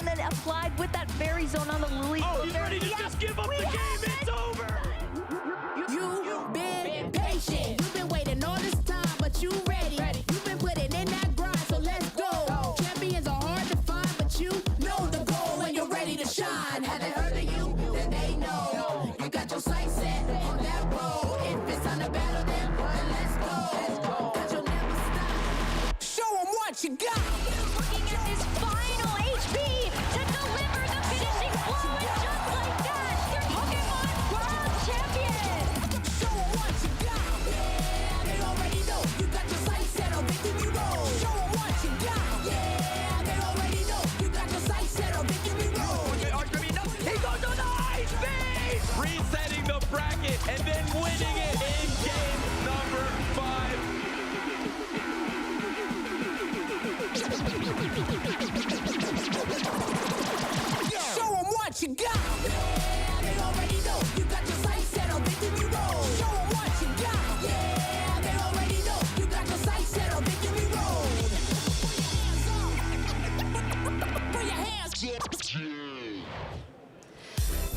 and then applied with that fairy zone on the Lily. Oh, he's ready to just give up the game. It's over. You've been patient. You've been waiting all this time, but you ready. You've been putting in that grind, so let's go. Champions are hard to find, but you know the goal when you're ready to shine. Have they heard of you? Then they know. You got your sights set on that road. If it's time to battle them, then let's go. 'Cause you'll never stop. Show them what you got. Looking at his final HP to deliver the finishing blow, and just like that, they're Pokémon World Champions! Show them what you got. Yeah, they already know. You got your sights set on victory road. Show them what you got. Yeah, they already know. You got your sights set on victory road. He goes to the high speed! Resetting the bracket and then winning it in game number 5. Show them what you got. Yeah, they already know. You got your sights set on victory road. Show them what you got. Yeah, they already know. You got your sights set on victory road. Put your hands up.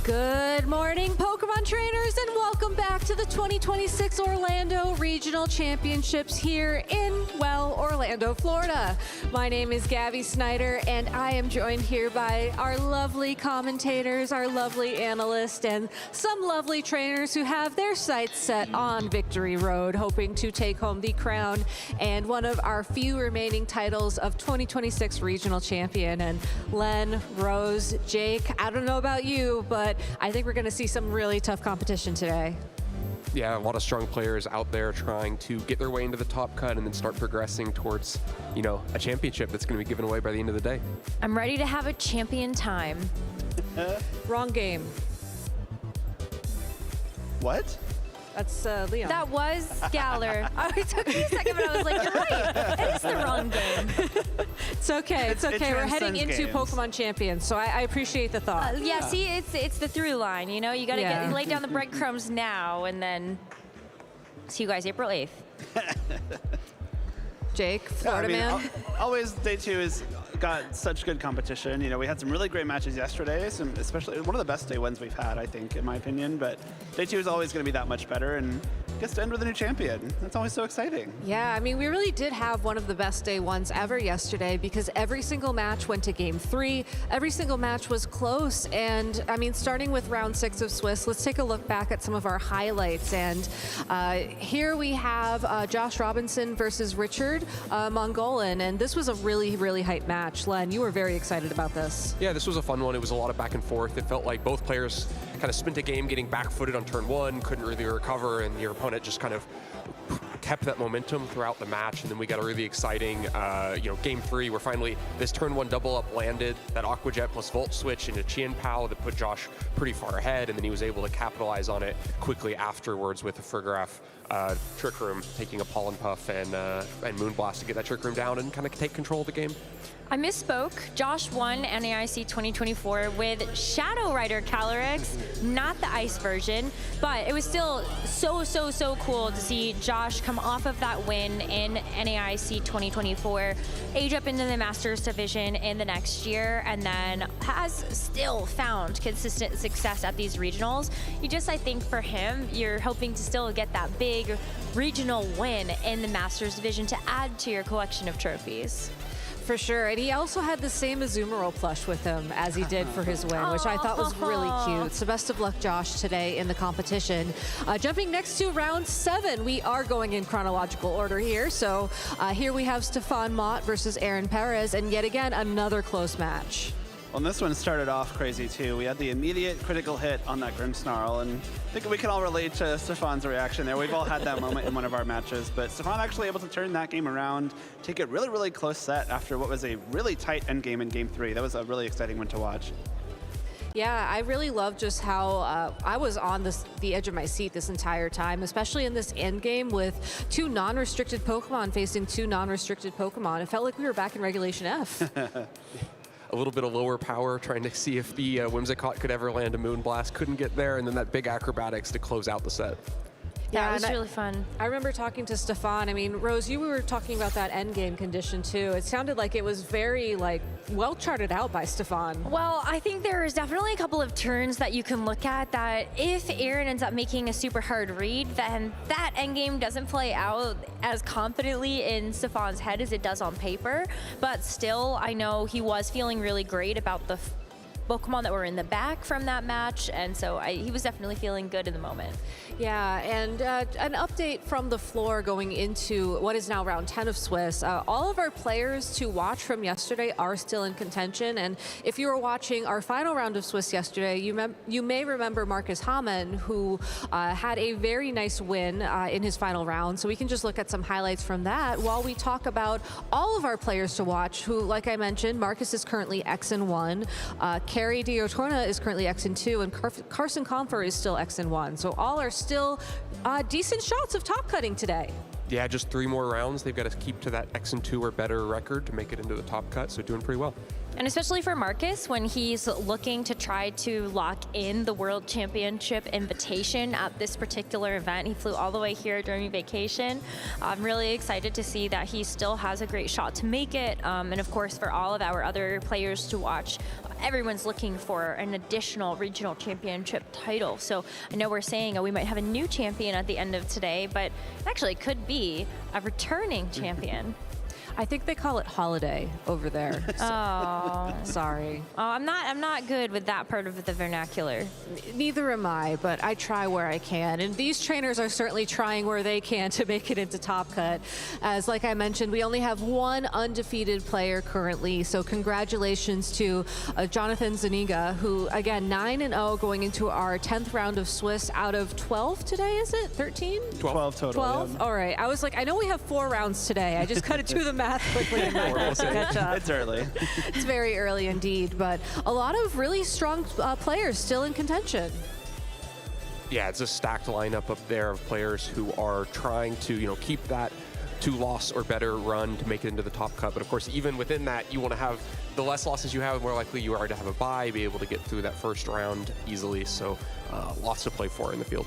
Good morning, Pokemon trainers, and welcome back to the 2026 Orlando Regional Championships here in, well, Orlando, Florida. My name is Gabby Snyder, and I am joined here by our lovely commentators, our lovely analysts, and some lovely trainers who have their sights set on Victory Road, hoping to take home the crown and one of our few remaining titles of 2026 Regional Champion. And Len, Rose, Jake, I don't know about you, but I think we're going to see some really tough competition today. Yeah, a lot of strong players out there trying to get their way into the top cut and then start progressing towards, you know, a championship that's going to be given away by the end of the day. I'm ready to have a champion time. Wrong game. What? That's Leon. That was Galler. It took me a second, but I was like, you're right. It is the wrong game. It's okay. It's okay. We're heading transcends into games. Pokemon Champions, so I appreciate the thought. Yeah, see, it's the through line, you know? You gotta Yeah. lay down the breadcrumbs now, and then see you guys April 8th. Jake, Florida man. Always day 2 has got such good competition. You know, we had some really great matches yesterday, especially one of the best day 1s we've had, I think, in my opinion. But day 2 is always going to be that much better, and gets to end with a new champion. That's always so exciting. Yeah, I mean, we really did have one of the best day 1s ever yesterday because every single match went to game 3. Every single match was close. And I mean, starting with round 6 of Swiss, let's take a look back at some of our highlights. And here we have Josh Robinson versus Richard Mongolan. And this was a really, really hype match. Len, you were very excited about this. Yeah, this was a fun one. It was a lot of back and forth. It felt like both players kind of spent a game getting back-footed on turn 1, couldn't really recover, and your opponent just kind of kept that momentum throughout the match. And then we got a really exciting, game 3 where finally this turn 1 double up landed, that Aqua Jet plus Volt switch into Chien Pao that put Josh pretty far ahead, and then he was able to capitalize on it quickly afterwards with the Frigoraph Trick Room, taking a Pollen Puff and Moonblast to get that Trick Room down and kind of take control of the game. I misspoke. Josh won NAIC 2024 with Shadow Rider Calyrex, not the ice version, but it was still so cool to see Josh come off of that win in NAIC 2024, age up into the Masters division in the next year, and then has still found consistent success at these regionals. I think for him, you're hoping to still get that big regional win in the Masters division to add to your collection of trophies. For sure, and he also had the same Azumarill plush with him as he did for his win, which I thought was really cute. So best of luck, Josh, today in the competition. Jumping next to round 7, we are going in chronological order here. So here we have Stefan Mott versus Aaron Perez, and yet again, another close match. Well, this one started off crazy too. We had the immediate critical hit on that Grimmsnarl, and I think we can all relate to Stefan's reaction there. We've all had that moment in one of our matches, but Stefan actually able to turn that game around, take it really close set after what was a really tight endgame in game 3. That was a really exciting one to watch. Yeah, I really love just how I was on the edge of my seat this entire time, especially in this end game with 2 non-restricted Pokemon facing 2 non-restricted Pokemon. It felt like we were back in Regulation F. A little bit of lower power, trying to see if the Whimsicott could ever land a Moonblast. Couldn't get there, and then that big acrobatics to close out the set. That was really fun. I remember talking to Stefan. I mean, Rose, you were talking about that end game condition too. It sounded like it was very well charted out by Stefan. Well, I think there's definitely a couple of turns that you can look at that if Aaron ends up making a super hard read, then that endgame doesn't play out as confidently in Stefan's head as it does on paper. But still, I know he was feeling really great about the Pokemon that were in the back from that match, and so he was definitely feeling good in the moment. Yeah, and an update from the floor going into what is now round 10 of Swiss. All of our players to watch from yesterday are still in contention, and if you were watching our final round of Swiss yesterday, you may remember Marcus Hamann, who had a very nice win in his final round, so we can just look at some highlights from that while we talk about all of our players to watch, who, like I mentioned, Marcus is currently X1, Carrie Diotorna is currently X2, and Carson Confer is still X1. So all are still decent shots of top cutting today. Yeah, just 3 more rounds. They've got to keep to that X2 or better record to make it into the top cut, so doing pretty well. And especially for Marcus, when he's looking to try to lock in the World Championship invitation at this particular event. He flew all the way here during vacation. I'm really excited to see that he still has a great shot to make it. And of course, for all of our other players to watch, everyone's looking for an additional regional championship title. So I know we're saying we might have a new champion at the end of today, but it actually could be a returning champion. I think they call it holiday over there. Oh, sorry. Oh, I'm not good with that part of the vernacular. Neither am I, but I try where I can. And these trainers are certainly trying where they can to make it into Top Cut. As like I mentioned, we only have 1 undefeated player currently. So congratulations to Jonathan Zuniga, who again 9-0 going into our 10th round of Swiss out of 12 today. Is it 13? 12 total. 12. Yeah. All right. I was like, I know we have 4 rounds today. I just cut it to the math quickly in my head to catch up. It's early. It's very early indeed, but a lot of really strong players still in contention. Yeah, it's a stacked lineup up there of players who are trying to, keep that 2-loss or better run to make it into the top cut. But of course, even within that, you want to have the less losses you have, the more likely you are to have a bye, be able to get through that first round easily. So lots to play for in the field.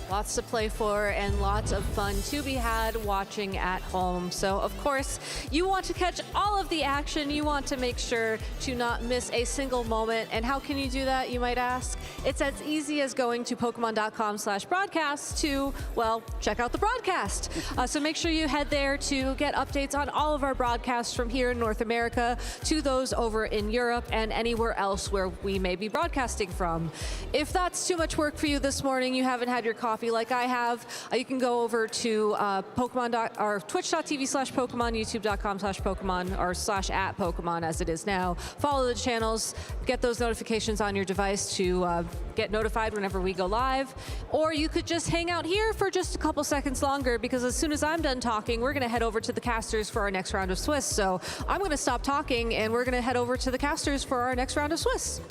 Lots to play for and lots of fun to be had watching at home. So, of course, you want to catch all of the action. You want to make sure to not miss a single moment. And how can you do that, you might ask? It's as easy as going to Pokemon.com/broadcast to, well, check out the broadcast. So make sure you head there to get updates on all of our broadcasts from here in North America to those over in Europe and anywhere else where we may be broadcasting from. If that's too much work for you this morning, you haven't had your coffee like I have, you can go over to twitch.tv/Pokemon, youtube.com/Pokemon, or /@Pokemon as it is now. Follow the channels, get those notifications on your device to get notified whenever we go live. Or you could just hang out here for just a couple seconds longer, because as soon as I'm done talking, we're gonna head over to the casters for our next round of Swiss. So I'm gonna stop talking and we're gonna head over to the casters for our next round of Swiss.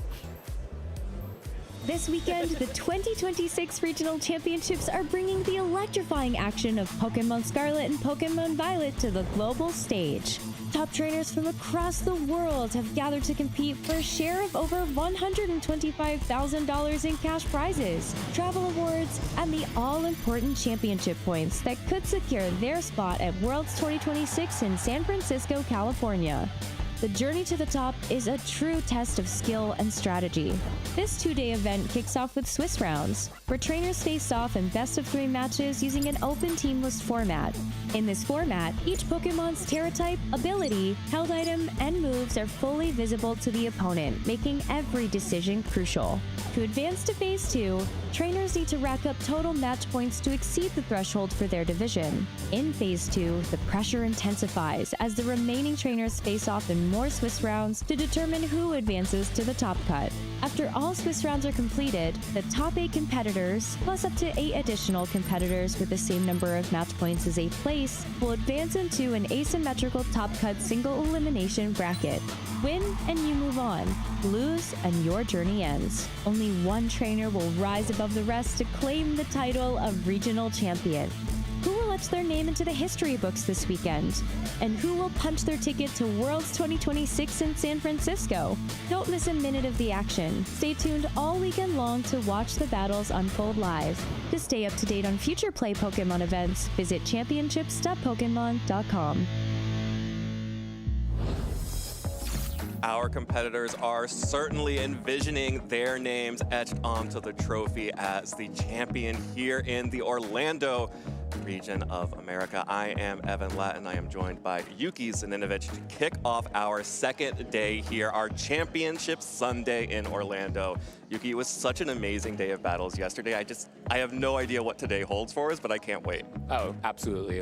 This weekend, the 2026 Regional Championships are bringing the electrifying action of Pokémon Scarlet and Pokémon Violet to the global stage. Top trainers from across the world have gathered to compete for a share of over $125,000 in cash prizes, travel awards, and the all-important championship points that could secure their spot at Worlds 2026 in San Francisco, California. The journey to the top is a true test of skill and strategy. This 2-day event kicks off with Swiss rounds, where trainers face off in best-of-3 matches using an open team list format. In this format, each Pokemon's Terra type, ability, held item, and moves are fully visible to the opponent, making every decision crucial. To advance to Phase 2, trainers need to rack up total match points to exceed the threshold for their division. In Phase 2, the pressure intensifies as the remaining trainers face off in more Swiss rounds to determine who advances to the top cut. After all Swiss rounds are completed, the top 8 competitors, plus up to 8 additional competitors with the same number of match points as 8th place, will advance into an asymmetrical top cut single elimination bracket. Win and you move on. Lose and your journey ends. Only one trainer will rise above the rest to claim the title of regional champion. Who will etch their name into the history books this weekend? And who will punch their ticket to Worlds 2026 in San Francisco? Don't miss a minute of the action. Stay tuned all weekend long to watch the battles unfold live. To stay up to date on future Play Pokemon events, visit championships.pokemon.com. Our competitors are certainly envisioning their names etched onto the trophy as the champion here in the Orlando region of America. I am Evan Latin. I am joined by Yuki Zuninovich to kick off our second day here, our Championship Sunday in Orlando. Yuki, it was such an amazing day of battles yesterday. I have no idea what today holds for us, but I can't wait. Oh, absolutely.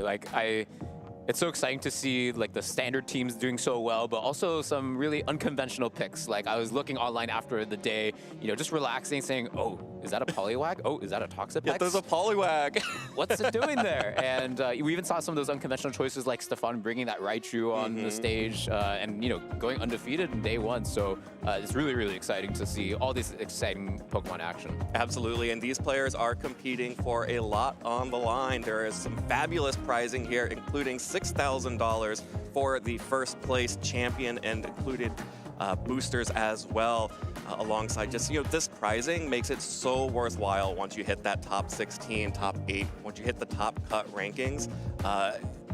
It's so exciting to see like the standard teams doing so well, but also some really unconventional picks. Like I was looking online after the day, just relaxing, saying, "Oh, is that a Poliwag? Oh, is that a Toxapex? Yeah, there's a Poliwag. What's it doing there?" And we even saw some of those unconventional choices, like Stefan bringing that Raichu on the stage, and going undefeated in day one. So it's really, really exciting to see all this exciting Pokemon action. Absolutely, and these players are competing for a lot on the line. There is some fabulous prizing here, including $6,000 for the first place champion and included boosters as well, alongside just, this prizing makes it so worthwhile once you hit that top 16, top 8, once you hit the top cut rankings.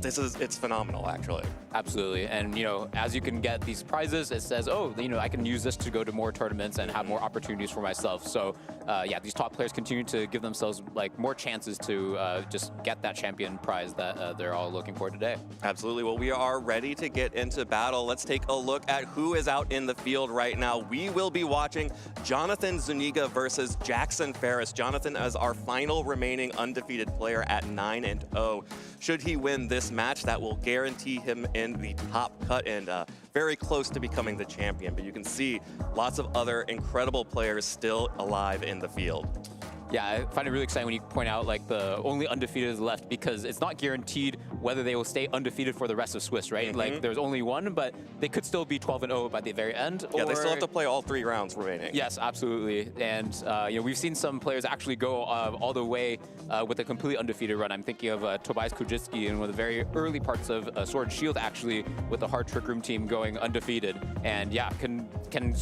It's phenomenal, actually. Absolutely, and as you can get these prizes, it says, oh, I can use this to go to more tournaments and have more opportunities for myself. So, yeah, these top players continue to give themselves more chances to just get that champion prize that they're all looking for today. Absolutely. Well, we are ready to get into battle. Let's take a look at who is out in the field right now. We will be watching Jonathan Zuniga versus Jackson Ferris. Jonathan is our final remaining undefeated player at 9-0. Should he win this match, that will guarantee him in the top cut and very close to becoming the champion. But you can see lots of other incredible players still alive in the field. Yeah, I find it really exciting when you point out the only undefeated is left, because it's not guaranteed whether they will stay undefeated for the rest of Swiss, right? There's only one, but they could still be 12-0 by the very end. Yeah, they still have to play all 3 rounds remaining. Yes, absolutely. And we've seen some players actually go all the way with a completely undefeated run. I'm thinking of Tobias Kujitski in one of the very early parts of Sword and Shield, actually, with the Hard Trick Room team going undefeated. And yeah, can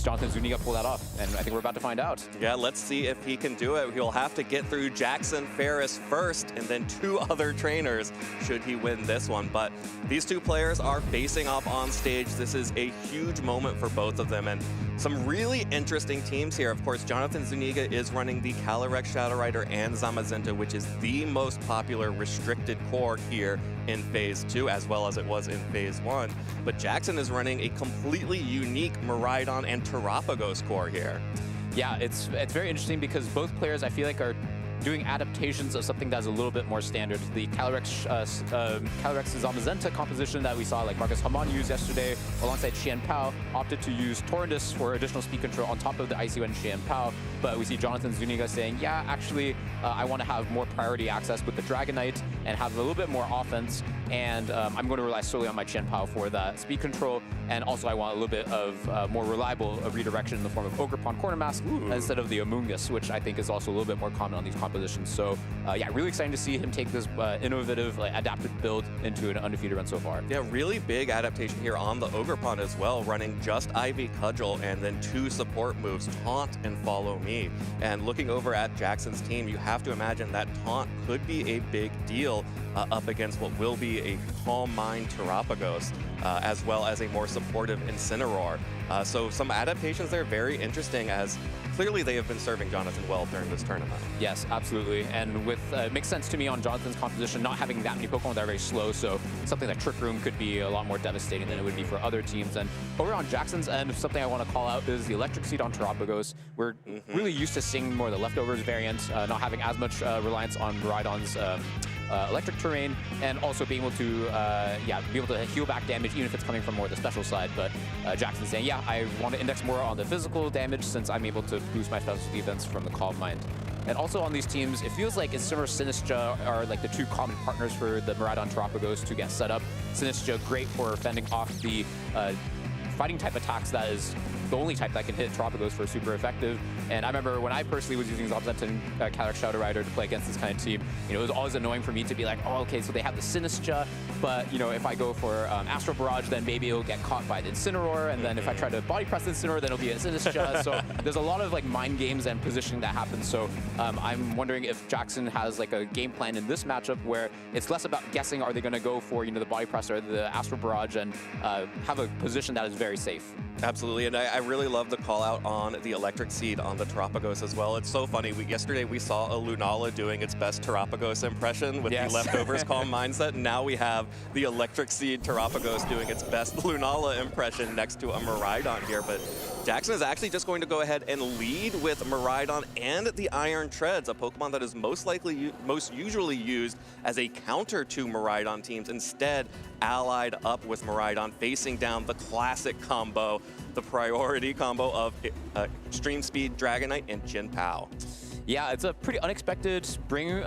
Jonathan Zuniga pull that off? And I think we're about to find out. Yeah, let's see if he can do it. He'll have to get through Jackson Ferris first and then 2 other trainers should he win this one. But these 2 players are facing off on stage. This is a huge moment for both of them, and some really interesting teams here. Of course, Jonathan Zuniga is running the Calyrex Shadow Rider and Zamazenta, which is the most popular restricted core here in Phase 2, as well as it was in Phase 1. But Jackson is running a completely unique Miraidon and Terapagos core here. Yeah, it's very interesting because both players, I feel like, are doing adaptations of something that's a little bit more standard. The Calyrex Zamazenta composition that we saw Marcus Haman use yesterday alongside Xian Pao opted to use Torrendus for additional speed control on top of the IC1 Xian Pao. But we see Jonathan Zuniga saying, yeah, actually, I want to have more priority access with the Dragonite and have a little bit more offense. And I'm going to rely solely on my Xian Pao for that speed control. And also I want a little bit of more reliable redirection in the form of Ogerpon Corner Mask instead of the Amoonguss, which I think is also a little bit more common on these compositions. So yeah, really exciting to see him take this innovative, adapted build into an undefeated run so far. Yeah, really big adaptation here on the Ogerpon as well, running just Ivy Cudgel and then 2 support moves, Taunt and Follow Me. And looking over at Jackson's team, you have to imagine that Taunt could be a big deal up against what will be a Calm Mind Terapagos, as well as a more supportive Incineroar. So some adaptations there, very interesting, as clearly they have been serving Jonathan well during this tournament. Yes, absolutely. And with it makes sense to me on Jonathan's composition, not having that many Pokemon that are very slow, so something like Trick Room could be a lot more devastating than it would be for other teams. And over on Jackson's end, something I want to call out is the Electric Seed on Terapagos. We're really used to seeing more of the Leftovers variant, not having as much reliance on Miraidon's electric terrain, and also being able to be able to heal back damage even if it's coming from more the special side. But Jackson's saying, yeah, I want to index more on the physical damage since I'm able to boost my special defense from the Calm Mind. And also on these teams, it feels like Incineroar Sinistcha are like the 2 common partners for the Miraidon Terapagos to get set up. Sinistcha, great for fending off the fighting type attacks that is the only type that can hit Tropicos for super effective. And I remember when I personally was using Zamazenta and Calyrex Shadow Rider to play against this kind of team, it was always annoying for me to be like, oh, okay, so they have the Sinistra, but if I go for Astral Barrage, then maybe it'll get caught by the Incineroar, and then if I try to body press the Incineroar, then it'll be a Sinistra. So there's a lot of like mind games and positioning that happens. So I'm wondering if Jackson has like a game plan in this matchup where it's less about guessing, are they going to go for the body press or the Astral Barrage, and have a position that is very safe. Absolutely, and I really love the call out on the Electric Seed on the Terapagos as well. It's so funny. Yesterday we saw a Lunala doing its best Terapagos impression with the Leftovers Calm Mindset, and now we have the Electric Seed Terapagos doing its best Lunala impression next to a Miraidon here. But Jackson is actually just going to go ahead and lead with Miraidon and the Iron Treads, a Pokemon that is most usually used as a counter to Miraidon teams, instead allied up with Miraidon, facing down the classic combo, the priority combo of Extreme Speed, Dragonite, and Jin Pao. Yeah, it's a pretty unexpected spring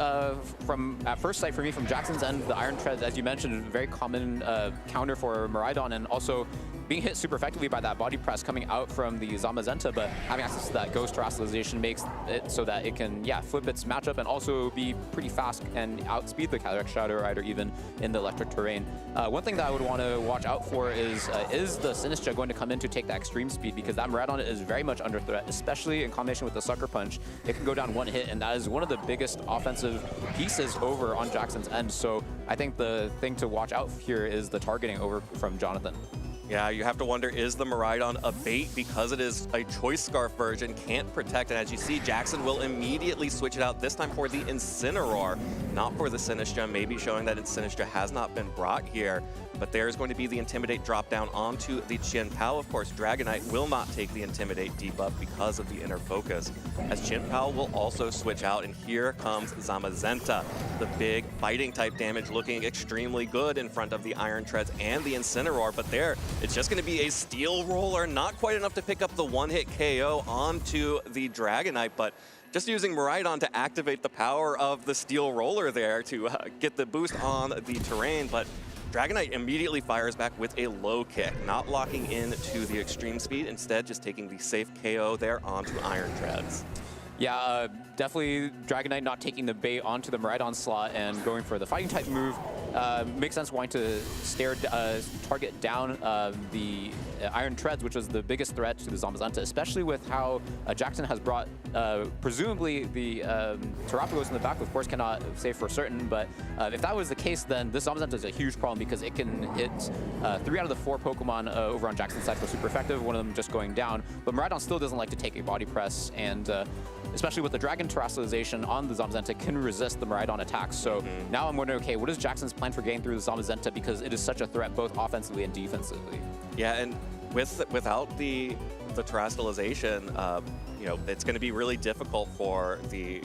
from at first sight for me from Jackson's end. The Iron Treads, as you mentioned, a very common counter for Miraidon, and also being hit super effectively by that body press coming out from the Zamazenta, but having access to that Ghost Terrestrialization makes it so that it can, flip its matchup and also be pretty fast and outspeed the Calyrex Shadow Rider even in the electric terrain. One thing that I would want to watch out for is the Sinistra going to come in to take that extreme speed, because that Miraidon is very much under threat, especially in combination with the Sucker Punch. It can go down one hit, and that is one of the biggest offensive pieces over on Jackson's end. So I think the thing to watch out here is the targeting over from Jonathan. Yeah, you have to wonder, is the Miraidon a bait because it is a Choice Scarf version, can't protect, and as you see, Jackson will immediately switch it out, this time for the Incineroar, not for the Sinistra, maybe showing that Sinistra has not been brought here. But there's going to be the Intimidate drop down onto the Jin Pao. Of course, Dragonite will not take the Intimidate debuff because of the Inner Focus, as Jin Pao will also switch out, and here comes Zamazenta. The big fighting type damage looking extremely good in front of the Iron Treads and the Incineroar, but there, it's just going to be a Steel Roller, not quite enough to pick up the one-hit KO onto the Dragonite, but just using Miraidon to activate the power of the Steel Roller there to get the boost on the terrain, but Dragonite immediately fires back with a low kick, not locking into the extreme speed, instead just taking the safe KO there onto Iron Treads. Yeah, definitely Dragonite not taking the bait onto the Miraidon slot and going for the fighting type move. Makes sense wanting to target down the Iron Treads, which was the biggest threat to the Zamazenta, especially with how Jackson has brought presumably the Terapagos in the back. Of course, cannot say for certain, but if that was the case, then this Zamazenta is a huge problem because it can hit 3 out of the 4 Pokemon over on Jackson's side for super effective, one of them just going down. But Miraidon still doesn't like to take a body press, and especially with the Dragon Terrestrialization on the Zamazenta, can resist the Miraidon attacks. So now I'm wondering, okay, what is Jackson's plan for getting through the Zamazenta, because it is such a threat both offensively and defensively? Yeah, and without the Terrestrialization, it's going to be really difficult for the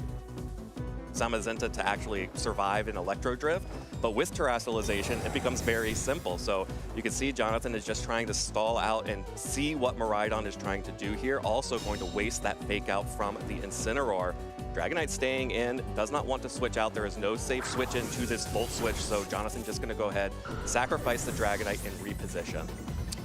Zamazenta to actually survive in Electro Drift, but with Terrestrialization, it becomes very simple. So you can see Jonathan is just trying to stall out and see what Miraidon is trying to do here, also going to waste that fake out from the Incineroar. Dragonite staying in, does not want to switch out. There is no safe switch into this Volt Switch, so Jonathan just going to go ahead, sacrifice the Dragonite, and reposition.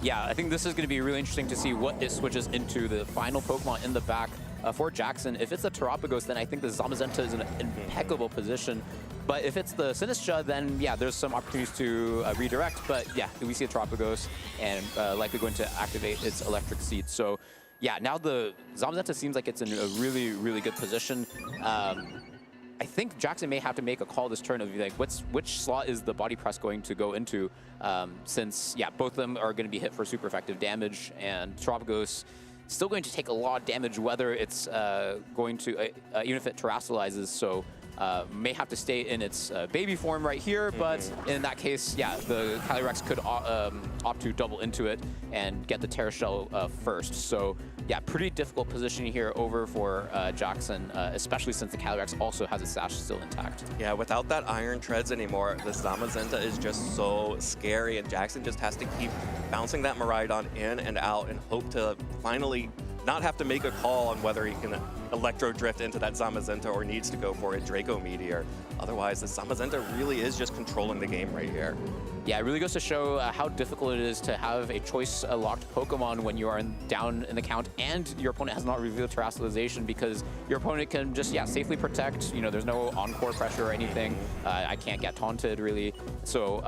Yeah, I think this is going to be really interesting to see what it switches into the final Pokemon in the back for Jackson. If it's a Terapagos, then I think the Zamazenta is in an impeccable position. But if it's the Sinistra, then yeah, there's some opportunities to redirect. But yeah, we see a Terapagos and likely going to activate its Electric Seed. So yeah, now the Zamazenta seems like it's in a really, really good position. I think Jackson may have to make a call this turn of like, which slot is the body press going to go into, since yeah, both of them are going to be hit for super effective damage, and Terapagos still going to take a lot of damage, whether it's going to, even if it terrestrializes, so may have to stay in its baby form right here, but in that case, yeah, the Calyrex could opt to double into it and get the Terra Shell first. So yeah, pretty difficult position here over for Jackson, especially since the Calyrex also has its sash still intact. Yeah, without that Iron Treads anymore, the Zamazenta is just so scary, and Jackson just has to keep bouncing that Miraidon in and out and hope to finally not have to make a call on whether he can Electro Drift into that Zamazenta or needs to go for a Draco Meteor. Otherwise, the Zamazenta really is just controlling the game right here. Yeah, it really goes to show how difficult it is to have a choice-locked Pokemon when you are down in the count and your opponent has not revealed Terastallization, because your opponent can just, safely protect. You know, there's no encore pressure or anything. I can't get taunted, really. So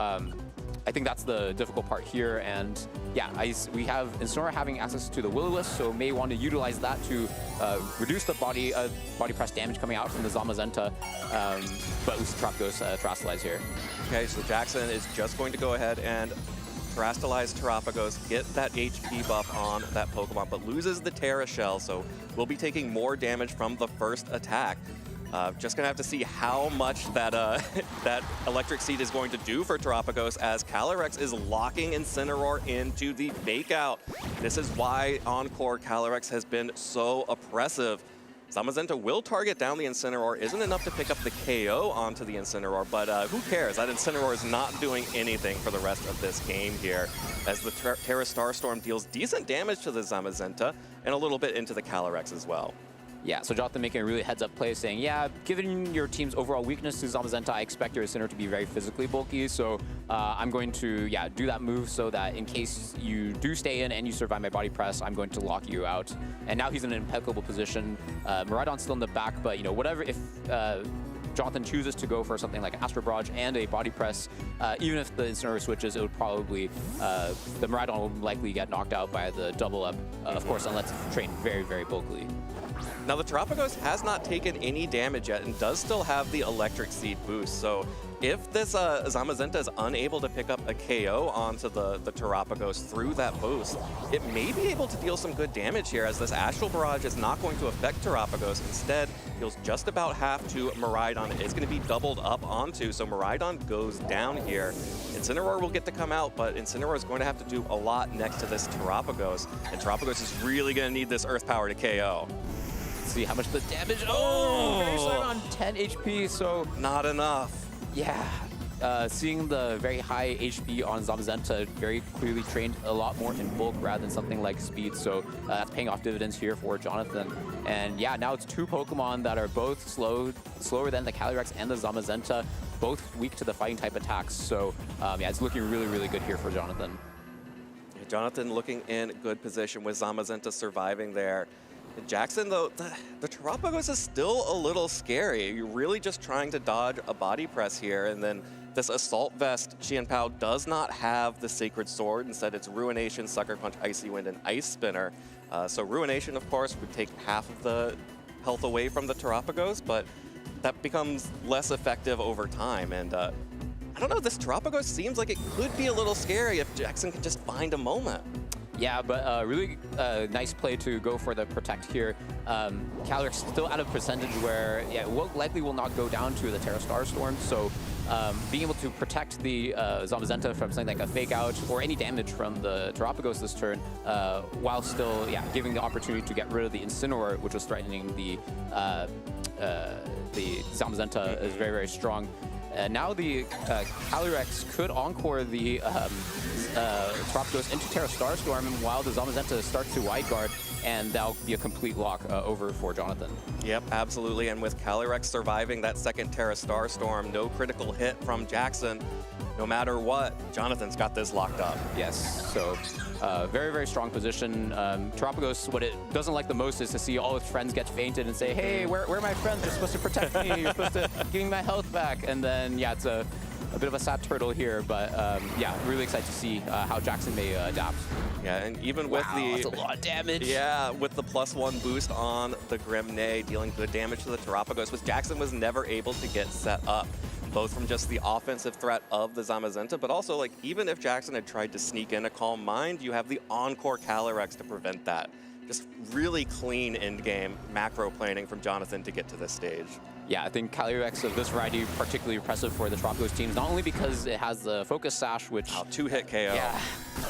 I think that's the difficult part here. And yeah, we have Incineroar having access to the Will-O-Wisp, so may want to utilize that to reduce the body press damage coming out from the Zamazenta, but at least Terapagos Terastallize here. Okay, so Jackson is just going to go ahead and Terastallize Terapagos, get that HP buff on that Pokemon, but loses the Terra Shell, so we'll be taking more damage from the first attack. Just gonna have to see how much that that Electric Seed is going to do for Terapagos, as Calyrex is locking Incineroar into the fake out. This is why Encore Calyrex has been so oppressive. Zamazenta will target down the Incineroar. Isn't enough to pick up the KO onto the Incineroar, but who cares? That Incineroar is not doing anything for the rest of this game here, as the Terra Starstorm deals decent damage to the Zamazenta and a little bit into the Calyrex as well. Yeah, so Jonathan making a really heads-up play saying, yeah, given your team's overall weakness to Zamazenta, I expect your Incineroar to be very physically bulky, so I'm going to, do that move so that in case you do stay in and you survive my body press, I'm going to lock you out. And now he's in an impeccable position. Miraidon's still in the back, but, whatever, if Jonathan chooses to go for something like Astro Barrage and a body press, even if the Incineroar switches, it would probably, the Miraidon will likely get knocked out by the double up, of course, unless it's trained very, very bulkily. Now the Terapagos has not taken any damage yet and does still have the Electric Seed boost, so if this Zamazenta is unable to pick up a KO onto the Terapagos through that boost, it may be able to deal some good damage here, as this Astral Barrage is not going to affect Terapagos. Instead, deals just about half to Miraidon. It's going to be doubled up onto, so Miraidon goes down here. Incineroar will get to come out, but Incineroar is going to have to do a lot next to this Terapagos, and Terapagos is really going to need this Earth Power to KO. See how much the damage. Oh, very slow on 10 HP, so not enough. Yeah, seeing the very high HP on Zamazenta, very clearly trained a lot more in bulk rather than something like speed, so that's paying off dividends here for Jonathan. And yeah, now it's two Pokemon that are both slower than the Calyrex and the Zamazenta, both weak to the fighting type attacks, so yeah, it's looking really, really good here for Jonathan. Yeah, Jonathan looking in good position with Zamazenta surviving there. Jackson, though, the Terapagos is still a little scary. You're really just trying to dodge a body press here, and then this Assault Vest, Qianpao does not have the Sacred Sword. Instead, it's Ruination, Sucker Punch, Icy Wind, and Ice Spinner. So Ruination, of course, would take half of the health away from the Terapagos, but that becomes less effective over time. And I don't know, this Terapagos seems like it could be a little scary if Jackson can just find a moment. Yeah, but really nice play to go for the Protect here. Calyrex still at a percentage where, yeah, likely will not go down to the Terra Starstorm, so being able to protect the Zamazenta from something like a Fake Out or any damage from the Terapagos this turn, while still, giving the opportunity to get rid of the Incineroar, which was threatening the Zamazenta, is very, very strong. Now the Calyrex could encore the Terapagos into Terra Starstorm while the Zamazenta starts to wide guard, and that'll be a complete lock over for Jonathan. Yep, absolutely, and with Calyrex surviving that second Terra Starstorm, no critical hit from Jackson, no matter what, Jonathan's got this locked up. Yes, so very, very strong position. Terapagos, what it doesn't like the most is to see all its friends get fainted and say, hey, where are my friends? You're supposed to protect me. You're supposed to give me my health back. And then, yeah, it's a bit of a sad turtle here, but yeah, really excited to see how Jackson may adapt. Yeah, and even with that's a lot of damage. Yeah, with the +1 boost on the Grimnay, dealing good damage to the Terapagos, which Jackson was never able to get set up, both from just the offensive threat of the Zamazenta, but also, like, even if Jackson had tried to sneak in a Calm Mind, you have the Encore Calyrex to prevent that. Just really clean end-game macro planning from Jonathan to get to this stage. Yeah, I think Calyrex of this variety particularly impressive for the Terapagos teams, not only because it has the Focus Sash, which... Two-hit KO. Yeah,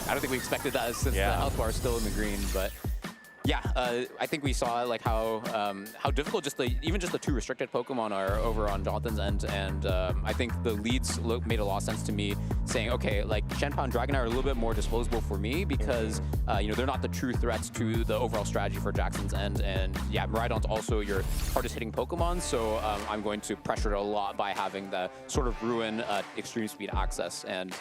I don't think we expected that since the health bar is still in the green, but Yeah, I think we saw like how difficult even just the 2 restricted Pokemon are over on Jonathan's end, and I think the leads made a lot of sense to me, saying, okay, like Shenpao and Dragonite are a little bit more disposable for me because you know, they're not the true threats to the overall strategy for Jackson's end, and yeah, Miraidon's also your hardest hitting Pokemon, so I'm going to pressure it a lot by having the sort of ruin extreme speed access, and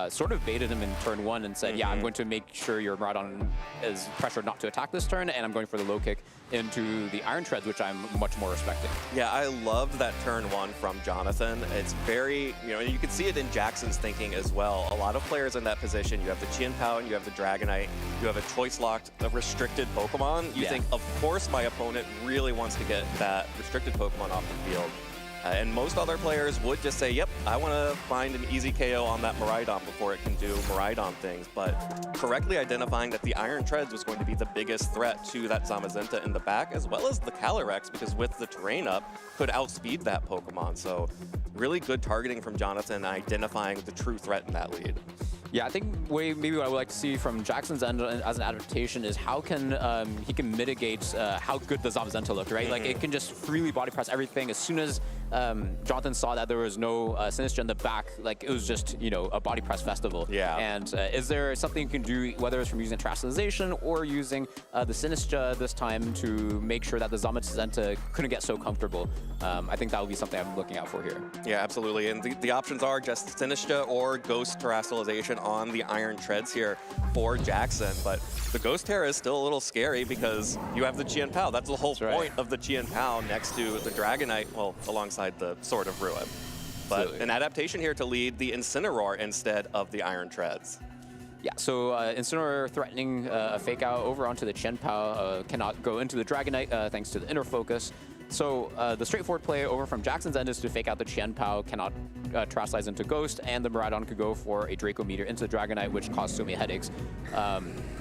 sort of baited him in turn 1 and said, yeah, I'm going to make sure your Miraidon is pressured not to attack this turn, and I'm going for the low kick into the Iron Treads, which I'm much more respecting. Yeah, I loved that turn 1 from Jonathan. It's very, you know, and you can see it in Jackson's thinking as well. A lot of players in that position, you have the Chien-Pao and you have the Dragonite, you have a choice-locked, a restricted Pokemon. You think, of course, my opponent really wants to get that restricted Pokemon off the field. And most other players would just say, yep, I want to find an easy KO on that Miraidon before it can do Miraidon things. But correctly identifying that the Iron Treads was going to be the biggest threat to that Zamazenta in the back, as well as the Calyrex, because with the terrain up, could outspeed that Pokemon. So really good targeting from Jonathan, identifying the true threat in that lead. Yeah, I think maybe what I would like to see from Jackson's end as an adaptation is how can he can mitigate how good the Zamazenta looked, right? Like it can just freely body press everything. As soon as Jonathan saw that there was no Sinistcha in the back, like it was just, you know, a body press festival. Yeah. And is there something you can do, whether it's from using Terastallization or using the Sinistcha this time, to make sure that the Zamazenta couldn't get so comfortable? I think that would be something I'm looking out for here. Yeah, absolutely. And the options are just Sinistcha or Ghost Terastallization on the Iron Treads here for Jackson. But the Ghost Terra is still a little scary because you have the Chien-Pao. That's the whole point of the Chien-Pao next to the Dragonite, well, alongside the Sword of Ruin. But absolutely. An adaptation here to lead the Incineroar instead of the Iron Treads. Yeah, so Incineroar threatening a fake out over onto the Chien-Pao, cannot go into the Dragonite thanks to the inner focus. So the straightforward play over from Jackson's end is to fake out the Chien-Pao, cannot Terastallize into Ghost, and the Miraidon could go for a Draco Meteor into the Dragonite, which caused so many headaches.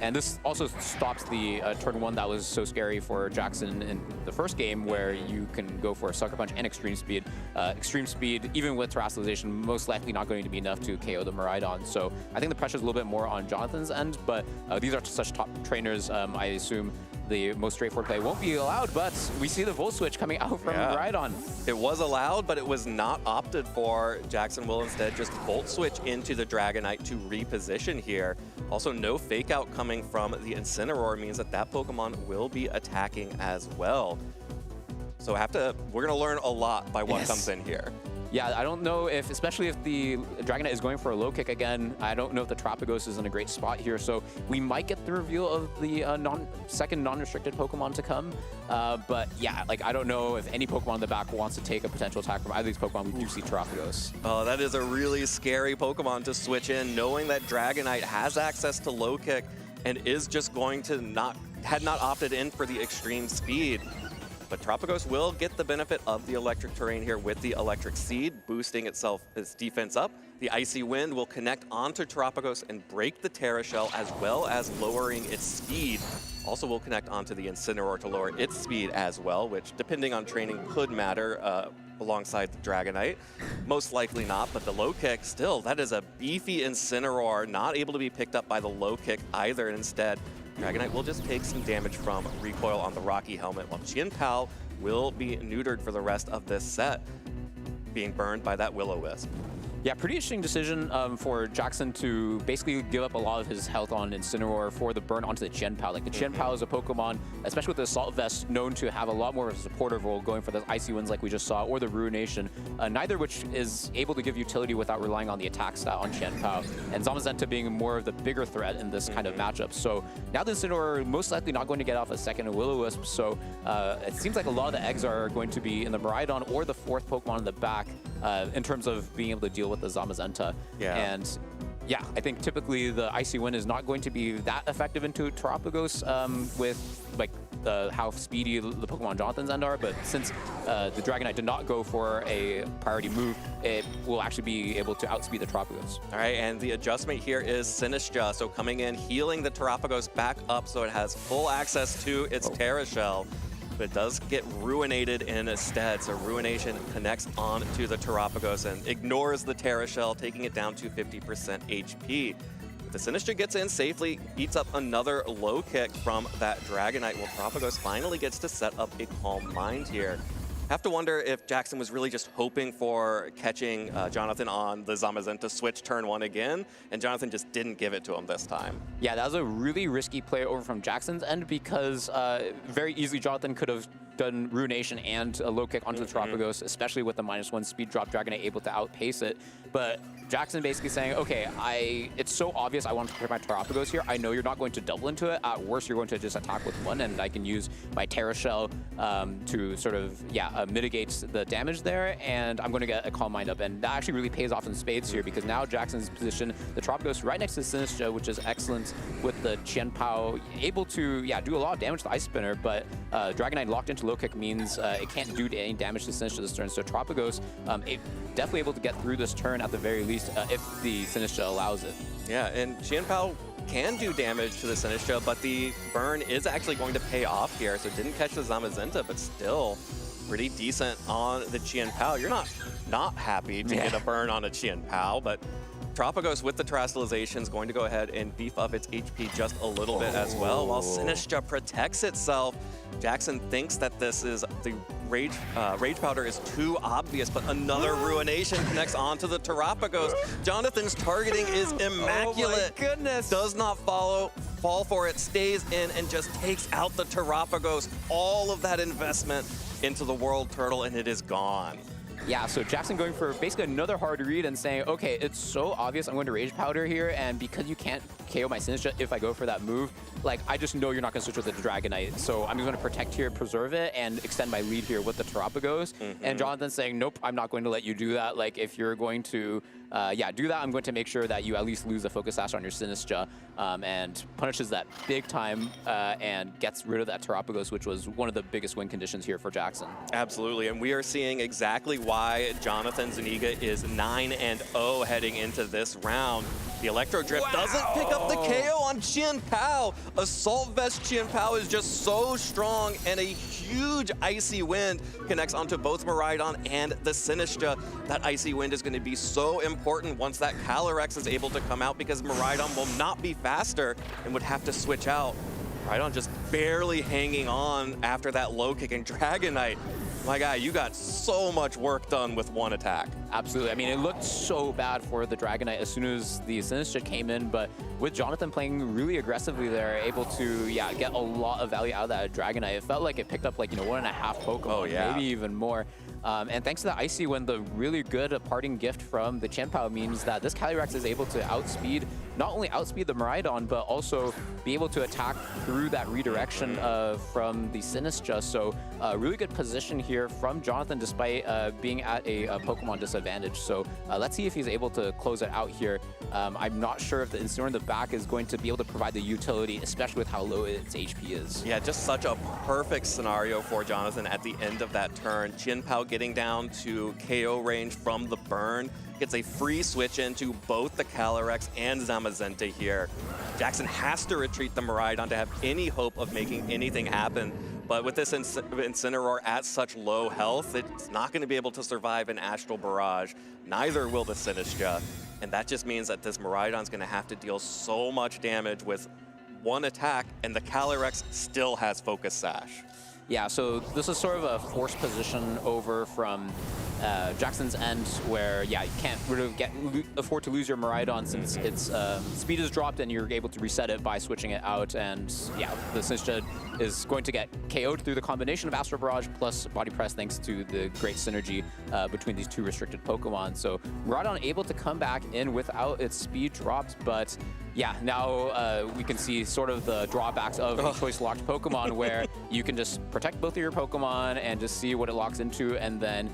And this also stops the turn 1 that was so scary for Jackson in the first game, where you can go for a Sucker Punch and Extreme Speed. Extreme Speed, even with Terastallization, most likely not going to be enough to KO the Miraidon. So I think the pressure is a little bit more on Jonathan's end, but these are such top trainers. I assume the most straightforward play won't be allowed, but we see the Volt Switch coming out from Miraidon. It was allowed, but it was not opted for. Jackson will instead just Volt Switch into the Dragonite to reposition here. Also, no fake out coming from the Incineroar means that that Pokemon will be attacking as well. So we're gonna learn a lot by what comes in here. Yeah, I don't know if, especially if the Dragonite is going for a low kick again, I don't know if the Terapagos is in a great spot here. So we might get the reveal of the second non-restricted Pokemon to come. But yeah, like I don't know if any Pokemon in the back wants to take a potential attack from either of these Pokemon. We do see Terapagos. Oh, that is a really scary Pokemon to switch in, knowing that Dragonite has access to low kick and is just going to had not opted in for the extreme speed. But Terapagos will get the benefit of the electric terrain here with the electric seed, boosting its defense up. The Icy Wind will connect onto Terapagos and break the Terra Shell, as well as lowering its speed. Also will connect onto the Incineroar to lower its speed as well, which, depending on training, could matter alongside the Dragonite. Most likely not, but the low kick, still, that is a beefy Incineroar, not able to be picked up by the low kick either, and instead, Dragonite will just take some damage from recoil on the Rocky Helmet, while Chien-Pao will be neutered for the rest of this set, being burned by that Will-O-Wisp. Yeah, pretty interesting decision for Jackson to basically give up a lot of his health on Incineroar for the burn onto the Chien-Pao. Like the Chien-Pao is a Pokemon, especially with the Assault Vest, known to have a lot more of a supportive role, going for the Icy Winds like we just saw, or the Ruination, neither which is able to give utility without relying on the attack stat on Chien-Pao, and Zamazenta being more of the bigger threat in this kind of matchup. So now the Incineroar most likely not going to get off a second Will-O-Wisp, so it seems like a lot of the eggs are going to be in the Miraidon or the fourth Pokemon in the back in terms of being able to deal with the Zamazenta. And yeah, I think typically the Icy Wind is not going to be that effective into Terapagos with like how speedy the Pokemon Jonathan's end are, but since the Dragonite did not go for a priority move, it will actually be able to outspeed the Terapagos. All right, and the adjustment here is Sinistcha, so coming in, healing the Terapagos back up so it has full access to its Terra Shell. But it does get Ruinated instead, so Ruination connects on to the Terapagos and ignores the Terra Shell, taking it down to 50% HP. The Sinistcha gets in safely, eats up another low kick from that Dragonite. Well, Tropicos finally gets to set up a Calm Mind here. Have to wonder if Jackson was really just hoping for catching Jonathan on the Zamazenta switch turn 1 again, and Jonathan just didn't give it to him this time. Yeah, that was a really risky play over from Jackson's end because very easily Jonathan could have done Ruination and a low kick onto the Tropicos, especially with the -1 speed drop, Dragonite able to outpace it. But Jackson basically saying, okay, it's so obvious I want to protect my Tropicos here. I know you're not going to double into it. At worst, you're going to just attack with 1, and I can use my Terra Shell to sort of, mitigate the damage there, and I'm going to get a Calm Mind up. And that actually really pays off in spades here, because now Jackson's position, the Tropicos right next to Sinistcha, which is excellent with the Qian Pao, able to, do a lot of damage to Ice Spinner, but Dragonite locked into low kick means it can't do any damage to Sinistcha this turn. So Tropicos definitely able to get through this turn at the very least if the Sinistcha allows it. Yeah, and Qian Pao can do damage to the Sinistcha, but the burn is actually going to pay off here. So didn't catch the Zamazenta, but still pretty decent on the Qian Pao. You're not happy to get a burn on a Qian Pao, but Tropicos with the Terrestrialization is going to go ahead and beef up its HP just a little bit as well, while Sinistcha protects itself. Jackson thinks that this is the Rage Powder is too obvious, but another Ruination connects onto the Tropicos. Jonathan's targeting is immaculate. Oh my goodness. Does not fall for it, stays in, and just takes out the Tropicos. All of that investment into the World Turtle, and it is gone. Yeah, so Jackson going for basically another hard read and saying, okay, it's so obvious I'm going to Rage Powder here, and because you can't KO my Sinistcha if I go for that move, like, I just know you're not going to switch with the Dragonite, so I'm just going to protect here, preserve it, and extend my lead here with the Tropicos. And Jonathan's saying, nope, I'm not going to let you do that. Like, if you're going to, do that, I'm going to make sure that you at least lose a Focus Sash on your Sinistcha, and punishes that big time and gets rid of that Tropicos, which was one of the biggest win conditions here for Jackson. Absolutely, and we are seeing exactly why Jonathan Zuniga is 9-0 heading into this round. The Electro Drift doesn't pick up the KO on Qian Pao. Assault Vest Qian Pao is just so strong, and a huge Icy Wind connects onto both Miraidon and the Sinistcha. That Icy Wind is going to be so important once that Calyrex is able to come out, because Miraidon will not be faster and would have to switch out. Miraidon just barely hanging on after that low kick, and Dragonite, my guy, you got so much work done with 1 attack. Absolutely. I mean, it looked so bad for the Dragonite as soon as the Sinistcha came in, but with Jonathan playing really aggressively there, able to, get a lot of value out of that Dragonite. It felt like it picked up, like, 1.5 Pokemon, maybe even more. And thanks to the Icy Wind, the really good parting gift from the Qian Pao means that this Calyrex is able to outspeed, not only outspeed the Miraidon, but also be able to attack through that redirection from the Sinistcha. So really good position here from Jonathan despite being at a Pokemon disadvantage. So let's see if he's able to close it out here. I'm not sure if the Incineroar in the back is going to be able to provide the utility, especially with how low its HP is. Yeah, just such a perfect scenario for Jonathan at the end of that turn. Qian Pao getting down to KO range from the burn, gets a free switch into both the Calyrex and Zamazenta here. Jackson has to retreat the Miraidon to have any hope of making anything happen. But with this Incineroar at such low health, it's not going to be able to survive an Astral Barrage. Neither will the Sinistcha. And that just means that this Miraidon's going to have to deal so much damage with 1 attack, and the Calyrex still has Focus Sash. Yeah, so this is sort of a forced position over from Jackson's end, where you can't really afford to lose your Miraidon since its speed is dropped and you're able to reset it by switching it out. And the Sinistcha is going to get KO'd through the combination of Astral Barrage plus Body Press, thanks to the great synergy between these 2 restricted Pokemon. So Miraidon able to come back in without its speed dropped, but now we can see sort of the drawbacks of a choice-locked Pokemon, where you can just protect both of your Pokemon and just see what it locks into, and then,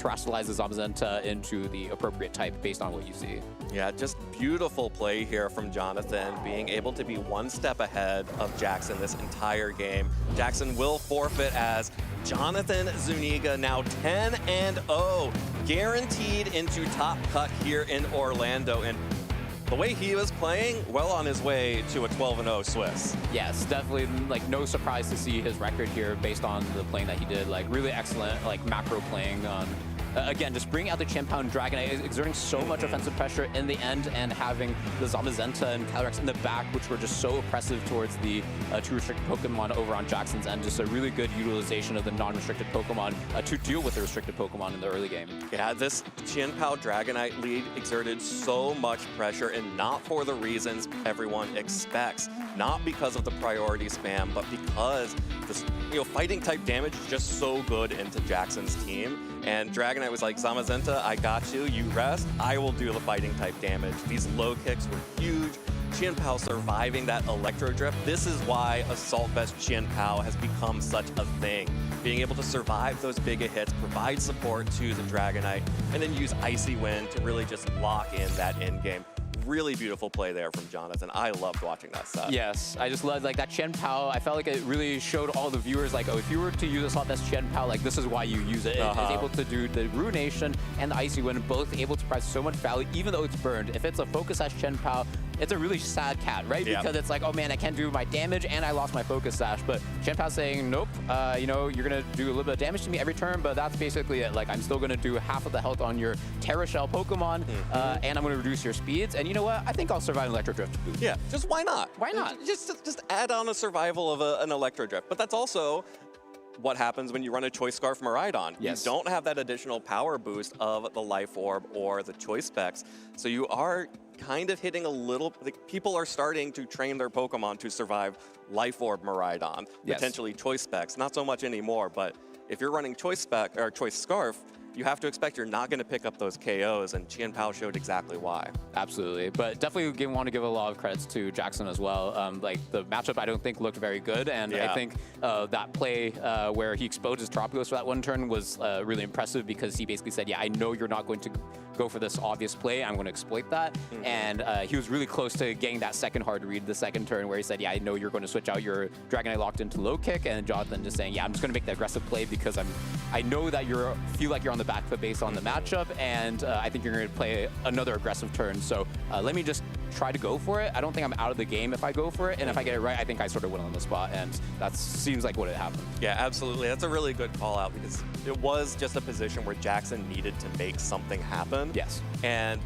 terrestrialize the Zamazenta into the appropriate type based on what you see. Yeah, just beautiful play here from Jonathan, being able to be 1 step ahead of Jackson this entire game. Jackson will forfeit as Jonathan Zuniga now 10-0, guaranteed into top cut here in Orlando. And the way he was playing, well on his way to a 12-0 Swiss. Yes, definitely, like, no surprise to see his record here based on the playing that he did. Like, really excellent, like, macro playing on again, just bringing out the Chen Pao and Dragonite, exerting so much offensive pressure in the end, and having the Zamazenta and Calyrex in the back, which were just so oppressive towards the two restricted Pokemon over on Jackson's end. Just a really good utilization of the non-restricted Pokemon to deal with the restricted Pokemon in the early game. Yeah, this Chen Pao Dragonite lead exerted so much pressure, and not for the reasons everyone expects. Not because of the priority spam, but because this, fighting type damage is just so good into Jackson's team. And Dragonite was like, Zamazenta, I got you. You rest. I will do the fighting type damage. These low kicks were huge. Chen Pao surviving that Electro Drift. This is why Assault Vest Chen Pao has become such a thing. Being able to survive those bigger hits, provide support to the Dragonite, and then use Icy Wind to really just lock in that end game. Really beautiful play there from Jonathan. I loved watching that set. Yes, I just loved like that Chen Pao. I felt like it really showed all the viewers like, oh, if you were to use Assault Vest Chen Pao, like this is why you use it. It is able to do the Ruination and the Icy Wind, both able to provide so much value, even though it's burned. If it's a Focus Sash Chen Pao, it's a really sad cat, right? Yep. Because it's like, oh man, I can't do my damage and I lost my Focus Sash. But Chen Pao's saying, nope, you're gonna do a little bit of damage to me every turn, but that's basically it. Like, I'm still gonna do half of the health on your Terra Shell Pokemon, and I'm gonna reduce your speeds. And you know what? I think I'll survive an Electro Drift boost. Yeah, just why not? Why not? Just add on a survival of an Electro Drift. But that's also what happens when you run a Choice Scarf Miraidon. Yes. You don't have that additional power boost of the Life Orb or the Choice Specs. So you are kind of hitting a little, people are starting to train their Pokemon to survive Life Orb Miraidon, potentially Choice Specs. Not so much anymore, but if you're running Choice Spec or Choice Scarf, you have to expect you're not going to pick up those KOs, and Chen Pao showed exactly why. Absolutely, but definitely want to give a lot of credits to Jackson as well. Like the matchup, I don't think looked very good, and I think that play where he exposed his Tropicos for that one turn was really impressive, because he basically said, yeah, I know you're not going to go for this obvious play, I'm going to exploit that. And he was really close to getting that second hard read the second turn, where he said, yeah, I know you're going to switch out your Dragonite locked into low kick, and Jonathan just saying, yeah, I'm just going to make the aggressive play because I know that feel like you're on the back foot based on the matchup, and I think you're going to play another aggressive turn. So let me just try to go for it. I don't think I'm out of the game if I go for it, and if I get it right, I think I sort of win on the spot, and that seems like what it happened. Yeah, absolutely. That's a really good call out, because it was just a position where Jackson needed to make something happen. Yes. And,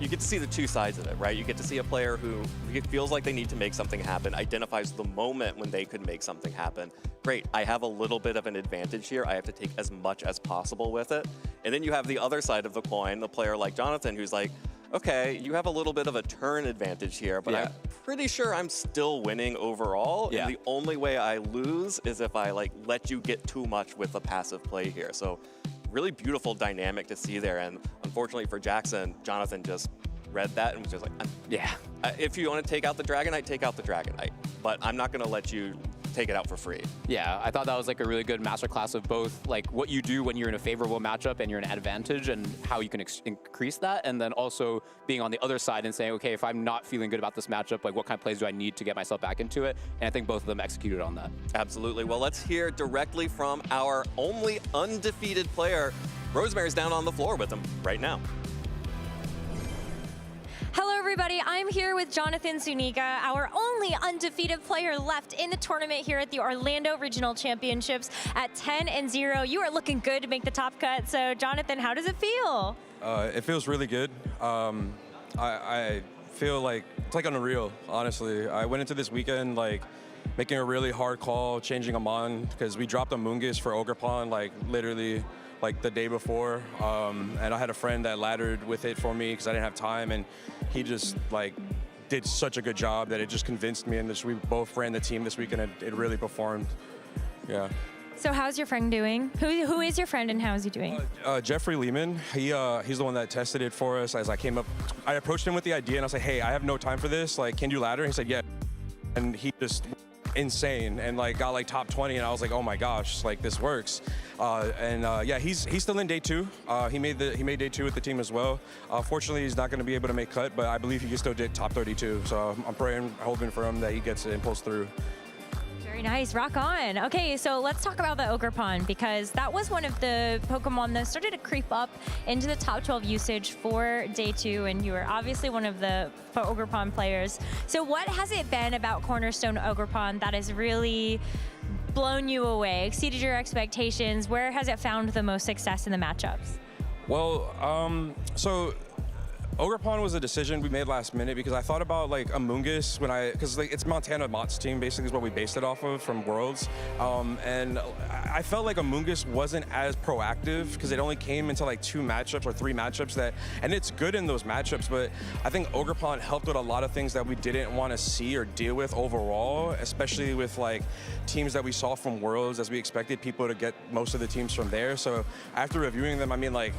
you get to see the two sides of it, right? You get to see a player who feels like they need to make something happen, identifies the moment when they could make something happen. Great, I have a little bit of an advantage here. I have to take as much as possible with it. And then you have the other side of the coin, the player like Jonathan, who's like, okay, you have a little bit of a turn advantage here, but I'm pretty sure I'm still winning overall. And the only way I lose is if I let you get too much with the passive play here. So really beautiful dynamic to see there. And unfortunately for Jackson, Jonathan just read that and was just like, if you want to take out the Dragonite, take out the Dragonite. But I'm not going to let you take it out for free. Yeah, I thought that was like a really good masterclass of both like what you do when you're in a favorable matchup and you're in an advantage, and how you can increase that, and then also being on the other side and saying, okay, if I'm not feeling good about this matchup, like what kind of plays do I need to get myself back into it? And I think both of them executed on that. Absolutely. Well, let's hear directly from our only undefeated player. Rosemary's down on the floor with him right now. Hello, everybody. I'm here with Jonathan Zuniga, our only undefeated player left in the tournament here at the Orlando Regional Championships at 10-0. You are looking good to make the top cut. So, Jonathan, how does it feel? It feels really good. I feel like it's like unreal, honestly. I went into this weekend making a really hard call, changing them on, because we dropped a Mungus for Ogerpon literally the day before, and I had a friend that laddered with it for me because I didn't have time, and he just did such a good job that it just convinced me, and we both ran the team this weekend, and it really performed. Yeah. So how's your friend doing? Who is your friend, and how is he doing? Jeffrey Lehman. He's the one that tested it for us. As I came up, I approached him with the idea, and I was like, hey, I have no time for this. Can you ladder? And he said, yeah. And he just insane and got top 20, and I was like, oh my gosh, this works. Yeah, he's still in day 2. He made day 2 with the team as well. Fortunately, he's not going to be able to make cut, but I believe he can still get top 32. So I'm praying, hoping for him that he gets it and pulls through. Very nice, rock on. Okay, so let's talk about the Ogerpon, because that was one of the Pokemon that started to creep up into the top 12 usage for day 2, and you were obviously one of the Ogerpon players. So what has it been about Cornerstone Ogerpon that has really blown you away, exceeded your expectations? Where has it found the most success in the matchups? Well, so Ogerpon was a decision we made last minute because I thought about like Amoonguss because like it's Montana Mott's team basically is what we based it off of from Worlds, and I felt like Amoonguss wasn't as proactive because it only came into like 2 matchups or 3 matchups and it's good in those matchups, but I think Ogerpon helped with a lot of things that we didn't want to see or deal with overall, especially with like teams that we saw from Worlds, as we expected people to get most of the teams from there. So after reviewing them, I mean like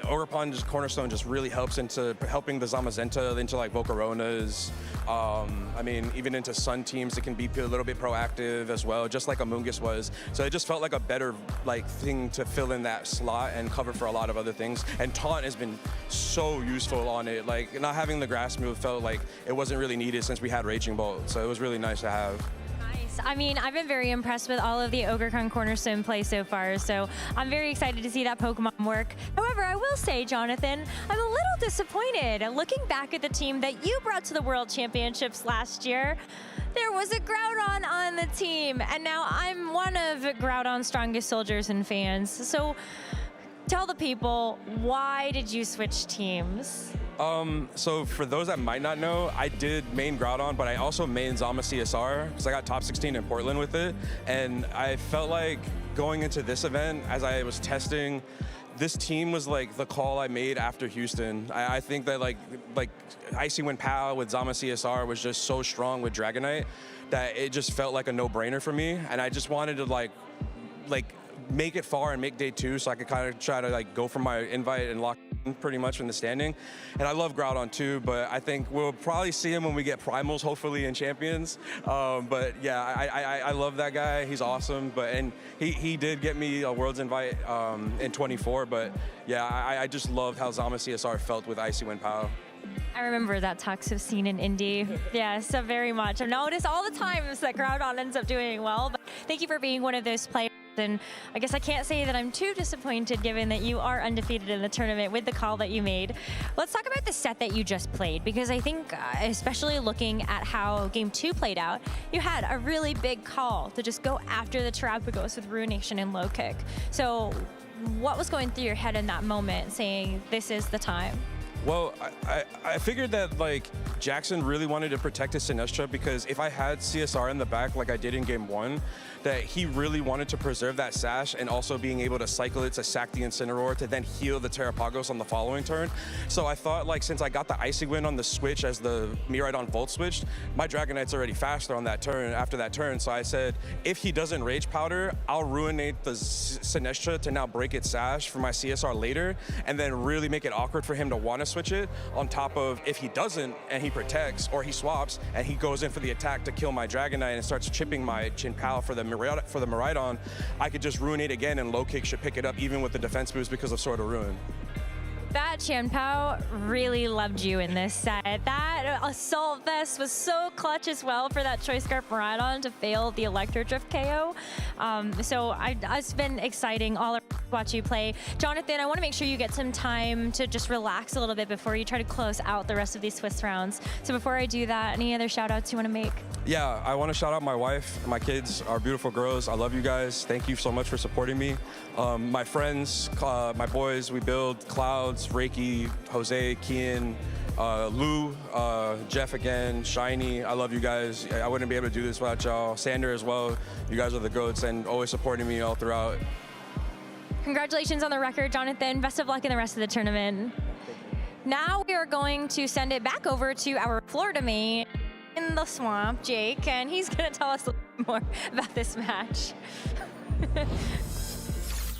Ogerpon Cornerstone just really helps into helping the Zamazenta into like Volcaronas. I mean, even into Sun teams, it can be a little bit proactive as well, just like Amoonguss was. So it just felt like a better like thing to fill in that slot and cover for a lot of other things. And Taunt has been so useful on it. Like not having the grass move felt like it wasn't really needed since we had Raging Bolt. So it was really nice to have. I mean, I've been very impressed with all of the Ogerpon Cornerstone play so far, so I'm very excited to see that Pokemon work. However, I will say, Jonathan, I'm a little disappointed. Looking back at the team that you brought to the World Championships last year, there was a Groudon on the team, and now I'm one of Groudon's strongest soldiers and fans. So tell the people, why did you switch teams? So for those that might not know, I did main Groudon, but I also main Zama CSR because I got top 16 in Portland with it. And I felt like going into this event, as I was testing, this team was like the call I made after Houston. I think that like Icy Wind Pow with Zama CSR was just so strong with Dragonite that it just felt like a no-brainer for me. And I just wanted to like make it far and make day 2 so I could kind of try to like go for my invite and lock in pretty much in the standing. And I love Groudon too, but I think we'll probably see him when we get primals, hopefully in Champions. But yeah, I love that guy. He's awesome. And he did get me a Worlds invite in 24. But yeah, I just loved how Zama CSR felt with Icy Wind Pow. I remember that toxic scene in Indy. Yes, so very much. I've noticed all the times that Groudon ends up doing well, but thank you for being one of those players. And I guess I can't say that I'm too disappointed given that you are undefeated in the tournament with the call that you made. Let's talk about the set that you just played, because I think, especially looking at how Game 2 played out, you had a really big call to just go after the Terapagos with Ruination and Low Kick. So what was going through your head in that moment saying, this is the time? Well, I figured that like Jackson really wanted to protect his Sinestro because if I had CSR in the back like I did in Game 1, that he really wanted to preserve that sash and also being able to cycle it to sack the Incineroar to then heal the Terapagos on the following turn. So I thought like since I got the Icy Wind on the switch as the Miraidon Volt switched, my Dragonite's already faster on that turn after that turn. So I said, if he doesn't Rage Powder, I'll ruinate the Sinestro to now break its sash for my CSR later and then really make it awkward for him to want to switch it, on top of if he doesn't and he protects or he swaps and he goes in for the attack to kill my Dragonite and starts chipping my Chinpao for the Miraidon, I could just ruinate again and Low Kick should pick it up even with the defense boost because of Sword of Ruin. That Chenpao really loved you in this set. That Assault Vest was so clutch as well for that Choice Scarf Miraidon to fail the Electro Drift KO. So it's been exciting all around to watch you play. Jonathan, I want to make sure you get some time to just relax a little bit before you try to close out the rest of these Swiss rounds. So before I do that, any other shout outs you want to make? Yeah, I want to shout out my wife, my kids, our beautiful girls. I love you guys. Thank you so much for supporting me. My friends, my boys, we build Clouds, Reiki, Jose, Kian, Lou, Jeff again, Shiny. I love you guys. I wouldn't be able to do this without y'all. Sander as well. You guys are the GOATs and always supporting me all throughout. Congratulations on the record, Jonathan. Best of luck in the rest of the tournament. Now we are going to send it back over to our Florida main in the swamp, Jake, and he's going to tell us a little bit more about this match.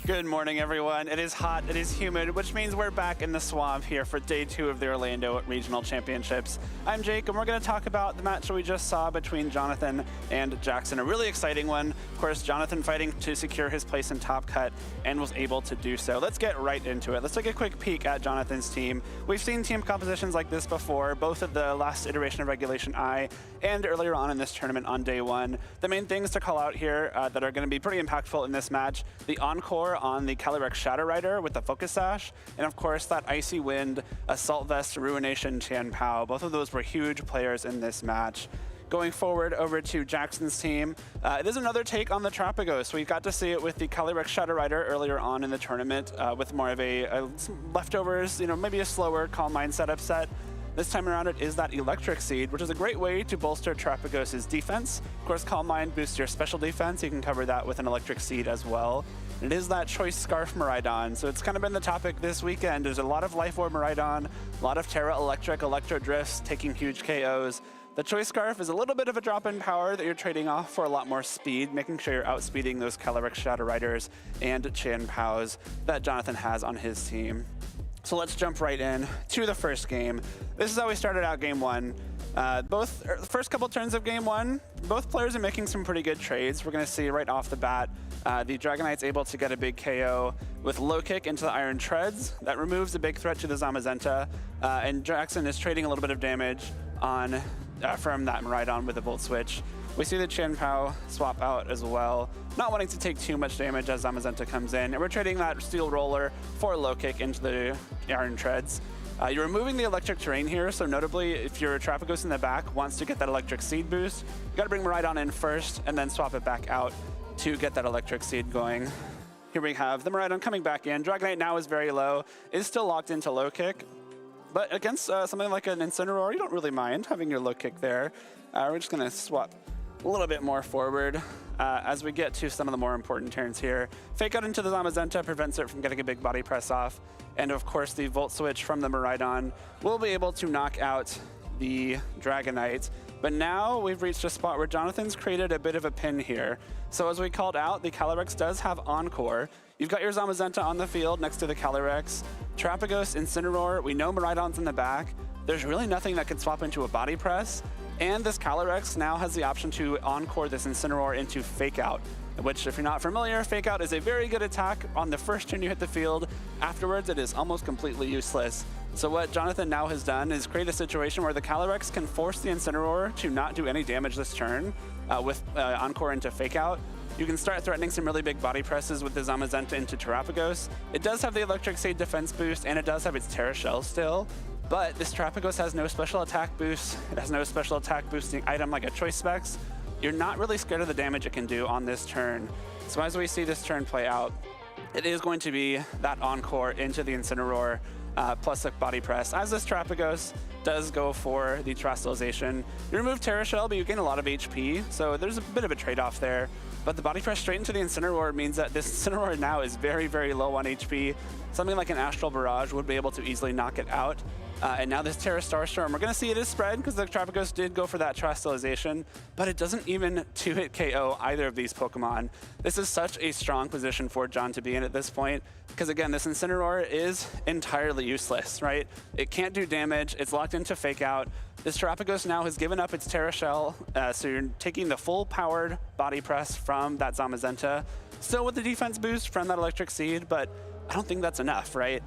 Good morning, everyone. It is hot, it is humid, which means we're back in the swamp here for day 2 of the Orlando Regional Championships. I'm Jake, and we're going to talk about the match that we just saw between Jonathan and Jackson. A really exciting one. Of course, Jonathan fighting to secure his place in Top Cut and was able to do so. Let's get right into it. Let's take a quick peek at Jonathan's team. We've seen team compositions like this before, both at the last iteration of Regulation I and earlier on in this tournament on day 1. The main things to call out here that are going to be pretty impactful in this match, the Encore on the Calyrex Shadow Rider with the Focus Sash, and of course that Icy Wind, Assault Vest, Ruination, Chenpao. Both of those were huge players in this match. Going forward over to Jackson's team, it is another take on the Trapagos. We got to see it with the Calyrex Shadow Rider earlier on in the tournament with more of a leftovers, maybe a slower Calm Mind setup set. This time around, it is that Electric Seed, which is a great way to bolster Trapagos' defense. Of course, Calm Mind boosts your special defense. You can cover that with an Electric Seed as well. And it is that Choice Scarf Miraidon. So it's kind of been the topic this weekend. There's a lot of Life Orb Miraidon, a lot of Terra Electric, Electro Drifts, taking huge KOs. The Choice Scarf is a little bit of a drop in power that you're trading off for a lot more speed, making sure you're outspeeding those Calyrex Shadow Riders and Chien-Paos that Jonathan has on his team. So let's jump right in to the first game. This is how we started out game one. The first couple turns of game one, both players are making some pretty good trades. We're gonna see right off the bat, the Dragonite's able to get a big KO with low kick into the Iron Treads. That removes a big threat to the Zamazenta, and Jackson is trading a little bit of damage on from that Miraidon with a Volt Switch. We see the Chien-Pao swap out as well, not wanting to take too much damage as Zamazenta comes in. And we're trading that Steel Roller for a low kick into the Iron Treads. You're removing the electric terrain here, so notably, if your Trapagos in the back wants to get that electric seed boost, you gotta bring Miraidon in first and then swap it back out to get that electric seed going. Here we have the Miraidon coming back in. Dragonite now is very low, is still locked into low kick. But against something like an Incineroar, you don't really mind having your low kick there. We're just gonna swap a little bit more forward as we get to some of the more important turns here. Fake out into the Zamazenta prevents it from getting a big body press off. And of course, the Volt Switch from the Miraidon will be able to knock out the Dragonite. But now we've reached a spot where Jonathan's created a bit of a pin here. So as we called out, the Calyrex does have Encore. You've got your Zamazenta on the field next to the Calyrex. Trapagos, Incineroar, we know Miraidon's in the back. There's really nothing that can swap into a body press. And this Calyrex now has the option to Encore this Incineroar into Fake Out, which, if you're not familiar, Fake Out is a very good attack on the first turn you hit the field. Afterwards, it is almost completely useless. So what Jonathan now has done is create a situation where the Calyrex can force the Incineroar to not do any damage this turn with Encore into Fake Out. You can start threatening some really big body presses with the Zamazenta into Terrapagos. It does have the Electric Seed defense boost, and it does have its Terra Shell still. But this Terrapagos has no special attack boost. It has no special attack boosting item like a Choice Specs. You're not really scared of the damage it can do on this turn. So as we see this turn play out, it is going to be that Encore into the Incineroar plus a body press. As this Terrapagos does go for the Terastallization, you remove Terra Shell, but you gain a lot of HP, so there's a bit of a trade-off there. But the body press straight into the Incineroar means that this Incineroar now is very, very low on HP. Something like an Astral Barrage would be able to easily knock it out. And now this Terra Starstorm, we're gonna see it is spread because the Trapagos did go for that Terastallization, but it doesn't even 2-hit KO either of these Pokemon. This is such a strong position for John to be in at this point, because again, this Incineroar is entirely useless, right? It can't do damage, it's locked into Fake Out. This Terrapagos now has given up its Terra Shell, so you're taking the full powered body press from that Zamazenta, still with the defense boost from that Electric Seed, but I don't think that's enough, right?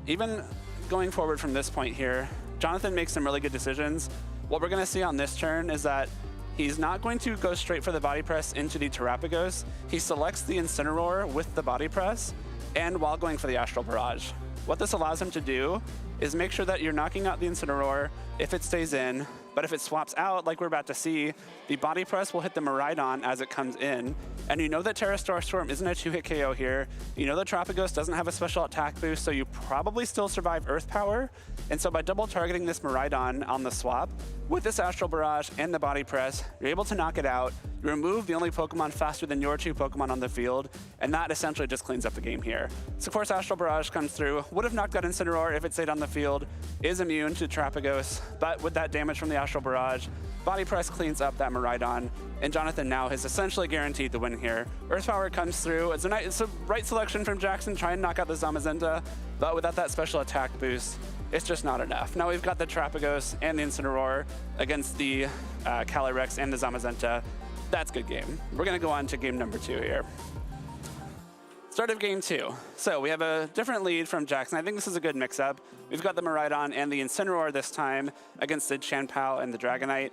Even going forward from this point here, Jonathan makes some really good decisions. What we're gonna see on this turn is that he's not going to go straight for the body press into the Terrapagos. He selects the Incineroar with the body press, and while going for the Astral Barrage. What this allows him to do is make sure that you're knocking out the Incineroar if it stays in, but if it swaps out, like we're about to see, the body press will hit the Miraidon as it comes in. And you know that Terra Starstorm isn't a 2-hit KO here. You know that Trapagos doesn't have a special attack boost, so you probably still survive Earth Power. And so by double targeting this Miraidon on the swap, with this Astral Barrage and the body press, you're able to knock it out. You remove the only Pokemon faster than your 2 Pokemon on the field, and that essentially just cleans up the game here. So of course Astral Barrage comes through, would have knocked out Incineroar if it stayed on the field, is immune to Trapagos, but with that damage from the Astral Barrage, body press cleans up that Miraidon, and Jonathan now has essentially guaranteed the win here. Earth Power comes through, it's a right selection from Jackson, trying to knock out the Zamazenta, but without that special attack boost, it's just not enough. Now we've got the Trapagos and the Incineroar against the Calyrex and the Zamazenta. That's good game. We're gonna go on to game number 2 here. Start of game 2. So we have a different lead from Jackson. I think this is a good mix-up. We've got the Miraidon and the Incineroar this time against the Chien-Pao and the Dragonite.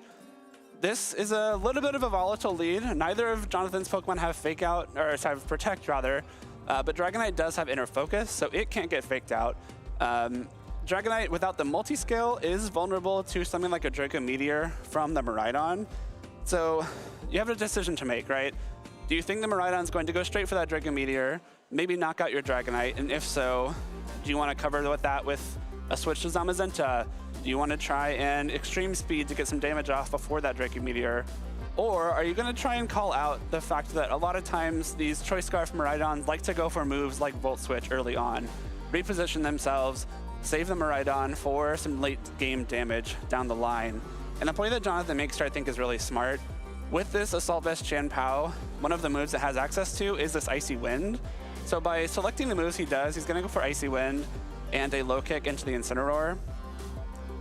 This is a little bit of a volatile lead. Neither of Jonathan's Pokemon have Fake Out, or have Protect rather, but Dragonite does have Inner Focus, so it can't get faked out. Dragonite without the multi-scale is vulnerable to something like a Draco Meteor from the Miraidon. So you have a decision to make, right? Do you think the Miraidon's going to go straight for that Dragon Meteor, maybe knock out your Dragonite? And if so, do you want to cover with that with a switch to Zamazenta? Do you want to try and extreme speed to get some damage off before that Dragon Meteor? Or are you going to try and call out the fact that a lot of times these Choice Scarf Miraidons like to go for moves like Volt Switch early on, reposition themselves, save the Miraidon for some late game damage down the line? And the play that Jonathan makes here I think is really smart. With this Assault Vest Chan Pao, one of the moves it has access to is this Icy Wind. So by selecting the moves he does, he's going to go for Icy Wind and a low kick into the Incineroar.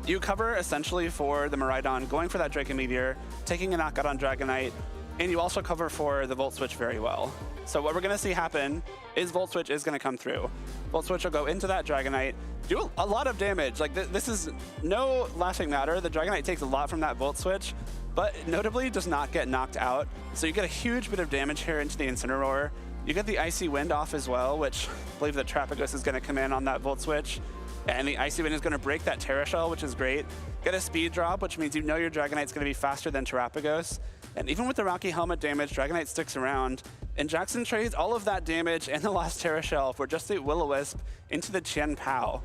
You cover essentially for the Miraidon going for that Dragon Meteor, taking a knockout on Dragonite, and you also cover for the Volt Switch very well. So what we're going to see happen is Volt Switch is going to come through. Volt Switch will go into that Dragonite, do a lot of damage. Like this is no laughing matter. The Dragonite takes a lot from that Volt Switch, but notably does not get knocked out. So you get a huge bit of damage here into the Incineroar. You get the Icy Wind off as well, which I believe that Trapagos is going to come in on that Volt Switch. And the Icy Wind is going to break that Terra Shell, which is great. Get a speed drop, which means you know your Dragonite's going to be faster than Terrapagos. And even with the Rocky Helmet damage, Dragonite sticks around. And Jackson trades all of that damage and the last Terra Shell for just the Will-O-Wisp into the Chen Pao.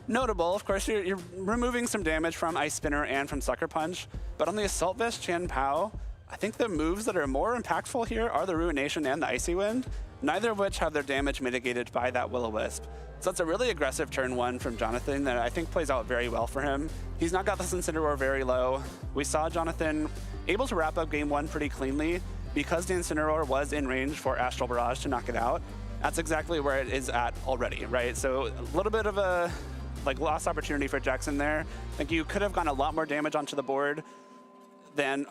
Notable, of course, you're removing some damage from Ice Spinner and from Sucker Punch. But on the Assault Vest Chen Pao, I think the moves that are more impactful here are the Ruination and the Icy Wind, neither of which have their damage mitigated by that Will-O-Wisp. So that's a really aggressive turn one from Jonathan that I think plays out very well for him. He's not got this Incineroar very low. We saw Jonathan able to wrap up game one pretty cleanly because the Incineroar was in range for Astral Barrage to knock it out. That's exactly where it is at already, right? So a little bit of a lost opportunity for Jackson there. I think you could have gotten a lot more damage onto the board than,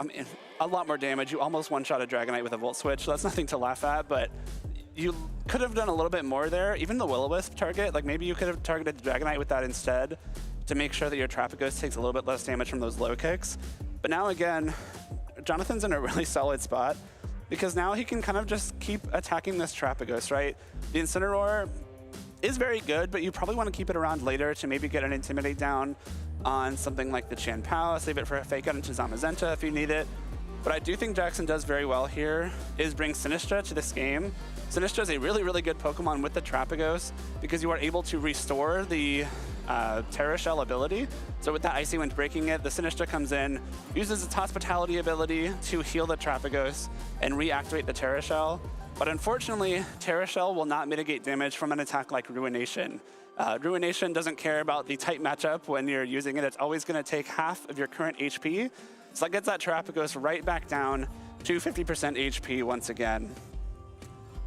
a lot more damage. You almost one-shot a Dragonite with a Volt Switch, so that's nothing to laugh at, but you could have done a little bit more there. Even the Will-O-Wisp target, like maybe you could have targeted the Dragonite with that instead to make sure that your Trapagos takes a little bit less damage from those low kicks. But now again, Jonathan's in a really solid spot because now he can kind of just keep attacking this Trapagos, right? The Incineroar is very good, but you probably want to keep it around later to maybe get an Intimidate down on something like the Chen Pao, save it for a Fake Out into Zamazenta if you need it. What I do think Jackson does very well here is bring Sinistra to this game. Sinistra is a really, really good Pokemon with the Trapagos because you are able to restore the Terra Shell ability. So with that Icy Wind breaking it, the Sinistra comes in, uses its Hospitality ability to heal the Trapagos and reactivate the Terra Shell. But unfortunately, Terra Shell will not mitigate damage from an attack like Ruination. Ruination doesn't care about the tight matchup when you're using it. It's always going to take half of your current HP. So that gets that Terrapagos right back down to 50% HP once again.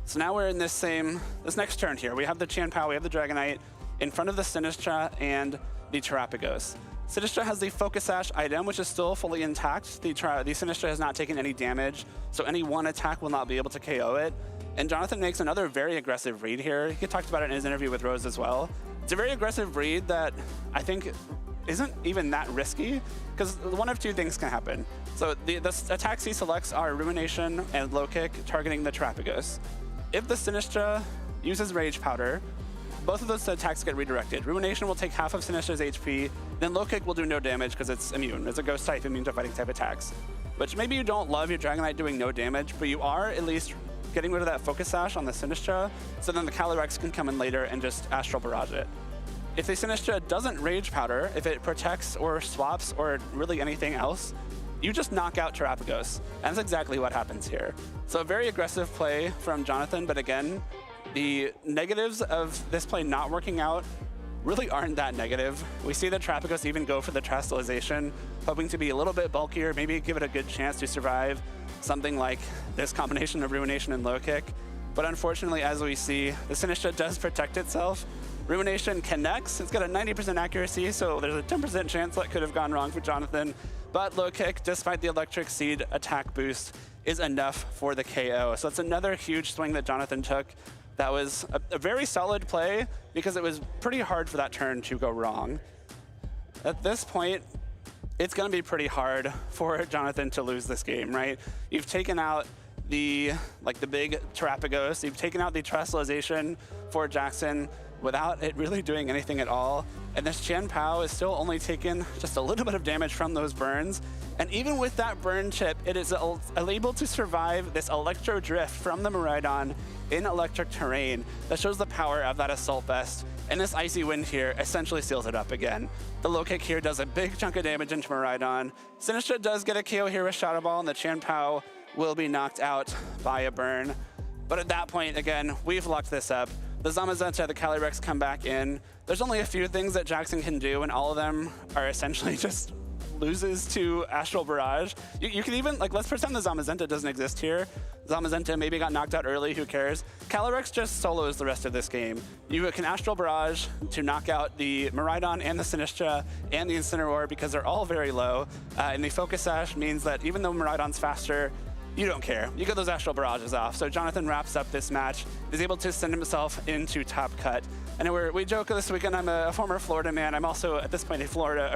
So now we're in this next turn here. We have the Chen Pao, we have the Dragonite in front of the Sinistra and the Terrapagos. Sinistra has the Focus Sash item, which is still fully intact. The Sinistra has not taken any damage, so any one attack will not be able to KO it. And Jonathan makes another very aggressive read here. He talked about it in his interview with Rose as well. It's a very aggressive read that I think isn't even that risky, because one of two things can happen. So the attacks he selects are Ruination and Low Kick, targeting the Terrapagos. If the Sinistra uses Rage Powder, both of those attacks get redirected. Ruination will take half of Sinistra's HP, then Low Kick will do no damage because it's immune. It's a ghost type, immune to fighting type attacks. Which maybe you don't love your Dragonite doing no damage, but you are at least getting rid of that Focus Sash on the Sinistra, so then the Calyrex can come in later and just Astral Barrage it. If the Sinistra doesn't Rage Powder, if it protects or swaps or really anything else, you just knock out Terrapagos. And that's exactly what happens here. So a very aggressive play from Jonathan, but again, the negatives of this play not working out really aren't that negative. We see the Terrapagos even go for the Trastalization, hoping to be a little bit bulkier, maybe give it a good chance to survive something like this combination of Ruination and Low Kick. But unfortunately, as we see, the Sinistra does protect itself. Ruination connects. It's got a 90% accuracy, so there's a 10% chance that could have gone wrong for Jonathan. But Low Kick, despite the Electric Seed attack boost, is enough for the KO. So it's another huge swing that Jonathan took. That was a very solid play because it was pretty hard for that turn to go wrong. At this point, it's going to be pretty hard for Jonathan to lose this game, right? You've taken out the big Terrapagos. You've taken out the Terrestrialization for Jackson without it really doing anything at all. And this Qian Pao is still only taking just a little bit of damage from those burns. And even with that burn chip, it is able to survive this Electro Drift from the Miraidon in electric terrain. That shows the power of that Assault Vest. And this Icy Wind here essentially seals it up again. The low kick here does a big chunk of damage into Miraidon. Sinistra does get a KO here with Shadow Ball, and the Qian Pao will be knocked out by a burn. But at that point, again, we've locked this up. The Zamazenta, the Calyrex come back in. There's only a few things that Jackson can do, and all of them are essentially just loses to Astral Barrage. You can even, let's pretend the Zamazenta doesn't exist here. Zamazenta maybe got knocked out early, who cares? Calyrex just solos the rest of this game. You can Astral Barrage to knock out the Miraidon and the Sinistra and the Incineroar because they're all very low. And the Focus Sash means that even though Miraidon's faster, you don't care. You get those Astral Barrages off. So Jonathan wraps up this match, is able to send himself into top cut. And we joke this weekend, I'm a former Florida man. I'm also, at this point, a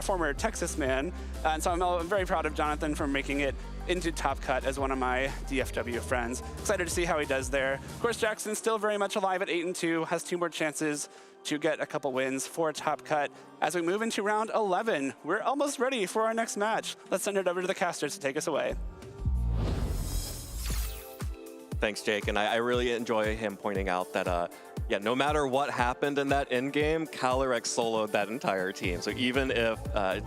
former Texas man. And so I'm very proud of Jonathan for making it into top cut as one of my DFW friends. Excited to see how he does there. Of course, Jackson's still very much alive at 8-2, has 2 more chances to get a couple wins for top cut. As we move into round 11, we're almost ready for our next match. Let's send it over to the casters to take us away. Thanks, Jake. And I really enjoy him pointing out that, yeah, no matter what happened in that end game, Calyrex soloed that entire team. So even if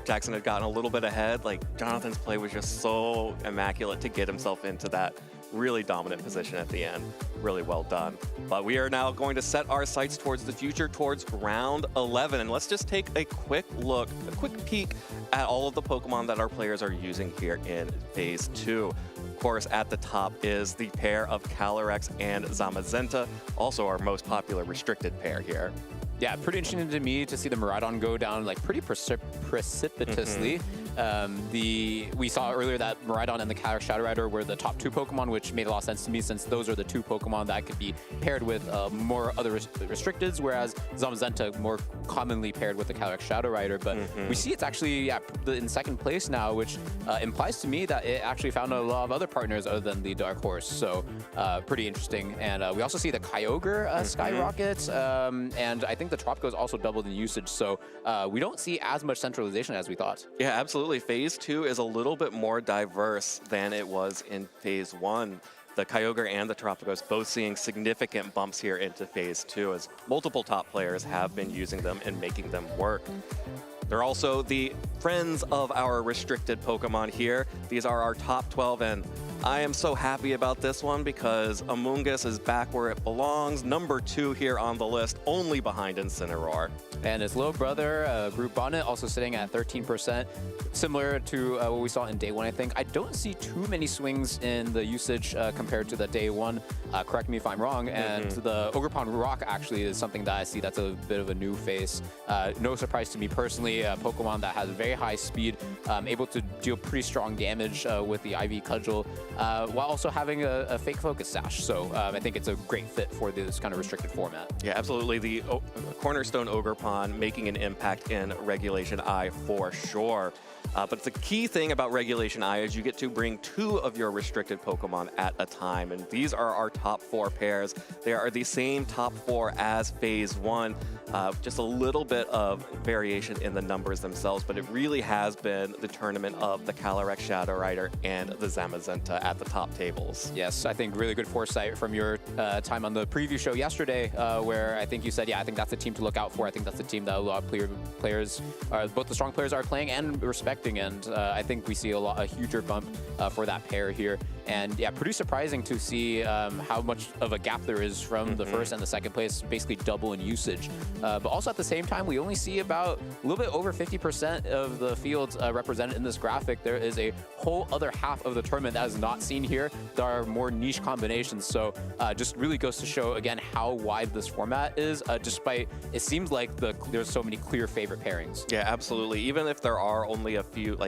Jackson had gotten a little bit ahead, Jonathan's play was just so immaculate to get himself into that really dominant position at the end. Really well done. But we are now going to set our sights towards the future, towards round 11. And let's just take a quick look, a quick peek at all of the Pokemon that our players are using here in Phase 2. Of course, at the top is the pair of Calyrex and Zamazenta, also our most popular restricted pair here. Yeah, pretty interesting to me to see the Miraidon go down pretty precipitously. We saw earlier that Miraidon and the Calyrex Shadow Rider were the top 2 Pokemon, which made a lot of sense to me since those are the 2 Pokemon that could be paired with more other restricteds, whereas Zamazenta more commonly paired with the Calyrex Shadow Rider. But we see it's actually in second place now, which implies to me that it actually found a lot of other partners other than the Dark Horse. So pretty interesting. And we also see the Kyogre skyrocket, and I think the Tropico's also doubled in usage. So we don't see as much centralization as we thought. Yeah, absolutely. Phase 2 is a little bit more diverse than it was in Phase 1. The Kyogre and the Tropicos both seeing significant bumps here into Phase 2 as multiple top players have been using them and making them work. They're also the friends of our restricted Pokemon here. These are our top 12, and I am so happy about this one because Amoonguss is back where it belongs, number 2 here on the list, only behind Incineroar. And his little brother, Group Bonnet, also sitting at 13%, similar to what we saw in Day 1, I think. I don't see too many swings in the usage compared to the Day 1. Correct me if I'm wrong. And the Ogerpon Rock actually is something that I see that's a bit of a new face. No surprise to me personally, a Pokemon that has very high speed, able to deal pretty strong damage with the IV Cudgel, while also having a fake Focus Sash. So I think it's a great fit for this kind of restricted format. Yeah, absolutely. The Cornerstone Ogerpon making an impact in Regulation I for sure. But the key thing about Regulation I is you get to bring 2 of your restricted Pokemon at a time. And these are our top 4 pairs. They are the same top 4 as Phase 1. Just a little bit of variation in the numbers themselves, but it really has been the tournament of the Calyrex Shadow Rider and the Zamazenta at the top tables. Yes, I think really good foresight from your time on the preview show yesterday, where I think you said, yeah, I think that's a team to look out for. I think that's a team that a lot of players, both the strong players are playing and respecting, and I think we see a huger bump for that pair here. And yeah, pretty surprising to see how much of a gap there is from the first and the second place, basically double in usage. But also at the same time, we only see about a little bit over 50% of the fields represented in this graphic. There is a whole other half of the tournament that is not seen here. There are more niche combinations. So just really goes to show, again, how wide this format is, despite it seems like there's so many clear favorite pairings. Yeah, absolutely. Even if there are only a few,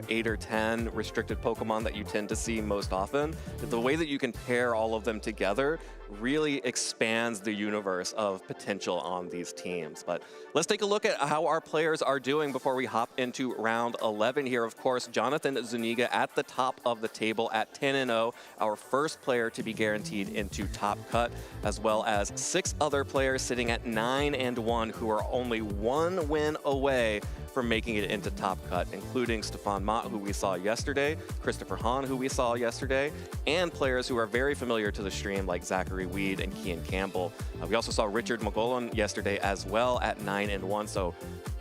8 or 10 restricted Pokemon that you tend to see most often, often. The way that you can pair all of them together really expands the universe of potential on these teams. But let's take a look at how our players are doing before we hop into round 11 here. Of course, Jonathan Zuniga at the top of the table at 10-0, our first player to be guaranteed into top cut, as well as 6 other players sitting at 9-1 who are only 1 win away from making it into top cut, including Stefan Mott, who we saw yesterday, Christopher Hahn, who we saw yesterday, and players who are very familiar to the stream like Zachary Weed and Kian Campbell. We also saw Richard Mogolon yesterday as well at 9-1, so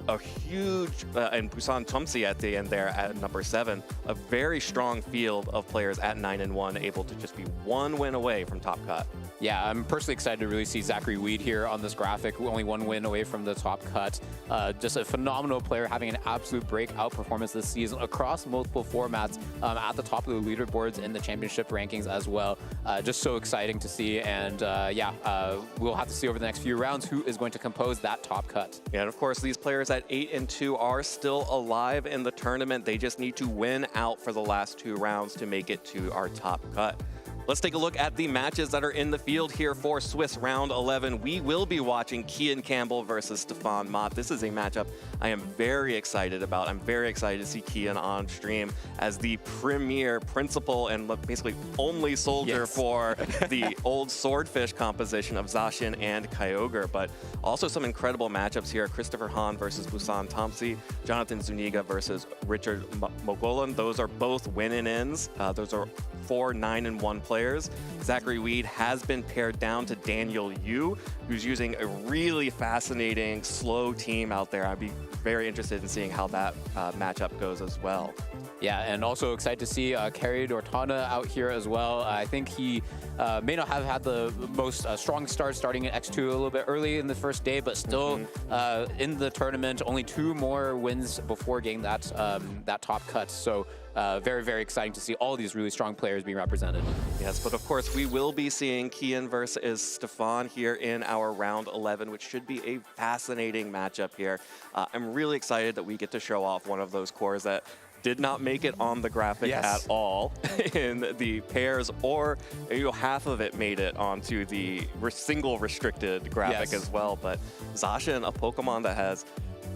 a huge, and Busan Tumsi at the end there at number 7, a very strong field of players at 9-1, able to just be 1 win away from top cut. Yeah, I'm personally excited to really see Zachary Weed here on this graphic, only 1 win away from the top cut. Just a phenomenal player, having an absolute breakout performance this season across multiple formats, at the top of the leaderboards in the championship rankings as well. Just so exciting to see, and we'll have to see over the next few rounds who is going to compose that top cut. Yeah, and of course, these players at 8-2 are still alive in the tournament. They just need to win out for the last 2 rounds to make it to our top cut. Let's take a look at the matches that are in the field here for Swiss Round 11. We will be watching Kian Campbell versus Stefan Mott. This is a matchup I am very excited about. I'm very excited to see Kian on stream as the premier principal and basically only soldier for the old Swordfish composition of Zacian and Kyogre. But also some incredible matchups here. Christopher Hahn versus Busan Tumsi, Jonathan Zuniga versus Richard Mogolon. Those are both win-in-ins. Those are 4 9-1 players. Zachary Weed has been paired down to Daniel Yu, who's using a really fascinating slow team out there. I'd be very interested in seeing how that matchup goes as well. Yeah, and also excited to see Kerry Dortana out here as well. I think he may not have had the most strong start, starting at X2 a little bit early in the first day, but still in the tournament, only 2 more wins before getting that that top cut. So very, very exciting to see all these really strong players being represented. Yes, but of course we will be seeing Kian versus Stefan here in our round 11, which should be a fascinating matchup here. I'm really excited that we get to show off one of those cores that did not make it on the graphic at all in the pairs, or half of it made it onto the single restricted graphic as well. But Zacian, a Pokemon that has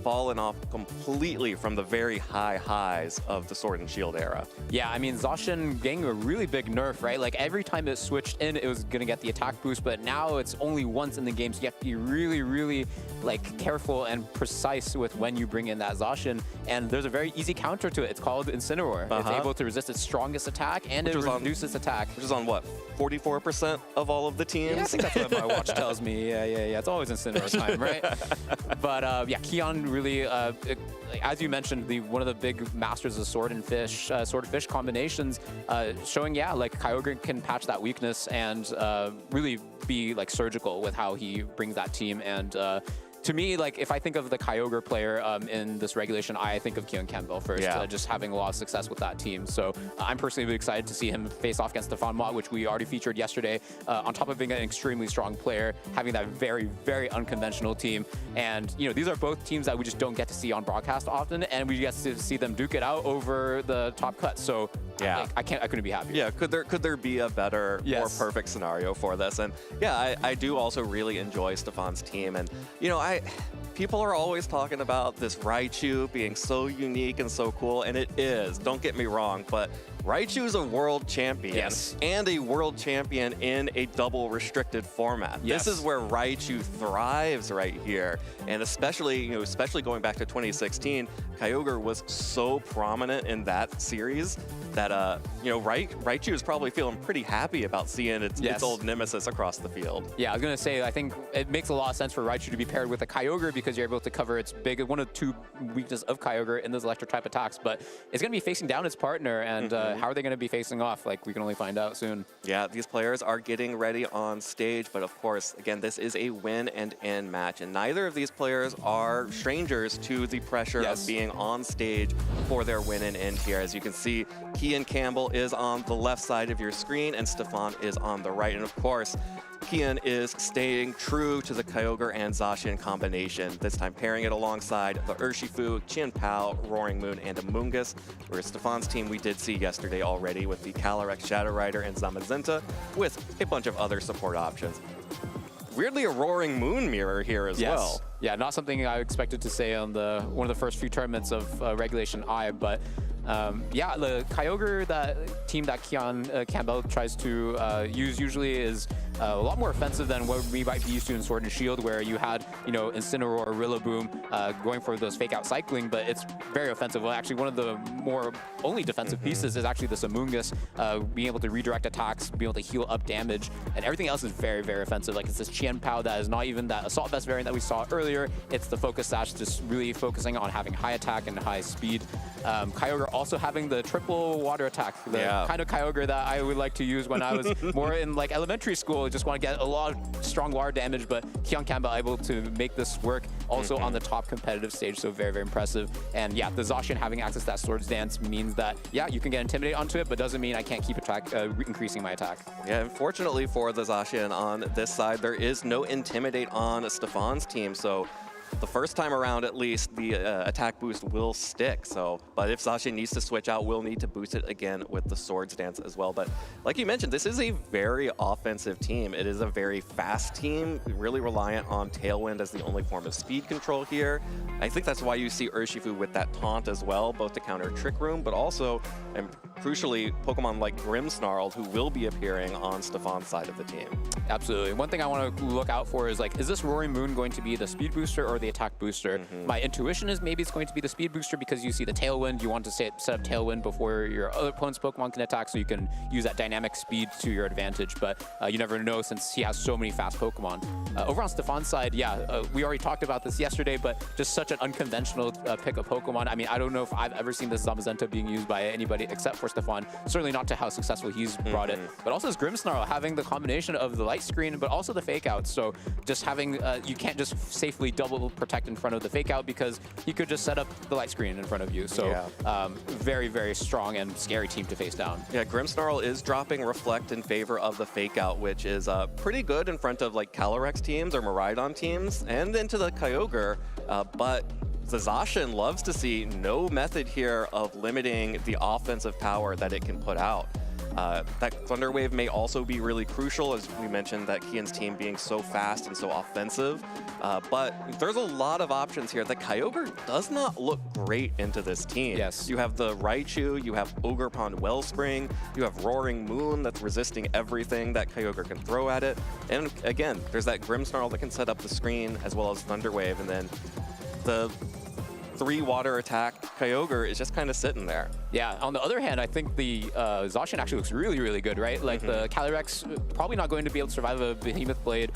fallen off completely from the very high highs of the Sword and Shield era. Yeah, I mean, Zacian getting a really big nerf, right? Like every time it switched in, it was gonna get the attack boost, but now it's only once in the game, so you have to be really, really like careful and precise with when you bring in that Zacian. And there's a very easy counter to it. It's called Incineroar. It's able to resist its strongest attack, and it reduces attack. Which is on what, 44% of all of the teams? Yeah, I think that's what my watch tells me. Yeah. It's always Incineroar time, right? But yeah, Kian really, as you mentioned, one of the big masters of Sword and Fish combinations, showing, like Kyogre can patch that weakness and really be like surgical with how he brings that team. And to me, like if I think of the Kyogre player in this regulation, I think of Kian Campbell first, just having a lot of success with that team. So I'm personally really excited to see him face off against Stefan Mott, which we already featured yesterday, on top of being an extremely strong player, having that very, very unconventional team. And these are both teams that we just don't get to see on broadcast often, and we get to see them duke it out over the top cut. So I couldn't be happier. Yeah, could there be a better, more perfect scenario for this? And yeah, I do also really enjoy Stefan's team, and people are always talking about this Raichu being so unique and so cool, and it is, don't get me wrong, but Raichu is a world champion and a world champion in a double restricted format. This is where Raichu thrives right here. And especially going back to 2016, Kyogre was so prominent in that series that Raichu is probably feeling pretty happy about seeing its old nemesis across the field. Yeah, I was gonna say, I think it makes a lot of sense for Raichu to be paired with a Kyogre because you're able to cover its one of the 2 weaknesses of Kyogre in those electric type attacks, but it's gonna be facing down its partner, and how are they going to be facing off? Like, we can only find out soon. Yeah, these players are getting ready on stage, but of course, again, this is a win and end match, and neither of these players are strangers to the pressure of being on stage for their win and end here. As you can see, Kian Campbell is on the left side of your screen, and Stefan is on the right, and of course, Kian is staying true to the Kyogre and Zacian combination, this time pairing it alongside the Urshifu, Chien-Pao, Roaring Moon, and Amoonguss, whereas Stefan's team we did see yesterday already with the Calyrex, Shadow Rider, and Zamazenta, with a bunch of other support options. Weirdly, a Roaring Moon mirror here as well. Yeah, not something I expected to say on one of the first few tournaments of Regulation I, but yeah, the Kyogre team that Campbell tries to use usually is a lot more offensive than what we might be used to in Sword and Shield, where you had, Incineroar, Rillaboom going for those fake out cycling, but it's very offensive. Well, actually, one of the more only defensive pieces is actually this Amoonguss, being able to redirect attacks, being able to heal up damage, and everything else is very, very offensive. Like, it's this Chien-Pao that is not even that Assault Vest variant that we saw earlier. It's the Focus Sash, just really focusing on having high attack and high speed. Kyogre also having the triple water attack, the kind of Kyogre that I would like to use when I was more in like elementary school. Just want to get a lot of strong water damage, but Campbell able to make this work also on the top competitive stage, so very, very impressive. And yeah, the Zacian having access to that Swords Dance means that, yeah, you can get Intimidate onto it, but doesn't mean I can't keep increasing my attack. Yeah, unfortunately for the Zacian on this side, there is no Intimidate on Stefan's team, so the first time around, at least, the attack boost will stick. So, but if Zacian needs to switch out, we'll need to boost it again with the Swords Dance as well. But like you mentioned, this is a very offensive team. It is a very fast team, really reliant on Tailwind as the only form of speed control here. I think that's why you see Urshifu with that taunt as well, both to counter Trick Room, but also, and crucially, Pokemon like Grimmsnarl, who will be appearing on Stefan's side of the team. Absolutely. One thing I want to look out for is, like, is this Roaring Moon going to be the speed booster or the attack booster? My intuition is maybe it's going to be the speed booster because you see the Tailwind. You want to set up Tailwind before your other opponent's Pokemon can attack, so you can use that dynamic speed to your advantage. But you never know since he has so many fast Pokemon. Over on Stefan's side, yeah, we already talked about this yesterday, but just such an unconventional pick of Pokemon. I mean, I don't know if I've ever seen this Zamazenta being used by anybody except for Stefan. Certainly not to how successful he's brought it. But also this Grimmsnarl having the combination of the light screen, but also the fake outs. So just having, you can't just safely double protect in front of the fake out because he could just set up the light screen in front of you. So very, very strong and scary team to face down. Yeah, Grimmsnarl is dropping Reflect in favor of the fake out, which is pretty good in front of like Calyrex teams or Miraidon teams and into the Kyogre, but the Zacian loves to see no method here of limiting the offensive power that it can put out. That Thunder Wave may also be really crucial, as we mentioned, that Kian's team being so fast and so offensive. But there's a lot of options here. The Kyogre does not look great into this team. Yes. You have the Raichu, you have Ogerpon Wellspring, you have Roaring Moon that's resisting everything that Kyogre can throw at it. And again, there's that Grimmsnarl that can set up the screen, as well as Thunder Wave, and then the 3-water attack Kyogre is just kind of sitting there. Yeah, on the other hand, I think the Zacian actually looks really, really good, right? Like the Calyrex probably not going to be able to survive a Behemoth Blade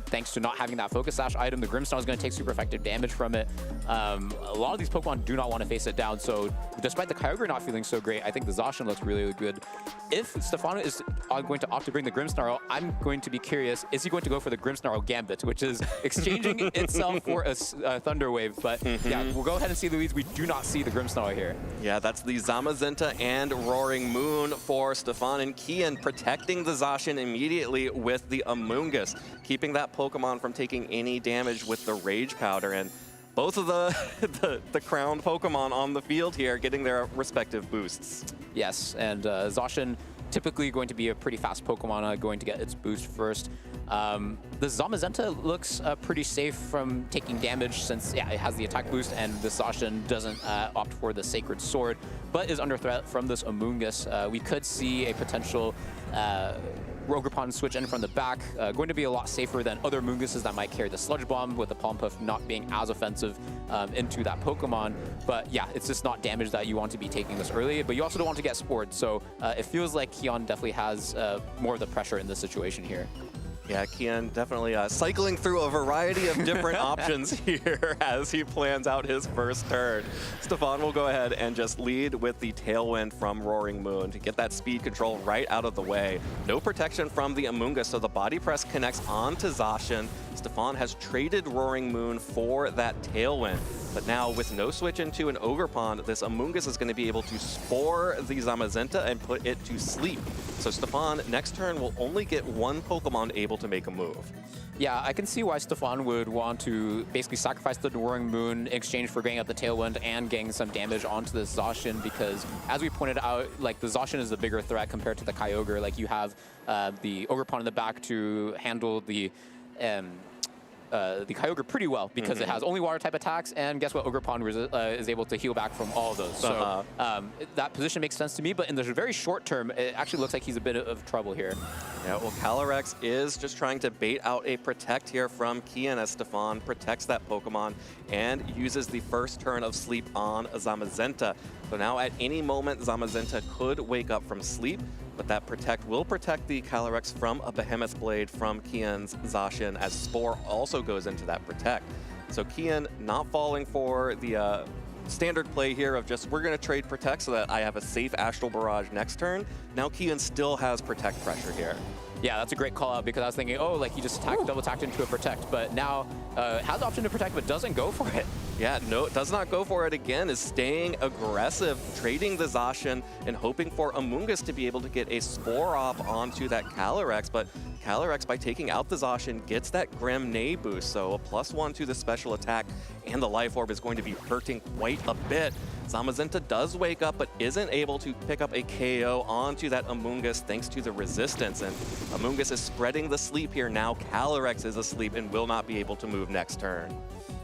thanks to not having that Focus Sash item. The Grimmsnarl is going to take super effective damage from it. A lot of these Pokemon do not want to face it down, so despite the Kyogre not feeling so great, I think the Zacian looks really, really good. If Stefano is going to opt to bring the Grimmsnarl, I'm going to be curious, is he going to go for the Grimmsnarl Gambit, which is exchanging itself for a Thunder Wave? But yeah, we'll go ahead and see the leads. We do not see the Grimmsnarl here. Yeah, that's the Zamazenta and Roaring Moon for Stefan, and Kian protecting the Zacian immediately with the Amoonguss, keeping that Pokemon from taking any damage with the Rage Powder. And both of the crowned Pokemon on the field here getting their respective boosts. Yes, and Zacian typically going to be a pretty fast Pokemon, going to get its boost first. The Zamazenta looks pretty safe from taking damage since, yeah, it has the attack boost, and the Zacian doesn't opt for the Sacred Sword, but is under threat from this Amoonguss. We could see a potential Ogerpon switch in from the back, going to be a lot safer than other Moongusses that might carry the Sludge Bomb, with the Palm Puff not being as offensive into that Pokemon. But yeah, it's just not damage that you want to be taking this early, but you also don't want to get spored. So it feels like Kian definitely has more of the pressure in this situation here. Yeah, Kian definitely cycling through a variety of different options here as he plans out his first turn. Stefan will go ahead and just lead with the Tailwind from Roaring Moon to get that speed control right out of the way. No protection from the Amoonguss, so the Body Press connects onto Zacian. Stefan has traded Roaring Moon for that Tailwind. But now, with no switch into an Ogerpon, this Amoonguss is going to be able to spore the Zamazenta and put it to sleep. So Stefan, next turn, will only get one Pokemon able to make a move. Yeah, I can see why Stefan would want to basically sacrifice the Roaring Moon in exchange for getting up the Tailwind and getting some damage onto the Zacian, because as we pointed out, like the Zacian is the bigger threat compared to the Kyogre. Like you have the Ogerpon in the back to handle the Kyogre pretty well, because it has only water type attacks, and guess what? Ogerpon is able to heal back from all of those. So that position makes sense to me, but in the very short term, it actually looks like he's a bit of trouble here. Yeah, well, Calyrex is just trying to bait out a Protect here from Kian as Stefan protects that Pokemon and uses the first turn of sleep on Zamazenta. So now at any moment, Zamazenta could wake up from sleep, but that Protect will protect the Calyrex from a Behemoth Blade from Kian's Zacian, as Spore also goes into that Protect. So Kian not falling for the standard play here of just, we're going to trade Protect so that I have a safe Astral Barrage next turn. Now Kian still has Protect pressure here. Yeah, that's a great call out, because I was thinking, oh, like he just double attacked into a Protect, but now has the option to Protect, but doesn't go for it. Yeah, no, it does not go for it again, is staying aggressive, trading the Zacian and hoping for Amoonguss to be able to get a Spore off onto that Calyrex, but Calyrex, by taking out the Zacian, gets that Grim Neigh boost, so a +1 to the special attack, and the Life Orb is going to be hurting quite a bit. Zamazenta does wake up, but isn't able to pick up a KO onto that Amoonguss thanks to the resistance, and Amoonguss is spreading the sleep here. Now Calyrex is asleep and will not be able to move next turn.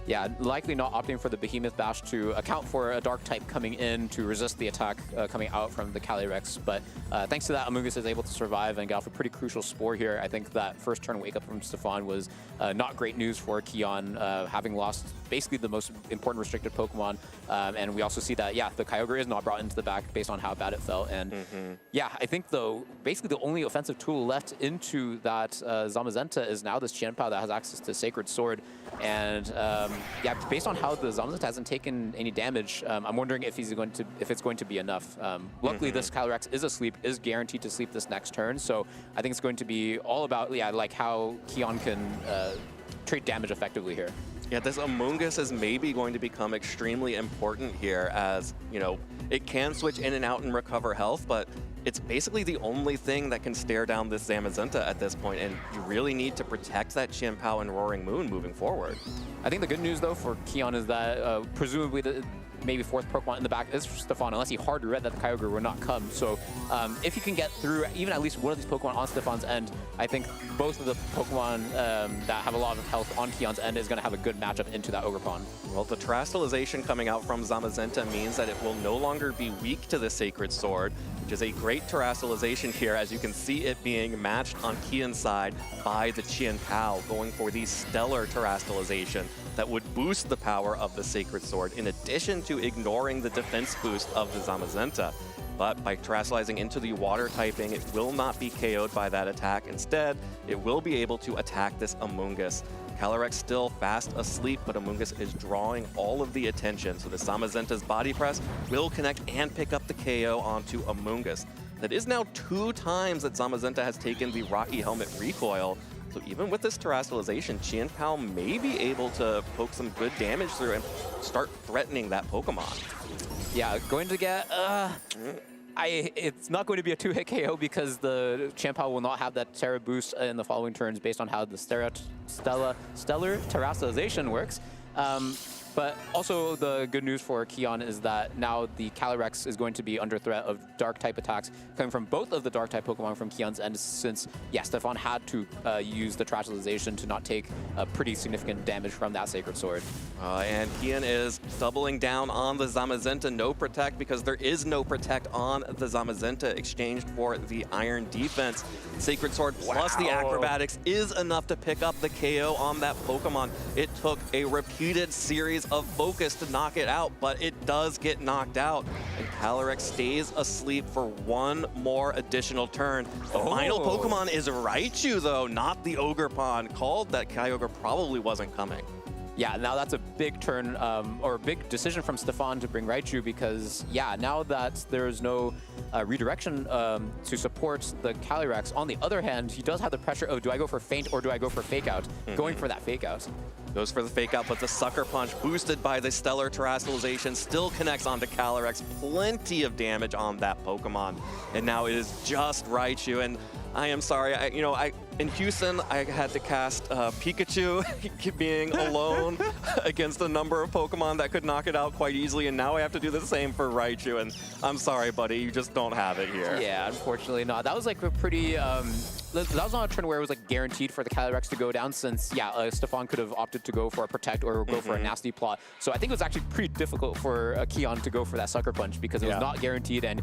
Yeah, likely not opting for the Behemoth Bash to account for a Dark type coming in to resist the attack coming out from the Calyrex. But thanks to that, Amoonguss is able to survive and get off a pretty crucial Spore here. I think that first turn wake up from Stefan was not great news for Kian, having lost basically the most important restricted Pokemon. And we also see that, yeah, the Kyogre is not brought into the back based on how bad it felt. And yeah, I think though, basically the only offensive tool left into that Zamazenta is now this Chien-Pao that has access to Sacred Sword. And yeah, based on how the Zamazenta hasn't taken any damage, I'm wondering if it's going to be enough. Luckily, this Calyrex is asleep, is guaranteed to sleep this next turn, so I think it's going to be all about, yeah, like how Kian can trade damage effectively here. Yeah, this Amoonguss is maybe going to become extremely important here, as, you know, it can switch in and out and recover health, but it's basically the only thing that can stare down this Zamazenta at this point, and you really need to protect that Chien-Pao and Roaring Moon moving forward. I think the good news, though, for Kian is that presumably the maybe fourth Pokemon in the back is Stefan, unless he hard read that the Kyogre will not come. So if you can get through even at least one of these Pokemon on Stefan's end, I think both of the Pokemon that have a lot of health on Kian's end is going to have a good matchup into that Ogerpon. Well, the Terastallization coming out from Zamazenta means that it will no longer be weak to the Sacred Sword, which is a great Terastallization here, as you can see it being matched on Kian's side by the Chien-Pao, going for the Stellar Terastallization that would boost the power of the Sacred Sword, in addition to ignoring the defense boost of the Zamazenta. But by Terastallizing into the water typing, it will not be KO'd by that attack. Instead, it will be able to attack this Amoonguss. Calyrex still fast asleep, but Amoonguss is drawing all of the attention. So the Zamazenta's Body Press will connect and pick up the KO onto Amoonguss. That is now 2 times that Zamazenta has taken the Rocky Helmet recoil. So even with this Terastallization, Chien-Pao may be able to poke some good damage through and start threatening that Pokemon. Yeah, going to get... it's not going to be a 2-hit KO because the Chien-Pao will not have that Terra boost in the following turns based on how the Stellar Terastallization works. But also the good news for Kian is that now the Calyrex is going to be under threat of Dark-type attacks coming from both of the Dark-type Pokemon from Kian's end, since, yeah, Stefan had to use the Terastallization to not take pretty significant damage from that Sacred Sword. And Kian is doubling down on the Zamazenta no Protect, because there is no Protect on the Zamazenta exchanged for the Iron Defense. Sacred Sword plus the Acrobatics is enough to pick up the KO on that Pokemon. It took a repeated series of focus to knock it out, but it does get knocked out, and Calyrex stays asleep for 1 more additional turn. The final Pokemon is Raichu, though, not the Ogerpon. Called that Kyogre probably wasn't coming. Yeah, now that's a big turn, or a big decision from Stefan to bring Raichu, because, yeah, now that there's no redirection to support the Calyrex, on the other hand, he does have the pressure of, do I go for Feint or do I go for Fake Out? Going for that Fake Out. Goes for the fake out, but the Sucker Punch, boosted by the Stellar Terrestrialization, still connects onto Calyrex. Plenty of damage on that Pokemon. And now it is just Raichu. And I am sorry, in Houston, I had to cast Pikachu being alone against a number of Pokemon that could knock it out quite easily, and now I have to do the same for Raichu, and I'm sorry, buddy, you just don't have it here. Yeah, unfortunately not. That was like a pretty, that was not a turn where it was like guaranteed for the Calyrex to go down, since, Stefan could have opted to go for a Protect or go for a Nasty Plot. So I think it was actually pretty difficult for Keon to go for that Sucker Punch, because it was not guaranteed, and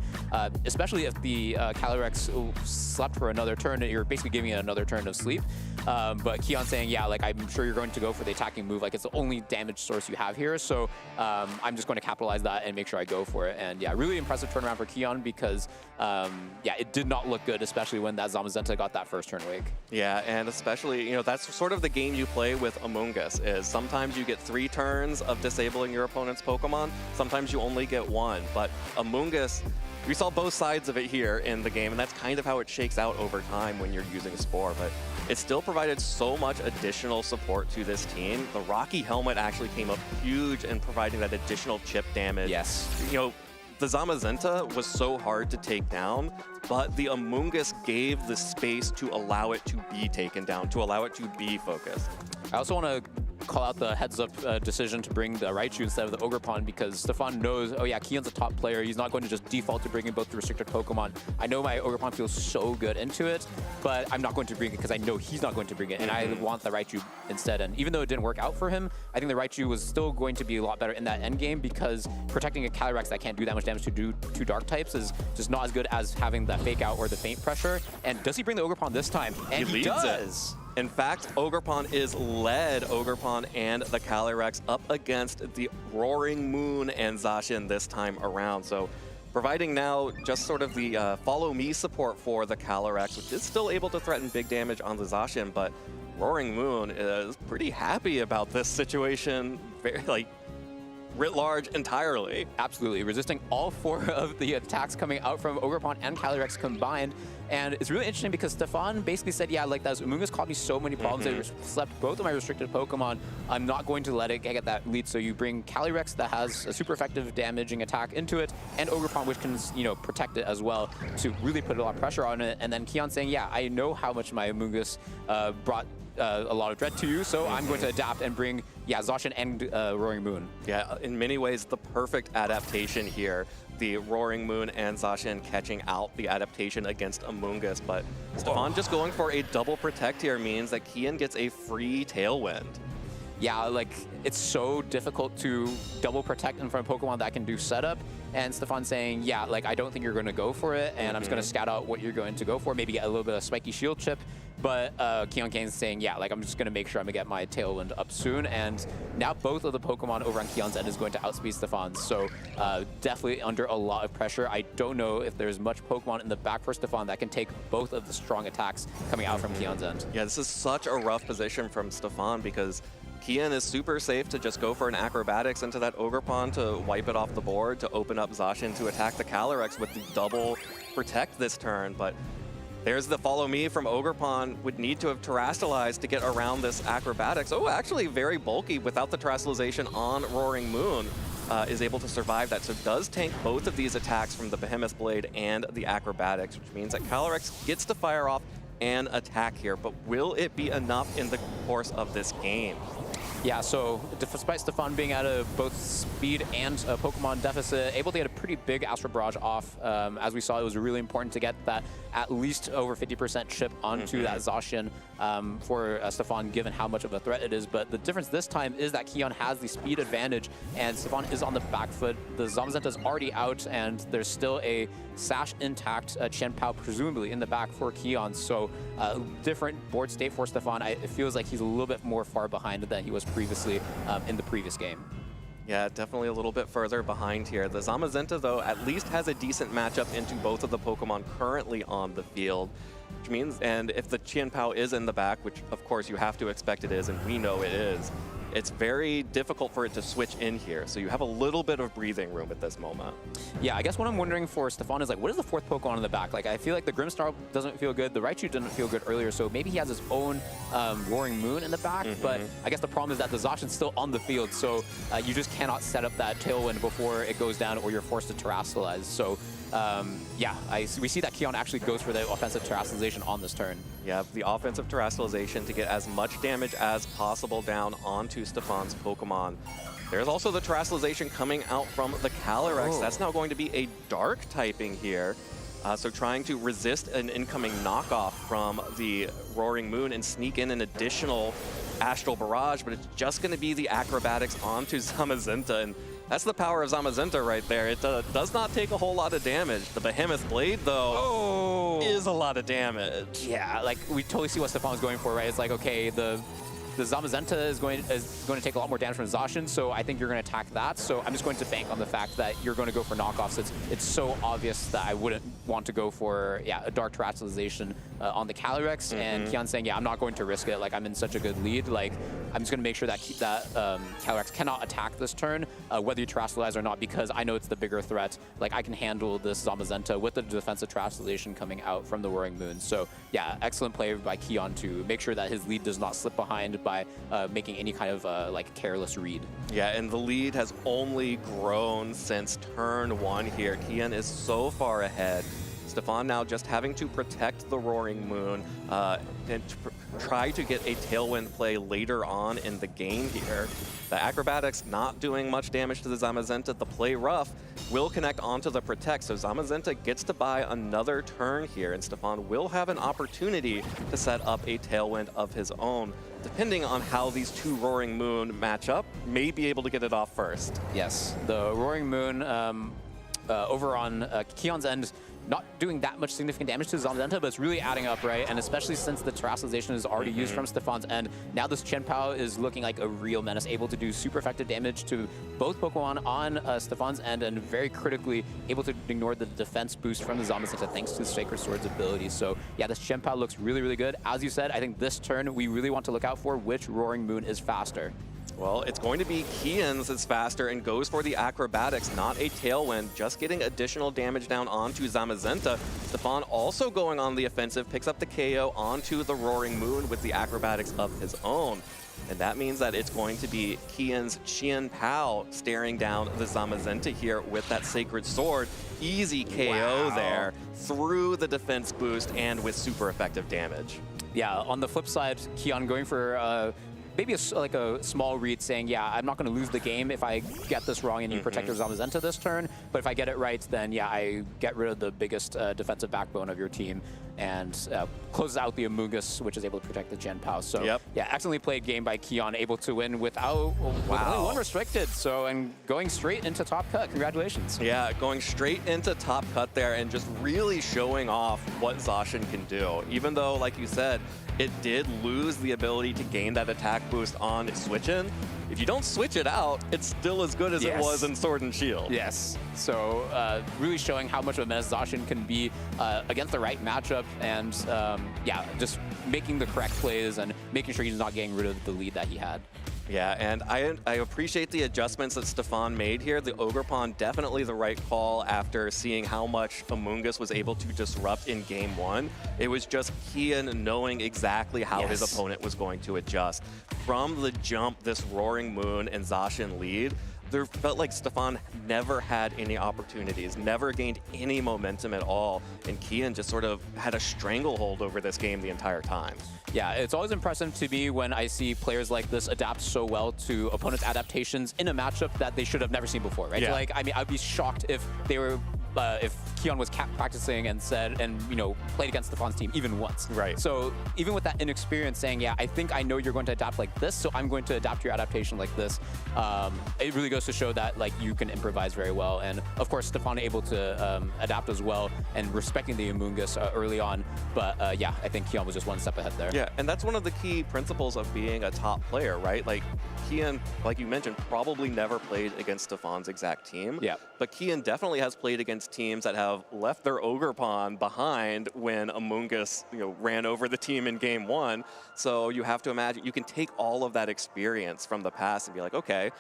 especially if the Calyrex slept for another turn, you're basically giving it another turn of sleep. But Keon saying, I'm sure you're going to go for the attacking move. Like, it's the only damage source you have here. So I'm just going to capitalize that and make sure I go for it. And really impressive turnaround for Keon, because it did not look good, especially when that Zamazenta got that first turn wake. Yeah, and especially, that's sort of the game you play with Amoonguss, is sometimes you get 3 turns of disabling your opponent's Pokemon. Sometimes you only get 1. But Amoonguss, we saw both sides of it here in the game, and that's kind of how it shakes out over time when you're using a Spore. But it still provided so much additional support to this team. The Rocky Helmet actually came up huge in providing that additional chip damage. Yes. The Zamazenta was so hard to take down, but the Amoonguss gave the space to allow it to be taken down, to allow it to be focused. I also want to call out the heads-up decision to bring the Raichu instead of the Ogerpon, because Stefan knows, Keon's a top player. He's not going to just default to bringing both the restricted Pokemon. I know my Ogerpon feels so good into it, but I'm not going to bring it because I know he's not going to bring it, and I want the Raichu instead. And even though it didn't work out for him, I think the Raichu was still going to be a lot better in that end game, because protecting a Calyrex that can't do that much damage to do 2 Dark types is just not as good as having that Fake Out or the Faint Pressure. And does he bring the Ogerpon this time? And he does! In fact, Ogerpon is led Ogerpon and the Calyrex up against the Roaring Moon and Zacian this time around. So providing now just sort of the follow me support for the Calyrex, which is still able to threaten big damage on the Zacian, but Roaring Moon is pretty happy about this situation, writ large entirely. Absolutely, resisting all 4 of the attacks coming out from Ogerpon and Calyrex combined. And it's really interesting because Stefan basically said, that Amoonguss caused me so many problems. It slept both of my restricted Pokemon. I'm not going to let it get that lead. So you bring Calyrex that has a super effective damaging attack into it, and Ogerpon, which can, protect it as well, to really put a lot of pressure on it. And then Keon saying, I know how much my Amoonguss brought a lot of dread to you, so I'm going to adapt and bring Zacian and Roaring Moon. Yeah, in many ways the perfect adaptation here. The Roaring Moon and Zacian catching out the adaptation against Amoonguss, but Stefan just going for a double protect here means that Keon gets a free Tailwind. Yeah, it's so difficult to double protect in front of Pokemon that can do setup. And Stefan saying, I don't think you're going to go for it, and I'm just going to scout out what you're going to go for, maybe get a little bit of Spiky Shield Chip. But Keon Kane's saying, I'm just going to make sure I'm going to get my Tailwind up soon. And now both of the Pokemon over on Keon's end is going to outspeed Stefan. So definitely under a lot of pressure. I don't know if there's much Pokemon in the back for Stefan that can take both of the strong attacks coming out from Keon's end. Yeah, this is such a rough position from Stefan, because Keon is super safe to just go for an Acrobatics into that Ogerpon to wipe it off the board, to open up Zacian to attack the Calyrex with the double protect this turn. But there's the follow me from Ogerpon, would need to have Terrestrialized to get around this Acrobatics. Oh, actually very bulky without the Terrestrialization on Roaring Moon. Is able to survive that. So does tank both of these attacks from the Behemoth Blade and the Acrobatics, which means that Calyrex gets to fire off and attack here. But will it be enough in the course of this game? Yeah, so despite Stefan being at a both speed and a Pokemon deficit, able to get a pretty big Astral Barrage off. As we saw, it was really important to get that at least over 50% chip onto that Zacian for Stefan, given how much of a threat it is. But the difference this time is that Keon has the speed advantage, and Stefan is on the back foot. The Zamazenta is already out, and there's still a Sash intact, Chen Pao presumably in the back for Keon. So different board state for Stefan. It feels like he's a little bit more far behind than he was previously in the previous game. Yeah, definitely a little bit further behind here. The Zamazenta, though, at least has a decent matchup into both of the Pokemon currently on the field, which means, and if the Qian Pao is in the back, which of course you have to expect it is, and we know it is, it's very difficult for it to switch in here. So you have a little bit of breathing room at this moment. Yeah, I guess what I'm wondering for Stefan is like, what is the fourth Pokemon in the back? Like, I feel like the Grimmsnarl doesn't feel good. The Raichu didn't feel good earlier, so maybe he has his own Roaring Moon in the back. But I guess the problem is that the Zacian's still on the field, so you just cannot set up that Tailwind before it goes down, or you're forced to Terrasilize. So yeah, we see that Keon actually goes for the offensive Terrasalization on this turn. Yeah, the offensive Terrasalization to get as much damage as possible down onto Stefan's Pokemon. There's also the Terrasalization coming out from the Calyrex. That's now going to be a Dark typing here. So trying to resist an incoming knockoff from the Roaring Moon and sneak in an additional Astral Barrage, but it's just going to be the Acrobatics onto Zamazenta. And that's the power of Zamazenta right there. It does not take a whole lot of damage. The Behemoth Blade, though, is a lot of damage. Yeah, like, we totally see what Stefan's going for, right? It's like, okay, the Zamazenta is going to take a lot more damage from Zacian, so I think you're going to attack that. So I'm just going to bank on the fact that you're going to go for knockoffs. It's so obvious that I wouldn't want to go for, yeah, a Dark Terrasalization on the Calyrex. And Keon's saying, yeah, I'm not going to risk it. Like, I'm in such a good lead. Like, I'm just going to make sure that Calyrex cannot attack this turn, whether you Terrasilize or not, because I know it's the bigger threat. Like, I can handle this Zamazenta with the defensive Terrasalization coming out from the Roaring Moon. So, yeah, excellent play by Keon to make sure that his lead does not slip behind by making any kind of like careless read. Yeah, and the lead has only grown since turn 1 here. Keon is so far ahead. Stefan now just having to protect the Roaring Moon and try to get a Tailwind play later on in the game here. The Acrobatics not doing much damage to the Zamazenta. The play rough will connect onto the Protect, so Zamazenta gets to buy another turn here, and Stefan will have an opportunity to set up a Tailwind of his own. Depending on how these two Roaring Moon match up, may be able to get it off first. Yes, the Roaring Moon over on Keon's end, not doing that much significant damage to Zamazenta, but it's really adding up, right? And especially since the Terrasalization is already used from Stefan's end, now this Chien-Pao is looking like a real menace, able to do super effective damage to both Pokemon on Stefan's end, and very critically able to ignore the defense boost from the Zamazenta thanks to the Sacred Sword's ability. So yeah, this Chien-Pao looks really, really good. As you said, I think this turn we really want to look out for which Roaring Moon is faster. Well, it's going to be Keon's is faster and goes for the Acrobatics, not a Tailwind, just getting additional damage down onto Zamazenta. Stefan also going on the offensive, picks up the KO onto the Roaring Moon with the Acrobatics of his own. And that means that it's going to be Keon's Chien-Pao staring down the Zamazenta here with that Sacred Sword. Easy KO there through the defense boost and with super effective damage. Yeah, on the flip side, Keon going for maybe like a small read saying, yeah, I'm not going to lose the game if I get this wrong and you protect your Zamazenta this turn, but if I get it right, then yeah, I get rid of the biggest defensive backbone of your team and closes out the Amoonguss, which is able to protect the Chien-Pao. So yeah, excellently played game by Keon, able to win without with only one restricted. So, and going straight into top cut. Congratulations. Yeah, going straight into top cut there and just really showing off what Zacian can do. Even though, like you said, it did lose the ability to gain that attack boost on switch-in. If you don't switch it out, it's still as good as it was in Sword and Shield. Yes. So really showing how much of a menace Zacian can be against the right matchup, and yeah, just making the correct plays and making sure he's not getting rid of the lead that he had. Yeah, and I appreciate the adjustments that Stefan made here. The Ogerpon, definitely the right call after seeing how much Amoonguss was able to disrupt in Game 1. It was just Keon knowing exactly how his opponent was going to adjust. From the jump, this Roaring Moon and Zacian lead, there felt like Stefan never had any opportunities, never gained any momentum at all, and Keon just sort of had a stranglehold over this game the entire time. Yeah, it's always impressive to me when I see players like this adapt so well to opponents' adaptations in a matchup that they should have never seen before, right? Yeah. So, like, I mean, I'd be shocked if they were if Keon was practicing and said, and you know, played against Stefan's team even once. Right. So even with that inexperience saying, yeah, I think I know you're going to adapt like this, so I'm going to adapt your adaptation like this. It really goes to show that like you can improvise very well. And of course, Stefan able to adapt as well and respecting the Amoonguss early on. But yeah, I think Keon was just one step ahead there. Yeah, and that's one of the key principles of being a top player, right? Like Kian, like you mentioned, probably never played against Stefan's exact team. Yeah. But Kian definitely has played against teams that have left their Ogre Pawn behind when Amoonguss, ran over the team in game 1. So you have to imagine, you can take all of that experience from the past and be like, okay,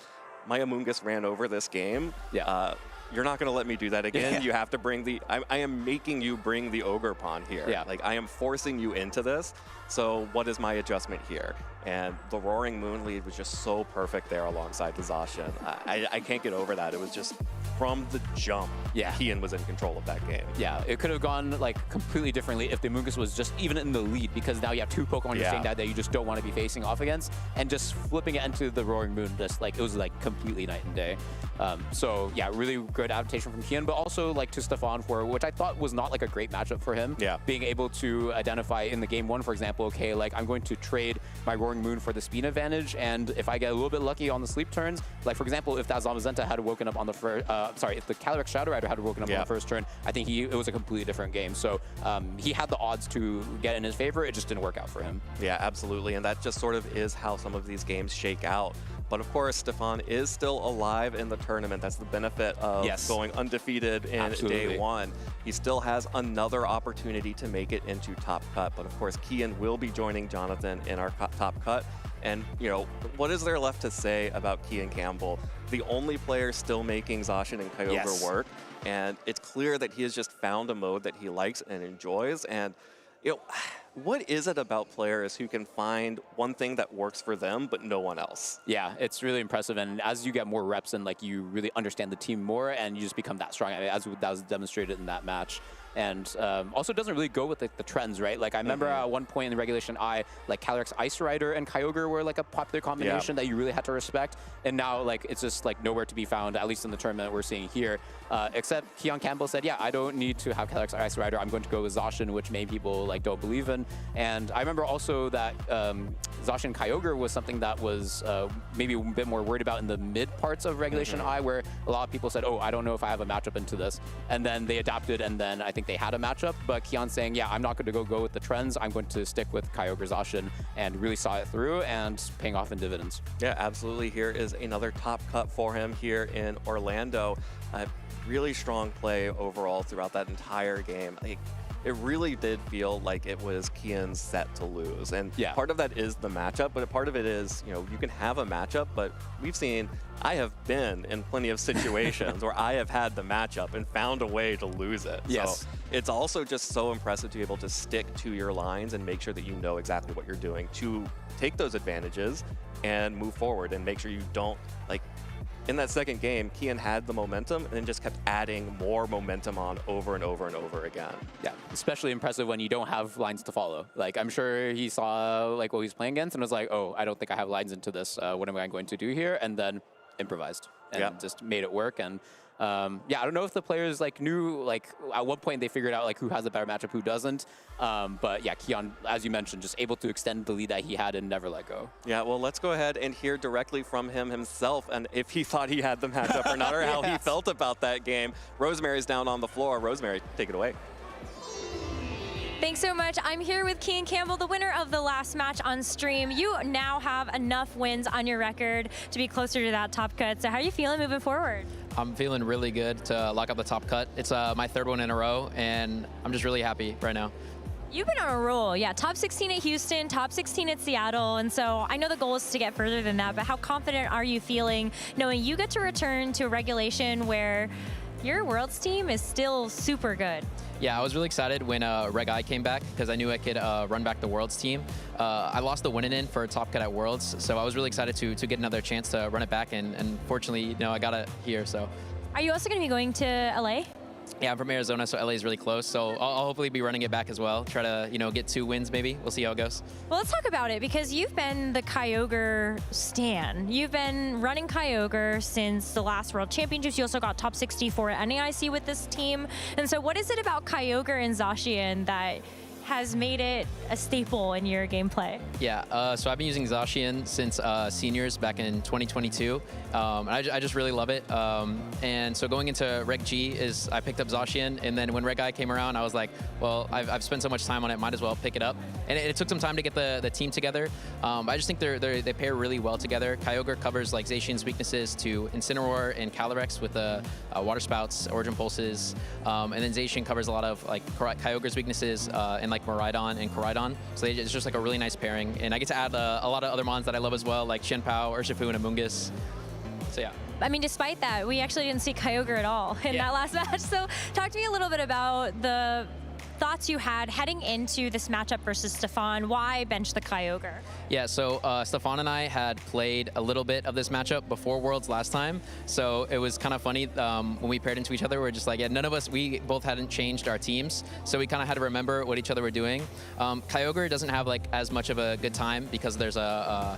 my Amoonguss ran over this game. Yeah. You're not going to let me do that again. Yeah. You have to bring the, I am making you bring the Ogre Pawn here. Yeah. Like, I am forcing you into this. So what is my adjustment here? And the Roaring Moon lead was just so perfect there alongside the Zacian. I can't get over that. It was just from the jump, Kian was in control of that game. Yeah, it could have gone like completely differently if the Amoonguss was just even in the lead, because now you have 2 Pokemon you're saying that you just don't want to be facing off against, and just flipping it into the Roaring Moon, just like it was like completely night and day. So yeah, really good adaptation from Kian, but also like to Stefan for, which I thought was not like a great matchup for him. Yeah. Being able to identify in the game 1, for example, okay, like I'm going to trade my Roaring Moon for the speed advantage, and if I get a little bit lucky on the sleep turns, like for example, if that Zamazenta had woken up on the first, if the Calyrex Shadow Rider had woken up on the first turn, I think it was a completely different game. So he had the odds to get in his favor, it just didn't work out for him. Yeah, absolutely, and that just sort of is how some of these games shake out. But of course, Stefan is still alive in the tournament. That's the benefit of going undefeated in day 1. He still has another opportunity to make it into Top Cut. But of course, Kian will be joining Jonathan in our Top Cut. And, what is there left to say about Kian Campbell? The only player still making Zacian and Kyogre work. And it's clear that he has just found a mode that he likes and enjoys. And, what is it about players who can find one thing that works for them, but no one else? Yeah, it's really impressive. And as you get more reps and like you really understand the team more, and you just become that strong, as that was demonstrated in that match. And also doesn't really go with the trends, right? Like I remember at one point in the Regulation I, like Calyrex Ice Rider and Kyogre were like a popular combination that you really had to respect. And now like it's just like nowhere to be found, at least in the tournament we're seeing here. Except Kian Campbell said, yeah, I don't need to have Calyrex Ice Rider. I'm going to go with Zacian, which many people like don't believe in. And I remember also that Zacian Kyogre was something that was maybe a bit more worried about in the mid parts of Regulation I, where a lot of people said, oh, I don't know if I have a matchup into this. And then they adapted, and then I think they had a matchup, but Kian saying, yeah, I'm not going to go with the trends. I'm going to stick with Kyogre Zacian, and really saw it through and paying off in dividends. Yeah, absolutely. Here is another Top Cut for him here in Orlando. Really strong play overall throughout that entire game. It really did feel like it was Kian's set to lose. And part of that is the matchup, but a part of it is, you can have a matchup, but we've seen, I have been in plenty of situations where I have had the matchup and found a way to lose it. Yes. So it's also just so impressive to be able to stick to your lines and make sure that you know exactly what you're doing to take those advantages and move forward and make sure you don't, in that second game, Kian had the momentum and then just kept adding more momentum on over and over and over again. Yeah, especially impressive when you don't have lines to follow. Like, I'm sure he saw what he's playing against and was like, oh, I don't think I have lines into this. What am I going to do here? And then improvised and just made it work. And yeah, I don't know if the players knew, at one point they figured out who has a better matchup, who doesn't. But yeah, Kian, as you mentioned, just able to extend the lead that he had and never let go. Yeah, well, let's go ahead and hear directly from him himself, and if he thought he had the matchup or not, or how he felt about that game. Rosemary's down on the floor. Rosemary, take it away. Thanks so much. I'm here with Kian Campbell, the winner of the last match on stream. You now have enough wins on your record to be closer to that Top Cut. So how are you feeling moving forward? I'm feeling really good to lock up the Top Cut. It's my 3rd one in a row, and I'm just really happy right now. You've been on a roll. Yeah, top 16 at Houston, top 16 at Seattle. And so I know the goal is to get further than that, but how confident are you feeling knowing you get to return to a regulation where your Worlds team is still super good? Yeah, I was really excited when Reg I came back because I knew I could run back the Worlds team. I lost the win-in for Top Cut at Worlds, so I was really excited to get another chance to run it back, and fortunately, I got it here. So. Are you also going to be going to LA? Yeah, I'm from Arizona, so LA is really close. So I'll hopefully be running it back as well. Try to, get 2 wins maybe. We'll see how it goes. Well, let's talk about it because you've been the Kyogre stan. You've been running Kyogre since the last World Championships. You also got top 64 at NAIC with this team. And so what is it about Kyogre and Zacian that has made it a staple in your gameplay? Yeah, so I've been using Zacian since seniors back in 2022. And I just really love it. And so going into Reg G I picked up Zacian, and then when Reg I came around, I was like, well, I've spent so much time on it, might as well pick it up. And it took some time to get the team together. I just think they pair really well together. Kyogre covers like Zacian's weaknesses to Incineroar and Calyrex with Water Spouts, Origin Pulses, and then Zacian covers a lot of like Kyogre's weaknesses and like Miraidon and Koraidon. So it's just like a really nice pairing. And I get to add a lot of other mons that I love as well, like Shenpao, Urshifu, and Amoonguss. So yeah. I mean, despite that, we actually didn't see Kyogre at all in that last match. So talk to me a little bit about the thoughts you had heading into this matchup versus Stefan. Why bench the Kyogre? Yeah, so Stefan and I had played a little bit of this matchup before Worlds last time, so it was kind of funny when we paired into each other. We're just like, yeah, none of us, we both hadn't changed our teams, so we kind of had to remember what each other were doing. Kyogre doesn't have like as much of a good time because there's a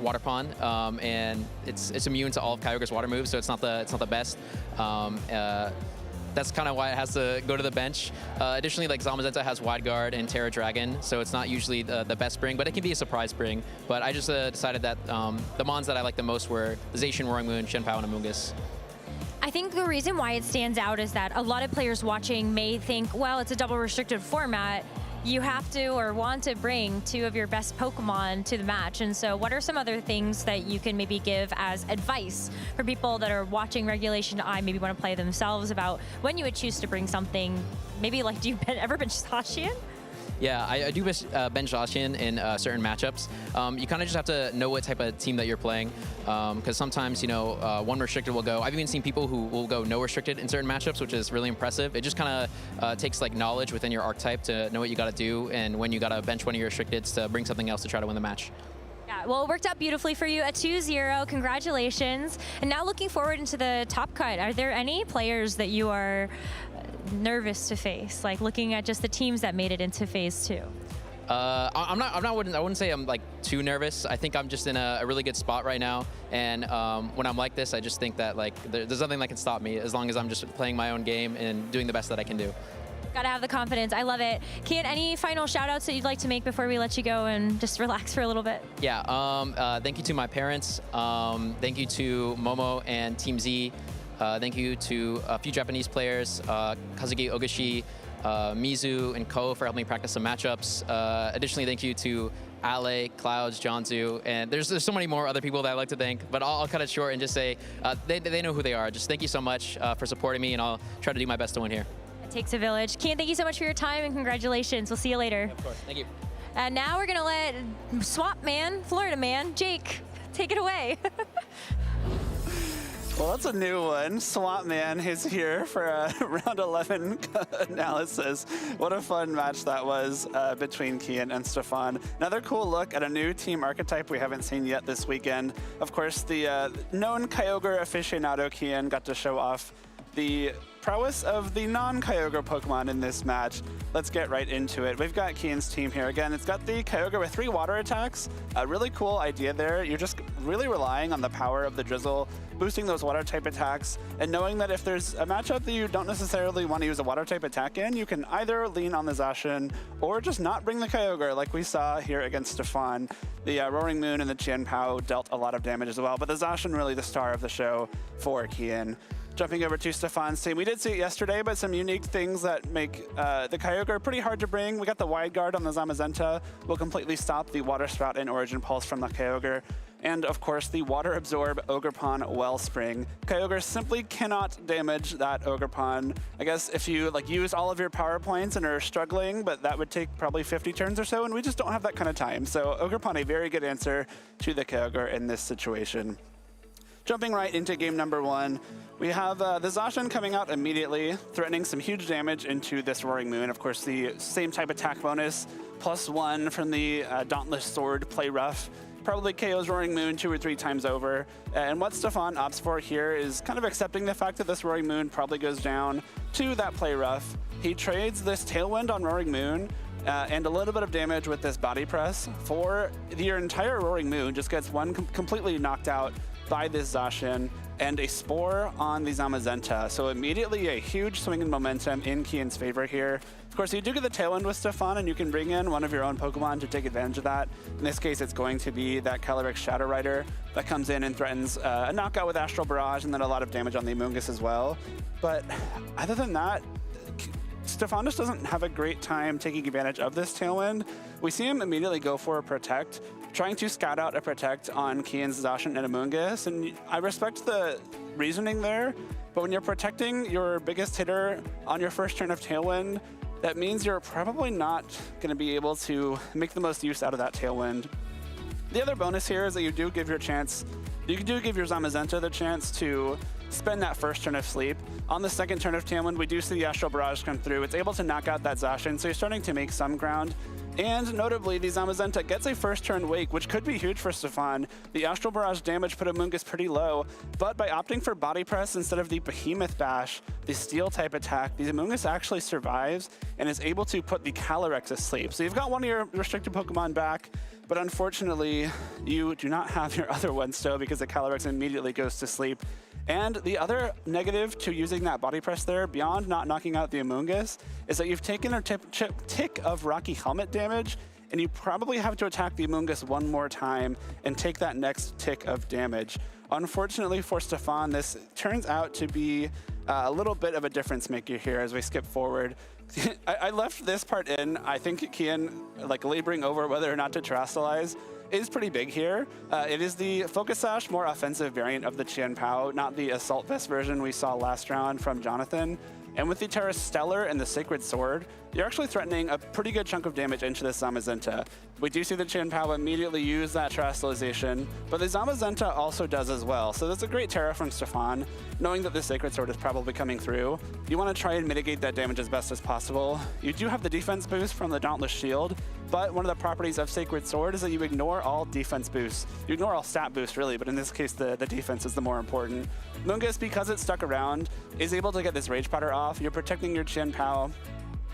water pond, and it's immune to all of Kyogre's water moves, so it's not the best. That's kind of why it has to go to the bench. Additionally, like Zamazenta has Wide Guard and Terra Dragon, so it's not usually the best spring, but it can be a surprise spring. But I just decided that the mons that I liked the most were the Zacian, Roaring Moon, Shenpao, and Amoonguss. I think the reason why it stands out is that a lot of players watching may think, well, it's a double restricted format. You have to or want to bring 2 of your best Pokemon to the match. And so what are some other things that you can maybe give as advice for people that are watching Regulation I, maybe want to play themselves, about when you would choose to bring something, maybe like, do you ever bench Zacian? Yeah, I do bench Zacian in certain matchups. You kind of just have to know what type of team that you're playing, because sometimes, you know, one restricted will go. I've even seen people who will go no restricted in certain matchups, which is really impressive. It just kind of takes like knowledge within your archetype to know what you got to do, and when you got to bench one of your restricteds to bring something else to try to win the match. Yeah, well, it worked out beautifully for you at 2-0. Congratulations. And now looking forward into the top cut, are there any players that you are nervous to face, like looking at just the teams that made it into phase 2? I wouldn't say I'm like too nervous. I think I'm just in a really good spot right now, and when I'm like this, I just think that like there's nothing that can stop me as long as I'm just playing my own game and doing the best that I can do. Gotta have the confidence. I love it. Kian, any final shout outs that you'd like to make before we let you go and just relax for a little bit? Yeah, thank you to my parents. Thank you to Momo and Team Z. Thank you to a few Japanese players, Kazuki Ogashi, Mizu, and Ko for helping me practice some matchups. Additionally, thank you to Ale, Clouds, Jonzu, and there's so many more other people that I'd like to thank, but I'll cut it short and just say they know who they are. Just thank you so much for supporting me, and I'll try to do my best to win here. It takes a village. Kian, thank you so much for your time, and congratulations. We'll see you later. Of course, thank you. And now we're gonna let Swamp Man, Florida Man, Jake, take it away. Well, that's a new one. Swamp Man is here for a round 11 analysis. What a fun match that was between Kian and Stefan. Another cool look at a new team archetype we haven't seen yet this weekend. Of course, the known Kyogre aficionado Kian got to show off the prowess of the non-Kyogre Pokemon in this match. Let's get right into it. We've got Kian's team here. Again, it's got the Kyogre with 3 water attacks. A really cool idea there. You're just really relying on the power of the Drizzle, boosting those water type attacks, and knowing that if there's a matchup that you don't necessarily want to use a water type attack in, you can either lean on the Zacian or just not bring the Kyogre like we saw here against Stefan. The Roaring Moon and the Chien-Pao dealt a lot of damage as well, but the Zacian really the star of the show for Kian. Jumping over to Stefan's team, we did see it yesterday, but some unique things that make the Kyogre pretty hard to bring. We got the Wide Guard on the Zamazenta, will completely stop the Water Spout and Origin Pulse from the Kyogre. And of course, the Water Absorb Ogerpon Wellspring. Kyogre simply cannot damage that Ogerpon. I guess if you like use all of your power points and are struggling, but that would take probably 50 turns or so, and we just don't have that kind of time. So Ogerpon, a very good answer to the Kyogre in this situation. Jumping right into game number 1, we have the Zacian coming out immediately, threatening some huge damage into this Roaring Moon. Of course, the same type attack bonus, +1 from the Dauntless Sword, Play Rough. Probably KO's Roaring Moon 2 or 3 times over. And what Stefan opts for here is kind of accepting the fact that this Roaring Moon probably goes down to that Play Rough. He trades this Tailwind on Roaring Moon, and a little bit of damage with this Body Press for your entire Roaring Moon. Just gets one completely knocked out by this Zacian, and a Spore on the Zamazenta. So immediately a huge swing in momentum in Kian's favor here. Of course, you do get the Tailwind with Stefan, and you can bring in one of your own Pokemon to take advantage of that. In this case, it's going to be that Calyrex Shadow Rider that comes in and threatens a knockout with Astral Barrage and then a lot of damage on the Amoonguss as well. But other than that, Stefan just doesn't have a great time taking advantage of this Tailwind. We see him immediately go for a Protect, trying to scout out a Protect on Kian's Zacian and Amoonguss, and I respect the reasoning there, but when you're protecting your biggest hitter on your first turn of Tailwind, that means you're probably not going to be able to make the most use out of that Tailwind. The other bonus here is that you do give your Zamazenta the chance to spend that first turn of sleep. On the second turn of Tailwind, we do see the Astral Barrage come through. It's able to knock out that Zacian, so you're starting to make some ground. And notably, the Zamazenta gets a first turn Wake, which could be huge for Stefan. The Astral Barrage damage put Amoonguss pretty low, but by opting for Body Press instead of the Behemoth Bash, the Steel type attack, the Amoonguss actually survives and is able to put the Calyrex asleep. So you've got one of your restricted Pokemon back, but unfortunately, you do not have your other one still because the Calyrex immediately goes to sleep. And the other negative to using that Body Press there, beyond not knocking out the Amoonguss, is that you've taken a tick of Rocky Helmet damage, and you probably have to attack the Amoonguss one more time and take that next tick of damage. Unfortunately for Stefan, this turns out to be a little bit of a difference maker here as we skip forward. I left this part in. I think Kian, like, laboring over whether or not to Terrastallize is pretty big here. It is the Focus Sash, more offensive variant of the Qian Pao, not the Assault Vest version we saw last round from Jonathan. And with the Terra Stellar and the Sacred Sword, you're actually threatening a pretty good chunk of damage into the Zamazenta. We do see the Qian Pao immediately use that Terrestrialization, but the Zamazenta also does as well. So that's a great Terra from Stefan, knowing that the Sacred Sword is probably coming through. You want to try and mitigate that damage as best as possible. You do have the defense boost from the Dauntless Shield, but one of the properties of Sacred Sword is that you ignore all defense boosts. You ignore all stat boosts, really, but in this case, the defense is the more important. Amoonguss, because it's stuck around, is able to get this Rage Powder off. You're protecting your Qian Pao,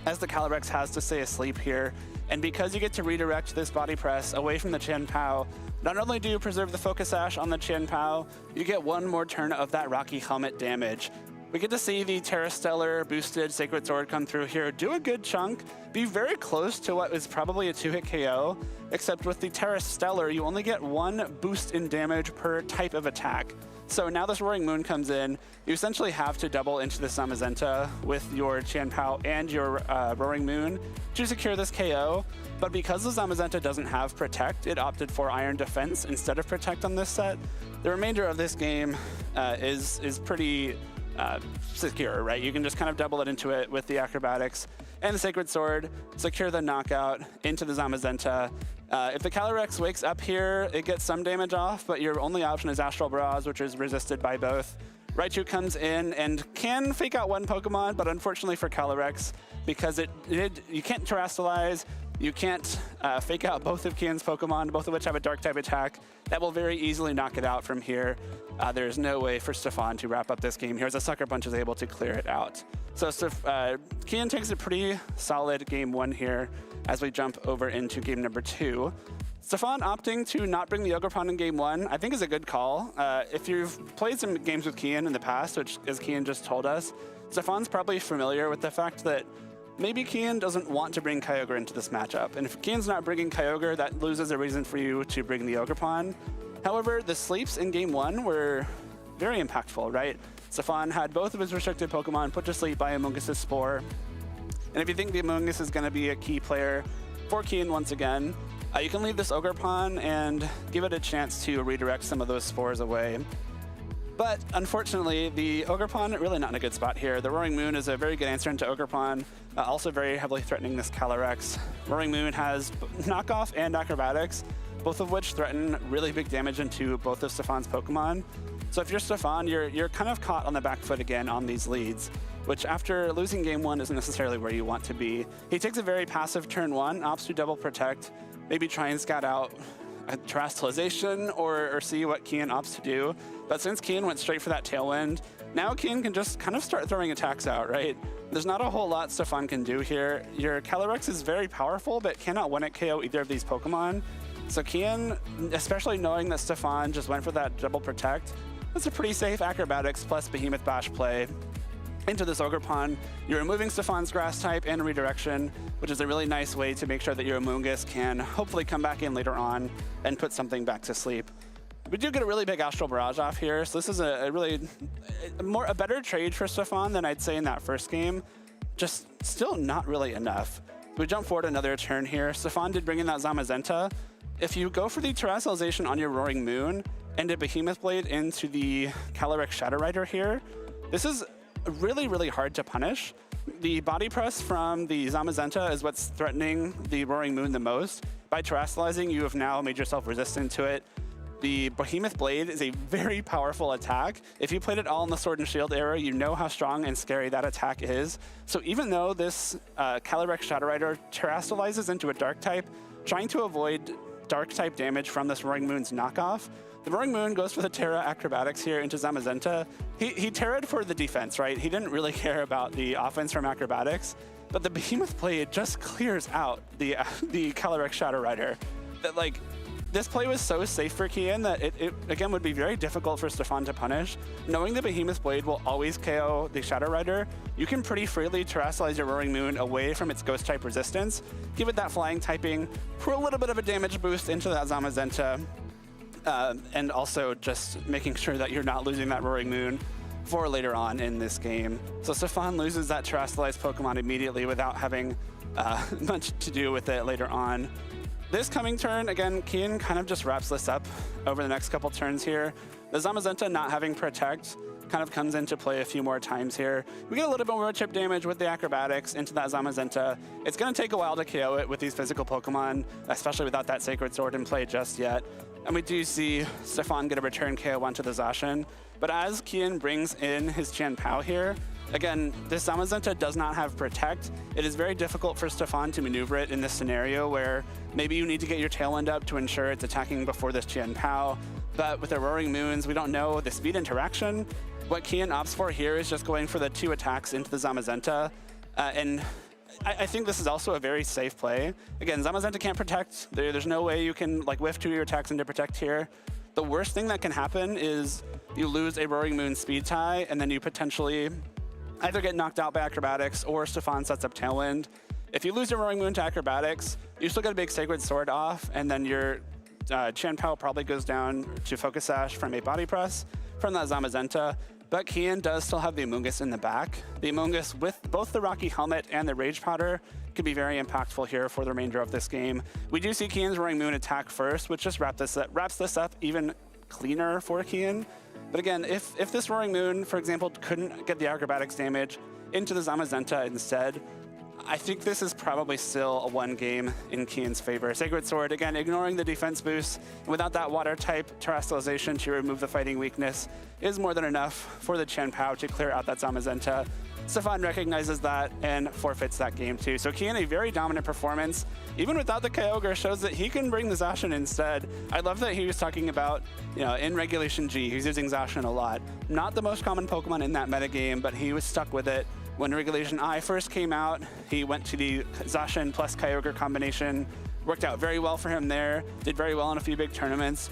as the Calyrex has to stay asleep here. And because you get to redirect this Body Press away from the Qian Pao, not only do you preserve the Focus Sash on the Qian Pao, you get one more turn of that Rocky Helmet damage. We get to see the Terra Stellar boosted Sacred Sword come through here, do a good chunk, be very close to what is probably a 2-hit KO, except with the Terra Stellar, you only get one boost in damage per type of attack. So now this Roaring Moon comes in, you essentially have to double into the Zamazenta with your Qian Pao and your Roaring Moon to secure this KO. But because the Zamazenta doesn't have Protect, it opted for Iron Defense instead of Protect on this set. The remainder of this game is pretty secure, right? You can just kind of double it into it with the Acrobatics and the Sacred Sword, secure the knockout into the Zamazenta. If the Calyrex wakes up here, it gets some damage off, but your only option is Astral Barrage, which is resisted by both. Raichu comes in and can fake out one Pokemon, but unfortunately for Calyrex, because you can't Terrastallize, you can't fake out both of Kian's Pokemon, both of which have a Dark-type attack. That will very easily knock it out from here. There's no way for Stefan to wrap up this game here, as a Sucker Punch is able to clear it out. So Kian takes a pretty solid game one here as we jump over into game number 2. Stefan opting to not bring the Ogerpon in game 1, I think is a good call. If you've played some games with Kian in the past, which as Kian just told us, Stefan's probably familiar with the fact that maybe Kian doesn't want to bring Kyogre into this matchup. And if Kian's not bringing Kyogre, that loses a reason for you to bring the Ogerpon. However, the sleeps in game 1 were very impactful, right? Stefan had both of his restricted Pokemon put to sleep by Amoonguss' Spore. And if you think the Amoonguss is going to be a key player for Kian once again, you can leave this Ogerpon and give it a chance to redirect some of those Spores away. But unfortunately, the Ogerpon really not in a good spot here. The Roaring Moon is a very good answer into Ogerpon, also very heavily threatening this Calyrex. Roaring Moon has knockoff and acrobatics, both of which threaten really big damage into both of Stefan's Pokemon. So if you're Stefan, you're kind of caught on the back foot again on these leads, which after losing game 1 isn't necessarily where you want to be. He takes a very passive turn 1, opts to double protect, maybe try and scout out a Terrastalliation or see what Kian opts to do. But since Kian went straight for that Tailwind, now Kian can just kind of start throwing attacks out, right? There's not a whole lot Stefan can do here. Your Calyrex is very powerful, but cannot one-hit KO either of these Pokemon. So Kian, especially knowing that Stefan just went for that double protect, that's a pretty safe Acrobatics plus Behemoth Bash play. into this Ogerpon. You're removing Stefan's grass type and redirection, which is a really nice way to make sure that your Amoonguss can hopefully come back in later on and put something back to sleep. We do get a really big Astral Barrage off here, so this is a better trade for Stefan than I'd say in that first game. Just still not really enough. We jump forward another turn here. Stefan did bring in that Zamazenta. If you go for the Terrestrialization on your Roaring Moon and a Behemoth Blade into the Calyrex Shadow Rider here, this is really, really hard to punish. The body press from the Zamazenta is what's threatening the Roaring Moon the most. By Terrestrializing, you have now made yourself resistant to it. The Behemoth Blade is a very powerful attack. If you played it all in the Sword and Shield era, you know how strong and scary that attack is. So even though this Calyrex Shadow Rider terrestrializes into a Dark type, trying to avoid Dark type damage from this Roaring Moon's knockoff, the Roaring Moon goes for the Terra Acrobatics here into Zamazenta. He Terra'd for the defense, right? He didn't really care about the offense from Acrobatics, but the Behemoth Blade just clears out the Calyrex Shadow Rider. This play was so safe for Kian that it again would be very difficult for Stefan to punish. Knowing the Behemoth Blade will always KO the Shadow Rider, you can pretty freely terrestrialize your Roaring Moon away from its Ghost type resistance, give it that flying typing for a little bit of a damage boost into that Zamazenta, and also just making sure that you're not losing that Roaring Moon for later on in this game. So Stefan loses that terrestrialized Pokemon immediately without having much to do with it later on. This coming turn, again, Kian kind of just wraps this up over the next couple turns here. The Zamazenta not having Protect kind of comes into play a few more times here. We get a little bit more chip damage with the Acrobatics into that Zamazenta. It's going to take a while to KO it with these physical Pokemon, especially without that Sacred Sword in play just yet. And we do see Stefan get a return KO onto the Zacian. But as Kian brings in his Chien-Pao here, again, this Zamazenta does not have Protect. It is very difficult for Stefan to maneuver it in this scenario where maybe you need to get your tail end up to ensure it's attacking before this Chien-Pao. But with the Roaring Moons, we don't know the speed interaction. What Kian opts for here is just going for the 2 attacks into the Zamazenta. And I think this is also a very safe play. Again, Zamazenta can't Protect. There's no way you can whiff 2 of your attacks into Protect here. The worst thing that can happen is you lose a Roaring Moon speed tie, and then you potentially either get knocked out by Acrobatics or Stefan sets up Tailwind. If you lose your Roaring Moon to Acrobatics, you still get a big Sacred Sword off, and then your Chien-Pao probably goes down to Focus Sash from a Body Press from that Zamazenta. But Kian does still have the Amoonguss in the back. The Amoonguss with both the Rocky Helmet and the Rage Powder could be very impactful here for the remainder of this game. We do see Kian's Roaring Moon attack first, which just wraps this up even cleaner for Kian. But again, if this Roaring Moon, for example, couldn't get the Acrobatics damage into the Zamazenta instead, I think this is probably still a 1 game in Kian's favor. Sacred Sword, again, ignoring the defense boost, and without that water type terrestrialization to remove the fighting weakness is more than enough for the Chien-Pao to clear out that Zamazenta. Stefan recognizes that and forfeits that game too. So Kian, a very dominant performance. Even without the Kyogre, shows that he can bring the Zacian instead. I love that he was talking about, in Regulation G, he's using Zacian a lot. Not the most common Pokemon in that metagame, but he was stuck with it. When Regulation I first came out, he went to the Zacian plus Kyogre combination. Worked out very well for him there. Did very well in a few big tournaments.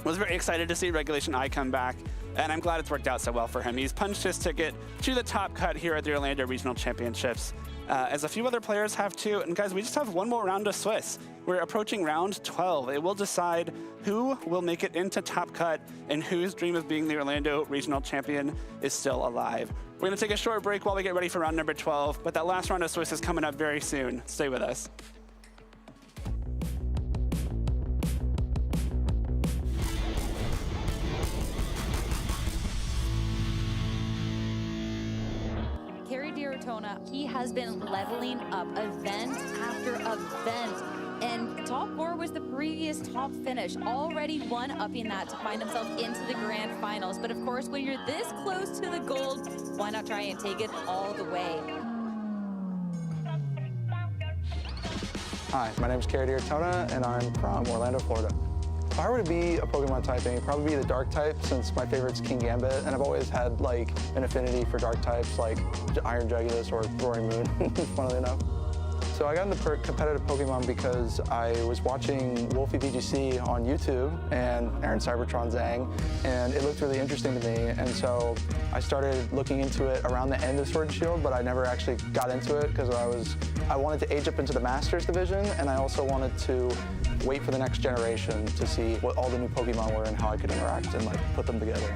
Was very excited to see Regulation I come back, and I'm glad it's worked out so well for him. He's punched his ticket to the top cut here at the Orlando Regional Championships, as a few other players have too. And guys, we just have one more round of Swiss. We're approaching round 12. It will decide who will make it into top cut and whose dream of being the Orlando Regional Champion is still alive. We're gonna take a short break while we get ready for round number 12, but that last round of Swiss is coming up very soon. Stay with us. He has been leveling up event after event, and top 4 was the previous top finish, already one-upping that to find himself into the grand finals. But of course, when you're this close to the gold, why not try and take it all the way? Hi, my name is Kerry D'Artona, and I'm from Orlando, Florida. If I were to be a Pokemon typing, it'd probably be the Dark type, since my favorite's King Gambit, and I've always had an affinity for Dark types like Iron Jugulis or Roaring Moon, funnily enough. So I got into competitive Pokemon because I was watching Wolfie VGC on YouTube and Aaron Cybertron Zhang, and it looked really interesting to me. And so I started looking into it around the end of Sword and Shield, but I never actually got into it because I wanted to age up into the Masters division, and I also wanted to wait for the next generation to see what all the new Pokemon were and how I could interact and like put them together.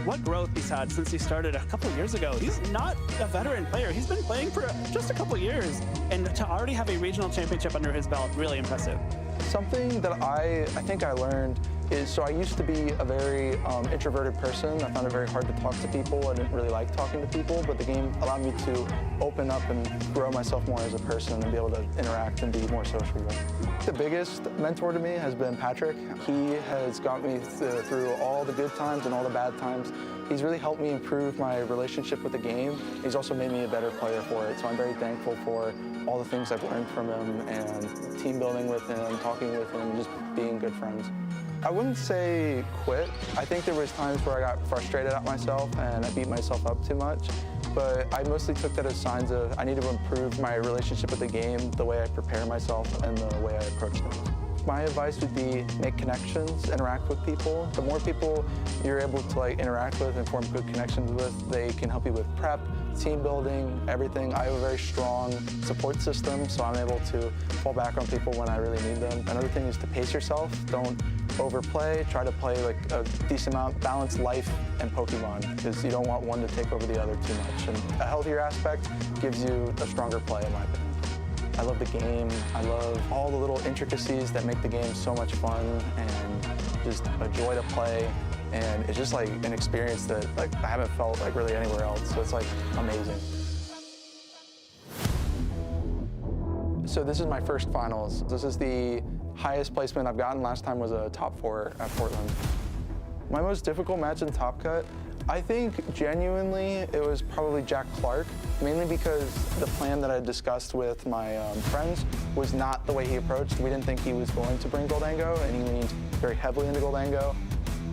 What growth he's had since he started a couple of years ago. He's not a veteran player. He's been playing for just a couple of years, and to already have a regional championship under his belt, really impressive. Something that I think I learned is, so I used to be a very introverted person. I found it very hard to talk to people. I didn't really like talking to people, but the game allowed me to open up and grow myself more as a person and be able to interact and be more sociable. The biggest mentor to me has been Patrick. He has got me through all the good times and all the bad times. He's really helped me improve my relationship with the game. He's also made me a better player for it, so I'm very thankful for all the things I've learned from him and team building with him, talking with him, just being good friends. I wouldn't say quit. I think there was times where I got frustrated at myself and I beat myself up too much, but I mostly took that as signs of I need to improve my relationship with the game, the way I prepare myself, and the way I approach things. My advice would be make connections, interact with people. The more people you're able to interact with and form good connections with, they can help you with prep, team building, everything. I have a very strong support system, so I'm able to fall back on people when I really need them. Another thing is to pace yourself. Don't overplay. Try to play a decent amount, balance life and Pokemon, because you don't want one to take over the other too much. And a healthier aspect gives you a stronger play, in my opinion. I love the game. I love all the little intricacies that make the game so much fun and just a joy to play. And it's just an experience that I haven't felt really anywhere else. So it's amazing. So this is my first finals. This is the highest placement I've gotten. Last time was a top 4 at Portland. My most difficult match in Top Cut, I think genuinely it was probably Jack Clark, mainly because the plan that I discussed with my friends was not the way he approached. We didn't think he was going to bring Goldango, and he leaned very heavily into Goldango.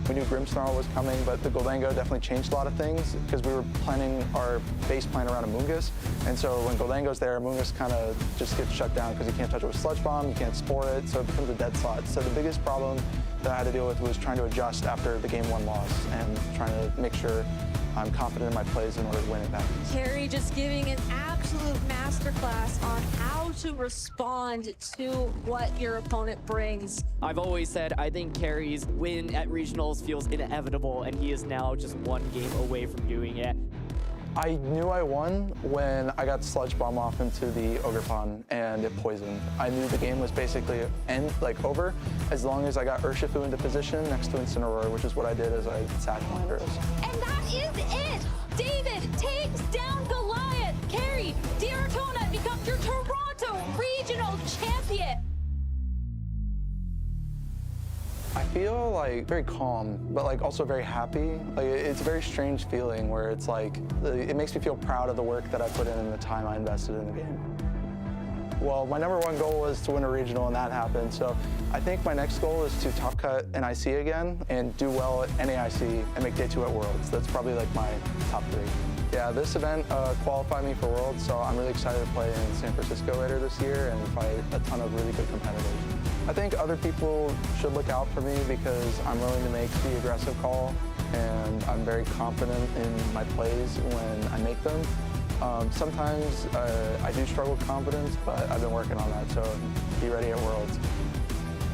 We knew Grimmsnarl was coming, but the Goldango definitely changed a lot of things because we were planning our base plan around Amoonguss. And so when Goldango's there, Amoonguss kind of just gets shut down because you can't touch it with Sludge Bomb, you can't spore it, so it becomes a dead slot. So the biggest problem that I had to deal with was trying to adjust after the game 1 loss and trying to make sure I'm confident in my plays in order to win it back. Carrie just giving an absolute masterclass on how to respond to what your opponent brings. I've always said I think Carrie's win at regionals feels inevitable, and he is now just 1 game away from doing it. I knew I won when I got Sludge Bomb off into the Ogerpon and it poisoned. I knew the game was basically over as long as I got Urshifu into position next to Incineroar, which is what I did as I sacked Landorus. And that is it! David takes down Goliath! Carrie, D'Artona becomes your Toronto Regional Champion! I feel very calm, but also very happy. It's a very strange feeling where it's it makes me feel proud of the work that I put in and the time I invested in the game. Well, my #1 goal was to win a regional, and that happened. So I think my next goal is to top cut NIC again and do well at NAIC and make Day 2 at Worlds. That's probably my top 3. Yeah, this event qualified me for Worlds, so I'm really excited to play in San Francisco later this year and fight a ton of really good competitors. I think other people should look out for me because I'm willing to make the aggressive call, and I'm very confident in my plays when I make them. Sometimes I do struggle with confidence, but I've been working on that, so be ready at Worlds.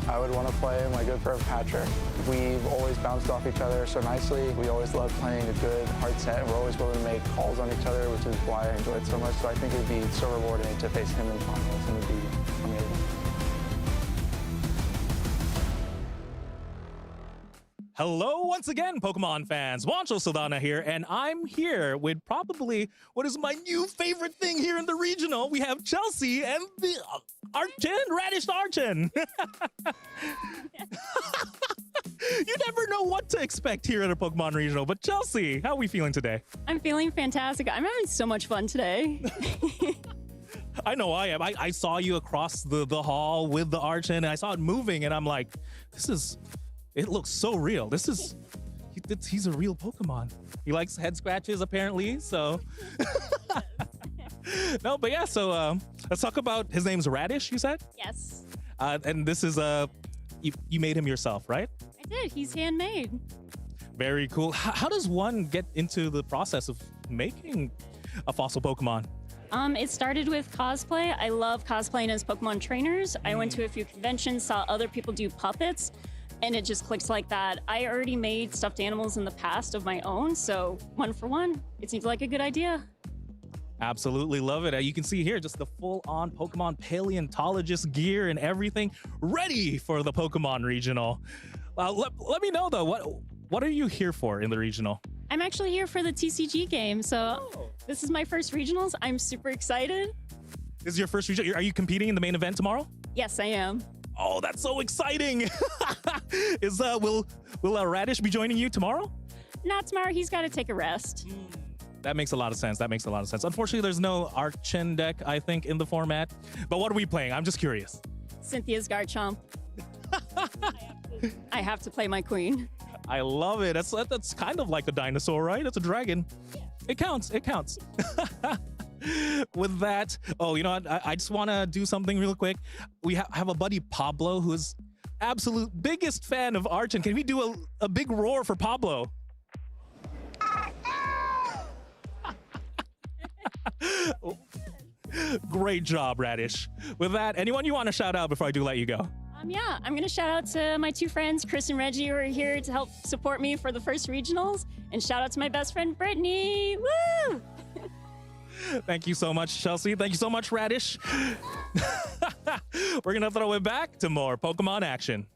I would want to play my good friend Patrick. We've always bounced off each other so nicely. We always love playing a good hard set, and we're always willing to make calls on each other, which is why I enjoy it so much. So I think it would be so rewarding to face him in finals, and it would be amazing. Hello once again, Pokemon fans. Juancho Saldana here, and I'm here with probably what is my new favorite thing here in the regional. We have Chelsea and the Radish Archon. You never know what to expect here at a Pokemon regional, but Chelsea, how are we feeling today? I'm feeling fantastic. I'm having so much fun today. I know I am. I saw you across the hall with the Archon, and I saw it moving, and I'm like, it looks so real. He's a real Pokemon. He likes head scratches apparently, so. No, but yeah, so Let's talk about, his name's Radish, you said? Yes, And this is, you made him yourself, right? I did. He's handmade. Very cool. How does one get into the process of making a fossil Pokemon? It started with cosplay. I love cosplaying as Pokemon trainers. I went to a few conventions, saw other people do puppets, and it just clicked like that. I already made stuffed animals in the past of my own, so one for one, it seems like a good idea. Absolutely love it. You can see here just the full-on Pokemon paleontologist gear and everything ready for the Pokemon Regional. Let me know, though, what are you here for in the Regional? I'm actually here for the TCG game, so this is my first regionals. I'm super excited. This is your first regional. Are you competing in the main event tomorrow? Yes, I am. Oh, that's so exciting. Will Radish be joining you tomorrow? Not tomorrow. He's got to take a rest. That makes a lot of sense. Unfortunately, there's no Archen deck, I think, in the format. But what are we playing? I'm just curious. Cynthia's Garchomp. I have to play my queen. I love it. That's kind of like a dinosaur, right? It's a dragon. It counts. With that, you know what? I just want to do something real quick. We have a buddy, Pablo, who is absolute biggest fan of Archen. Can we do a big roar for Pablo? Great job, Radish. With that, anyone you want to shout out before I do let you go? Yeah, I'm going to shout out to my two friends, Chris and Reggie, who are here to help support me for the first regionals. And shout out to my best friend, Brittany. Woo! Thank you so much, Chelsea. Thank you so much, Radish. We're going to throw it back to more Pokemon action.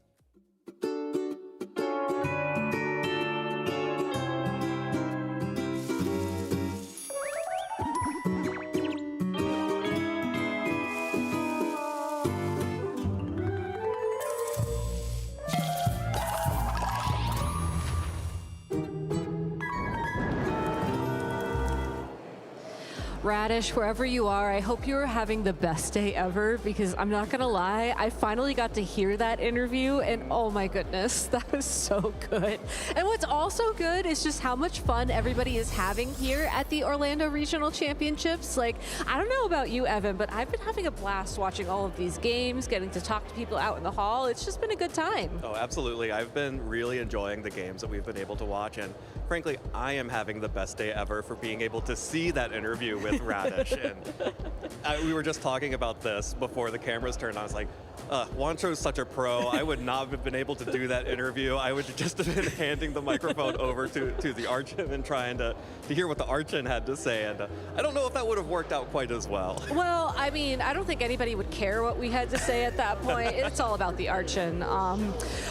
Radish, wherever you are, I hope you're having the best day ever, because I'm not gonna lie, I finally got to hear that interview and oh my goodness, that was so good. And what's also good is just how much fun everybody is having here at the Orlando Regional Championships. Like, I don't know about you, Evan, but I've been having a blast watching all of these games, getting to talk to people out in the hall. It's just been a good time. Oh, absolutely. I've been really enjoying the games that we've been able to watch, and frankly, I am having the best day ever for being able to see that interview with Radish. And we were just talking about this before the cameras turned on. I was like, Juancho's such a pro. I would not have been able to do that interview. I would just have been handing the microphone over to the Archen and trying to hear what the Archen had to say. And I don't know if that would have worked out quite as well. Well, I mean, I don't think anybody would care what we had to say at that point. It's all about the Archen.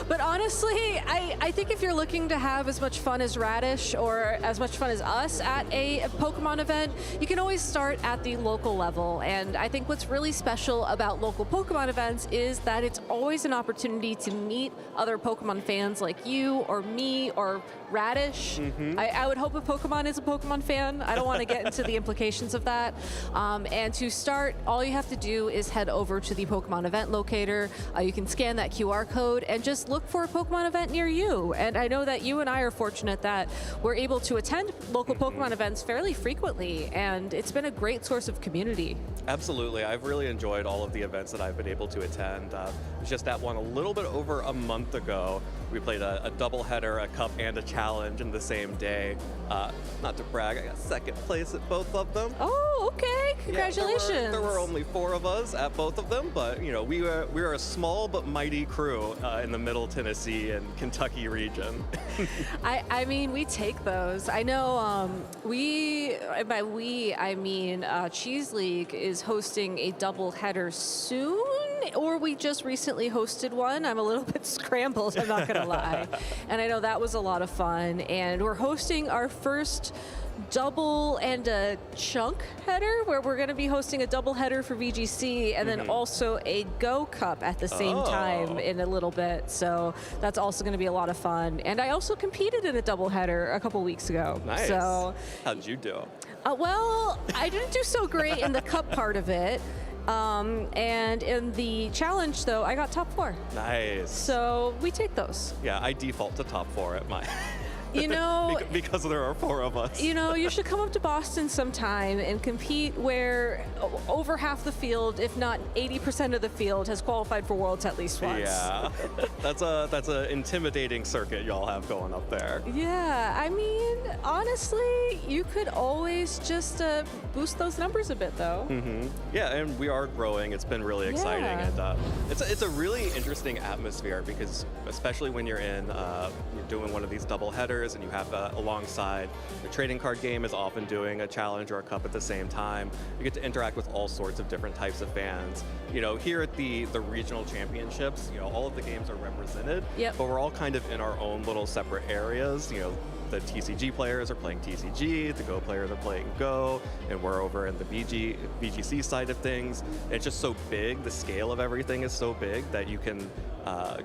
But honestly, I think if you're looking to have as much fun as Radish or as much fun as us at a Pokemon event, you can always start at the local level. And I think what's really special about local Pokemon events is that it's always an opportunity to meet other Pokemon fans like you or me or Radish. I would hope a Pokemon is a Pokemon fan. I don't want to get into the implications of that. And to start, all you have to do is head over to the Pokemon event locator. You can scan that QR code and just look for a Pokemon event near you. And I know that you and I are fortunate that we're able to attend local Pokemon events fairly frequently, and it's been a great source of community. Absolutely. I've really enjoyed all of the events that I've been able to attend. Just at one a little bit over a month ago, we played a doubleheader, a cup, and a challenge in the same day. Not to brag, I got second place at both of them. Oh, okay. Congratulations. Yeah, there were only 4 of us at both of them, but you know, we were a small but mighty crew in the Middle Tennessee and Kentucky region. I mean, we take those. I know by we, I mean Cheese League is hosting a doubleheader soon, or we just recently hosted one. I'm a little bit scrambled, I'm not gonna lie. And I know that was a lot of fun. And we're hosting our first double and a chunk header, where we're going to be hosting a double header for VGC and then also a Go Cup at the same time in a little bit. So that's also going to be a lot of fun. And I also competed in a double header a couple weeks ago. Nice. So how'd you do? Well, I didn't do so great in the cup part of it. And in the challenge, though, I got top 4. Nice. So we take those. Yeah, I default to top 4 at my You know, because there are 4 of us. You know, you should come up to Boston sometime and compete where over half the field, if not 80% of the field, has qualified for Worlds at least once. Yeah, that's a intimidating circuit y'all have going up there. Yeah, I mean, honestly, you could always just boost those numbers a bit, though. Yeah, and we are growing. It's been really exciting, and it's a really interesting atmosphere because, especially when you're doing one of these double headers and you have alongside the trading card game is often doing a challenge or a cup at the same time. You get to interact with all sorts of different types of fans. You know, here at the regional championships, you know, all of the games are represented, but we're all kind of in our own little separate areas. You know, the TCG players are playing TCG, the Go players are playing Go, and we're over in the VGC side of things. It's just so big, the scale of everything is so big that you can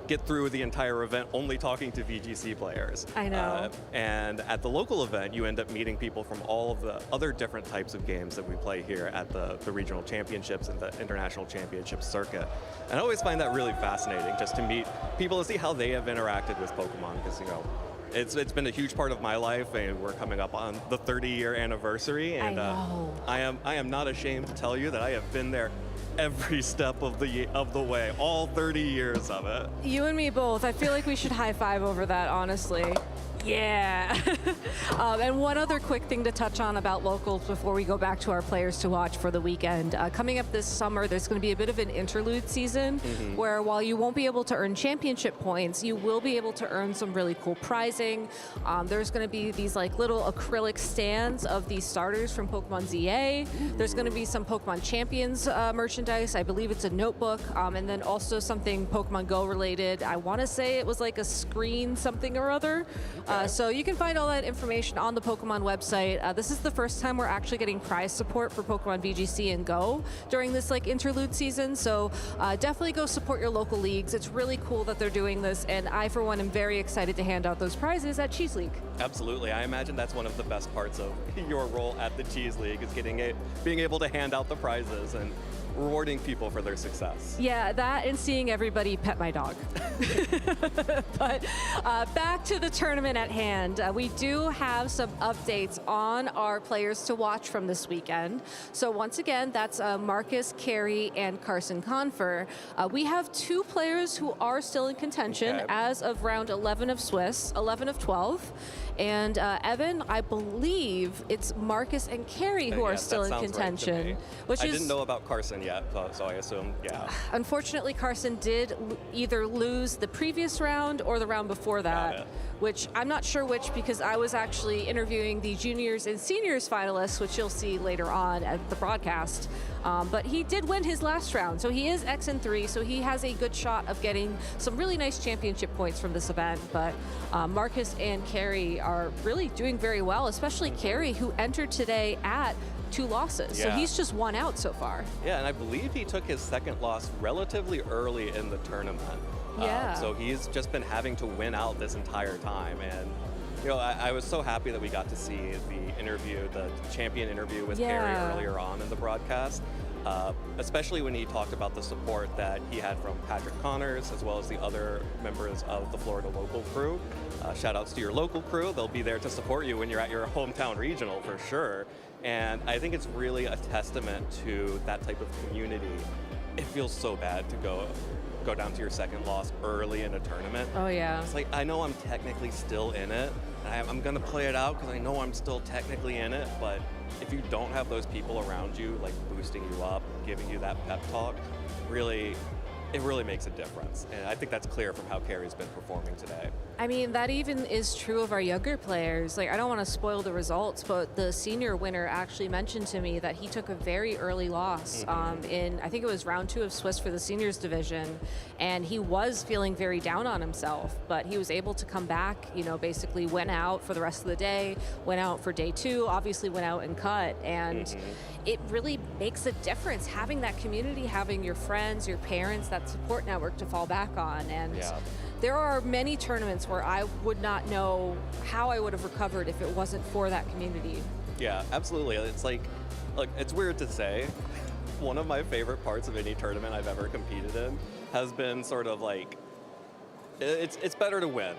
get through the entire event only talking to VGC players. I know. And at the local event, you end up meeting people from all of the other different types of games that we play here at the regional championships and the international championships circuit. And I always find that really fascinating, just to meet people and see how they have interacted with Pokemon, because, you know, it's been a huge part of my life, and we're coming up on the 30-year anniversary, and I am not ashamed to tell you that I have been there every step of the way, all 30 years of it. You and me both. I feel like we should high five over that, honestly. Yeah. And one other quick thing to touch on about locals before we go back to our players to watch for the weekend. Coming up this summer, there's going to be a bit of an interlude season where while you won't be able to earn championship points, you will be able to earn some really cool prizing. There's going to be these like little acrylic stands of these starters from Pokemon ZA. There's going to be some Pokemon Champions merchandise. I believe it's a notebook. And then also something Pokemon Go related. I want to say it was like a screen something or other. So you can find all that information on the Pokemon website. This is the first time we're actually getting prize support for Pokemon VGC and Go during this like interlude season. So definitely go support your local leagues. It's really cool that they're doing this, and I, for one, am very excited to hand out those prizes at Cheese League. Absolutely. I imagine that's one of the best parts of your role at the Cheese League is being able to hand out the prizes and rewarding people for their success. Yeah, that and seeing everybody pet my dog. But back to the tournament at hand. We do have some updates on our players to watch from this weekend. So once again, that's Marcus Carey and Carson Confer. We have 2 players who are still in contention as of round 11 of Swiss, 11 of 12. And Evan, I believe it's Marcus and Carey who are still in contention. Which I didn't know about Carson yet, so I assume, yeah. Unfortunately, Carson did either lose the previous round or the round before that, which I'm not sure which, because I was actually interviewing the juniors and seniors finalists, which you'll see later on at the broadcast. But he did win his last round, so he is X3, so he has a good shot of getting some really nice championship points from this event. But Marcus and Carey are really doing very well, especially Carey, who entered today at 2 losses. So he's just 1 out so far. Yeah, and I believe he took his second loss relatively early in the tournament. So he's just been having to win out this entire time. And you know, I was so happy that we got to see the interview, the champion interview with Carey earlier on in the broadcast, especially when he talked about the support that he had from Patrick Connors, as well as the other members of the Florida local crew. Shout outs to your local crew. They'll be there to support you when you're at your hometown regional for sure. And I think it's really a testament to that type of community. It feels so bad to go down to your second loss early in a tournament. Oh yeah. It's like, I know I'm technically still in it. I'm gonna play it out because I know I'm still technically in it, but if you don't have those people around you, like boosting you up, giving you that pep talk, it really makes a difference. And I think that's clear from how Carey's been performing today. I mean, that even is true of our younger players. Like, I don't want to spoil the results, but the senior winner actually mentioned to me that he took a very early loss in, I think it was round 2 of Swiss for the seniors division, and he was feeling very down on himself, but he was able to come back, you know, basically went out for the rest of the day, went out for day 2, obviously went out and cut, and it really makes a difference having that community, having your friends, your parents, that support network to fall back on. And there are many tournaments where I would not know how I would have recovered if it wasn't for that community. Yeah, absolutely. It's like, look, it's weird to say. One of my favorite parts of any tournament I've ever competed in has been sort of like, it's better to win.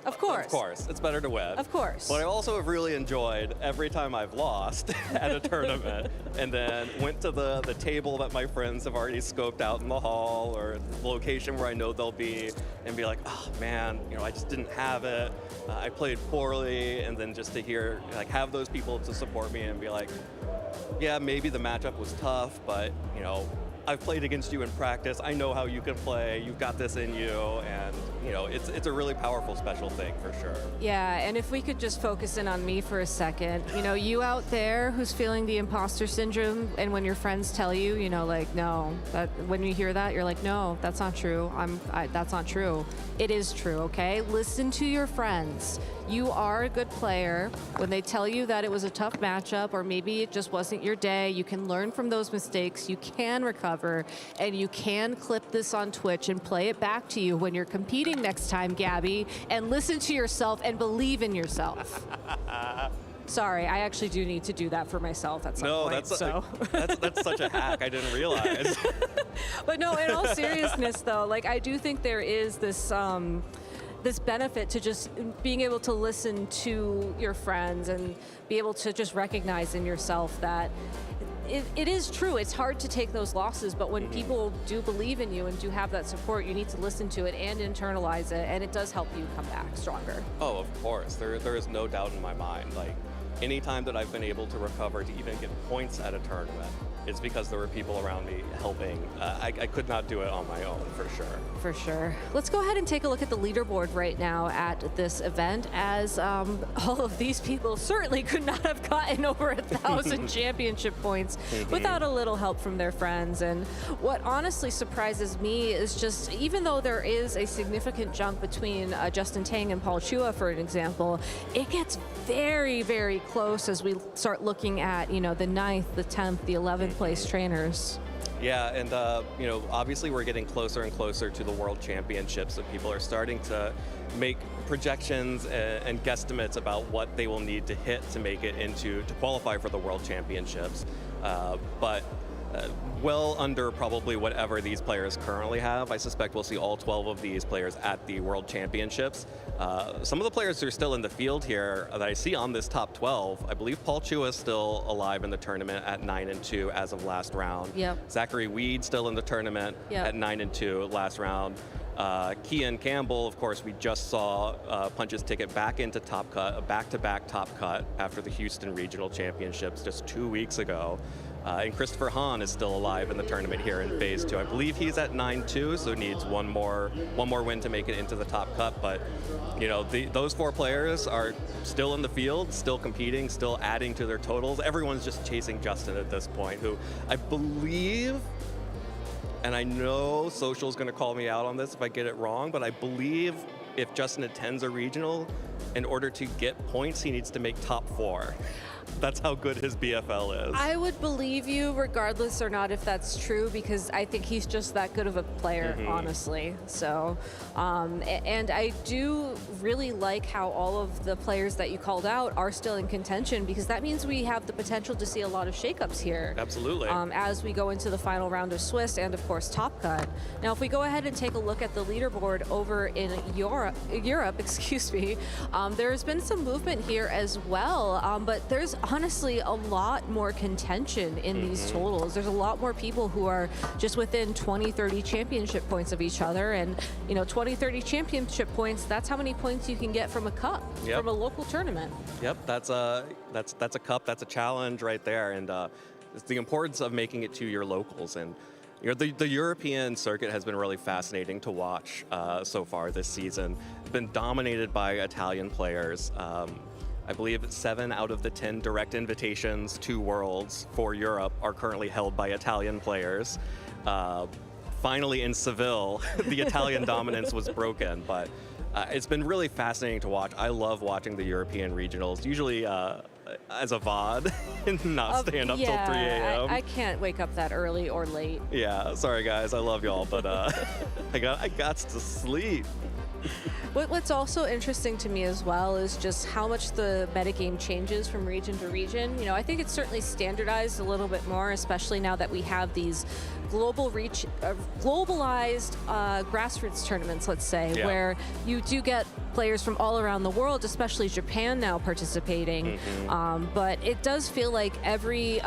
Of course. Of course. It's better to win. Of course. But I also have really enjoyed every time I've lost at a tournament and then went to the table that my friends have already scoped out in the hall or the location where I know they'll be and be like, oh man, I just didn't have it. I played poorly. And then just to hear, have those people to support me and be like, yeah, maybe the matchup was tough, but I've played against you in practice. I know how you can play. You've got this in you, and it's a really powerful, special thing for sure. Yeah, and if we could just focus in on me for a second, you out there who's feeling the imposter syndrome, and when your friends tell you, no, that when you hear that, you're like, no, that's not true. That's not true. It is true. Okay, listen to your friends. You are a good player. When they tell you that it was a tough matchup or maybe it just wasn't your day, you can learn from those mistakes, you can recover, and you can clip this on Twitch and play it back to you when you're competing next time, Gabby, and listen to yourself and believe in yourself. Sorry, I actually do need to do that for myself at some point. That's such a hack. I didn't realize. But no, in all seriousness, though, I do think there is this this benefit to just being able to listen to your friends and be able to just recognize in yourself that it is true. It's hard to take those losses, but when people do believe in you and do have that support, you need to listen to it and internalize it, and it does help you come back stronger. Oh, of course. There is no doubt in my mind. Anytime that I've been able to recover to even get points at a tournament, it's because there were people around me helping. I could not do it on my own, for sure. For sure. Let's go ahead and take a look at the leaderboard right now at this event, as all of these people certainly could not have gotten over 1,000 championship points without a little help from their friends. And what honestly surprises me is just, even though there is a significant jump between Justin Tang and Paul Chua, for an example, it gets very, very close as we start looking at, the 9th, the 10th, the 11th place trainers. Yeah, and obviously we're getting closer and closer to the World Championships, so people are starting to make projections and guesstimates about what they will need to hit to make it to qualify for the World Championships. But well under probably whatever these players currently have. I suspect we'll see all 12 of these players at the World Championships. Some of the players who are still in the field here that I see on this top 12, I believe Paul Chua is still alive in the tournament at 9-2 as of last round. Yep. Zachary Weed still in the tournament at 9-2 last round. Kian Campbell, of course, we just saw punch his ticket back into Top Cut, a back-to-back Top Cut after the Houston Regional Championships just 2 weeks ago. And Christopher Hahn is still alive in the tournament here in Phase 2. I believe he's at 9-2, so needs one more win to make it into the Top Cut. But those 4 players are still in the field, still competing, still adding to their totals. Everyone's just chasing Justin at this point, who I believe, and I know Social's going to call me out on this if I get it wrong, but I believe if Justin attends a regional, in order to get points, he needs to make top 4. That's how good his BFL is. I would believe you regardless or not if that's true, because I think he's just that good of a player, honestly. So, and I do really like how all of the players that you called out are still in contention, because that means we have the potential to see a lot of shakeups here. Absolutely. As we go into the final round of Swiss and, of course, Top Cut. Now, if we go ahead and take a look at the leaderboard over in Europe, excuse me, there's been some movement here as well, but there's honestly a lot more contention in these totals. There's a lot more people who are just within 20-30 championship points of each other, and 20-30 championship points, that's how many points you can get from a cup, from a local tournament. Yep, that's a cup, that's a challenge right there, and it's the importance of making it to your locals. And the European circuit has been really fascinating to watch so far this season. It's been dominated by Italian players. I believe 7 out of the 10 direct invitations to Worlds for Europe are currently held by Italian players. Finally in Seville, the Italian dominance was broken, but it's been really fascinating to watch. I love watching the European regionals, usually as a VOD and not staying up till 3 a.m. I can't wake up that early or late. Yeah, sorry guys, I love y'all, but I got to sleep. What's also interesting to me as well is just how much the metagame changes from region to region. I think it's certainly standardized a little bit more, especially now that we have these globalized grassroots tournaments, let's say, where you do get players from all around the world, especially Japan now participating. But it does feel like every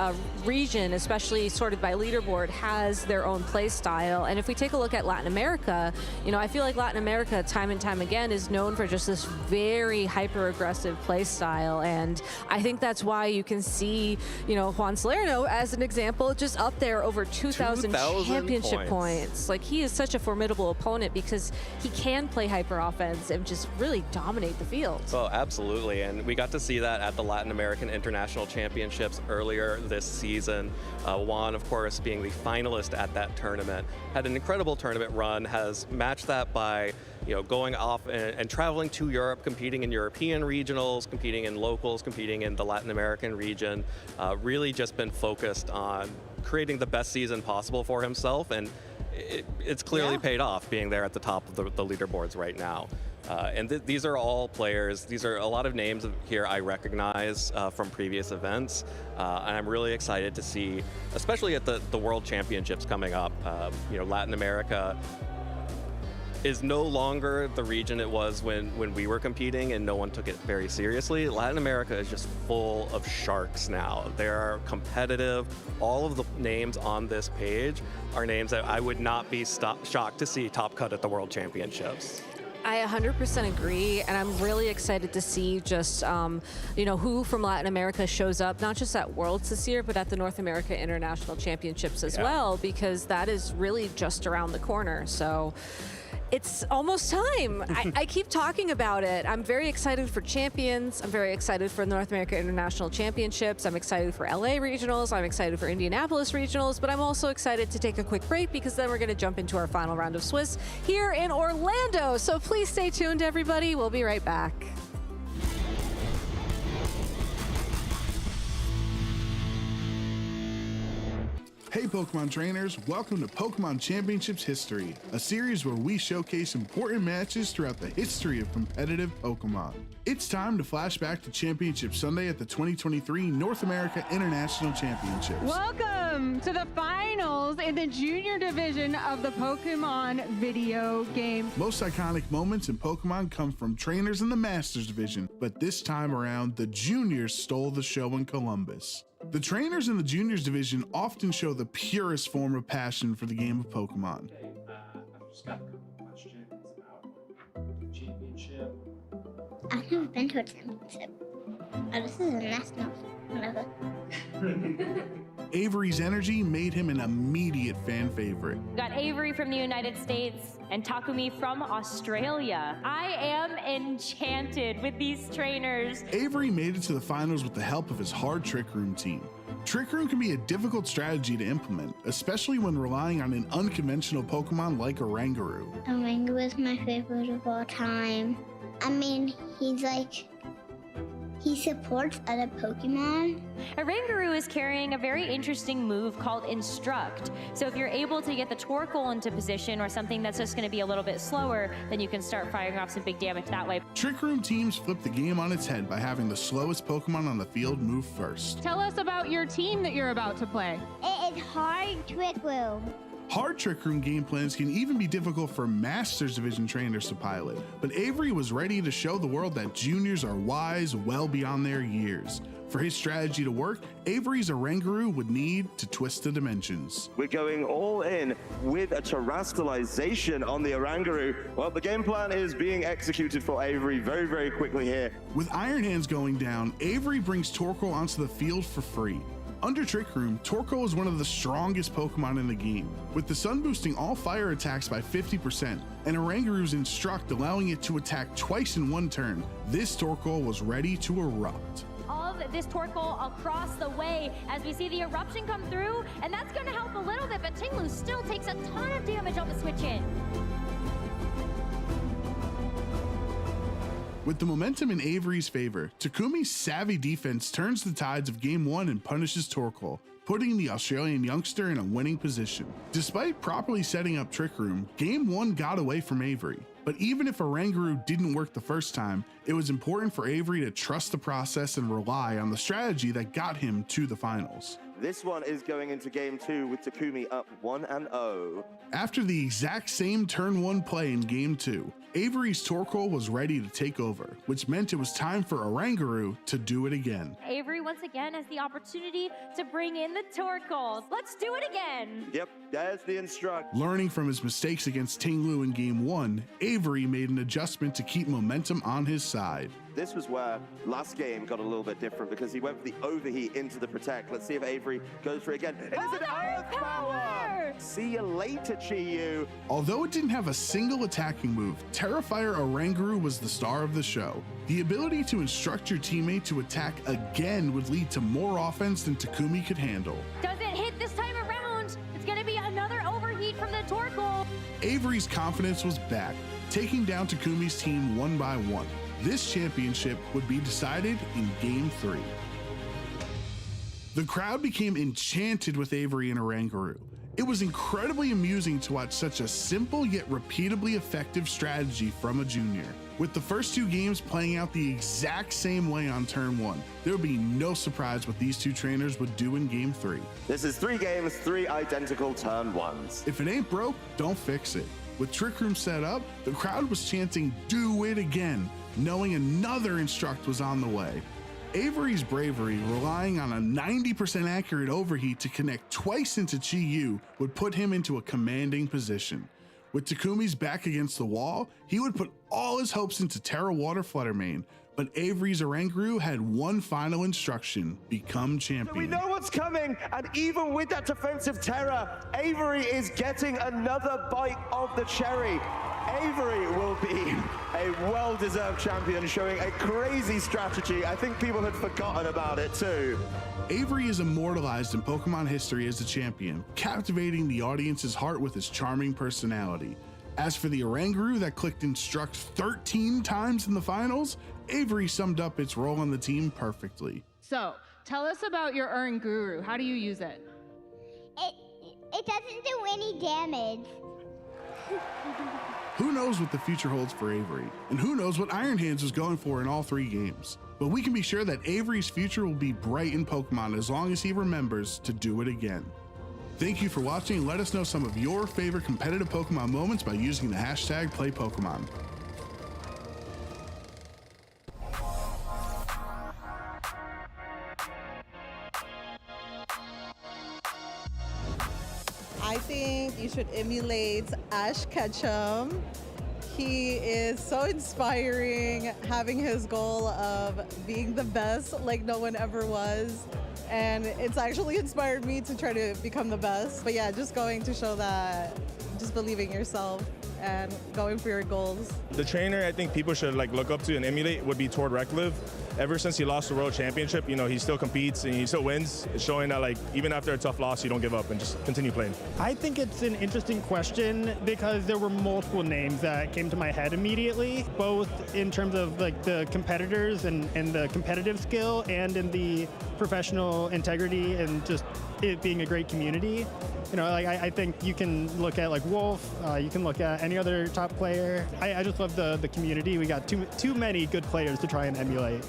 region, especially sorted by leaderboard, has their own play style. And if we take a look at Latin America, you know, I feel like Latin America time and time again is known for just this very hyper aggressive play style. And I think that's why you can see, you know, Juan Salerno as an example, just up there over 2,000 championship points. Like, he is such a formidable opponent because he can play hyper offense and just really dominate the field. Oh, absolutely. And we got to see that at the Latin American International Championships earlier this season. Juan, of course, being the finalist at that tournament, had an incredible tournament run, has matched that by, you know, going off and traveling to Europe, competing in European regionals, competing in locals, competing in the Latin American region, really just been focused on creating the best season possible for himself, and it's clearly paid off being there at the top of the leaderboards right now. And these are all players. These are a lot of names here I recognize from previous events, and I'm really excited to see, especially at the World Championships coming up. You know, Latin America is no longer the region it was when we were competing and no one took it very seriously. Latin America is just full of sharks now. They're competitive. All of the names on this page are names that I would not be shocked to see top cut at the World Championships. I 100% agree, and I'm really excited to see just, you know, who from Latin America shows up, not just at Worlds this year, but at the North America International Championships as well, because that is really just around the corner. So it's almost time. I keep talking about it. I'm very excited for Champions. I'm very excited for North America International Championships. I'm excited for LA Regionals. I'm excited for Indianapolis Regionals, but I'm also excited to take a quick break because then we're going to jump into our final round of Swiss here in Orlando. So please stay tuned, everybody. We'll be right back. Hey Pokemon trainers, welcome to Pokemon Championships History, a series where we showcase important matches throughout the history of competitive Pokemon. It's time to flash back to Championship Sunday at the 2023 North America International Championships. Welcome to the finals in the junior division of the Pokemon video game. Most iconic moments in Pokemon come from trainers in the Masters division, but this time around, the juniors stole the show in Columbus. The trainers in the juniors division often show the purest form of passion for the game of Pokemon. I've just got a couple questions about championship. I've never been to a championship. Oh, this is a national, whatever. Avery's energy made him an immediate fan favorite. We got Avery from the United States and Takumi from Australia. I am enchanted with these trainers. Avery made it to the finals with the help of his hard Trick Room team. Trick Room can be a difficult strategy to implement, especially when relying on an unconventional Pokemon like Oranguru. Oranguru is my favorite of all time. I mean, he supports other Pokemon. Oranguru is carrying a very interesting move called Instruct. So if you're able to get the Torkoal into position or something that's just going to be a little bit slower, then you can start firing off some big damage that way. Trick Room teams flip the game on its head by having the slowest Pokemon on the field move first. Tell us about your team that you're about to play. It is hard Trick Room. Hard Trick Room game plans can even be difficult for Masters Division trainers to pilot, but Avery was ready to show the world that juniors are wise well beyond their years. For his strategy to work, Avery's Oranguru would need to twist the dimensions. We're going all in with a terrestrialization on the Oranguru. Well, the game plan is being executed for Avery very, very quickly here. With Iron Hands going down, Avery brings Torkoal onto the field for free. Under Trick Room, Torkoal is one of the strongest Pokemon in the game, with the Sun boosting all fire attacks by 50%, and Oranguru's Instruct allowing it to attack twice in one turn. This Torkoal was ready to erupt. Of this Torkoal across the way as we see the eruption come through, and that's going to help a little bit, but Tinglu still takes a ton of damage on the switch in. With the momentum in Avery's favor, Takumi's savvy defense turns the tides of Game 1 and punishes Torkoal, putting the Australian youngster in a winning position. Despite properly setting up Trick Room, Game 1 got away from Avery. But even if Oranguru didn't work the first time, it was important for Avery to trust the process and rely on the strategy that got him to the finals. This one is going into game 2 with Takumi up 1-0. After the exact same turn 1 play in game 2, Avery's Torkoal was ready to take over, which meant it was time for Oranguru to do it again. Avery once again has the opportunity to bring in the Torkoals. Let's do it again. Yep, there's the instruct. Learning from his mistakes against Tinglu in game 1, Avery made an adjustment to keep momentum on his side. This was where last game got a little bit different because he went for the overheat into the protect. Let's see if Avery goes for it again. It is an Earth Power! See you later, Chi-Yu. Although it didn't have a single attacking move, Terrifier Oranguru was the star of the show. The ability to instruct your teammate to attack again would lead to more offense than Takumi could handle. Does it hit this time around? It's gonna be another overheat from the Torkoal. Avery's confidence was back, taking down Takumi's team one by one. This championship would be decided in game 3. The crowd became enchanted with Avery and Oranguru. It was incredibly amusing to watch such a simple yet repeatably effective strategy from a junior. With the first 2 games playing out the exact same way on turn 1, there would be no surprise what these 2 trainers would do in game 3. This is 3 games, 3 identical turn 1s. If it ain't broke, don't fix it. With Trick Room set up, the crowd was chanting, "Do it again," knowing another instruct was on the way. Avery's bravery, relying on a 90% accurate overheat to connect twice into Chi-Yu, would put him into a commanding position. With Takumi's back against the wall, he would put all his hopes into Terra Water Fluttermane, but Avery's Oranguru had one final instruction: become champion. We know what's coming, and even with that defensive Terra, Avery is getting another bite of the cherry. Avery will be a well-deserved champion, showing a crazy strategy. I think people had forgotten about it too. Avery is immortalized in Pokemon history as a champion, captivating the audience's heart with his charming personality. As for the Oranguru that clicked instruct 13 times in the finals, Avery summed up its role on the team perfectly. So, tell us about your Oranguru. How do you use it? It doesn't do any damage. Who knows what the future holds for Avery, and who knows what Iron Hands was going for in all 3 games. But we can be sure that Avery's future will be bright in Pokemon as long as he remembers to do it again. Thank you for watching, and let us know some of your favorite competitive Pokemon moments by using the hashtag #PlayPokemon. I think you should emulate Ash Ketchum. He is so inspiring, having his goal of being the best like no one ever was. And it's actually inspired me to try to become the best. But yeah, just going to show that just believing in yourself and going for your goals. The trainer I think people should look up to and emulate would be Tord Reklev. Ever since he lost the World Championship, he still competes and he still wins. It's showing that even after a tough loss, you don't give up and just continue playing. I think it's an interesting question because there were multiple names that came to my head immediately, both in terms of the competitors and the competitive skill and in the professional integrity and just it being a great community. I think you can look at Wolf, you can look at any other top player. I just love the community. We got too many good players to try and emulate.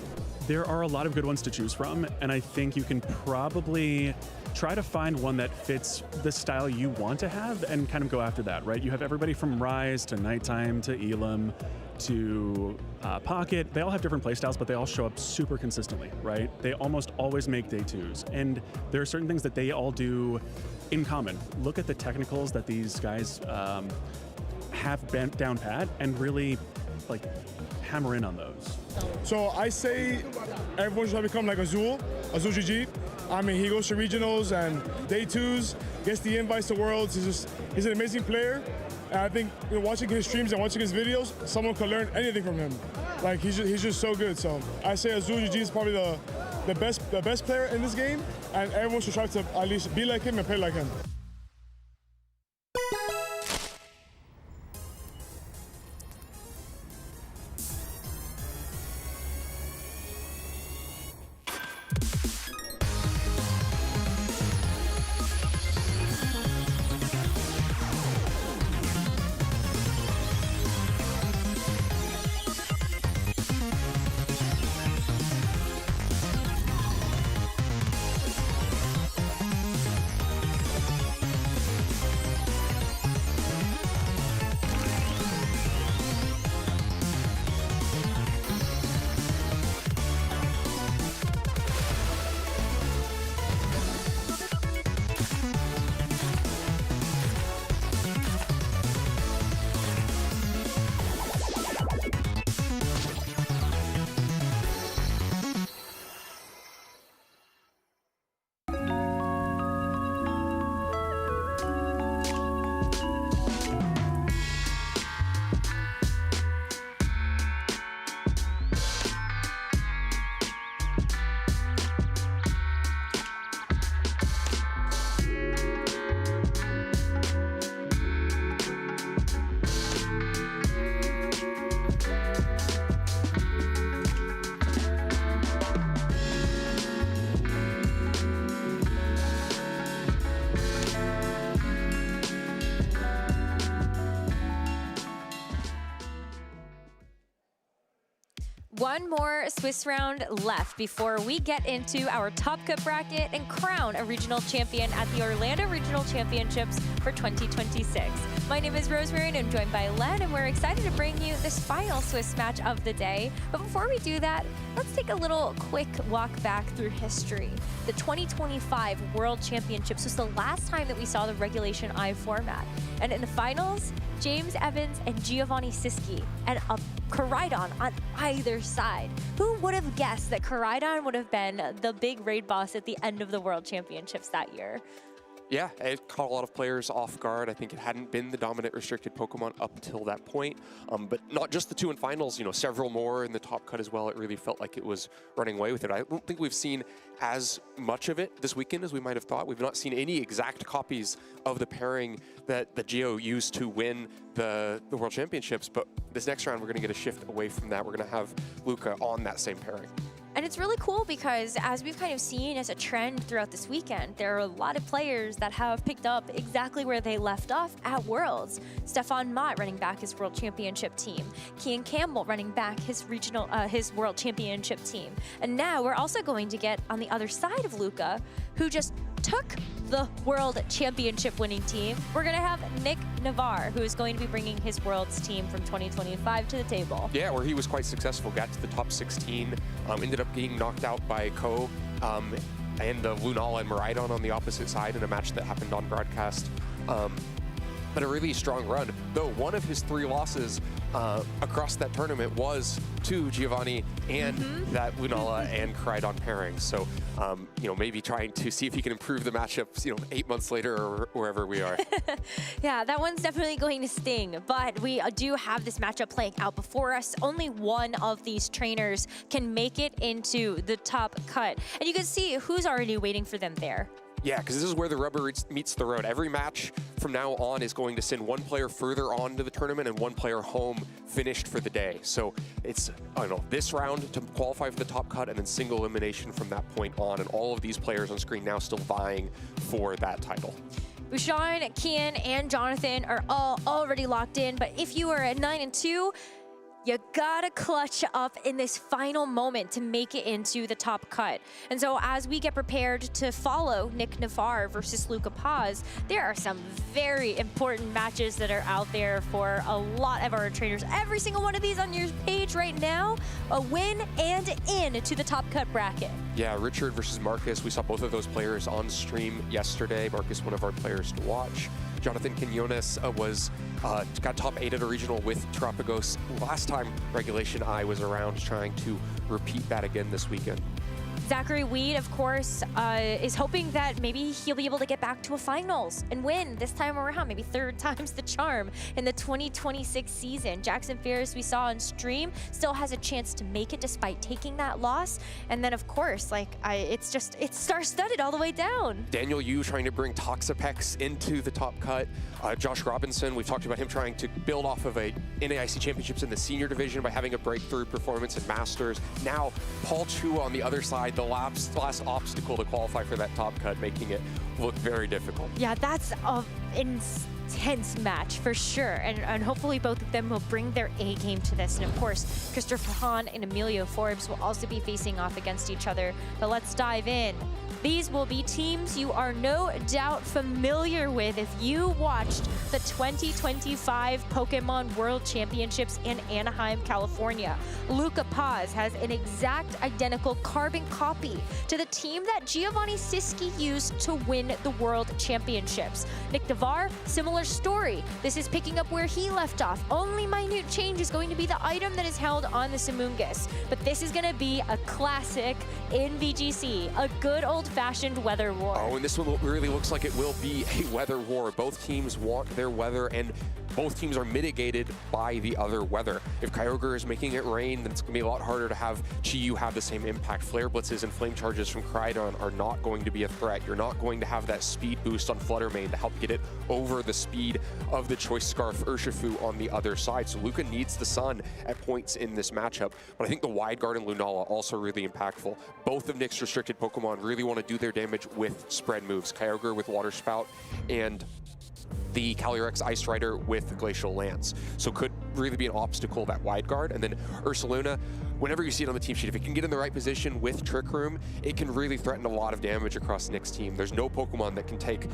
There are a lot of good ones to choose from, and I think you can probably try to find one that fits the style you want to have and kind of go after that, right? You have everybody from Rise to Nighttime to Elam to Pocket. They all have different playstyles, but they all show up super consistently, right? They almost always make day 2s, and there are certain things that they all do in common. Look at the technicals that these guys have bent down pat and really hammer in on those. So I say everyone should become like Azul GG. He goes to regionals and day 2s, gets the invites to Worlds. He's an amazing player. And I think watching his streams and watching his videos, someone could learn anything from him. He's just so good. So I say Azul GG is probably the best player in this game, and everyone should try to at least be like him and play like him. one more Swiss round left before we get into our top cut bracket and crown a regional champion at the Orlando Regional Championships for 2026. My name is Rosemary and I'm joined by Len, and we're excited to bring you this final Swiss match of the day. But before we do that, let's take a little quick walk back through history. The 2025 World Championships was the last time that we saw the Regulation I format. And in the finals, James Evans and Giovanni Siski and a Koraidon on either side. Who would have guessed that Koraidon would have been the big raid boss at the end of the World Championships that year? Yeah, it caught a lot of players off guard. I think it hadn't been the dominant restricted Pokemon up until that point. But not just the two in finals, you know, several more in the top cut as well. It really felt like it was running away with it. I don't think we've seen as much of it this weekend as we might have thought. We've not seen any exact copies of the pairing that the GO used to win the World Championships. But this next round, we're going to get a shift away from that. We're going to have Luca on that same pairing. And it's really cool because, as we've kind of seen as a trend throughout this weekend, there are a lot of players that have picked up exactly where they left off at Worlds. Stefan Mott running back his World Championship team. Campbell running back his his World Championship team. And now we're also going to get on the other side of Luca, who just took the World Championship winning team. We're going to have Nick Navarre, who is going to be bringing his Worlds team from 2025 to the table. Yeah, where he was quite successful, got to the top 16, ended up getting knocked out by Ko and Lunala and Miraidon on the opposite side in a match that happened on broadcast. But a really strong run, though one of his 3 losses across that tournament was to Giovanni and that Lunala and Koraidon pairing. So, you know, maybe trying to see if he can improve the matchups, you know, 8 months later or wherever we are. Yeah, that one's definitely going to sting, but we do have this matchup playing out before us. Only one of these trainers can make it into the top cut. And you can see who's already waiting for them there. Yeah, because this is where the rubber meets the road. Every match from now on is going to send one player further on to the tournament and one player home finished for the day. So it's, I don't know, this round to qualify for the top cut and then single elimination from that point on. And all of these players on screen now still vying for that title. Bushan, Kian, and Jonathan are all already locked in, but if you are at 9-2, you gotta clutch up in this final moment to make it into the top cut. And so as we get prepared to follow Nick Navarre versus Luca Paz, there are some very important matches that are out there for a lot of our trainers. Every single one of these on your page right now, a win and in to the top cut bracket. Yeah, Richard versus Marcus. We saw both of those players on stream yesterday. Marcus, one of our players to watch. Jonathan Quinones got top 8 at a regional with Tropicos last time Regulation I was around, trying to repeat that again this weekend. Zachary Weed, of course, is hoping that maybe he'll be able to get back to a finals and win this time around, maybe 3rd time's the charm in the 2026 season. Jackson Ferris, we saw on stream, still has a chance to make it despite taking that loss. And then, of course, like it's star-studded all the way down. Daniel Yu trying to bring Toxapex into the top cut. Josh Robinson, we've talked about him trying to build off of a NAIC championships in the senior division by having a breakthrough performance in Masters. Now, Paul Chua on the other side, the last obstacle to qualify for that top cut, making it look very difficult. Yeah, that's an intense match for sure. And hopefully both of them will bring their A game to this. And of course, Christopher Hahn and Emilio Forbes will also be facing off against each other. But let's dive in. These will be teams you are no doubt familiar with if you watched the 2025 Pokemon World Championships in Anaheim, California. Luca Paz has an exact identical carbon copy to the team that Giovanni Siski used to win the World Championships. Nick Navarre, similar story. This is picking up where he left off. Only minute change is going to be the item that is held on the Samungus. But this is going to be a classic in VGC, a good old-fashioned weather war. Oh, and this one really looks like it will be a weather war. Both teams want their weather, and both teams are mitigated by the other weather. If Kyogre is making it rain, then it's going to be a lot harder to have Chi-Yu have the same impact. Flare Blitzes and Flame Charges from Koraidon are not going to be a threat. You're not going to have that speed boost on Fluttermane to help get it over the speed of the Choice Scarf Urshifu on the other side. So Luca needs the Sun at points in this matchup. But I think the Wide Guard and Lunala also really impactful. Both of Nick's restricted Pokemon really want to do their damage with spread moves. Kyogre with Water Spout and the Calyrex Ice Rider with Glacial Lance. So could really be an obstacle, that wide guard. And then Ursaluna, whenever you see it on the team sheet, if it can get in the right position with Trick Room, it can really threaten a lot of damage across Nick's team. There's no Pokemon that can take,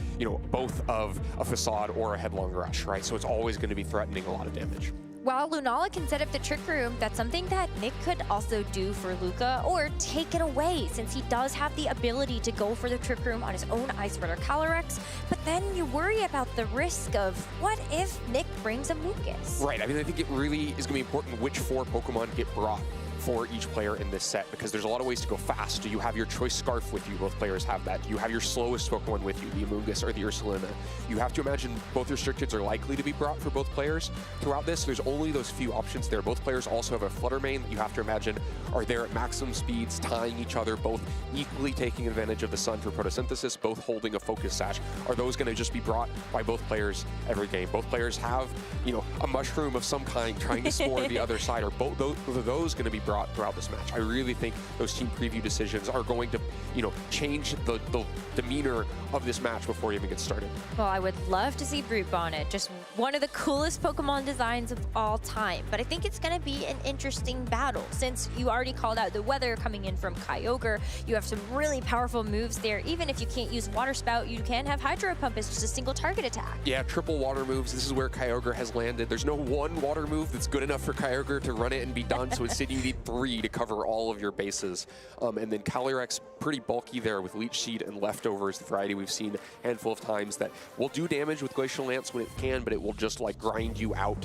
both of a Facade or a Headlong Rush, right? So it's always going to be threatening a lot of damage. While Lunala can set up the Trick Room, that's something that Nick could also do for Luca or take it away, since he does have the ability to go for the Trick Room on his own Ice Rider Calyrex. But then you worry about the risk of what if Nick brings a Mucus? Right, I mean, I think it really is going to be important which 4 Pokemon get brought for each player in this set, because there's a lot of ways to go fast. Do you have your choice Scarf with you? Both players have that. Do you have your slowest Pokemon with you, the Amoonguss or the Ursaluna? You have to imagine both restricteds are likely to be brought for both players throughout this. There's only those few options there. Both players also have a Flutter Mane that you have to imagine are there at maximum speeds, tying each other, both equally taking advantage of the sun for photosynthesis, both holding a Focus Sash. Are those going to just be brought by both players every game? Both players have, a mushroom of some kind trying to spore the other side. Are both of those going to be brought throughout this match? I really think those team preview decisions are going to, change the demeanor of this match before it even gets started. Well, I would love to see Brute Bonnet, just one of the coolest Pokemon designs of all time. But I think it's going to be an interesting battle, since you already called out the weather coming in from Kyogre. You have some really powerful moves there. Even if you can't use Water Spout, you can have Hydro Pump as just a single target attack. Yeah, triple water moves. This is where Kyogre has landed. There's no one water move that's good enough for Kyogre to run it and be done, so instead you need 3 to cover all of your bases. And then Calyrex, pretty bulky there with Leech Seed and Leftovers, the variety we've seen a handful of times that will do damage with Glacial Lance when it can, but it will just like grind you out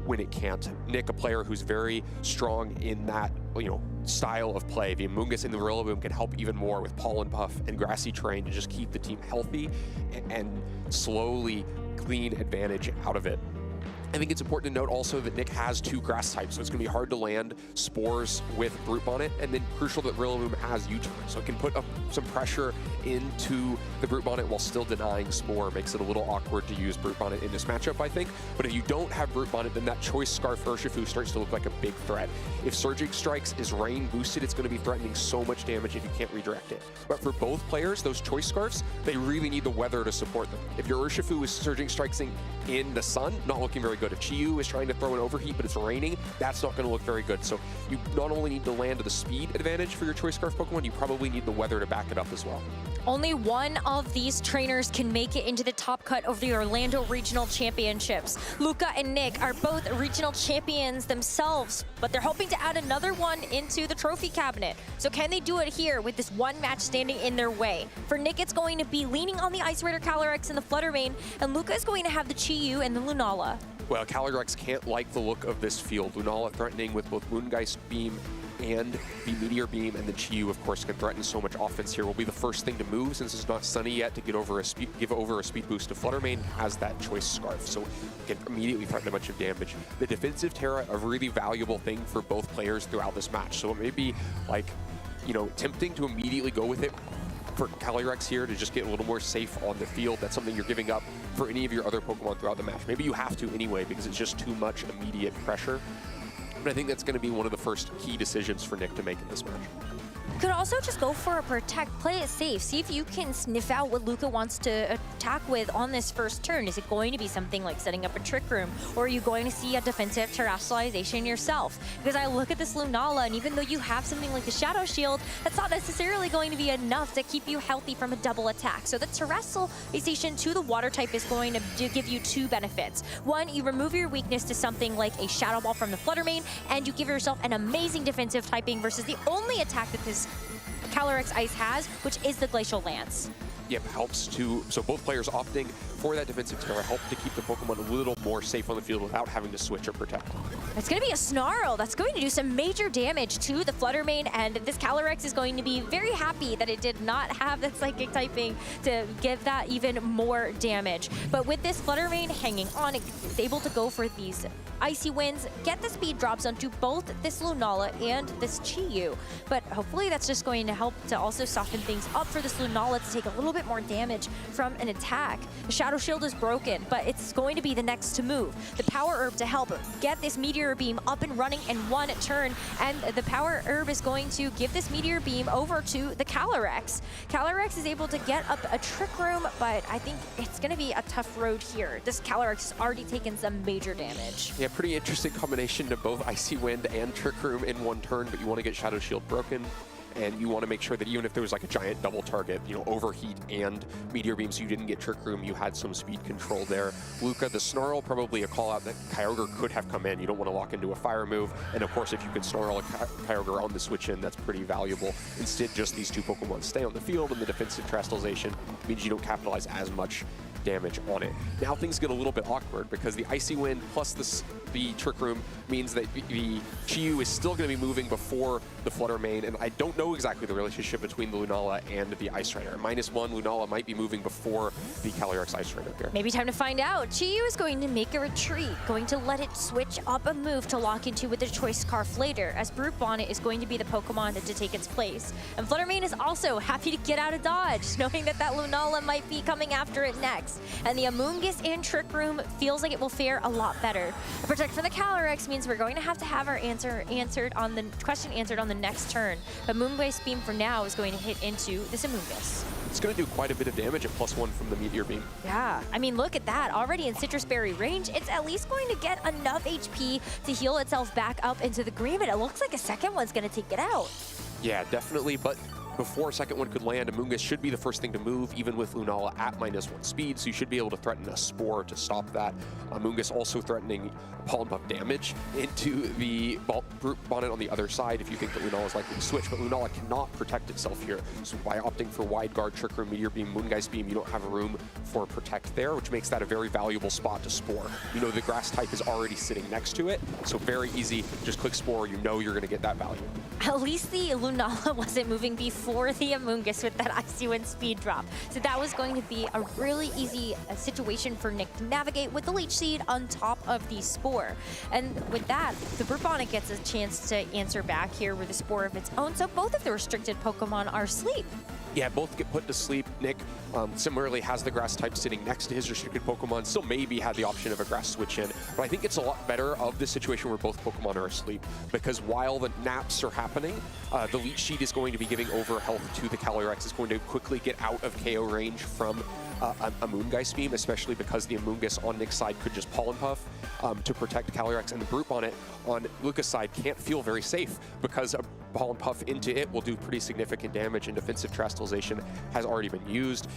when it can't. Nick, a player who's very strong in that, style of play. The Amoonguss and the Rillaboom can help even more with Pollen Puff and Grassy Terrain to just keep the team healthy and slowly glean advantage out of it. I think it's important to note also that Nick has 2 grass types, so it's going to be hard to land spores with Brute Bonnet, and then crucial that Rillaboom has U-turn, so it can put up some pressure into the Brute Bonnet while still denying Spore. Makes it a little awkward to use Brute Bonnet in this matchup, I think. But if you don't have Brute Bonnet, then that choice Scarf Urshifu starts to look like a big threat. If Surging Strikes is rain boosted, it's going to be threatening so much damage if you can't redirect it. But for both players, those choice Scarfs, they really need the weather to support them. If your Urshifu is Surging Striking in the sun, not looking very good. If Chi-Yu is trying to throw an overheat, but it's raining, that's not going to look very good. So you not only need to land the speed advantage for your choice Scarf Pokemon, you probably need the weather to back it up as well. Only one of these trainers can make it into the top cut of the Orlando Regional Championships. Luca and Nick are both regional champions themselves, but they're hoping to add another one into the trophy cabinet. So can they do it here with this one match standing in their way? For Nick, it's going to be leaning on the Ice Rider Calyrex and the Flutter Mane, and Luca is going to have the Chi-Yu and the Lunala. Well, Calyrex can't like the look of this field. Lunala threatening with both Moongeist Beam and the Meteor Beam, and the Chi-Yu, of course, can threaten so much offense here. Will be the first thing to move since it's not sunny yet to give over a speed boost to Flutter Mane. Has that choice Scarf, so can immediately threaten a bunch of damage. The defensive Terra, a really valuable thing for both players throughout this match. So it may be like, tempting to immediately go with it for Calyrex here to just get a little more safe on the field. That's something you're giving up for any of your other Pokemon throughout the match. Maybe you have to anyway because it's just too much immediate pressure. But I think that's going to be one of the first key decisions for Nick to make in this match. Could also just go for a Protect, play it safe, see if you can sniff out what Luca wants to attack with on this first turn. Is it going to be something like setting up a Trick Room, or are you going to see a defensive Terrestrialization yourself? Because I look at this Lunala, and even though you have something like the Shadow Shield, that's not necessarily going to be enough to keep you healthy from a double attack. So the Terrestrialization to the Water type is going to give you 2 benefits. One, you remove your weakness to something like a Shadow Ball from the Flutter Mane, and you give yourself an amazing defensive typing versus the only attack that this Calyrex Ice has, which is the Glacial Lance. Yep, helps to, so both players opting for that defensive Terra help to keep the Pokemon a little more safe on the field without having to switch or protect. It's going to be a Snarl. That's going to do some major damage to the Flutter Mane, and this Calyrex is going to be very happy that it did not have that Psychic typing to give that even more damage. But with this Flutter Mane hanging on, it's able to go for these Icy Winds, get the speed drops onto both this Lunala and this Chi-Yu. But hopefully that's just going to help to also soften things up for this Lunala to take a little bit more damage from an attack. The Shadow Shield is broken, but it's going to be the next to move. The Power Herb to help get this Meteor Beam up and running in one turn, and the Power Herb is going to give this Meteor Beam over to the Calyrex. Calyrex is able to get up a Trick Room, but I think it's going to be a tough road here. This Calyrex has already taken some major damage. Yeah, pretty interesting combination of both Icy Wind and Trick Room in one turn, but you want to get Shadow Shield broken. And you want to make sure that even if there was like a giant double target, you know, Overheat and Meteor Beam, so you didn't get Trick Room, you had some speed control there. Luca, the Snarl, probably a call out that Kyogre could have come in. You don't want to lock into a fire move. And of course, if you could Snarl a Kyogre on the switch in, that's pretty valuable. Instead, just these two Pokemon stay on the field, and the defensive Terastallization means you don't capitalize as much damage on it. Now things get a little bit awkward because the Icy Wind plus the Trick Room means that the Chi-Yu is still going to be moving before the Flutter Mane, and I don't know exactly the relationship between the Lunala and the Ice Rider. -1, Lunala might be moving before the Calyrex Ice Rider here. Maybe time to find out. Chi-Yu is going to make a retreat, going to let it switch up a move to lock into with the Choice Scarf later, as Brute Bonnet is going to be the Pokemon to take its place. And Flutter Mane is also happy to get out of dodge, knowing that that Lunala might be coming after it next. And the Amoonguss and Trick Room feels like it will fare a lot better. A Protect from the Calyrex means we're going to have our question answered on the next turn. But Moonblaze Beam for now is going to hit into this Amoonguss. It's going to do quite a bit of damage at +1 from the Meteor Beam. Yeah, I mean, look at that. Already in Citrus Berry range, it's at least going to get enough HP to heal itself back up into the green, but it looks like a second one's going to take it out. Yeah, definitely, but before a second one could land, Amoonguss should be the first thing to move, even with Lunala at -1 speed, so you should be able to threaten a Spore to stop that. Amoonguss also threatening Pollen Puff damage into the Brute Bonnet on the other side if you think that Lunala is likely to switch, but Lunala cannot protect itself here. So by opting for Wide Guard, Trick Room, Meteor Beam, Moongeist Beam, you don't have room for Protect there, which makes that a very valuable spot to Spore. You know the Grass type is already sitting next to it, so very easy. Just click Spore, you know you're going to get that value. At least the Lunala wasn't moving before the Amoonguss with that Icy Wind speed drop. So that was going to be a really easy situation for Nick to navigate with the Leech Seed on top of the Spore. And with that, the Brute Bonnet gets a chance to answer back here with a Spore of its own. So both of the restricted Pokemon are asleep. Yeah, both get put to sleep. Nick similarly has the Grass type sitting next to his restricted Pokemon. Still maybe had the option of a Grass switch in, but I think it's a lot better of this situation where both Pokemon are asleep, because while the naps are happening, the Leech Seed is going to be giving over health to the Calyrex. It's going to quickly get out of KO range from a Moongeist Beam, especially because the Amoonguss on Nick's side could just Pollen Puff to protect Calyrex, and the Brute Bonnet on Luca's side can't feel very safe because a Pollen Puff into it will do pretty significant damage, and defensive Terastallization has already been used.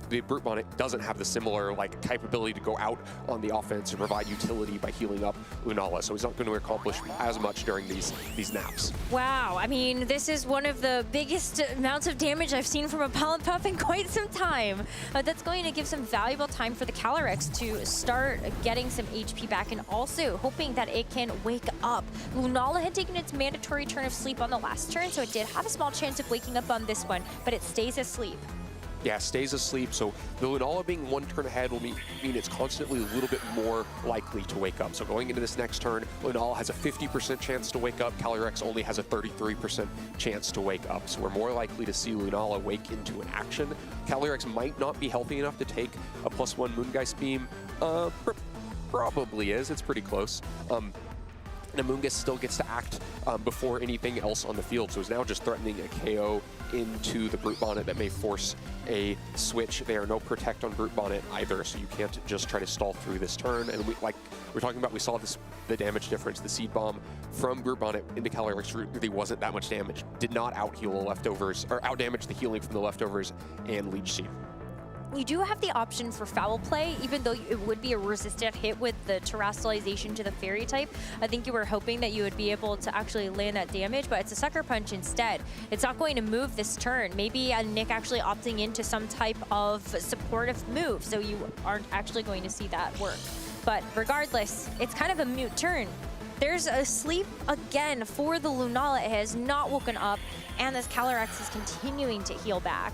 The Brute Bonnet doesn't have the similar capability to go out on the offense and provide utility by healing up Lunala, so he's not going to accomplish as much during these naps. Wow, I mean, this is one of the biggest amounts of damage I've seen from a Pollen Puff in quite some time. That's going to give some valuable time for the Calyrex to start getting some HP back, and also hoping that it can wake up. Lunala had taken its mandatory turn of sleep on the last turn, so it did have a small chance of waking up on this one, but it stays asleep. Yeah, stays asleep, so the Lunala being one turn ahead will mean it's constantly a little bit more likely to wake up. So going into this next turn, Lunala has a 50% chance to wake up, Calyrex only has a 33% chance to wake up. So we're more likely to see Lunala wake into an action. Calyrex might not be healthy enough to take a +1 Moongeist Beam. Probably is, it's pretty close. Amoonguss still gets to act before anything else on the field, so is now just threatening a KO into the Brute Bonnet that may force a switch. There are no Protect on Brute Bonnet either, so you can't just try to stall through this turn. And we're talking about, we saw the damage difference. The Seed Bomb from Brute Bonnet into Calyrex really wasn't that much damage. Did not out-heal the leftovers, or out-damage the healing from the leftovers and Leech Seed. You do have the option for Foul Play, even though it would be a resistant hit with the Terastallization to the Fairy type. I think you were hoping that you would be able to actually land that damage, but it's a Sucker Punch instead. It's not going to move this turn. Maybe Nick actually opting into some type of supportive move, so you aren't actually going to see that work. But regardless, it's kind of a mute turn. There's a sleep again for the Lunala. It has not woken up, and this Calyrex is continuing to heal back.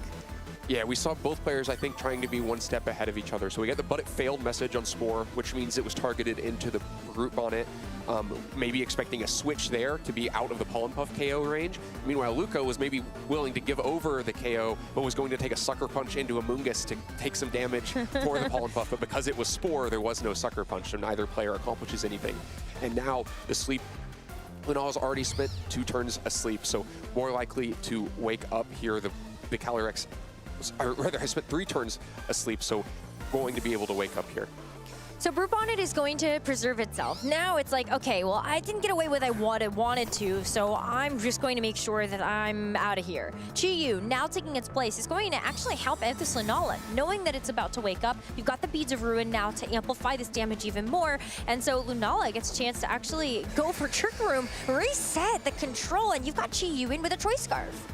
Yeah, we saw both players, I think, trying to be one step ahead of each other. So we got the "but it failed" message on Spore, which means it was targeted into the group on it. Maybe expecting a switch there to be out of the Pollen Puff KO range. Meanwhile, Luca was maybe willing to give over the KO, but was going to take a Sucker Punch into Amoonguss to take some damage for the Pollen Puff. But because it was Spore, there was no Sucker Punch, so neither player accomplishes anything. And now the sleep, Lunala's already spent 2 turns asleep, so more likely to wake up here. The Calyrex, or rather, has spent 3 turns asleep, so going to be able to wake up here. So Brute Bonnet is going to preserve itself. Now it's like, okay, well, I didn't get away with what I wanted to, so I'm just going to make sure that I'm out of here. Chi-Yu, now taking its place, is going to actually help Anthus Lunala. Knowing that it's about to wake up, you've got the Beads of Ruin now to amplify this damage even more, and so Lunala gets a chance to actually go for Trick Room, reset the control, and you've got Chi-Yu in with a Choice Scarf.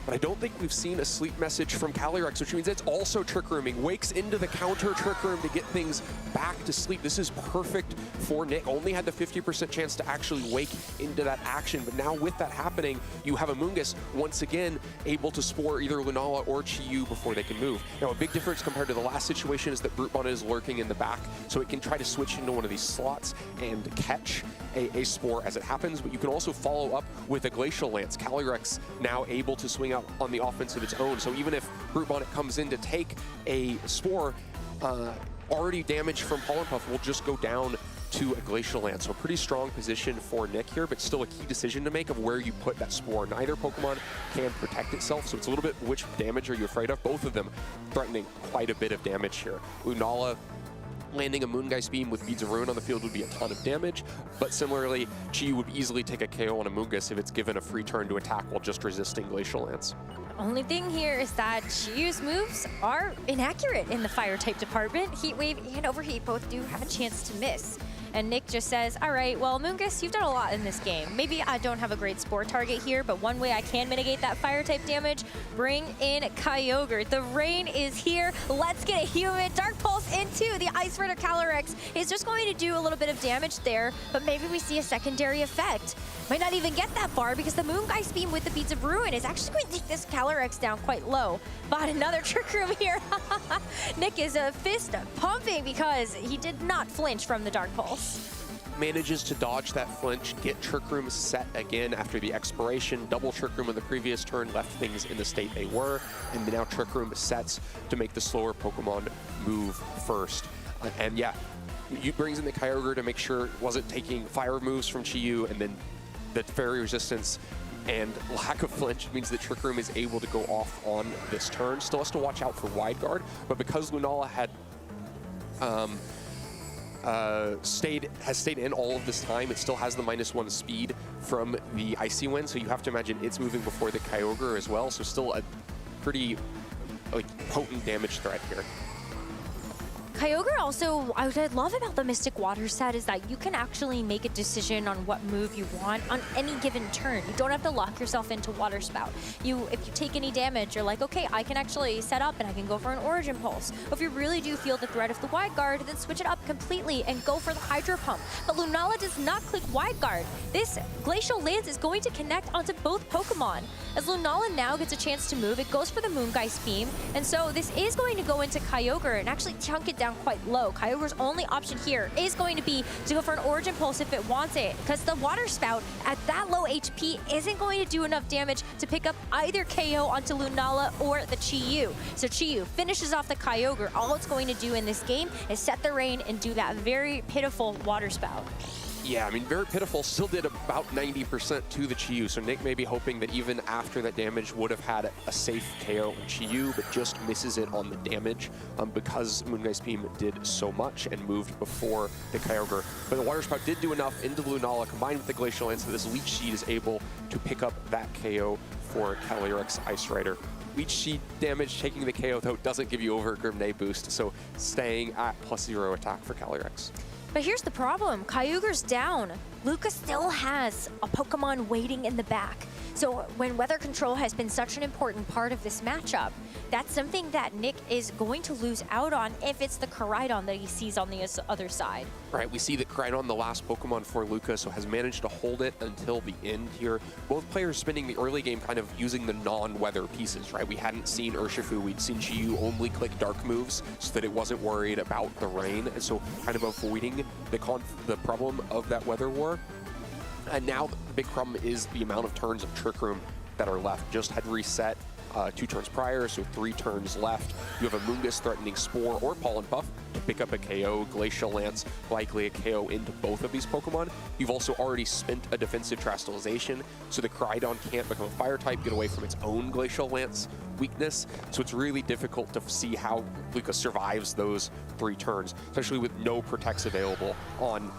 But I don't think we've seen a sleep message from Calyrex, which means it's also Trick Rooming. Wakes into the counter Trick Room to get things back to sleep. This is perfect for Nick. Only had the 50% chance to actually wake into that action, but now with that happening, you have Amoonguss once again able to Spore either Lunala or Chi-Yu before they can move. Now, a big difference compared to the last situation is that Brute Bonnet is lurking in the back, so it can try to switch into one of these slots and catch a Spore as it happens, but you can also follow up with a Glacial Lance. Calyrex now able to swing out on the offense of its own, so even if Brute Bonnet comes in to take a Spore, already damaged from Pollen Puff will just go down to a Glacial Lance. So a pretty strong position for Nick here, but still a key decision to make of where you put that Spore. Neither Pokemon can protect itself, so it's a little bit which damage are you afraid of? Both of them threatening quite a bit of damage here. Lunala landing a Moongeist Beam with Beads of Ruin on the field would be a ton of damage, but similarly, Chi would easily take a KO on Amoonguss if it's given a free turn to attack while just resisting Glacial Lance. Only thing here is that Chi-Yu's moves are inaccurate in the Fire type department. Heat Wave and Overheat both do have a chance to miss. And Nick just says, all right, well, Amoonguss, you've done a lot in this game. Maybe I don't have a great Spore target here, but one way I can mitigate that Fire type damage, bring in Kyogre. The rain is here. Let's get a Humid Dark Pulse into the Ice Rider. Calyrex is just going to do a little bit of damage there, but maybe we see a secondary effect. Might not even get that far because the Moongeist Beam with the Beads of Ruin is actually going to take this Calyrex down quite low. But another Trick Room here. Nick is a fist pumping because he did not flinch from the Dark Pulse. Manages to dodge that flinch, get Trick Room set again after the expiration. Double Trick Room in the previous turn left things in the state they were, and now Trick Room sets to make the slower Pokemon move first. And yeah, you brings in the Kyogre to make sure it wasn't taking fire moves from Chi-Yu, and then the Fairy Resistance and lack of flinch means that Trick Room is able to go off on this turn. Still has to watch out for Wide Guard, but because Lunala had has stayed in all of this time, it still has the -1 speed from the Icy Wind, so you have to imagine it's moving before the Kyogre as well, so still a pretty potent damage threat here. Kyogre also, what I love about the Mystic Water set is that you can actually make a decision on what move you want on any given turn. You don't have to lock yourself into Water Spout. If you take any damage, you're like, okay, I can actually set up and I can go for an Origin Pulse. Or if you really do feel the threat of the Wide Guard, then switch it up completely and go for the Hydro Pump. But Lunala does not click Wide Guard. This Glacial Lance is going to connect onto both Pokemon. As Lunala now gets a chance to move, it goes for the Moongeist Beam, and so this is going to go into Kyogre and actually chunk it down quite low. Kyogre's only option here is going to be to go for an Origin Pulse if it wants it, because the Water Spout at that low HP isn't going to do enough damage to pick up either KO onto Lunala or the Chi-Yu. So Chi-Yu finishes off the Kyogre. All it's going to do in this game is set the rain and do that very pitiful Water Spout. Yeah, I mean, very pitiful. Still did about 90% to the Chi-Yu, so Nick may be hoping that even after that damage would have had a safe KO on Chi-Yu, but just misses it on the damage because Moongeist Beam did so much and moved before the Kyogre. But the Water Spout did do enough into Lunala, combined with the Glacial Lance, so this Leech Seed is able to pick up that KO for Calyrex Ice Rider. Leech Seed damage taking the KO, though, doesn't give you over a Grimday boost, so staying at +0 attack for Calyrex. But here's the problem. Kyogre's down. Luca still has a Pokemon waiting in the back. So when weather control has been such an important part of this matchup, that's something that Nick is going to lose out on if it's the Koraidon that he sees on the other side. Right, we see that Koraidon, the last Pokemon for Luca, so has managed to hold it until the end here. Both players spending the early game kind of using the non-weather pieces, right? We hadn't seen Urshifu, we'd seen Chi-Yu only click dark moves so that it wasn't worried about the rain, and so kind of avoiding the problem of that weather war. And now the big problem is the amount of turns of Trick Room that are left. Just had reset 2 turns prior, so 3 turns left. You have a Mungus threatening Spore or Pollen Puff to pick up a KO. Glacial Lance, likely a KO into both of these Pokemon. You've also already spent a defensive Terastallization, so the Koraidon can't become a Fire type, get away from its own Glacial Lance weakness. So it's really difficult to see how Luca survives those 3 turns, especially with no Protects available on,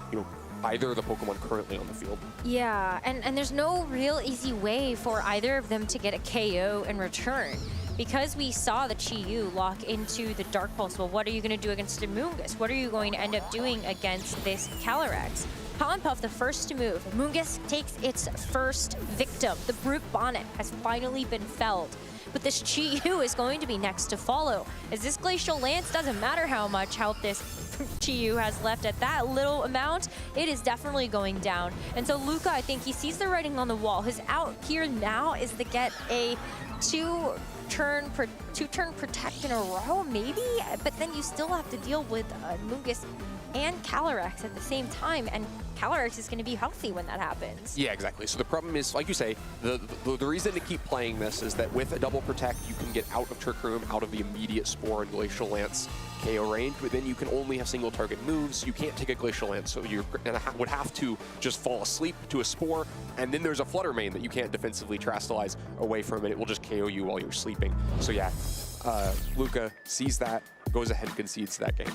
either of the Pokemon currently on the field. Yeah, and there's no real easy way for either of them to get a KO in return. Because we saw the Chi-Yu lock into the Dark Pulse, well, what are you going to do against the Mungus? What are you going to end up doing against this Calyrex? Pollen Puff, the first to move. Mungus takes its first victim. The Brute Bonnet has finally been felled. But this Chi-Yu is going to be next to follow. As this Glacial Lance, doesn't matter how much health this Chi-Yu has left at that little amount, it is definitely going down. And so Luca, I think he sees the writing on the wall. His out here now is to get a two-turn Protect in a row, maybe? But then you still have to deal with Mungus and Calyrex at the same time, and Calyrex is going to be healthy when that happens. Yeah, exactly. So the problem is, like you say, the reason to keep playing this is that with a double Protect, you can get out of Trick Room, out of the immediate Spore and Glacial Lance KO range, but then you can only have single target moves. You can't take a Glacial Lance, so you would have to just fall asleep to a Spore, and then there's a Flutter Mane that you can't defensively Terastallize away from, and it will just KO you while you're sleeping. So yeah, Luca sees that, goes ahead and concedes that game.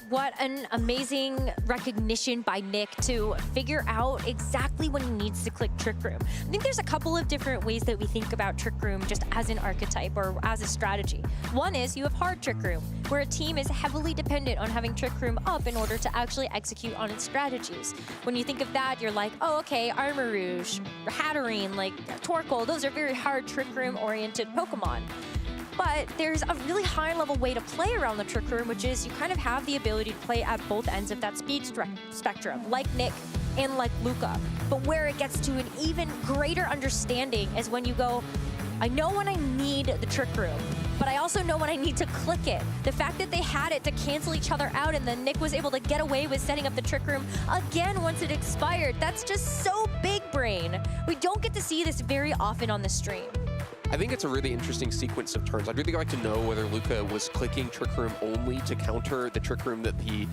What an amazing recognition by Nick to figure out exactly when he needs to click Trick Room. I think there's a couple of different ways that we think about Trick Room just as an archetype or as a strategy. One is you have hard Trick Room, where a team is heavily dependent on having Trick Room up in order to actually execute on its strategies. When you think of that, you're like, oh, okay, Armarouge, Hatterene, like Torkoal, those are very hard Trick Room oriented Pokemon. But there's a really high-level way to play around the Trick Room, which is you kind of have the ability to play at both ends of that speed spectrum, like Nick and like Luca. But where it gets to an even greater understanding is when you go, I know when I need the Trick Room, but I also know when I need to click it. The fact that they had it to cancel each other out and then Nick was able to get away with setting up the Trick Room again once it expired, that's just so big brain. We don't get to see this very often on the stream. I think it's a really interesting sequence of turns. I'd really like to know whether Luca was clicking Trick Room only to counter the Trick Room that the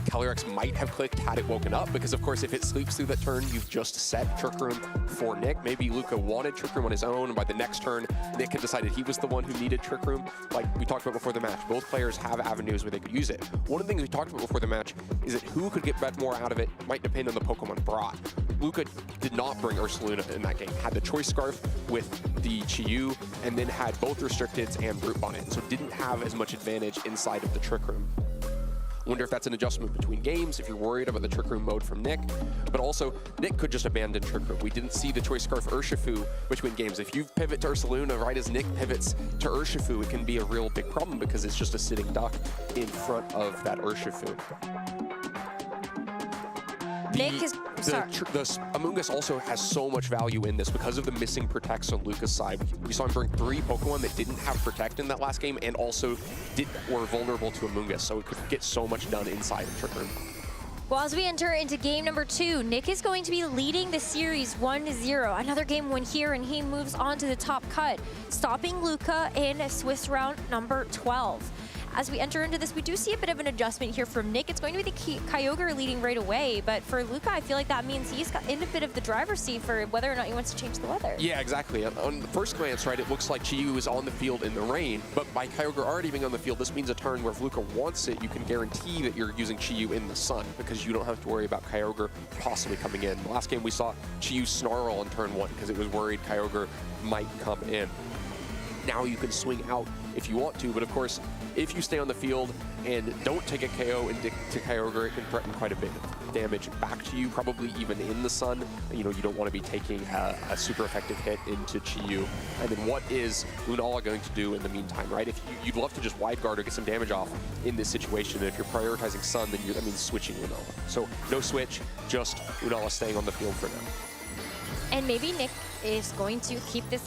Calyrex might have clicked had it woken up, because of course if it sleeps through that turn, you've just set Trick Room for Nick. Maybe Luca wanted Trick Room on his own, and by the next turn, Nick had decided he was the one who needed Trick Room. Like we talked about before the match, both players have avenues where they could use it. One of the things we talked about before the match is that who could get more out of it might depend on the Pokemon brought. Luca did not bring Ursaluna in that game, had the Choice Scarf with the Chi-Yu, and then had both Restricteds and Brute Bonnet, so didn't have as much advantage inside of the Trick Room. Wonder if that's an adjustment between games, if you're worried about the Trick Room mode from Nick. But also, Nick could just abandon Trick Room. We didn't see the Choice Scarf Urshifu between games. If you pivot to Ursaluna right as Nick pivots to Urshifu, it can be a real big problem because it's just a sitting duck in front of that Urshifu. Nick is... The Amoonguss also has so much value in this because of the missing Protects on Luca's side. We saw him bring 3 Pokemon that didn't have Protect in that last game and also were vulnerable to Amoonguss, so it could get so much done inside of Trick Room. Well, as we enter into game number 2, Nick is going to be leading the series 1-0. Another game win here, and he moves on to the top cut, stopping Luca in Swiss round number 12. As we enter into this, we do see a bit of an adjustment here from Nick. It's going to be the Kyogre leading right away, but for Luca, I feel like that means he's got in a bit of the driver's seat for whether or not he wants to change the weather. Yeah, exactly. On the first glance, right, it looks like Chi-Yu is on the field in the rain, but by Kyogre already being on the field, this means a turn where if Luca wants it, you can guarantee that you're using Chi-Yu in the sun because you don't have to worry about Kyogre possibly coming in. The last game we saw Chi-Yu snarl on turn 1 because it was worried Kyogre might come in. Now you can swing out if you want to. But of course, if you stay on the field and don't take a KO into Kyogre, it can threaten quite a bit of damage back to you, probably even in the sun. You know, you don't want to be taking a super effective hit into Chi-Yu. And then what is Lunala going to do in the meantime, right? If you'd love to just wide guard or get some damage off in this situation, and if you're prioritizing sun, then that means switching Lunala. So no switch, just Lunala staying on the field for now. And maybe Nick is going to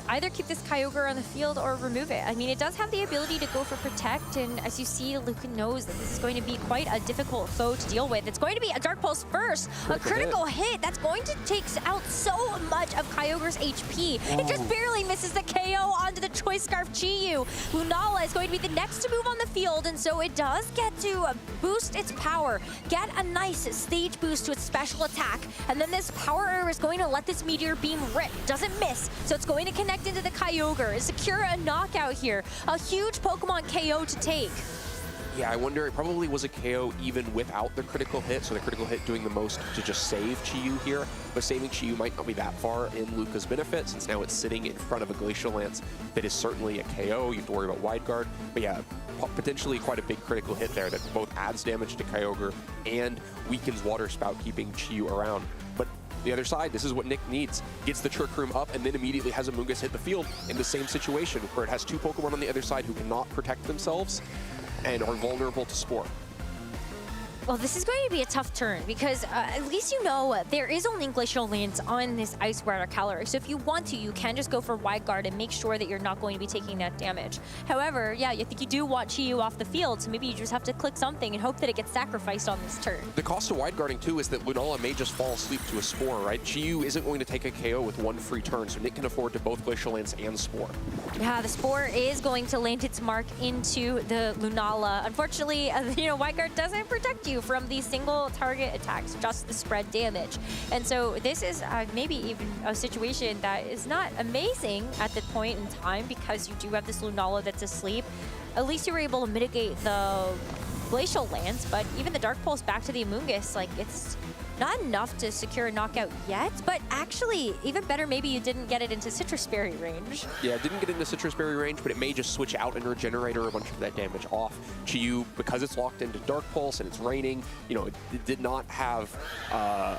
either keep this Kyogre on the field or remove it. I mean, it does have the ability to go for Protect, and as you see, Luca knows that this is going to be quite a difficult foe to deal with. It's going to be a Dark Pulse first, a critical hit. That's going to take out so much of Kyogre's HP. It just barely misses the KO onto the Choice Scarf Chi-Yu. Lunala is going to be the next to move on the field, and so it does get to boost its power, get a nice stage boost to its special attack, and then this Power Air is going to let this Meteor Beam rip. Doesn't miss, so it's going to connect into the Kyogre, secure a knockout here. A huge Pokemon KO to take. Yeah, I wonder, it probably was a KO even without the critical hit, so the critical hit doing the most to just save Chi-Yu here, but saving Chi-Yu might not be that far in Luca's benefit, since now it's sitting in front of a Glacial Lance that is certainly a KO. You have to worry about wide guard, but yeah, potentially quite a big critical hit there that both adds damage to Kyogre and weakens Water Spout, keeping Chi-Yu around. But the other side, this is what Nick needs. Gets the Trick Room up and then immediately has Amoonguss hit the field in the same situation where it has two Pokemon on the other side who cannot protect themselves and are vulnerable to Spore. Well, this is going to be a tough turn because at least you know there is only Glacial Lance on this Ice Rider Calyrex. So if you want to, you can just go for Wide Guard and make sure that you're not going to be taking that damage. However, yeah, I think you do want Chi-Yu off the field, so maybe you just have to click something and hope that it gets sacrificed on this turn. The cost of Wide Guarding too is that Lunala may just fall asleep to a Spore, right? Chi-Yu isn't going to take a KO with one free turn, so Nick can afford to both Glacial Lance and Spore. Yeah, the Spore is going to land its mark into the Lunala. Unfortunately, Wide Guard doesn't protect you from the single target attacks, just the spread damage. And so this is maybe even a situation that is not amazing at the point in time because you do have this Lunala that's asleep. At least you were able to mitigate the Glacial Lance, but even the Dark Pulse back to the Amoonguss, like it's not enough to secure a knockout yet, but actually, even better, maybe you didn't get it into Citrus Berry range. Yeah, it didn't get into Citrus Berry range, but it may just switch out and regenerate a bunch of that damage off. Chi-Yu, because it's locked into Dark Pulse and it's raining, it did not have a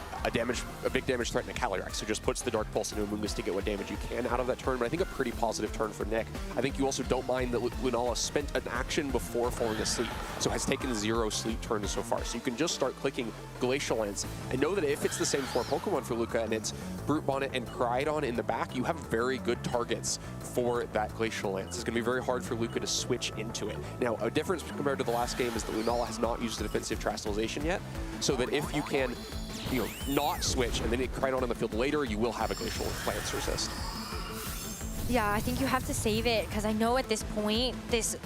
big damage threat in a Calyrex, so just puts the Dark Pulse into Amoonguss to get what damage you can out of that turn, but I think a pretty positive turn for Nick. I think you also don't mind that Lunala spent an action before falling asleep, so has taken 0 sleep turns so far, so you can just start clicking Glacial Lance and know that if it's the same 4 Pokemon for Luca and it's Brute Bonnet and Koraidon in the back, you have very good targets for that Glacial Lance. It's going to be very hard for Luca to switch into it. Now, a difference compared to the last game is that Lunala has not used the defensive Terastallization yet, so that if you can, not switch and then get Koraidon on the field later, you will have a Glacial Lance resist. Yeah, I think you have to save it because I know at this point, this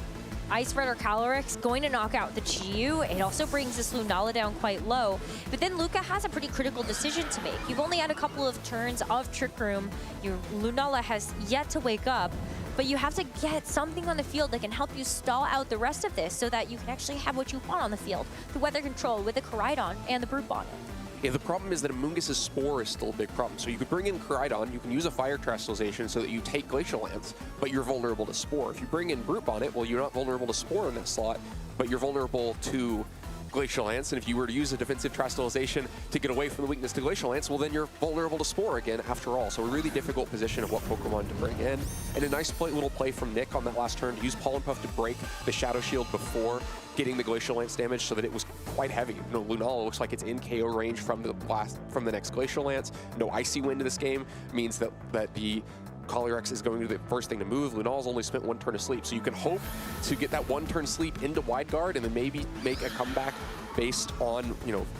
Ice Rider Calyrex going to knock out the Chi-Yu. It also brings this Lunala down quite low. But then Luca has a pretty critical decision to make. You've only had a couple of turns of Trick Room. Your Lunala has yet to wake up. But you have to get something on the field that can help you stall out the rest of this so that you can actually have what you want on the field. The Weather Control with the Koraidon and the Brute Bonnet. Yeah, the problem is that Amoonguss's Spore is still a big problem. So you could bring in Koraidon, you can use a Fire Terastallization so that you take Glacial Lance, but you're vulnerable to Spore. If you bring in Brute Bonnet, well, you're not vulnerable to Spore in that slot, but you're vulnerable to Glacial Lance, and if you were to use a defensive Terastallization to get away from the weakness to Glacial Lance, well then you're vulnerable to Spore again after all. So a really difficult position of what Pokemon to bring in. And a nice little play from Nick on that last turn to use Pollen Puff to break the Shadow Shield before getting the Glacial Lance damage so that it was quite heavy. Lunala looks like it's in KO range from the next Glacial Lance. No Icy Wind in this game means that the Calyrex is going to be the first thing to move. Lunala's only spent 1 turn of sleep, so you can hope to get that 1 turn sleep into Wide Guard and then maybe make a comeback based on,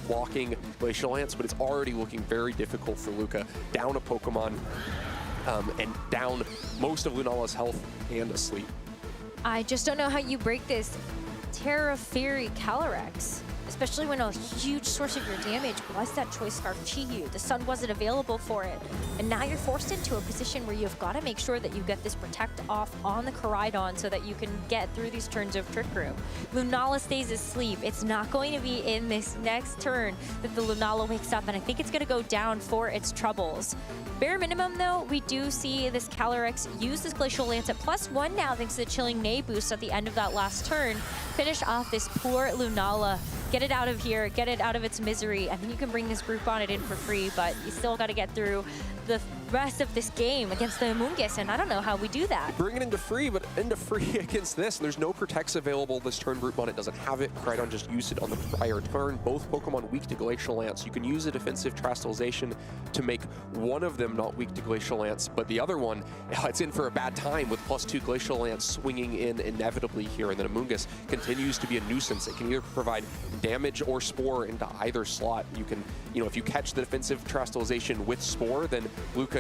blocking Glacial Lance, but it's already looking very difficult for Luca. Down a Pokemon and down most of Lunala's health and asleep. I just don't know how you break this Terra Fairy Calyrex. This especially when a huge source of your damage was that Choice Scarf Chi-Yu. The Sun wasn't available for it. And now you're forced into a position where you've got to make sure that you get this Protect off on the Koraidon so that you can get through these turns of Trick Room. Lunala stays asleep. It's not going to be in this next turn that the Lunala wakes up, and I think it's going to go down for its troubles. Bare minimum, though, we do see this Calyrex use this Glacial Lance at +1 now thanks to the Chilling Neigh boost at the end of that last turn. Finish off this poor Lunala. Get it out of here, get it out of its misery, and then you can bring this group on it in for free, but you still got to get through the rest of this game against the Amoonguss, and I don't know how we do that. Bring it into free, but into free against this. There's no Protects available this turn. Brute Bonnet doesn't have it. Koraidon just used it on the prior turn. Both Pokemon weak to Glacial Lance. You can use a defensive Terastallization to make one of them not weak to Glacial Lance, but the other one, it's in for a bad time with +2 Glacial Lance swinging in inevitably here, and then Amoonguss continues to be a nuisance. It can either provide damage or Spore into either slot. You can, if you catch the defensive Terastallization with Spore, then Luca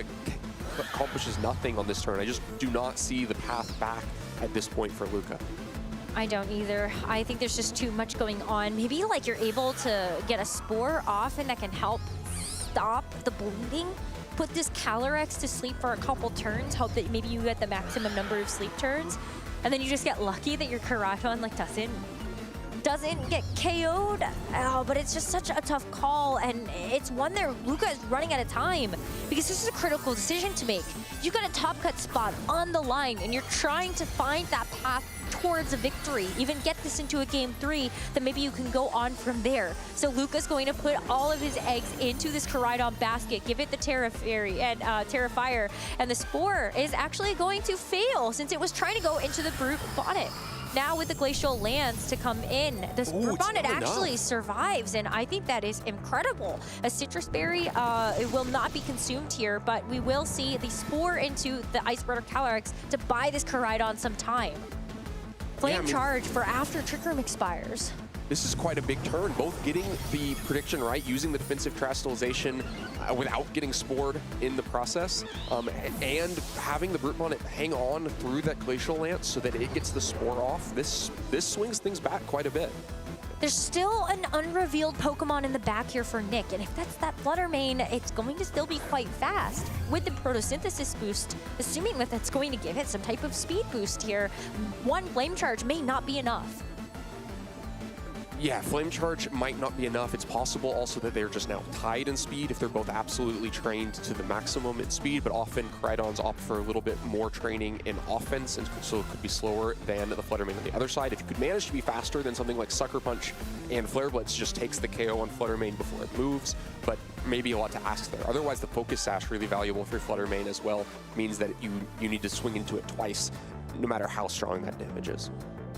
accomplishes nothing on this turn. I just do not see the path back at this point for Luca. I don't either. I think there's just too much going on. Maybe like you're able to get a Spore off and that can help stop the bleeding. Put this Calyrex to sleep for a couple turns, hope that maybe you get the maximum number of sleep turns, and then you just get lucky that your Koraidon like doesn't get KO'd. Oh, but it's just such a tough call, and it's one that Luca is running out of time because this is a critical decision to make. You got a top cut spot on the line, and you're trying to find that path towards a victory. Even get this into a game 3, then maybe you can go on from there. So Luca's going to put all of his eggs into this Koraidon basket, give it the Terra Fairy and Terra Fire, and the Spore is actually going to fail since it was trying to go into the Brute Bonnet. Now with the Glacial Lance to come in, this Brute Bonnet actually survives, and I think that is incredible. A Citrus Berry it will not be consumed here, but we will see the Spore into the Ice Rider Calyrex to buy this Koraidon some time. Flame Charge for after Trick Room expires. This is quite a big turn, both getting the prediction right, using the defensive Terastallization without getting Spored in the process, and having the Brute Bonnet hang on through that Glacial Lance so that it gets the Spore off. This swings things back quite a bit. There's still an unrevealed Pokemon in the back here for Nick, and if that's that Fluttermane, it's going to still be quite fast. With the Photosynthesis boost, assuming that that's going to give it some type of speed boost here, one Flame Charge may not be enough. Yeah, Flame Charge might not be enough. It's possible also that they're just now tied in speed if they're both absolutely trained to the maximum in speed, but often Koraidons opt for a little bit more training in offense, and so it could be slower than the Fluttermane on the other side. If you could manage to be faster, then something like Sucker Punch and Flare Blitz just takes the KO on Fluttermane before it moves, but maybe a lot to ask there. Otherwise, the Focus Sash, really valuable for Fluttermane as well, means that you need to swing into it twice, no matter how strong that damage is.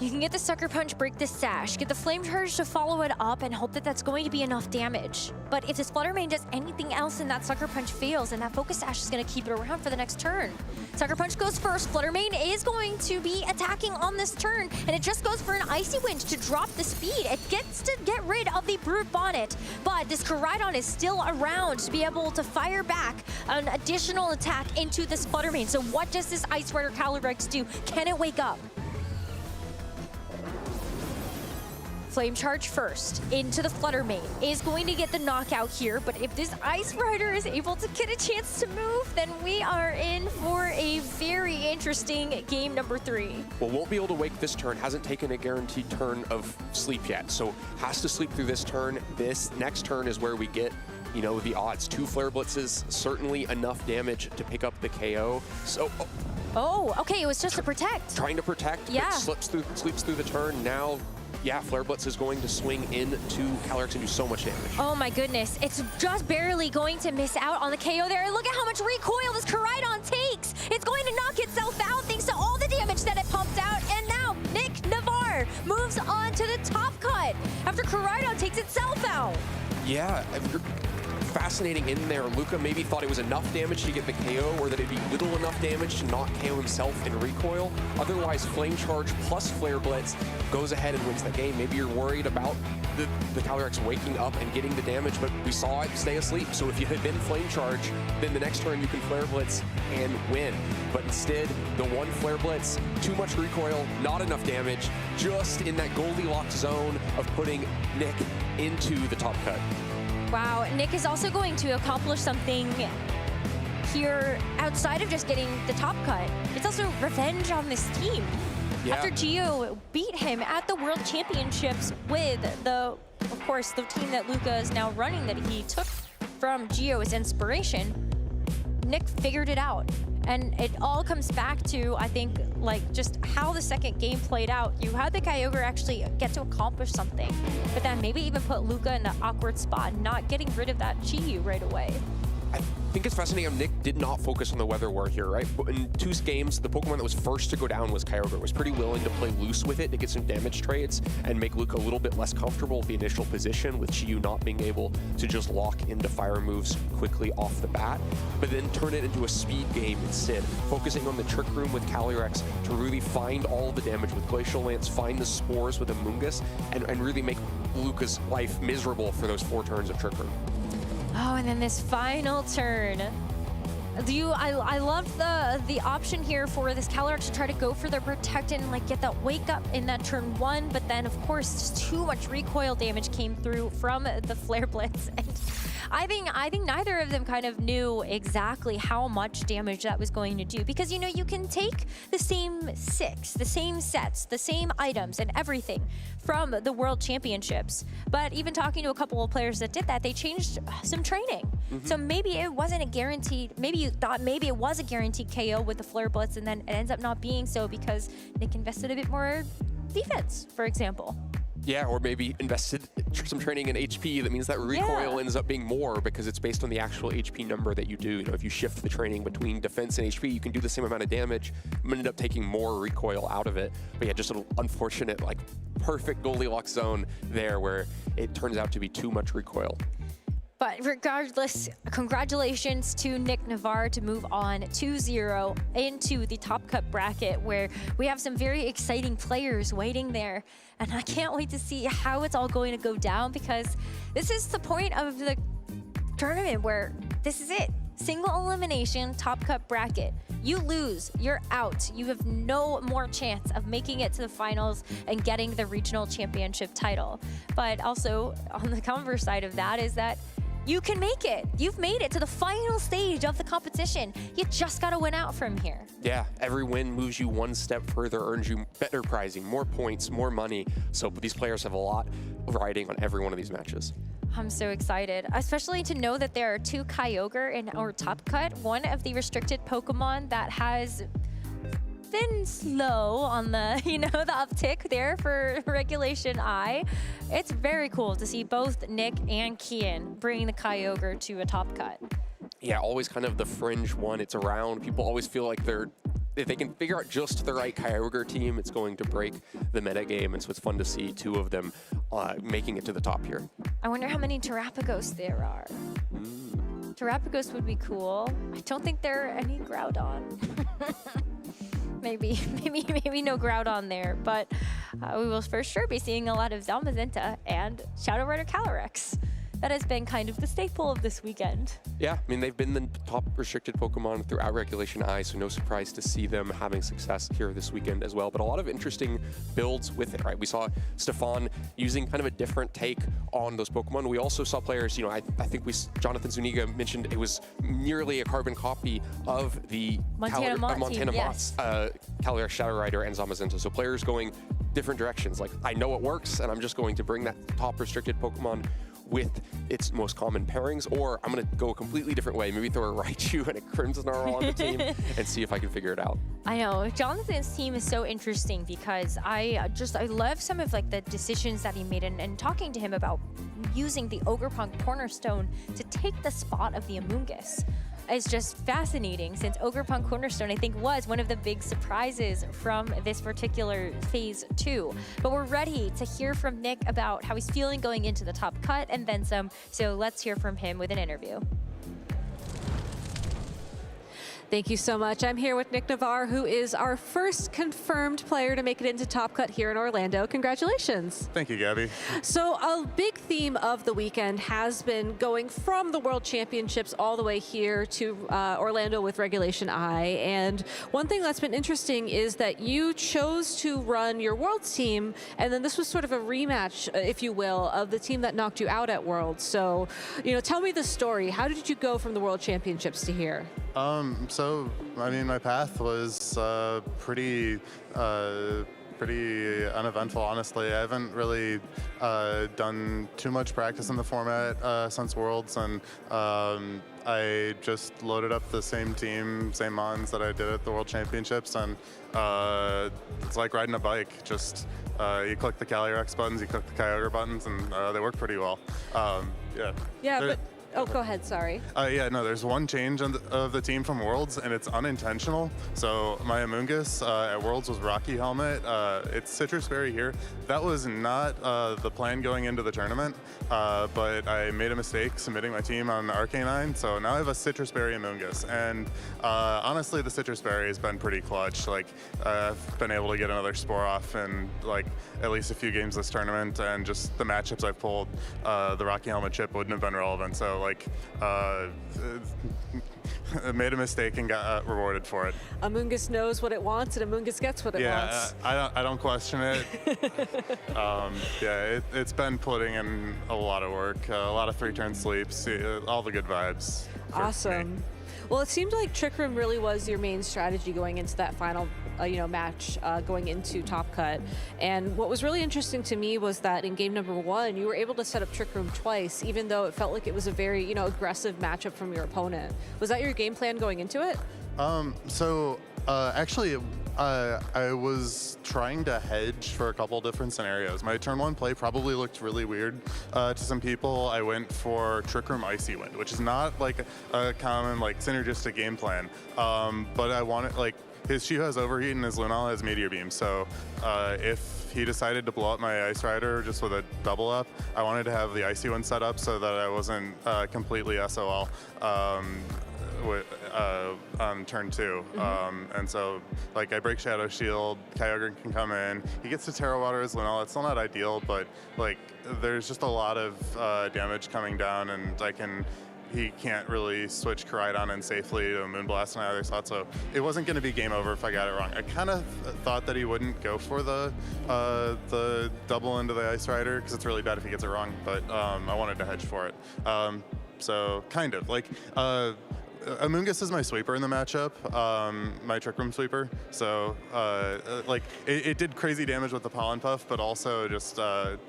You can get the Sucker Punch, break the Sash, get the Flame Charge to follow it up, and hope that that's going to be enough damage. But if this Fluttermane does anything else and that Sucker Punch fails, and that Focus Sash is going to keep it around for the next turn. Sucker Punch goes first. Fluttermane is going to be attacking on this turn, and it just goes for an Icy Wind to drop the speed. It gets to get rid of the Brute Bonnet, but this Koraidon is still around to be able to fire back an additional attack into this Fluttermane. So what does this Ice Rider Calyrex do? Can it wake up? Flame Charge first into the Fluttermane is going to get the knockout here, but if this Ice Rider is able to get a chance to move, then we are in for a very interesting game number 3. Well, won't be able to wake this turn, hasn't taken a guaranteed turn of sleep yet, so has to sleep through this turn. This next turn is where we get, the odds. 2 Flare Blitzes, certainly enough damage to pick up the KO. So, oh, okay, it was just a Protect. Trying to protect, yeah. But sleeps through the turn. Now, yeah, Flare Blitz is going to swing into Calyrex and do so much damage. Oh my goodness, it's just barely going to miss out on the KO there. And look at how much recoil this Koraidon takes. It's going to knock itself out thanks to all the damage that it pumped out. And now Nick Navarre moves on to the top cut after Koraidon takes itself out. Yeah, fascinating in there. Luca maybe thought it was enough damage to get the KO, or that it'd be little enough damage to not KO himself in recoil. Otherwise, Flame Charge plus Flare Blitz goes ahead and wins the game. Maybe you're worried about the Calyrex waking up and getting the damage, but we saw it stay asleep. So if you had been Flame Charge, then the next turn you can Flare Blitz and win. But instead, the one Flare Blitz, too much recoil, not enough damage, just in that Goldilocks zone of putting Nick into the top cut. Wow, Nick is also going to accomplish something here outside of just getting the top cut. It's also revenge on this team. Yeah. After Geo beat him at the World Championships with of course, the team that Luca is now running that he took from Geo as inspiration, Nick figured it out. And it all comes back to, I think, like just how the second game played out. You had the Kyogre actually get to accomplish something, but then maybe even put Luca in an awkward spot, not getting rid of that Chi-Yu right away. I think it's fascinating how Nick did not focus on the weather war here, right? In 2 games, the Pokemon that was first to go down was Kyogre. Was pretty willing to play loose with it to get some damage trades and make Luca a little bit less comfortable with the initial position, with Chi-Yu not being able to just lock into fire moves quickly off the bat, but then turn it into a speed game instead, focusing on the Trick Room with Calyrex to really find all the damage with Glacial Lance, find the spores with Amoonguss, and really make Luca's life miserable for those 4 turns of Trick Room. Oh, and then this final turn. I love the option here for this Calyrex to try to go for the Protect and like get that wake up in that turn 1, but then of course just too much recoil damage came through from the Flare Blitz. And I think neither of them kind of knew exactly how much damage that was going to do, because you know you can take the same 6, the same sets, the same items and everything from the World Championships. But even talking to a couple of players that did that, they changed some training. So maybe it wasn't a guaranteed, maybe you thought maybe it was a guaranteed KO with the Flare Blitz, and then it ends up not being so because Nick invested a bit more defense, for example. Yeah, or maybe invested some training in HP. That means that recoil ends up being more because it's based on the actual HP number that you do. You know, if you shift the training between defense and HP, you can do the same amount of damage, end up taking more recoil out of it. But yeah, just an unfortunate, like, perfect Goldilocks zone there where it turns out to be too much recoil. But regardless, congratulations to Nick Navarre to move on 2-0 into the top cut bracket, where we have some very exciting players waiting there. And I can't wait to see how it's all going to go down, because this is the point of the tournament where this is it. Single elimination, top cut bracket. You lose, you're out. You have no more chance of making it to the finals and getting the regional championship title. But also, on the converse side of that is that you can make it. You've made it to the final stage of the competition. You just gotta win out from here. Yeah, every win moves you one step further, earns you better prizing, more points, more money. So these players have a lot riding on every one of these matches. I'm so excited, especially to know that there are 2 Kyogre in our top cut, one of the restricted Pokemon that has been slow on the, you know, the uptick there for Regulation I. It's very cool to see both Nick and Kian bringing the Kyogre to a top cut. Yeah, always kind of the fringe one. It's around. People always feel like if they can figure out just the right Kyogre team, it's going to break the meta game. And so it's fun to see 2 of them making it to the top here. I wonder how many Terrapagos there are. Terrapagos would be cool. I don't think there are any Groudon. Maybe no Groudon there, but we will for sure be seeing a lot of Zamazenta and Shadow Rider Calyrex. That has been kind of the staple of this weekend. Yeah, I mean, they've been the top restricted Pokemon throughout Regulation I, so no surprise to see them having success here this weekend as well. But a lot of interesting builds with it, right? We saw Stefan using kind of a different take on those Pokemon. We also saw players, you know, I think Jonathan Zuniga mentioned it was nearly a carbon copy of the Montana Mott's Calyrex, Shadow Rider, and Zamazenta. So players going different directions. Like, I know it works, and I'm just going to bring that top restricted Pokemon with its most common pairings, or I'm going to go a completely different way. Maybe throw a Raichu and a Grimmsnarl on the team and see if I can figure it out. I know. Jonathan's team is so interesting because I love some of like the decisions that he made, and talking to him about using the Ogerpunk Cornerstone to take the spot of the Amoonguss is just fascinating, since Ogerpunk Cornerstone, I think, was one of the big surprises from this particular phase 2. But we're ready to hear from Nick about how he's feeling going into the top cut and then some. So let's hear from him with an interview. Thank you so much. I'm here with Nick Navarre, who is our first confirmed player to make it into Top Cut here in Orlando. Congratulations. Thank you, Gabby. So a big theme of the weekend has been going from the World Championships all the way here to Orlando with Regulation I. And one thing that's been interesting is that you chose to run your Worlds team, and then this was sort of a rematch, if you will, of the team that knocked you out at Worlds. So, tell me the story. How did you go from the World Championships to here? So, I mean, my path was pretty uneventful, honestly. I haven't really done too much practice in the format since Worlds, and I just loaded up the same team, same mons that I did at the World Championships, and it's like riding a bike. Just you click the Calyrex buttons, you click the Kyogre buttons, and they work pretty well. Yeah, oh, go ahead, sorry. No, there's one change of the team from Worlds, and it's unintentional. So my Amoonguss at Worlds was Rocky Helmet. It's Citrus Berry here. That was not the plan going into the tournament, but I made a mistake submitting my team on Arcanine, so now I have a Citrus Berry Amoonguss. And honestly, the Citrus Berry has been pretty clutch. Like, I've been able to get another Spore off in, like, at least a few games this tournament, and just the matchups I've pulled, the Rocky Helmet chip wouldn't have been relevant. So, like, made a mistake and got rewarded for it. Amoonguss knows what it wants, and Amoonguss gets what it wants. I don't question it. It's been putting in a lot of work, a lot of 3-turn sleeps, all the good vibes. Awesome. Well, it seemed like Trick Room really was your main strategy going into that final match, going into Top Cut. And what was really interesting to me was that in game number 1, you were able to set up Trick Room twice, even though it felt like it was a very, aggressive matchup from your opponent. Was that your game plan going into it? Actually, I was trying to hedge for a couple different scenarios. My turn 1 play probably looked really weird to some people. I went for Trick Room Icy Wind, which is not like a common synergistic game plan. But I wanted, his Shiho has Overheat and his Lunala has Meteor Beam. So if he decided to blow up my Ice Rider just with a double up, I wanted to have the Icy Wind set up so that I wasn't completely SOL. On turn 2. And so, I break Shadow Shield, Kyogre can come in, he gets to Terra Water as Lunala. It's still not ideal, but, there's just a lot of damage coming down, and he can't really switch Koraidon in safely to a Moonblast on either slot, so it wasn't going to be game over if I got it wrong. I kind of thought that he wouldn't go for the double into the Ice Rider, because it's really bad if he gets it wrong, but I wanted to hedge for it. So, kind of. Amoonguss is my sweeper in the matchup, my Trick Room sweeper. So, it did crazy damage with the Pollen Puff, but also just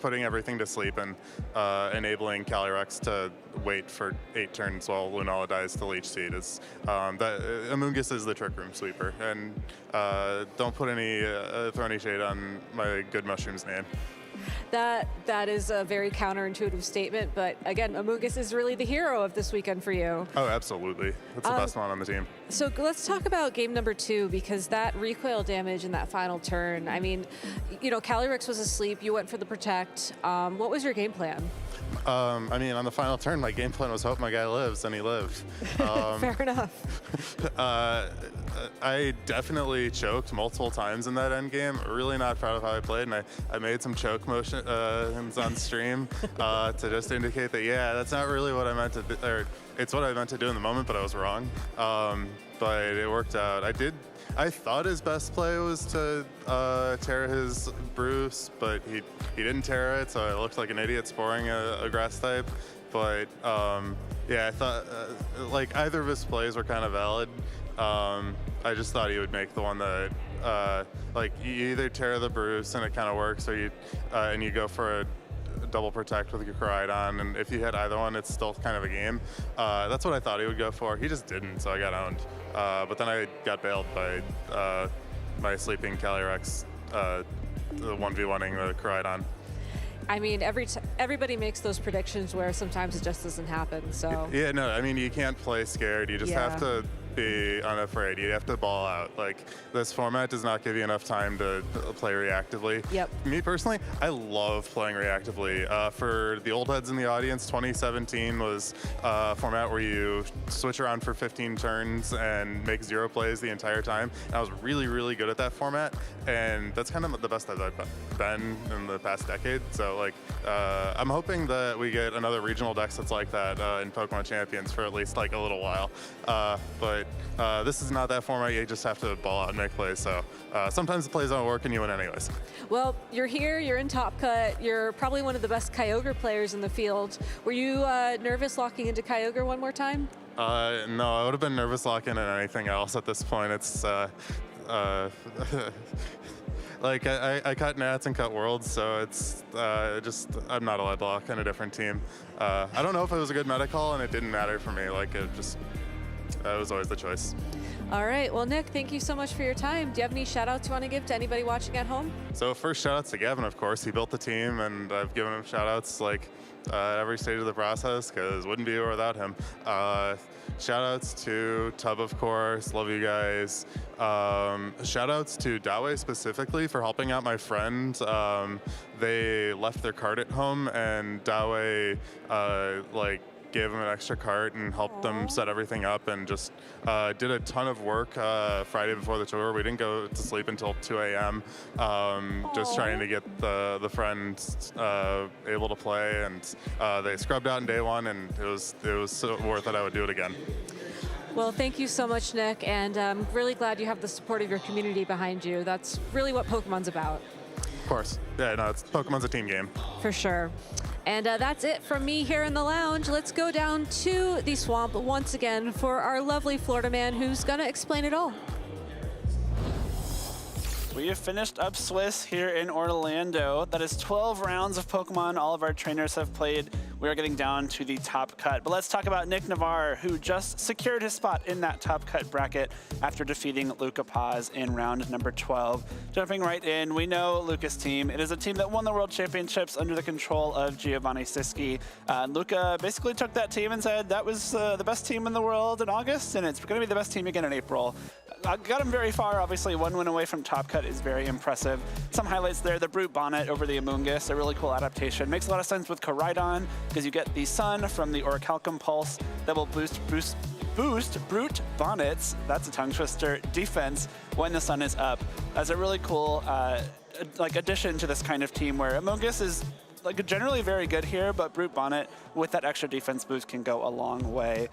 putting everything to sleep and enabling Calyrex to wait for 8 turns while Lunala dies to Leech Seed. Amoonguss is the Trick Room sweeper, and don't put any throw any shade on my good Mushroom's name. That is a very counterintuitive statement, but again, Amoonguss is really the hero of this weekend for you. Oh, absolutely. It's the best one on the team. So let's talk about game number 2, because that recoil damage in that final turn, I mean, Calyrex was asleep, you went for the Protect. What was your game plan? On the final turn, my game plan was hope my guy lives, and he lived. Fair enough. I definitely choked multiple times in that end game. Really not proud of how I played, and I made some choke motions on stream to just indicate that, that's not really what I meant to do, or it's what I meant to do in the moment, but I was wrong. But it worked out. I thought his best play was to Terra his Bruce, but he didn't Terra it, so I looked like an idiot sporing a grass type. But I thought either of his plays were kind of valid. I just thought he would make the one that you either Terra the Bruce and it kind of works, or you go for a double Protect with your Koraidon, and if you hit either one, it's still kind of a game. That's what I thought he would go for. He just didn't, so I got owned. But then I got bailed by my sleeping Calyrex, the 1v1ing the Koraidon. I mean, everybody makes those predictions where sometimes it just doesn't happen, so. Yeah, no, I mean, you can't play scared. You just have to be unafraid. You have to ball out. Like, this format does not give you enough time to play reactively. Yep. Me personally, I love playing reactively. For the old heads in the audience, 2017 was a format where you switch around for 15 turns and make 0 plays the entire time. And I was really, really good at that format, and that's kind of the best that I've been in the past decade. So, like, I'm hoping that we get another regional dex that's like that in Pokemon Champions for at least like a little while. But this is not that format. You just have to ball out and make plays. So sometimes the plays don't work and you win anyways. Well, you're here, you're in Top Cut, you're probably one of the best Kyogre players in the field. Were you nervous locking into Kyogre one more time? No, I would have been nervous locking in anything else at this point. It's like I cut Nats and cut Worlds, so it's just I'm not allowed to lock in a different team. I don't know if it was a good meta call, and it didn't matter for me. Like, it was always the choice. All right, well, Nick, thank you so much for your time. Do you have any shout outs you want to give to anybody watching at home? So first shout outs to Gavin, of course. He built the team, and I've given him shout outs like every stage of the process, because wouldn't be here without him. Shout outs to Tub, of course. Love you guys. Shout outs to Dawe specifically for helping out my friend. They left their cart at home, and Dawe like gave him an extra cart and helped them set everything up, and just did a ton of work Friday before the tour. We didn't go to sleep until 2 a.m. Just trying to get the friends able to play, and they scrubbed out in day one, and it was so worth it. I would do it again. Well, thank you so much, Nick, and I'm really glad you have the support of your community behind you. That's really what Pokemon's about. Of course. Yeah, no, Pokemon's a team game. For sure. And that's it from me here in the lounge. Let's go down to the swamp once again for our lovely Florida man who's gonna explain it all. We have finished up Swiss here in Orlando. That is 12 rounds of Pokemon all of our trainers have played. We are getting down to the top cut. But let's talk about Nick Navarre, who just secured his spot in that top cut bracket after defeating Luca Paz in round number 12. Jumping right in, we know Luca's team. It is a team that won the World Championships under the control of Giovanni Siski. Luca basically took that team and said that was the best team in the world in August, and it's going to be the best team again in April. Got him very far, obviously. 1 win away from top cut is very impressive. Some highlights there, the Brute Bonnet over the Amoonguss, a really cool adaptation. Makes a lot of sense with Koraidon, because you get the Sun from the Orichalcum Pulse that will boost Brute Bonnet's, that's a tongue twister, defense when the Sun is up. That's a really cool like addition to this kind of team where Amoonguss is like generally very good here, but Brute Bonnet with that extra defense boost can go a long way.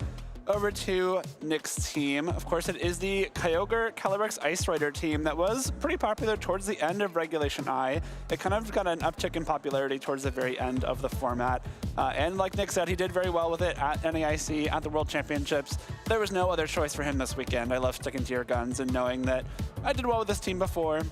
Over to Nick's team. Of course, it is the Kyogre Calyrex Ice Rider team that was pretty popular towards the end of Regulation I. It kind of got an uptick in popularity towards the very end of the format. And like Nick said, he did very well with it at NAIC, at the World Championships. There was no other choice for him this weekend. I love sticking to your guns and knowing that I did well with this team before.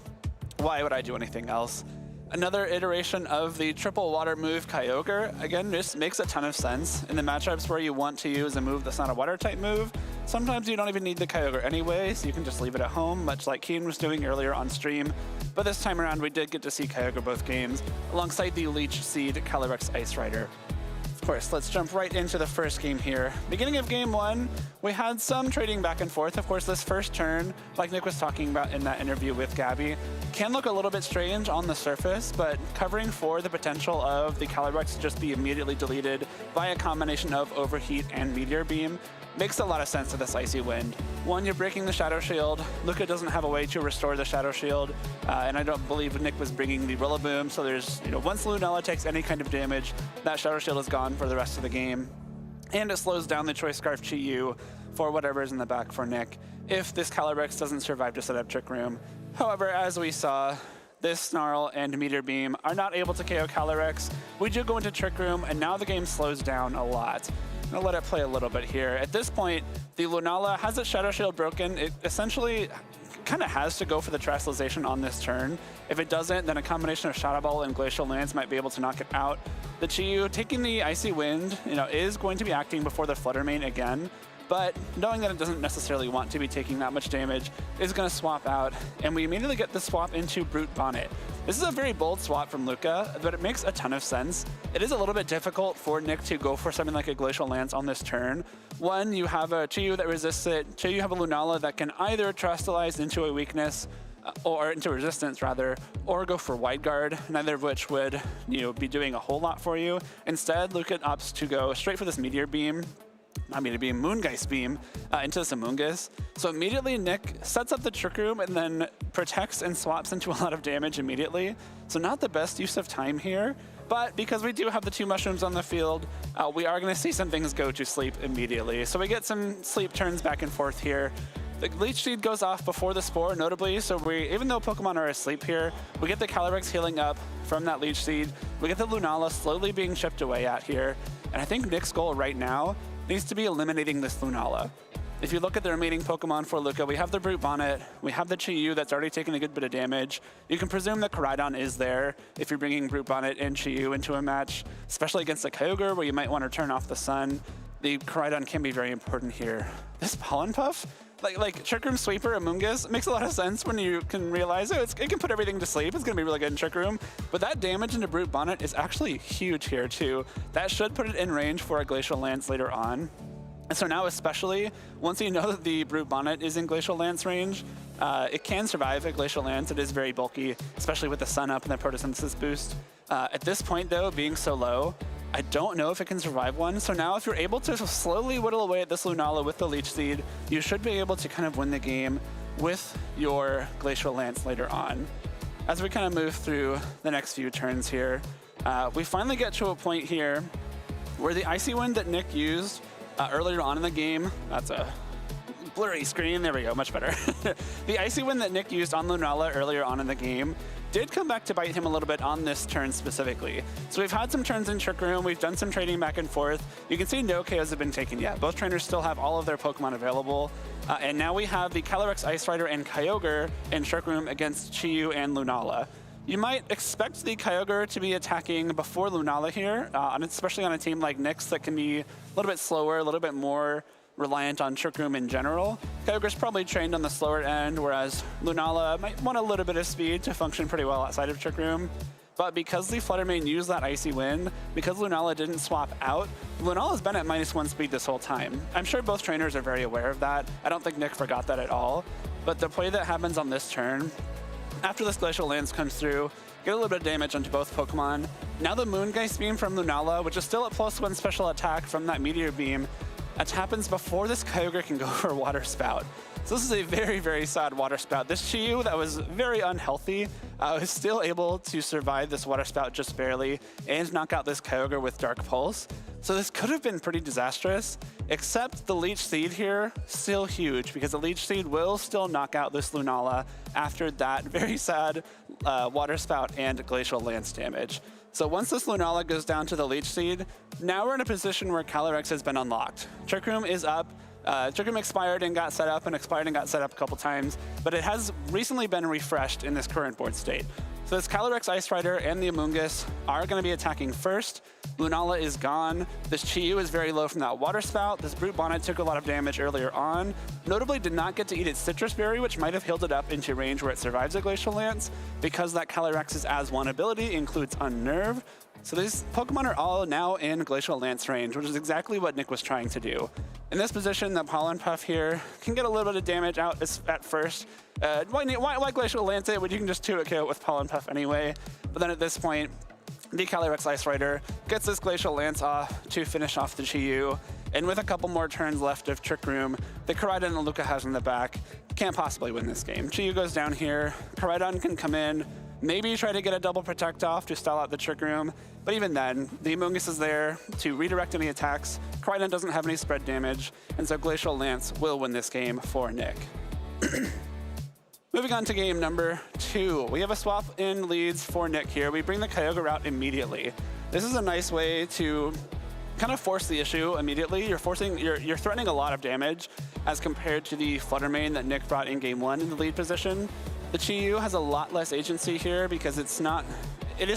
Why would I do anything else? Another iteration of the triple water move Kyogre. Again, this makes a ton of sense. In the matchups where you want to use a move that's not a water type move, sometimes you don't even need the Kyogre anyway, so you can just leave it at home, much like Keen was doing earlier on stream. But this time around, we did get to see Kyogre both games, alongside the Leech Seed Calyrex Ice Rider. Of course, let's jump right into the first game here. Beginning of game 1, we had some trading back and forth. Of course, this first turn, like Nick was talking about in that interview with Gabby, can look a little bit strange on the surface, but covering for the potential of the Calyrex to just be immediately deleted by a combination of Overheat and Meteor Beam makes a lot of sense to this Icy Wind. One, you're breaking the Shadow Shield. Luca doesn't have a way to restore the Shadow Shield, and I don't believe Nick was bringing the Rillaboom, so there's, once Lunella takes any kind of damage, that Shadow Shield is gone for the rest of the game. And it slows down the Choice Scarf Chi-Yu for whatever's in the back for Nick, if this Calyrex doesn't survive to set up Trick Room. However, as we saw, this Snarl and Meteor Beam are not able to KO Calyrex. We do go into Trick Room, and now the game slows down a lot. I'll let it play a little bit here. At this point, the Lunala has its Shadow Shield broken. It essentially kind of has to go for the Terrestrialization on this turn. If it doesn't, then a combination of Shadow Ball and Glacial Lance might be able to knock it out. The Chi-Yu taking the Icy Wind, is going to be acting before the Flutter Mane again, but knowing that it doesn't necessarily want to be taking that much damage, is going to swap out, and we immediately get the swap into Brute Bonnet. This is a very bold swap from Luca, but it makes a ton of sense. It is a little bit difficult for Nick to go for something like a Glacial Lance on this turn. One, you have a Chi-Yu that resists it. Two, you have a Lunala that can either Terastallize into a weakness, or into resistance rather, or go for Wide Guard, neither of which would be doing a whole lot for you. Instead, Luca opts to go straight for this Meteor Beam, not Meteor Beam, Moongeist Beam into this Amoonguss. So immediately Nick sets up the Trick Room and then protects and swaps into a lot of damage immediately. So not the best use of time here, but because we do have the 2 mushrooms on the field, we are gonna see some things go to sleep immediately. So we get some sleep turns back and forth here. The Leech Seed goes off before the Spore, notably, so even though Pokemon are asleep here, we get the Calyrex healing up from that Leech Seed. We get the Lunala slowly being chipped away at here. And I think Nick's goal right now needs to be eliminating this Lunala. If you look at the remaining Pokemon for Luca, we have the Brute Bonnet, we have the Chi-Yu that's already taken a good bit of damage. You can presume that Koraidon is there if you're bringing Brute Bonnet and Chi-Yu into a match, especially against a Kyogre where you might want to turn off the sun. The Koraidon can be very important here. This Pollen Puff? Like Trick Room Sweeper, Amoonguss, makes a lot of sense when you can realize it can put everything to sleep. It's going to be really good in Trick Room. But that damage into Brute Bonnet is actually huge here too. That should put it in range for a Glacial Lance later on. And so now especially, once you know that the Brute Bonnet is in Glacial Lance range, it can survive a Glacial Lance. It is very bulky, especially with the Sun Up and the Photosynthesis boost. At this point though, being so low, I don't know if it can survive one. So now if you're able to slowly whittle away at this Lunala with the Leech Seed, you should be able to kind of win the game with your Glacial Lance later on. As we kind of move through the next few turns here, we finally get to a point here where the Icy Wind that Nick used earlier on in the game, that's a blurry screen, there we go, much better. The Icy Wind that Nick used on Lunala earlier on in the game did come back to bite him a little bit on this turn specifically. So we've had some turns in Trick Room, we've done some trading back and forth. You can see no KOs have been taken yet. Both trainers still have all of their Pokemon available. And now we have the Calyrex Ice Rider and Kyogre in Trick Room against Chi-Yu and Lunala. You might expect the Kyogre to be attacking before Lunala here, especially on a team like Nick's that can be a little bit slower, a little bit more reliant on Trick Room in general. Kyogre's probably trained on the slower end, whereas Lunala might want a little bit of speed to function pretty well outside of Trick Room. But because the Fluttermane used that Icy Wind, because Lunala didn't swap out, Lunala's been at -1 speed this whole time. I'm sure both trainers are very aware of that. I don't think Nick forgot that at all. But the play that happens on this turn, after this Glacial Lance comes through, get a little bit of damage onto both Pokemon. Now the Moongeist Beam from Lunala, which is still at +1 special attack from that Meteor Beam, it happens before this Kyogre can go for a Water Spout. So this is a very, very sad Water Spout. This Chi-Yu that was very unhealthy is still able to survive this Water Spout just barely and knock out this Kyogre with Dark Pulse. So this could have been pretty disastrous, except the Leech Seed here, still huge, because the Leech Seed will still knock out this Lunala after that very sad Water Spout and Glacial Lance damage. So once this Lunala goes down to the Leech Seed, now we're in a position where Calyrex has been unlocked. Trick Room is up. Trick Room expired and got set up and expired and got set up a couple times, but it has recently been refreshed in this current board state. So this Calyrex Ice Rider and the Amoonguss are going to be attacking first. Lunala is gone. This Chi-Yu is very low from that Water Spout. This Brute Bonnet took a lot of damage earlier on. Notably did not get to eat its Citrus Berry, which might have healed it up into range where it survives a Glacial Lance, because that Calyrex's As-1 ability includes Unnerve. So these Pokemon are all now in Glacial Lance range, which is exactly what Nick was trying to do. In this position, the Pollen Puff here can get a little bit of damage out at first. Why Glacial Lance it when you can just 2-hit KO with Pollen Puff anyway? But then at this point, the Calyrex Ice Rider gets this Glacial Lance off to finish off the Chi-Yu. And with a couple more turns left of Trick Room, the Koraidon and Luca has in the back can't possibly win this game. Chi-Yu goes down here, Koraidon can come in, maybe try to get a double protect off to stall out the Trick Room, but even then, the Amoonguss is there to redirect any attacks. Koraidon doesn't have any spread damage, and so Glacial Lance will win this game for Nick. Moving on to game number 2. We have a swap in leads for Nick here. We bring the Kyogre out immediately. This is a nice way to kind of force the issue immediately. You're threatening a lot of damage as compared to the Fluttermane that Nick brought in game 1 in the lead position. The Chi-Yu has a lot less agency here because it is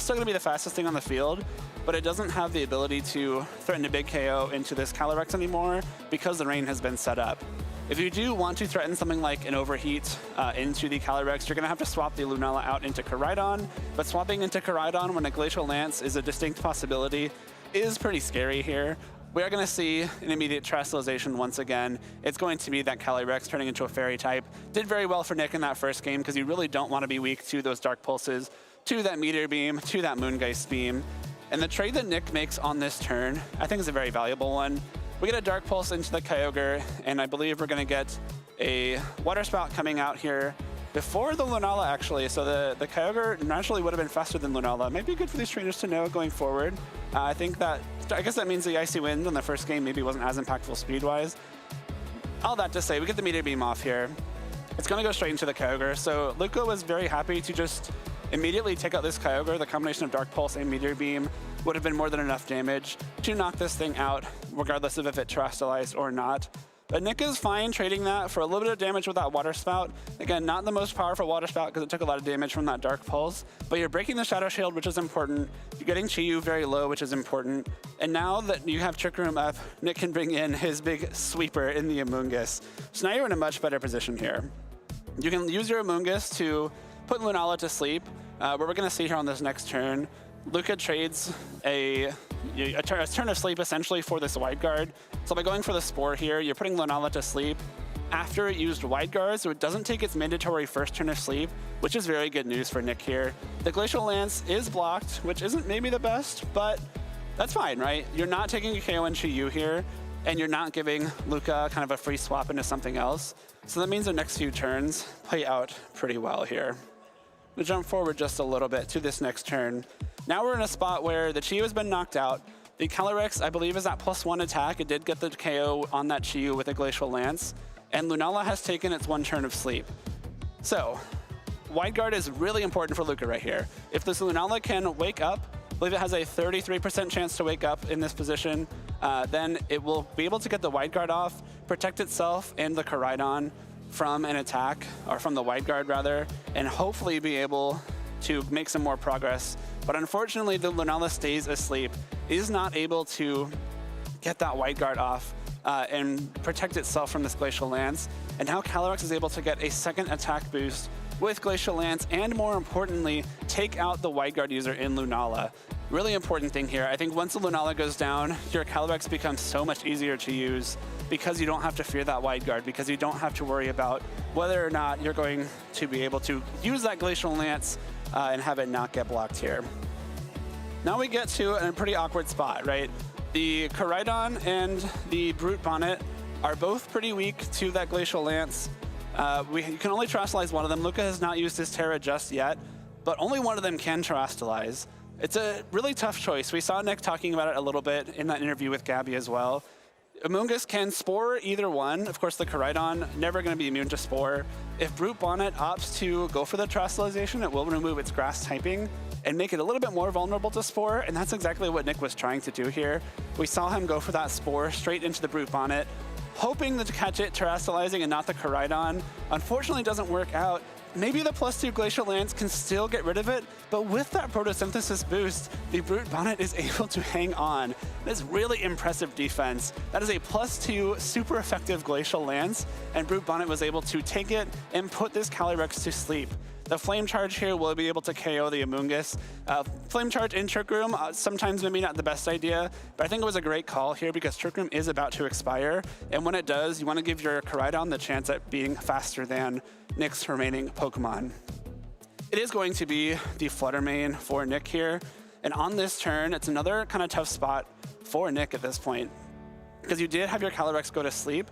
still going to be the fastest thing on the field, but it doesn't have the ability to threaten a big KO into this Calyrex anymore because the rain has been set up. If you do want to threaten something like an overheat into the Calyrex, you're going to have to swap the Lunala out into Koraidon, but swapping into Koraidon when a Glacial Lance is a distinct possibility is pretty scary here. We are going to see an immediate Terrestrialization once again. It's going to be that Calyrex turning into a Fairy type. Did very well for Nick in that first game because you really don't want to be weak to those Dark Pulses, to that Meteor Beam, to that Moongeist Beam. And the trade that Nick makes on this turn, I think is a very valuable one. We get a Dark Pulse into the Kyogre, and I believe we're going to get a Water Spout coming out here before the Lunala, actually. So the Kyogre naturally would have been faster than Lunala. Maybe good for these trainers to know going forward. I guess that means the Icy Wind in the first game maybe wasn't as impactful speed-wise. All that to say, we get the Meteor Beam off here. It's going to go straight into the Kyogre. So Luca was very happy to just immediately take out this Kyogre. The combination of Dark Pulse and Meteor Beam would have been more than enough damage to knock this thing out, regardless of if it terrestrialized or not. But Nick is fine trading that for a little bit of damage with that Water Spout. Again, not the most powerful Water Spout because it took a lot of damage from that Dark Pulse, but you're breaking the Shadow Shield, which is important. You're getting Chi-Yu very low, which is important. And now that you have Trick Room up, Nick can bring in his big sweeper in the Amoonguss. So now you're in a much better position here. You can use your Amoonguss to put Lunala to sleep. What we're going to see here on this next turn, Luca trades a turn of sleep essentially for this Wide Guard. So by going for the Spore here, you're putting Lunala to sleep after it used Wide Guard, so it doesn't take its mandatory first turn of sleep, which is very good news for Nick here. The Glacial Lance is blocked, which isn't maybe the best, but that's fine, right? You're not taking a KO and Chi-Yu here, and you're not giving Luca kind of a free swap into something else. So that means the next few turns play out pretty well here. We'll jump forward just a little bit to this next turn. Now we're in a spot where the Chi-Yu has been knocked out. The Calyrex, I believe, is at +1 attack. It did get the KO on that Chi-Yu with a Glacial Lance. And Lunala has taken its 1 turn of sleep. So, Wide Guard is really important for Luca right here. If this Lunala can wake up, I believe it has a 33% chance to wake up in this position, then it will be able to get the Wide Guard off, protect itself and the Koraidon from an attack, or from the Wide Guard rather, and hopefully be able to make some more progress. But unfortunately, the Lunala stays asleep, is not able to get that Wide Guard off and protect itself from this Glacial Lance. And now Calyrex is able to get a second attack boost with Glacial Lance, and more importantly, take out the Wide Guard user in Lunala. Really important thing here. I think once the Lunala goes down, your Calyrex becomes so much easier to use because you don't have to fear that Wide Guard, because you don't have to worry about whether or not you're going to be able to use that Glacial Lance and have it not get blocked here. Now we get to a pretty awkward spot, right? The Koraidon and the Brute Bonnet are both pretty weak to that Glacial Lance. You can only terrestrialize one of them. Luca has not used his Terra just yet, but only one of them can terrestrialize. It's a really tough choice. We saw Nick talking about it a little bit in that interview with Gabby as well. Amoonguss can Spore either one. Of course, the Koraidon, never going to be immune to Spore. If Brute Bonnet opts to go for the terrestrialization, it will remove its Grass typing and make it a little bit more vulnerable to Spore, and that's exactly what Nick was trying to do here. We saw him go for that Spore straight into the Brute Bonnet, hoping to catch it terrestrializing and not the Koraidon. Unfortunately, it doesn't work out. Maybe the +2 Glacial Lance can still get rid of it, but with that Photosynthesis boost, the Brute Bonnet is able to hang on. That is really impressive defense. That is a +2 super effective Glacial Lance, and Brute Bonnet was able to take it and put this Calyrex to sleep. The Flame Charge here will be able to KO the Amoonguss. Flame Charge in Trick Room, sometimes maybe not the best idea, but I think it was a great call here because Trick Room is about to expire, and when it does, you want to give your Koraidon the chance at being faster than Nick's remaining Pokemon. It is going to be the Flutter Mane for Nick here, and on this turn, it's another kind of tough spot for Nick at this point, because you did have your Calyrex go to sleep.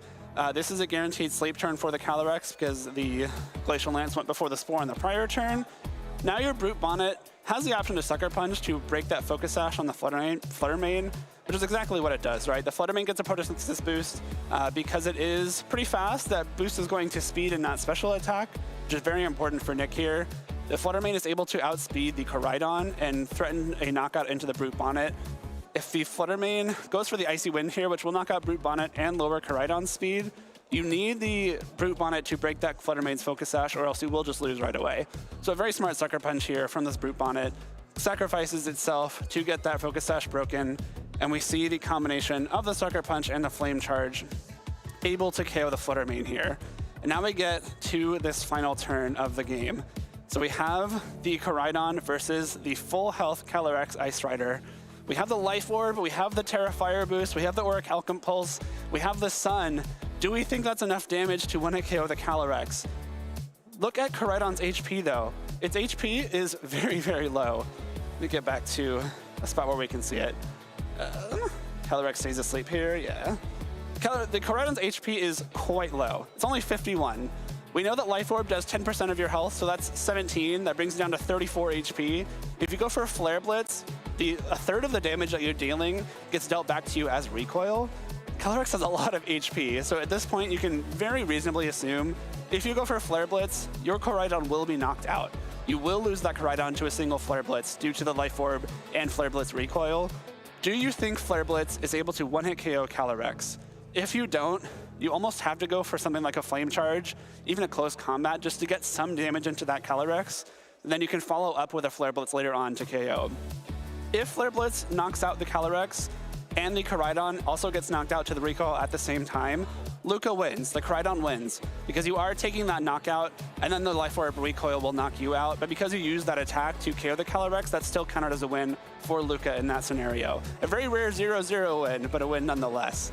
This is a guaranteed sleep turn for the Calyrex because the Glacial Lance went before the Spore on the prior turn. Now your Brute Bonnet has the option to Sucker Punch to break that Focus Sash on the Flutter Mane, which is exactly what it does, right? The Flutter Mane gets a Photosynthesis boost because it is pretty fast. That boost is going to speed and not special attack, which is very important for Nick here. The Flutter Mane is able to outspeed the Koraidon and threaten a knockout into the Brute Bonnet. If the Flutter Mane goes for the Icy Wind here, which will knock out Brute Bonnet and lower Koraidon's speed, you need the Brute Bonnet to break that Flutter Mane's Focus Sash, or else you will just lose right away. So a very smart Sucker Punch here from this Brute Bonnet. Sacrifices itself to get that Focus Sash broken, and we see the combination of the Sucker Punch and the Flame Charge able to KO the Flutter Mane here. And now we get to this final turn of the game. So we have the Koraidon versus the full health Calyrex Ice Rider. We have the Life Orb, we have the Terra Fire Boost, we have the Auric Alchem Pulse, we have the Sun. Do we think that's enough damage to one-hit KO the Calyrex? Look at Koraidon's HP though. Its HP is very, very low. Let me get back to a spot where we can see it. Calyrex stays asleep here, yeah. The Koraidon's HP is quite low. It's only 51. We know that Life Orb does 10% of your health, so that's 17. That brings it down to 34 HP. If you go for a Flare Blitz, a third of the damage that you're dealing gets dealt back to you as recoil. Calyrex has a lot of HP, so at this point you can very reasonably assume if you go for a Flare Blitz, your Koraidon will be knocked out. You will lose that Koraidon to a single Flare Blitz due to the Life Orb and Flare Blitz recoil. Do you think Flare Blitz is able to one-hit KO Calyrex? If you don't, you almost have to go for something like a Flame Charge, even a close combat, just to get some damage into that Calyrex. Then you can follow up with a Flare Blitz later on to KO. If Flare Blitz knocks out the Calyrex and the Koraidon also gets knocked out to the recoil at the same time, Luca wins, the Koraidon wins, because you are taking that knockout and then the Life Orb recoil will knock you out, but because you use that attack to KO the Calyrex, that's still counted as a win for Luca in that scenario. A very rare 0-0 win, but a win nonetheless.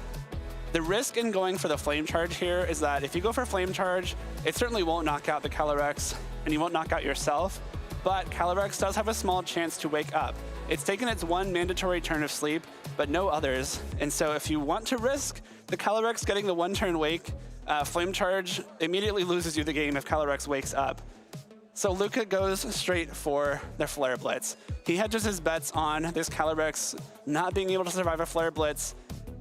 The risk in going for the Flame Charge here is that if you go for Flame Charge, it certainly won't knock out the Calyrex and you won't knock out yourself, but Calyrex does have a small chance to wake up. It's taken its one mandatory turn of sleep, but no others. And so if you want to risk the Calyrex getting the one turn wake, Flame Charge immediately loses you the game if Calyrex wakes up. So Luca goes straight for the Flare Blitz. He hedges his bets on this Calyrex not being able to survive a Flare Blitz,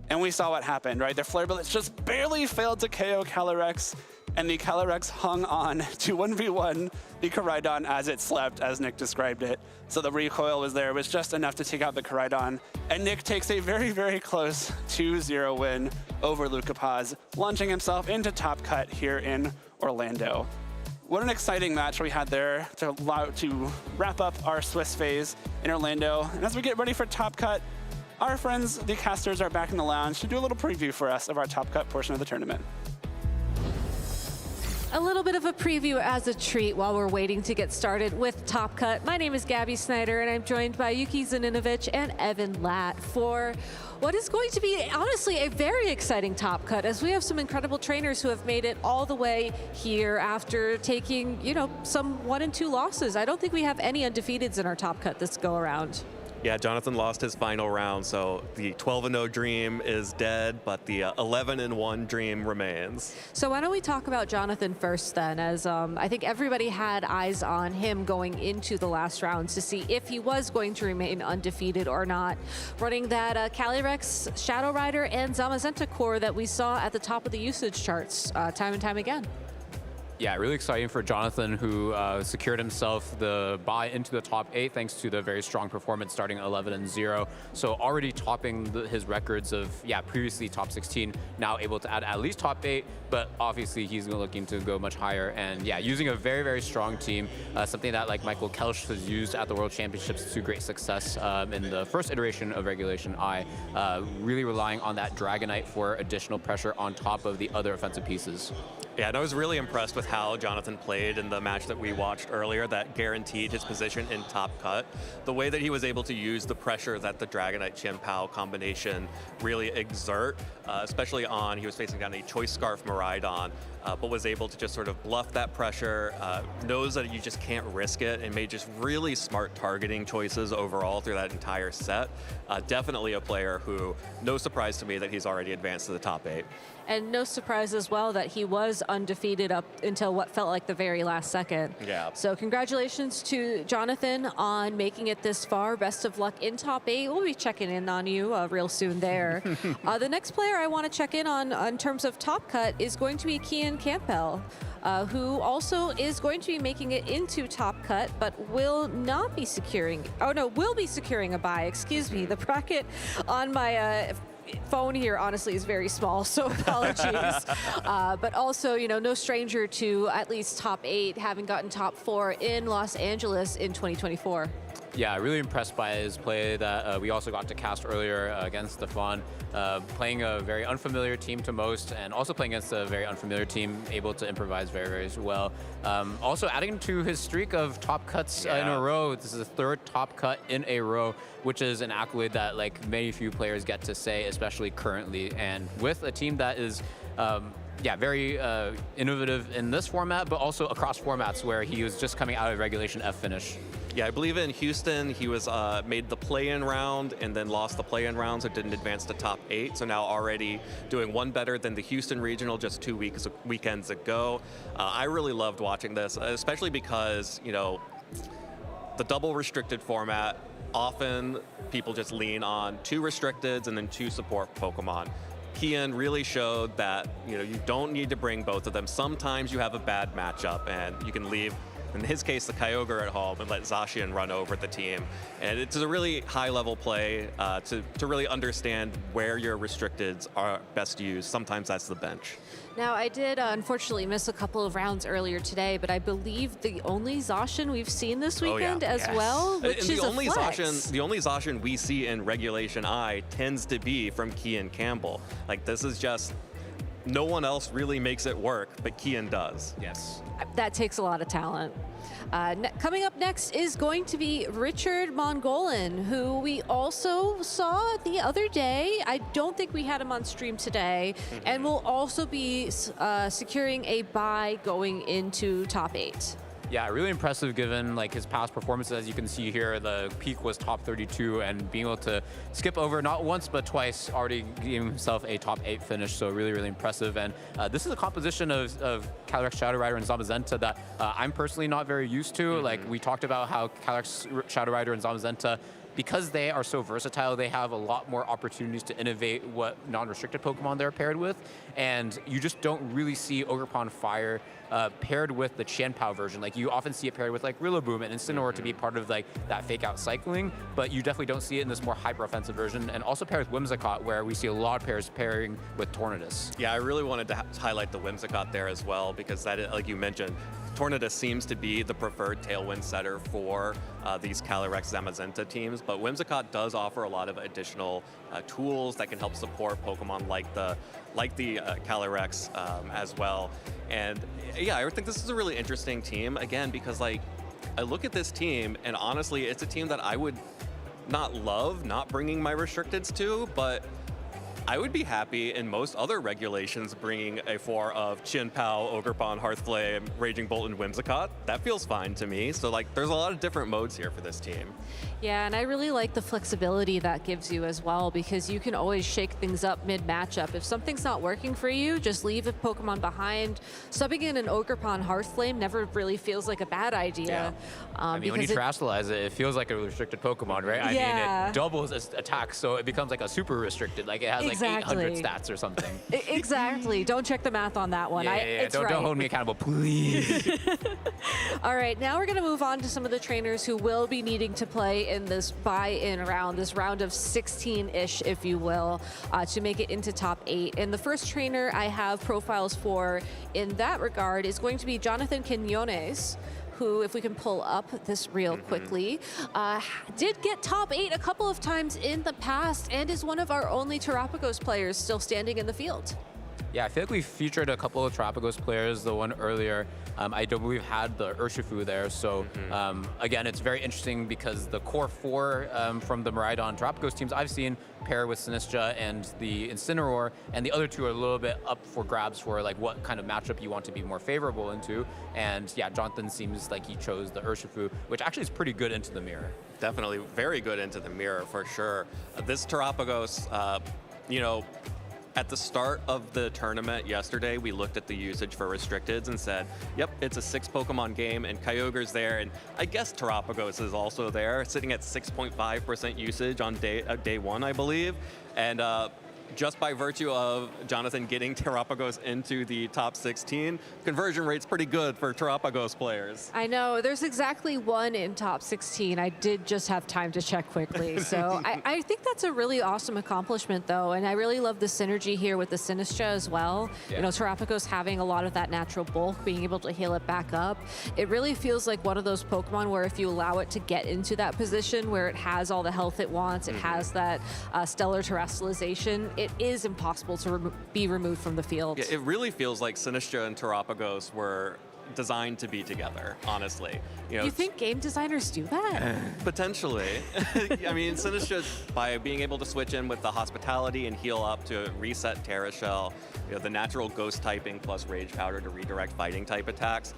and we saw what happened, right? The Flare Blitz just barely failed to KO Calyrex, and the Calyrex hung on to 1v1 the Koraidon as it slept, as Nick described it. So the recoil was there, it was just enough to take out the Koraidon, and Nick takes a very, very close 2-0 win over Luca Paz, launching himself into top cut here in Orlando. What an exciting match we had there to wrap up our Swiss phase in Orlando. And as we get ready for top cut, our friends, the casters, are back in the lounge to do a little preview for us of our top cut portion of the tournament. A little bit of a preview as a treat while we're waiting to get started with Top Cut. My name is Gabby Snyder, and I'm joined by Yuki Zaninovich and Evan Latt for what is going to be, honestly, a very exciting Top Cut, as we have some incredible trainers who have made it all the way here after taking, you know, some 1 and 2 losses. I don't think we have any undefeateds in our Top Cut this go around. Yeah, Jonathan lost his final round, so the 12-0 dream is dead, but the 11-1 dream remains. So why don't we talk about Jonathan first then, as I think everybody had eyes on him going into the last rounds to see if he was going to remain undefeated or not, running that Calyrex, Shadow Rider, and Zamazenta core that we saw at the top of the usage charts time and time again. Yeah, really exciting for Jonathan, who secured himself the bye into the top 8 thanks to the very strong performance starting at 11-0. So already topping his records of, previously top 16, now able to add at least top 8, but obviously he's looking to go much higher. And yeah, using a very, very strong team, something that like Michael Kelsch has used at the World Championships to great success in the first iteration of Regulation I, really relying on that Dragonite for additional pressure on top of the other offensive pieces. Yeah, and I was really impressed with how Jonathan played in the match that we watched earlier that guaranteed his position in top cut. The way that he was able to use the pressure that the Dragonite Chien-Pao combination really exert, especially on, he was facing down a Choice Scarf Miraidon, but was able to just sort of bluff that pressure, knows that you just can't risk it, and made just really smart targeting choices overall through that entire set. Definitely a player who, no surprise to me that he's already advanced to the top 8. And no surprise as well that he was undefeated up until what felt like the very last second. Yeah. So congratulations to Jonathan on making it this far. Best of luck in top 8. We'll be checking in on you real soon there. The next player I want to check in on in terms of top cut is going to be Campbell, who also is going to be making it into top cut, but will not be securing, will be securing a bye, excuse me. The bracket on my phone here honestly is very small, so apologies. But also, no stranger to at least top 8, having gotten top 4 in Los Angeles in 2024. Yeah, really impressed by his play that we also got to cast earlier against Stefan. Playing a very unfamiliar team to most, and also playing against a very unfamiliar team, able to improvise very, very well. Also adding to his streak of top cuts in a row. This is the 3rd top cut in a row, which is an accolade that like many few players get to say, especially currently. And with a team that is very innovative in this format, but also across formats where he was just coming out of regulation F finish. Yeah, I believe in Houston, he was made the play-in round and then lost the play-in round, so didn't advance to top 8. So now already doing one better than the Houston regional just 2 weekends ago. I really loved watching this, especially because, you know, the double restricted format, often people just lean on 2 restricteds and then 2 support Pokemon. Kian really showed that, you know, you don't need to bring both of them. Sometimes you have a bad matchup and you can leave, in his case, the Kyogre at home and let Zacian run over the team. And it's a really high-level play to really understand where your restricteds are best used. Sometimes that's the bench. Now, I did unfortunately miss a couple of rounds earlier today, but I believe the only Zacian we've seen this weekend as well, which is a flex. The only Zacian we see in Regulation I tends to be from Kian Campbell. Like, this is just, no one else really makes it work, but Kian does. Yes. That takes a lot of talent. Coming up next is going to be Richard Mongolan, who we also saw the other day. I don't think we had him on stream today, and will also be securing a bye going into top 8. Yeah, really impressive given like his past performances. As you can see here, the peak was top 32, and being able to skip over not once but twice, already giving himself a top 8 finish. So really, really impressive. And this is a composition of Calyrex Shadow Rider and Zamazenta that I'm personally not very used to. Like we talked about how Calyrex Shadow Rider and Zamazenta, because they are so versatile, they have a lot more opportunities to innovate what non-restricted Pokemon they're paired with. And you just don't really see Ogerpon Fire paired with the Qianpao version. Like you often see it paired with like Rillaboom and Incineroar to be part of like that fake out cycling, but you definitely don't see it in this more hyper offensive version. And also paired with Whimsicott, where we see a lot of pairs pairing with Tornadus. Yeah, I really wanted to highlight the Whimsicott there as well, because that, like you mentioned, Tornadus seems to be the preferred Tailwind setter for these Calyrex Zamazenta teams, but Whimsicott does offer a lot of additional tools that can help support Pokemon like the Calyrex as well. And yeah, I think this is a really interesting team, again, because like I look at this team and honestly, it's a team that I would not love not bringing my restricteds to, but I would be happy in most other regulations bringing a 4 of Qianpao, Ogerpon, Hearthflame, Raging Bolt, and Whimsicott. That feels fine to me. So like, there's a lot of different modes here for this team. Yeah, and I really like the flexibility that gives you as well, because you can always shake things up mid-matchup. If something's not working for you, just leave a Pokemon behind. Subbing in an Ogerpon Hearthflame never really feels like a bad idea. Yeah. I mean, when you terastallize it, it feels like a restricted Pokemon, right? I mean, it doubles its attacks, so it becomes like a super restricted. Like it has like 800 stats or something. Exactly. Don't check the math on that one. Yeah. Don't hold me accountable, please. All right, now we're going to move on to some of the trainers who will be needing to play in this buy-in round, this round of 16-ish, if you will, to make it into top 8. And the first trainer I have profiles for in that regard is going to be Jonathan Quinones, who, if we can pull up this real quickly, did get top 8 a couple of times in the past and is one of our only Terapagos players still standing in the field. Yeah, I feel like we featured a couple of Terapagos players. The one earlier, I don't believe had the Urshifu there. So again, it's very interesting because the core 4 from the Miraidon Terapagos teams I've seen pair with Sinistcha and the Incineroar, and the other 2 are a little bit up for grabs for like what kind of matchup you want to be more favorable into. And yeah, Jonathan seems like he chose the Urshifu, which actually is pretty good into the mirror. Definitely very good into the mirror for sure. This Terapagos, you know, at the start of the tournament yesterday, we looked at the usage for restricteds and said, yep, it's a 6 Pokemon game and Kyogre's there, and I guess Terapagos is also there, sitting at 6.5% usage on day 1, I believe. And just by virtue of Jonathan getting Terrapagos into the top 16, conversion rate's pretty good for Terrapagos players. I know, there's exactly one in top 16. I did just have time to check quickly. So I think that's a really awesome accomplishment though. And I really love the synergy here with the Sinistra as well. Yeah. You know, Terrapagos having a lot of that natural bulk, being able to heal it back up. It really feels like one of those Pokemon where if you allow it to get into that position where it has all the health it wants, it has that stellar terrestrialization, it is impossible to be removed from the field. Yeah, it really feels like Sinistra and Terrapagos were designed to be together, honestly. You think game designers do that? Potentially. I mean, Sinistra, by being able to switch in with the hospitality and heal up to reset Terra Shell, the natural ghost typing plus Rage Powder to redirect fighting type attacks,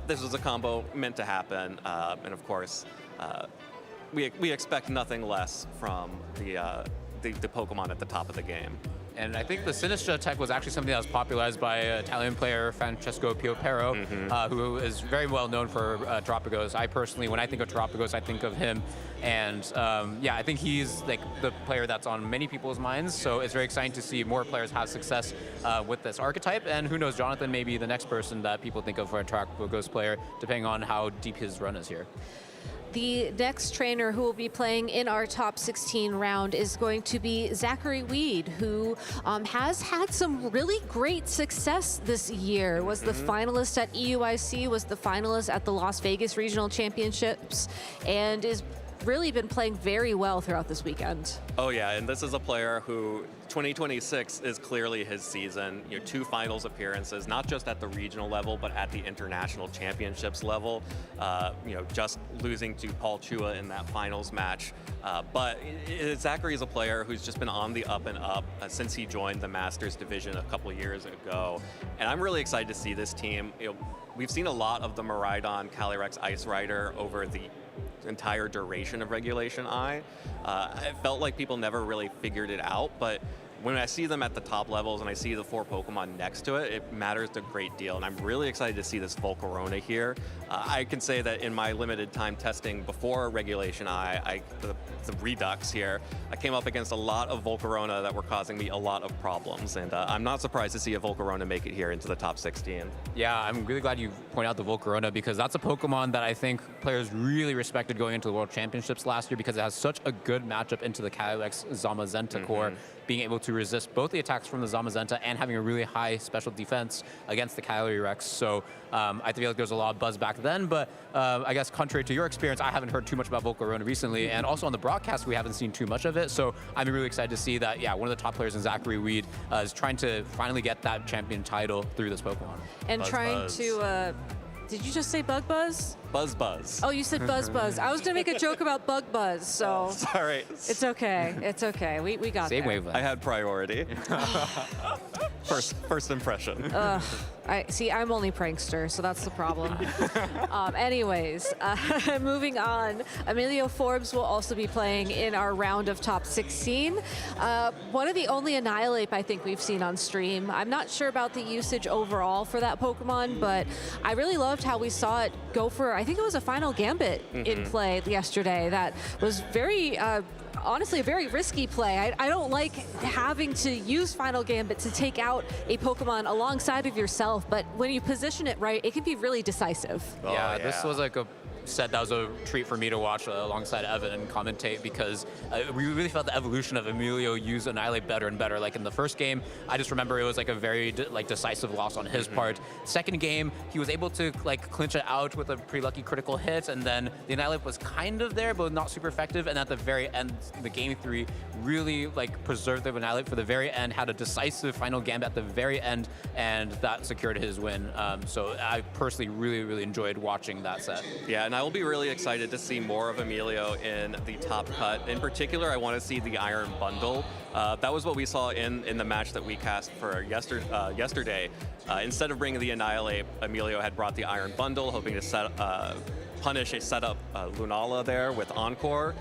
this was a combo meant to happen. And of course, we expect nothing less from the Pokemon at the top of the game. And I think the Sinistra tech was actually something that was popularized by Italian player Francesco Piopero, who is very well known for Terrapagos. I personally, when I think of Terrapagos, I think of him. And yeah, I think he's like the player that's on many people's minds. So it's very exciting to see more players have success with this archetype. And who knows, Jonathan may be the next person that people think of for a Terrapagos player, depending on how deep his run is here. The next trainer who will be playing in our top 16 round is going to be Zachary Weed, who has had some really great success this year. Was the finalist at EUIC, was the finalist at the Las Vegas Regional Championships, and is really been playing very well throughout this weekend. Oh yeah, and this is a player who 2026 is clearly his season. 2 finals appearances, not just at the regional level, but at the international championships level. Just losing to Paul Chua in that finals match. But Zachary is a player who's just been on the up and up since he joined the Masters division a couple years ago. And I'm really excited to see this team. We've seen a lot of the Miraidon Calyrex Ice Rider over the entire duration of Regulation I. It felt like people never really figured it out, but when I see them at the top levels and I see the 4 Pokemon next to it, it matters a great deal. And I'm really excited to see this Volcarona here. I can say that in my limited time testing before Regulation I, the Redux here, I came up against a lot of Volcarona that were causing me a lot of problems. And I'm not surprised to see a Volcarona make it here into the top 16. Yeah, I'm really glad you point out the Volcarona because that's a Pokemon that I think players really respected going into the World Championships last year because it has such a good matchup into the Calyrex Zamazenta core, being able to resist both the attacks from the Zamazenta and having a really high special defense against the Calyrex. So I feel like there's a lot of buzz back then, but I guess contrary to your experience, I haven't heard too much about Volcarona recently, and also on the broadcast, we haven't seen too much of it. So I'm really excited to see that, yeah, one of the top players in Zachary Weed is trying to finally get that champion title through this Pokemon. And trying to, did you just say Bug Buzz? Buzz Buzz. Oh, you said Buzz Buzz. I was gonna make a joke about Bug Buzz, so. Sorry. It's okay, it's okay. We got Same there. wavelength. I had priority. First impression. I'm only prankster, so that's the problem. Anyways, moving on, Emilio Forbes will also be playing in our round of top 16. One of the only Annihilate I think we've seen on stream. I'm not sure about the usage overall for that Pokemon, but I really loved how we saw it go for, I think it was a final Gambit in play yesterday that was very, honestly, a very risky play. I don't like having to use Final Gambit to take out a Pokemon alongside of yourself, but when you position it right, it can be really decisive. Yeah, this was like a set that was a treat for me to watch alongside Evan and commentate because we really felt the evolution of Emilio use Annihilate better and better. Like in the first game, I just remember it was like a very decisive loss on his part. Second game, he was able to like clinch it out with a pretty lucky critical hit, and then the Annihilate was kind of there, but not super effective. And at the very end, the game 3 really like preserved the Annihilate for the very end, had a decisive final Gambit at the very end, and that secured his win. So I personally really enjoyed watching that set. Yeah, and I will be really excited to see more of Emilio in the top cut. In particular, I want to see the Iron Bundle. That was what we saw in the match that we cast for yesterday. Instead of bringing the Annihilate, Emilio had brought the Iron Bundle, hoping to punish a setup Lunala there with Encore.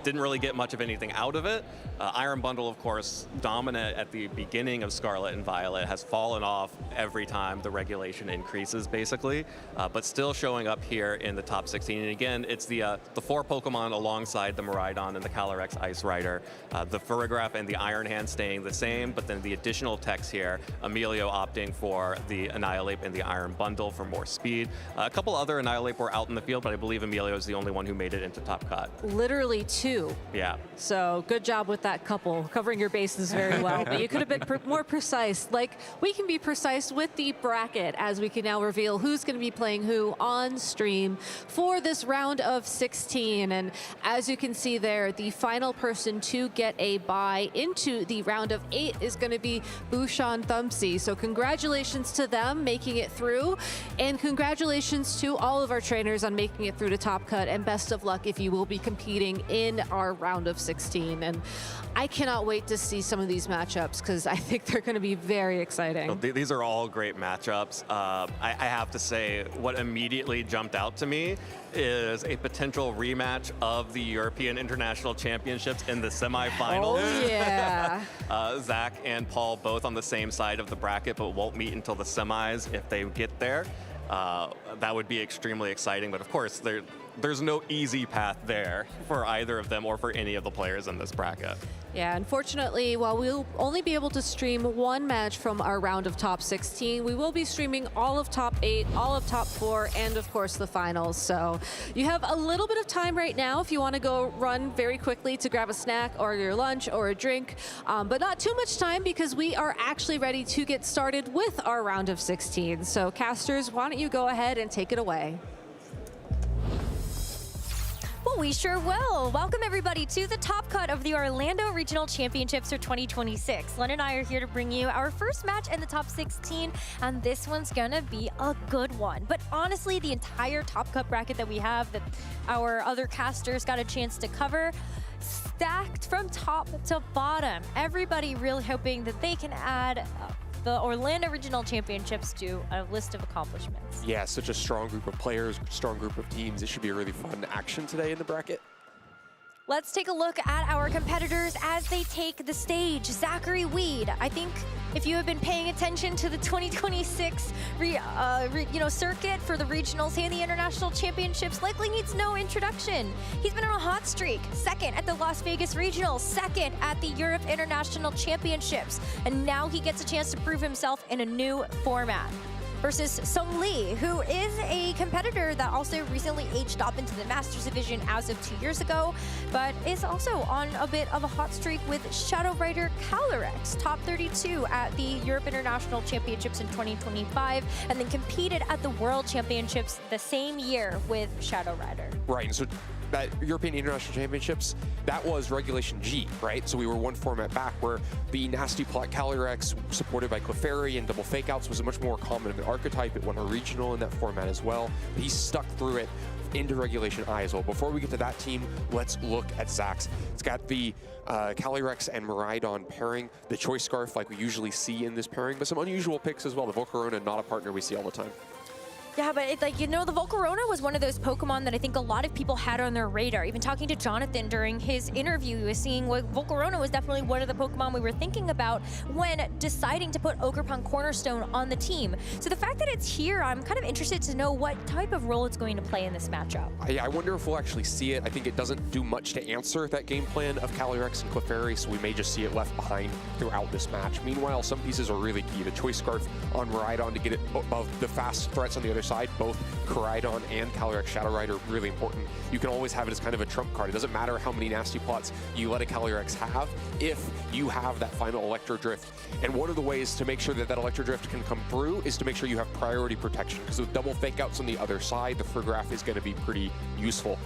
didn't really get much of anything out of it. Iron Bundle, of course, dominant at the beginning of Scarlet and Violet, has fallen off every time the regulation increases, basically, but still showing up here in the top 16. And again, it's the 4 Pokemon alongside the Miraidon and the Calyrex Ice Rider. The Farigiraf and the Iron Hand staying the same, but then the additional techs here, Emilio opting for the Annihilape and the Iron Bundle for more speed. A couple other Annihilape were out in the field, but I believe Emilio is the only one who made it into top cut. Literally 2. Yeah. So good job with that couple, covering your bases very well. But you could have been more precise. Like, we can be precise with the bracket as we can now reveal who's going to be playing who on stream for this round of 16. And as you can see there, the final person to get a bye into the round of 8 is going to be Bushan Thumpsy. So congratulations to them making it through, and congratulations to all of our trainers on making it through to top cut, and best of luck if you will be competing in our round of 16. And I cannot wait to see some of these matchups because I think they're going to be very exciting. Well, these are all great matchups. I have to say, what immediately jumped out to me is a potential rematch of the European International Championships in the semifinals. Oh, yeah. Zach and Paul both on the same side of the bracket, but won't meet until the semis if they get there. That would be extremely exciting, but of course, there's no easy path there for either of them or for any of the players in this bracket. Yeah, unfortunately, while we'll only be able to stream 1 match from our round of top 16, we will be streaming all of top 8, all of top 4, and of course the finals. So you have a little bit of time right now if you want to go run very quickly to grab a snack or your lunch or a drink, but not too much time because we are actually ready to get started with our round of 16. So casters, why don't you go ahead and take it away? Well, we sure will. Welcome everybody to the top cut of the Orlando Regional Championships for 2026. Len and I are here to bring you our first match in the top 16, and this one's gonna be a good one. But honestly, the entire top cut bracket that we have, that our other casters got a chance to cover, stacked from top to bottom. Everybody really hoping that they can add the Orlando Regional Championships to a list of accomplishments. Yeah, such a strong group of players, strong group of teams. It should be a really fun action today in the bracket. Let's take a look at our competitors as they take the stage. Zachary Weed, I think if you have been paying attention to the 2026 circuit for the regionals and the international championships, likely needs no introduction. He's been on a hot streak, 2nd at the Las Vegas Regionals, 2nd at the Europe International Championships, and now he gets a chance to prove himself in a new format. Versus Sung Lee, who is a competitor that also recently aged up into the Masters Division as of 2 years ago, but is also on a bit of a hot streak with Shadow Rider Calyrex, top 32 at the Europe International Championships in 2025, and then competed at the World Championships the same year with Shadow Rider. Right, and so that European International Championships, that was Regulation G, right? So we were 1 format back where the Nasty Plot Calyrex, supported by Clefairy and double fakeouts, was a much more common archetype. It won a regional in that format as well. He stuck through it into Regulation I as well. Before we get to that team, let's look at Zach's. It's got the Calyrex and Miraidon pairing, the Choice Scarf like we usually see in this pairing, but some unusual picks as well. The Volcarona, not a partner we see all the time. Yeah, but the Volcarona was one of those Pokemon that I think a lot of people had on their radar. Even talking to Jonathan during his interview, he was seeing Volcarona was definitely one of the Pokemon we were thinking about when deciding to put Ogerpon Cornerstone on the team. So the fact that it's here, I'm kind of interested to know what type of role it's going to play in this matchup. I wonder if we'll actually see it. I think it doesn't do much to answer that game plan of Calyrex and Clefairy, so we may just see it left behind throughout this match. Meanwhile, some pieces are really key. The Choice Scarf on Miraidon to get it above the fast threats on the other side, both Koraidon and Calyrex Shadow Rider, really important. You can always have it as kind of a trump card. It doesn't matter how many Nasty Plots you let a Calyrex have if you have that final Electro Drift. And one of the ways to make sure that that Electro Drift can come through is to make sure you have priority protection, because with double fake outs on the other side, the Farigiraf is going to be pretty useful.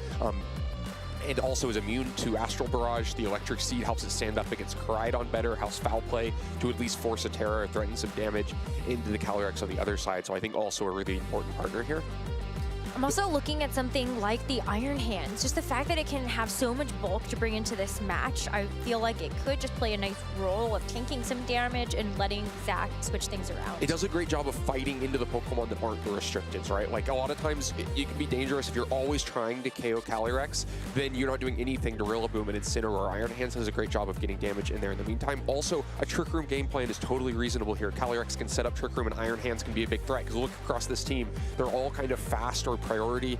And also is immune to Astral Barrage. The Electric Seed helps it stand up against Koraidon better, House Foul Play to at least force a Terra or threaten some damage into the Calyrex on the other side. So I think also a really important partner here. I'm also looking at something like the Iron Hands. Just the fact that it can have so much bulk to bring into this match, I feel like it could just play a nice role of tanking some damage and letting Zach switch things around. It does a great job of fighting into the Pokemon that aren't the restricteds, right? Like a lot of times it can be dangerous if you're always trying to KO Calyrex, then you're not doing anything to Rillaboom and Incineroar. Iron Hands does a great job of getting damage in there in the meantime. Also, a Trick Room game plan is totally reasonable here. Calyrex can set up Trick Room and Iron Hands can be a big threat because look across this team, they're all kind of fast or priority,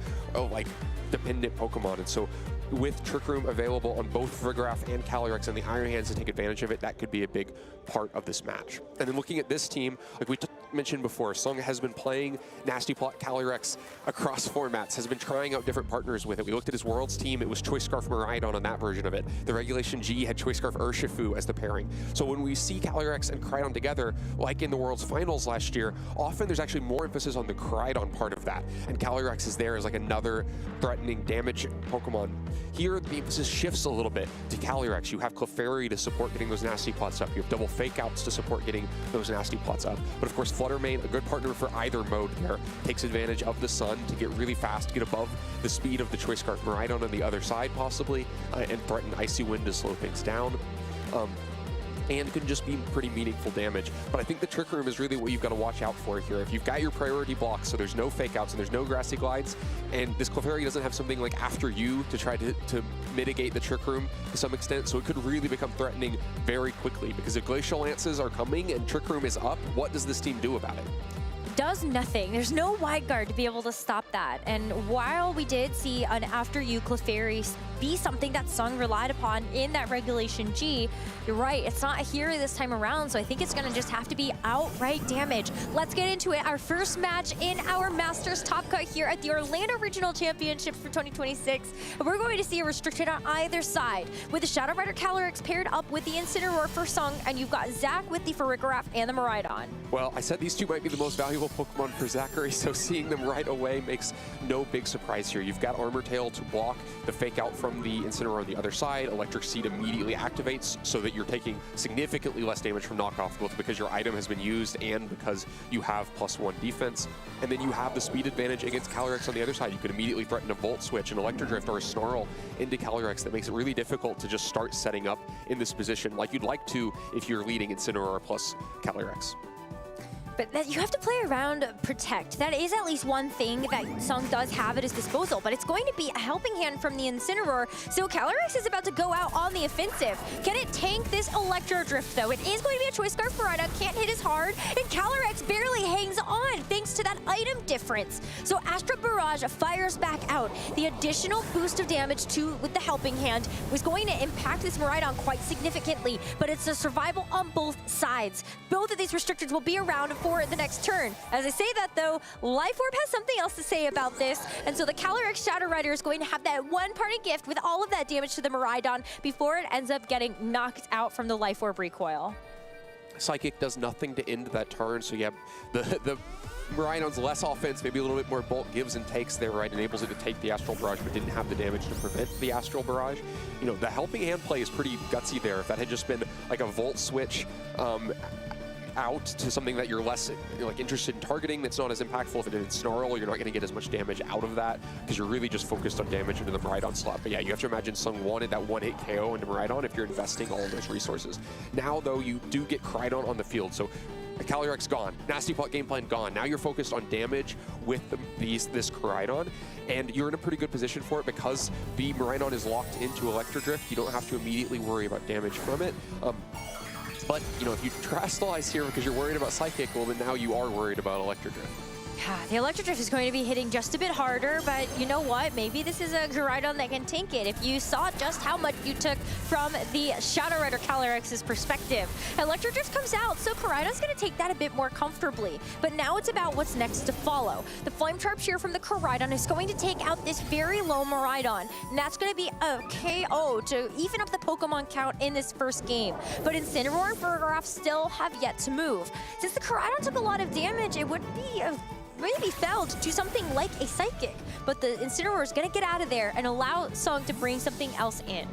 like dependent Pokemon. And so with Trick Room available on both Farigiraf and Calyrex and the Iron Hands to take advantage of it, that could be a big part of this match. And then looking at this team, like we mentioned before, Sung has been playing Nasty Plot Calyrex across formats, has been trying out different partners with it. We looked at his Worlds team, it was Choice Scarf Miraidon on that version of it. The Regulation G had Choice Scarf Urshifu as the pairing. So when we see Calyrex and Cridon together, like in the Worlds Finals last year, often there's actually more emphasis on the Cridon part of that. And Calyrex is there as like another threatening damage Pokemon. Here, the emphasis shifts a little bit to Calyrex. You have Clefairy to support getting those Nasty Plots up. You have double Fake Outs to support getting those Nasty Plots up. But of course, Fluttermane, a good partner for either mode there, takes advantage of the sun to get really fast, get above the speed of the Choice Scarf Miraidon on the other side possibly, and threaten Icy Wind to slow things down. And can just be pretty meaningful damage. But I think the Trick Room is really what you've got to watch out for here. If you've got your priority blocks, so there's no Fake Outs and there's no Grassy Glides, and this Clefairy doesn't have something like After You to try to mitigate the Trick Room to some extent, so it could really become threatening very quickly, because if Glacial Lances are coming and Trick Room is up, what does this team do about it? Does nothing. There's no wide guard to be able to stop that. And while we did see an After You Clefairy be something that Sung relied upon in that Regulation G, you're right, it's not here this time around, so I think it's gonna just have to be outright damage. Let's get into it. Our first match in our Masters Top Cut here at the Orlando Regional Championships for 2026. And we're going to see a restricted on either side, with the Shadow Rider Calyrex paired up with the Incineroar for Sung, and you've got Zach with the Farigiraf and the Miraidon. Well, I said these two might be the most valuable Pokemon for Zachary, so seeing them right away makes no big surprise here. You've got Armor Tail to block the Fake Out from the Incineroar on the other side. Electric Seed immediately activates so that you're taking significantly less damage from knockoff, both because your item has been used and because you have +1 defense. And then you have the speed advantage against Calyrex on the other side. You could immediately threaten a Volt Switch, an Electro Drift, or a Snarl into Calyrex that makes it really difficult to just start setting up in this position like you'd like to if you're leading Incineroar plus Calyrex. But that you have to play around Protect. That is at least one thing that Sung does have at his disposal, but it's going to be a helping hand from the Incineroar, so Calyrex is about to go out on the offensive. Can it tank this Electro Drift, though? It is going to be a Choice Scarf Miraidon, can't hit as hard, and Calyrex barely hangs on thanks to that item difference. So Astral Barrage fires back out. The additional boost of damage with the helping hand was going to impact this Miraidon quite significantly, but it's a survival on both sides. Both of these restrictions will be around for the next turn. As I say that though, Life Orb has something else to say about this, and so the Calyrex Shadow Rider is going to have that one parting gift with all of that damage to the Miraidon before it ends up getting knocked out from the Life Orb recoil. Psychic does nothing to end that turn, so yeah, the Miraidon's less offense, maybe a little bit more bulk, gives and takes there, right? Enables it to take the Astral Barrage, but didn't have the damage to prevent the Astral Barrage. You know, the helping hand play is pretty gutsy there. If that had just been like a Volt Switch out to something that you're less interested in targeting, that's not as impactful. If it didn't Snarl, you're not going to get as much damage out of that because you're really just focused on damage into the Miraidon slot. But yeah, you have to imagine Sung wanted that one-hit KO into Miraidon if you're investing all of those resources. Now, though, you do get Cridon on the field, so Calyrex gone, Nasty Plot game plan gone. Now you're focused on damage with this Cridon, and you're in a pretty good position for it because the Miraidon is locked into Electro Drift. You don't have to immediately worry about damage from it. But, you know, if you Crystallize here because you're worried about Psychic, well, then now you are worried about Electro Drift. Yeah, the Electro Drift is going to be hitting just a bit harder, but you know what? Maybe this is a Miraidon that can tank it. If you saw just how much you took from the Shadow Rider Calyrex's perspective. Electro Drift comes out, so Miraidon's going to take that a bit more comfortably. But now it's about what's next to follow. The Flame Charge here from the Miraidon is going to take out this very low Miraidon, and that's going to be a KO to even up the Pokemon count in this first game. But Incineroar and Farigiraf still have yet to move. Since the Miraidon took a lot of damage, it would be really felled to something like a Psychic, but the Incineroar is going to get out of there and allow Sung to bring something else in.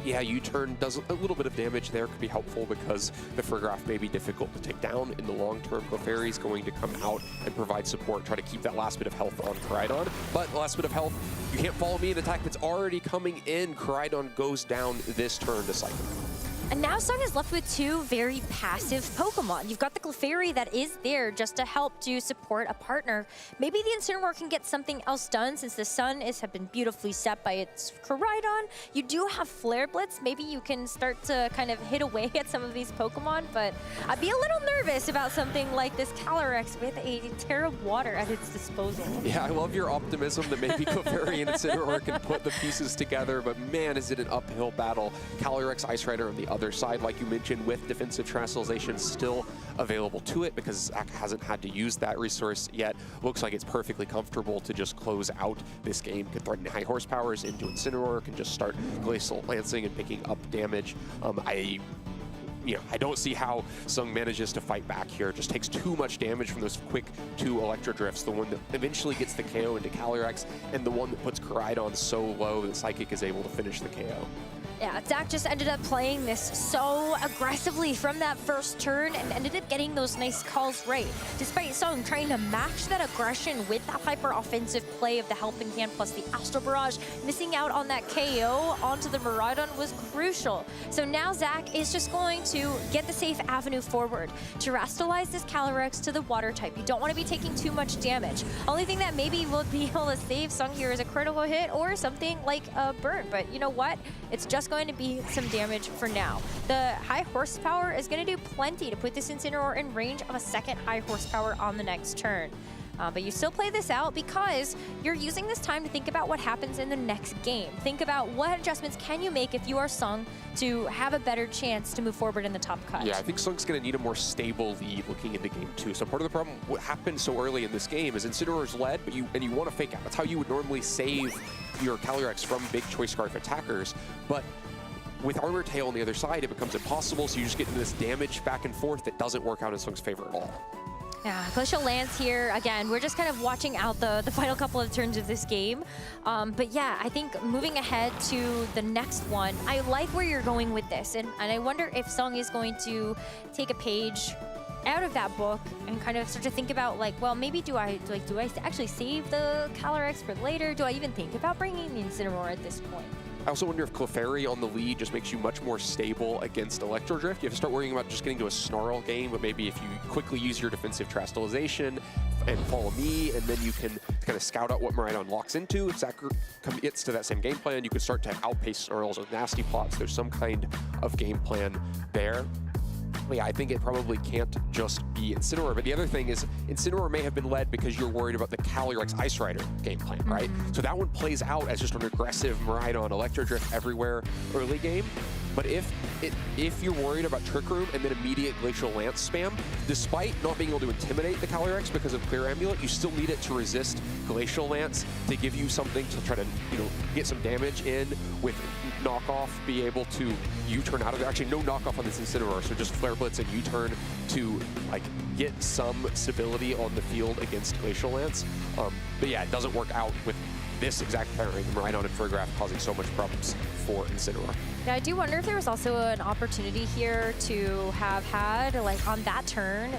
Yeah, U-turn does a little bit of damage there, could be helpful because the Ferris may be difficult to take down in the long term. Clefairy is going to come out and provide support, try to keep that last bit of health on Koraidon. But the last bit of health, you can't follow me, an attack that's already coming in. Koraidon goes down this turn to Psychic. And now Sung is left with two very passive Pokemon. You've got the Clefairy that is there just to help to support a partner. Maybe the Incineroar can get something else done since the sun has been beautifully set by its Koraidon. You do have Flare Blitz. Maybe you can start to kind of hit away at some of these Pokemon, but I'd be a little nervous about something like this Calyrex with a Terra Water at its disposal. Yeah, I love your optimism that maybe Clefairy and Incineroar can put the pieces together, but man, is it an uphill battle. Calyrex Ice Rider on the other side, like you mentioned, with defensive Terrestrialization still available to it because Zach hasn't had to use that resource yet. Looks like it's perfectly comfortable to just close out this game, can threaten high horsepowers into Incineroar, can just start Glacial Lancing and picking up damage. I don't see how Sung manages to fight back here. Just takes too much damage from those quick two Electro Drifts, the one that eventually gets the KO into Calyrex, and the one that puts Koraidon so low that Psychic is able to finish the KO. Yeah, Zach just ended up playing this so aggressively from that first turn and ended up getting those nice calls right. Despite Sung trying to match that aggression with that hyper-offensive play of the Helping Hand plus the Astral Barrage, missing out on that KO onto the Miraidon was crucial. So now Zach is just going to get the safe avenue forward, terrestrialize this Calyrex to the Water type. You don't want to be taking too much damage. Only thing that maybe will be able to save Sung here is a critical hit or something like a burn. But you know what? It's just going to be some damage for now. The high horsepower is going to do plenty to put this Incineroar in range of a second high horsepower on the next turn. But you still play this out because you're using this time to think about what happens in the next game. Think about what adjustments can you make if you are Sung to have a better chance to move forward in the top cut. Yeah, I think Sung's going to need a more stable lead looking into game 2. So part of the problem, what happened so early in this game is Incineroar's led, but you want to fake out. That's how you would normally save your Calyrex from big Choice Scarf attackers. But with Armor Tail on the other side, it becomes impossible, so you just get into this damage back and forth that doesn't work out in Sung's favor at all. Yeah, Glacial Lance here. Again, we're just kind of watching out the final couple of turns of this game. But yeah, I think moving ahead to the next one, I like where you're going with this. And I wonder if Sung is going to take a page out of that book and kind of start to think about, like, well, maybe do I actually save the Calyrex for later? Do I even think about bringing the Incineroar at this point? I also wonder if Clefairy on the lead just makes you much more stable against Electro Drift. You have to start worrying about just getting to a Snarl game, but maybe if you quickly use your defensive Terrestrialization and follow me, and then you can kind of scout out what Miraidon locks into. If Zach gets to that same game plan, you could start to outpace Snarls with Nasty Plots. There's some kind of game plan there. Yeah, I think it probably can't just be Incineroar. But the other thing is, Incineroar may have been led because you're worried about the Calyrex Ice Rider game plan, right? So that one plays out as just an aggressive Miraidon Electro Drift everywhere early game. But if you're worried about Trick Room and then immediate Glacial Lance spam, despite not being able to intimidate the Calyrex because of Clear Amulet, you still need it to resist Glacial Lance to give you something to try to, get some damage in with knockoff, be able to U-turn out of there. Actually, no knockoff on this Incineroar, so just Flare Blitz and U-turn to get some stability on the field against Glacial Lance. But yeah, it doesn't work out with this exact pairing, Miraidon and Ferris, causing so much problems for Incineroar. Yeah, I do wonder if there was also an opportunity here to have had, on that turn,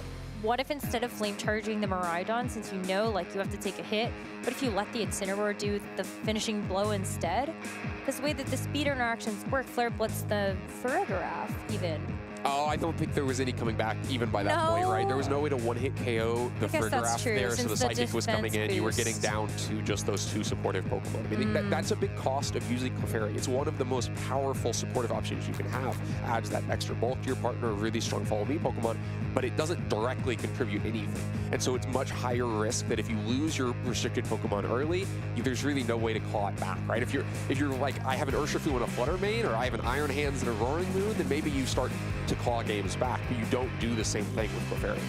what if instead of flame charging the Miraidon, since you have to take a hit, what if you let the Incineroar do the finishing blow instead? Because the way that the speed interactions work, Flare Blitz the Ferris even. Oh, I don't think there was any coming back even by that point, right? There was no way to one-hit KO the Ferris there, so the Psychic was coming in. You were getting down to just those two supportive Pokemon. I mean, that's a big cost of using Clefairy. It's one of the most powerful supportive options you can have. Adds that extra bulk to your partner, really strong Follow Me Pokemon, but it doesn't directly contribute anything. And so it's much higher risk that if you lose your restricted Pokemon early, there's really no way to claw it back, right? If you're like, I have an Urshifu and a Flutter Mane, or I have an Iron Hands and a Roaring Moon, then maybe you start to claw games back, but you don't do the same thing with Clefairy.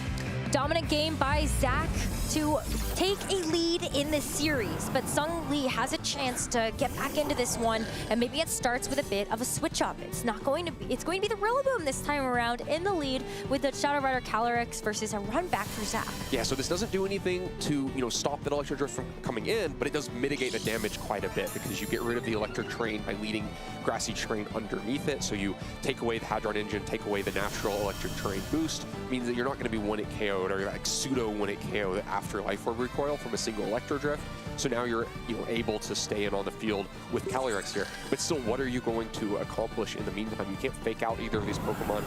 Dominant game by Zach to take a lead in this series, but Sung Lee has a chance to get back into this one, and maybe it starts with a bit of a switch up. It's going to be the Rillaboom this time around in the lead with the Shadow Rider Calyrex versus a run back for Zach. Yeah, so this doesn't do anything to, stop that Electro Drift from coming in, but it does mitigate the damage quite a bit because you get rid of the Electric Terrain by leading Grassy Terrain underneath it. So you take away the Hadron Engine, take away the natural Electric Terrain boost, means that you're not going to be one-hit KO'd or like pseudo one-hit KO'd after Life Orb recoil from a single Electro Drift. So now you're able to stay in on the field with Calyrex here. But still, what are you going to accomplish in the meantime? You can't fake out either of these Pokemon.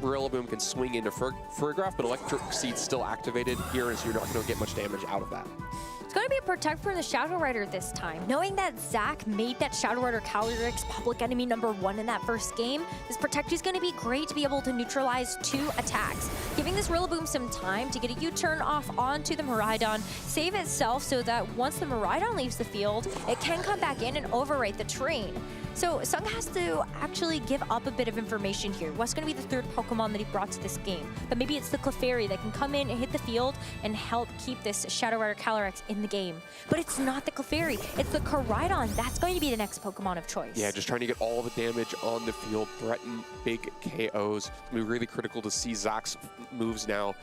Rillaboom can swing into Farigiraf, but Electric Seed's still activated here, and so you're not going to get much damage out of that. It's going to be a Protect from the Shadow Rider this time. Knowing that Zach made that Shadow Rider Calyrex public enemy #1 in that first game, this Protect is going to be great to be able to neutralize 2 attacks, giving this Rillaboom some time to get a U-turn off onto the Miraidon, save itself so that once the Miraidon leaves the field, it can come back in and overwrite the terrain. So Sung has to actually give up a bit of information here. What's going to be the third Pokemon that he brought to this game? But maybe it's the Clefairy that can come in and hit the field and help keep this Shadow Rider Calyrex in the game. But it's not the Clefairy, it's the Koraidon. That's going to be the next Pokemon of choice. Yeah, just trying to get all the damage on the field, threaten big KOs. It's going to be really critical to see Zach's moves now.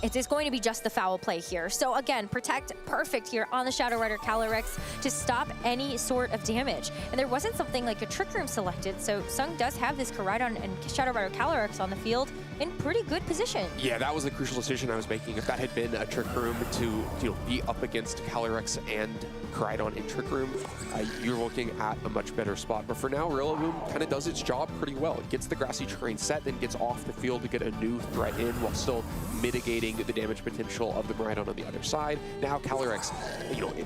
It is going to be just the foul play here. So again, Protect perfect here on the Shadow Rider Calyrex to stop any sort of damage. And there wasn't something like a Trick Room selected, so Sung does have this Koraidon and Shadow Rider Calyrex on the field in pretty good position. Yeah, that was the crucial decision I was making. If that had been a Trick Room to be up against Calyrex and Koraidon in Trick Room, you're looking at a much better spot. But for now, Rillaboom kind of does its job pretty well. It gets the Grassy Terrain set, then gets off the field to get a new threat in while still mitigating the damage potential of the Miraidon on the other side. Now Calyrex, it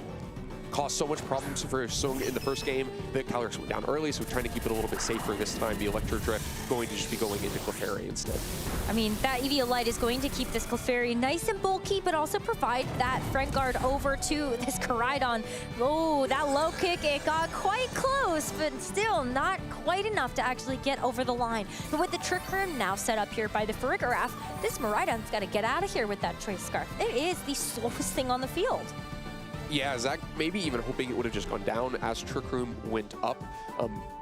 caused so much problems for Sung in the first game that Calyrex went down early, so we're trying to keep it a little bit safer this time. The Electro Drift going to just be going into Clefairy instead. I mean, that Eviolite is going to keep this Clefairy nice and bulky, but also provide that Friend Guard over to this Koraidon. Oh, that low kick, it got quite close, but still not quite enough to actually get over the line. But with the Trick Room now set up here by the Farigiraf, this Miraidon's got to get out of here with that Choice Scarf. It is the slowest thing on the field. Yeah, Zach maybe even hoping it would have just gone down as Trick Room went up,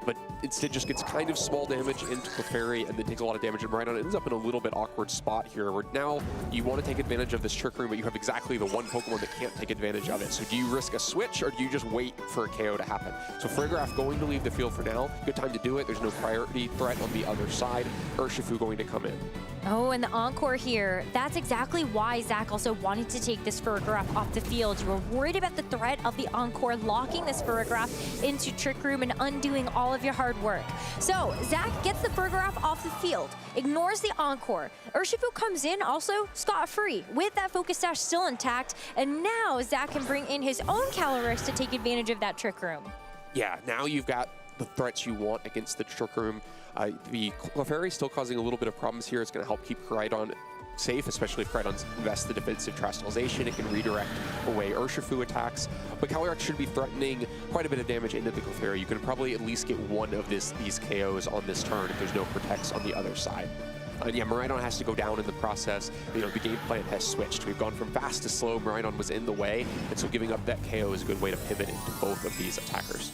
but instead just gets kind of small damage into Clefairy and then takes a lot of damage, and Miraidon ends up in a little bit awkward spot here where now you want to take advantage of this Trick Room, but you have exactly the one Pokemon that can't take advantage of it. So do you risk a switch or do you just wait for a KO to happen? So Farigiraf going to leave the field for now. Good time to do it. There's no priority threat on the other side. Urshifu going to come in. Oh, and the Encore here. That's exactly why Zach also wanted to take this Farigiraf off the field. You were worried about the threat of the Encore locking this Farigiraf into Trick Room and undoing all of your hard work. So Zach gets the Farigiraf off the field, ignores the Encore. Urshifu comes in also scot-free with that Focus Sash still intact, and now Zach can bring in his own Calyrex to take advantage of that Trick Room. Yeah, now you've got the threats you want against the Trick Room. The Clefairy still causing a little bit of problems here. It's going to help keep Koraidon safe, especially if Koraidon invests the defensive Terastallization. It can redirect away Urshifu attacks. But Calyrex should be threatening quite a bit of damage into the Clefairy. You can probably at least get one of these KOs on this turn if there's no Protects on the other side. Yeah, Miraidon has to go down in the process. The game plan has switched. We've gone from fast to slow. Miraidon was in the way, and so giving up that KO is a good way to pivot into both of these attackers.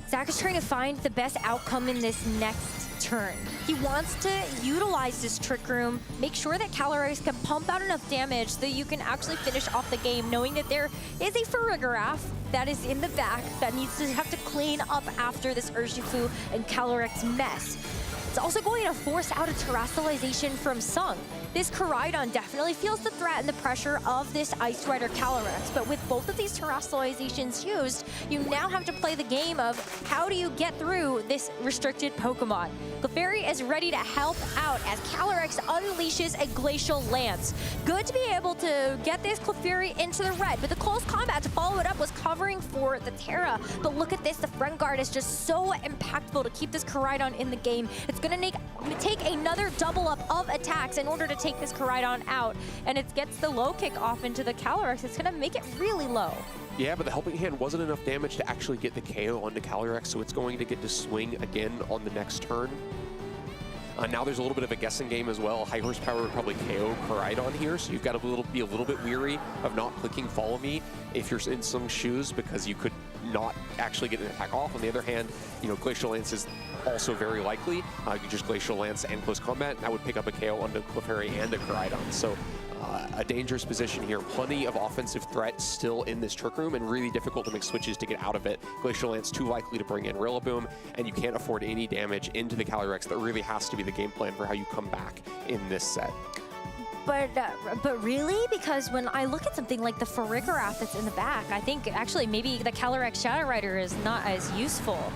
Zach is trying to find the best outcome in this next turn. He wants to utilize this Trick Room, make sure that Calyrex can pump out enough damage so that you can actually finish off the game, knowing that there is a Farigiraf that is in the back that needs to have to clean up after this Urshifu and Calyrex mess. It's also going to force out a Terastallization from Sung. This Koraidon definitely feels the threat and the pressure of this Ice Rider Calyrex, but with both of these Terastallizations used, you now have to play the game of how do you get through this restricted Pokemon. Clefairy is ready to help out as Calyrex unleashes a Glacial Lance. Good to be able to get this Clefairy into the red, but the close combat to follow it up was covering for the Terra. But look at this, the Friend Guard is just so impactful to keep this Koraidon in the game. It's going to take another double up of attacks in order to take this Koraidon out, and it gets the low kick off into the Calyrex. It's going to make it really low. Yeah, but the Helping Hand wasn't enough damage to actually get the KO onto Calyrex, so it's going to get to swing again on the next turn. Now there's a little bit of a guessing game as well. High horsepower would probably KO Koraidon here, so you've got to be a little bit weary of not clicking follow me if you're in some shoes, because you could not actually get an attack off. On the other hand, you know, Glacial Lance is also very likely. You just Glacial Lance and close combat, and that would pick up a KO onto Clefairy and a Koraidon. So a dangerous position here. Plenty of offensive threat still in this Trick Room, and really difficult to make switches to get out of it. Glacial Lance too likely to bring in Rillaboom, and you can't afford any damage into the Calyrex. That really has to be the game plan for how you come back in this set. But really, because when I look at something like the Farigiraf that's in the back, I think actually maybe the Calyrex Shadow Rider is not as useful.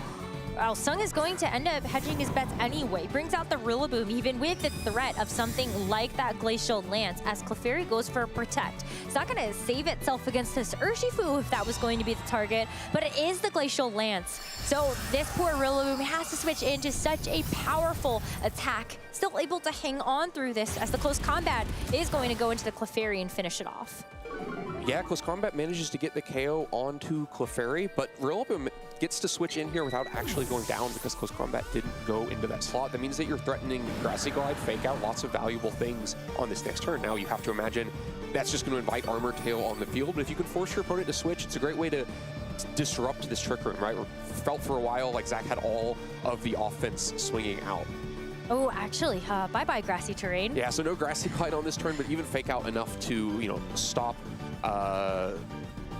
Well, Sung is going to end up hedging his bets anyway. Brings out the Rillaboom, even with the threat of something like that Glacial Lance, as Clefairy goes for a Protect. It's not going to save itself against this Urshifu if that was going to be the target, but it is the Glacial Lance. So this poor Rillaboom has to switch into such a powerful attack. Still able to hang on through this, as the close combat is going to go into the Clefairy and finish it off. Yeah, close combat manages to get the KO onto Clefairy, but Rillaboom gets to switch in here without actually going down because close combat didn't go into that slot. That means that you're threatening Grassy Glide, Fake Out, lots of valuable things on this next turn. Now you have to imagine that's just going to invite Armor Tail on the field, but if you can force your opponent to switch, it's a great way to disrupt this Trick Room, right? Felt for a while like Zach had all of the offense swinging out. Oh, actually, bye-bye Grassy Terrain. Yeah, so no Grassy Glide on this turn, but even Fake Out enough to, you know, stop a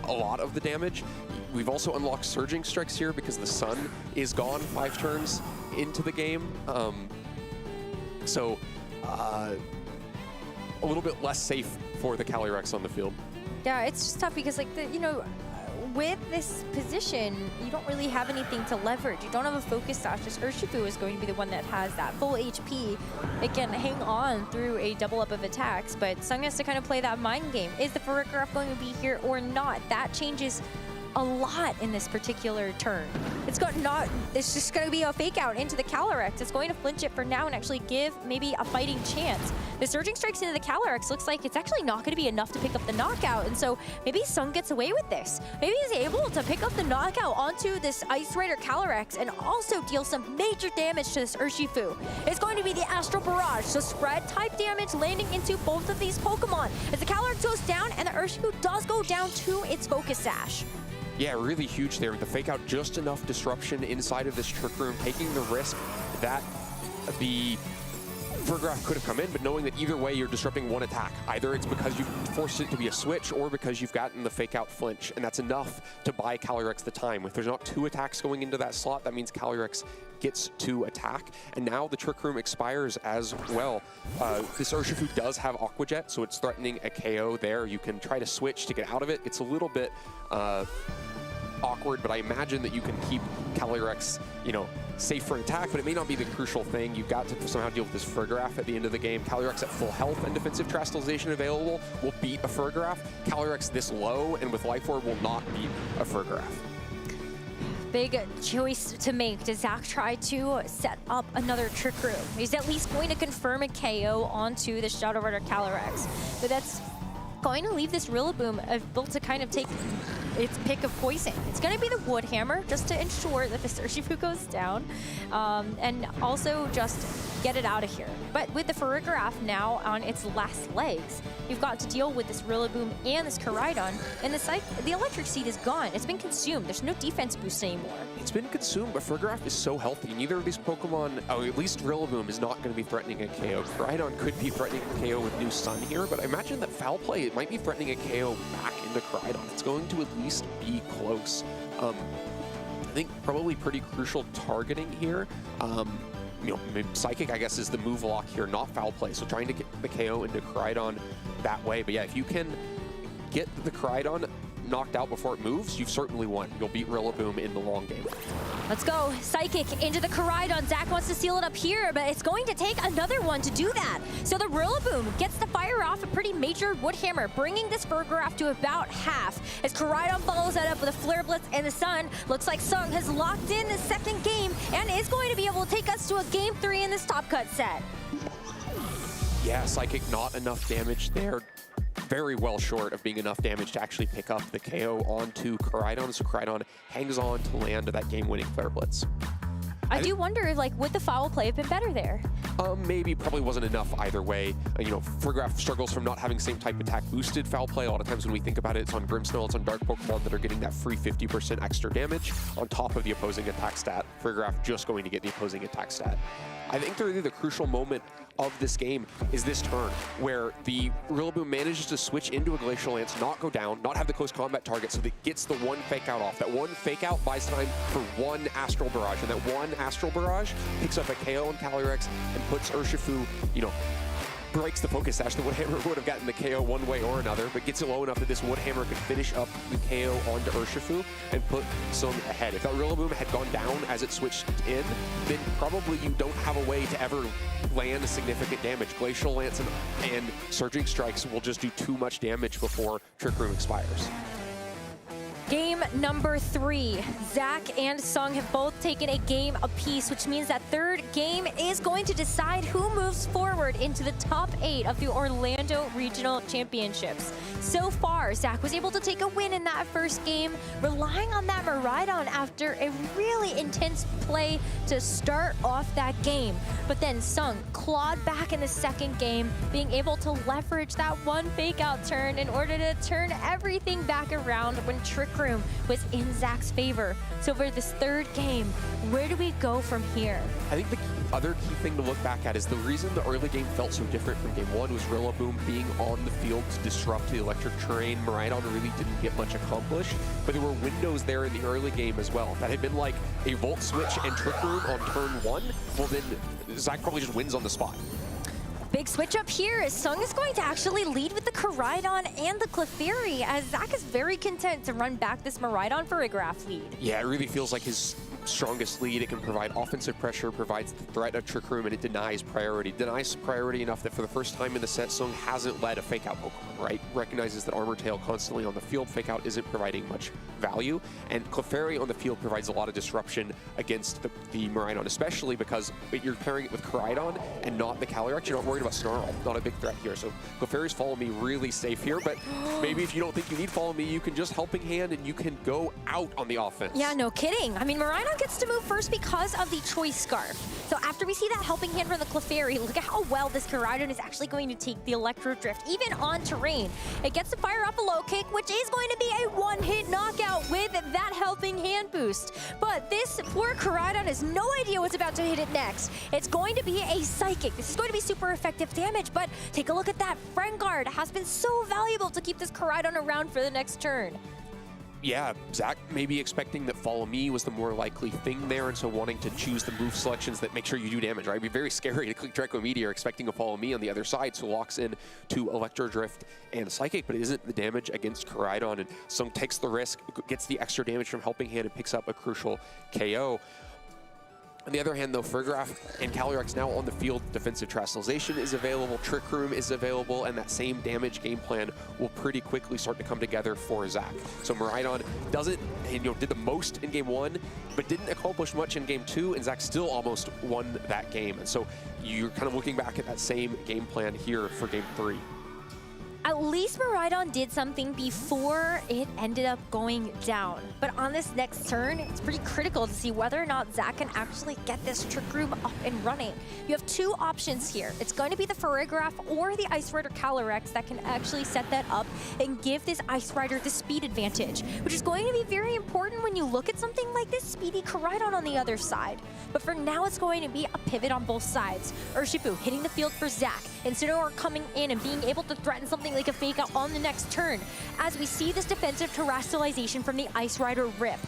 lot of the damage. We've also unlocked Surging Strikes here because the Sun is gone 5 turns into the game. So a little bit less safe for the Calyrex on the field. Yeah, it's just tough because, like, you know, with this position, you don't really have anything to leverage. You don't have a focus sash. Just Urshifu is going to be the one that has that full HP. It can hang on through a double up of attacks, but Sung has to kind of play that mind game. Is the Farigiraf going to be here or not? That changes a lot in this particular turn. It's just going to be a Fake Out into the Calyrex. It's going to flinch it for now and actually give maybe a fighting chance. The Surging Strikes into the Calyrex looks like it's actually not going to be enough to pick up the knockout, and so maybe Sung gets away with this. Maybe he's able to pick up the knockout onto this Ice Rider Calyrex and also deal some major damage to this Urshifu. It's going to be the Astral Barrage, so spread type damage landing into both of these Pokemon. As the Calyrex goes down and the Urshifu does go down to its Focus Sash. Yeah, really huge there. The Fake Out, just enough disruption inside of this Trick Room, taking the risk that the Farigiraf could have come in, but knowing that either way you're disrupting one attack. Either it's because you've forced it to be a switch or because you've gotten the Fake Out flinch, and that's enough to buy Calyrex the time. If there's not 2 attacks going into that slot, that means Calyrex gets to attack, and now the Trick Room expires as well. This Urshifu does have Aqua Jet, so it's threatening a KO there. You can try to switch to get out of it. It's a little bit awkward, but I imagine that you can keep Calyrex, you know, safe for an attack, but it may not be the crucial thing. You've got to somehow deal with this Farigiraf at the end of the game. Calyrex at full health and defensive Terastallization available will beat a Farigiraf. Calyrex this low and with Life Orb will not beat a Farigiraf. Big choice to make. Does Zach try to set up another Trick Room? He's at least going to confirm a KO onto the Shadow Rider Calyrex, but that's going to leave this Rillaboom able to kind of take its pick of poison. It's going to be the Wood Hammer just to ensure that the Urshifu goes down, and also just get it out of here. But with the Farigiraf now on its last legs, you've got to deal with this Rillaboom and this Koraidon, and the Electric Seed is gone. It's been consumed. There's no defense boost anymore. It's been consumed, but Farigiraf is so healthy. Neither of these Pokemon, at least Rillaboom, is not going to be threatening a KO. Koraidon could be threatening a KO with new Sun here, but I imagine that Foul Play, it might be threatening a KO back into Koraidon. It's going to at least be close. I think probably pretty crucial targeting here. You know, maybe Psychic, I guess, is the move lock here, not Foul Play. So trying to get the KO into Koraidon that way. But yeah, if you can get the Koraidon knocked out before it moves, you've certainly won. You'll beat Rillaboom in the long game. Let's go. Psychic into the Koraidon. Zach wants to seal it up here, but it's going to take another one to do that. So the Rillaboom gets to fire off a pretty major Wood Hammer, bringing this Farigiraf to about half. As Koraidon follows that up with a Flare Blitz and the Sun, looks like Sung has locked in the second game and is going to be able to take us to a Game 3 in this Top Cut set. Yeah, Psychic, not enough damage there. Very well short of being enough damage to actually pick up the KO onto Koraidon. So Koraidon hangs on to land that game-winning Flare Blitz. I do wonder, like, would the foul play have been better there? Maybe, probably wasn't enough either way. You know, Ferris struggles from not having same type attack boosted foul play. A lot of times when we think about it, it's on Grimmsnarl, it's on Dark Pokemon that are getting that free 50% extra damage on top of the opposing attack stat. Ferris just going to get the opposing attack stat. I think really the crucial moment of this game is this turn, where the Rillaboom manages to switch into a Glacial Lance, not go down, not have the close combat target, so that it gets the one fake out off. That one fake out buys time for one Astral Barrage, and that one Astral Barrage picks up a KO on Calyrex and puts Urshifu, you know, breaks the focus sash. The Woodhammer would have gotten the KO one way or another, but gets it low enough that this Woodhammer could finish up the KO onto Urshifu and put Sung ahead. If that Rillaboom had gone down as it switched in, then probably you don't have a way to ever land a significant damage. Glacial Lance and Surging Strikes will just do too much damage before Trick Room expires. Game number 3. Zach and Sung have both taken a game apiece, which means that third game is going to decide who moves forward into the top 8 of the Orlando Regional Championships. So far, Zach was able to take a win in that first game, relying on that Miraidon after a really intense play to start off that game. But then Sung clawed back in the second game, being able to leverage that one fake out turn in order to turn everything back around when Trick Room was in Zach's favor. So for this third game, where do we go from here? I think the other key thing to look back at is the reason the early game felt so different from game 1 was Rillaboom being on the field to disrupt the electric terrain. Miraidon really didn't get much accomplished, but there were windows there in the early game as well. That had been like a Volt Switch and Trick Room on turn 1. Well, then Zach probably just wins on the spot. Big switch up here as Sung is going to actually lead with the Koraidon and the Clefairy, as Zach is very content to run back this Miraidon Farigiraf lead. Yeah, it really feels like his strongest lead. It can provide offensive pressure, provides the threat of Trick Room, and it denies priority. Denies priority enough that for the first time in the set, Sung hasn't led a fake out Pokemon, right? Recognizes that Armor Tail constantly on the field, fake out isn't providing much value, and Clefairy on the field provides a lot of disruption against the Miraidon, especially because you're pairing it with Koraidon and not the Calyrex. You're not worried about Snarl, not a big threat here. So Clefairy's Follow Me really safe here, but maybe if you don't think you need Follow Me, you can just Helping Hand and you can go out on the offense. Yeah, no kidding. I mean, Miraidon gets to move first because of the Choice Scarf. So after we see that Helping Hand from the Clefairy, look at how well this Koraidon is actually going to take the Electro Drift, even on terrain. It gets to fire off a low kick, which is going to be a one-hit knockout with that Helping Hand boost. But this poor Koraidon has no idea what's about to hit it next. It's going to be a Psychic. This is going to be super effective damage, but take a look at that. Friend Guard has been so valuable to keep this Koraidon around for the next turn. Yeah, Zach maybe expecting that Follow Me was the more likely thing there, and so wanting to choose the move selections that make sure you do damage, right? It'd be very scary to click Draco Meteor expecting a Follow Me on the other side, so locks in to Electro Drift and Psychic, but it isn't the damage against Koraidon, and Sung takes the risk, gets the extra damage from Helping Hand, and picks up a crucial KO. On the other hand, though, Farigiraf and Calyrex now on the field. Defensive Terastallization is available, Trick Room is available, and that same damage game plan will pretty quickly start to come together for Zach. So Miraidon did the most in game 1, but didn't accomplish much in game 2, and Zach still almost won that game. And so you're kind of looking back at that same game plan here for game 3. At least Miraidon did something before it ended up going down. But on this next turn, it's pretty critical to see whether or not Zach can actually get this Trick Room up and running. You have two options here. It's going to be the Farigiraf or the Ice Rider Calyrex that can actually set that up and give this Ice Rider the speed advantage, which is going to be very important when you look at something like this speedy Koraidon on the other side. But for now, it's going to be a pivot on both sides. Urshifu hitting the field for Zach, Incineroar coming in and being able to threaten something like a fake out on the next turn, as we see this defensive terastallization from the Ice Rider Rip.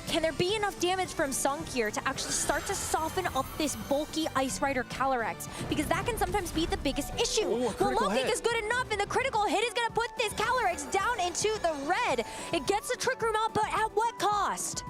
Can there be enough damage from Sung here to actually start to soften up this bulky Ice Rider Calyrex? Because that can sometimes be the biggest issue. The low kick is good enough, and the critical hit is going to put this Calyrex down into the red. It gets the Trick Room out, but at what cost?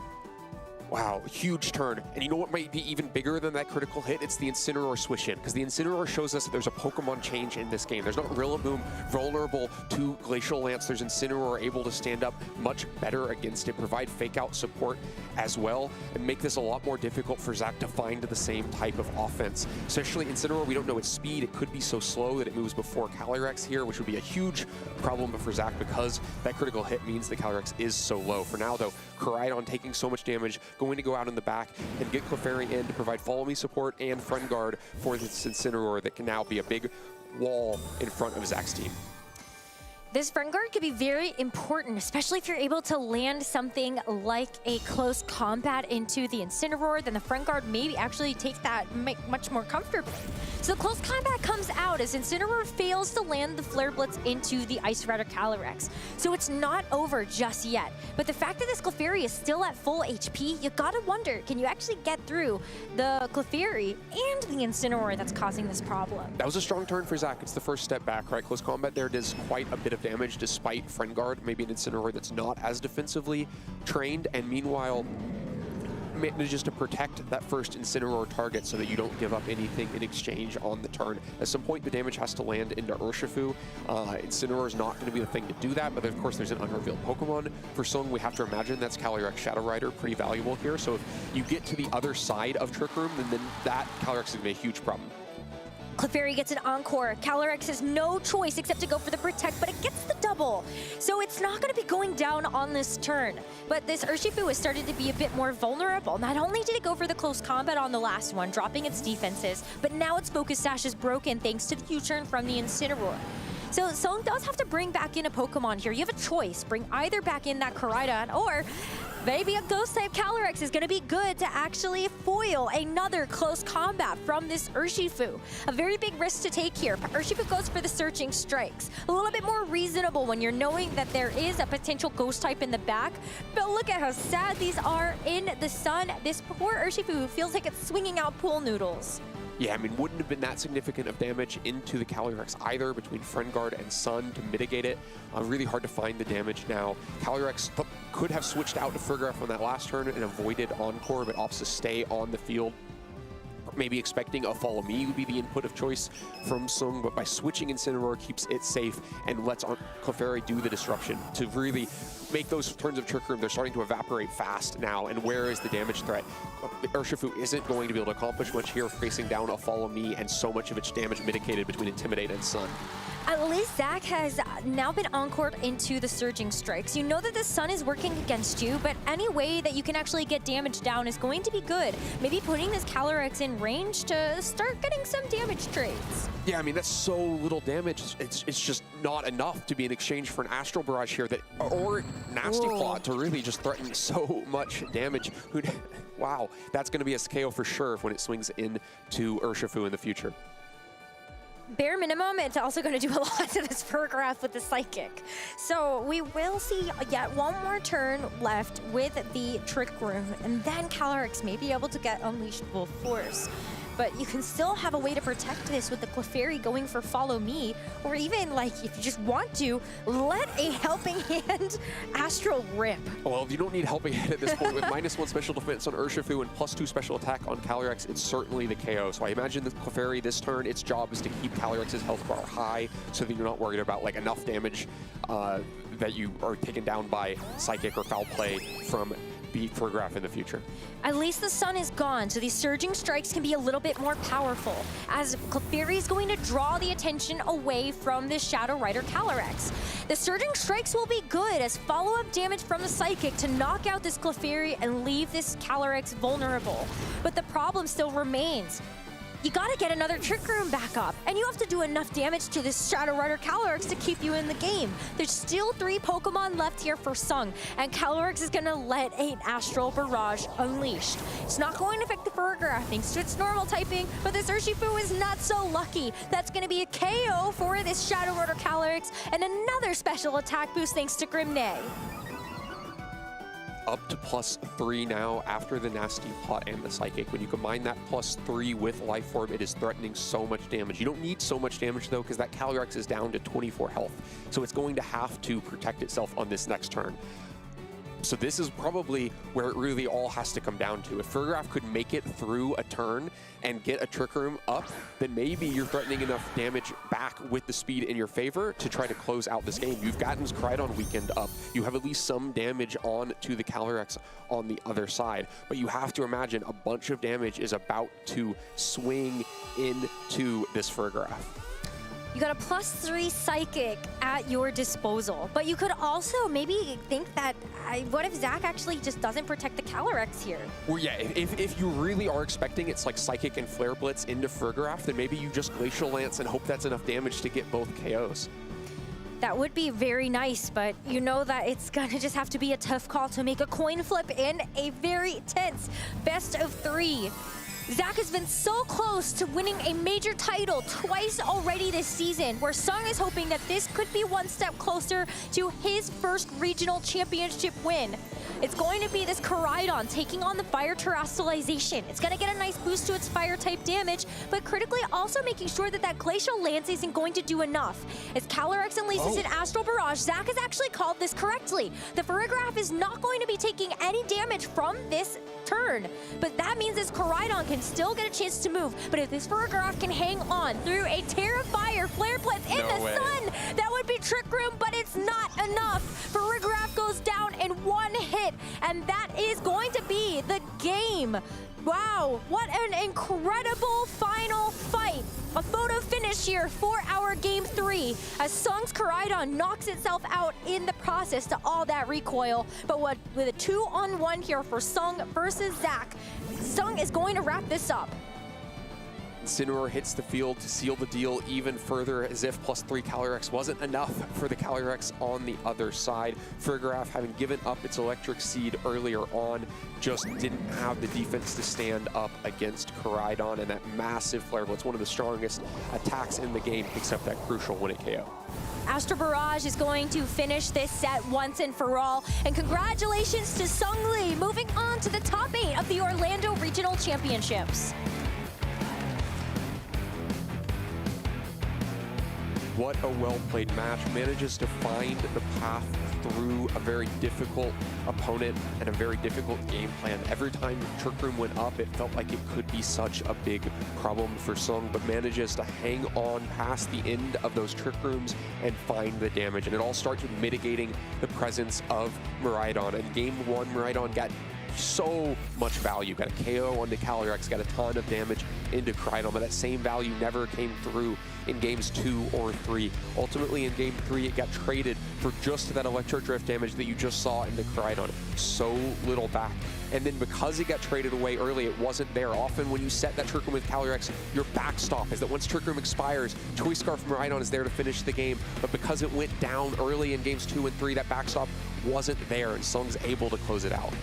Wow, huge turn. And you know what might be even bigger than that critical hit? It's the Incineroar switch in, because the Incineroar shows us that there's a Pokemon change in this game. There's not Rillaboom vulnerable to Glacial Lance. There's Incineroar able to stand up much better against it, provide fake out support as well, and make this a lot more difficult for Zach to find the same type of offense. Especially Incineroar, we don't know its speed. It could be so slow that it moves before Calyrex here, which would be a huge problem for Zach because that critical hit means the Calyrex is so low. For now though, Koraidon taking so much damage, going to go out in the back and get Clefairy in to provide Follow Me support and Friend Guard for this Incineroar that can now be a big wall in front of Zach's team. This Friend Guard could be very important, especially if you're able to land something like a close combat into the Incineroar, then the Friend Guard maybe actually take that much more comfortably. So close combat comes out as Incineroar fails to land the Flare Blitz into the Ice Rider Calyrex. So it's not over just yet. But the fact that this Clefairy is still at full HP, you gotta wonder, can you actually get through the Clefairy and the Incineroar that's causing this problem? That was a strong turn for Zach. It's the first step back, right? Close combat there does quite a bit of damage despite Friend Guard, maybe an Incineroar that's not as defensively trained, and meanwhile manages to protect that first Incineroar target so that you don't give up anything in exchange on the turn. At some point, the damage has to land into Urshifu. Incineroar is not going to be the thing to do that, but of course there's an unrevealed Pokemon. For Sung, we have to imagine that's Calyrex Shadow Rider, pretty valuable here. So if you get to the other side of Trick Room, then that Calyrex is going to be a huge problem. Clefairy gets an Encore. Calyrex has no choice except to go for the Protect, but it gets the double. So it's not going to be going down on this turn. But this Urshifu has started to be a bit more vulnerable. Not only did it go for the close combat on the last one, dropping its defenses, but now its Focus Sash is broken thanks to the U-turn from the Incineroar. So Sung does have to bring back in a Pokemon here. You have a choice. Bring either back in that Koraidon, or maybe a Ghost-type Calyrex is going to be good to actually foil another close combat from this Urshifu. A very big risk to take here. Urshifu goes for the Searching Strikes. A little bit more reasonable when you're knowing that there is a potential Ghost-type in the back. But look at how sad these are in the sun. This poor Urshifu feels like it's swinging out pool noodles. Yeah, I mean, wouldn't have been that significant of damage into the Calyrex either between Friend Guard and Sun to mitigate it. Really hard to find the damage now. Calyrex could have switched out to Fergraph on that last turn and avoided Encore, but opts to stay on the field. Maybe expecting a Follow Me would be the input of choice from Sung, but by switching Incineroar keeps it safe and lets Clefairy do the disruption to really make those turns of Trick Room. They're starting to evaporate fast now, and where is the damage threat? Urshifu isn't going to be able to accomplish much here, facing down a Follow Me and so much of its damage mitigated between Intimidate and Sun. At least Zach has now been encored into the Surging Strikes. You know that the Sun is working against you, but any way that you can actually get damage down is going to be good. Maybe putting this Calyrex in range to start getting some damage trades. Yeah, I mean, that's so little damage. It's just not enough to be in exchange for an Astral Barrage here or Nasty Claw to really just threaten so much damage. Wow, that's going to be a KO for sure when it swings into Urshifu in the future. Bare minimum, it's also going to do a lot to this Fergraph with the Psychic. So we will see yet one more turn left with the Trick Room, and then Calyrex may be able to get Unleashed Full Force. But you can still have a way to protect this with the Clefairy going for Follow Me, or even, like, if you just want to, let a Helping Hand Astral rip. Well, you don't need Helping Hand at this point. With -1 special defense on Urshifu and +2 special attack on Calyrex, it's certainly the KO. So I imagine the Clefairy this turn, its job is to keep Calyrex's health bar high so that you're not worried about, like, enough damage that you are taken down by Psychic or Foul Play from beat Fergraph in the future. At least the Sun is gone, so these Surging Strikes can be a little bit more powerful, as Clefairy is going to draw the attention away from this Shadow Rider Calyrex. The Surging Strikes will be good as follow-up damage from the Psychic to knock out this Clefairy and leave this Calyrex vulnerable. But the problem still remains. You gotta get another Trick Room back up, and you have to do enough damage to this Shadow Rider Calyrex to keep you in the game. There's still 3 Pokemon left here for Sung, and Calyrex is gonna let an Astral Barrage unleashed. It's not going to affect the Fergraph thanks to its normal typing, but this Urshifu is not so lucky. That's gonna be a KO for this Shadow Rider Calyrex, and another special attack boost thanks to Grimnay. Up to +3 now after the Nasty Plot and the Psychic. When you combine that +3 with Life Orb, it is threatening so much damage. You don't need so much damage though, because that Calyrex is down to 24 health. So it's going to have to protect itself on this next turn. So this is probably where it really all has to come down to. If Fergraph could make it through a turn and get a Trick Room up, then maybe you're threatening enough damage back with the speed in your favor to try to close out this game. You've gotten Koraidon Weekend up. You have at least some damage on to the Calyrex on the other side. But you have to imagine a bunch of damage is about to swing into this Fergraph. You got a +3 Psychic at your disposal, but you could also maybe think that what if Zach actually just doesn't protect the Calyrex here? Well, yeah, if you really are expecting it's like Psychic and Flare Blitz into Fergraph, then maybe you just Glacial Lance and hope that's enough damage to get both KOs. That would be very nice, but you know that it's gonna just have to be a tough call to make a coin flip in a very tense best of 3. Zach has been so close to winning a major title twice already this season, where Sung is hoping that this could be one step closer to his first regional championship win. It's going to be this Koraidon taking on the Fire Terrestrialization. It's gonna get a nice boost to its fire type damage, but critically also making sure that that Glacial Lance isn't going to do enough. As Calyrex unleashes an Astral Barrage, Zach has actually called this correctly. The Ferrigraph is not going to be taking any damage from this turn, but that means this Koraidon can still get a chance to move. But if this Ferrigraph can hang on through a Terra Fire Flare Blitz in the sun, that would be Trick Room, but it's not enough. Ferrigraph goes down in one hit, and that is going to be the game. Wow, what an incredible final fight. A photo finish here for our Game 3 as Sung's Koraidon knocks itself out in the process to all that recoil. But with a 2-on-1 here for Sung versus Zach, Sung is going to wrap this up. Incineroar hits the field to seal the deal even further, as if +3 Calyrex wasn't enough for the Calyrex on the other side. Fergraph, having given up its Electric Seed earlier on, just didn't have the defense to stand up against Koraidon, and that massive Flare Blitz, one of the strongest attacks in the game, picks up that crucial win at KO. Astral Barrage is going to finish this set once and for all. And congratulations to Sung Lee, moving on to the top 8 of the Orlando Regional Championships. What a well-played match. Manages to find the path through a very difficult opponent and a very difficult game plan. Every time Trick Room went up, it felt like it could be such a big problem for Sung, but manages to hang on past the end of those Trick Rooms and find the damage. And it all starts with mitigating the presence of Miraidon. In Game 1, Miraidon got so much value. Got a KO on the Calyrex, got a ton of damage into Koraidon, but that same value never came through in games 2 or 3. Ultimately, in game 3, it got traded for just that Electro Drift damage that you just saw into Koraidon. So little back. And then because it got traded away early, it wasn't there. Often when you set that Trick Room with Calyrex, your backstop is that once Trick Room expires, Choice Scarf Miraidon is there to finish the game. But because it went down early in games 2 and 3, that backstop wasn't there, and Sung's able to close it out.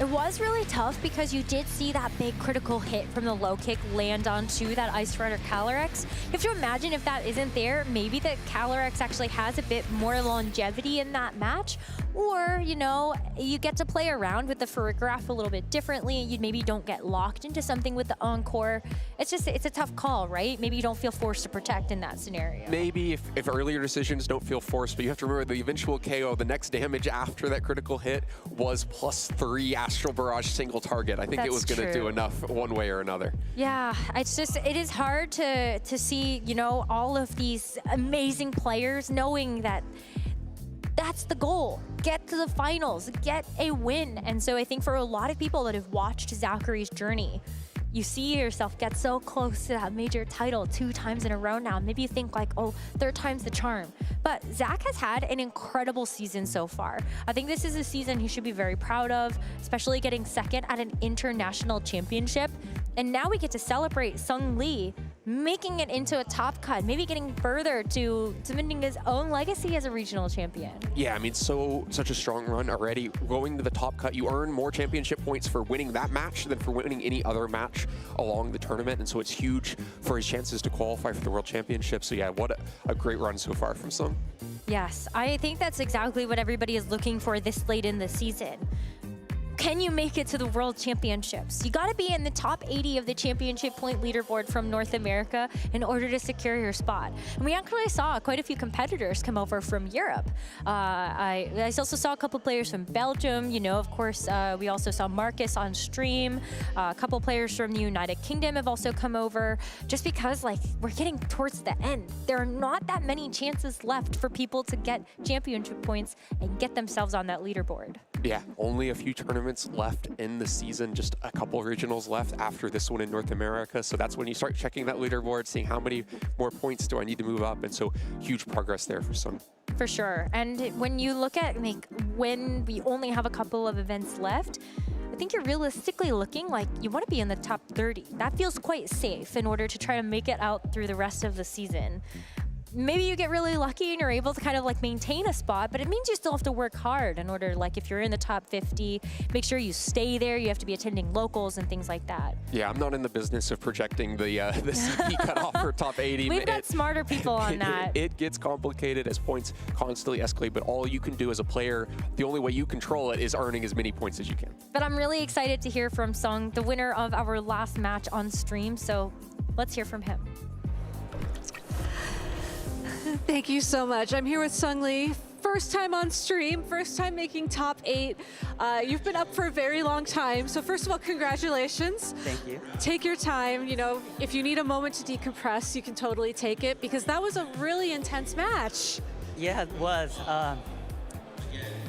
It was really tough because you did see that big critical hit from the low kick land onto that Ice Rider Calyrex. You have to imagine if that isn't there, maybe the Calyrex actually has a bit more longevity in that match. Or, you know, you get to play around with the Ferrigraph a little bit differently. You maybe don't get locked into something with the Encore. It's a tough call, right? Maybe you don't feel forced to protect in that scenario. Maybe if earlier decisions don't feel forced, but you have to remember the eventual KO, the next damage after that critical hit was +3 Astral Barrage single target. I think it was going to do enough one way or another. Yeah, it is hard to see, you know, all of these amazing players knowing that that's the goal. Get to the finals, get a win. And so I think for a lot of people that have watched Zachary's journey, you see yourself get so close to that major title 2 times in a row now. Maybe you think like, oh, 3rd time's the charm. But Zach has had an incredible season so far. I think this is a season he should be very proud of, especially getting 2nd at an international championship. And now we get to celebrate Sung Lee making it into a top cut, maybe getting further to cementing his own legacy as a regional champion. Yeah, I mean, such a strong run already. Going to the top cut, you earn more championship points for winning that match than for winning any other match along the tournament, and so it's huge for his chances to qualify for the World Championship. So yeah, what a great run so far from Sung. Yes, I think that's exactly what everybody is looking for this late in the season. Can you make it to the World Championships? You got to be in the top 80 of the championship point leaderboard from North America in order to secure your spot. And we actually saw quite a few competitors come over from Europe. I also saw a couple players from Belgium. You know, of course, we also saw Marcus on stream. A couple players from the United Kingdom have also come over. Just because, like, we're getting towards the end. There are not that many chances left for people to get championship points and get themselves on that leaderboard. Yeah, only a few tournaments left in the season, just a couple regionals left after this one in North America. So that's when you start checking that leaderboard, seeing how many more points do I need to move up. And so huge progress there for Sung. For sure. And when you look at like when we only have a couple of events left, I think you're realistically looking like you want to be in the top 30. That feels quite safe in order to try to make it out through the rest of the season. Maybe you get really lucky and you're able to kind of like maintain a spot, but it means you still have to work hard in order, like if you're in the top 50, make sure you stay there. You have to be attending locals and things like that. Yeah, I'm not in the business of projecting the CP cutoff for top 80. We've got smarter people on that. It gets complicated as points constantly escalate, but all you can do as a player, the only way you control it is earning as many points as you can. But I'm really excited to hear from Sung, the winner of our last match on stream. So let's hear from him. Thank you so much. I'm here with Sung Lee. First time on stream, first time making top 8. You've been up for a very long time. So first of all, congratulations. Thank you. Take your time. You know, if you need a moment to decompress, you can totally take it because that was a really intense match. Yeah, it was.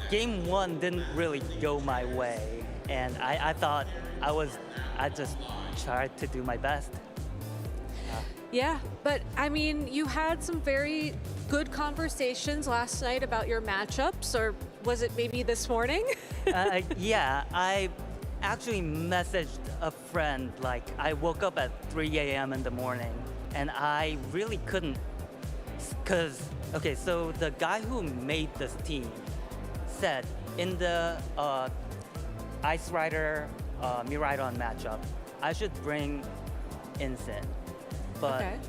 Game 1 didn't really go my way. And I thought I just tried to do my best. Yeah, but I mean, you had some very good conversations last night about your matchups, or was it maybe this morning? Yeah, I actually messaged a friend, like I woke up at 3 a.m. in the morning and I really couldn't, okay, so the guy who made this team said in the Ice Rider Miraidon matchup, I should bring Incin. But okay.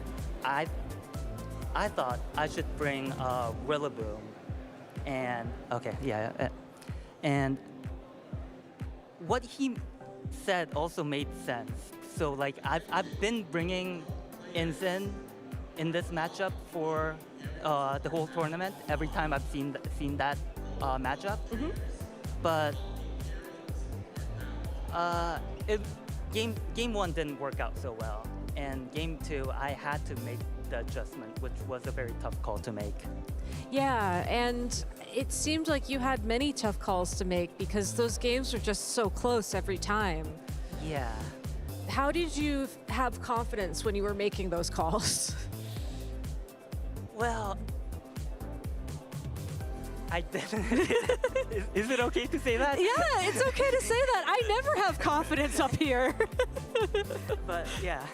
I thought I should bring Rillaboom, and and what he said also made sense. So like I've been bringing Incin in this matchup for the whole tournament. Every time I've seen that matchup, but game 1 didn't work out so well. And game 2, I had to make the adjustment, which was a very tough call to make. Yeah, and it seemed like you had many tough calls to make because those games were just so close every time. Yeah. How did you have confidence when you were making those calls? Well, I didn't. Is it okay to say that? Yeah, it's okay to say that. I never have confidence up here. But yeah.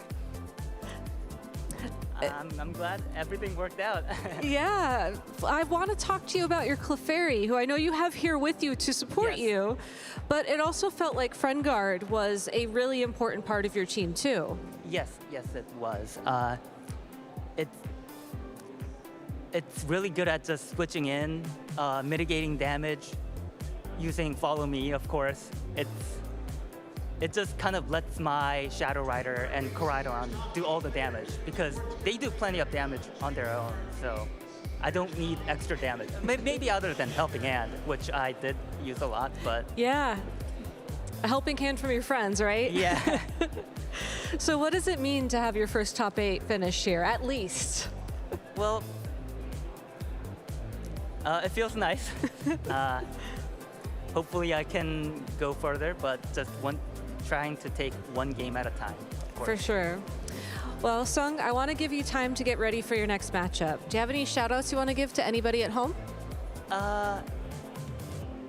I'm glad everything worked out. Yeah, I want to talk to you about your Clefairy, who I know you have here with you to support you, but it also felt like Friend Guard was a really important part of your team too. Yes, it was. It's really good at just switching in, mitigating damage, using Follow Me, of course. It just kind of lets my Shadow Rider and Koraidon do all the damage because they do plenty of damage on their own, so I don't need extra damage. Maybe other than Helping Hand, which I did use a lot, but... Yeah, a helping hand from your friends, right? Yeah. So what does it mean to have your first top 8 finish here, at least? Well, it feels nice. Hopefully I can go further, but just trying to take one game at a time. For sure. Well, Sung, I want to give you time to get ready for your next matchup. Do you have any shout-outs you want to give to anybody at home?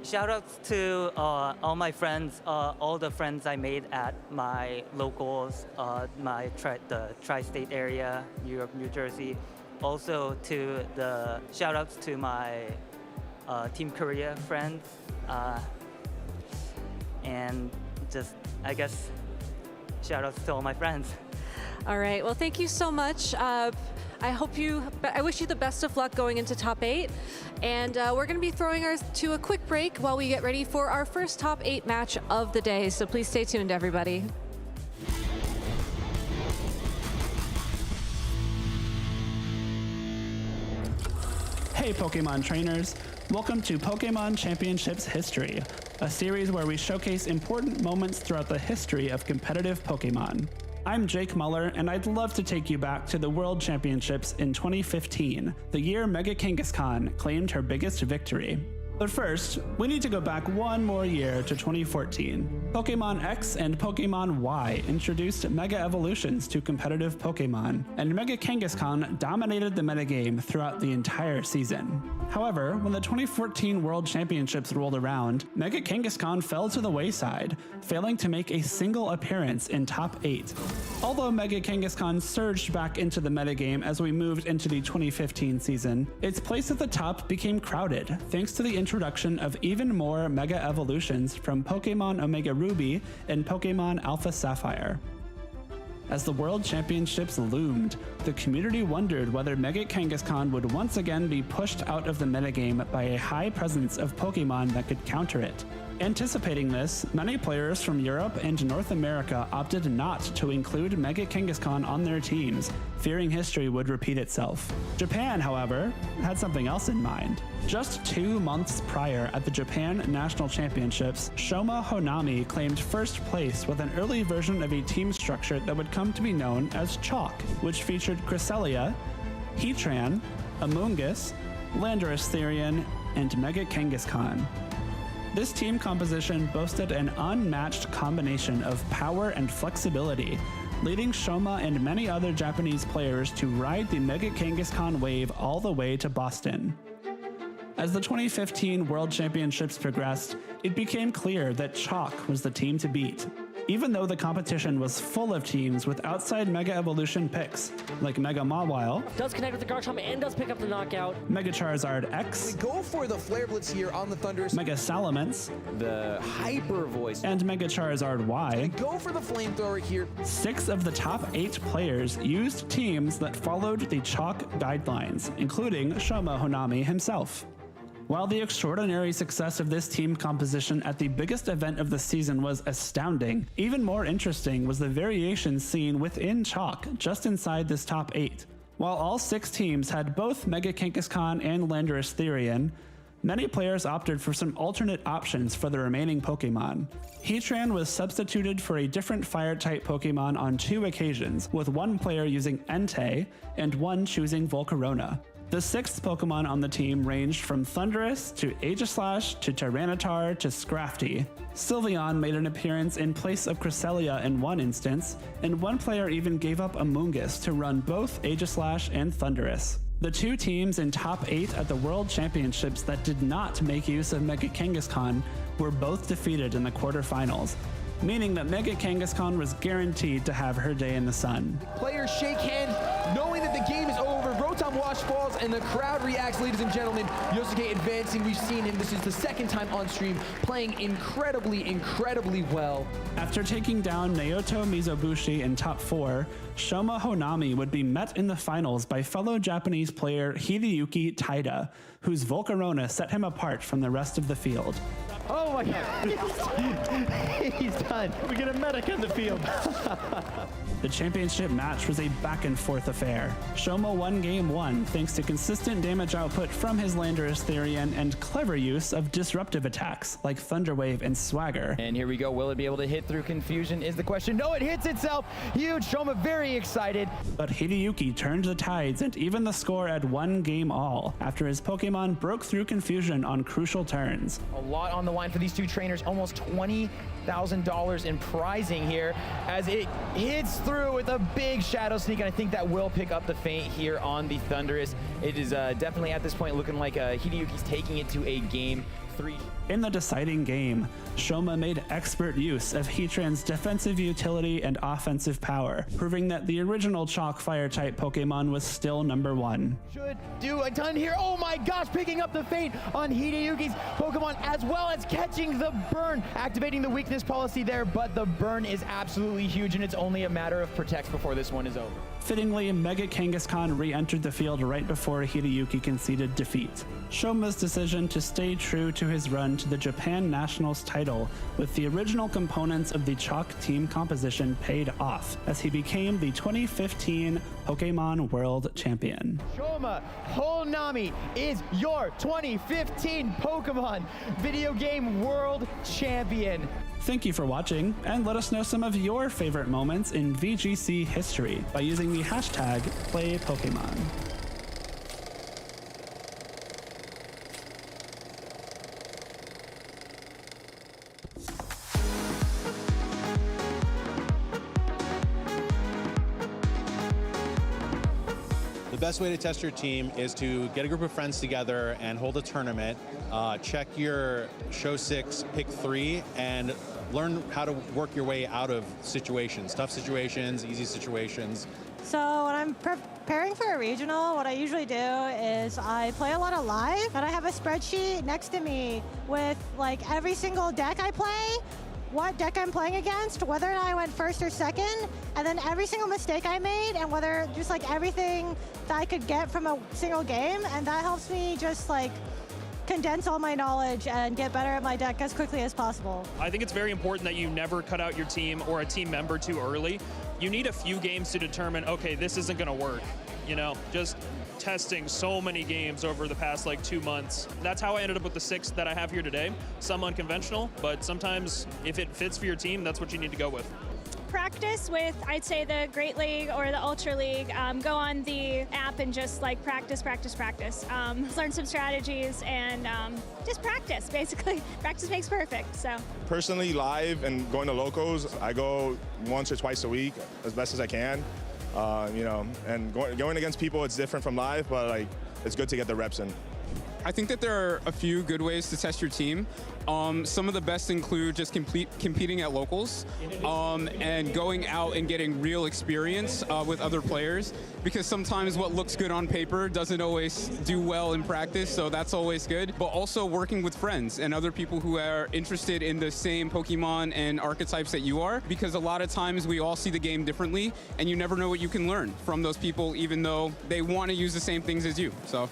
Shout-outs to all my friends, all the friends I made at my locals, the tri-state area, New York, New Jersey. Also to the shout-outs to my Team Korea friends. And just, I guess, shout-outs to all my friends. All right, well, thank you so much. I wish you the best of luck going into top 8. And we're gonna be throwing ours to a quick break while we get ready for our first top 8 match of the day. So please stay tuned, everybody. Hey Pokemon trainers, welcome to Pokémon Championships History, a series where we showcase important moments throughout the history of competitive Pokemon. I'm Jake Muller, and I'd love to take you back to the World Championships in 2015, the year Mega Kangaskhan claimed her biggest victory. But first, we need to go back one more year to 2014. Pokemon X and Pokemon Y introduced Mega Evolutions to competitive Pokemon, and Mega Kangaskhan dominated the metagame throughout the entire season. However, when the 2014 World Championships rolled around, Mega Kangaskhan fell to the wayside, failing to make a single appearance in top 8. Although Mega Kangaskhan surged back into the metagame as we moved into the 2015 season, its place at the top became crowded thanks to the introduction of even more Mega Evolutions from Pokemon Omega Ruby and Pokemon Alpha Sapphire. As the World Championships loomed, the community wondered whether Mega Kangaskhan would once again be pushed out of the metagame by a high presence of Pokemon that could counter it. Anticipating this, many players from Europe and North America opted not to include Mega Kangaskhan on their teams, fearing history would repeat itself. Japan, however, had something else in mind. Just 2 months prior at the Japan National Championships, Shoma Honami claimed first place with an early version of a team structure that would come to be known as Chalk, which featured Cresselia, Heatran, Amoonguss, Landorus Therian, and Mega Kangaskhan. This team composition boasted an unmatched combination of power and flexibility, leading Shoma and many other Japanese players to ride the Mega Kangaskhan wave all the way to Boston. As the 2015 World Championships progressed, it became clear that Chalk was the team to beat, even though the competition was full of teams with outside Mega Evolution picks, like Mega Mawile, does connect with the Garchomp and does pick up the knockout. Mega Charizard X, We go for the Flare Blitz here on the Thunderous. Mega Salamence, The Hyper Voice. and Mega Charizard Y. Go for the Flamethrower here. 6 of the top 8 players used teams that followed the Chalk guidelines, including Shoma Honami himself. While the extraordinary success of this team composition at the biggest event of the season was astounding, even more interesting was the variations seen within Chalk just inside this top 8. While all 6 teams had both Mega Kangaskhan and Landorus Therian, many players opted for some alternate options for the remaining Pokemon. Heatran was substituted for a different Fire-type Pokemon on 2 occasions, with one player using Entei and one choosing Volcarona. The 6th Pokemon on the team ranged from Thundurus to Aegislash to Tyranitar to Scrafty. Sylveon made an appearance in place of Cresselia in one instance, and one player even gave up Amoonguss to run both Aegislash and Thundurus. The 2 teams in top 8 at the World Championships that did not make use of Mega Kangaskhan were both defeated in the quarterfinals, meaning that Mega Kangaskhan was guaranteed to have her day in the sun. Players shake hands, knowing that the game is over. Rotom Wash falls, and the crowd reacts, ladies and gentlemen. Yosuke advancing. We've seen him. This is the 2nd time on stream, playing incredibly well. After taking down Naoto Mizobushi in top 4, Shoma Honami would be met in the finals by fellow Japanese player Hideyuki Taida, whose Volcarona set him apart from the rest of the field. Oh my God. He's done. We get a medic in the field. The championship match was a back-and-forth affair. Shoma won Game 1 thanks to consistent damage output from his Landorus Therian and clever use of disruptive attacks like Thunder Wave and Swagger. And here we go. Will it be able to hit through Confusion is the question. No, it hits itself. Huge. Shoma very excited. But Hideyuki turned the tides and even the score at 1 game all after his Pokemon broke through Confusion on crucial turns. A lot on the line for these 2 trainers. Almost $20,000 in prizing here as it hits through with a big Shadow Sneak, and I think that will pick up the feint here on the Thundurus. It is definitely at this point looking like Hideyuki's taking it to a Game 3. In the deciding game, Shoma made expert use of Heatran's defensive utility and offensive power, proving that the original Chalk Fire-type Pokemon was still number 1. Should do a ton here. Oh my gosh, picking up the feint on Hideyuki's Pokemon, as well as catching the burn, activating the weakness policy there, but the burn is absolutely huge, and it's only a matter of protects before this one is over. Fittingly, Mega Kangaskhan re-entered the field right before Hideyuki conceded defeat. Shoma's decision to stay true to his run to the Japan Nationals title with the original components of the Chalk team composition paid off as he became the 2015 Pokémon World Champion. Shoma Honami is your 2015 Pokemon Video Game World Champion. Thank you for watching, and let us know some of your favorite moments in VGC history by using the hashtag #PlayPokemon. best way to test your team is to get a group of friends together and hold a tournament. Check your show 6, pick 3, and learn how to work your way out of situations, tough situations, easy situations. So when I'm preparing for a regional, what I usually do is I play a lot of live, and I have a spreadsheet next to me with like every single deck I play, what deck I'm playing against, whether or not I went first or second, and then every single mistake I made, and whether just like everything that I could get from a single game, and that helps me just like condense all my knowledge and get better at my deck as quickly as possible. I think it's very important that you never cut out your team or a team member too early. You need a few games to determine, okay, this isn't gonna work. You know, just testing so many games over the past like 2 months. That's how I ended up with the 6 that I have here today. Some unconventional, but sometimes if it fits for your team, that's what you need to go with. Practice with, I'd say, the Great League or the Ultra League. Go on the app and just like practice. Learn some strategies and just practice, basically. Practice makes perfect, so. Personally, live and going to locals, I go once or twice a week as best as I can. You know, and going against people, it's different from live, but like it's good to get the reps in. I think that there are a few good ways to test your team. Some of the best include just competing at locals and going out and getting real experience with other players, because sometimes what looks good on paper doesn't always do well in practice, so that's always good. But also working with friends and other people who are interested in the same Pokemon and archetypes that you are, because a lot of times we all see the game differently, and you never know what you can learn from those people, even though they want to use the same things as you. So.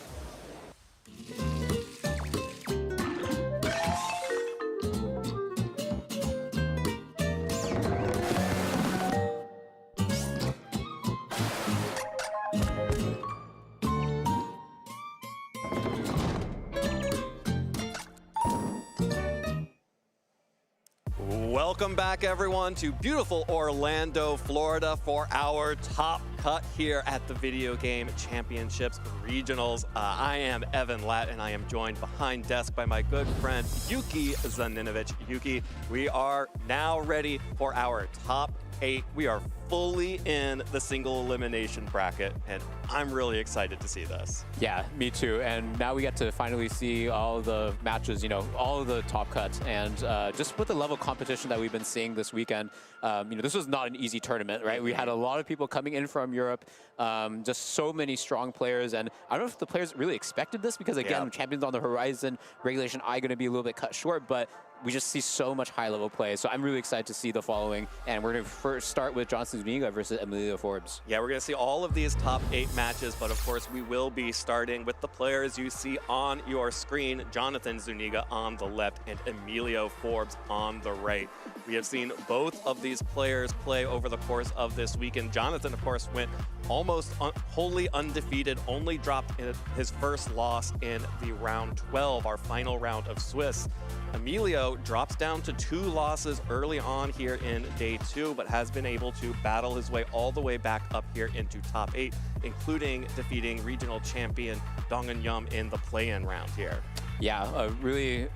Welcome back, everyone, to beautiful Orlando, Florida for our top cut here at the Video Game Championships Regionals. I am Evan Latt, and I am joined behind desk by my good friend Yuki Zaninovich. Yuki, we are now ready for our top 8. We are fully in the single elimination bracket, and I'm really excited to see this. Yeah, me too. And now we get to finally see all the matches, you know, all of the top cuts, and just with the level of competition that we've been seeing this weekend, you know, this was not an easy tournament, right? We had a lot of people coming in from Europe, just so many strong players, and I don't know if the players really expected this, because again, champions on the horizon, Regulation I going to be a little bit cut short, but we just see so much high-level play. So I'm really excited to see the following. And we're going to first start with Jonathan Zuniga versus Emilio Forbes. Yeah, we're going to see all of these top 8 matches, but of course we will be starting with the players you see on your screen. Jonathan Zuniga on the left and Emilio Forbes on the right. We have seen both of these players play over the course of this weekend. Jonathan, of course, went almost wholly undefeated, only dropped his first loss in the round 12, our final round of Swiss. Emilio drops down to 2 losses early on here in day 2, but has been able to battle his way all the way back up here into top 8, including defeating regional champion Dongan Yum in the play-in round here. Yeah, a really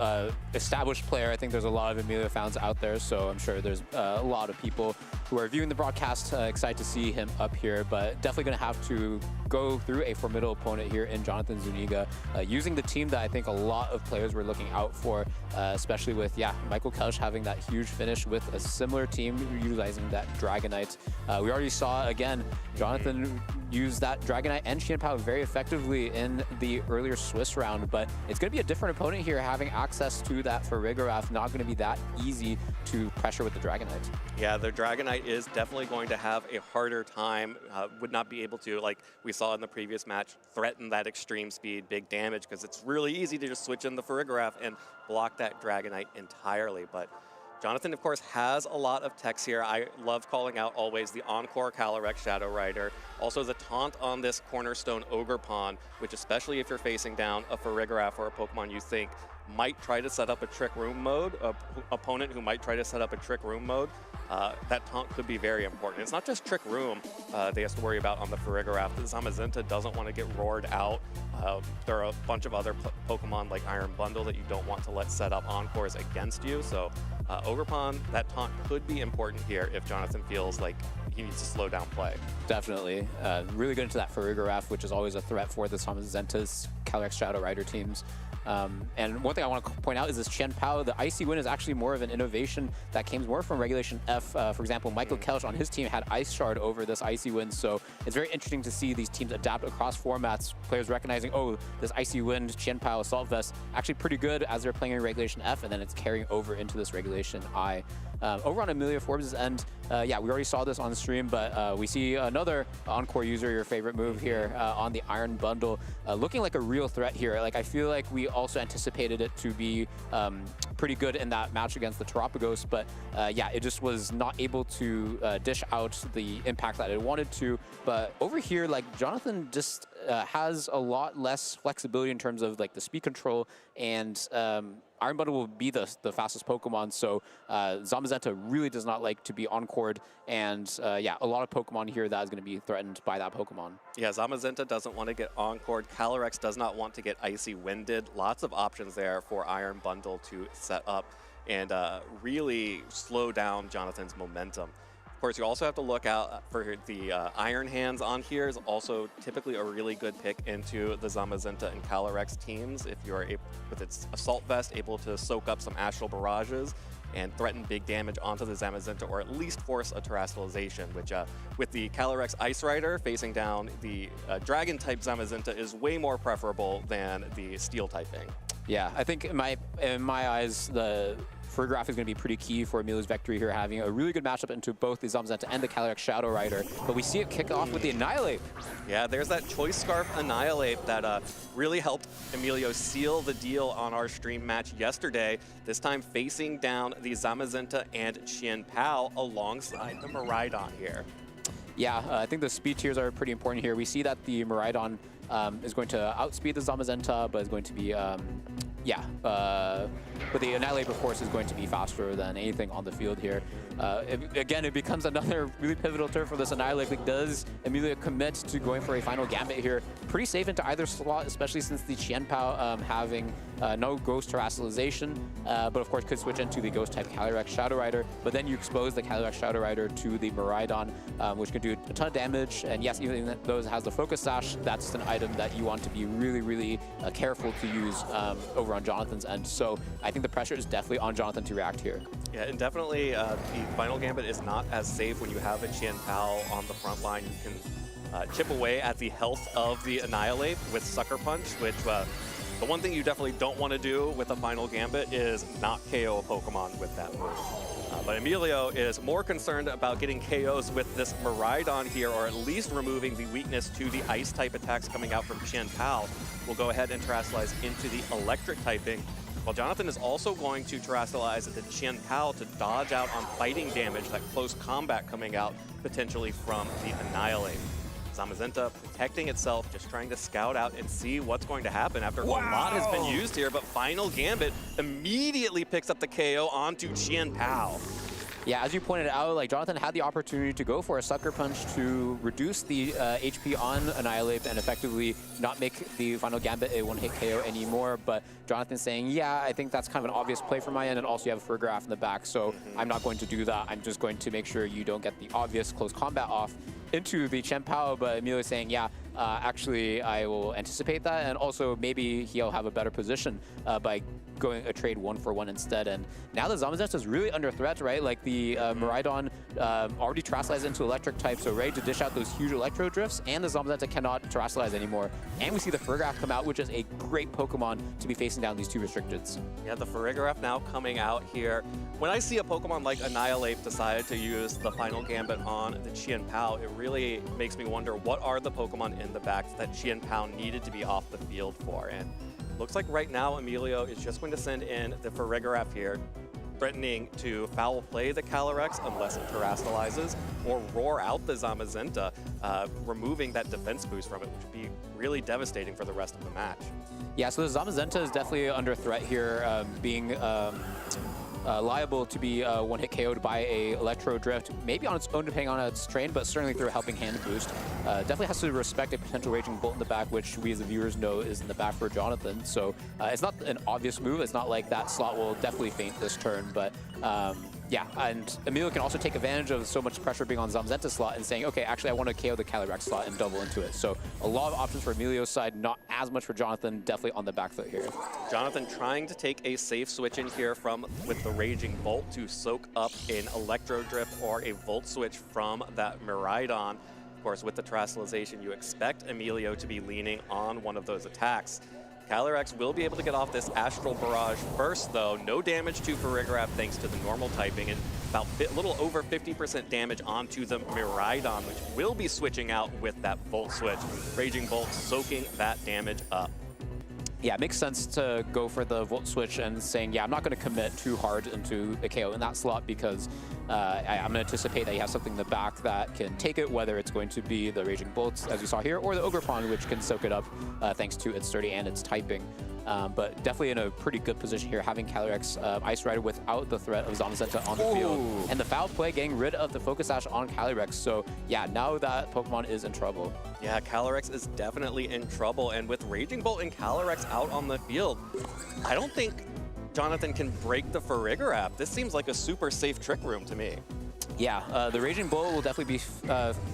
established player. I think there's a lot of Emilio fans out there, so I'm sure there's a lot of people who are viewing the broadcast excited to see him up here, but definitely going to have to go through a formidable opponent here in Jonathan Zuniga, using the team that I think a lot of players were looking out for, especially with, Michael Kelch having that huge finish with a similar team utilizing that Dragonite. We already saw, again, Jonathan use that Dragonite and Qianpao very effectively in the earlier Swiss round, but it's going to be a different opponent here, having access to that Farigiraf, not going to be that easy to pressure with the Dragonite. Yeah, the Dragonite is definitely going to have a harder time, would not be able to, like we saw in the previous match, threaten that extreme speed, big damage, because it's really easy to just switch in the Farigiraf and block that Dragonite entirely. But Jonathan, of course, has a lot of techs here. I love calling out always the Encore Calyrex Shadow Rider, also the taunt on this Cornerstone Ogerpon, which especially if you're facing down a Farigiraf or a Pokemon you think might try to set up a Trick Room mode, opponent who might try to set up a Trick Room mode, that taunt could be very important. It's not just Trick Room they have to worry about on the Farigiraf. The Zamazenta doesn't want to get roared out. There are a bunch of other Pokemon like Iron Bundle that you don't want to let set up Encores against you. So Ogerpon, that taunt could be important here if Jonathan feels like he needs to slow down play. Definitely. Really good into that Farigiraf, which is always a threat for the Zamazenta's Calyrex Shadow Rider teams. And one thing I want to point out is this Chen Pao. The Icy Wind is actually more of an innovation that came more from Regulation F. For example, Michael Kelch on his team had Ice Shard over this Icy Wind, so it's very interesting to see these teams adapt across formats. Players recognizing, oh, this Icy Wind, Chen Pao, Assault Vest, actually pretty good as they're playing in Regulation F, and then it's carrying over into this Regulation I. Over on Amelia Forbes' end, yeah, we already saw this on the stream, but we see another Encore user, your favorite move here on the Iron Bundle, looking like a real threat here. Like, I feel like we also anticipated it to be pretty good in that match against the Terapagos, but yeah, it just was not able to dish out the impact that it wanted to. But over here, like, Jonathan just has a lot less flexibility in terms of like the speed control, and Iron Bundle will be the fastest Pokemon, so Zamazenta really does not like to be encored, and yeah, a lot of Pokemon here that is going to be threatened by that Pokemon. Yeah, Zamazenta doesn't want to get encored. Calyrex does not want to get Icy Winded. Lots of options there for Iron Bundle to set up and really slow down Jonathan's momentum. Of course, you also have to look out for the Iron Hands on here is also typically a really good pick into the Zamazenta and Calyrex teams if you are, with its Assault Vest, able to soak up some Astral Barrages and threaten big damage onto the Zamazenta, or at least force a Terastallization, which with the Calyrex Ice Rider facing down the Dragon-type Zamazenta is way more preferable than the Steel typing. Yeah, I think in my eyes, the Farigiraf is going to be pretty key for Emilia's victory here, having a really good matchup into both the Zamazenta and the Calyrex Shadow Rider. But we see it kick off with the Annihilate. Yeah, there's that Choice Scarf Annihilate that really helped Emilio seal the deal on our stream match yesterday, this time facing down the Zamazenta and Chen Pao alongside the Miraidon here. Yeah, I think the speed tiers are pretty important here. We see that the Miraidon is going to outspeed the Zamazenta, but is going to be, but the Annihilate, of course, is going to be faster than anything on the field here. Again, it becomes another really pivotal turn for this Annihilate. Like, does Emilia commit to going for a final Gambit here? Pretty safe into either slot, especially since the Chen Pao having no Ghost Terastallization, but of course could switch into the Ghost-type Calyrex Shadow Rider. But then you expose the Calyrex Shadow Rider to the Miraidon, which can do a ton of damage. And yes, even though it has the Focus Sash, that's an item that you want to be really, really careful to use over on Jonathan's end. So I think the pressure is definitely on Jonathan to react here. Yeah, and definitely the Final Gambit is not as safe when you have a Chen Pao on the front line. You can chip away at the health of the Annihilate with Sucker Punch, which the one thing you definitely don't want to do with a Final Gambit is not KO a Pokemon with that move. But Emilio is more concerned about getting KOs with this Miraidon here, or at least removing the weakness to the Ice-type attacks coming out from Chen Pao. We'll go ahead and Terastallize into the Electric typing. While Jonathan is also going to Terastallize the Chen Pao to dodge out on fighting damage, that close combat coming out potentially from the Annihilate. Zamazenta protecting itself, just trying to scout out and see what's going to happen after a lot has been used here, but Final Gambit immediately picks up the KO onto Chen Pao. Yeah, as you pointed out, like, Jonathan had the opportunity to go for a Sucker Punch to reduce the HP on Annihilate and effectively not make the Final Gambit a one-hit KO anymore, but Jonathan's saying, yeah, I think that's kind of an obvious play for my end, and also you have a Farigiraf in the back, so I'm not going to do that. I'm just going to make sure you don't get the obvious close combat off into the Chen Pao, but Emilio's saying, yeah, actually, I will anticipate that, and also maybe he'll have a better position by going a trade 1-for-1 instead. And now the Zamazenta is really under threat, right? Like, the Miraidon already Terastallized into Electric type, so ready to dish out those huge Electro Drifts, and the Zamazenta cannot Terastallize anymore. And we see the Farigiraf come out, which is a great Pokemon to be facing down these two Restricteds. Yeah, the Farigiraf now coming out here. When I see a Pokemon like Annihilate decide to use the Final Gambit on the Chen Pao, it really makes me wonder, what are the Pokemon in the back that Chen Pao needed to be off the field for? And looks like right now Emilio is just going to send in the Farigiraf here, threatening to foul play the Calyrex unless it Terastallizes, or roar out the Zamazenta, removing that defense boost from it, which would be really devastating for the rest of the match. Yeah, so the Zamazenta is definitely under threat here, being liable to be one-hit KO'd by a Electro Drift, maybe on its own depending on its train, but certainly through a helping hand boost. Definitely has to respect a potential Raging Bolt in the back, which we as the viewers know is in the back for Jonathan. So it's not an obvious move. It's not like that slot will definitely faint this turn, but yeah, and Emilio can also take advantage of so much pressure being on Zamzenta's slot and saying, okay, actually I want to KO the Calyrex slot and double into it. So a lot of options for Emilio's side, not as much for Jonathan, definitely on the back foot here. Jonathan trying to take a safe switch in here with the Raging Bolt to soak up an Electro Drift or a Volt Switch from that Miraidon. Of course, with the Terastallization, you expect Emilio to be leaning on one of those attacks. Calyrex will be able to get off this Astral Barrage first, though. No damage to Farigiraf thanks to the normal typing, and about a little over 50% damage onto the Miraidon, which will be switching out with that Volt Switch. Raging Bolt soaking that damage up. Yeah, it makes sense to go for the Volt Switch and saying, yeah, I'm not going to commit too hard into the KO in that slot because I'm going to anticipate that he has something in the back that can take it, whether it's going to be the Raging Bolts, as you saw here, or the Ogerpon, which can soak it up thanks to its sturdy and its typing. But definitely in a pretty good position here, having Calyrex Ice Rider without the threat of Zamazenta on the field. And the foul play getting rid of the Focus Sash on Calyrex. So yeah, now that Pokemon is in trouble. Yeah, Calyrex is definitely in trouble. And with Raging Bolt and Calyrex out on the field, I don't think Jonathan can break the Farigiraf. This seems like a super safe Trick Room to me. Yeah, the Raging Bolt will definitely be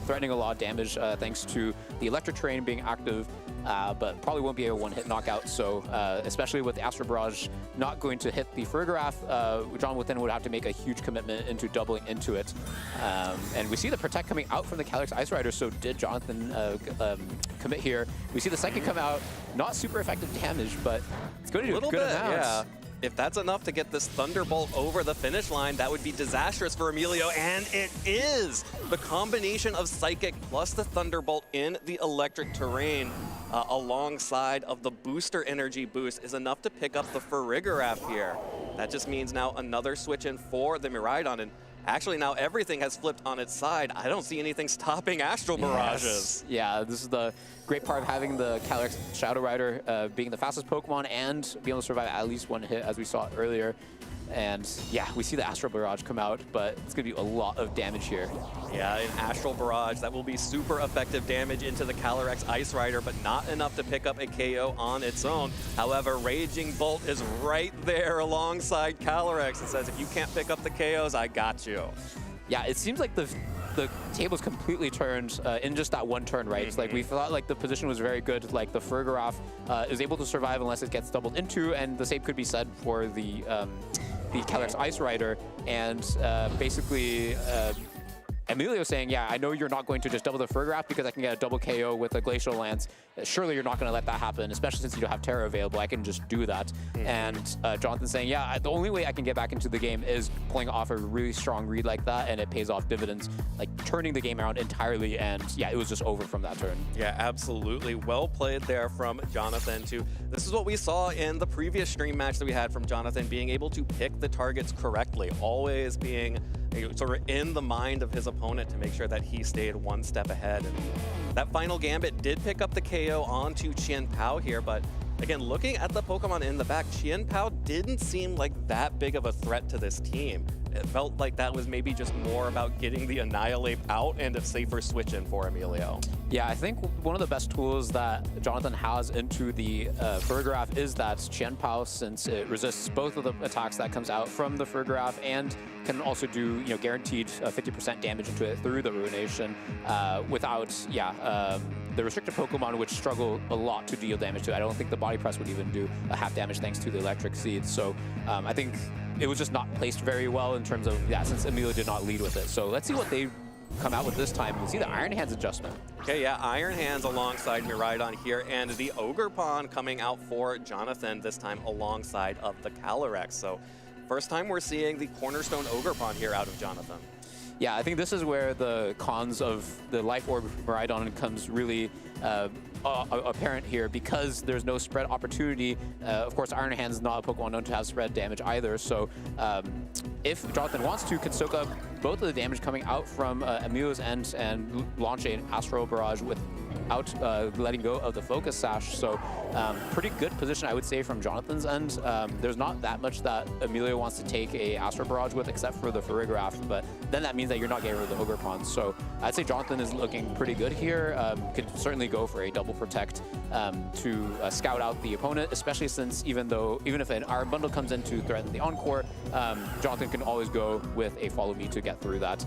threatening a lot of damage thanks to the Electric Terrain being active, but probably won't be a one-hit knockout. So especially with the Astral Barrage not going to hit the Farigiraf, Jonathan would have to make a huge commitment into doubling into it. And we see the Protect coming out from the Calyrex Ice Rider, so did Jonathan commit here. We see the second come out, not super effective damage, but it's going to do a good amount. Yeah. If that's enough to get this Thunderbolt over the finish line, that would be disastrous for Emilio, and it is! The combination of Psychic plus the Thunderbolt in the Electric Terrain alongside of the Booster Energy boost is enough to pick up the Farigiraf here. That just means now another switch in for the Miraidon, and actually now everything has flipped on its side. I don't see anything stopping Astral Barrages. Yes. Yeah, this is the great part of having the Calyrex Shadow Rider being the fastest Pokemon and being able to survive at least one hit, as we saw earlier. And yeah, we see the Astral Barrage come out, but it's going to be a lot of damage here. Yeah, an Astral Barrage, that will be super effective damage into the Calyrex Ice Rider, but not enough to pick up a KO on its own. However, Raging Bolt is right there alongside Calyrex. It says, if you can't pick up the KOs, I got you. Yeah, it seems like the table's completely turned in just that one turn, right? It's like we thought like the position was very good, like the Farigiraf is able to survive unless it gets doubled into, and the same could be said for the Calyrex Ice Rider, and basically Emilio saying, yeah, I know you're not going to just double the Farigiraf because I can get a double KO with a Glacial Lance. Surely you're not going to let that happen, especially since you don't have Terra available. I can just do that. And Jonathan saying, yeah, the only way I can get back into the game is pulling off a really strong read like that, and it pays off dividends, like turning the game around entirely, and yeah, it was just over from that turn. Yeah, absolutely. Well played there from Jonathan too. This is what we saw in the previous stream match that we had from Jonathan, being able to pick the targets correctly, always being sort of in the mind of his opponent to make sure that he stayed one step ahead. And that final Gambit did pick up the KO onto Chien-Pao here, but again, looking at the Pokemon in the back, Chien-Pao didn't seem like that big of a threat to this team. It felt like that was maybe just more about getting the Annihilate out and a safer switch in for Emilio. Yeah, I think one of the best tools that Jonathan has into the Farigiraf is that Chien-Pao, since it resists both of the attacks that comes out from the Farigiraf and can also do, guaranteed 50% damage into it through the Ruination without, the restricted Pokemon, which struggle a lot to deal damage to. I don't think the Body Press would even do a half damage thanks to the Electric Seed. So I think it was just not placed very well in terms of, since Emilio did not lead with it. So let's see what they come out with this time. We see the Iron Hands adjustment. Okay, yeah, Iron Hands alongside Miraidon here, and the Ogerpon coming out for Jonathan, this time alongside of the Calyrex. So first time we're seeing the Cornerstone Ogerpon here out of Jonathan. Yeah, I think this is where the cons of the Life Orb Miraidon comes really apparent here, because there's no spread opportunity. Of course, Iron Hands is not a Pokemon known to have spread damage either, so if Jonathan wants to, can soak up both of the damage coming out from Emilio's end and launch an Astral Barrage with letting go of the focus sash. So pretty good position, I would say, from Jonathan's end. There's not that much that Emilio wants to take a Astro Barrage with, except for the Farigiraf, but then that means that you're not getting rid of the Ogerpon. So I'd say Jonathan is looking pretty good here. Could certainly go for a double protect to scout out the opponent, especially since even if an Iron Bundle comes in to threaten the Encore, Jonathan can always go with a Follow Me to get through that.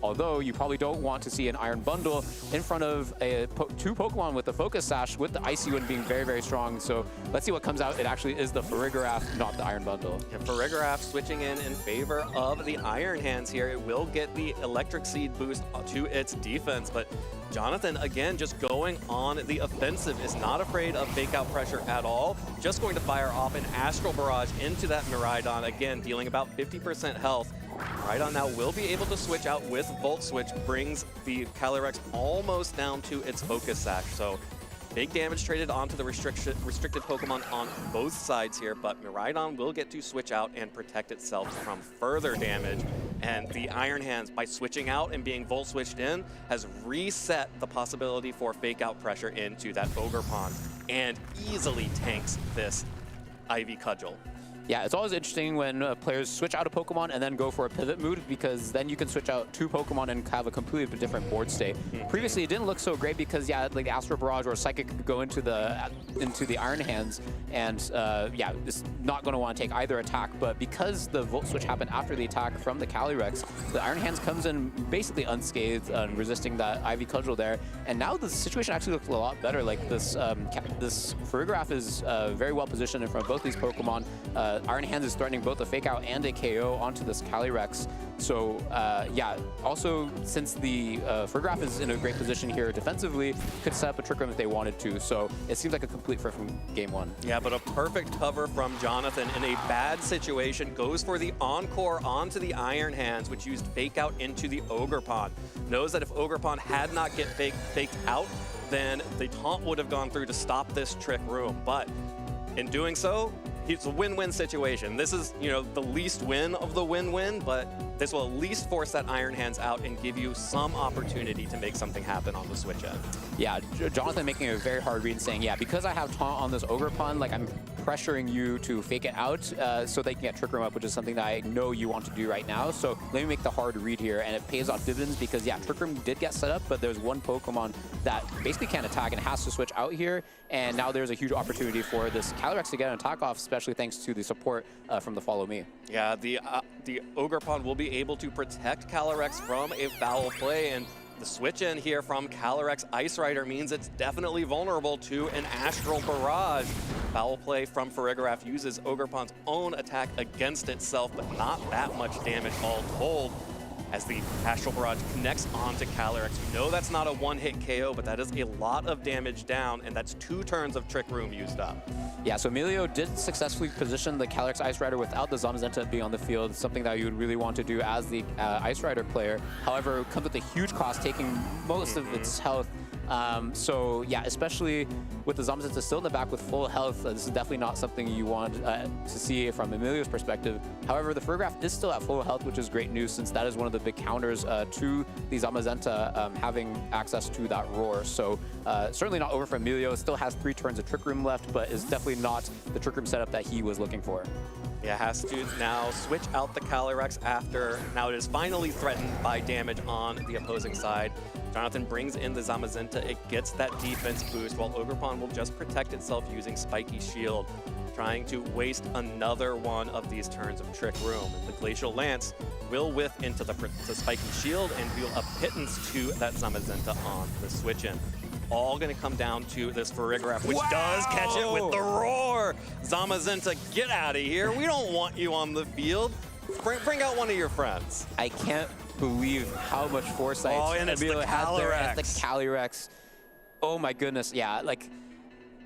Although you probably don't want to see an Iron Bundle in front of two Pokemon with the Focus Sash, with the Icy one being very, very strong. So let's see what comes out. It actually is the Farigiraf, not the Iron Bundle. Yeah, Farigiraf switching in favor of the Iron Hands here. It will get the Electric Seed boost to its defense, but Jonathan, again, just going on the offensive, is not afraid of fake out pressure at all. Just going to fire off an Astral Barrage into that Miraidon, again, dealing about 50% health. Miraidon now will be able to switch out with Volt Switch, brings the Calyrex almost down to its Focus Sash. So big damage traded onto the restricted Pokemon on both sides here, but Miraidon will get to switch out and protect itself from further damage. And the Iron Hands, by switching out and being Volt Switched in, has reset the possibility for fake out pressure into that Ogerpon and easily tanks this Ivy Cudgel. Yeah, it's always interesting when players switch out a Pokemon and then go for a pivot mood, because then you can switch out two Pokemon and have a completely different board state. Previously, it didn't look so great because, yeah, like Astro Barrage or Psychic could go into the Iron Hands, and yeah, it's not going to want to take either attack. But because the Volt Switch happened after the attack from the Calyrex, the Iron Hands comes in basically unscathed, resisting that Ivy Cudgel there. And now the situation actually looks a lot better. Like this Farigiraf is very well positioned in front of both these Pokemon. Iron Hands is threatening both a Fake Out and a KO onto this Calyrex. So yeah, also since the Farigiraf is in a great position here defensively, could set up a Trick Room if they wanted to. So it seems like a complete fit from game one. Yeah, but a perfect cover from Jonathan in a bad situation. Goes for the Encore onto the Iron Hands, which used Fake Out into the Ogerpon. Knows that if Ogerpon had not get faked out, then the taunt would have gone through to stop this Trick Room. But in doing so, it's a win-win situation. This is, you know, the least win of the win-win, but this will at least force that Iron Hands out and give you some opportunity to make something happen on the switch end. Yeah, Jonathan making a very hard read and saying, yeah, because I have taunt on this Ogerpon, like I'm pressuring you to fake it out so they can get Trick Room up, which is something that I know you want to do right now. So let me make the hard read here, and it pays off dividends because, yeah, Trick Room did get set up, but there's one Pokemon that basically can't attack and has to switch out here, and now there's a huge opportunity for this Calyrex to get an attack off, especially thanks to the support from the Follow Me. Yeah, the Ogerpon will be able to protect Calyrex from a foul play, and the switch in here from Calyrex Ice Rider means it's definitely vulnerable to an Astral Barrage. Foul play from Farigiraf uses Ogerpon's own attack against itself, but not that much damage all told. As the Astral Barrage connects onto Calyrex. We know that's not a one-hit KO, but that is a lot of damage down, and that's 2 turns of Trick Room used up. Yeah, so Emilio did successfully position the Calyrex Ice Rider without the Zamazenta being on the field, something that you would really want to do as the Ice Rider player. However, it comes with a huge cost, taking most of its health. So yeah, especially with the Zamazenta still in the back with full health, this is definitely not something you want to see from Emilio's perspective. However, the Farigiraf is still at full health, which is great news since that is one of the big counters to the Zamazenta having access to that Roar. So certainly not over for Emilio. Still has 3 turns of Trick Room left, but is definitely not the Trick Room setup that he was looking for. Yeah, has to now switch out the Calyrex after now it is finally threatened by damage on the opposing side. Jonathan brings in the Zamazenta. It gets that defense boost while Ogerpon will just protect itself using Spiky Shield, trying to waste another one of these turns of Trick Room. The Glacial Lance will whiff into the Spiky Shield and deal a pittance to that Zamazenta on the switch-in. All going to come down to this Farigiraf, which does catch it with the Roar. Zamazenta, get out of here. We don't want you on the field. Bring out one of your friends. I can't believe how much foresight Emilio had there at the Calyrex. Oh my goodness, yeah, like,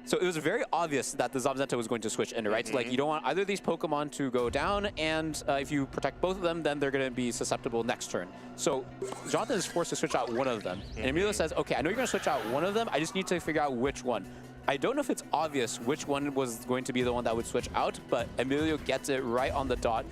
so it was very obvious that the Zamazenta was going to switch in, right? So like, you don't want either of these Pokemon to go down, and if you protect both of them, then they're going to be susceptible next turn. So Jonathan is forced to switch out one of them. And Emilio says, okay, I know you're going to switch out one of them, I just need to figure out which one. I don't know if it's obvious which one was going to be the one that would switch out, but Emilio gets it right on the dot.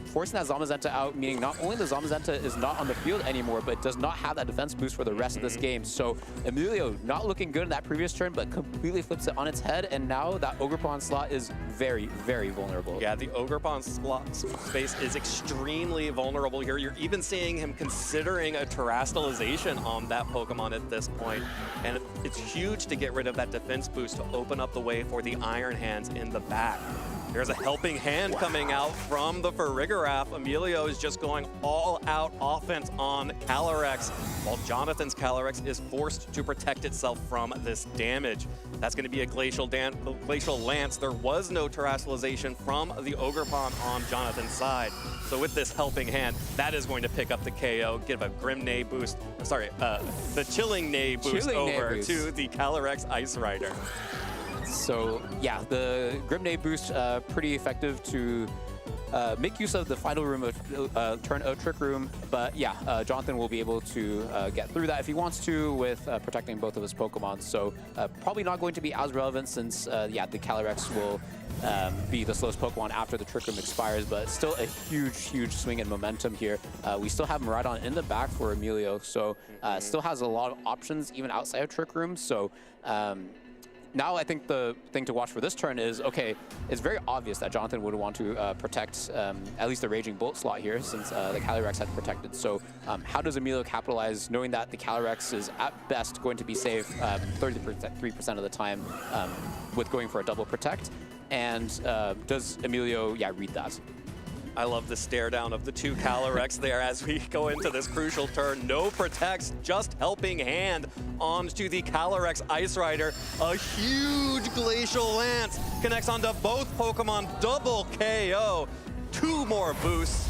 forcing that Zamazenta out, meaning not only the Zamazenta is not on the field anymore, but does not have that defense boost for the rest of this game. So Emilio not looking good in that previous turn, but completely flips it on its head, and now that Ogerpon slot is very, very vulnerable. Yeah, the Ogerpon slot space is extremely vulnerable here. You're even seeing him considering a terastallization on that Pokemon at this point. And it's huge to get rid of that defense boost to open up the way for the Iron Hands in the back. There's a helping hand coming out from the Farigiraf. Emilio is just going all out offense on Calyrex, while Jonathan's Calyrex is forced to protect itself from this damage. That's going to be a Glacial Lance. There was no terastallization from the Ogerpon on Jonathan's side. So with this helping hand, that is going to pick up the KO, give a Grim Neigh boost, the Chilling Neigh boost over to the Calyrex Ice Rider. So yeah, the Grim Neigh boost pretty effective to make use of the final room of turn out Trick Room, but yeah, Jonathan will be able to get through that if he wants to with protecting both of his Pokemon. So probably not going to be as relevant since yeah, the Calyrex will be the slowest Pokemon after the Trick Room expires, but still a huge swing in momentum here. We still have Miraidon in the back for Emilio, so still has a lot of options even outside of Trick Room. So now I think the thing to watch for this turn is, okay, it's very obvious that Jonathan would want to protect at least the Raging Bolt slot here, since the Calyrex had protected. So how does Emilio capitalize, knowing that the Calyrex is at best going to be safe 33% of the time with going for a double protect? And does Emilio, yeah, read that? I love the stare down of the two Calyrex there as we go into this crucial turn. No protects, just helping hand onto the Calyrex Ice Rider. A huge Glacial Lance connects onto both Pokemon, double KO. 2 more boosts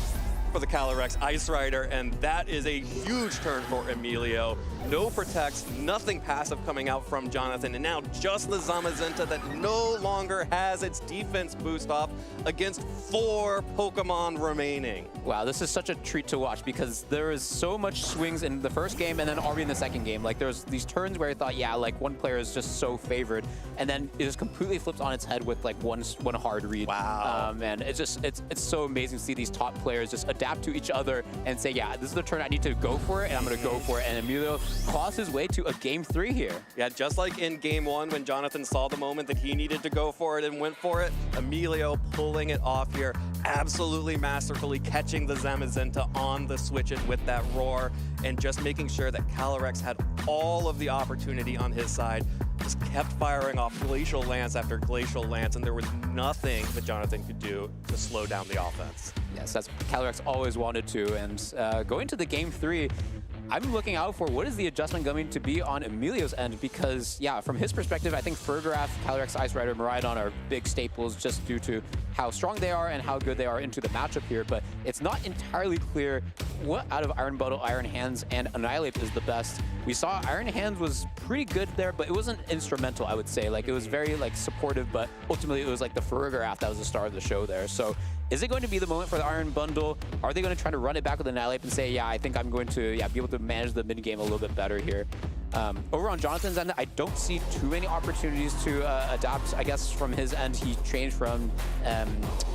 for the Calyrex Ice Rider, and that is a huge turn for Emilio. No protects, nothing passive coming out from Jonathan, and now just the Zamazenta that no longer has its defense boost off against 4 Pokemon remaining. Wow, this is such a treat to watch because there is so much swings in the first game and then already in the second game. Like there's these turns where I thought, yeah, like one player is just so favored, and then it just completely flips on its head with like one hard read. Wow. And it's so amazing to see these top players just adapt to each other and say, yeah, this is the turn I need to go for it, and I'm going to go for it. And Emilio claws his way to a Game 3 here. Yeah, just like in Game 1 when Jonathan saw the moment that he needed to go for it and went for it, Emilio pulling it off here, absolutely masterfully catching the Zamazenta on the switch-in with that roar, and just making sure that Calyrex had all of the opportunity on his side. Just kept firing off Glacial Lance after Glacial Lance, and there was nothing that Jonathan could do to slow down the offense. Yes, that's what Calyrex always wanted to, and going to the Game 3, I'm looking out for what is the adjustment going to be on Emilio's end, because, yeah, from his perspective, I think Farigiraf, Calyrex, Ice Rider, Miraidon are big staples just due to how strong they are and how good they are into the matchup here, but it's not entirely clear what out of Iron Bundle, Iron Hands, and Annihilate is the best. We saw Iron Hands was pretty good there, but it wasn't instrumental, I would say. Like, it was very, like, supportive, but ultimately it was, like, the Farigiraf that was the star of the show there. So is it going to be the moment for the Iron Bundle? Are they going to try to run it back with Annihilate and say, yeah, I think I'm going to be able to manage the mid-game a little bit better here? Over on Jonathan's end, I don't see too many opportunities to adapt. I guess from his end, he changed from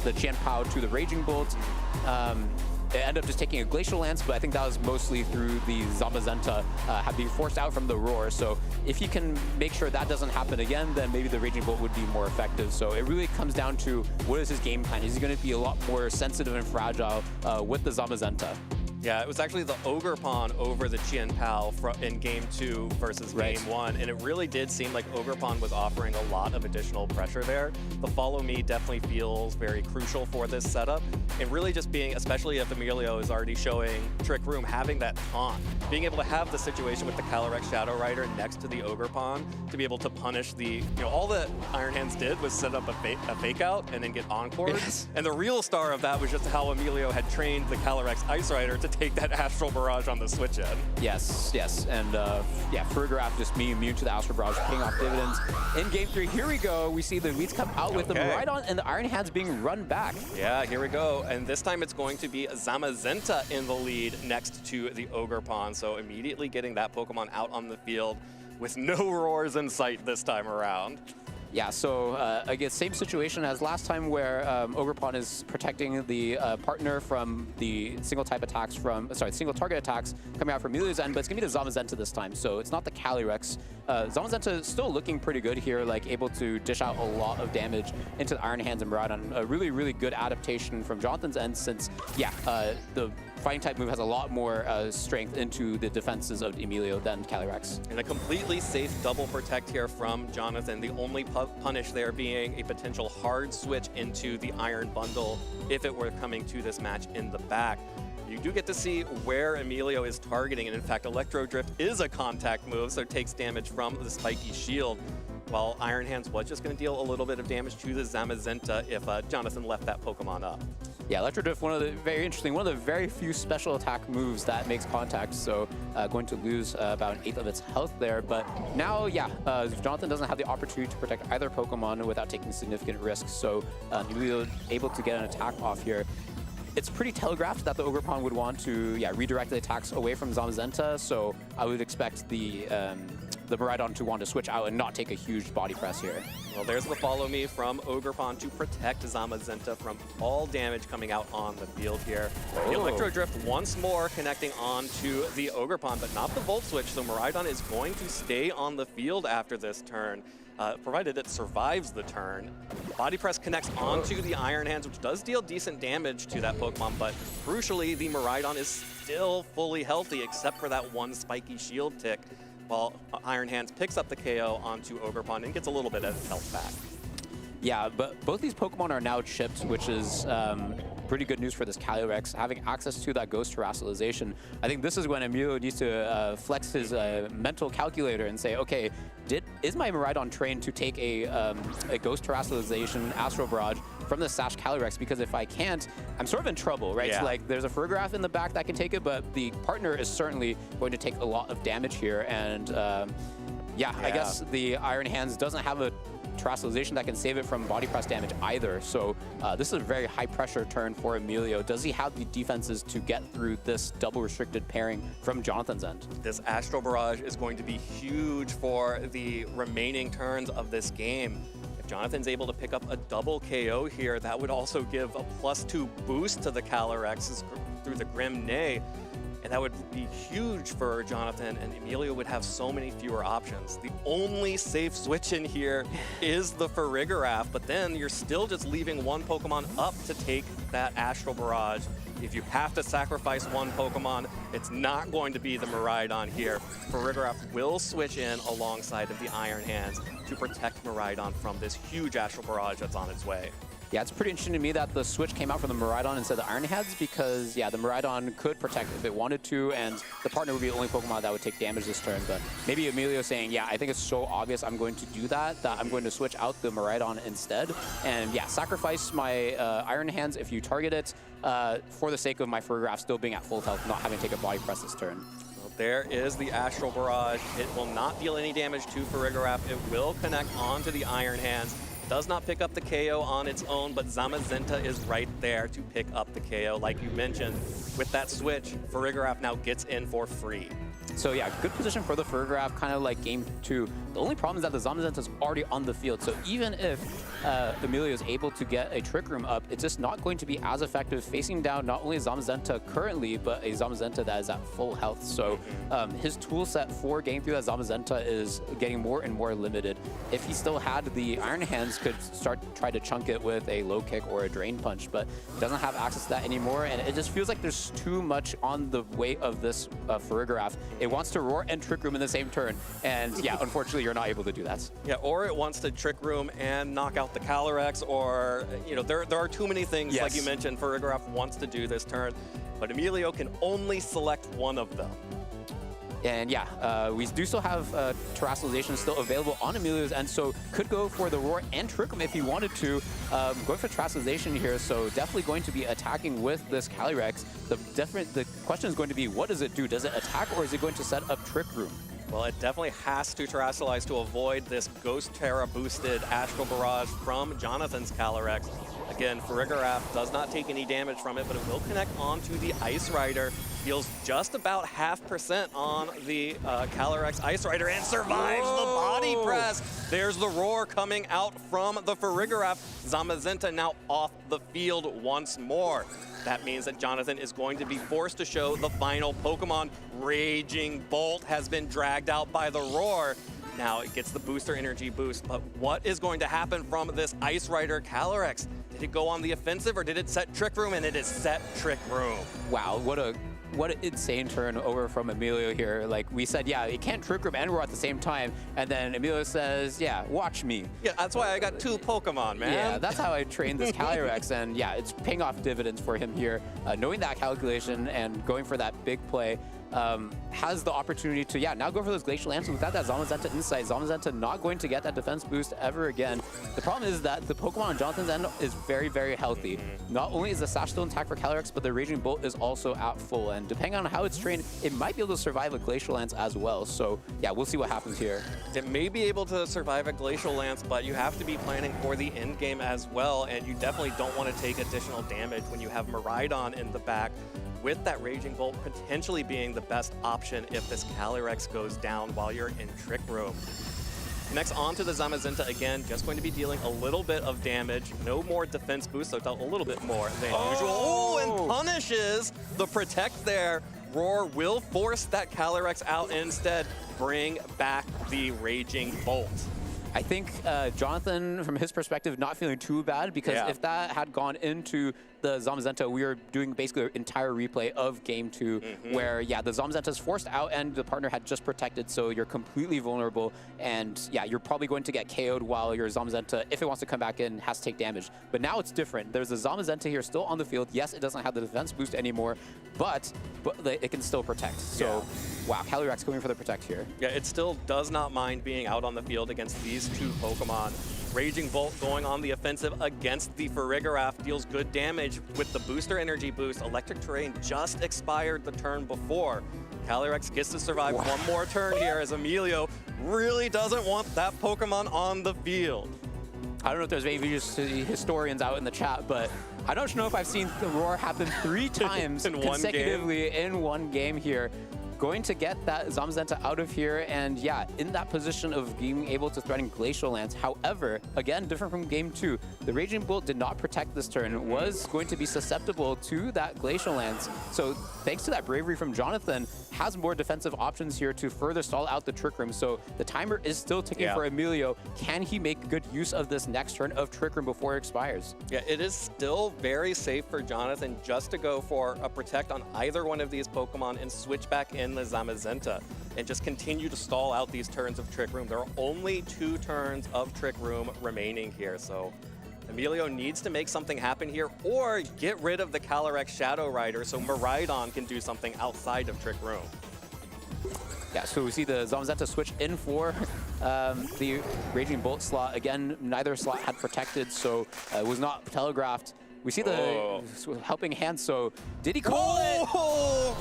the Chien-Pao to the Raging Bolt. They ended up just taking a Glacial Lance, but I think that was mostly through the Zamazenta being forced out from the Roar. So if he can make sure that doesn't happen again, then maybe the Raging Bolt would be more effective. So it really comes down to what is his game plan. Is he going to be a lot more sensitive and fragile with the Zamazenta? Yeah, it was actually the Ogerpon over the Chien-Pao in Game 2 versus Game 1, and it really did seem like Ogerpon was offering a lot of additional pressure there. The Follow Me definitely feels very crucial for this setup, and really just being, especially if Emilio is already showing Trick Room, having that taunt, being able to have the situation with the Calyrex Shadow Rider next to the Ogerpon to be able to punish the, all that Iron Hands did was set up a fake out and then get encored. Yes. And the real star of that was just how Emilio had trained the Calyrex Ice Rider to take that Astral Barrage on the switch-in. Yes, and yeah, Farigiraf just being immune to the Astral Barrage, paying off dividends. In Game 3, here we go. We see the leads come out with the Miraidon and the Iron Hands being run back. Yeah, here we go. And this time it's going to be Zamazenta in the lead next to the Ogerpon. So immediately getting that Pokemon out on the field with no roars in sight this time around. Yeah, so again, same situation as last time where Ogerpon is protecting the partner from the single target attacks coming out from Emilio's end, but it's gonna be the Zamazenta this time. So it's not the Calyrex. Zamazenta is still looking pretty good here, like able to dish out a lot of damage into the Iron Hands and Miraidon. A really, really good adaptation from Jonathan's end since, yeah, the Fighting type move has a lot more strength into the defenses of Emilio than Calyrex. And a completely safe double protect here from Jonathan. The only punish there being a potential hard switch into the Iron Bundle if it were coming to this match in the back. You do get to see where Emilio is targeting, and in fact, Electro Drift is a contact move, so it takes damage from the spiky shield, while Iron Hands was just going to deal a little bit of damage to the Zamazenta if Jonathan left that Pokemon up. Yeah, Electro Drift, one of the very few special attack moves that makes contact, so going to lose about 1/8 of its health there. But now, yeah, Jonathan doesn't have the opportunity to protect either Pokemon without taking significant risks, so Emilio able to get an attack off here. It's pretty telegraphed that the Ogerpon would want to, yeah, redirect the attacks away from Zamazenta, so I would expect the Miraidon to want to switch out and not take a huge body press here. Well, there's the follow me from Ogerpon to protect Zamazenta from all damage coming out on the field here. The Electro Drift once more connecting on to the Ogerpon, but not the Volt Switch, so Miraidon is going to stay on the field after this turn. Provided it survives the turn. Body Press connects onto the Iron Hands, which does deal decent damage to that Pokemon, but crucially, the Miraidon is still fully healthy except for that one spiky shield tick, while Iron Hands picks up the KO onto Ogerpon and gets a little bit of health back. Yeah, but both these Pokemon are now chipped, which is pretty good news for this Calyrex. Having access to that Ghost Terrestrialization, I think this is when Emilio needs to flex his mental calculator and say, okay, is my Miraidon trained to take a Ghost Terrestrialization, Astral Barrage from the Sash Calyrex? Because if I can't, I'm sort of in trouble, right? Yeah. So, like, there's a Ferrograph in the back that can take it, but the partner is certainly going to take a lot of damage here. And yeah, I guess the Iron Hands doesn't have a Terrestrialization that can save it from body press damage either. So this is a very high pressure turn for Emilio. Does he have the defenses to get through this double restricted pairing from Jonathan's end? This Astral Barrage is going to be huge for the remaining turns of this game. If Jonathan's able to pick up a double KO here, that would also give a +2 boost to the Calyrex through the Grim Neigh. And that would be huge for Jonathan, and Emilio would have so many fewer options. The only safe switch in here is the Farigiraf, but then you're still just leaving one Pokemon up to take that Astral Barrage. If you have to sacrifice one Pokemon, it's not going to be the Miraidon here. Farigiraf will switch in alongside of the Iron Hands to protect Miraidon from this huge Astral Barrage that's on its way. Yeah, it's pretty interesting to me that the switch came out from the Miraidon instead of the Iron Hands because, yeah, the Miraidon could protect if it wanted to, and the partner would be the only Pokemon that would take damage this turn. But maybe Emilio saying, yeah, I think it's so obvious I'm going to do that I'm going to switch out the Miraidon instead. And yeah, sacrifice my Iron Hands if you target it for the sake of my Farigiraf still being at full health, not having to take a body press this turn. There is the Astral Barrage. It will not deal any damage to Farigiraf. It will connect onto the Iron Hands. Does not pick up the KO on its own, but Zamazenta is right there to pick up the KO. Like you mentioned, with that switch, Farigiraf now gets in for free. So yeah, good position for the Farigiraf, kind of like game 2. The only problem is that the Zamazenta is already on the field, so even if Emilio is able to get a Trick Room up, it's just not going to be as effective facing down not only Zamazenta currently, but a Zamazenta that is at full health. So his tool set for getting through that Zamazenta is getting more and more limited. If he still had the Iron Hands, could try to chunk it with a low kick or a Drain Punch, but doesn't have access to that anymore, and it just feels like there's too much on the weight of this Farigiraf. It wants to Roar and Trick Room in the same turn, and yeah, unfortunately, you're not able to do that. Yeah, or it wants to Trick Room and knock out the Calyrex, or, you know, there are too many things, like you mentioned, Farigiraf wants to do this turn, but Emilio can only select one of them. And yeah, we do still have Terrestrialization still available on Emilio's end, so could go for the Roar and Trick Room if he wanted to. Going for Terrestrialization here, so definitely going to be attacking with this Calyrex. The question is going to be, what does it do? Does it attack, or is it going to set up Trick Room? Well, it definitely has to Terrestrialize to avoid this Ghost Terra boosted Astral Barrage from Jonathan's Calyrex. Again, Farigiraf does not take any damage from it, but it will connect onto the Ice Rider. deals just about 0.5% on the Calyrex Ice Rider and survives the body press. There's the roar coming out from the Farigiraf. Zamazenta now off the field once more. That means that Jonathan is going to be forced to show the final Pokemon. Raging Bolt has been dragged out by the roar. Now it gets the booster energy boost, but what is going to happen from this Ice Rider Calyrex? Did it go on the offensive or did it set Trick Room? And it is set Trick Room. Wow, what an insane turn over from Emilio here. Like we said, yeah, it can't Trick Room and roar at the same time. And then Emilio says, yeah, watch me. Yeah, that's why I got 2 Pokemon, man. Yeah, that's how I trained this Calyrex. And yeah, it's paying off dividends for him here. Knowing that calculation and going for that big play. Has the opportunity to, now go for those Glacial Lances without that Zamazenta insight. Zamazenta not going to get that defense boost ever again. The problem is that the Pokemon on Jonathan's end is very, very healthy. Not only is the Sash still intact for Calyrex, but the Raging Bolt is also at full. And depending on how it's trained, it might be able to survive a Glacial Lance as well. So yeah, we'll see what happens here. It may be able to survive a Glacial Lance, but you have to be planning for the end game as well. And you definitely don't want to take additional damage when you have Miraidon in the back, with that Raging Bolt potentially being the best option if this Calyrex goes down while you're in Trick Room. Next, on to the Zamazenta again, just going to be dealing a little bit of damage. No more defense boost, so dealt a little bit more than usual. Oh, and punishes the Protect there. Roar will force that Calyrex out and instead bring back the Raging Bolt. I think Jonathan, from his perspective, not feeling too bad because if that had gone into the Zamazenta, we were doing basically an entire replay of Game 2 where, the Zamazenta is forced out and the partner had just protected, so you're completely vulnerable and, you're probably going to get KO'd while your Zamazenta, if it wants to come back in, has to take damage. But now it's different. There's a Zamazenta here still on the field. Yes, it doesn't have the defense boost anymore, but it can still protect. So, wow, Calyrex going for the protect here. Yeah, it still does not mind being out on the field against these 2 Pokemon. Raging Bolt going on the offensive against the Farigiraf deals good damage with the booster energy boost. Electric Terrain just expired the turn before. Calyrex gets to survive one more turn here as Emilio really doesn't want that Pokemon on the field. I don't know if there's maybe just historians out in the chat, but I don't know if I've seen the roar happen 3 times consecutively in one game here. Going to get that Zamazenta out of here and in that position of being able to threaten Glacial Lance. However, again, different from Game 2, the Raging Bolt did not protect this turn, was going to be susceptible to that Glacial Lance. So thanks to that bravery from Jonathan, has more defensive options here to further stall out the Trick Room. So the timer is still ticking for Emilio. Can he make good use of this next turn of Trick Room before it expires? Yeah, it is still very safe for Jonathan just to go for a protect on either one of these Pokemon and switch back in the Zamazenta and just continue to stall out these turns of Trick Room. There are only 2 turns of Trick Room remaining here, so Emilio needs to make something happen here or get rid of the Calyrex Shadow Rider so Miraidon can do something outside of Trick Room. Yeah, so we see the Zamazenta switch in for the Raging Bolt slot. Again, neither slot had protected, so it was not telegraphed. We see the helping hand, so did he call it?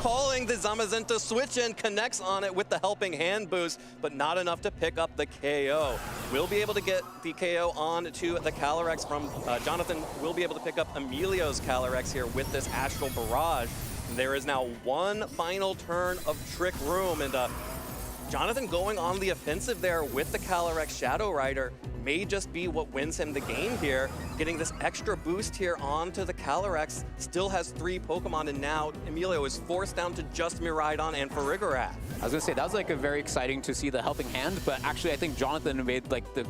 Calling the Zamazenta switch in, connects on it with the helping hand boost, but not enough to pick up the KO. We'll be able to get the KO on to the Calyrex from Jonathan. Will be able to pick up Emilio's Calyrex here with this Astral Barrage. And there is now 1 final turn of Trick Room, and Jonathan going on the offensive there with the Calyrex Shadow Rider may just be what wins him the game here. Getting this extra boost here onto the Calyrex, still has 3 Pokemon, and now Emilio is forced down to just Miraidon and Farigiraf. I was gonna say, that was like a very exciting to see the helping hand, but actually I think Jonathan made like the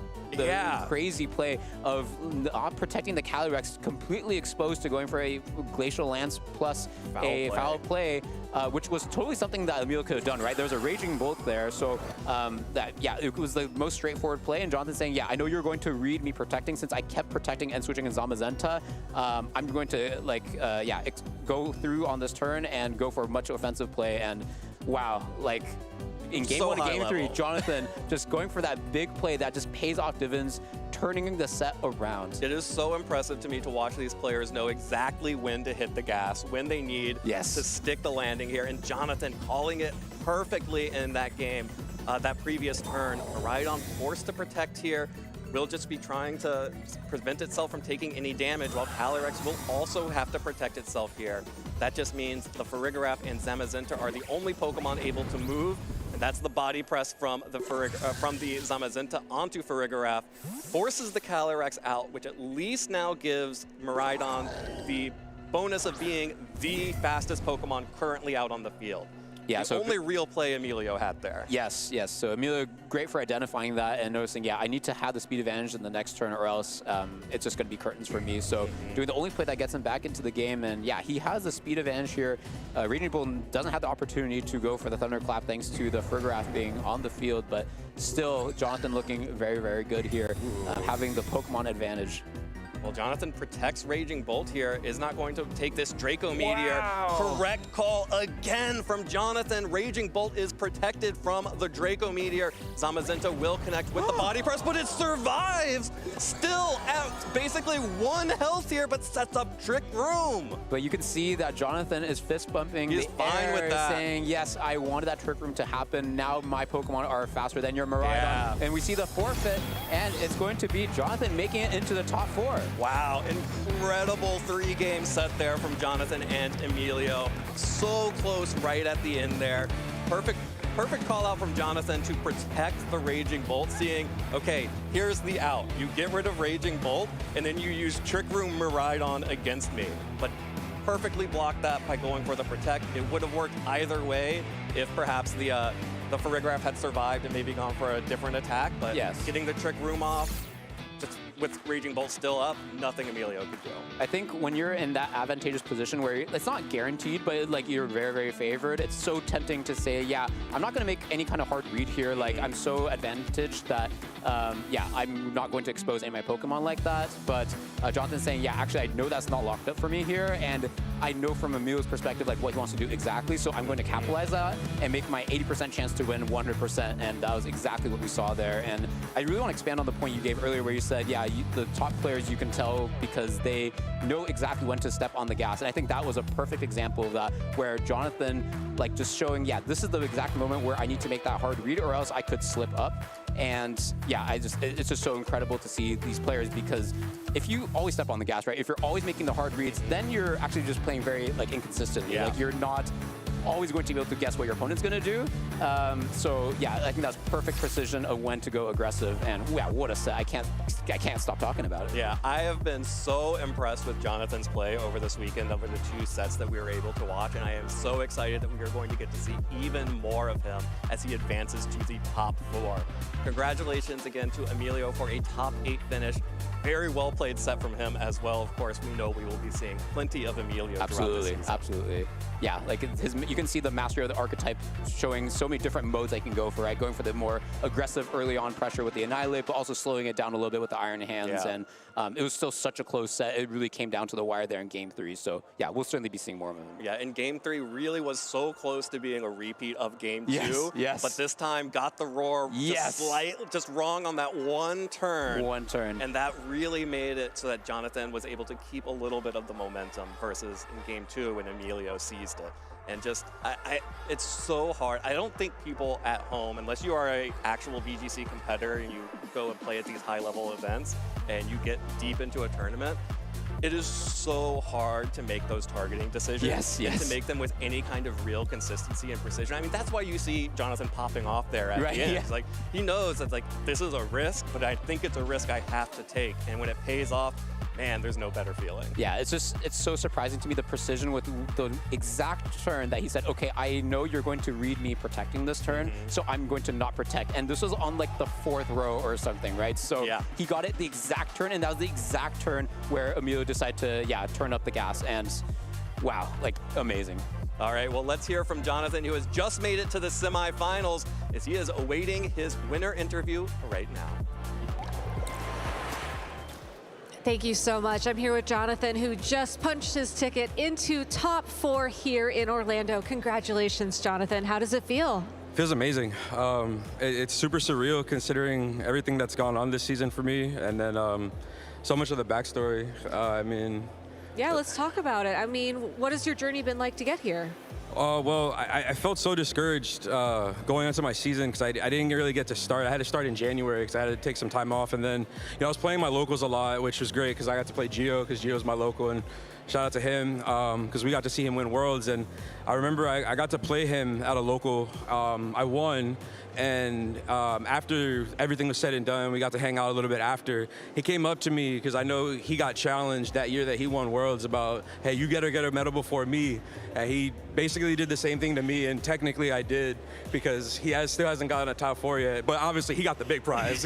crazy play of not protecting the Calyrex, completely exposed to going for a Glacial Lance plus foul play, which was totally something that Emilio could have done, right? There was a Raging Bolt there, so it was the most straightforward play, and Jonathan saying, I know you're going to read me protecting since I kept protecting and switching in Zamazenta. I'm going to go through on this turn and go for a much offensive play, and wow, like in Game 1 and Game 3, Jonathan just going for that big play that just pays off dividends, turning the set around. It is so impressive to me to watch these players know exactly when to hit the gas, when they need to stick the landing here, and Jonathan calling it perfectly in that game. That previous turn, Miraidon forced to protect here. will just be trying to prevent itself from taking any damage, while Calyrex will also have to protect itself here. That just means the Farigiraf and Zamazenta are the only Pokemon able to move, and that's the body press from the Zamazenta onto Farigiraf, forces the Calyrex out, which at least now gives Miraidon the bonus of being the fastest Pokemon currently out on the field. Yeah, the only real play Emilio had there. Yes, yes. So Emilio, great for identifying that and noticing, yeah, I need to have the speed advantage in the next turn or else it's just going to be curtains for me. So doing the only play that gets him back into the game, and yeah, he has the speed advantage here. Raging Bolt doesn't have the opportunity to go for the Thunderclap thanks to the Farigiraf being on the field, but still, Jonathan looking very, very good here, having the Pokemon advantage. Well, Jonathan protects Raging Bolt here, is not going to take this Draco Meteor. Wow. Correct call again from Jonathan. Raging Bolt is protected from the Draco Meteor. Zamazenta will connect with the body press, but it survives. Still at basically 1 health here, but sets up Trick Room. But you can see that Jonathan is fist bumping. He's fine with that. Saying, yes, I wanted that Trick Room to happen. Now my Pokemon are faster than your Miraidon. Yeah. And we see the forfeit, and it's going to be Jonathan making it into the top 4. Wow, incredible 3-game set there from Jonathan and Emilio. So close right at the end there. Perfect call out from Jonathan to protect the Raging Bolt, seeing, okay, here's the out. You get rid of Raging Bolt, and then you use Trick Room Miraidon against me. But perfectly blocked that by going for the protect. It would have worked either way if perhaps the Farigiraf had survived and maybe gone for a different attack, but getting the Trick Room off, just with Raging Bolt still up, nothing Emilio could do. I think when you're in that advantageous position where it's not guaranteed, but like you're very, very favored, it's so tempting to say, yeah, I'm not going to make any kind of hard read here. Like I'm so advantaged that, yeah, I'm not going to expose any of my Pokemon like that. But Jonathan's saying, yeah, actually, I know that's not locked up for me here. And I know from Emilio's perspective, like what he wants to do exactly. So I'm going to capitalize that and make my 80% chance to win 100%. And that was exactly what we saw there. And I really want to expand on the point you gave earlier where you said, yeah, the top players you can tell because they know exactly when to step on the gas. And I think that was a perfect example of that, where Jonathan, like just showing, yeah, this is the exact moment where I need to make that hard read or else I could slip up. And yeah, it's just so incredible to see these players, because if you always step on the gas, right, if you're always making the hard reads, then you're actually just playing very like inconsistently. Yeah. Like you're not always going to be able to guess what your opponent's going to do. So yeah, I think that's perfect precision of when to go aggressive. And yeah, what a set. I can't stop talking about it. Yeah, I have been so impressed with Jonathan's play over this weekend, over the 2 sets that we were able to watch, and I am so excited that we are going to get to see even more of him as he advances to the top 4. Congratulations again to Emilio for a top 8 finish. Very well played set from him as well. Of course, we know we will be seeing plenty of Emilio throughout the season. Absolutely. Yeah, like you can see the mastery of the archetype showing so many different modes I can go for, right? Going for the more aggressive early on pressure with the Annihilate, but also slowing it down a little bit with the Iron Hands. Yeah. And it was still such a close set. It really came down to the wire there in Game 3. So yeah, we'll certainly be seeing more of him. Yeah, and Game 3 really was so close to being a repeat of Game 2. Yes. But this time got the roar just wrong on that one turn. And that really made it so that Jonathan was able to keep a little bit of the momentum versus in Game 2 when Emilio seized it. And just, it's so hard. I don't think people at home, unless you are an actual VGC competitor and you go and play at these high-level events and you get deep into a tournament, it is so hard to make those targeting decisions and to make them with any kind of real consistency and precision. I mean, that's why you see Jonathan popping off there at the end. It's like, he knows that like, this is a risk, but I think it's a risk I have to take. And when it pays off, man, there's no better feeling. Yeah, it's so surprising to me, the precision with the exact turn that he said, okay, I know you're going to read me protecting this turn, so I'm going to not protect. And this was on like the 4th row or something, right? So he got it the exact turn, and that was the exact turn where Emilio decided to, turn up the gas. And wow, like amazing. All right, well, let's hear from Jonathan, who has just made it to the semifinals, as he is awaiting his winner interview right now. Thank you so much. I'm here with Jonathan, who just punched his ticket into top 4 here in Orlando. Congratulations, Jonathan. How does it feel? Feels amazing. It's super surreal considering everything that's gone on this season for me, and then so much of the backstory. I mean... Yeah, let's talk about it. I mean, what has your journey been like to get here? Well, I felt so discouraged going into my season because I didn't really get to start. I had to start in January because I had to take some time off. And then, I was playing my locals a lot, which was great because I got to play Gio because Gio's my local. And shout out to him because we got to see him win Worlds. And I remember I got to play him at a local. I won. And after everything was said and done, we got to hang out a little bit after. He came up to me because I know he got challenged that year that he won Worlds about, hey, you gotta get a medal before me. And he basically did the same thing to me, and technically I did because he still hasn't gotten a top 4 yet. But obviously he got the big prize,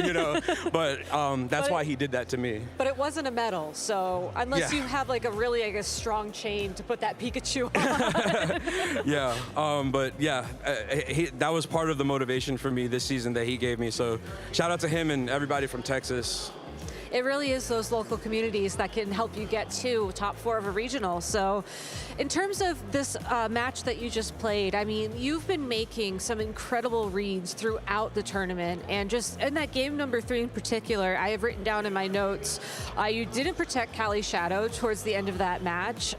But that's why he did that to me. But it wasn't a medal, so unless you have like a really, I guess, strong chain to put that Pikachu on. Yeah, but yeah, that was part of the motivation for me this season that he gave me. So shout out to him and everybody from Texas. It really is those local communities that can help you get to top 4 of a regional. So in terms of this match that you just played, I mean, you've been making some incredible reads throughout the tournament, and just in that game number 3 in particular, I have written down in my notes, you didn't protect Cali Shadow towards the end of that match.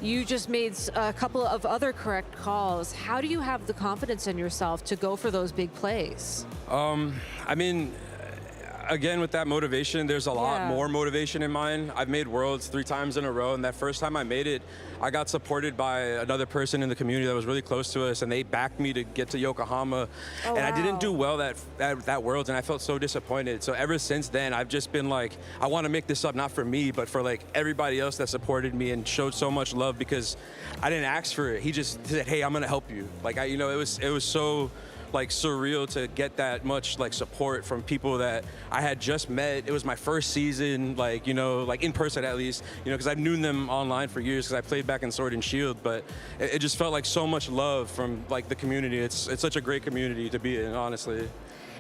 You just made a couple of other correct calls. How do you have the confidence in yourself to go for those big plays? I mean, again, with that motivation, there's a lot more motivation in mine. I've made Worlds 3 times in a row, and that first time I made it, I got supported by another person in the community that was really close to us, and they backed me to get to Yokohama. And I didn't do well that Worlds, and I felt so disappointed. So ever since then, I've just been like, I want to make this up, not for me, but for like everybody else that supported me and showed so much love, because I didn't ask for it. He just said, hey, I'm going to help you. Like, it was so like surreal to get that much like support from people that I had just met. It was my first season, like in person at least, because I've known them online for years because I played back in Sword and Shield, but it just felt like so much love from like the community. It's such a great community to be in, honestly.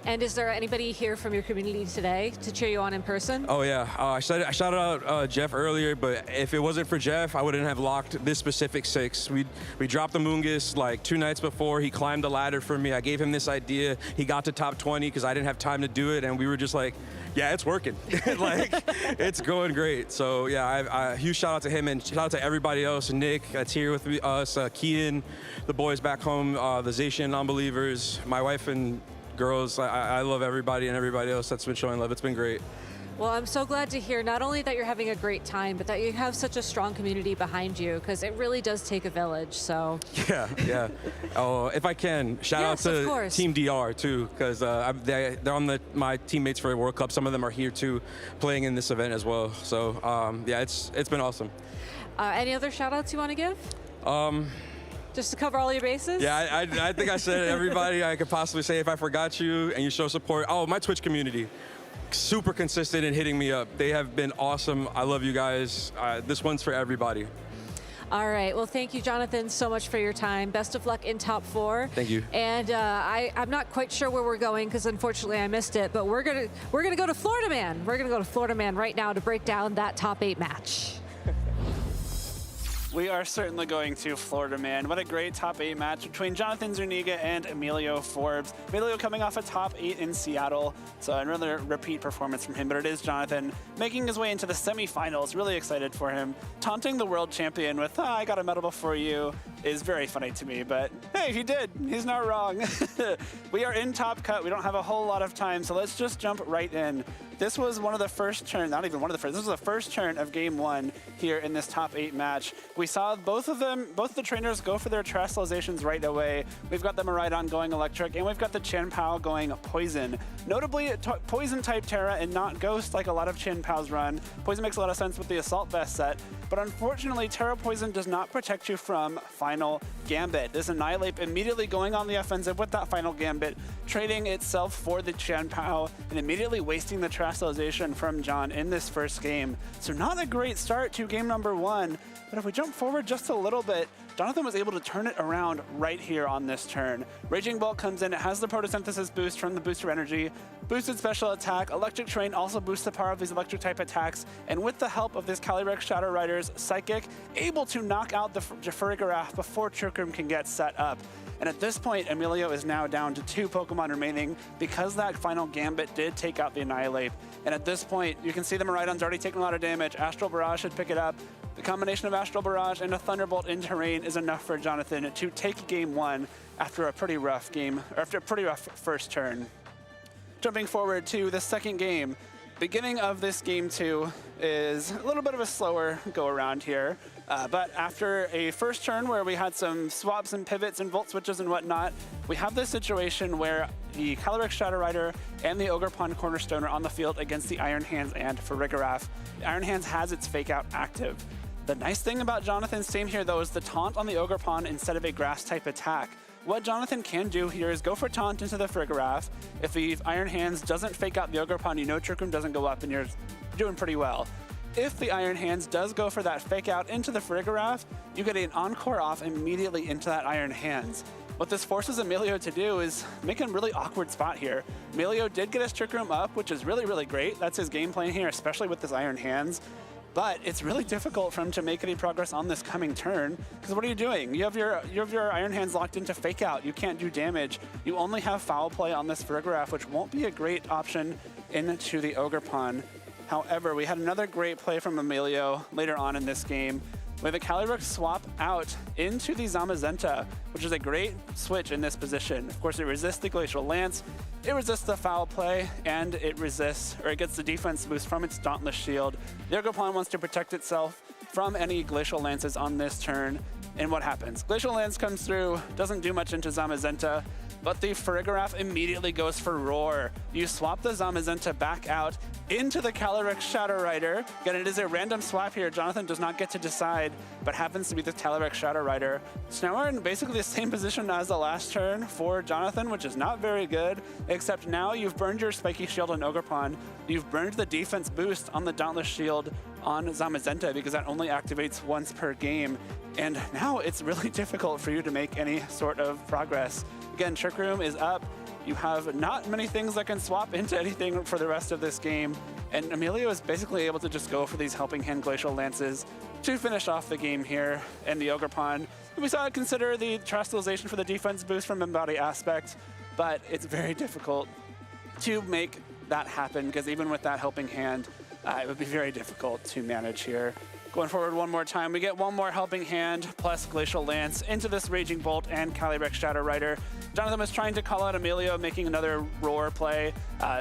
And is there anybody here from your community today to cheer you on in person? Oh yeah, I shouted out Jeff earlier, but if it wasn't for Jeff, I wouldn't have locked this specific 6. We dropped the Moongus like 2 nights before. He climbed the ladder for me. I gave him this idea. He got to top 20 because I didn't have time to do it, and we were just like, yeah, it's working. Like, it's going great. So yeah, huge shout out to him, and shout out to everybody else. Nick that's here with us, Kian, the boys back home, the Zacian non-believers, my wife and girls. I love everybody and everybody else that's been showing love. It's been great. Well, I'm so glad to hear not only that you're having a great time, but that you have such a strong community behind you, because it really does take a village. So yeah. Oh, if I can, shout out to Team DR too, because they're on my teammates for the World Cup. Some of them are here too, playing in this event as well. So yeah, it's been awesome. Any other shout outs you want to give? Just to cover all your bases? Yeah, I think I said everybody I could possibly say. If I forgot you and you show support. Oh, my Twitch community, super consistent in hitting me up. They have been awesome. I love you guys. This one's for everybody. All right. Well, thank you, Jonathan, so much for your time. Best of luck in top 4. Thank you. And I'm not quite sure where we're going because unfortunately I missed it. But we're gonna go to Florida Man. We're gonna go to Florida Man right now to break down that top 8 match. We are certainly going to Florida Man. What a great top 8 match between Jonathan Zuniga and Emilio Forbes. Emilio coming off a top 8 in Seattle, so another repeat performance from him, but it is Jonathan making his way into the semifinals. Really excited for him. Taunting the world champion with, I got a medal before you, is very funny to me, but hey, he did. He's not wrong. We are in Top Cut. We don't have a whole lot of time, so let's just jump right in. This was one of the first turn, not even one of the first, this was the first turn of game 1 here in this top 8 match. We saw both the trainers go for their terrestrializations right away. We've got the Miraidon going electric, and we've got the Chien-Pao going poison. Notably, poison type Terra and not Ghost like a lot of Chien-Paos run. Poison makes a lot of sense with the Assault Vest set, but unfortunately, Terra Poison does not protect you from Final Gambit. This Annihilate immediately going on the offensive with that Final Gambit, trading itself for the Chien-Pao, and immediately wasting the terrestrialization from John in this first game. So not a great start to game number 1, but if we jump forward just a little bit, Jonathan was able to turn it around right here on this turn. Raging Bolt comes in, it has the Photosynthesis boost from the Booster Energy, boosted special attack, Electric Train also boosts the power of these electric type attacks, and with the help of this Calyrex Shadow Rider's Psychic, able to knock out the Jafurigarath before Trick Room can get set up. And at this point, Emilio is now down to 2 Pokemon remaining because that Final Gambit did take out the Annihilate. And at this point, you can see the Miraidon's already taken a lot of damage. Astral Barrage should pick it up. The combination of Astral Barrage and a Thunderbolt into rain is enough for Jonathan to take game 1 after a pretty rough game, or after a pretty rough first turn. Jumping forward to the second game, beginning of this game 2 is a little bit of a slower go around here. But after a first turn where we had some swaps and pivots and volt switches and whatnot, we have this situation where the Calyrex Shadow Rider and the Ogerpon Cornerstone are on the field against the Iron Hands and Farigiraf. The Iron Hands has its Fake Out active. The nice thing about Jonathan's team here, though, is the taunt on the Ogerpon instead of a grass-type attack. What Jonathan can do here is go for taunt into the Farigiraf. If the Iron Hands doesn't fake out the Ogerpon, you know Trick Room doesn't go up and you're doing pretty well. If the Iron Hands does go for that fake out into the Farigiraf, you get an Encore off immediately into that Iron Hands. What this forces Emilio to do is make a really awkward spot here. Emilio did get his Trick Room up, which is really, really great. That's his game plan here, especially with this Iron Hands. But it's really difficult for him to make any progress on this coming turn, because what are you doing? You have your Iron Hands locked into Fake Out. You can't do damage. You only have Foul Play on this Farigiraf, which won't be a great option into the Ogerpon. However, we had another great play from Emilio later on in this game, where the Calyrex swap out into the Zamazenta, which is a great switch in this position. Of course, it resists the Glacial Lance, it resists the Foul Play, and it gets the defense boost from its Dauntless Shield. The Ogerpon wants to protect itself from any Glacial Lances on this turn, and what happens? Glacial Lance comes through, doesn't do much into Zamazenta, but the Farigiraf immediately goes for Roar. You swap the Zamazenta back out into the Calyrex Shadow Rider. Again, it is a random swap here. Jonathan does not get to decide, but happens to be the Calyrex Shadow Rider. So now we're in basically the same position as the last turn for Jonathan, which is not very good, except now you've burned your Spiky Shield on Ogerpon. You've burned the defense boost on the Dauntless Shield on Zamazenta, because that only activates once per game. And now it's really difficult for you to make any sort of progress. Again, Trick Room is up. You have not many things that can swap into anything for the rest of this game. And Emilio is basically able to just go for these Helping Hand Glacial Lances to finish off the game here. And the Ogerpon, we saw it consider the Terrestrialization for the defense boost from Embody Aspect, but it's very difficult to make that happen, because even with that Helping Hand, it would be very difficult to manage here. Going forward one more time, we get one more Helping Hand plus Glacial Lance into this Raging Bolt and Calyrex Shadow Rider. Jonathan was trying to call out Emilio, making another Roar play.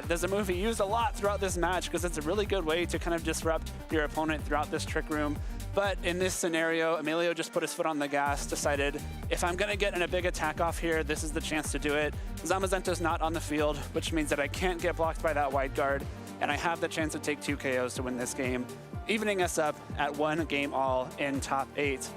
There's a move he used a lot throughout this match, because it's a really good way to kind of disrupt your opponent throughout this Trick Room. But in this scenario, Emilio just put his foot on the gas, decided, if I'm gonna get in a big attack off here, this is the chance to do it. Zamazenta's not on the field, which means that I can't get blocked by that wide guard, and I have the chance to take 2 KOs to win this game, evening us up at 1 game all in top 8.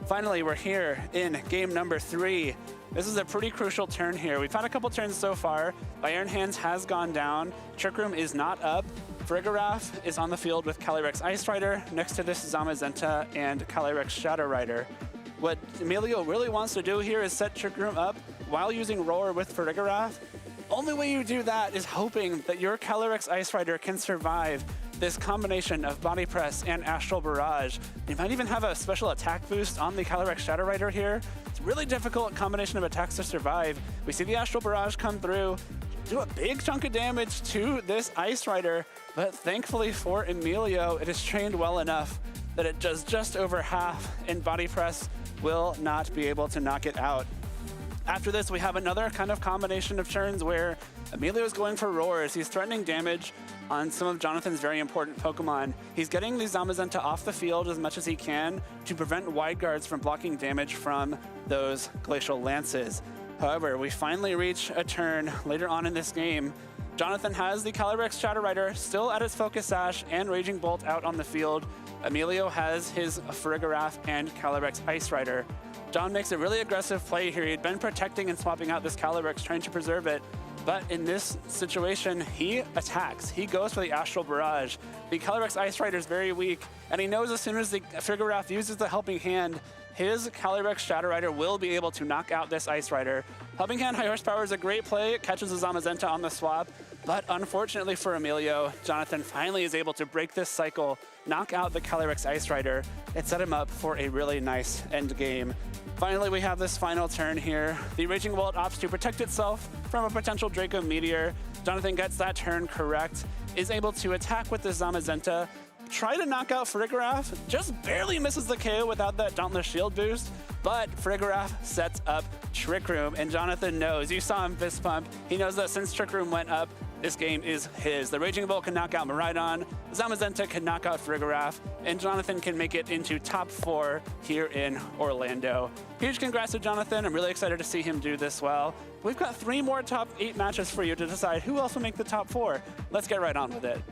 Finally, we're here in game number 3. This is a pretty crucial turn here. We've had a couple turns so far. Iron Hands has gone down. Trick Room is not up. Farigiraf is on the field with Calyrex Ice Rider next to this Zamazenta and Calyrex Shadow Rider. What Emilio really wants to do here is set Trick Room up while using Roar with Farigiraf. Only way you do that is hoping that your Calyrex Ice Rider can survive this combination of Body Press and Astral Barrage. You might even have a special attack boost on the Calyrex Shadow Rider here. It's a really difficult combination of attacks to survive. We see the Astral Barrage come through, do a big chunk of damage to this Ice Rider, but thankfully for Emilio, it is trained well enough that it does just over half, and Body Press will not be able to knock it out. After this, we have another kind of combination of turns where Emilio is going for Roars. He's threatening damage on some of Jonathan's very important Pokemon. He's getting the Zamazenta off the field as much as he can to prevent wide guards from blocking damage from those Glacial Lances. However, we finally reach a turn later on in this game. Jonathan has the Calyrex Shadow Rider still at his Focus Sash and Raging Bolt out on the field. Emilio has his Farigiraf and Calyrex Ice Rider. John makes a really aggressive play here. He'd been protecting and swapping out this Calyrex, trying to preserve it. But in this situation, he attacks. He goes for the Astral Barrage. The Calyrex Ice Rider is very weak, and he knows as soon as the Farigiraf uses the Helping Hand, his Calyrex Shadow Rider will be able to knock out this Ice Rider. Helping Hand High Horsepower is a great play. It catches the Zamazenta on the swap. But unfortunately for Emilio, Jonathan finally is able to break this cycle, knock out the Calyrex Ice Rider, and set him up for a really nice end game. Finally, we have this final turn here. The Raging Bolt opts to protect itself from a potential Draco Meteor. Jonathan gets that turn correct, is able to attack with the Zamazenta, try to knock out Farigiraf, just barely misses the KO without that Dauntless Shield boost, but Farigiraf sets up Trick Room, and Jonathan knows. You saw him fist pump. He knows that since Trick Room went up, this game is his. The Raging Bull can knock out Miraidon, Zamazenta can knock out Farigiraf, and Jonathan can make it into top 4 here in Orlando. Huge congrats to Jonathan. I'm really excited to see him do this well. We've got 3 more top 8 matches for you to decide who else will make the top 4. Let's get right on with it.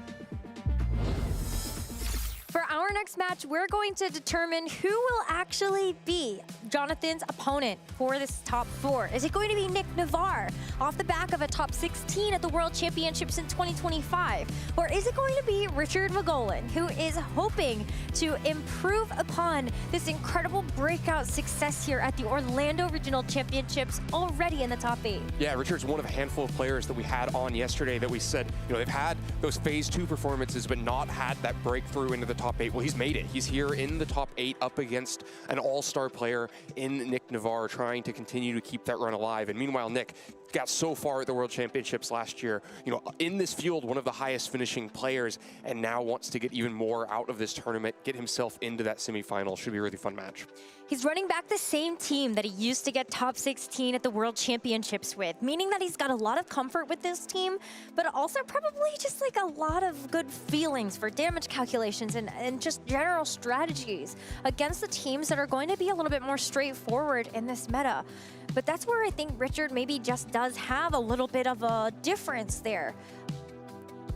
For our next match, we're going to determine who will actually be Jonathan's opponent for this top 4. Is it going to be Nick Navarre off the back of a top 16 at the World Championships in 2025? Or is it going to be Richard Vagolin, who is hoping to improve upon this incredible breakout success here at the Orlando Regional Championships, already in the top 8? Yeah, Richard's one of a handful of players that we had on yesterday that we said, they've had those phase 2 performances, but not had that breakthrough into the top 8. Well, he's made it. He's here in the top 8 up against an all-star player in Nick Navarre, trying to continue to keep that run alive. And meanwhile, Nick got so far at the World Championships last year, in this field, one of the highest finishing players, and now wants to get even more out of this tournament, get himself into that semifinal. Should be a really fun match. He's running back the same team that he used to get top 16 at the World Championships with, meaning that he's got a lot of comfort with this team, but also probably just like a lot of good feelings for damage calculations and just general strategies against the teams that are going to be a little bit more straightforward in this meta. But that's where I think Richard maybe just does have a little bit of a difference there.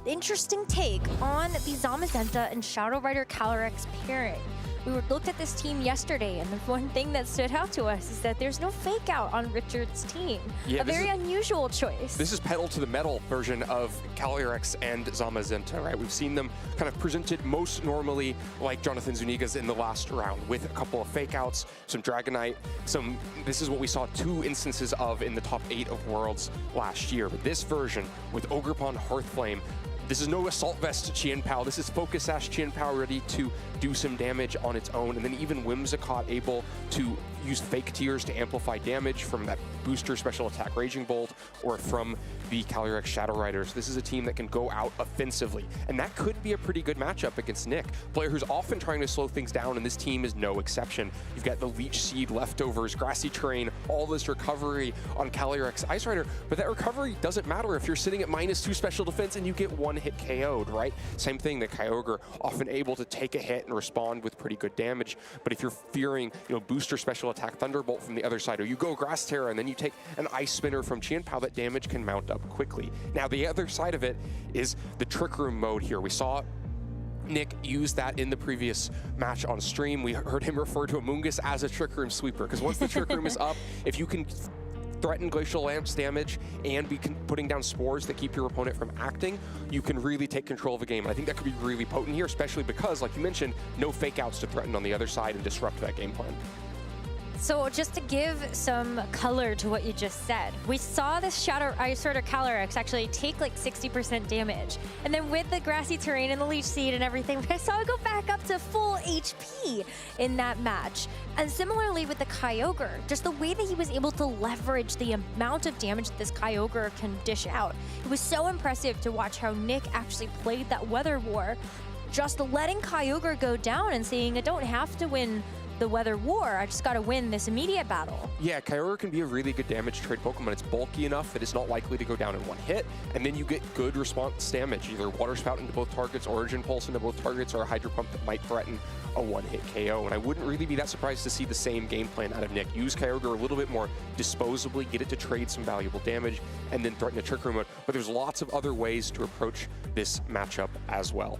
Interesting take on the Zamazenta and Shadow Rider Calyrex pairing. We looked at this team yesterday, and the one thing that stood out to us is that there's no fake out on Richard's team. Yeah, a very unusual choice. This is pedal to the metal version of Calyrex and Zamazenta, right? We've seen them kind of presented most normally like Jonathan Zuniga's in the last round, with a couple of fake outs, some Dragonite, this is what we saw 2 instances of in the top 8 of Worlds last year. But this version with Ogerpon Hearthflame, this is no Assault Vest Qianpao. This is Focus Sash Qianpao ready to do some damage on its own. And then even Whimsicott able to use Fake Tears to amplify damage from that booster special attack Raging Bolt or from the Calyrex Shadow Riders. This is a team that can go out offensively. And that could be a pretty good matchup against Nick, player who's often trying to slow things down, and this team is no exception. You've got the Leech Seed leftovers, Grassy Terrain, all this recovery on Calyrex Ice Rider, but that recovery doesn't matter if you're sitting at -2 special defense and you get 1 hit KO'd, right? Same thing, the Kyogre often able to take a hit and respond with pretty good damage. But if you're fearing, booster special attack Thunderbolt from the other side, or you go Grass Terra and then you take an Ice Spinner from Qianpao, that damage can mount up quickly. Now, the other side of it is the Trick Room mode here. We saw Nick use that in the previous match on stream. We heard him refer to Amoonguss as a Trick Room sweeper, because once the Trick Room is up, if you can threaten Glacial Lamps damage and be putting down spores that keep your opponent from acting, you can really take control of the game. And I think that could be really potent here, especially because, like you mentioned, no fake outs to threaten on the other side and disrupt that game plan. So just to give some color to what you just said, we saw this Shadow Ice Rider Calyrex actually take like 60% damage. And then with the Grassy Terrain and the Leech Seed and everything, I saw it go back up to full HP in that match. And similarly with the Kyogre, just the way that he was able to leverage the amount of damage that this Kyogre can dish out. It was so impressive to watch how Nick actually played that Weather War, just letting Kyogre go down and saying, I don't have to win the Weather War, I just gotta win this immediate battle. Yeah, Kyogre can be a really good damage trade Pokemon. It's bulky enough that it's not likely to go down in 1 hit, and then you get good response damage, either Water Spout into both targets, Origin Pulse into both targets, or a Hydro Pump that might threaten a 1-hit KO. And I wouldn't really be that surprised to see the same game plan out of Nick. Use Kyogre a little bit more disposably, get it to trade some valuable damage, and then threaten a Trick Room mode. But there's lots of other ways to approach this matchup as well.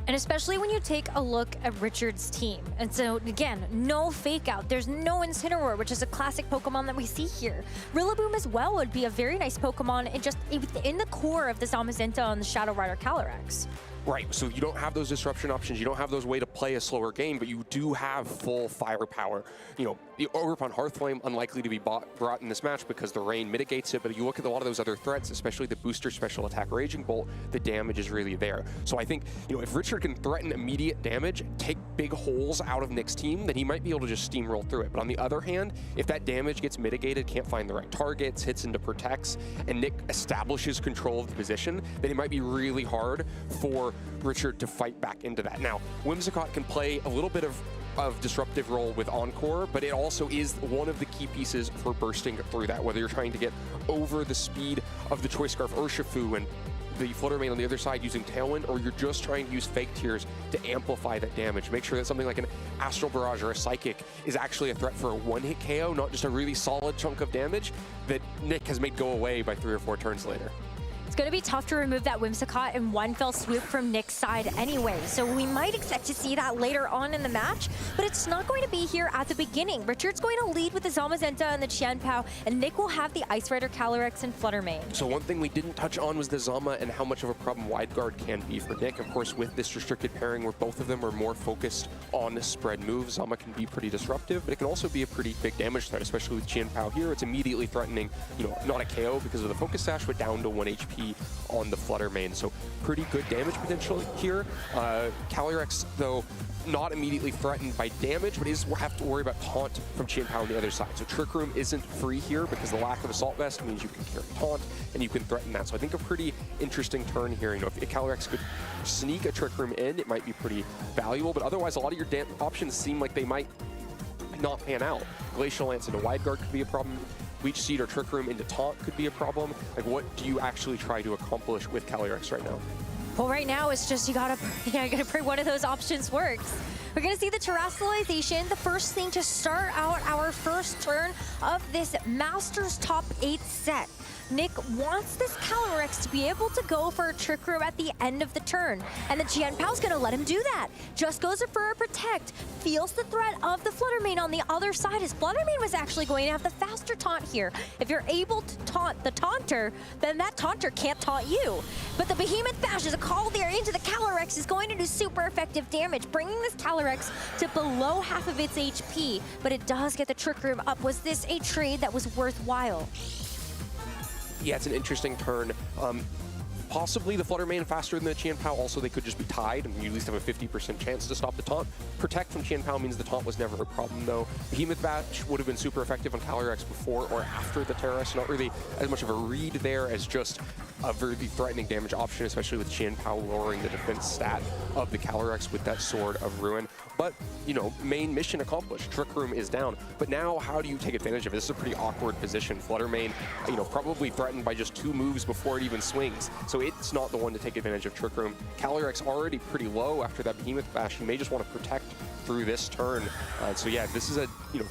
And especially when you take a look at Richard's team. And so again, no fake out. There's no Incineroar, which is a classic Pokemon that we see here. Rillaboom as well would be a very nice Pokemon and just in the core of the Zamazenta and the Shadow Rider Calyrex. Right, so you don't have those disruption options, you don't have those way to play a slower game, but you do have full firepower. The Ogerpon Hearthflame, unlikely to be brought in this match because the rain mitigates it, but you look at a lot of those other threats, especially the booster special attack Raging Bolt, the damage is really there. So I think, if Richard can threaten immediate damage, take big holes out of Nick's team, then he might be able to just steamroll through it. But on the other hand, if that damage gets mitigated, can't find the right targets, hits into protects, and Nick establishes control of the position, then it might be really hard for Richard to fight back into that. Now, Whimsicott can play a little bit of disruptive role with Encore, but it also is one of the key pieces for bursting through that, whether you're trying to get over the speed of the Choice Scarf Urshifu and the Flutter Mane on the other side using Tailwind, or you're just trying to use Fake Tears to amplify that damage. Make sure that something like an Astral Barrage or a Psychic is actually a threat for a one-hit KO, not just a really solid chunk of damage that Nick has made go away by 3 or 4 turns later. It's going to be tough to remove that Whimsicott in one fell swoop from Nick's side anyway, so we might expect to see that later on in the match, but it's not going to be here at the beginning. Richard's going to lead with the Zamazenta and the Qianpao, and Nick will have the Ice Rider, Calyrex, and Flutter Mane. So one thing we didn't touch on was the Zama and how much of a problem Wide Guard can be for Nick. Of course, with this restricted pairing where both of them are more focused on spread moves, Zama can be pretty disruptive, but it can also be a pretty big damage threat, especially with Qianpao here. It's immediately threatening, not a KO because of the Focus Sash, but down to 1 HP on the Flutter Mane. So pretty good damage potential here. Calyrex, though, not immediately threatened by damage, but is have to worry about taunt from Qianpao on the other side. So Trick Room isn't free here because the lack of Assault Vest means you can carry taunt and you can threaten that. So I think a pretty interesting turn here. If Calyrex could sneak a Trick Room in, it might be pretty valuable, but otherwise a lot of your options seem like they might not pan out. Glacial Lance into Wide Guard could be a problem. Leech Seed or Trick Room into Taunt could be a problem. Like, what do you actually try to accomplish with Calyrex right now? Well, right now it's just you gotta pray one of those options works. We're gonna see the Terrestrialization, the first thing to start out our first turn of this Masters Top 8 set. Nick wants this Calyrex to be able to go for a Trick Room at the end of the turn, and the Qianpao's gonna let him do that. Just goes for a Protect, feels the threat of the Flutter Mane on the other side. His Flutter Mane was actually going to have the faster taunt here. If you're able to taunt the Taunter, then that Taunter can't taunt you. But the Behemoth Bash is a call there into the Calyrex is going to do super effective damage, bringing this Calyrex to below half of its HP, but it does get the Trick Room up. Was this a trade that was worthwhile? Yeah, it's an interesting turn. Possibly the Flutter Mane faster than the Qianpao. Also, they could just be tied, and you at least have a 50% chance to stop the taunt. Protect from Qianpao means the taunt was never a problem, though. Behemoth Bash would have been super effective on Calyrex before or after the Terra, so not really as much of a read there as just a very threatening damage option, especially with Qianpao lowering the defense stat of the Calyrex with that Sword of Ruin. But, main mission accomplished. Trick Room is down. But now, how do you take advantage of it? This is a pretty awkward position. Flutter Mane, probably threatened by just 2 moves before it even swings. So it's not the one to take advantage of Trick Room. Calyrex already pretty low after that Behemoth Bash. You may just want to protect through this turn. So yeah, this is a,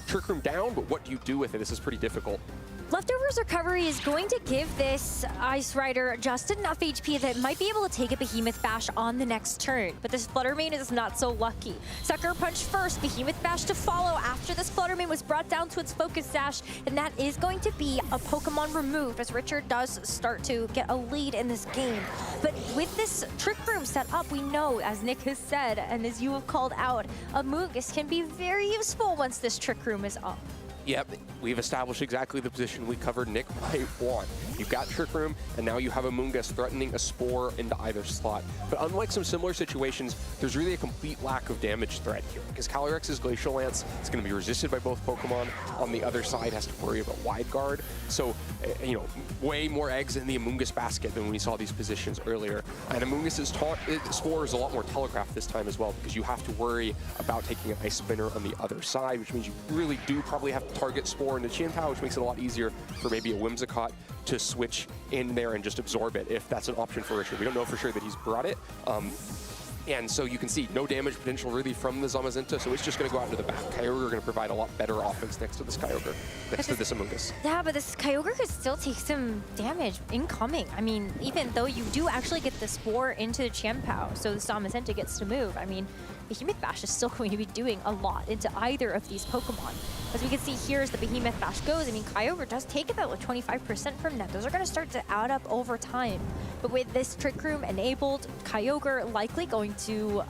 Trick Room down, but what do you do with it? This is pretty difficult. Leftovers Recovery is going to give this Ice Rider just enough HP that it might be able to take a Behemoth Bash on the next turn. But this Flutter Mane is not so lucky. Sucker Punch first, Behemoth Bash to follow after this Flutter Mane was brought down to its Focus Sash, and that is going to be a Pokemon removed as Richard does start to get a lead in this game. But with this Trick Room set up, we know, as Nick has said, and as you have called out, Amoonguss can be very useful once this Trick Room is up. Yep, we've established exactly the position we covered Nick might want. You've got Trick Room, and now you have Amoonguss threatening a Spore into either slot. But unlike some similar situations, there's really a complete lack of damage threat here, because Calyrex's Glacial Lance is going to be resisted by both Pokemon. On the other side, has to worry about Wide Guard. So, way more eggs in the Amoonguss basket than when we saw these positions earlier. And Amoonguss's Spore is a lot more telegraphed this time as well, because you have to worry about taking an Ice Spinner on the other side, which means you really do probably have to target Spore into Qianpao, which makes it a lot easier for maybe a Whimsicott to switch in there and just absorb it, if that's an option for Richard. We don't know for sure that he's brought it. And so you can see no damage potential really from the Zamazenta, so it's just going to go out into the back. Kyogre are going to provide a lot better offense next to this Kyogre, next to this Amoonguss. Yeah, but this Kyogre could still take some damage incoming. I mean, even though you do actually get the Spore into the Qianpao, so the Zamazenta gets to move. I mean, Behemoth Bash is still going to be doing a lot into either of these Pokemon. As we can see here as the Behemoth Bash goes, I mean, Kyogre does take about like 25% from that. Those are going to start to add up over time. But with this Trick Room enabled, Kyogre likely going to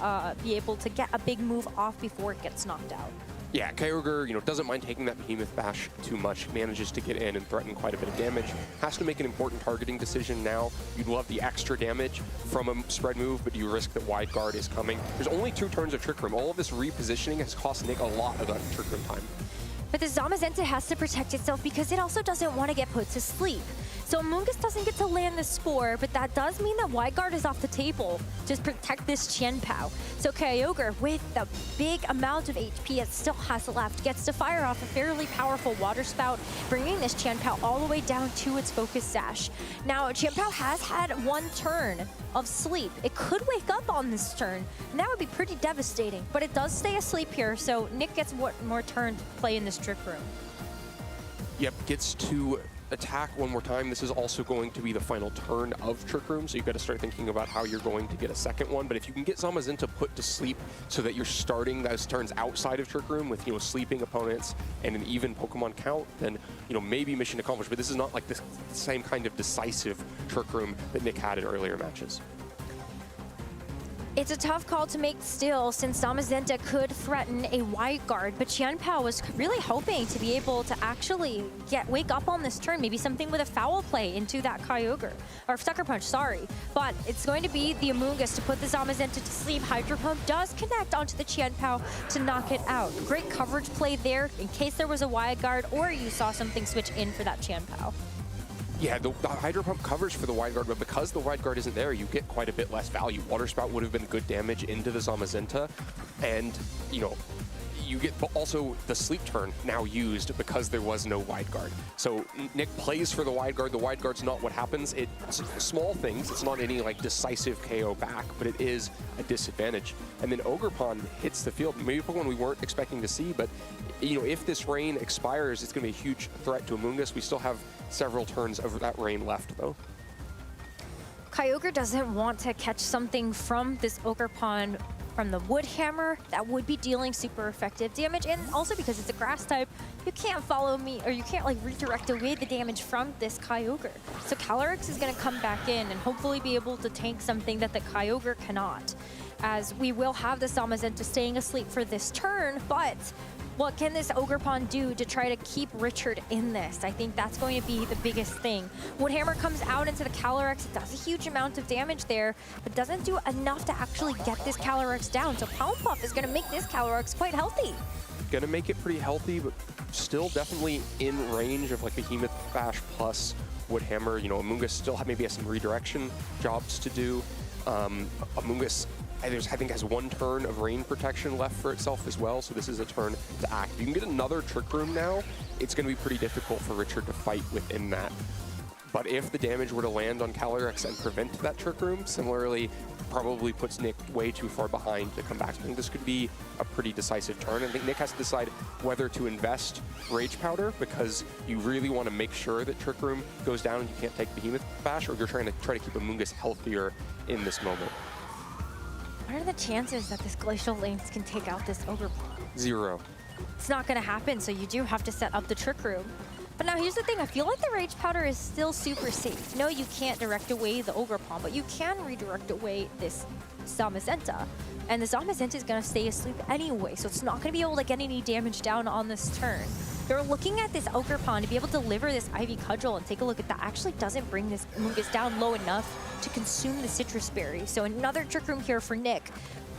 be able to get a big move off before it gets knocked out. Yeah, Kyogre, doesn't mind taking that Behemoth Bash too much, manages to get in and threaten quite a bit of damage. Has to make an important targeting decision now. You'd love the extra damage from a spread move, but you risk that Wide Guard is coming. There's only 2 turns of Trick Room. All of this repositioning has cost Nick a lot of that Trick Room time. But the Zamazenta has to protect itself because it also doesn't want to get put to sleep. So Amoonguss doesn't get to land the Spore, but that does mean that Wide Guard is off the table to protect this Chien-Pao. So Kyogre, with the big amount of HP it still has left, gets to fire off a fairly powerful Water Spout, bringing this Chien-Pao all the way down to its Focus Sash. Now, Chien-Pao has had one turn of sleep. It could wake up on this turn, and that would be pretty devastating, but it does stay asleep here, so Nick gets one more turn to play in this Trick Room. Yep, gets to attack one more time. This is also going to be the final turn of Trick Room, so you've got to start thinking about how you're going to get a second one. But if you can get Zamazenta put to sleep so that you're starting those turns outside of Trick Room with, you know, sleeping opponents and an even Pokemon count, then, you know, maybe mission accomplished. But this is not like the same kind of decisive Trick Room that Nick had in earlier matches. It's a tough call to make still, since Zamazenta could threaten a Wide Guard, but Chien-Pao was really hoping to be able to actually wake up on this turn, maybe something with a foul play into that Kyogre, or Sucker Punch, sorry. But it's going to be the Amoonguss to put the Zamazenta to sleep. Hydro Pump does connect onto the Chien-Pao to knock it out. Great coverage play there in case there was a Wide Guard or you saw something switch in for that Chien-Pao. Yeah, the Hydro Pump covers for the Wide Guard, but because the Wide Guard isn't there, you get quite a bit less value. Water Spout would have been good damage into the Zamazenta, and, you know, you get also the sleep turn now used because there was no Wide Guard. So Nick plays for the Wide Guard. The Wide Guard's not what happens. It's small things. It's not any like decisive KO back, but it is a disadvantage. And then Ogerpon hits the field. Maybe Pokemon we weren't expecting to see, but you know, if this rain expires, it's going to be a huge threat to Amoonguss. We still have several turns of that rain left, though. Kyogre doesn't want to catch something from this Ogerpon from the Wood Hammer. That would be dealing super effective damage, and also because it's a grass type, you can't follow me, or you can't like redirect away the damage from this Kyogre. So Calyrex is going to come back in and hopefully be able to tank something that the Kyogre cannot, as we will have the Zamazenta staying asleep for this turn, but what can this Ogerpon do to try to keep Richard in this? I think that's going to be the biggest thing. Woodhammer comes out into the Calyrex. It does a huge amount of damage there, but doesn't do enough to actually get this Calyrex down. So Pound Puff is going to make this Calyrex quite healthy. Going to make it pretty healthy, but still definitely in range of like Behemoth Bash plus Woodhammer. You know, Amoonguss still maybe has some redirection jobs to do. Amoonguss, I think, has one turn of rain protection left for itself as well, so this is a turn to act. If you can get another Trick Room now, it's going to be pretty difficult for Richard to fight within that. But if the damage were to land on Calyrex and prevent that Trick Room, similarly, probably puts Nick way too far behind to come back. I think this could be a pretty decisive turn. I think Nick has to decide whether to invest Rage Powder, because you really want to make sure that Trick Room goes down and you can't take Behemoth Bash, or you're trying to keep Amoonguss healthier in this moment. What are the chances that this Glacial Lance can take out this Ogerpon? 0. It's not going to happen, so you do have to set up the Trick Room. But now here's the thing, I feel like the Rage Powder is still super safe. No, you can't direct away the Ogerpon, but you can redirect away this Zamazenta. And the Zamazenta is going to stay asleep anyway, so it's not going to be able to get any damage down on this turn. They're looking at this Ogerpon to be able to deliver this Ivy Cudgel, and take a look at that. Actually doesn't bring this Amoonguss down low enough to consume the Citrus Berry. So another Trick Room here for Nick.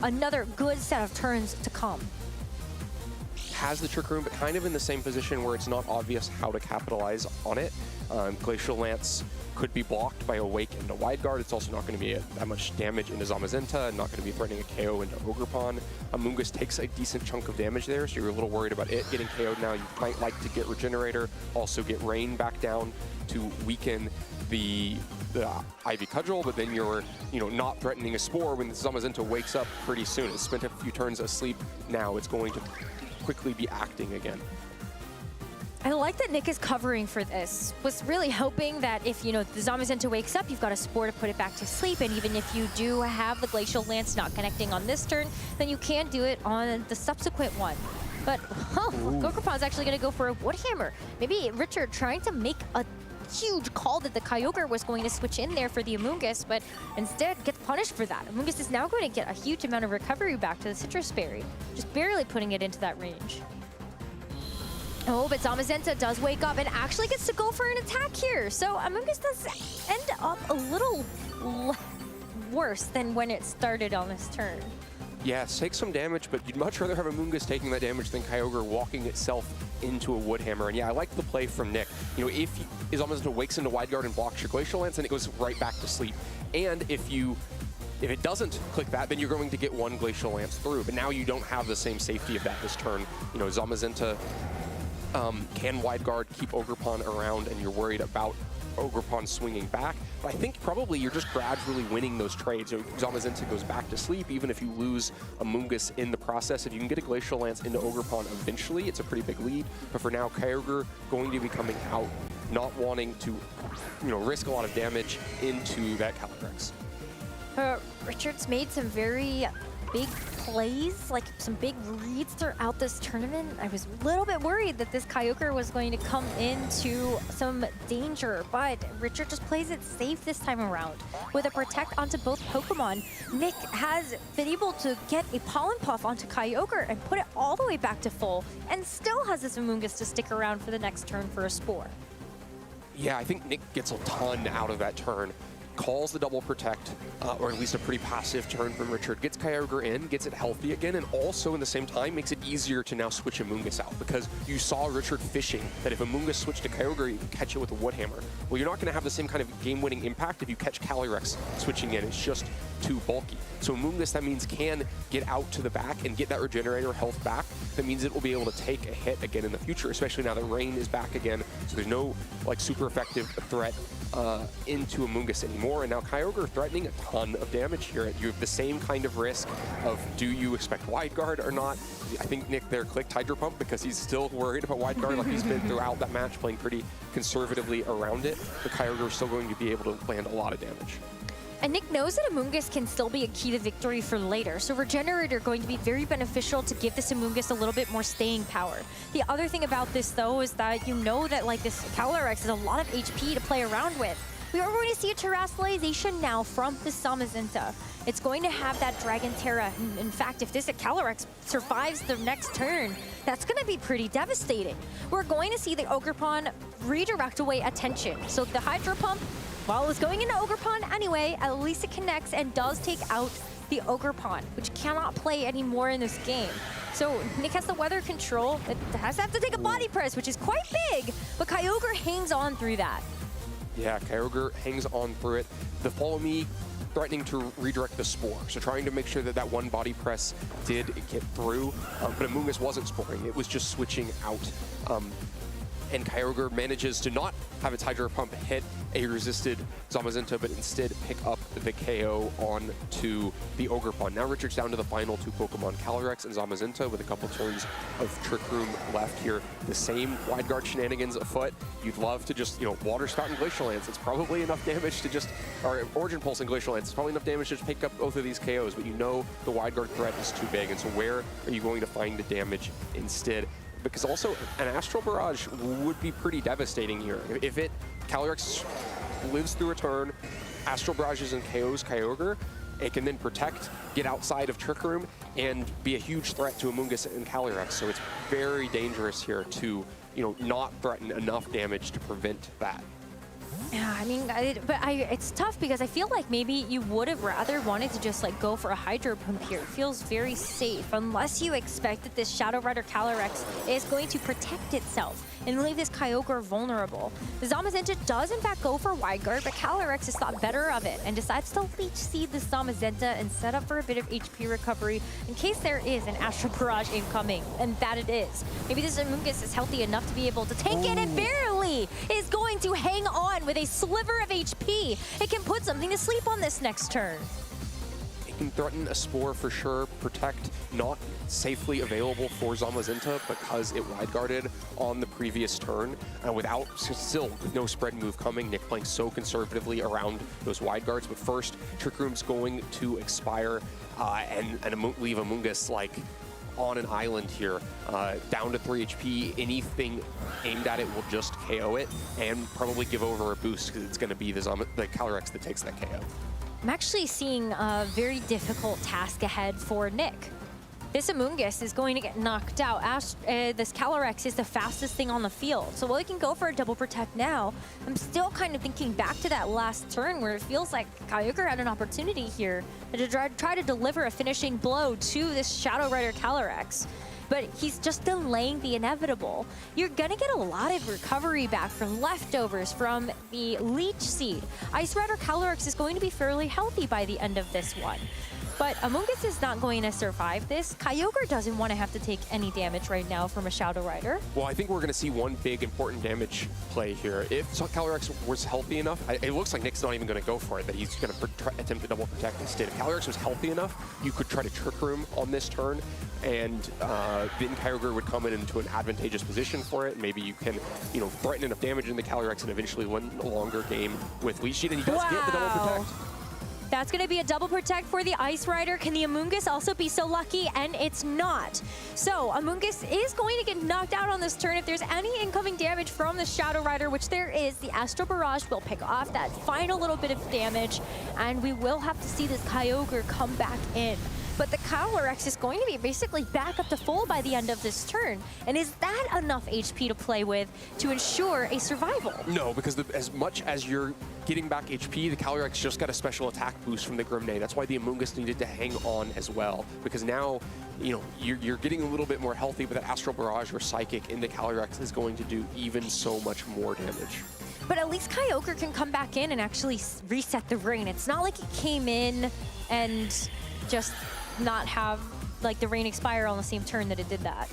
Another good set of turns to come. Has the Trick Room, but kind of in the same position where it's not obvious how to capitalize on it. Glacial Lance could be blocked by a Wake and a Wide Guard. It's also not going to be that much damage into Zamazenta, and not going to be threatening a KO into Ogerpon. Amoonguss takes a decent chunk of damage there, so you're a little worried about it getting KO'd now. You might like to get Regenerator, also get Rain back down to weaken the Ivy Cudgel, but then you're, you know, not threatening a Spore when Zamazenta wakes up pretty soon. It's spent a few turns asleep now. It's going to quickly be acting again. I like that Nick is covering for this. Was really hoping that if, you know, the Zamazenta wakes up, you've got a Spore to put it back to sleep, and even if you do have the Glacial Lance not connecting on this turn, then you can do it on the subsequent one. But Ogerpon's actually going to go for a Woodhammer. Maybe Richard trying to make a huge call that the Kyogre was going to switch in there for the Amoonguss, but instead gets punished for that. Amoonguss is now going to get a huge amount of recovery back to the Citrus Berry, just barely putting it into that range. Oh, but Zamazenta does wake up and actually gets to go for an attack here. So Amoonguss does end up a little worse than when it started on this turn. Yes, take some damage, but you'd much rather have Amoonguss taking that damage than Kyogre walking itself into a Woodhammer. And yeah, I like the play from Nick. You know, if Zamazenta wakes into Wide Guard and blocks your Glacial Lance, then it goes right back to sleep. And if it doesn't click that, then you're going to get one Glacial Lance through. But now you don't have the same safety of that this turn. You know, Zamazenta can Wide Guard, keep Ogerpon around, and you're worried about Ogerpon swinging back. But I think probably you're just gradually winning those trades. Zamazenta goes back to sleep, even if you lose Amoonguss in the process. If you can get a Glacial Lance into Ogerpon eventually, it's a pretty big lead. But for now, Kyogre going to be coming out, not wanting to, you know, risk a lot of damage into that Calyrex. Richard's made some very big plays, like some big reads throughout this tournament. I was a little bit worried that this Kyogre was going to come into some danger, but Richard just plays it safe this time around. With a Protect onto both Pokemon, Nick has been able to get a Pollen Puff onto Kyogre and put it all the way back to full, and still has this Amoonguss to stick around for the next turn for a Spore. Yeah, I think Nick gets a ton out of that turn. Calls the double Protect, or at least a pretty passive turn from Richard, gets Kyogre in, gets it healthy again, and also in the same time makes it easier to now switch Amoonguss out, because you saw Richard fishing that if Amoonguss switched to Kyogre, you can catch it with a Woodhammer. Well, you're not going to have the same kind of game-winning impact if you catch Calyrex switching in. It's just too bulky. So Amoonguss, that means, can get out to the back and get that Regenerator health back. That means it will be able to take a hit again in the future, especially now that Rain is back again, so there's no like super effective threat into Amoonguss anymore. And now Kyogre threatening a ton of damage here. You have the same kind of risk of, do you expect Wide Guard or not? I think Nick there clicked Hydro Pump because he's still worried about Wide Guard, like he's been throughout that match, playing pretty conservatively around it. But Kyogre is still going to be able to land a lot of damage. And Nick knows that Amoonguss can still be a key to victory for later, so Regenerator going to be very beneficial to give this Amoonguss a little bit more staying power. The other thing about this, though, is that you know that like this Calyrex has a lot of HP to play around with. We are going to see a Terastallization now from the Zamazenta. It's going to have that Dragon Terra. In fact, if this Calyrex survives the next turn, that's going to be pretty devastating. We're going to see the Ogerpon redirect away attention. So the Hydro Pump, while it's going into Ogerpon anyway, at least it connects and does take out the Ogerpon, which cannot play anymore in this game. So Nick has the weather control. It has to have to take a body press, which is quite big, but Kyogre hangs on through that. Yeah, Kyogre hangs on through it. The Follow Me threatening to redirect the Spore, so trying to make sure that that one body press did get through, but Amoonguss wasn't sporing, it was just switching out. And Kyogre manages to not have its Hydro Pump hit a resisted Zamazenta, but instead pick up the KO onto the Ogerpon. Now Richard's down to the final two Pokemon, Calyrex and Zamazenta, with a couple turns of Trick Room left here. The same Wide Guard shenanigans afoot. You'd love to just, you know, Water Spout and Glacial Lance. It's probably enough damage to just, or Origin Pulse and Glacial Lance. It's probably enough damage to just pick up both of these KOs, but you know the Wide Guard threat is too big, and so where are you going to find the damage instead? Because also, an Astral Barrage would be pretty devastating here. If Calyrex lives through a turn, Astral Barrages and KOs Kyogre, it can then protect, get outside of Trick Room, and be a huge threat to Amoonguss and Calyrex. So it's very dangerous here to, you know, not threaten enough damage to prevent that. Yeah, I mean, it's tough because I feel like maybe you would have rather wanted to just like go for a Hydro Pump here. It feels very safe, unless you expect that this Shadow Rider Calyrex is going to protect itself and leave this Kyogre vulnerable. The Zamazenta does in fact go for Wide Guard, but Calyrex has thought better of it and decides to Leech Seed the Zamazenta and set up for a bit of HP recovery in case there is an Astral Barrage incoming, and that it is. Maybe this Amoonguss is healthy enough to be able to tank it, and barely is going to hang on with a sliver of HP. It can put something to sleep on this next turn. It can threaten a Spore for sure, protect, not safely available for Zamazenta because it Wide Guarded on the previous turn. Without, still no spread move coming, Nick playing so conservatively around those Wide Guards. But first, Trick Room's going to expire and leave Amoonguss like on an island here, down to 3 HP. Anything aimed at it will just KO it and probably give over a boost because it's going to be the Calyrex that takes that KO. I'm actually seeing a very difficult task ahead for Nick. this Amoonguss is going to get knocked out. This Calyrex is the fastest thing on the field. So while he can go for a double protect now, I'm still kind of thinking back to that last turn where it feels like Kyogre had an opportunity here to try to deliver a finishing blow to this Shadow Rider Calyrex. But he's just delaying the inevitable. You're gonna get a lot of recovery back from leftovers from the Leech Seed. Ice Rider Calyrex is going to be fairly healthy by the end of this one. But Amoonguss is not going to survive this. Kyogre doesn't want to have to take any damage right now from a Shadow Rider. Well, I think we're going to see one big important damage play here. If Calyrex was healthy enough, it looks like Nick's not even going to go for it, that he's going to attempt to double protect instead. If Calyrex was healthy enough, you could try to Trick Room on this turn, and then Kyogre would come into an advantageous position for it. Maybe you can, threaten enough damage in the Calyrex and eventually win a longer game with Leech Seed, and he does get the double protect. That's going to be a double protect for the Ice Rider. Can the Amoonguss also be so lucky? And it's not. So Amoonguss is going to get knocked out on this turn. If there's any incoming damage from the Shadow Rider, which there is, the Astral Barrage will pick off that final little bit of damage, and we will have to see this Kyogre come back in. But the Calyrex is going to be basically back up to full by the end of this turn. And is that enough HP to play with to ensure a survival? No, because as much as you're getting back HP, the Calyrex just got a special attack boost from the Grimnay. That's why the Amoonguss needed to hang on as well. Because now, you're getting a little bit more healthy, but that Astral Barrage or Psychic in the Calyrex is going to do even so much more damage. But at least Kyogre can come back in and actually reset the rain. It's not like it came in and just not have the rain expire on the same turn that it did that.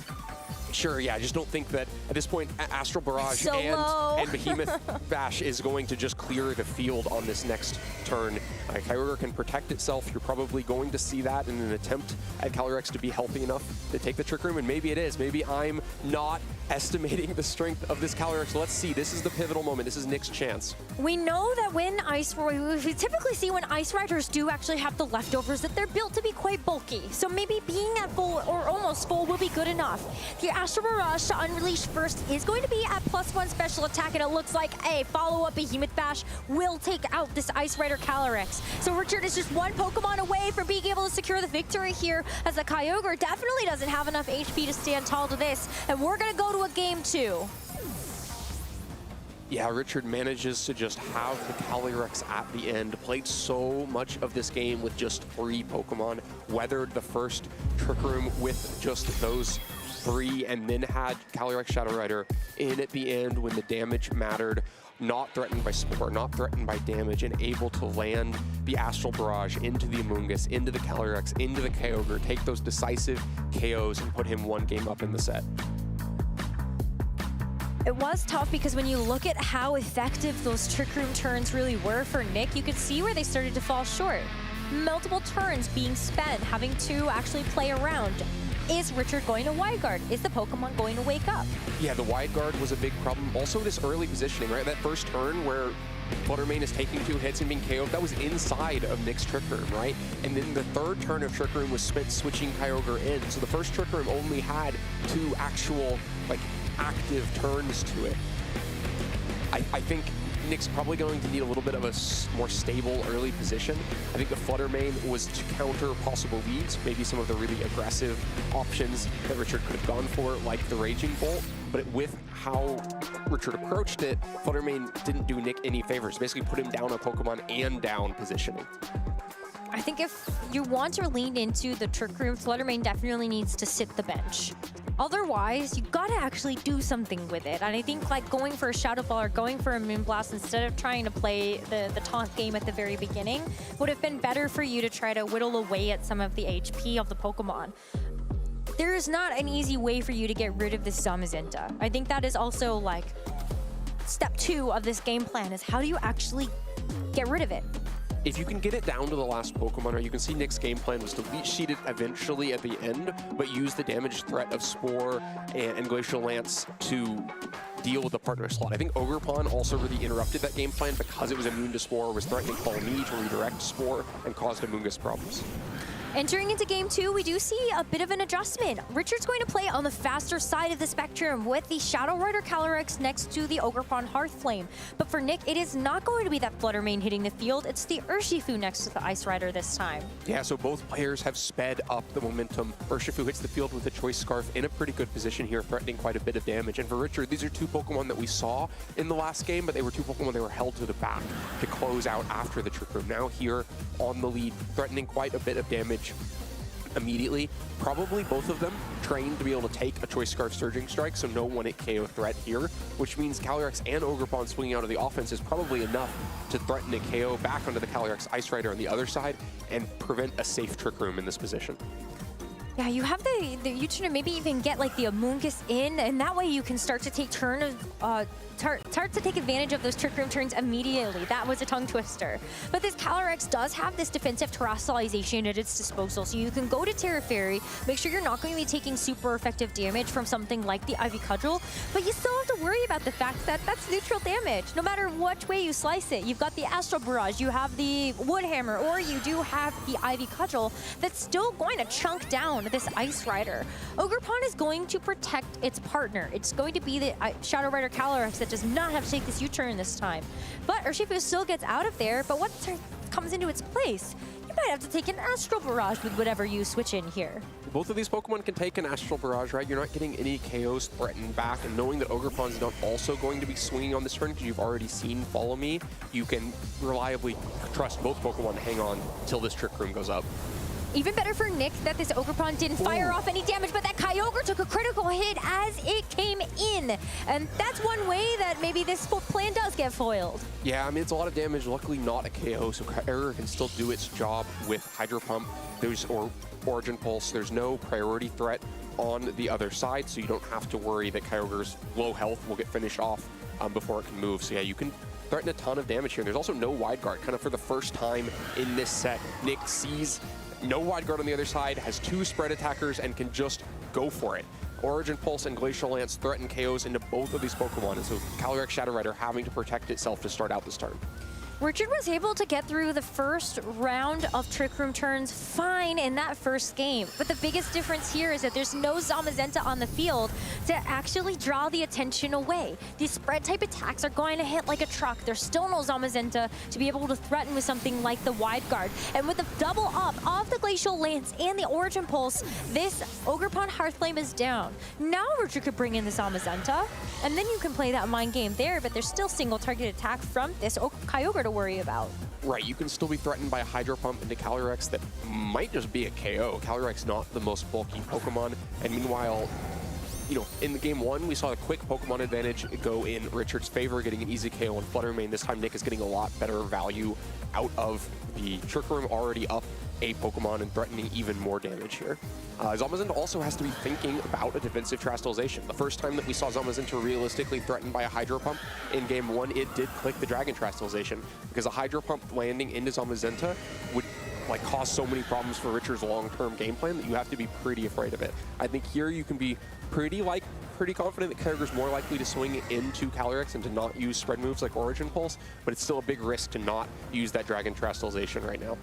Sure, yeah, I just don't think that at this point Astral Barrage and Behemoth Bash is going to just clear the field on this next turn. Kyogre can protect itself. You're probably going to see that in an attempt at Calyrex to be healthy enough to take the Trick Room, and maybe it is. Maybe I'm not estimating the strength of this Calyrex. Let's see. This is the pivotal moment. This is Nick's chance. We know that when we typically see when Ice Riders do actually have the leftovers, that they're built to be quite bulky. So maybe being at full or almost full will be good enough. The Astral Barrage to unleash first is going to be at +1 special attack, and it looks like a follow-up Behemoth Bash will take out this Ice Rider Calyrex. So Richard is just one Pokemon away from being able to secure the victory here, as the Kyogre definitely doesn't have enough HP to stand tall to this, and we're going to go to a game 2. Yeah, Richard manages to just have the Calyrex at the end. Played so much of this game with just 3 Pokemon. Weathered the first Trick Room with just those 3, and then had Calyrex Shadow Rider in at the end when the damage mattered. Not threatened by Spore, not threatened by damage, and able to land the Astral Barrage into the Amoonguss, into the Calyrex, into the Kyogre, take those decisive KOs and put him 1 game up in the set. It was tough because when you look at how effective those Trick Room turns really were for Nick, you could see where they started to fall short. Multiple turns being spent, having to actually play around. Is Richard going to wide guard? Is the Pokemon going to wake up? Yeah, the wide guard was a big problem. Also this early positioning, right? That first turn where Fluttermane is taking 2 hits and being KO'd, that was inside of Nick's Trick Room, right? And then the third turn of Trick Room was spent switching Kyogre in. So the first Trick Room only had 2 actual, active turns to it. I think Nick's probably going to need a little bit of a more stable early position. I think the Fluttermane was to counter possible leads, maybe some of the really aggressive options that Richard could have gone for, like the Raging Bolt. But with how Richard approached it, Fluttermane didn't do Nick any favors. Basically put him down a Pokemon and down positioning. I think if you want to lean into the Trick Room, Fluttermane definitely needs to sit the bench. Otherwise, you gotta actually do something with it. And I think going for a Shadow Ball or going for a Moonblast instead of trying to play the taunt game at the very beginning would have been better for you to try to whittle away at some of the HP of the Pokemon. There is not an easy way for you to get rid of this Zamazenta. I think that is also step 2 of this game plan, is how do you actually get rid of it? If you can get it down to the last Pokemon, or you can see Nick's game plan was to Leech Seed it eventually at the end, but use the damage threat of Spore and Glacial Lance to deal with the partner slot. I think Ogerpon also really interrupted that game plan because it was immune to Spore, was threatening Falmy to redirect Spore, and caused Amoonguss problems. Entering into game 2, we do see a bit of an adjustment. Richard's going to play on the faster side of the spectrum with the Shadow Rider Calyrex next to the Ogerpon Hearthflame. But for Nick, it is not going to be that Flutter Mane hitting the field. It's the Urshifu next to the Ice Rider this time. Yeah, so both players have sped up the momentum. Urshifu hits the field with a Choice Scarf in a pretty good position here, threatening quite a bit of damage. And for Richard, these are two Pokemon that we saw in the last game, but they were two Pokemon that were held to the back to close out after the Trick Room. Now here on the lead, threatening quite a bit of damage immediately. Probably both of them trained to be able to take a Choice Scarf Surging Strike, so no 1-hit KO threat here, which means Calyrex and Ogerpon swinging out of the offense is probably enough to threaten a KO back onto the Calyrex Ice Rider on the other side and prevent a safe Trick Room in this position. Yeah, you have you should maybe even get like the Amoonguss in, and that way you can start to take start to take advantage of those Trick Room turns immediately. That was a tongue twister. But this Calyrex does have this defensive terrestrialization at its disposal, so you can go to Terra Fairy, make sure you're not going to be taking super effective damage from something like the Ivy Cudgel, but you still have to worry about the fact that that's neutral damage, no matter which way you slice it. You've got the Astral Barrage, you have the Wood Hammer, or you do have the Ivy Cudgel that's still going to chunk down this Ice Rider. Ogerpon is going to protect its partner. It's going to be the Shadow Rider Calyrex that does not have to take this U-turn this time. But Urshifu still gets out of there, but what comes into its place? You might have to take an Astral Barrage with whatever you switch in here. Both of these Pokemon can take an Astral Barrage, right? You're not getting any KOs threatened back, and knowing that Ogerpon's not also going to be swinging on this turn because you've already seen Follow Me, you can reliably trust both Pokemon to hang on till this Trick Room goes up. Even better for Nick that this Ogerpon didn't fire off any damage, but that Kyogre took a critical hit as it came in. And that's one way that maybe this plan does get foiled. Yeah, I mean, it's a lot of damage. Luckily not a KO, so Kyogre can still do its job with Hydro Pump or Origin Pulse. There's no priority threat on the other side, so you don't have to worry that Kyogre's low health will get finished off before it can move. So yeah, you can threaten a ton of damage here. There's also no Wide Guard. Kind of for the first time in this set, Nick sees no Wide Guard on the other side, has two spread attackers, and can just go for it. Origin Pulse and Glacial Lance threaten KOs into both of these Pokemon, and so Calyrex Shadow Rider having to protect itself to start out this turn. Richard was able to get through the first round of Trick Room turns fine in that first game. But the biggest difference here is that there's no Zamazenta on the field to actually draw the attention away. These spread type attacks are going to hit like a truck. There's still no Zamazenta to be able to threaten with something like the Wide Guard. And with the double up of the Glacial Lance and the Origin Pulse, this Ogerpon Hearthflame is down. Now Richard could bring in the Zamazenta, and then you can play that mind game there, but there's still single target attack from this Kyogre to worry about. Right, you can still be threatened by a Hydro Pump into Calyrex that might just be a KO. Calyrex not the most bulky Pokemon, and meanwhile, you know, in the game 1, we saw a quick Pokemon advantage go in Richard's favor, getting an easy KO on Flutter Mane. This time, Nick is getting a lot better value out of the Trick Room, already up a Pokemon and threatening even more damage here. Zamazenta also has to be thinking about a defensive Terastallization. The first time that we saw Zamazenta realistically threatened by a Hydro Pump in game 1, it did click the Dragon Terastallization, because a Hydro Pump landing into Zamazenta would like cause so many problems for Richard's long-term game plan that you have to be pretty afraid of it. I think here you can be pretty confident that Kyogre's more likely to swing into Calyrex and to not use spread moves like Origin Pulse, but it's still a big risk to not use that Dragon Terastallization right now.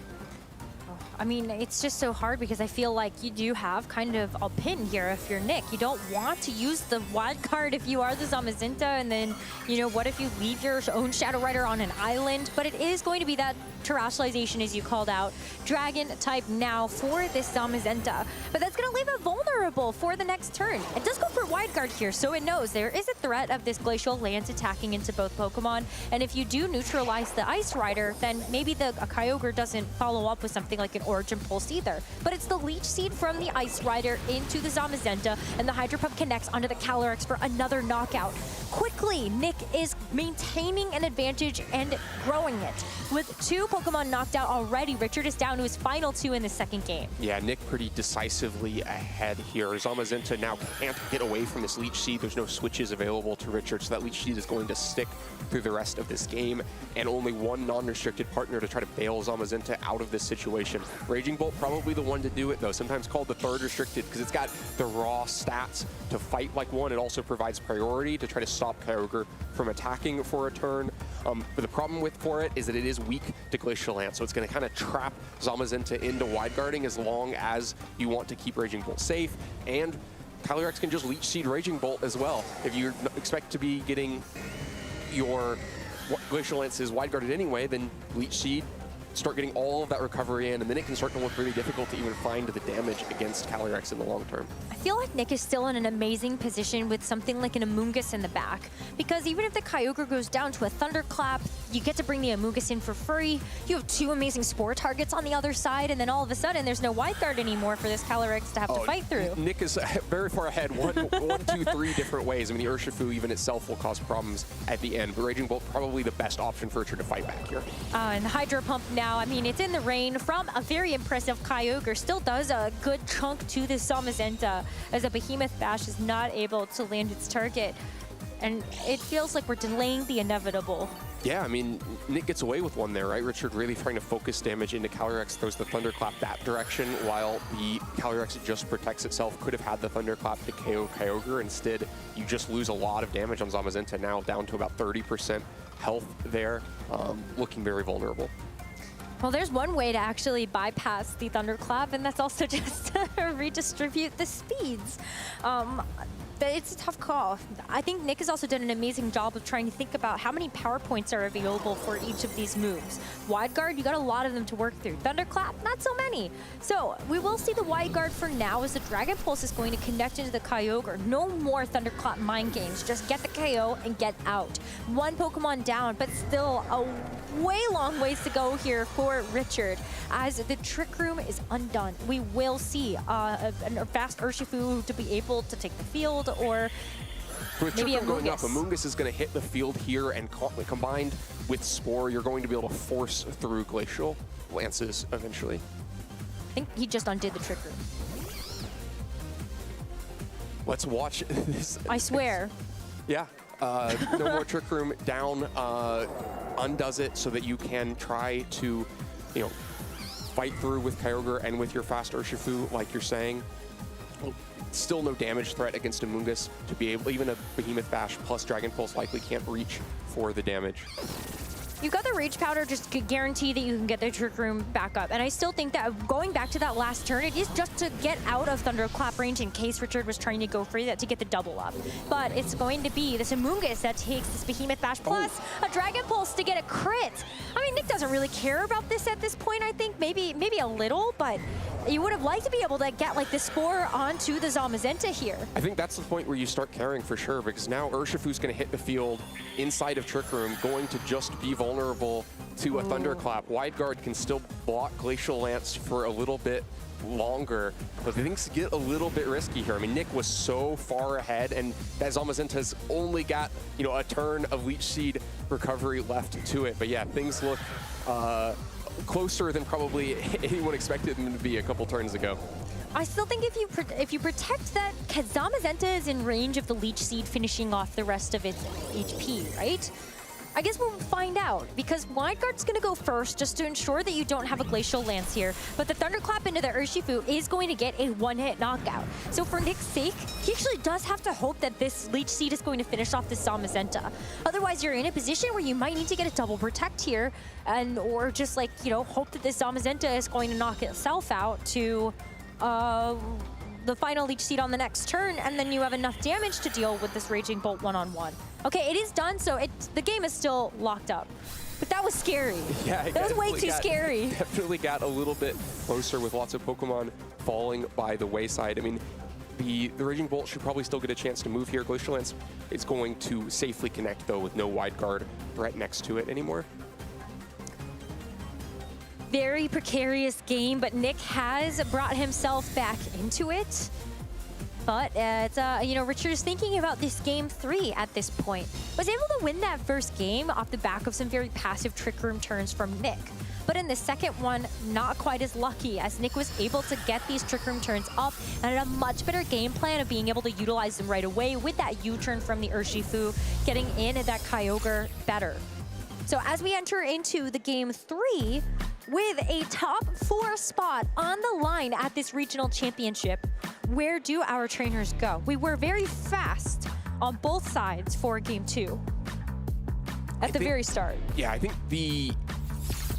I mean, it's just so hard because I feel like you do have kind of a pin here if you're Nick. You don't want to use the Wild Card if you are the Zamazenta, and then, you know, what if you leave your own Shadow Rider on an island? But it is going to be that Terastallization, as you called out, Dragon type now for this Zamazenta. But that's going to leave it vulnerable for the next turn. It does go for Wide Guard here, so it knows there is a threat of this Glacial Lance attacking into both Pokemon. And if you do neutralize the Ice Rider, then maybe a Kyogre doesn't follow up with something like an Origin Pulse either. But it's the Leech Seed from the Ice Rider into the Zamazenta, and the Hydro Pump connects onto the Calyrex for another knockout. Quickly, Nick is maintaining an advantage and growing it. With two Pokemon knocked out already, Richard is down to his final two in the second game. Yeah, Nick pretty decisively ahead here. Zamazenta now can't get away from this Leech Seed. There's no switches available to Richard, so that Leech Seed is going to stick through the rest of this game, and only one non-restricted partner to try to bail Zamazenta out of this situation. Raging Bolt probably the one to do it, though, sometimes called the third restricted because it's got the raw stats to fight like one. It also provides priority to try to stop Kyogre from attacking for a turn. But the problem for it is that it is weak to Glacial Lance, so it's going to kind of trap Zamazenta into wide guarding as long as you want to keep Raging Bolt safe. And Calyrex can just Leech Seed Raging Bolt as well. If you expect to be getting your Glacial Lances wide guarded anyway, then Leech Seed, start getting all of that recovery in, and then it can start to look really difficult to even find the damage against Calyrex in the long term. I feel like Nick is still in an amazing position with something like an Amoonguss in the back, because even if the Kyogre goes down to a Thunderclap, you get to bring the Amoonguss in for free. You have 2 amazing Spore targets on the other side, and then all of a sudden there's no wide guard anymore for this Calyrex to have to fight through. Nick is very far ahead, one, 2, 3 different ways. I mean, the Urshifu even itself will cause problems at the end, but Raging Bolt probably the best option for Richard to fight back here. And the Hydro Pump now, I mean, it's in the rain from a very impressive Kyogre. Still does a good chunk to the Zamazenta, as a Behemoth Bash is not able to land its target. And it feels like we're delaying the inevitable. Yeah, I mean, Nick gets away with one there, right? Richard really trying to focus damage into Calyrex, throws the Thunderclap that direction, while the Calyrex just protects itself. Could have had the Thunderclap to KO Kyogre. Instead, you just lose a lot of damage on Zamazenta, now down to about 30% health there, looking very vulnerable. Well, there's one way to actually bypass the Thunderclap, and that's also just to redistribute the speeds. It's a tough call. I think Nick has also done an amazing job of trying to think about how many power points are available for each of these moves. Wide Guard, you got a lot of them to work through. Thunderclap, not so many. So we will see the Wide Guard for now, as the Dragon Pulse is going to connect into the Kyogre. No more Thunderclap mind games. Just get the KO and get out. 1 Pokemon down, but still a way long ways to go here for Richard, as the Trick Room is undone. We will see a fast Urshifu to be able to take the field, or with maybe Trick Room going up, Amoonguss. Amoonguss is going to hit the field here, and combined with Spore, you're going to be able to force through Glacial Lances eventually. I think he just undid the Trick Room. Let's watch this. I swear. Yeah, no more Trick Room down, undoes it so that you can try to, fight through with Kyogre and with your fast Urshifu, like you're saying. Still no damage threat against Amoonguss to be able, even a Behemoth Bash plus Dragon Pulse likely can't reach for the damage. You've got the Rage Powder just to guarantee that you can get the Trick Room back up. And I still think that going back to that last turn, it is just to get out of Thunderclap range in case Richard was trying to go for that to get the double up. But it's going to be this Amoonguss that takes this Behemoth Bash plus a Dragon Pulse to get a crit. I mean, Nick doesn't really care about this at this point, I think. Maybe a little, but you would have liked to be able to get like the Spore onto the Zamazenta here. I think that's the point where you start caring for sure, because now Urshifu's going to hit the field inside of Trick Room, going to just be vulnerable to a Thunderclap. Wide Guard can still block Glacial Lance for a little bit longer, but things get a little bit risky here. I mean, Nick was so far ahead, and that Zamazenta's only got, a turn of Leech Seed recovery left to it. But yeah, things look closer than probably anyone expected them to be a couple turns ago. I still think if you protect that, Zamazenta is in range of the Leech Seed finishing off the rest of its HP, right? I guess we'll find out, because Wide Guard's going to go first just to ensure that you don't have a Glacial Lance here. But the Thunderclap into the Urshifu is going to get a one-hit knockout. So for Nick's sake, he actually does have to hope that this Leech Seed is going to finish off this Zamazenta. Otherwise, you're in a position where you might need to get a double protect here, or just hope that this Zamazenta is going to knock itself out to the final Leech Seed on the next turn, and then you have enough damage to deal with this Raging Bolt one-on-one. Okay, it is done, so the game is still locked up. But that was scary. Yeah, that was way too scary. Definitely got a little bit closer with lots of Pokemon falling by the wayside. I mean, the Raging Bolt should probably still get a chance to move here. Glacial Lance is going to safely connect, though, with no Wide Guard right next to it anymore. Very precarious game, but Nick has brought himself back into it. But it's, Richard is thinking about this game 3 at this point. Was able to win that first game off the back of some very passive Trick Room turns from Nick. But in the second one, not quite as lucky, as Nick was able to get these Trick Room turns up and had a much better game plan of being able to utilize them right away with that U-turn from the Urshifu, getting in at that Kyogre better. So as we enter into the game 3, with a top 4 spot on the line at this regional championship, where do our trainers go? We were very fast on both sides for game 2. at the very start. Yeah, I think the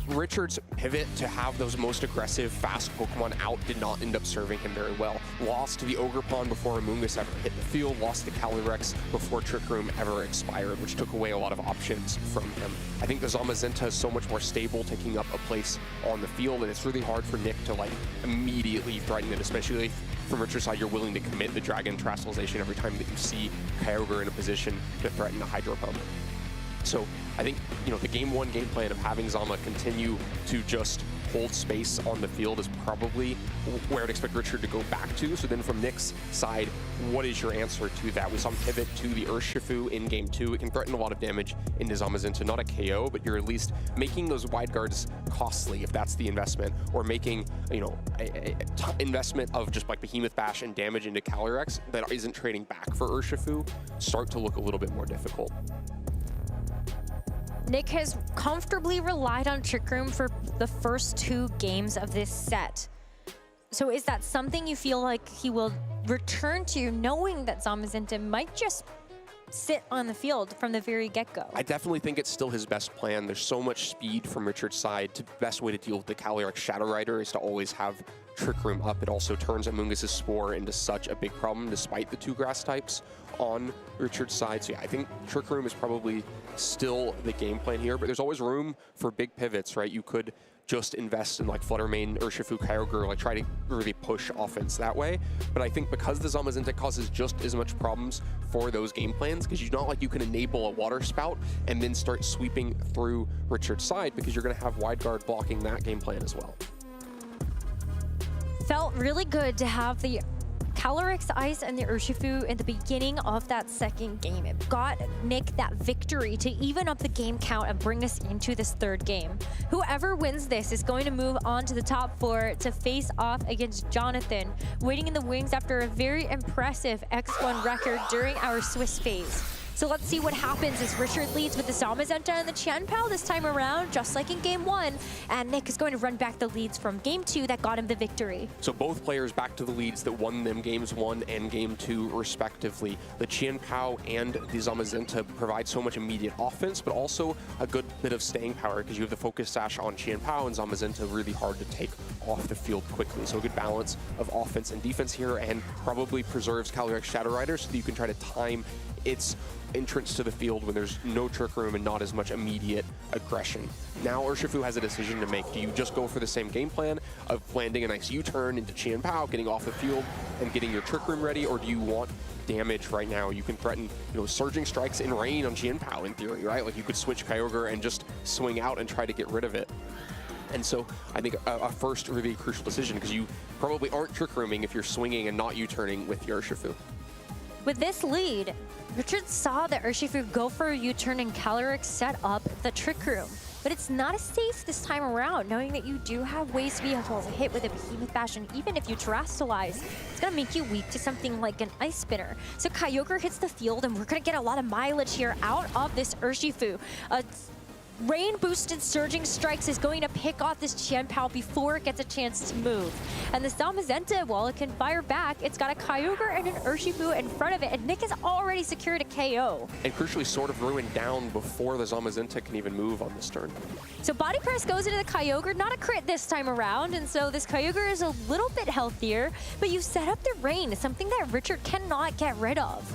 Richard's pivot to have those most aggressive, fast Pokemon out did not end up serving him very well. Lost to the Ogerpon before Amoonguss ever hit the field, lost to Calyrex before Trick Room ever expired, which took away a lot of options from him. I think the Zamazenta is so much more stable, taking up a place on the field, and it's really hard for Nick to like immediately threaten it, especially from Richard's side, you're willing to commit the Dragon Terastallization every time that you see Kyogre in a position to threaten a Hydro Pump. So I think, you know, the game one game plan of having Zama continue to just hold space on the field is probably where I'd expect Richard to go back to. So then from Nick's side, what is your answer to that? We saw him pivot to the Urshifu in game two. It can threaten a lot of damage into Zamazenta, not a KO, but you're at least making those wide guards costly if that's the investment, or making, you know, a investment of just like Behemoth Bash and damage into Calyrex that isn't trading back for Urshifu start to look a little bit more difficult. Nick has comfortably relied on Trick Room for the first 2 games of this set. So is that something you feel like he will return to, knowing that Zamazenta might just sit on the field from the very get-go? I definitely think it's still his best plan. There's so much speed from Richard's side. The best way to deal with the Calyrex Shadow Rider is to always have Trick Room up. It also turns Amoonguss' Spore into such a big problem despite the 2 grass types on Richard's side. So yeah, I think Trick Room is probably still the game plan here, but there's always room for big pivots, right? You could just invest in like Flutter Mane, Urshifu, Kyogre, like try to really push offense that way. But I think because the Zamazenta causes just as much problems for those game plans, because you're not like you can enable a Water Spout and then start sweeping through Richard's side, because you're going to have Wide Guard blocking that game plan as well. Felt really good to have the Calyrex Ice and the Urshifu in the beginning of that second game. It got Nick that victory to even up the game count and bring us into this 3rd game. Whoever wins this is going to move on to the top 4 to face off against Jonathan, waiting in the wings after a very impressive X1 record during our Swiss phase. So let's see what happens as Richard leads with the Zamazenta and the Chien-Pao this time around, just like in game 1. And Nick is going to run back the leads from game 2 that got him the victory. So both players back to the leads that won them games 1 and game 2 respectively. The Chien-Pao and the Zamazenta provide so much immediate offense, but also a good bit of staying power, because you have the Focus Sash on Chien-Pao and Zamazenta really hard to take off the field quickly. So a good balance of offense and defense here, and probably preserves Calyrex Shadow Rider so that you can try to time its entrance to the field when there's no Trick Room and not as much immediate aggression. Now Urshifu has a decision to make. Do you just go for the same game plan of landing a nice U-turn into Chien-Pao, getting off the field and getting your Trick Room ready, or do you want damage right now? You can threaten, you know, Surging Strikes in Rain on Chien-Pao in theory, right? Like you could switch Kyogre and just swing out and try to get rid of it. And so I think a first really crucial decision, because you probably aren't Trick Rooming if you're swinging and not U-turning with your Urshifu. With this lead, Richard saw the Urshifu go for a U-turn and Calyrex set up the Trick Room. But it's not as safe this time around, knowing that you do have ways to be able to hit with a Behemoth Bash, and even if you Terastallize, it's gonna make you weak to something like an Ice Spinner. So Kyogre hits the field, and we're gonna get a lot of mileage here out of this Urshifu. Rain-boosted Surging Strikes is going to pick off this Chien-Pao before it gets a chance to move. And the Zamazenta, while it can fire back, it's got a Kyogre and an Urshifu in front of it, and Nick has already secured a KO. And crucially Sword of Ruin down before the Zamazenta can even move on this turn. So Body Press goes into the Kyogre, not a crit this time around, and so this Kyogre is a little bit healthier, but you set up the Rain, something that Richard cannot get rid of.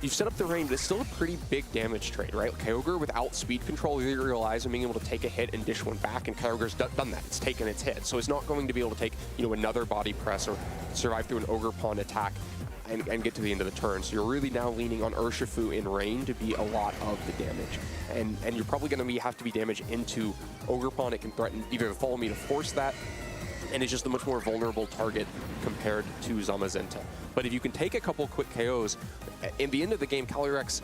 You've set up the Rain, but it's still a pretty big damage trade, right? Kyogre without speed control either relies on being able to take a hit and dish one back, and Kyogre's done that. It's taken its hit. So it's not going to be able to take, you know, another Body Press or survive through an Ogerpon attack and get to the end of the turn. So you're really now leaning on Urshifu in Rain to be a lot of the damage. And you're probably going to have to be damage into Ogerpon. It can threaten either the Follow Me to force that, and it's just a much more vulnerable target compared to Zamazenta. But if you can take a couple quick KOs, in the end of the game, Calyrex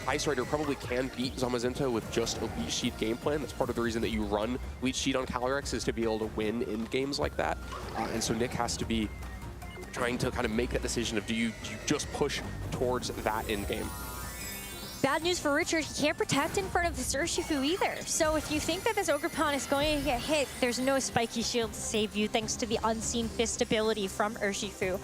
Ice Rider probably can beat Zamazenta with just a Leech Seed game plan. That's part of the reason that you run Leech Seed on Calyrex, is to be able to win in games like that. And so Nick has to be trying to kind of make that decision of, do you just push towards that end game? Bad news for Richard, he can't protect in front of this Urshifu either. So if you think that this Ogerpon is going to get hit, there's no Spiky Shield to save you thanks to the Unseen Fist ability from Urshifu.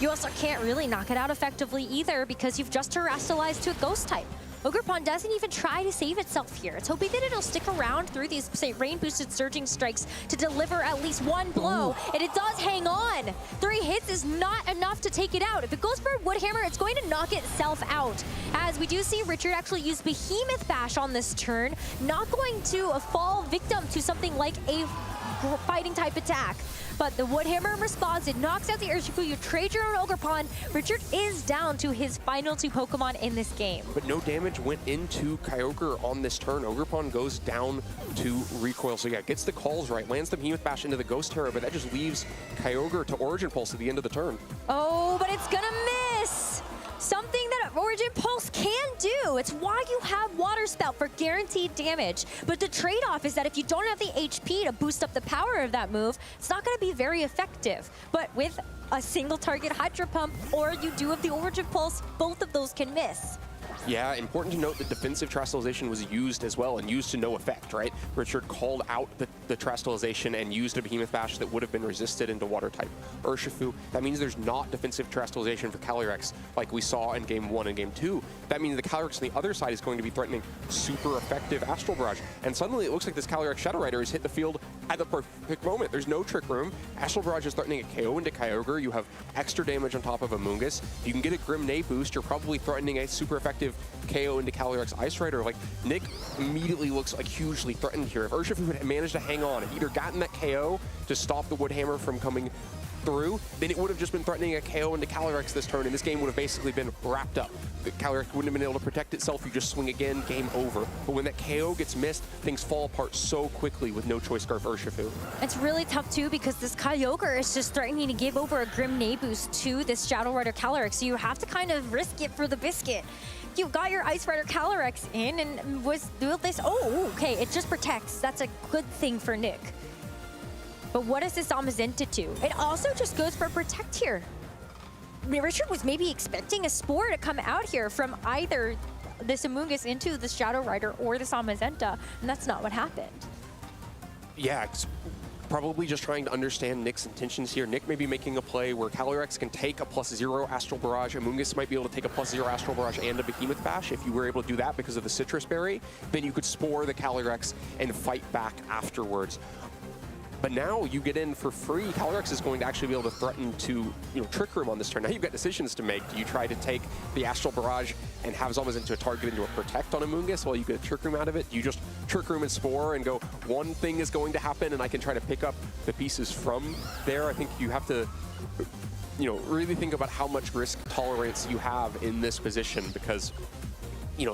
You also can't really knock it out effectively either, because you've just Terastallized to a Ghost type. Ogerpon doesn't even try to save itself here. It's hoping that it'll stick around through these, say, rain-boosted surging strikes to deliver at least one blow, and it does hang on. 3 hits is not enough to take it out. If it goes for Woodhammer, it's going to knock itself out. As we do see Richard actually use Behemoth Bash on this turn, not going to fall victim to something like a fighting type attack. But the Woodhammer responds, it knocks out the Urshifu, you trade your own Ogerpon. Richard is down to his final 2 Pokemon in this game. But no damage went into Kyogre on this turn. Ogerpon goes down to recoil. So yeah, gets the calls right, lands the Behemoth Bash into the Ghost Terror, but that just leaves Kyogre to Origin Pulse at the end of the turn. Oh, but it's gonna miss! Something that Origin Pulse can do. It's why you have Water Spout for guaranteed damage. But the trade-off is that if you don't have the HP to boost up the power of that move, it's not going to be very effective. But with a single target Hydro Pump, or you do have the Origin Pulse, both of those can miss. Yeah, important to note that defensive Terastallization was used as well, and used to no effect, right? Richard called out the Terastallization and used a Behemoth Bash that would have been resisted into Water-type Urshifu. That means there's not defensive Terastallization for Calyrex like we saw in Game 1 and Game 2. That means the Calyrex on the other side is going to be threatening super effective Astral Barrage. And suddenly it looks like this Calyrex Shadow Rider has hit the field at the perfect moment. There's no Trick Room. Astral Barrage is threatening a KO into Kyogre. You have extra damage on top of Amoonguss. If you can get a Grim Nay boost, you're probably threatening a super effective KO into Calyrex Ice Rider. Like, Nick immediately looks like hugely threatened here. If Urshifu had managed to hang on and either gotten that KO to stop the Woodhammer from coming through, then it would have just been threatening a KO into Calyrex this turn, and this game would have basically been wrapped up. The Calyrex wouldn't have been able to protect itself. You just swing again, game over. But when that KO gets missed, things fall apart so quickly with no Choice Scarf Urshifu. It's really tough too because this Kyogre is just threatening to give over a Grim Nay boost to this Shadow Rider Calyrex, so you have to kind of risk it for the biscuit. You got your Ice Rider Calyrex in and was doing this. Oh, okay, it just protects. That's a good thing for Nick. But what does this Zamazenta do? It also just goes for Protect here. I mean, Richard was maybe expecting a Spore to come out here from either this Amoonguss into the Shadow Rider or the Zamazenta, and that's not what happened. Yeah, it's probably just trying to understand Nick's intentions here. Nick may be making a play where Calyrex can take a +0 Astral Barrage. Amoonguss might be able to take a +0 Astral Barrage and a Behemoth Bash. If you were able to do that because of the Citrus Berry, then you could Spore the Calyrex and fight back afterwards. But now you get in for free. Calyrex is going to actually be able to threaten to, Trick Room on this turn. Now you've got decisions to make. Do you try to take the Astral Barrage and have Zamazenta target into a Protect on Amoonguss while you get a Trick Room out of it? Do you just Trick Room and Spore and go, one thing is going to happen and I can try to pick up the pieces from there? I think you have to, really think about how much risk tolerance you have in this position, because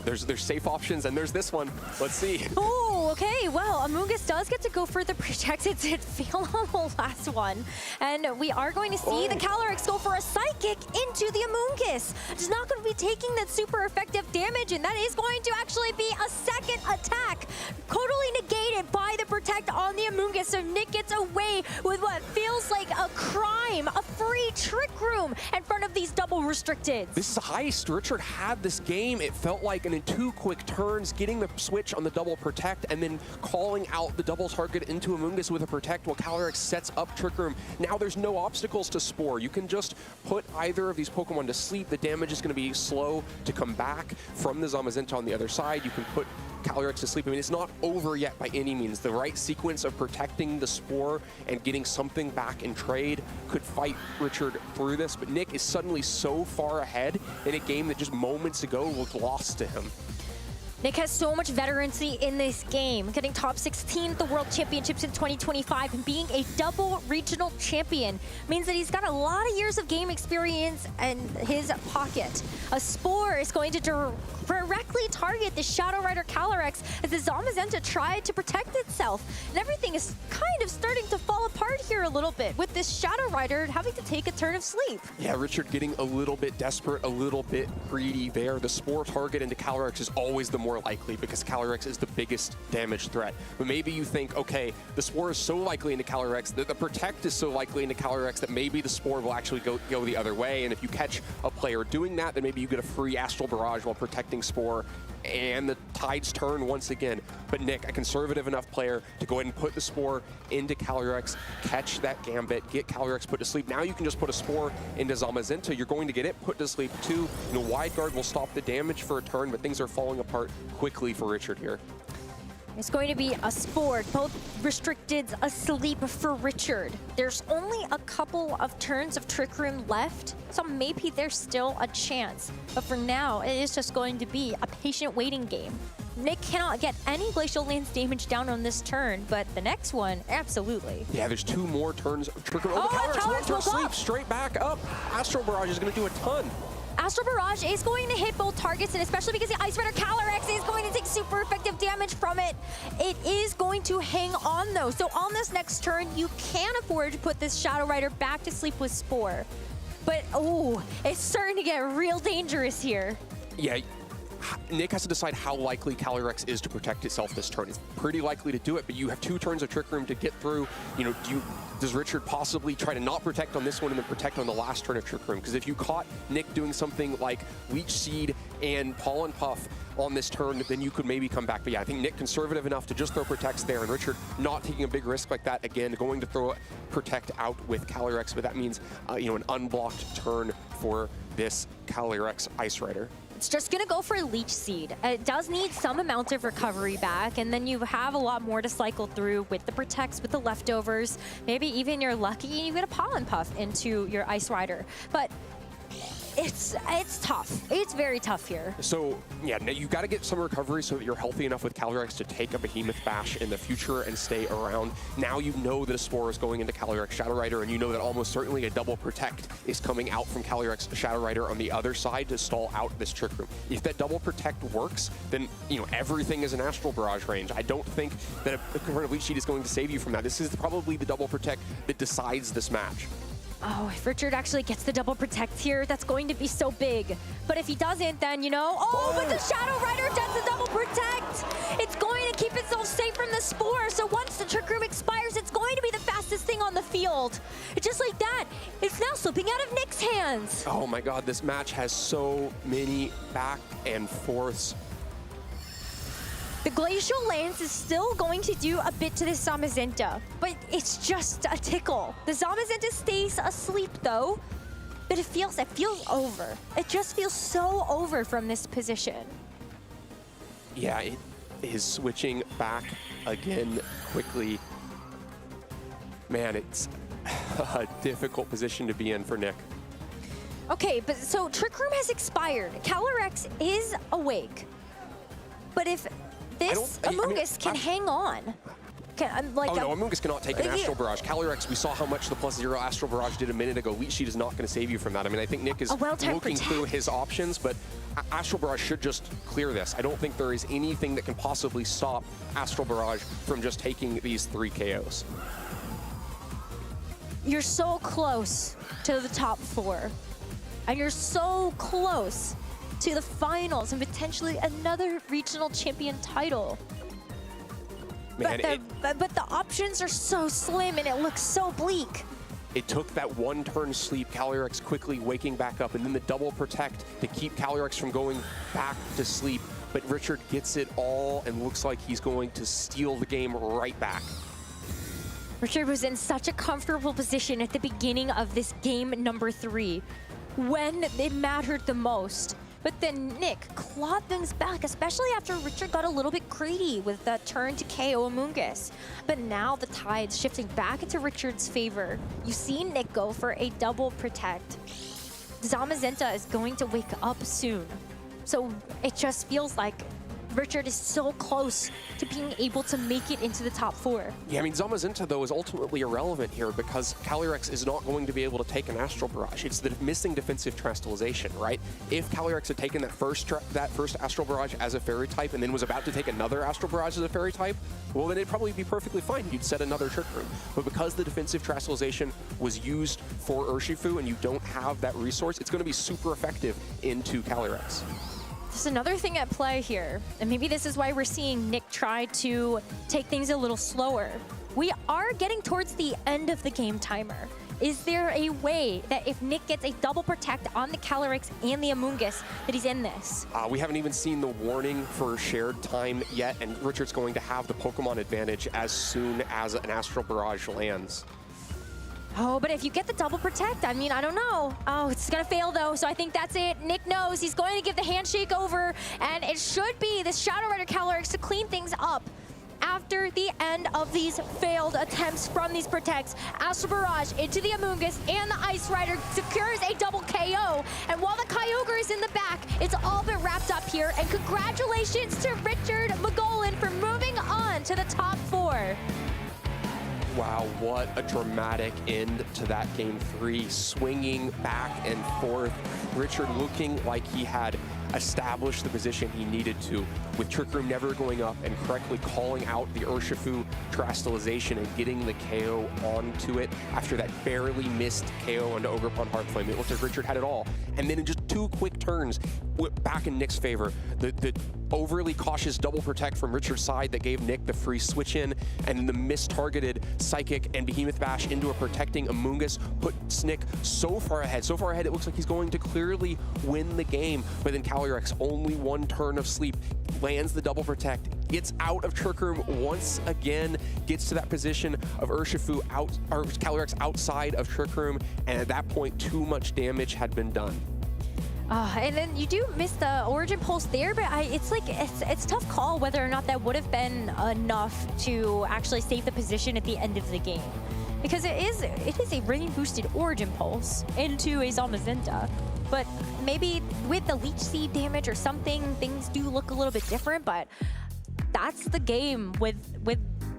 there's safe options and there's this one. Let's see. Oh, okay. Well, Amoonguss does get to go for the Protect. It did fail on the last one. And we are going to see the Calyrex go for a Psychic into the Amoonguss. It's not going to be taking that super effective damage, and that is going to actually be a second attack. Totally negated by the Protect on the Amoonguss. So Nick gets away with what feels like a crime, a free Trick Room in front of these double restricted. This is a heist. Richard had this game. It felt like, and in 2 quick turns, getting the switch on the double Protect and then calling out the double target into Amoonguss with a Protect while Calyrex sets up Trick Room. Now there's no obstacles to Spore. You can just put either of these Pokemon to sleep. The damage is going to be slow to come back from the Zamazenta on the other side. You can put Calyrex to sleep. I mean, it's not over yet by any means. The right sequence of protecting the Spore and getting something back in trade could fight Richard through this, but Nick is suddenly so far ahead in a game that just moments ago looked lost to him. Nick has so much veterancy in this game, getting top 16 at the World Championships in 2025 and being a double regional champion means that he's got a lot of years of game experience in his pocket. A Spore is going to directly target the Shadow Rider Calyrex as the Zamazenta tried to protect itself. And everything is kind of starting to fall apart here a little bit with this Shadow Rider having to take a turn of sleep. Yeah, Richard getting a little bit desperate, a little bit greedy there. The Spore target into Calyrex is always the more likely because Calyrex is the biggest damage threat. But maybe you think, okay, the Spore is so likely into Calyrex, that the Protect is so likely into Calyrex that maybe the Spore will actually go the other way. And if you catch a player doing that, then maybe you get a free Astral Barrage while protecting Spore, and the Tide's turn once again, but Nick, a conservative enough player to go ahead and put the Spore into Calyrex, catch that Gambit, get Calyrex put to sleep. Now you can just put a Spore into Zamazenta. You're going to get it put to sleep too. Wide Guard will stop the damage for a turn, but things are falling apart quickly for Richard here. It's going to be a Spore, both restricted asleep for Richard. There's only a couple of turns of Trick Room left, so maybe there's still a chance. But for now, it is just going to be a patient waiting game. Nick cannot get any Glacial Lance damage down on this turn, but the next one, absolutely. Yeah, there's 2 more turns of Trick Room. Oh, Calyrex won't sleep, straight back up. Astral Barrage is going to do a ton. Astral Barrage is going to hit both targets, and especially because the Ice Rider Calyrex is going to take super effective damage from it. It is going to hang on, though. So on this next turn, you can afford to put this Shadow Rider back to sleep with Spore. But, oh, it's starting to get real dangerous here. Yeah, Nick has to decide how likely Calyrex is to protect itself this turn. It's pretty likely to do it, but you have 2 turns of Trick Room to get through. Does Richard possibly try to not protect on this one and then protect on the last turn of Trick Room? Because if you caught Nick doing something like Leech Seed and Pollen Puff on this turn, then you could maybe come back. But yeah, I think Nick conservative enough to just throw Protects there, and Richard not taking a big risk like that. Again, going to throw Protect out with Calyrex, but that means an unblocked turn for this Calyrex Ice Rider. It's just gonna go for Leech Seed. It does need some amount of recovery back, and then you have a lot more to cycle through with the Protects, with the leftovers. Maybe even you're lucky and you get a Pollen Puff into your Ice Rider. But it's tough. It's very tough here. So yeah, you got to get some recovery so that you're healthy enough with Calyrex to take a Behemoth Bash in the future and stay around. Now you know that a Spore is going into Calyrex Shadow Rider, and you know that almost certainly a double Protect is coming out from Calyrex Shadow Rider on the other side to stall out this Trick Room. If that double Protect works, then everything is an Astral Barrage range. I don't think that a current Leech Seed is going to save you from that. This is probably the double Protect that decides this match. Oh, if Richard actually gets the double Protect here, that's going to be so big. But if he doesn't, then, but the Shadow Rider does the double Protect! It's going to keep itself safe from the Spore, so once the Trick Room expires, it's going to be the fastest thing on the field. Just like that, it's now slipping out of Nick's hands. Oh my god, this match has so many back and forths. The Glacial Lance is still going to do a bit to the Zamazenta, but it's just a tickle. The Zamazenta stays asleep though, but it feels over. It just feels so over from this position. Yeah, it is switching back again quickly. Man, it's a difficult position to be in for Nick. Okay, but so Trick Room has expired. Calyrex is awake. But if this Amoonguss can hang on. Amoonguss cannot take an Astral Barrage. Calyrex, we saw how much the +0 Astral Barrage did a minute ago. Leech Seed is not going to save you from that. I mean, I think Nick is looking through his options, but Astral Barrage should just clear this. I don't think there is anything that can possibly stop Astral Barrage from just taking these 3 KOs. You're so close to the top 4, and you're so close to the finals and potentially another regional champion title. Man, but the options are so slim and it looks so bleak. It took that 1 turn sleep, Calyrex quickly waking back up, and then the double Protect to keep Calyrex from going back to sleep. But Richard gets it all and looks like he's going to steal the game right back. Richard was in such a comfortable position at the beginning of this game number 3 when it mattered the most. But then Nick clawed things back, especially after Richard got a little bit greedy with that turn to KO Amoonguss. But now the tide's shifting back into Richard's favor. You see Nick go for a double Protect. Zamazenta is going to wake up soon. So it just feels like Richard is so close to being able to make it into the top 4. Yeah, I mean, Zamazenta, though, is ultimately irrelevant here because Calyrex is not going to be able to take an Astral Barrage. It's the missing defensive Terastallization, right? If Calyrex had taken that first Astral Barrage as a Fairy type and then was about to take another Astral Barrage as a Fairy type, well, then it'd probably be perfectly fine. You'd set another Trick Room. But because the defensive Terastallization was used for Urshifu and you don't have that resource, it's going to be super effective into Calyrex. There's another thing at play here, and maybe this is why we're seeing Nick try to take things a little slower. We are getting towards the end of the game timer, Is there a way that if Nick gets a double protect on the Calyrex and the Amoonguss, that he's in this? We haven't even seen the warning for shared time yet, and Richard's going to have the Pokemon advantage as soon as an Astral Barrage lands. Oh, but if you get the double protect, I mean, I don't know. Oh, it's gonna fail though, so I think that's it. Nick knows he's going to give the handshake over, and it should be this Shadow Rider Calyrex to clean things up. After the end of these failed attempts from these protects, Astral Barrage into the Amoonguss, and the Ice Rider secures a double KO. And while the Kyogre is in the back, it's all but wrapped up here. And congratulations to Richard McGolan for moving on to the top 4. Wow, what a dramatic end to that game 3. Swinging back and forth. Richard looking like he had established the position he needed to, with Trick Room never going up and correctly calling out the Urshifu Terastallization and getting the KO onto it after that barely missed KO onto Ogerpon Heartflame. It looked like Richard had it all. And then in just 2 quick turns, back in Nick's favor. The overly cautious double protect from Richard's side that gave Nick the free switch in, and the mistargeted Psychic and Behemoth Bash into a protecting Amoonguss puts Nick so far ahead it looks like he's going to clearly win the game. But then Calyrex, only 1 turn of sleep, lands the double protect, gets out of Trick Room once again, gets to that position of Urshifu or Calyrex outside of Trick Room, and at that point, too much damage had been done. And then you do miss the Origin Pulse there, but it's a tough call whether or not that would have been enough to actually save the position at the end of the game. Because it is a rain boosted Origin Pulse into a Zamazenta. But maybe with the Leech Seed damage or something, things do look a little bit different, but that's the game with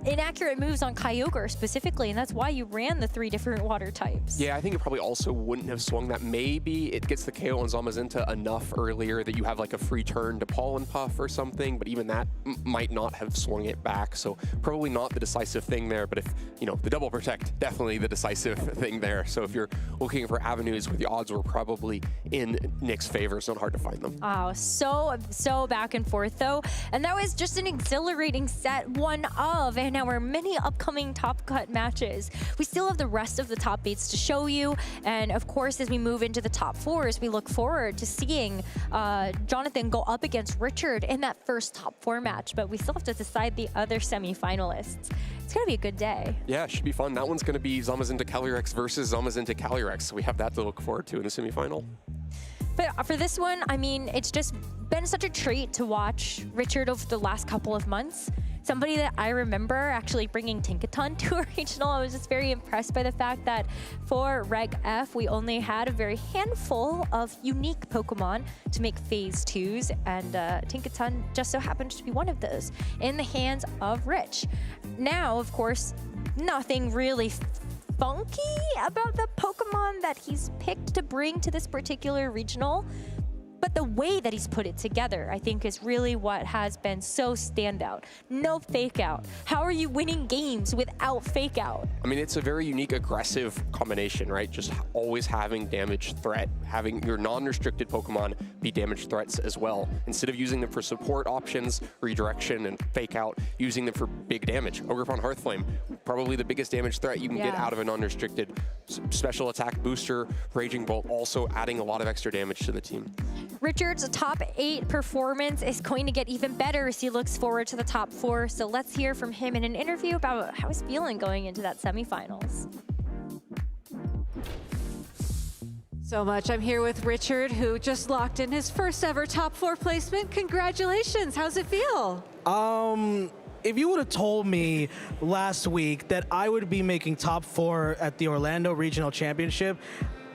inaccurate moves on Kyogre specifically, and that's why you ran the 3 different water types. Yeah, I think it probably also wouldn't have swung that. Maybe it gets the KO on Zamazenta enough earlier that you have like a free turn to Pollen Puff or something, but even that might not have swung it back, so probably not the decisive thing there. But if, you know, the double protect, definitely the decisive thing there. So if you're looking for avenues where the odds were probably in Nick's favor, it's not hard to find them. Oh, so back and forth though. And that was just an exhilarating set 1 of, and our many upcoming Top Cut matches. We still have the rest of the top 8s to show you, and of course as we move into the top 4s, we look forward to seeing Jonathan go up against Richard in that first top 4 match, but we still have to decide the other semi-finalists. It's gonna be a good day. Yeah, it should be fun. That one's gonna be Zamazenta Calyrex versus Zamazenta Calyrex, so we have that to look forward to in the semifinal. But for this one, I mean, it's just been such a treat to watch Richard over the last couple of months. Somebody that I remember actually bringing Tinkaton to a regional. I was just very impressed by the fact that for Reg F, we only had a very handful of unique Pokemon to make Phase 2s, and Tinkaton just so happened to be one of those in the hands of Rich. Now, of course, nothing really funky about the Pokemon that he's picked to bring to this particular regional. But the way that he's put it together, I think, is really what has been so standout. No fake out. How are you winning games without fake out? I mean, it's a very unique, aggressive combination, right? Just always having damage threat, having your non-restricted Pokemon be damage threats as well. Instead of using them for support options, redirection, and fake out, using them for big damage. Ogerpon Heartflame, probably the biggest damage threat you can get out of a non-restricted special attack booster. Raging Bolt also adding a lot of extra damage to the team. Richard's top 8 performance is going to get even better as he looks forward to the top 4. So let's hear from him in an interview about how he's feeling going into that semifinals. So much. I'm here with Richard, who just locked in his first ever top 4 placement. Congratulations. How's it feel? If you would have told me last week that I would be making top 4 at the Orlando Regional Championship,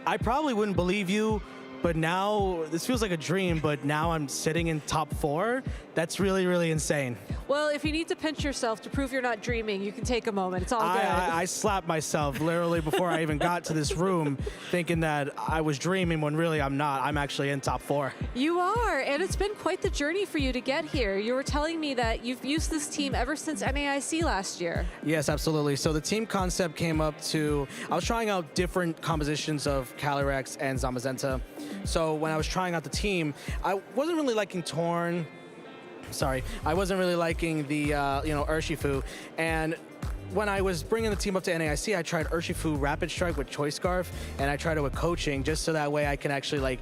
I probably wouldn't believe you. But now, this feels like a dream, but now I'm sitting in top 4. That's really, really insane. Well, if you need to pinch yourself to prove you're not dreaming, you can take a moment. It's all good. I slapped myself literally before I even got to this room, thinking that I was dreaming when really I'm not. I'm actually in top 4. You are, and it's been quite the journey for you to get here. You were telling me that you've used this team ever since NAIC last year. Yes, absolutely. So the team concept came up to, I was trying out different compositions of Calyrex and Zamazenta. So when I was trying out the team, I wasn't really liking Torn. I wasn't really liking the Urshifu, and when I was bringing the team up to NAIC, I tried Urshifu Rapid Strike with Choice Scarf, and I tried it with coaching just so that way I can actually like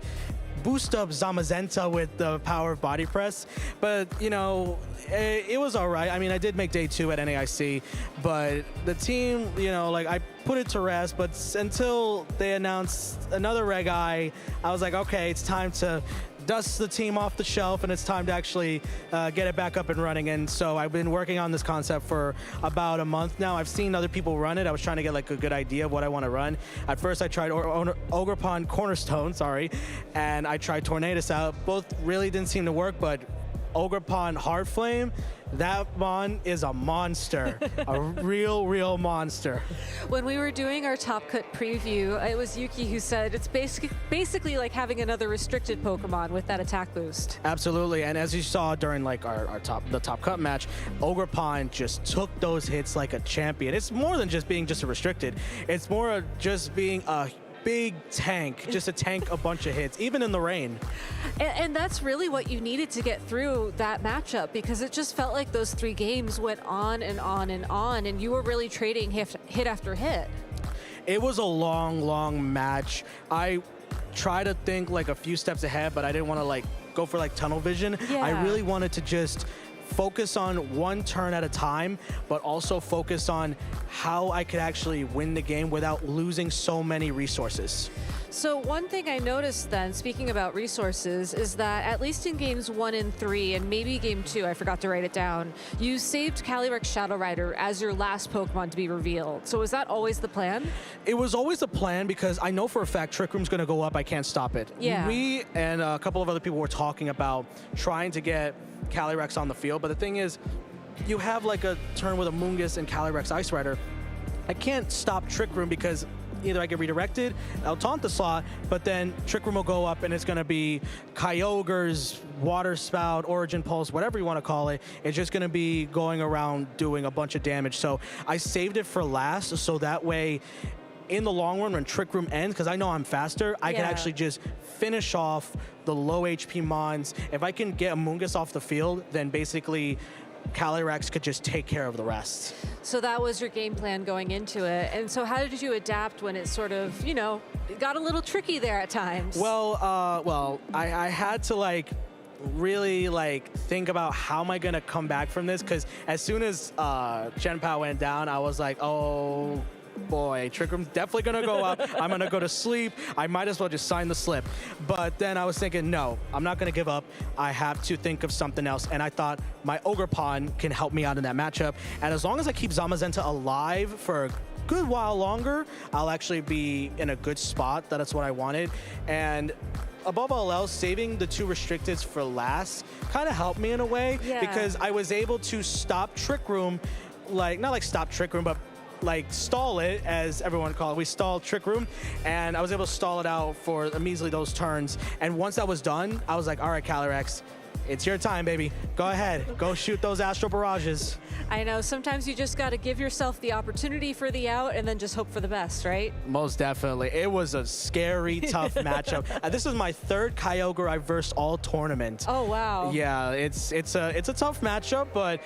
boost up Zamazenta with the power of body press. But, you know, it was all right. I mean, I did make day 2 at NAIC, but the team, you know, like I put it to rest, but until they announced another Reg I was like, okay, it's time to dust the team off the shelf, and it's time to actually get it back up and running. And so I've been working on this concept for about a month now. I've seen other people run it. I was trying to get like a good idea of what I want to run. At first I tried Ogerpon Cornerstone, and I tried Tornadus out. Both really didn't seem to work, but Ogerpon Hard Flame, that mon is a monster, a real monster. When we were doing our Top Cut preview, it was Yuki who said it's basically like having another restricted Pokemon with that attack boost. Absolutely, and as you saw during like the Top Cut match, Ogerpon just took those hits like a champion. It's more than just being a restricted. It's more just being a big tank, just to tank a bunch of hits, even in the rain. And that's really what you needed to get through that matchup, because it just felt like those 3 games went on and on and on, and you were really trading hit after hit. It was a long match. I try to think like a few steps ahead, but I didn't want to like go for like tunnel vision. Yeah. I really wanted to just focus on one turn at a time, but also focus on how I could actually win the game without losing so many resources. So one thing I noticed then, speaking about resources, is that at least in games 1 and 3, and maybe game 2, I forgot to write it down, you saved Calyrex Shadow Rider as your last Pokemon to be revealed. So was that always the plan? It was always the plan, because I know for a fact Trick Room's going to go up. I can't stop it. Yeah. Me and a couple of other people were talking about trying to get Calyrex on the field, but the thing is, you have like a turn with a Mungus and Calyrex Ice Rider. I can't stop Trick Room because either I get redirected, I'll taunt the slot, but then Trick Room will go up and it's going to be Kyogre's Water Spout, Origin Pulse, whatever you want to call it. It's just going to be going around doing a bunch of damage. So I saved it for last, so that way in the long run when Trick Room ends, because I know I'm faster, I can actually just finish off the low HP mons. If I can get a Mungus off the field, then basically Calyrex could just take care of the rest. So that was your game plan going into it. And so how did you adapt when it sort of, you know, it got a little tricky there at times? Well, I had to like really like think about how am I gonna come back from this, because as soon as Chien-Pao went down, I was like, oh boy, Trick Room's definitely gonna go up. I'm gonna go to sleep. I might as well just sign the slip. But then I was thinking, no, I'm not gonna give up. I have to think of something else. And I thought my Ogerpon can help me out in that matchup. And as long as I keep Zamazenta alive for a good while longer, I'll actually be in a good spot. That's what I wanted. And above all else, saving the 2 restricteds for last kind of helped me in a way, because I was able to stop Trick Room, like, not like stop Trick Room, but like stall it, as everyone called it. We stalled Trick Room, and I was able to stall it out for a measly those turns. And once that was done, I was like, all right, Calyrex, it's your time, baby. Go ahead, go shoot those Astral Barrages. I know, sometimes you just got to give yourself the opportunity for the out and then just hope for the best, right? Most definitely. It was a scary, tough matchup. This is my 3rd Kyogre I've versed all tournament. Oh, wow. Yeah, it's a tough matchup, but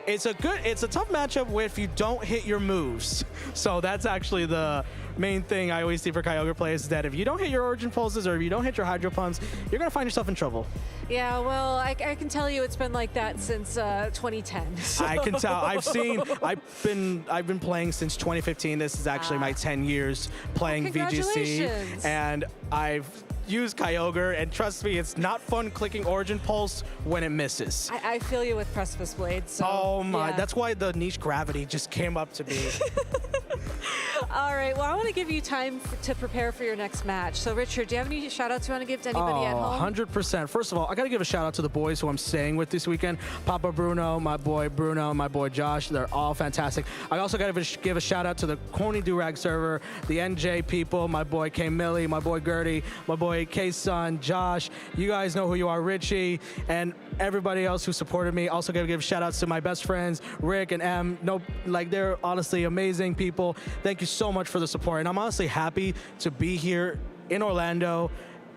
it's a tough matchup if you don't hit your moves. So that's actually the main thing I always see for Kyogre players, is that if you don't hit your Origin Pulses or if you don't hit your Hydro Pumps, you're gonna find yourself in trouble. Yeah, well, I can tell you it's been like that since 2010. So. I can tell. I've been playing since 2015. This is actually my 10 years playing VGC, and I've used Kyogre, and trust me, it's not fun clicking Origin Pulse when it misses. I feel you with Precipice Blade. So, oh my, yeah. That's why the niche gravity just came up to me. All right, well, I want to give you time to prepare for your next match. So, Richard, do you have any shout-outs you want to give to anybody at home? 100%. First of all, I got to give a shout-out to the boys who I'm staying with this weekend. Papa Bruno, my boy Josh. They're all fantastic. I also got to give a shout-out to the Corny Durag server, the NJ people, my boy K Millie, my boy Gertie, my boy K-Sun, Josh. You guys know who you are, Richie, and everybody else who supported me. Also got to give shout-outs to my best friends, Rick and Em. No, like, they're honestly amazing people. Thank you so much for the support, and I'm honestly happy to be here in Orlando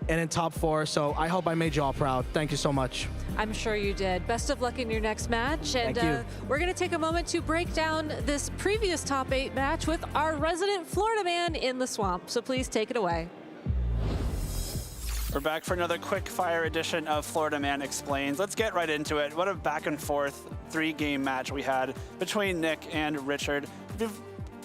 and in top 4. So I hope I made you all proud. Thank you so much. I'm sure you did. Best of luck in your next match. And Thank you. We're going to take a moment to break down this previous top 8 match with our resident Florida man in the swamp. So please take it away. We're back for another quick fire edition of Florida Man Explains. Let's get right into it. What a back and forth 3-game match we had between Nick and Richard. If you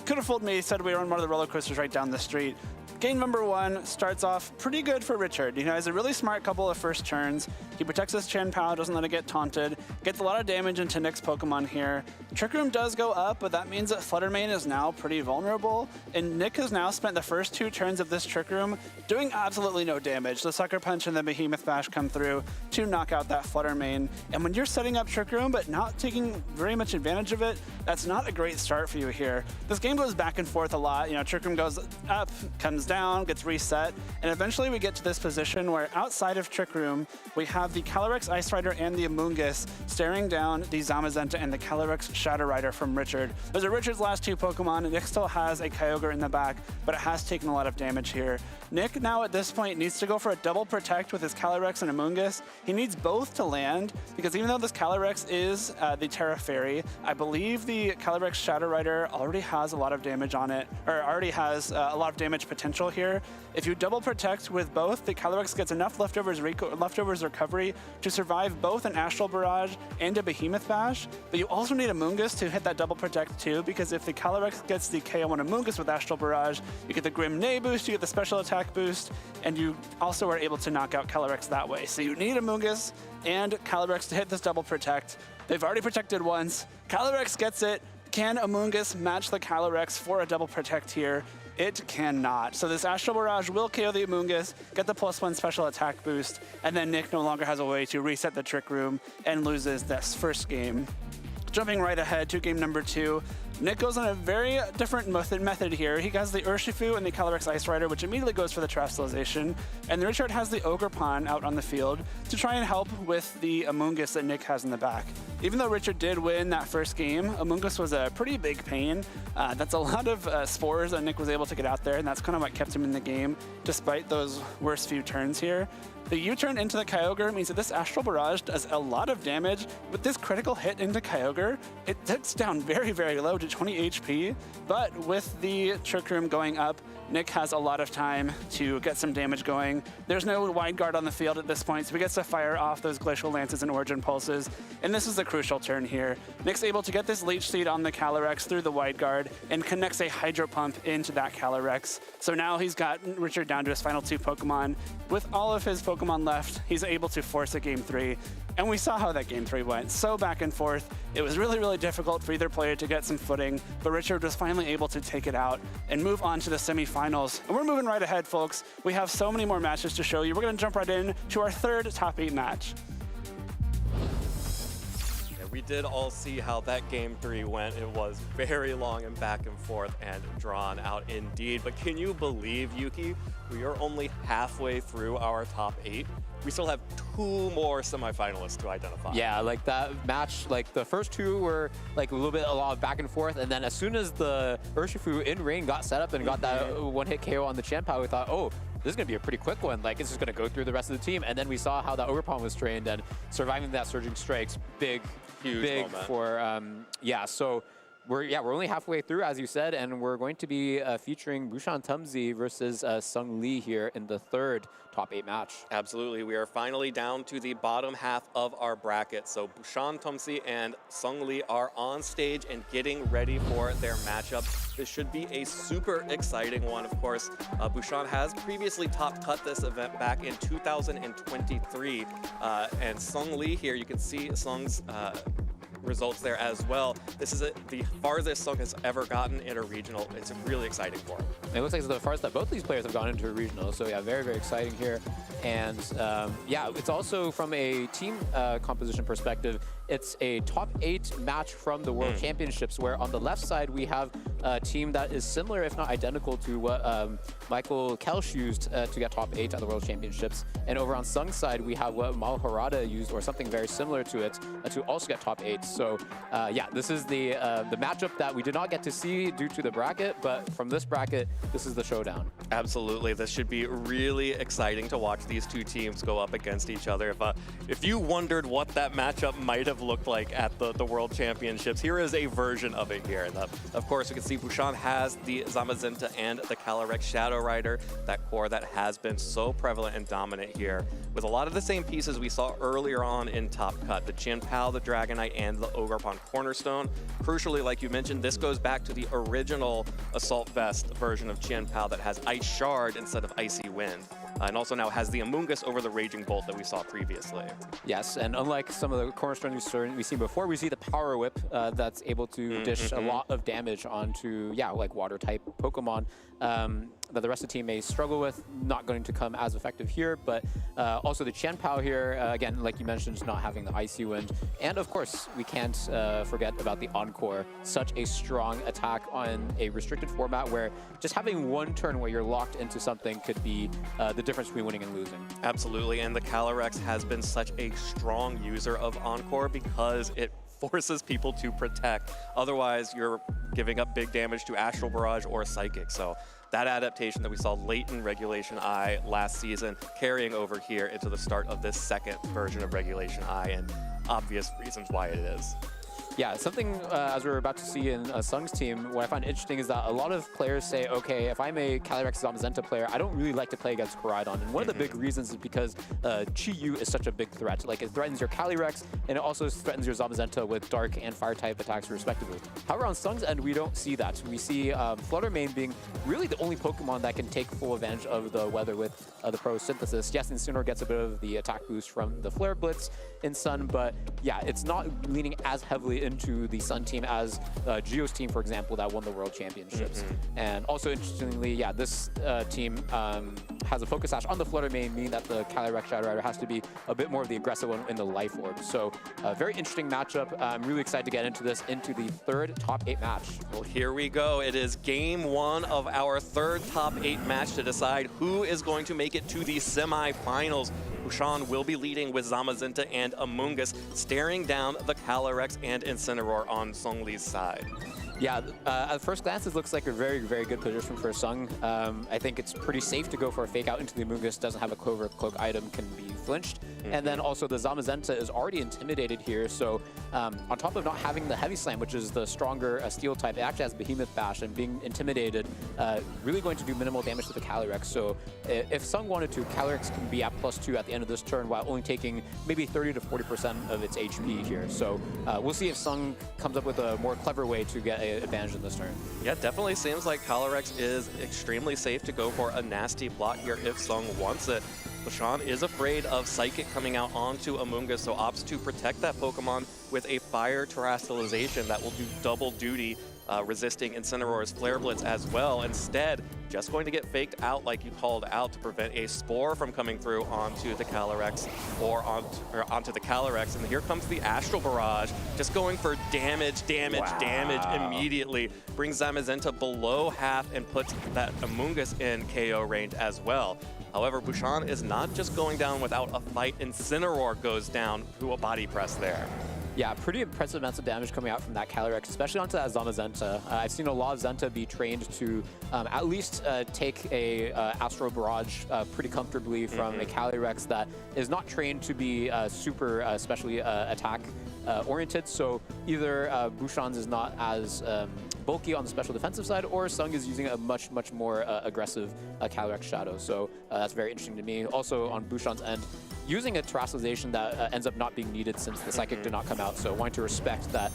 could have fooled me, said we were on one of the roller coasters right down the street. Game number 1 starts off pretty good for Richard. You know, he's a really smart couple of first turns. He protects his Chien-Pao, doesn't let it get taunted. Gets a lot of damage into Nick's Pokemon here. Trick Room does go up, but that means that Fluttermane is now pretty vulnerable. And Nick has now spent the first 2 turns of this Trick Room doing absolutely no damage. The Sucker Punch and the Behemoth Bash come through to knock out that Fluttermane. And when you're setting up Trick Room but not taking very much advantage of it, that's not a great start for you here. This game goes back and forth a lot. You know, Trick Room goes up, comes down, gets reset, and eventually we get to this position where outside of Trick Room, we have the Calyrex Ice Rider and the Amoonguss staring down the Zamazenta and the Calyrex Shadow Rider from Richard. Those are Richard's last 2 Pokemon, and Nick still has a Kyogre in the back, but it has taken a lot of damage here. Nick now at this point needs to go for a double protect with his Calyrex and Amoonguss. He needs both to land, because even though this Calyrex is the Terra Fairy, I believe the Calyrex Shadow Rider already has a lot of damage on it, or already has a lot of damage potential here. If you double protect with both, the Calyrex gets enough leftovers recovery to survive both an Astral Barrage and a Behemoth Bash, but you also need Amoonguss to hit that double protect too, because if the Calyrex gets the KO on Amoonguss with Astral Barrage, you get the Grim Neigh boost, you get the special attack boost, and you also are able to knock out Calyrex that way. So you need Amoonguss and Calyrex to hit this double protect. They've already protected once. Calyrex gets it. Can Amoonguss match the Calyrex for a double protect here? It cannot. So this Astral Barrage will KO the Amoonguss, get the +1 special attack boost, and then Nick no longer has a way to reset the Trick Room and loses this first game. Jumping right ahead to game number 2, Nick goes on a very different method here. He has the Urshifu and the Calyrex Ice Rider, which immediately goes for the Terrestrialization, and Richard has the Ogerpon out on the field to try and help with the Amoonguss that Nick has in the back. Even though Richard did win that first game, Amoonguss was a pretty big pain. That's a lot of spores that Nick was able to get out there, and that's kind of what kept him in the game, despite those worst few turns here. The U-turn into the Kyogre means that this Astral Barrage does a lot of damage. With this critical hit into Kyogre, it ticks down very, very low to 20 HP, but with the Trick Room going up, Nick has a lot of time to get some damage going. There's no wide guard on the field at this point, so he gets to fire off those Glacial Lances and Origin Pulses, and this is the crucial turn here. Nick's able to get this Leech Seed on the Calyrex through the wide guard and connects a Hydro Pump into that Calyrex. So now he's got Richard down to his final 2 Pokemon. With all of his Pokemon left, he's able to force a Game 3. And we saw how that Game 3 went. So back and forth. It was really, really difficult for either player to get some footing, but Richard was finally able to take it out and move on to the semifinals. And we're moving right ahead, folks. We have so many more matches to show you. We're gonna jump right in to our 3rd top 8 match. We did all see how that game 3 went. It was very long and back and forth and drawn out indeed. But can you believe, Yuki, we are only halfway through our top 8? We still have 2 more semifinalists to identify. Yeah, like that match, like the first 2 were like a lot of back and forth, and then as soon as the Urshifu in rain got set up and got that one-hit KO on the Chien-Pao, we thought, oh, this is going to be a pretty quick one. Like, it's just going to go through the rest of the team. And then we saw how that Ogerpon was trained, and surviving that Surging Strike's huge moment. For, so we're only halfway through, as you said, and we're going to be featuring Bushan Tumzi versus Sung Lee here in the 3rd top 8 match. Absolutely. We are finally down to the bottom half of our bracket. So Bushan Tumzi and Sung Lee are on stage and getting ready for their matchup. This should be a super exciting one. Of course, Bushan has previously top cut this event back in 2023. And Sung Lee here, you can see Sung's results there as well. This is the farthest Sung has ever gotten in a regional. It's really exciting for him. It looks like it's the farthest that both these players have gone into a regional. So yeah, very, very exciting here. And it's also from a team composition perspective, it's a top 8 match from the World Championships, where on the left side we have a team that is similar, if not identical, to what Michael Kelsch used to get top 8 at the World Championships. And over on Sung's side, we have what Mal Harada used, or something very similar to it, to also get top 8. So yeah, this is the matchup that we did not get to see due to the bracket, but from this bracket, this is the showdown. Absolutely, this should be really exciting to watch these two teams go up against each other. If you wondered what that matchup might have looked like at the World Championships, here is a version of it here. Of course, you can see Bhushan has the Zamazenta and the Calyrex Shadow Rider, that core that has been so prevalent and dominant here, with a lot of the same pieces we saw earlier on in Top Cut, the Chien-Pao, the Dragonite, and the Ogerpon Cornerstone. Crucially, like you mentioned, this goes back to the original Assault Vest version of Chien-Pao that has Ice Shard instead of Icy Wind. And also now has the Amoonguss over the Raging Bolt that we saw previously. Yes, and unlike some of the Cornerstone we've seen before, we see the Power Whip that's able to dish a lot of damage onto, yeah, like Water-type Pokemon that the rest of the team may struggle with, not going to come as effective here, but also the Chien-Pao here, again, like you mentioned, not having the Icy Wind. And of course, we can't forget about the Encore, such a strong attack on a restricted format where just having one turn where you're locked into something could be the difference between winning and losing. Absolutely, and the Calyrex has been such a strong user of Encore because it forces people to protect. Otherwise, you're giving up big damage to Astral Barrage or Psychic. So that adaptation that we saw late in Regulation I last season, carrying over here into the start of this second version of Regulation I, and obvious reasons why it is. Yeah, something as we're about to see in Sung's team, what I find interesting is that a lot of players say, okay, if I'm a Calyrex Zamazenta player, I don't really like to play against Koraidon. And one of the big reasons is because Chi-Yu is such a big threat. Like, it threatens your Calyrex, and it also threatens your Zamazenta with Dark and Fire-type attacks, respectively. However, on Sung's end, we don't see that. We see Flutter Mane being really the only Pokemon that can take full advantage of the weather with the Pro Synthesis. Yes, Incineroar gets a bit of the attack boost from the Flare Blitz in Sun, but yeah, it's not leaning as heavily into the Sun team as Geo's team, for example, that won the World Championships. And also, interestingly, yeah, this team has a Focus Sash on the Flutter Mane, meaning that the Calyrex Shadow Rider has to be a bit more of the aggressive one in the Life Orb. So, very interesting matchup. I'm really excited to get into this, into the third top 8 match. Well, here we go. It is game 1 of our third top 8 match to decide who is going to make it to the semifinals. Bhushan will be leading with Zamazenta and Amoonguss, staring down the Calyrex and Incineroar on Songli's side. Yeah, at first glance, it looks like a very, very good position for Sung. I think it's pretty safe to go for a fake out into the Amoonguss, doesn't have a Clover Cloak item, can be flinched. And then also the Zamazenta is already intimidated here, so on top of not having the Heavy Slam, which is the stronger steel type, it actually has Behemoth Bash, and being intimidated, really going to do minimal damage to the Calyrex. So if Sung wanted to, Calyrex can be at +2 at the end of this turn while only taking maybe 30 to 40% of its HP here. So we'll see if Sung comes up with a more clever way to get an advantage in this turn. Yeah, definitely seems like Calyrex is extremely safe to go for a nasty block here if Sung wants it. Bhushan is afraid of Psychic coming out onto Amoonguss, so opts to protect that Pokemon with a Fire Terastallization that will do double duty, resisting Incineroar's Flare Blitz as well. Instead, just going to get faked out like you called out to prevent a Spore from coming through onto the Calyrex or onto the Calyrex. And here comes the Astral Barrage, just going for damage immediately. Brings Zamazenta below half and puts that Amoonguss in KO range as well. However, Bhushan is not just going down without a fight. Incineroar goes down to a body press there. Yeah, pretty impressive amounts of damage coming out from that Calyrex, especially onto that Zamazenta. I've seen a lot of Zenta be trained to at least take a Astral Barrage pretty comfortably from a Calyrex that is not trained to be super especially attack oriented. So either Bhushan's is not as bulky on the special defensive side, or Sung is using a much, much more aggressive Calyrex Shadow. So that's very interesting to me. Also on Bhushan's end, using a Terastallization that ends up not being needed since the Psychic did not come out. So wanting to respect that,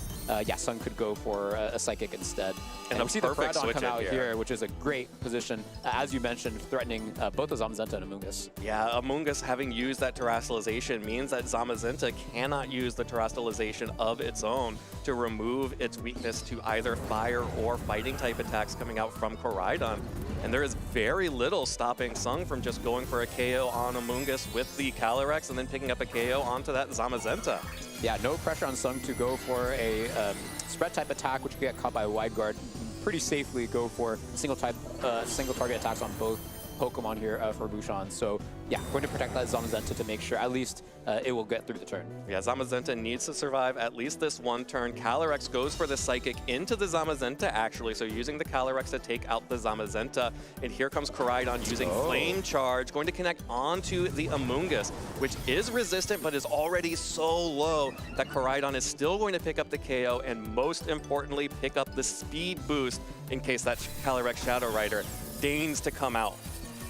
yeah, Sung could go for a Psychic instead. And we see the Koraidon come out here, which is a great position, as you mentioned, threatening both the Zamazenta and Amoonguss. Yeah, Amoonguss having used that Terastallization means that Zamazenta cannot use the Terastallization of its own to remove its weakness to either fire or fighting type attacks coming out from Koraidon. And there is very little stopping Sung from just going for a KO on Amoonguss with the Calyrex and then picking up a KO onto that Zamazenta. Yeah, no pressure on Sung to go for a spread type attack, which can get caught by a Wide Guard. pretty safely go for single target attacks on both Pokemon here for Bouchon. So yeah, going to protect that Zamazenta to make sure at least it will get through the turn. Yeah, Zamazenta needs to survive at least this one turn. Calyrex goes for the Psychic into the Zamazenta, actually, so using the Calyrex to take out the Zamazenta. And here comes Koraidon using Flame Charge, going to connect onto the Amoonguss, which is resistant but is already so low that Koraidon is still going to pick up the KO and most importantly pick up the speed boost in case that Calyrex Shadow Rider deigns to come out.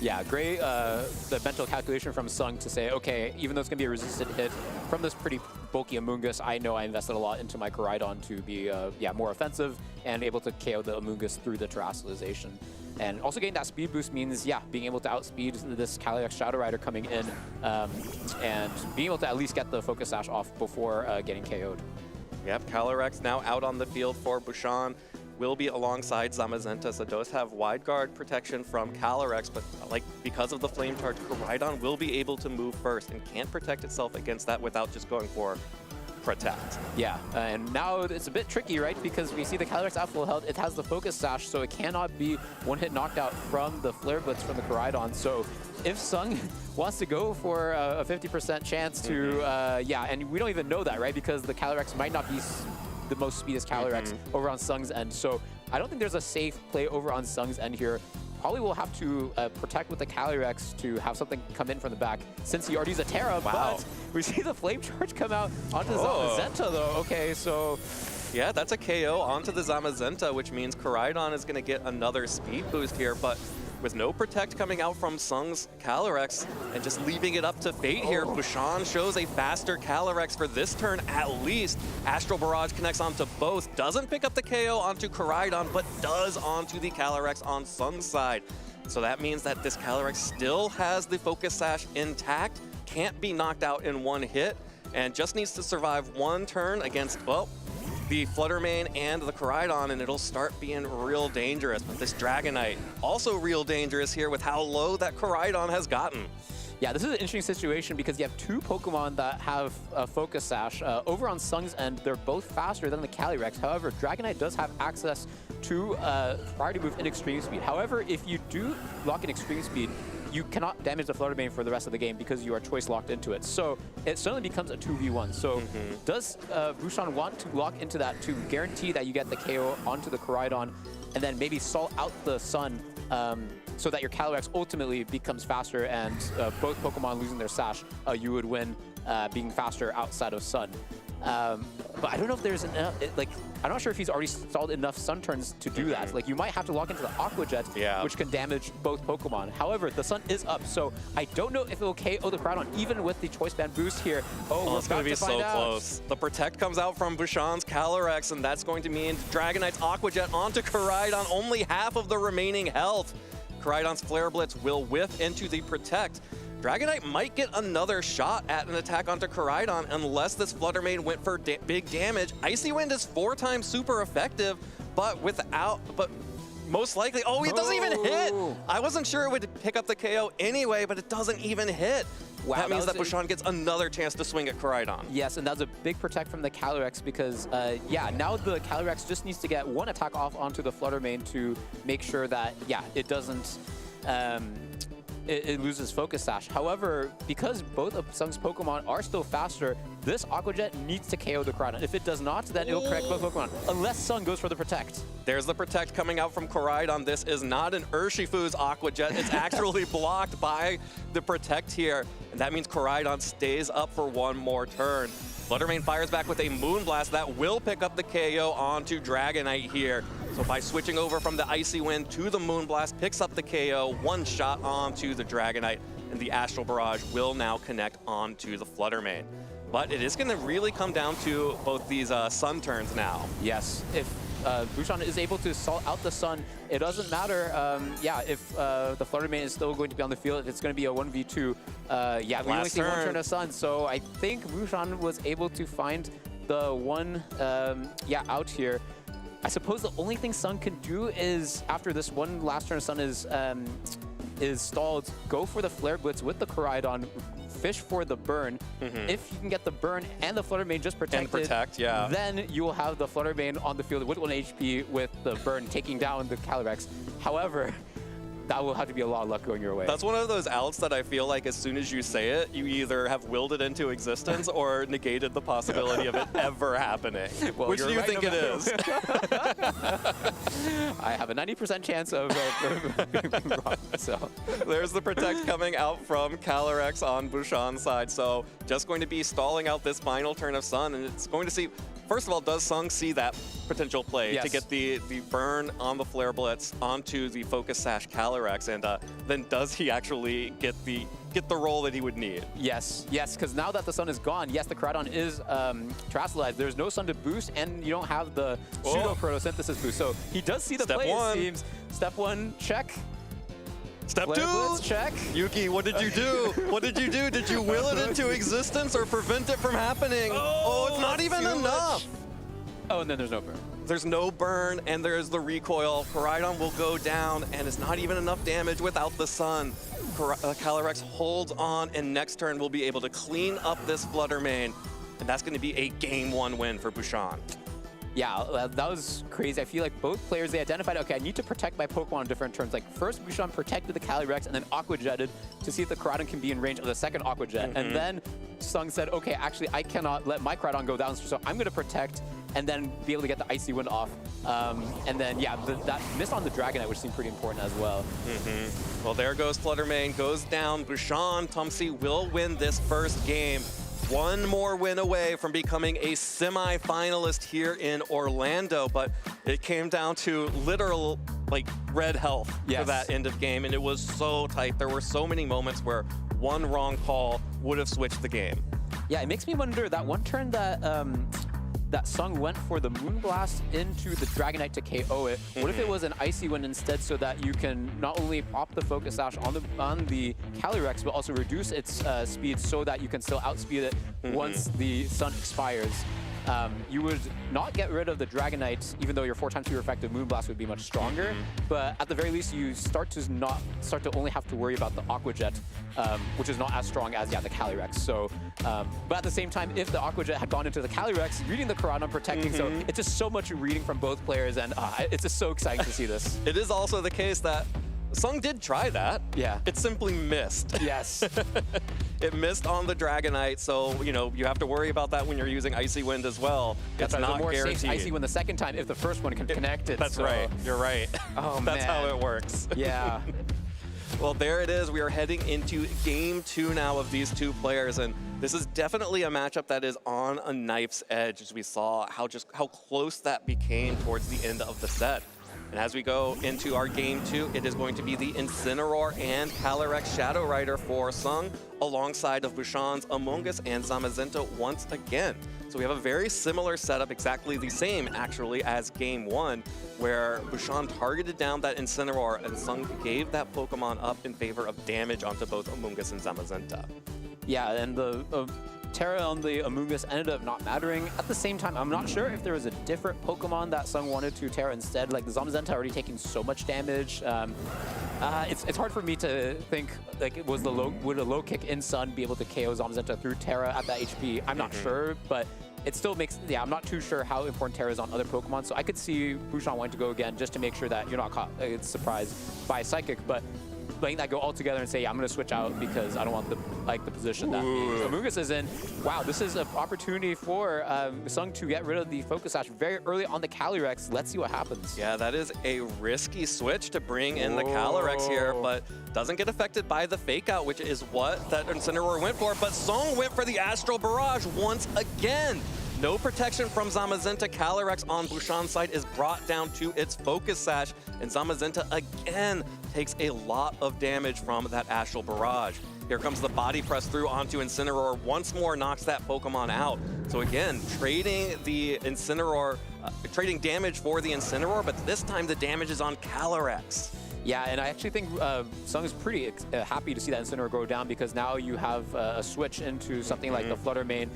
Yeah, great the mental calculation from Sung to say, okay, even though it's going to be a resistant hit from this pretty bulky Amoonguss, I know I invested a lot into my Koraidon to be more offensive and able to KO the Amoonguss through the Terrestrialization. And also getting that speed boost means, yeah, being able to outspeed this Calyrex Shadow Rider coming in and being able to at least get the Focus Sash off before getting KO'd. Yep, Calyrex now out on the field for Bouchon. Will be alongside Zamazenta, so does have wide guard protection from Calyrex, but because of the Flame Charge, Koraidon will be able to move first and can't protect itself against that without just going for Protect. Yeah, and now it's a bit tricky, right? Because we see the Calyrex at full health, it has the Focus Sash, so it cannot be one-hit knocked out from the Flare Blitz from the Koraidon. So if Sung wants to go for a 50% chance to, and we don't even know that, right? Because the Calyrex might not be the most speediest Calyrex over on Sung's end. So I don't think there's a safe play over on Sung's end here. Probably will have to protect with the Calyrex to have something come in from the back since he already used a Terra, but we see the Flame Charge come out onto the Zamazenta though. Okay, so... Yeah, that's a KO onto the Zamazenta, which means Koraidon is going to get another speed boost here, but with no Protect coming out from Sung's Calyrex and just leaving it up to fate here, Bouchon shows a faster Calyrex for this turn at least. Astral Barrage connects onto both, doesn't pick up the KO onto Koraidon, but does onto the Calyrex on Sung's side. So that means that this Calyrex still has the Focus Sash intact, can't be knocked out in one hit, and just needs to survive one turn against, well, the Fluttermane and the Koraidon, and it'll start being real dangerous. But this Dragonite, also real dangerous here with how low that Koraidon has gotten. Yeah, this is an interesting situation because you have two Pokemon that have a Focus Sash. Over on Sung's end, they're both faster than the Calyrex. However, Dragonite does have access to priority move in Extreme Speed. However, if you do lock in Extreme Speed, you cannot damage the Fluttermane for the rest of the game because you are choice locked into it. So it suddenly becomes a 2v1. So does Bouchon want to lock into that to guarantee that you get the KO onto the Koraidon and then maybe stall out the Sun so that your Calyrex ultimately becomes faster and both Pokemon losing their Sash, you would win being faster outside of Sun. But I don't know if there's enough, I'm not sure if he's already stalled enough Sun turns to do that. Like, you might have to lock into the Aqua Jet, which can damage both Pokemon. However, the Sun is up, so I don't know if it will KO the Koraidon, even with the Choice Band boost here. Oh, it's going to be so close. The Protect comes out from Bouchon's Calyrex, and that's going to mean Dragonite's Aqua Jet onto Koraidon, only half of the remaining health. Koraidon's Flare Blitz will whiff into the Protect. Dragonite might get another shot at an attack onto Koraidon unless this Fluttermane went for big damage. Icy Wind is 4 times super effective, but most likely, it doesn't even hit. I wasn't sure it would pick up the KO anyway, but it doesn't even hit. Wow, that means that Bouchon gets another chance to swing at Koraidon. Yes, and that's a big Protect from the Calyrex because, now the Calyrex just needs to get one attack off onto the Fluttermane to make sure that, it doesn't... It loses Focus Sash. However, because both of Sung's Pokemon are still faster, this Aqua Jet needs to KO the Koraidon. If it does not, then it'll correct both Pokemon, unless Sung goes for the Protect. There's the Protect coming out from Koraidon. This is not an Urshifu's Aqua Jet. It's actually blocked by the Protect here, and that means Koraidon stays up for one more turn. Fluttermane fires back with a Moonblast that will pick up the KO onto Dragonite here. So by switching over from the Icy Wind to the Moonblast, picks up the KO, one shot onto the Dragonite, and the Astral Barrage will now connect onto the Fluttermane. But it is going to really come down to both these Sun turns now. Yes, if Bouchon is able to salt out the Sun, it doesn't matter, if the Fluttermane is still going to be on the field, if it's going to be a 1v2, we only see one turn of Sun, so I think Bouchon was able to find the one, out here. I suppose the only thing Sun can do is, after this one last turn of Sun is stalled, go for the Flare Blitz with the Koraidon, fish for the burn. If you can get the burn and the Flutter Mane just protected, And protect, yeah. then you will have the Flutter Mane on the field with 1 HP with the burn taking down the Calyrex. However, that will have to be a lot of luck going your way. That's one of those outs that I feel like as soon as you say it, you either have willed it into existence or negated the possibility of it ever happening. Well, Which do you right think it is? I have a 90% chance of being wrong. So there's the protect coming out from Calyrex on Bushan's side. So just going to be stalling out this final turn of Sun, and it's going to see. First of all, does Sung see that potential play to get the burn on the Flare Blitz onto the Focus Sash Calyrex, and then does he actually get the roll that he would need? Yes, because now that the Sun is gone, yes, the Koraidon is terrestrialized. There's no Sun to boost, and you don't have the pseudo photosynthesis boost. So he does see the play, it seems. Step 1, check. Step Flare 2, Blitz, check. Yuki, what did you do? What did you do? Did you will it into existence or prevent it from happening? Oh, it's not even enough. Oh, and then there's no burn. There's no burn, and there's the recoil. Koraidon will go down, and it's not even enough damage without the Sun. Calyrex holds on, and next turn we'll be able to clean up this Flutter Mane, and that's going to be a Game 1 win for Bushan. Yeah, that was crazy. I feel like both players, they identified, okay, I need to protect my Pokemon on different turns. Like, first, Bushan protected the Calyrex and then Aqua Jetted to see if the Koraidon can be in range of the second Aqua Jet. And then Sung said, okay, actually, I cannot let my Koraidon go down, so I'm going to protect and then be able to get the Icy Wind off. And then, yeah, that miss on the Dragonite, which seemed pretty important as well. Well, there goes Flutter Mane, goes down. Bushan Tumsy will win this first game. One more win away from becoming a semi-finalist here in Orlando, but it came down to literal, like, red health for that end of game, and it was so tight. There were so many moments where one wrong call would have switched the game. Yeah, it makes me wonder that one turn that that Sung went for the Moonblast into the Dragonite to KO it. What if it was an Icy Wind instead, so that you can not only pop the Focus Sash on the Calyrex, but also reduce its speed so that you can still outspeed it once the Sun expires. You would not get rid of the Dragonite, even though your 4x super effective Moonblast would be much stronger. But at the very least, you start to only have to worry about the Aqua Jet, which is not as strong as the Calyrex. So, but at the same time, if the Aqua Jet had gone into the Calyrex, reading the Koraidon, protecting, so it's just so much reading from both players, and it's just so exciting to see this. It is also the case that Sung did try that. Yeah. It simply missed. Yes. It missed on the Dragonite, so, you know, you have to worry about that when you're using Icy Wind as well. That's it's not more guaranteed. Safe Icy Wind the second time if the first one can connect it. That's right. You're right. Oh, That's man. how it works. Yeah. Well, there it is. We are heading into Game 2 now of these two players, and this is definitely a matchup that is on a knife's edge, as we saw how close that became towards the end of the set. And as we go into our Game 2, it is going to be the Incineroar and Calyrex Shadow Rider for Sung, alongside of Bushan's Amoonguss and Zamazenta once again. So we have a very similar setup, exactly the same actually as Game 1, where Bushan targeted down that Incineroar and Sung gave that Pokemon up in favor of damage onto both Amoonguss and Zamazenta. Yeah, and the Terra on the Amoonguss ended up not mattering. At the same time, I'm not sure if there was a different Pokemon that Sung wanted to Terra instead. Like, the Zamazenta already taking so much damage. It's hard for me to think, like, would a low kick in Sun be able to KO Zamazenta through Terra at that HP? I'm not sure, but it still makes, I'm not too sure how important Terra is on other Pokemon, so I could see Bushan wanting to go again just to make sure that you're not caught surprised by Psychic, but letting that go all together and say, yeah, I'm going to switch out because I don't want the position that Amoonguss is in. Wow, this is an opportunity for Sung to get rid of the Focus Sash very early on the Calyrex. Let's see what happens. Yeah, that is a risky switch to bring in the Calyrex here, but doesn't get affected by the Fake Out, which is what that Incineroar went for. But Sung went for the Astral Barrage once again. No protection from Zamazenta. Calyrex on Bushan's side is brought down to its Focus Sash, and Zamazenta again takes a lot of damage from that Astral Barrage. Here comes the body press through onto Incineroar. Once more knocks that Pokemon out. So again, trading the Incineroar, trading damage for the Incineroar, but this time the damage is on Calyrex. Yeah, and I actually think Sung is pretty happy to see that Incineroar go down, because now you have a switch into something like the Flutter Mane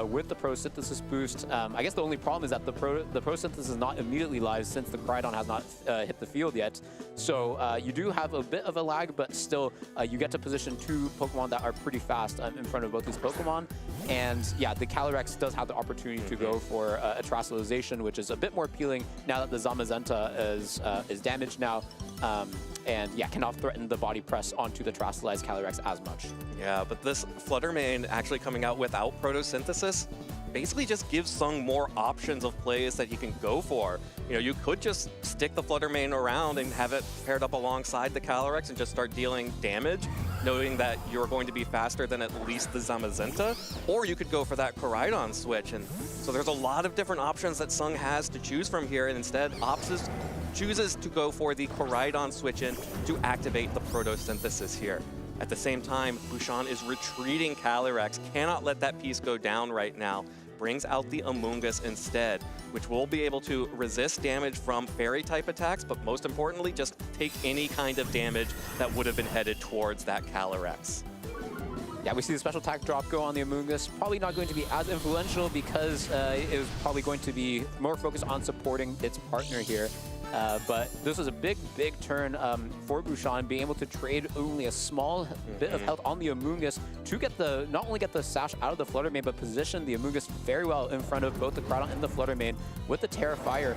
with the Pro Synthesis boost. I guess the only problem is that the Pro Synthesis is not immediately live since the Koraidon has not hit the field yet. So you do have a bit of a lag, but still you get to position 2 Pokemon that are pretty fast in front of both these Pokemon. And yeah, the Calyrex does have the opportunity to go for a Terastallization, which is a bit more appealing now that the Zamazenta is damaged now. And yeah, cannot threaten the body press onto the Terastallized Calyrex as much. Yeah, but this Flutter Mane actually coming out without Photosynthesis basically just gives Sung more options of plays that he can go for. You know, you could just stick the Flutter Mane around and have it paired up alongside the Calyrex and just start dealing damage, knowing that you're going to be faster than at least the Zamazenta, or you could go for that Koraidon switch. And so there's a lot of different options that Sung has to choose from here, and instead chooses to go for the Koraidon switch in to activate the Photosynthesis here. At the same time, Bouchon is retreating Calyrex, cannot let that piece go down right now. Brings out the Amoonguss instead, which will be able to resist damage from Fairy-type attacks, but most importantly, just take any kind of damage that would have been headed towards that Calyrex. Yeah, we see the special attack drop go on the Amoonguss. Probably not going to be as influential because it was probably going to be more focused on supporting its partner here. But this was a big turn for Bouchon, being able to trade only a small bit of health on the Amoonguss to get not only get the Sash out of the Flutter Mane, but position the Amoonguss very well in front of both the Koraidon and the Flutter Mane with the Terra Fire.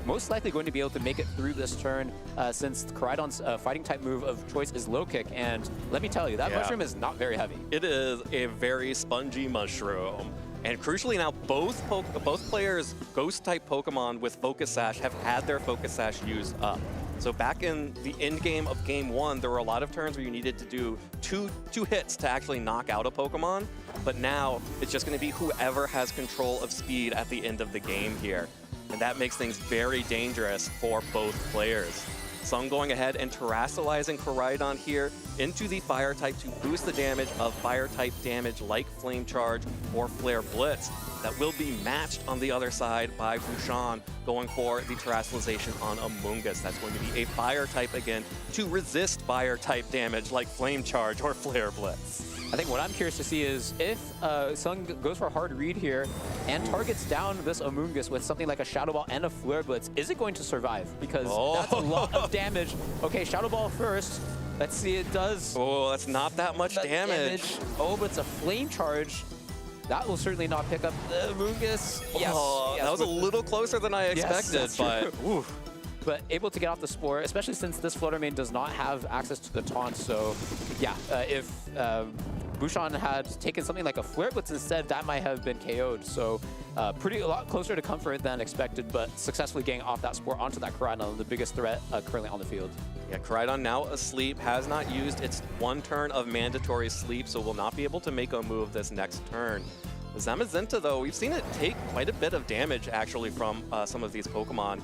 Most likely going to be able to make it through this turn since Koraidon's fighting type move of choice is low kick. And let me tell you, that mushroom is not very heavy. It is a very spongy mushroom. And crucially now, both players' Ghost-type Pokemon with Focus Sash have had their Focus Sash used up. So back in the end game of Game 1, there were a lot of turns where you needed to do two hits to actually knock out a Pokemon. But now, it's just going to be whoever has control of speed at the end of the game here. And that makes things very dangerous for both players. Sung going ahead and Terastallizing Koraidon here into the Fire type to boost the damage of Fire type damage like Flame Charge or Flare Blitz. That will be matched on the other side by Bouchon going for the Terastallization on Amoonguss. That's going to be a Fire type again to resist Fire type damage like Flame Charge or Flare Blitz. I think what I'm curious to see is if Sung goes for a hard read here and targets down this Amoonguss with something like a Shadow Ball and a Flare Blitz, is it going to survive? Because that's a lot of damage. Okay, Shadow Ball first. Let's see, it does. Oh, that's not that much damage. Oh, but it's a Flame Charge. That will certainly not pick up the Amoonguss. Yes, that was a little closer than I expected, but oof. But able to get off the Spore, especially since this Flutter Mane does not have access to the taunt. So yeah, if Bouchon had taken something like a Flare Blitz instead, that might have been KO'd. So a lot closer to comfort than expected, but successfully getting off that Spore onto that Koraidon, the biggest threat currently on the field. Yeah, Koraidon now asleep, has not used its one turn of mandatory sleep, so will not be able to make a move this next turn. Zamazenta, though, we've seen it take quite a bit of damage, actually, from some of these Pokemon.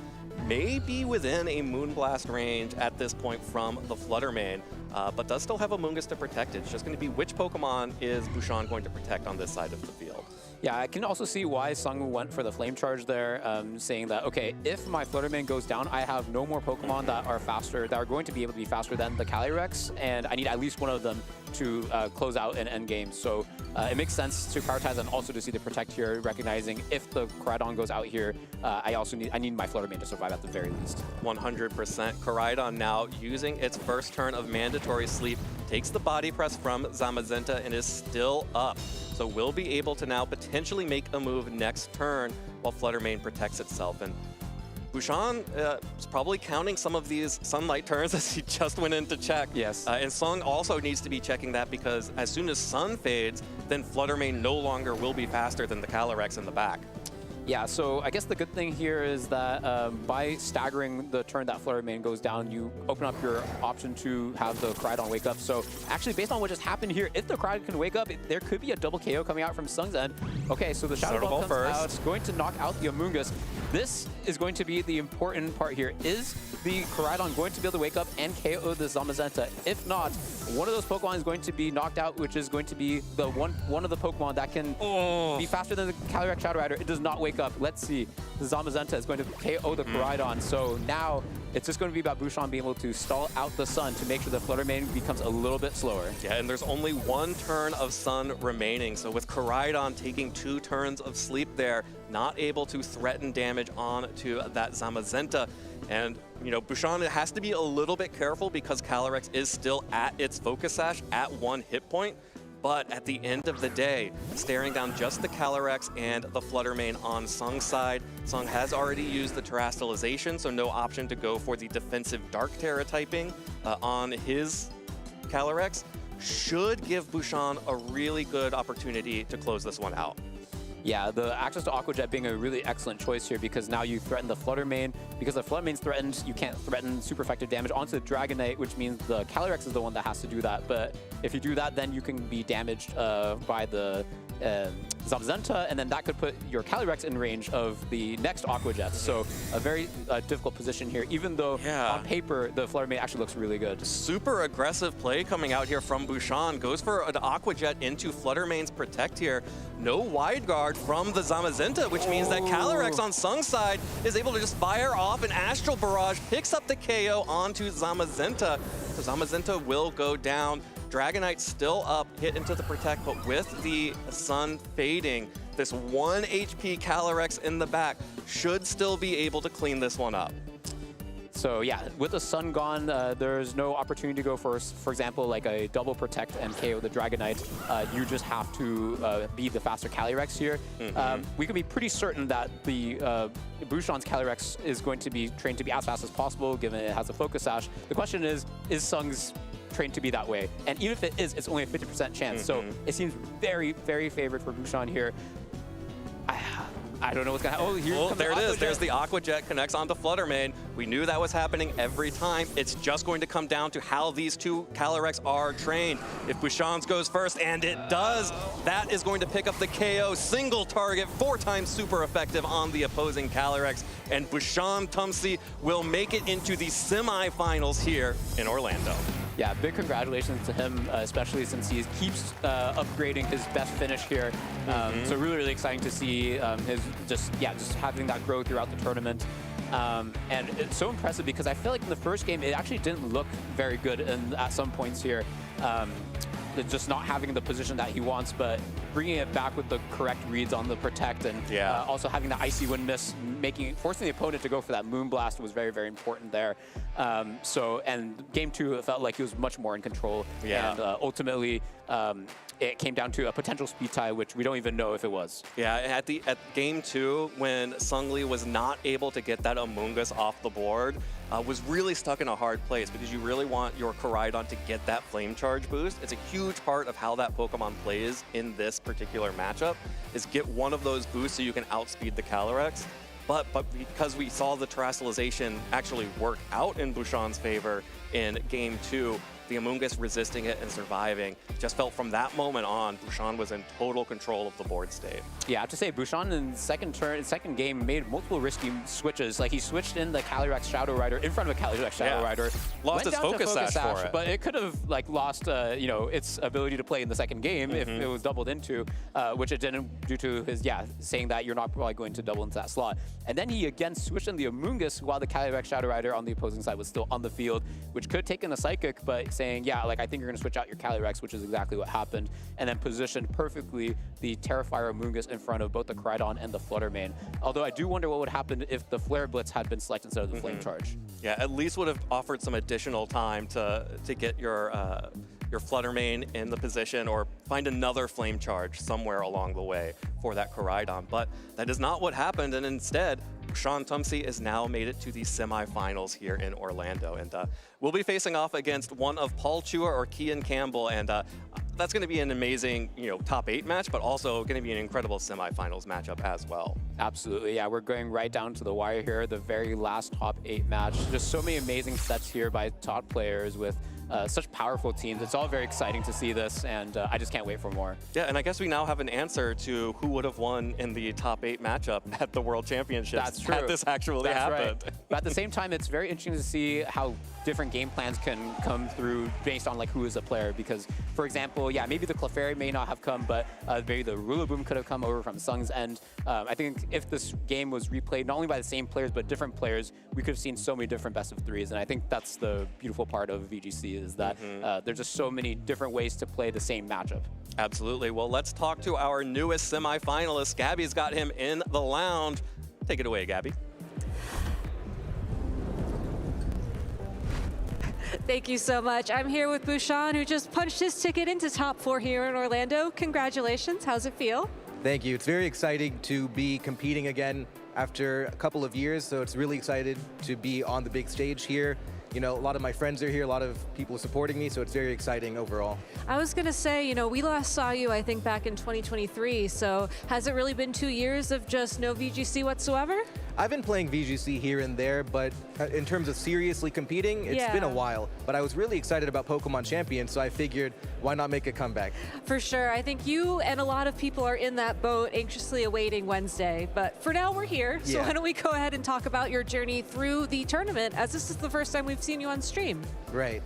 May be within a Moonblast range at this point from the Flutter Mane, but does still have a Amoonguss to protect it. It's just going to be which Pokemon is Bouchon going to protect on this side of the field. Yeah, I can also see why Sung went for the Flame Charge there, saying that, okay, if my Flutter Mane goes down, I have no more Pokemon that are faster, that are going to be able to be faster than the Calyrex, and I need at least one of them to close out an endgame. So it makes sense to prioritize and also to see the Protect here, recognizing if the Koraidon goes out here, I need my Flutter Mane to survive at the very least. 100%. Koraidon now using its first turn of mandatory sleep, takes the body press from Zamazenta and is still up. So will be able to now potentially make a move next turn while Flutter Mane protects itself. And Bouchon is probably counting some of these Sunlight turns as he just went in to check. Yes. And Sung also needs to be checking that because as soon as Sun fades, then Flutter Mane no longer will be faster than the Calyrex in the back. Yeah, so I guess the good thing here is that by staggering the turn that Flutter Mane goes down, you open up your option to have the Koraidon wake up. So actually, based on what just happened here, if the Koraidon can wake up, there could be a double KO coming out from Sung's end. Okay, so the Shadow Ball comes out, going to knock out the Amoonguss. This is going to be the important part here. Is the Koraidon going to be able to wake up and KO the Zamazenta? If not, one of those Pokemon is going to be knocked out, which is going to be the one of the Pokemon that can be faster than the Calyrex Shadow Rider. It does not wake up. Let's see. The Zamazenta is going to KO the Koraidon. So now it's just going to be about Bouchon being able to stall out the Sun to make sure the Flutter Mane becomes a little bit slower. Yeah, and there's only one turn of Sun remaining. So with Koraidon taking 2 turns of sleep there, not able to threaten damage on to that Zamazenta. And, you know, Bouchon has to be a little bit careful because Calyrex is still at its Focus Sash at 1 hit point. But at the end of the day, staring down just the Calyrex and the Flutter Mane on Sung's side, Sung has already used the Terastallization, so no option to go for the defensive Dark Terra typing on his Calyrex. Should give Bouchon a really good opportunity to close this one out. Yeah, the access to Aqua Jet being a really excellent choice here because now you threaten the Flutter Mane. Because the Flutter Mane's threatened, you can't threaten super effective damage onto the Dragonite, which means the Calyrex is the one that has to do that. But if you do that, then you can be damaged by the Zamazenta, and then that could put your Calyrex in range of the next Aqua Jet. So a very difficult position here, even though on paper, the Flutter Mane actually looks really good. Super aggressive play coming out here from Bouchon. Goes for an Aqua Jet into Flutter Mane's Protect here. No Wide Guard from the Zamazenta, which means that Calyrex on Sung's side is able to just fire off an Astral Barrage, picks up the KO onto Zamazenta. So Zamazenta will go down. Dragonite still up, hit into the Protect, but with the Sun fading, this 1 HP Calyrex in the back should still be able to clean this one up. So yeah, with the Sun gone, there's no opportunity to go for example, like a double Protect and KO the Dragonite. You just have to be the faster Calyrex here. We can be pretty certain that the Bouchon's Calyrex is going to be trained to be as fast as possible, given it has a Focus Sash. The question is Sung's trained to be that way? And even if it is, it's only a 50% chance. So it seems very, very favored for Bouchon here. I don't know what's going to happen. Oh, there it is. There's the Aqua Jet, connects onto Flutter Mane. We knew that was happening every time. It's just going to come down to how these two Calyrex are trained. If Bouchon's goes first, and it does, that is going to pick up the KO. Single target, 4 times super effective on the opposing Calyrex. And Bouchon Tumsy will make it into the semifinals here in Orlando. Yeah, big congratulations to him, especially since he keeps upgrading his best finish here. So really, really exciting to see his just having that grow throughout the tournament. And it's so impressive because I feel like in the first game, it actually didn't look very good at some points here. Just not having the position that he wants, but bringing it back with the correct reads on the Protect and also having the Icy Wind miss, forcing the opponent to go for that Moonblast was very, very important there. And game 2, it felt like he was much more in control. And ultimately, it came down to a potential speed tie, which we don't even know if it was. Yeah, at game 2, when Sungli was not able to get that Amoonguss off the board, was really stuck in a hard place because you really want your Koraidon to get that Flame Charge boost. It's a huge part of how that Pokemon plays in this particular matchup, is get one of those boosts so you can outspeed the Calyrex. But because we saw the Terastallization actually work out in Bouchon's favor in game 2, the Amoonguss resisting it and surviving, just felt from that moment on, Bouchon was in total control of the board state. Yeah, I have to say, Bouchon in second game made multiple risky switches. Like he switched in the Calyrex Shadow Rider in front of a Calyrex Shadow Rider. Lost his Focus Sash for it. But it could have lost its ability to play in the second game if it was doubled into, which it didn't due to his, saying that you're not probably going to double into that slot. And then he again switched in the Amoonguss while the Calyrex Shadow Rider on the opposing side was still on the field, which could have taken a Psychic, but saying, I think you're going to switch out your Calyrex, which is exactly what happened, and then positioned perfectly the Terrifier Amoonguss in front of both the Koraidon and the Flutter Mane. Although I do wonder what would happen if the Flare Blitz had been selected instead of the Flame Charge. Yeah, at least would have offered some additional time to get your Flutter Mane in the position or find another Flame Charge somewhere along the way for that Koraidon. But that is not what happened, and instead, Bouchon Tumsy has now made it to the semifinals here in Orlando, and we'll be facing off against one of Paul Chua or Kian Campbell, and that's going to be an amazing, top 8 match, but also going to be an incredible semifinals matchup as well. Absolutely, yeah, we're going right down to the wire here, the very last top 8 match. Just so many amazing sets here by top players with such powerful teams. It's all very exciting to see this, and I just can't wait for more. Yeah, and I guess we now have an answer to who would have won in the top 8 matchup at the World Championships. That's true. Had this actually happened. Right. But at the same time, it's very interesting to see how different game plans can come through based on like who is a player. Because, for example, yeah, maybe the Clefairy may not have come, but maybe the Rillaboom could have come over from Sung's end. I think if this game was replayed not only by the same players but different players, we could have seen so many different best of 3s. And I think that's the beautiful part of VGC is that there's just so many different ways to play the same matchup. Absolutely. Well, let's talk to our newest semifinalist. Gabby's got him in the lounge. Take it away, Gabby. Thank you so much. I'm here with Bouchon, who just punched his ticket into top 4 here in Orlando. Congratulations. How's it feel? Thank you. It's very exciting to be competing again after a couple of years, so it's really excited to be on the big stage here. A lot of my friends are here, a lot of people supporting me, so it's very exciting overall. I was going to say, we last saw you, I think, back in 2023, so has it really been 2 years of just no VGC whatsoever? I've been playing VGC here and there, but in terms of seriously competing, it's been a while. But I was really excited about Pokemon Champions, so I figured, why not make a comeback? For sure. I think you and a lot of people are in that boat, anxiously awaiting Wednesday. But for now, we're here. So why don't we go ahead and talk about your journey through the tournament, as this is the first time we've seen you on stream. Right.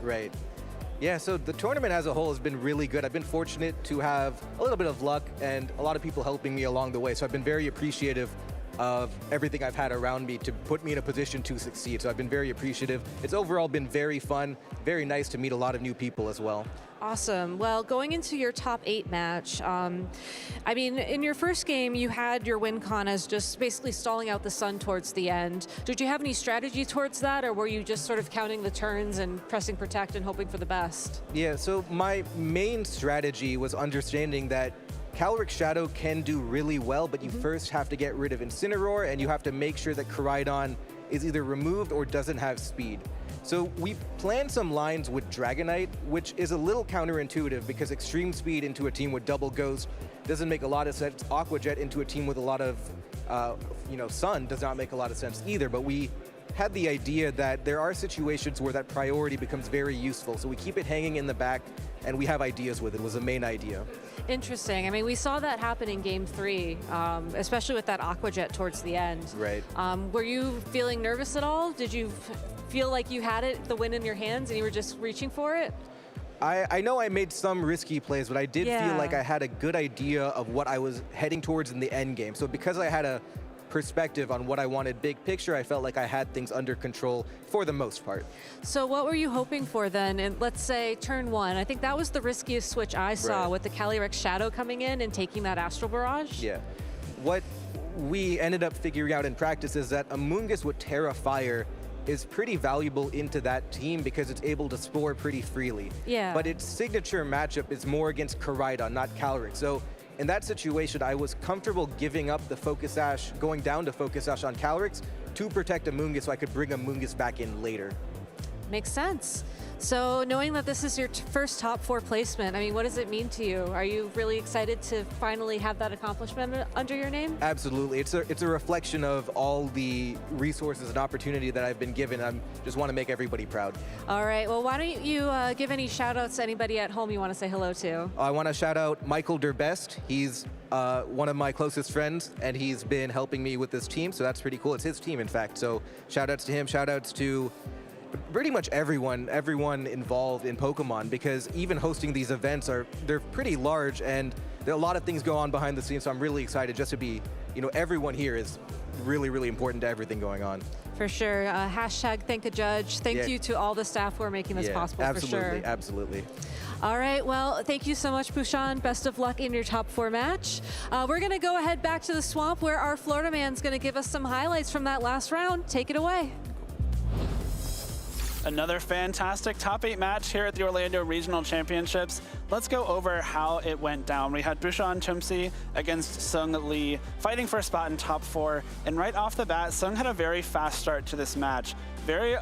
Yeah, so the tournament as a whole has been really good. I've been fortunate to have a little bit of luck and a lot of people helping me along the way. So I've been very appreciative of everything I've had around me to put me in a position to succeed. So I've been very appreciative. It's overall been very fun, very nice to meet a lot of new people as well. Awesome. Well, going into your top 8 match, in your first game, you had your win con as just basically stalling out the sun towards the end. Did you have any strategy towards that, or were you just sort of counting the turns and pressing protect and hoping for the best? Yeah, so my main strategy was understanding that Calyrex Shadow can do really well, but you first have to get rid of Incineroar, and you have to make sure that Koraidon is either removed or doesn't have speed. So we planned some lines with Dragonite, which is a little counterintuitive because extreme speed into a team with double Ghost doesn't make a lot of sense. Aqua Jet into a team with a lot of, Sun does not make a lot of sense either, but we had the idea that there are situations where that priority becomes very useful. So we keep it hanging in the back, and we have ideas with it. Was the main idea. Interesting. We saw that happen in Game 3, especially with that Aqua Jet towards the end. Right. Were you feeling nervous at all? Did you feel like you had the win in your hands and you were just reaching for it? I know I made some risky plays, but I did feel like I had a good idea of what I was heading towards in the end game. So because I had a perspective on what I wanted big picture, I felt like I had things under control for the most part. So what were you hoping for then? And let's say turn 1, I think that was the riskiest switch I saw with the Calyrex Shadow coming in and taking that Astral Barrage. Yeah. What we ended up figuring out in practice is that Amoonguss with Terra Fire is pretty valuable into that team because it's able to spore pretty freely. Yeah. But its signature matchup is more against Koraidon, not Calyrex. So in that situation, I was comfortable giving up the Focus Sash, going down to Focus Sash on Calyrex to protect Amoonguss so I could bring Amoonguss back in later. Makes sense. So knowing that this is your first top 4 placement, what does it mean to you? Are you really excited to finally have that accomplishment under your name? Absolutely. It's a reflection of all the resources and opportunity that I've been given. I just want to make everybody proud. All right. Well, why don't you give any shout outs to anybody at home you want to say hello to? I want to shout out Michael Derbest. He's one of my closest friends, and he's been helping me with this team, so that's pretty cool. It's his team, in fact. So shout outs to him. Shout outs to pretty much everyone involved in Pokemon, because even hosting these events they're pretty large and there are a lot of things go on behind the scenes. So I'm really excited just to be, everyone here is really, really important to everything going on. For sure. Hashtag thank a judge. Thank you to all the staff who are making this possible. Absolutely, for sure. Absolutely. All right, well, thank you so much, Bouchon. Best of luck in your top 4 match. We're going to go ahead back to the swamp where our Florida man's going to give us some highlights from that last round. Take it away. Another fantastic top 8 match here at the Orlando Regional Championships. Let's go over how it went down. We had Bouchon Chumsey against Sung Lee fighting for a spot in top 4. And right off the bat, Sung had a very fast start to this match. Very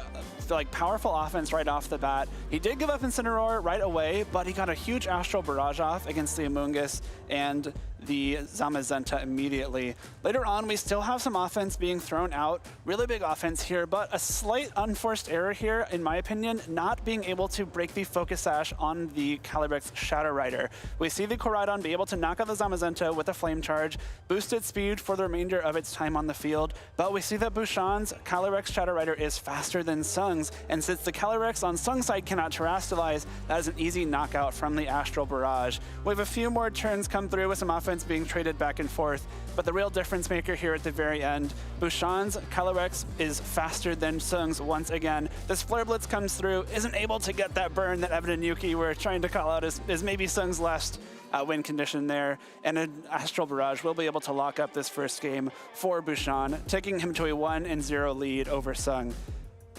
like powerful offense right off the bat. He did give up Incineroar right away, but he got a huge Astral Barrage off against the Amoonguss and the Zamazenta immediately. Later on, we still have some offense being thrown out. Really big offense here, but a slight unforced error here, in my opinion, not being able to break the Focus Sash on the Calyrex Shadow Rider. We see the Koraidon be able to knock out the Zamazenta with a Flame Charge, boost its speed for the remainder of its time on the field, but we see that Bushan's Calyrex Shadow Rider is faster than Sung's, and since the Calyrex on Sung's side cannot terrestrialize, that is an easy knockout from the Astral Barrage. We have a few more turns come through with some offense being traded back and forth, but the real difference maker here at the very end, Bushan's Calyrex is faster than Sung's once again. This Flare Blitz comes through, isn't able to get that burn that Evan and Yuki were trying to call out as maybe Sung's last win condition there, and an Astral Barrage will be able to lock up this first game for Bushan, taking him to a 1-0 lead over Sung.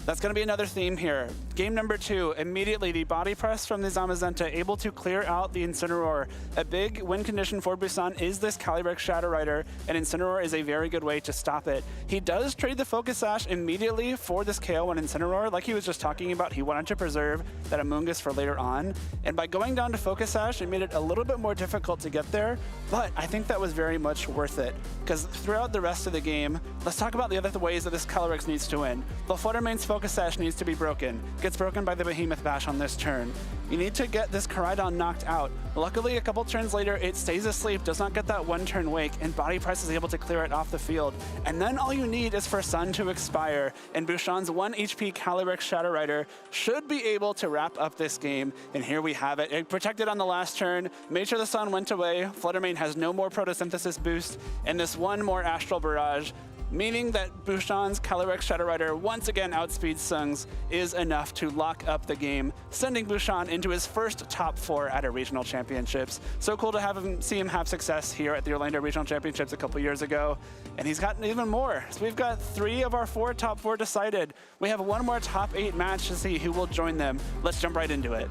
That's going to be another theme here. Game number 2, immediately the body press from the Zamazenta, able to clear out the Incineroar. A big win condition for Busan is this Calyrex Shadow Rider, and Incineroar is a very good way to stop it. He does trade the Focus Sash immediately for this KO on Incineroar, like he was just talking about. He wanted to preserve that Amoonguss for later on, and by going down to Focus Sash, it made it a little bit more difficult to get there, but I think that was very much worth it, because throughout the rest of the game, let's talk about the other ways that this Calyrex needs to win. The Fluttermane's Focus Sash needs to be broken. Gets broken by the Behemoth Bash on this turn. You need to get this Koraidon knocked out. Luckily, a couple turns later, it stays asleep, does not get that one-turn wake, and Body Press is able to clear it off the field. And then all you need is for Sun to expire, and Bushan's 1 HP Calyrex Shadow Rider should be able to wrap up this game. And here we have it. It protected on the last turn, made sure the Sun went away. Fluttermane has no more Photosynthesis boost, and this one more Astral Barrage, meaning that Bushan's Calyrex Shadow Rider once again outspeeds Sung's, is enough to lock up the game, sending Bushan into his first top 4 at a regional championships. So cool to see him have success here at the Orlando Regional Championships a couple years ago, and he's gotten even more. So we've got 3 of our 4 top 4 decided. We have one more top 8 match to see who will join them. Let's jump right into it.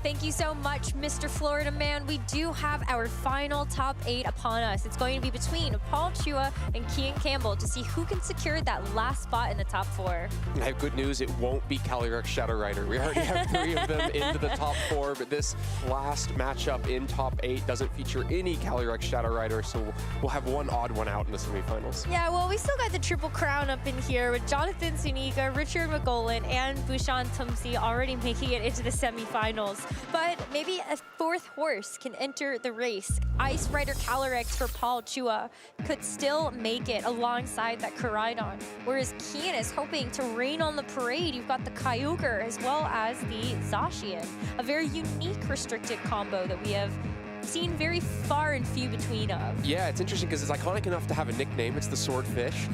Thank you so much, Mr. Florida Man. We do have our final top 8 upon us. It's going to be between Paul Chua and Kian Campbell to see who can secure that last spot in the top 4. I have good news, it won't be Calyrex Shadow Rider. We already have 3 of them into the top 4, but this last matchup in top 8 doesn't feature any Calyrex Shadow Rider, so we'll have one odd one out in the semifinals. Yeah, well, we still got the Triple Crown up in here with Jonathan Zuniga, Richard McGolan, and Bushan Tumsi already making it into the semifinals. But maybe a 4th horse can enter the race. Ice Rider Calyrex for Paul Chua could still make it alongside that Koraidon, whereas Kian is hoping to rain on the parade. You've got the Kyogre as well as the Zacian, a very unique restricted combo that we have seen very far and few between of. Yeah, it's interesting because it's iconic enough to have a nickname. It's the Swordfish.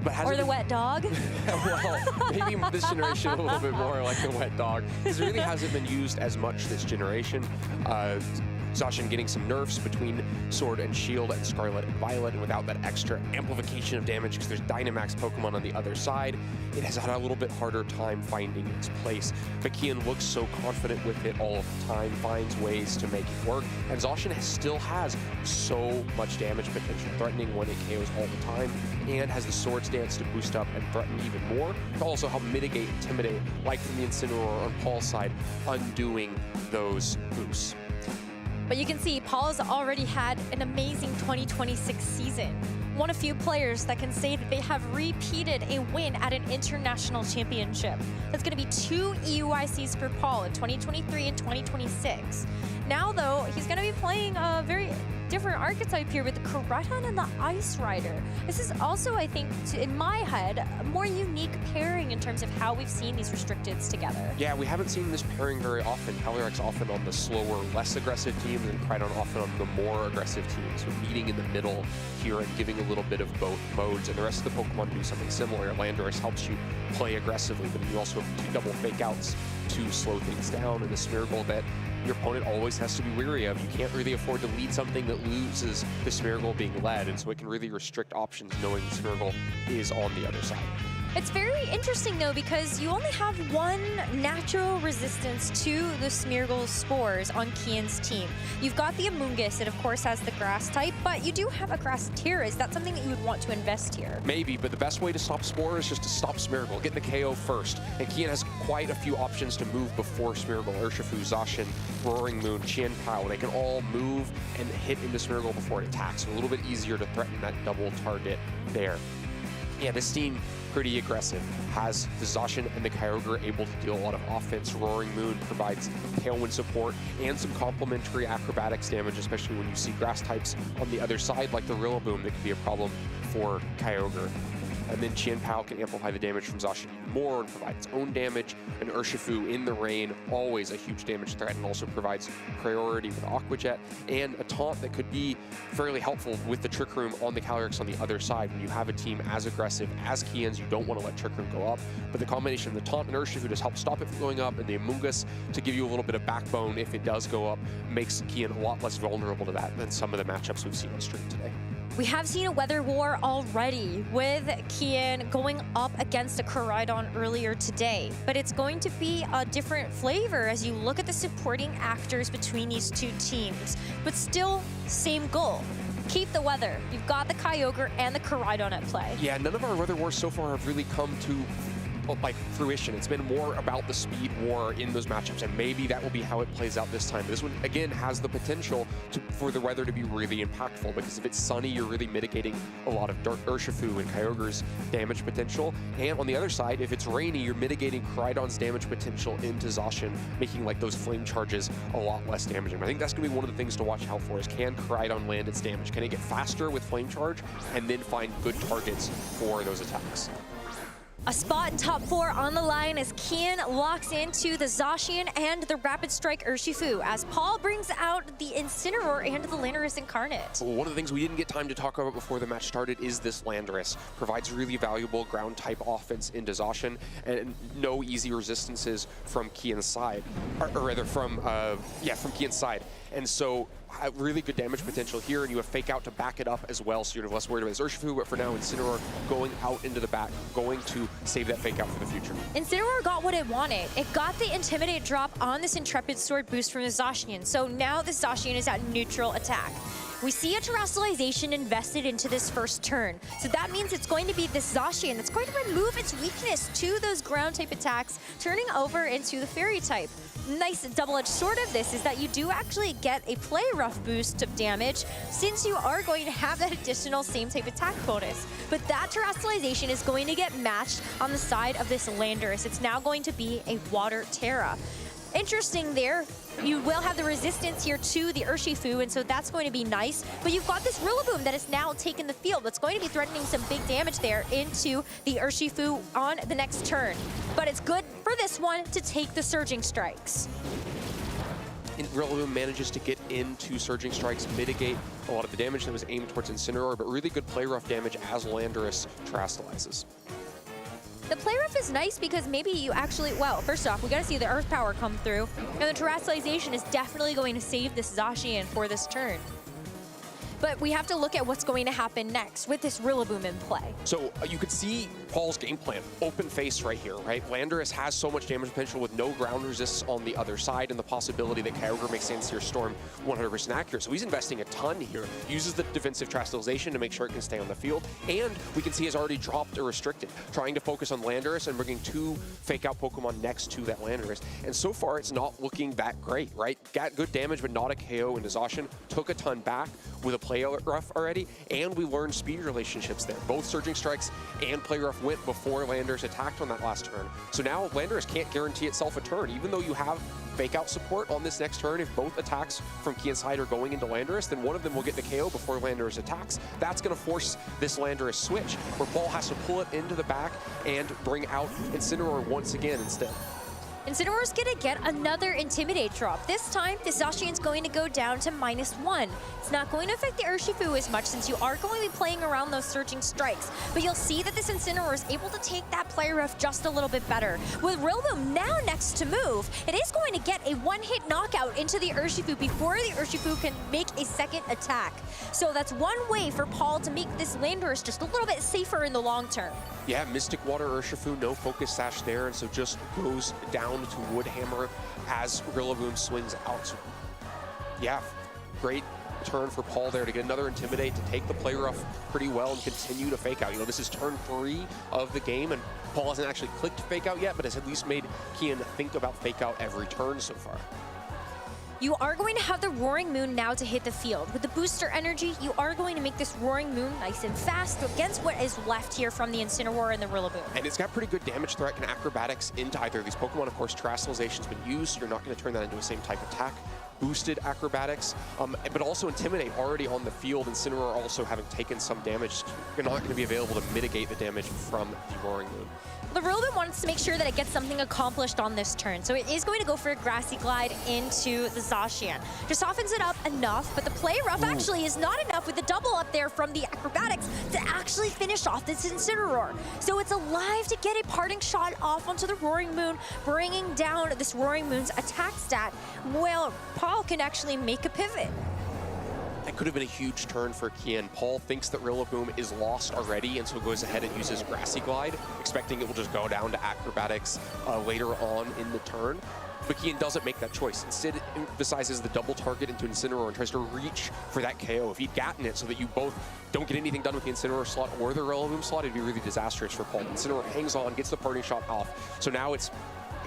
But or the wet dog. Well, maybe this generation a little bit more like the wet dog. Because it really hasn't been used as much this generation. Zacian getting some nerfs between Sword and Shield and Scarlet and Violet, and without that extra amplification of damage because there's Dynamax Pokemon on the other side, it has had a little bit harder time finding its place. But Kian looks so confident with it all of the time, finds ways to make it work, and Zacian still has so much damage potential, threatening when it KOs all the time, and has the Sword Stance to boost up and threaten even more, to also help mitigate, intimidate, like from the Incineroar on Paul's side, undoing those boosts. But you can see Paul's already had an amazing 2026 season. One of few players that can say that they have repeated a win at an international championship. That's going to be 2 EUICs for Paul in 2023 and 2026. Now, though, he's going to be playing a very different archetype here with the Koraidon and the Ice Rider. This is also, I think, in my head, a more unique pairing in terms of how we've seen these restricteds together. Yeah, we haven't seen this pairing very often. Calyrex often on the slower, less aggressive teams, and Koraidon often on the more aggressive teams. So meeting in the middle here and giving a little bit of both modes, and the rest of the Pokemon do something similar. Landorus helps you play aggressively, but you also have 2 double fake outs to slow things down, and the Smeargle that your opponent always has to be wary of. You can't really afford to lead something that loses the Smeargle being led, and so it can really restrict options knowing the Smeargle is on the other side. It's very interesting though, because you only have one natural resistance to the Smeargle spores on Kian's team. You've got the Amoonguss, that of course has the grass type, but you do have a grass Terra. Is that something that you would want to invest here? Maybe, but the best way to stop Spore is just to stop Smeargle, get the KO first. And Kian has quite a few options to move before Smeargle. Urshifu, Zacian, Roaring Moon, Qian Pao, they can all move and hit into Smeargle before it attacks. So a little bit easier to threaten that double target there. Yeah, this team pretty aggressive. Has the Zacian and the Kyogre able to deal a lot of offense. Roaring Moon provides tailwind support and some complementary acrobatics damage, especially when you see grass types on the other side, like the Rillaboom, that could be a problem for Kyogre. And then Qian Pao can amplify the damage from Zacian even more and provide its own damage. And Urshifu in the rain, always a huge damage threat, and also provides priority with Aqua Jet and a taunt that could be fairly helpful with the Trick Room on the Calyrex on the other side. When you have a team as aggressive as Kian's, you don't want to let Trick Room go up. But the combination of the taunt and Urshifu just helps stop it from going up, and the Amoonguss to give you a little bit of backbone if it does go up makes Kian a lot less vulnerable to that than some of the matchups we've seen on stream today. We have seen a weather war already with Kian going up against a Koraidon earlier today, but it's going to be a different flavor as you look at the supporting actors between these two teams, but still same goal. Keep the weather. You've got the Kyogre and the Koraidon at play. Yeah, none of our weather wars so far have really come to like fruition. It's been more about the speed war in those matchups, and maybe that will be how it plays out this time. This one, again, has the potential for the weather to be really impactful, because if it's sunny, you're really mitigating a lot of Urshifu and Kyogre's damage potential. And on the other side, if it's rainy, you're mitigating Koraidon's damage potential into Zacian, making like those flame charges a lot less damaging. I think that's going to be one of the things to watch out for, is can Koraidon land its damage? Can it get faster with flame charge and then find good targets for those attacks? A spot in top 4 on the line as Kian locks into the Zacian and the Rapid Strike Urshifu as Paul brings out the Incineroar and the Landorus Incarnate. Well, one of the things we didn't get time to talk about before the match started is this Landorus. Provides really valuable ground type offense into Zacian, and no easy resistances from Kian's side, or rather from Kian's side. And so really good damage potential here, and you have Fake Out to back it up as well, so you're less worried about this Urshifu, but for now, Incineroar going out into the back, going to save that Fake Out for the future. Incineroar got what it wanted. It got the Intimidate drop on this Intrepid Sword boost from the Zacian, so now the Zacian is at neutral attack. We see a Terrestrialization invested into this first turn. So that means it's going to be this Zacian that's going to remove its weakness to those ground type attacks, turning over into the fairy type. Nice double-edged sword of this is that you do actually get a play rough boost of damage, since you are going to have that additional same type attack bonus. But that Terrestrialization is going to get matched on the side of this Landorus. It's now going to be a Water Terra. Interesting there, you will have the resistance here to the Urshifu, and so that's going to be nice. But you've got this Rillaboom that has now taken the field. That's going to be threatening some big damage there into the Urshifu on the next turn. But it's good for this one to take the Surging Strikes. And Rillaboom manages to get into Surging Strikes, mitigate a lot of the damage that was aimed towards Incineroar, but really good play rough damage as Landorus Terrestrializes. The play rough is nice because maybe you actually, well, first off, we gotta see the Earth Power come through, and the Terrestrialization is definitely going to save this Zacian for this turn. But we have to look at what's going to happen next with this Rillaboom in play. So you could see Paul's game plan, open face right here, right? Landorus has so much damage potential with no ground resists on the other side, and the possibility that Kyogre makes Sandsear Storm 100% accurate. So he's investing a ton here, uses the defensive Terrestrialization to make sure it can stay on the field, and we can see has already dropped a restricted, trying to focus on Landorus and bringing 2 Fake Out Pokemon next to that Landorus. And so far, it's not looking that great, right? Got good damage, but not a KO into Zacian. Took a ton back with a play rough already, and we learned speed relationships there. Both Surging Strikes and play rough went before Landorus attacked on that last turn. So now Landorus can't guarantee itself a turn, even though you have Fake Out support on this next turn. If both attacks from Kian's side are going into Landorus, then one of them will get the KO before Landorus attacks. That's going to force this Landorus switch, where Paul has to pull it into the back and bring out Incineroar once again instead. Incineroar's gonna get another Intimidate drop. This time, the Zacian's going to go down to -1. It's not going to affect the Urshifu as much since you are going to be playing around those Surging Strikes, but you'll see that this Incineroar is able to take that play rough just a little bit better. With Rillaboom now next to move, it is going to get a one-hit knockout into the Urshifu before the Urshifu can make a second attack. So that's one way for Paul to make this Landorus just a little bit safer in the long term. Yeah, Mystic Water Urshifu, no Focus Sash there, and so just goes down to Woodhammer as Rillaboom swings out. So, yeah, great turn for Paul there to get another Intimidate, to take the play rough pretty well and continue to fake out. You know, this is turn 3 of the game, and Paul hasn't actually clicked fake out yet, but has at least made Kian think about fake out every turn so far. You are going to have the Roaring Moon now to hit the field. With the booster energy, you are going to make this Roaring Moon nice and fast against what is left here from the Incineroar and the Rillaboom. And it's got pretty good damage threat, can acrobatics into either of these Pokemon. Of course, Terrasalization's been used, so you're not going to turn that into the same type attack. Boosted acrobatics, but also Intimidate already on the field. Incineroar also having taken some damage. You're not going to be available to mitigate the damage from the Roaring Moon. The Rillaboom wants to make sure that it gets something accomplished on this turn, so it is going to go for a Grassy Glide into the Zacian. Just softens it up enough, but the play rough actually is not enough with the double up there from the acrobatics to actually finish off this Incineroar. So it's alive to get a parting shot off onto the Roaring Moon, bringing down this Roaring Moon's attack stat. Well, Paul can actually make a pivot. That could have been a huge turn for Kian. Paul thinks that Rillaboom is lost already, and so goes ahead and uses Grassy Glide, expecting it will just go down to acrobatics later on in the turn. But Kian doesn't make that choice. Instead, it emphasizes the double target into Incineroar and tries to reach for that KO. If he'd gotten it so that you both don't get anything done with the Incineroar slot or the Rillaboom slot, it'd be really disastrous for Paul. Incineroar hangs on, gets the parting shot off. So now it's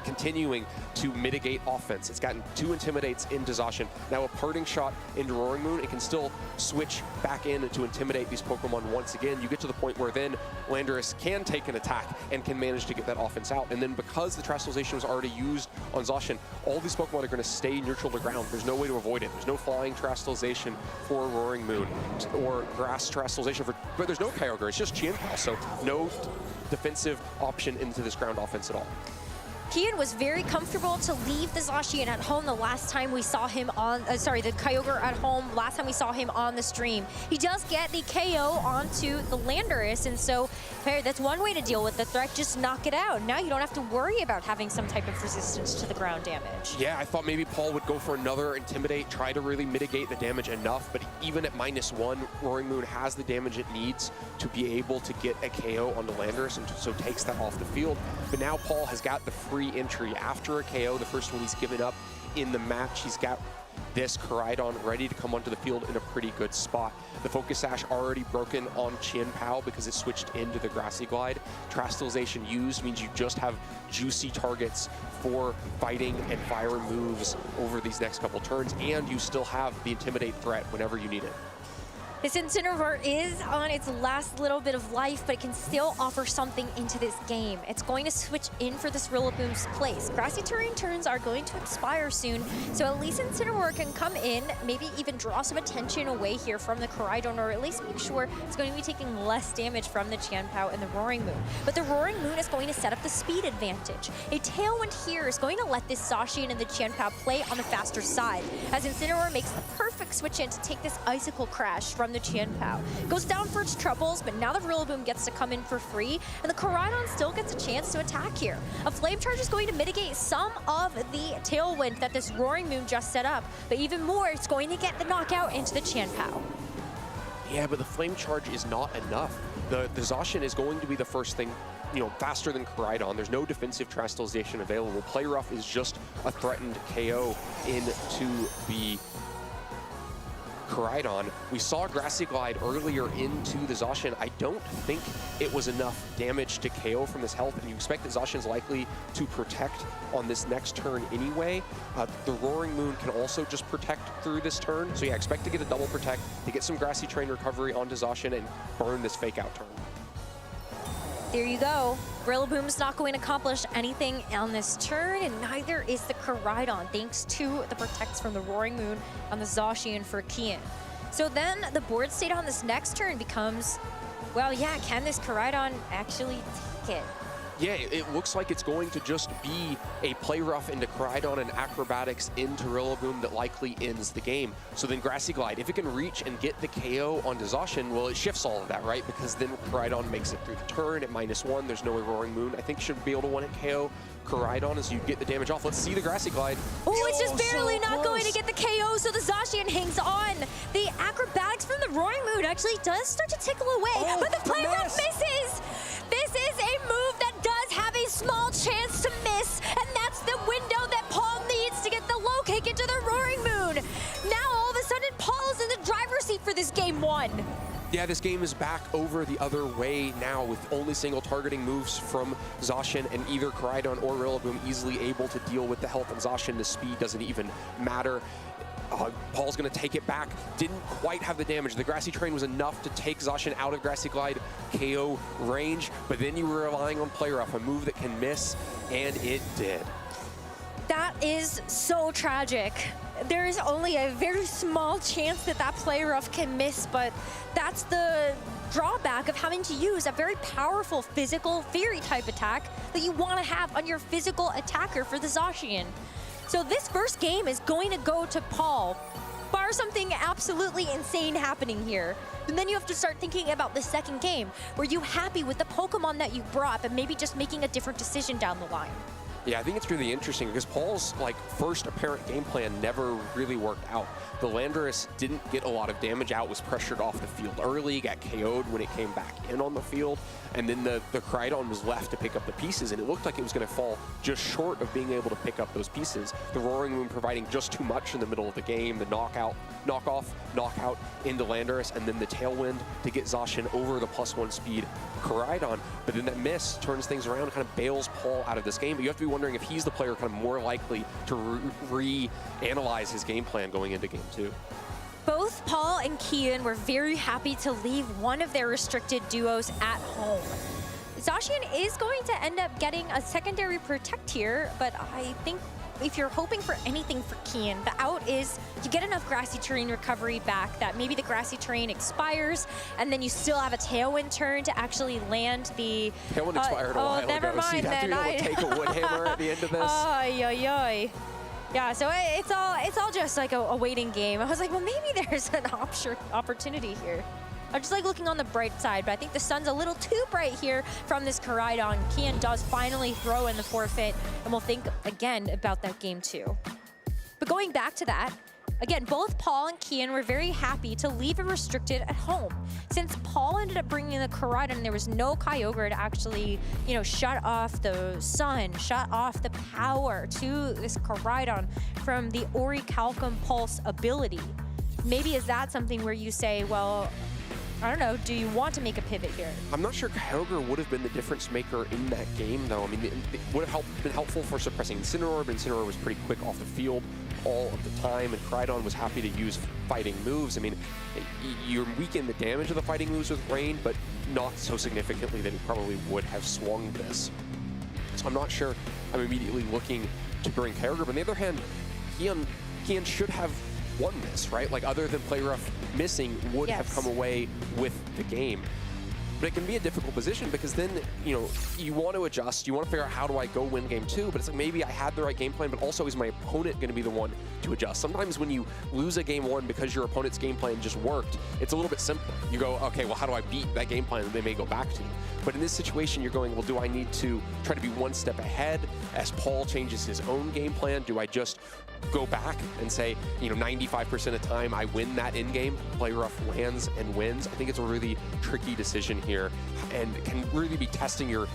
continuing to mitigate offense. It's gotten 2 Intimidates into Zacian. Now a parting shot into Roaring Moon. It can still switch back in to intimidate these Pokemon once again. You get to the point where then Landorus can take an attack and can manage to get that offense out. And then because the Terrasalization was already used on Zacian, all these Pokemon are going to stay neutral to ground. There's no way to avoid it. There's no flying Terrasalization for Roaring Moon or grass Terrasalization but there's no Kyogre. It's just Qianpao, so no defensive option into this ground offense at all. Kian was very comfortable to leave the Zacian at home the last time we saw him on, the Kyogre at home last time we saw him on the stream. He does get the KO onto the Landorus, and so that's one way to deal with the threat, just knock it out. Now you don't have to worry about having some type of resistance to the ground damage. Yeah, I thought maybe Paul would go for another Intimidate, try to really mitigate the damage enough, but even at -1, Roaring Moon has the damage it needs to be able to get a KO on the Landorus, and so takes that off the field. But now Paul has got the free entry after a KO, the first one he's given up in the match. He's got this Koraidon ready to come onto the field in a pretty good spot. The Focus Sash already broken on Qianpao because it switched into the Grassy Glide. Terrasalization used means you just have juicy targets for fighting and fire moves over these next couple turns, and you still have the Intimidate threat whenever you need it. This Incineroar is on its last little bit of life, but it can still offer something into this game. It's going to switch in for this Rillaboom's place. Grassy terrain turns are going to expire soon, so at least Incineroar can come in, maybe even draw some attention away here from the Koraidon, or at least make sure it's going to be taking less damage from the Qianpao and the Roaring Moon. But the Roaring Moon is going to set up the speed advantage. A Tailwind here is going to let this Zacian and the Qianpao play on the faster side, as Incineroar makes the perfect switch in to take this Icicle Crash from the Qianpao. Goes down for its troubles, but now the Rillaboom gets to come in for free, and the Koraidon still gets a chance to attack here. A Flame Charge is going to mitigate some of the Tailwind that this Roaring Moon just set up, but even more, it's going to get the knockout into the Qianpao. Yeah, but the Flame Charge is not enough. The Zacian is going to be the first thing, you know, faster than Koraidon. There's no defensive Terrasalization available. Play Rough is just a threatened KO into the Koraidon. We saw Grassy Glide earlier into the Zacian. I don't think it was enough damage to KO from this health, and you expect that Zacian's likely to protect on this next turn anyway. The Roaring Moon can also just protect through this turn, so yeah, expect to get a double protect, to get some Grassy Terrain recovery onto Zacian and burn this fake out turn. There you go. Rillaboom's not going to accomplish anything on this turn, and neither is the Koraidon, thanks to the protects from the Roaring Moon on the Zacian for Kian. So then the board state on this next turn becomes, well, yeah, can this Koraidon actually take it? Yeah, it looks like it's going to just be a play rough into Koraidon and acrobatics into Rillaboom that likely ends the game. So then Grassy Glide, if it can reach and get the KO onto Zacian, well, it shifts all of that, right? Because then Koraidon makes it through the turn at -1. There's no way Roaring Moon, I think, should be able to one-hit KO Koraidon as you get the damage off. Let's see the Grassy Glide. Oh, it's just barely so not going to get the KO, so the Zacian hangs on. The acrobatics from the Roaring Moon actually does start to tickle away, but the play rough misses. This is a move that does have a small chance to miss, and that's the window that Paul needs to get the low kick into the Roaring Moon. Now all of a sudden, Paul's in the driver's seat for this game 1. Yeah, this game is back over the other way now with only single targeting moves from Zacian, and either Koraidon or Rillaboom easily able to deal with the health of Zacian. The speed doesn't even matter. Paul's going to take it back. Didn't quite have the damage. The Grassy Train was enough to take Zacian out of Grassy Glide KO range, but then you were relying on Play Rough, a move that can miss, and it did. That is so tragic. There is only a very small chance that that Play Rough can miss, but that's the drawback of having to use a very powerful physical Fury type attack that you want to have on your physical attacker for the Zacian. So this first game is going to go to Paul, bar something absolutely insane happening here. And then you have to start thinking about the second game. Were you happy with the Pokemon that you brought, but maybe just making a different decision down the line? Yeah, I think it's really interesting because Paul's first apparent game plan never really worked out. The Landorus didn't get a lot of damage out, was pressured off the field early, got KO'd when it came back in on the field, and then the Koraidon was left to pick up the pieces, and it looked like it was going to fall just short of being able to pick up those pieces. The Roaring Moon providing just too much in the middle of the game, the knockout into Landorus, and then the Tailwind to get Zacian over the +1 speed Koraidon. But then that miss turns things around, kind of bails Paul out of this game. But you have to be wondering if he's the player kind of more likely to reanalyze his game plan going into game 2. Both Paul and Kian were very happy to leave one of their restricted duos at home. Zacian is going to end up getting a secondary protect here, but I think if you're hoping for anything for Kian, the out is you get enough Grassy Terrain recovery back that maybe the Grassy Terrain expires, and then you still have a Tailwind turn to actually land the... Tailwind expired a while ago, never mind, so you'd have to be able to take a Wood Hammer at the end of this. Yeah, so it's all just like a waiting game. I was like, well, maybe there's an opportunity here. I just like looking on the bright side, but I think the sun's a little too bright here from this Koraidon. Kian does finally throw in the forfeit, and we'll think again about that game 2. But going back to that, again, both Paul and Kian were very happy to leave it restricted at home. Since Paul ended up bringing the Koraidon, there was no Kyogre to actually, shut off the sun, shut off the power to this Koraidon from the Orichalcum Pulse ability. Maybe is that something where you say, well, I don't know, do you want to make a pivot here? I'm not sure Kyogre would have been the difference maker in that game, though. I mean, it would have been helpful for suppressing Incineroar, but Incineroar was pretty quick off the field all of the time, and Koraidon was happy to use fighting moves. I mean, you weaken the damage of the fighting moves with Rain, but not so significantly that he probably would have swung this. So I'm not sure I'm immediately looking to bring Kyogre, but on the other hand, Kian should have won this, right? Like, other than Play Rough missing, would have come away with the game. But it can be a difficult position because then, you want to adjust, you want to figure out how do I go win game 2, but it's like maybe I had the right game plan, but also is my opponent going to be the one to adjust? Sometimes when you lose a game 1 because your opponent's game plan just worked, it's a little bit simpler. You go, okay, well, how do I beat that game plan that they may go back to? But in this situation, you're going, well, do I need to try to be one step ahead as Paul changes his own game plan? Do I just go back and say, 95% of the time I win that in-game, Play Rough lands and wins? I think it's a really tricky decision here and can really be testing your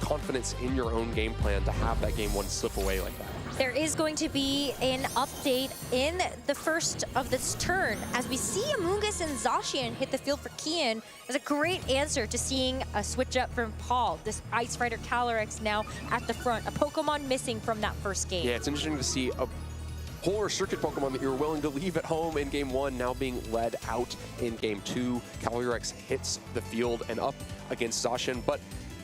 confidence in your own game plan to have that game 1 slip away like that. There is going to be an update in the first of this turn as we see Amoonguss and Zacian hit the field for Kian as a great answer to seeing a switch up from Paul. This Ice Rider Calyrex now at the front, a Pokemon missing from that first game. Yeah, it's interesting to see a whole restricted Pokemon that you were willing to leave at home in game 1 now being led out in game 2. Calyrex hits the field and up against Zacian, but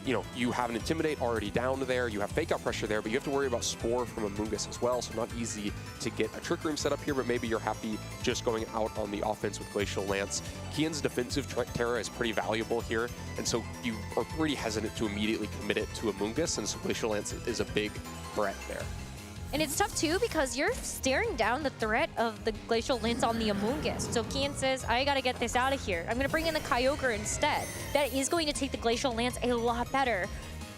you know, you have an Intimidate already down there, you have Fake Out Pressure there, but you have to worry about Spore from Amoonguss as well, so not easy to get a Trick Room set up here, but maybe you're happy just going out on the offense with Glacial Lance. Kian's defensive Terra is pretty valuable here, and so you are pretty hesitant to immediately commit it to Amoonguss, and so Glacial Lance is a big threat there. And it's tough too because you're staring down the threat of the Glacial Lance on the Amoonguss. So Kian says, I gotta get this out of here. I'm gonna bring in the Kyogre instead. That is going to take the Glacial Lance a lot better.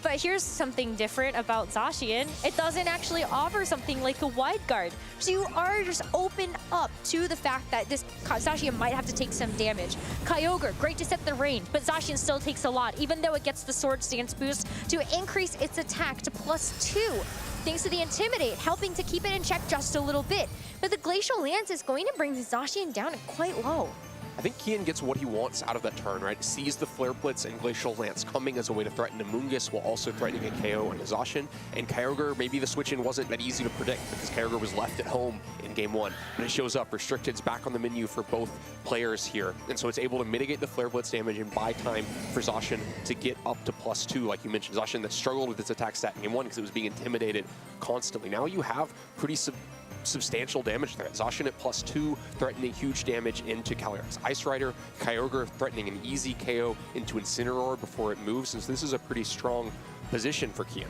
But here's something different about Zacian. It doesn't actually offer something like a wide guard. So you are just open up to the fact that this Zacian might have to take some damage. Kyogre, great to set the range, but Zacian still takes a lot, even though it gets the Sword Stance boost to increase its attack to +2. Thanks to the Intimidate, helping to keep it in check just a little bit. But the Glacial Lance is going to bring the Zacian down quite low. I think Kian gets what he wants out of that turn, right? Sees the Flare Blitz and Glacial Lance coming as a way to threaten Amoonguss while also threatening a KO and a Zacian. And Kyogre, maybe the switch-in wasn't that easy to predict because Kyogre was left at home in Game 1. But it shows up, Restricted's back on the menu for both players here. And so it's able to mitigate the Flare Blitz damage and buy time for Zacian to get up to +2, like you mentioned. Zacian that struggled with its attack stat in Game 1 because it was being intimidated constantly. Now you have pretty substantial damage there. Zacian at +2, threatening huge damage into Calyrex Ice Rider. Kyogre threatening an easy KO into Incineroar before it moves, since this is a pretty strong position for Kian.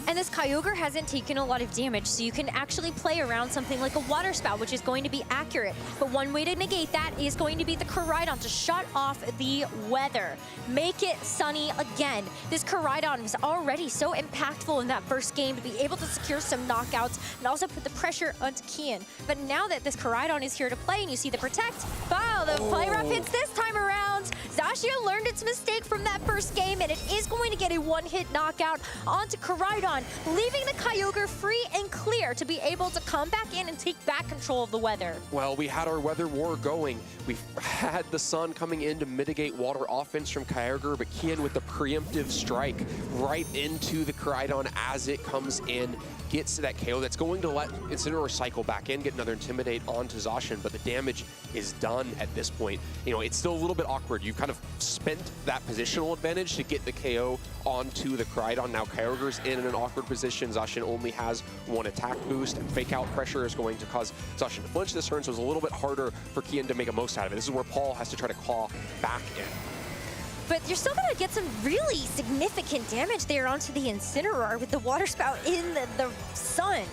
And this Kyogre hasn't taken a lot of damage, so you can actually play around something like a Water Spout, which is going to be accurate. But one way to negate that is going to be the Koraidon to shut off the weather. Make it sunny again. This Koraidon was already so impactful in that first game to be able to secure some knockouts and also put the pressure onto Kian. But now that this Koraidon is here to play and you see the Protect, wow, the play rough hits this time around. Zacian learned its mistake from that first game, and it is going to get a one-hit knockout onto Koraidon, leaving the Kyogre free and clear to be able to come back in and take back control of the weather. Well, we had our weather war going. We had the sun coming in to mitigate water offense from Kyogre, but Kian with the preemptive strike right into the Koraidon as it comes in, gets to that KO that's going to let Incineroar cycle back in, get another Intimidate onto Zacian, but the damage is done at this point. You know, it's still a little bit awkward. You've kind of spent that positional advantage to get the KO onto the Koraidon. Now Kyogre's in an awkward position. Zacian only has one attack boost, and Fake Out Pressure is going to cause Zacian to flinch this turn, so it's a little bit harder for Kian to make a most out of it. This is where Paul has to try to claw back in. But you're still gonna get some really significant damage there onto the Incineroar with the Water Spout in the sun.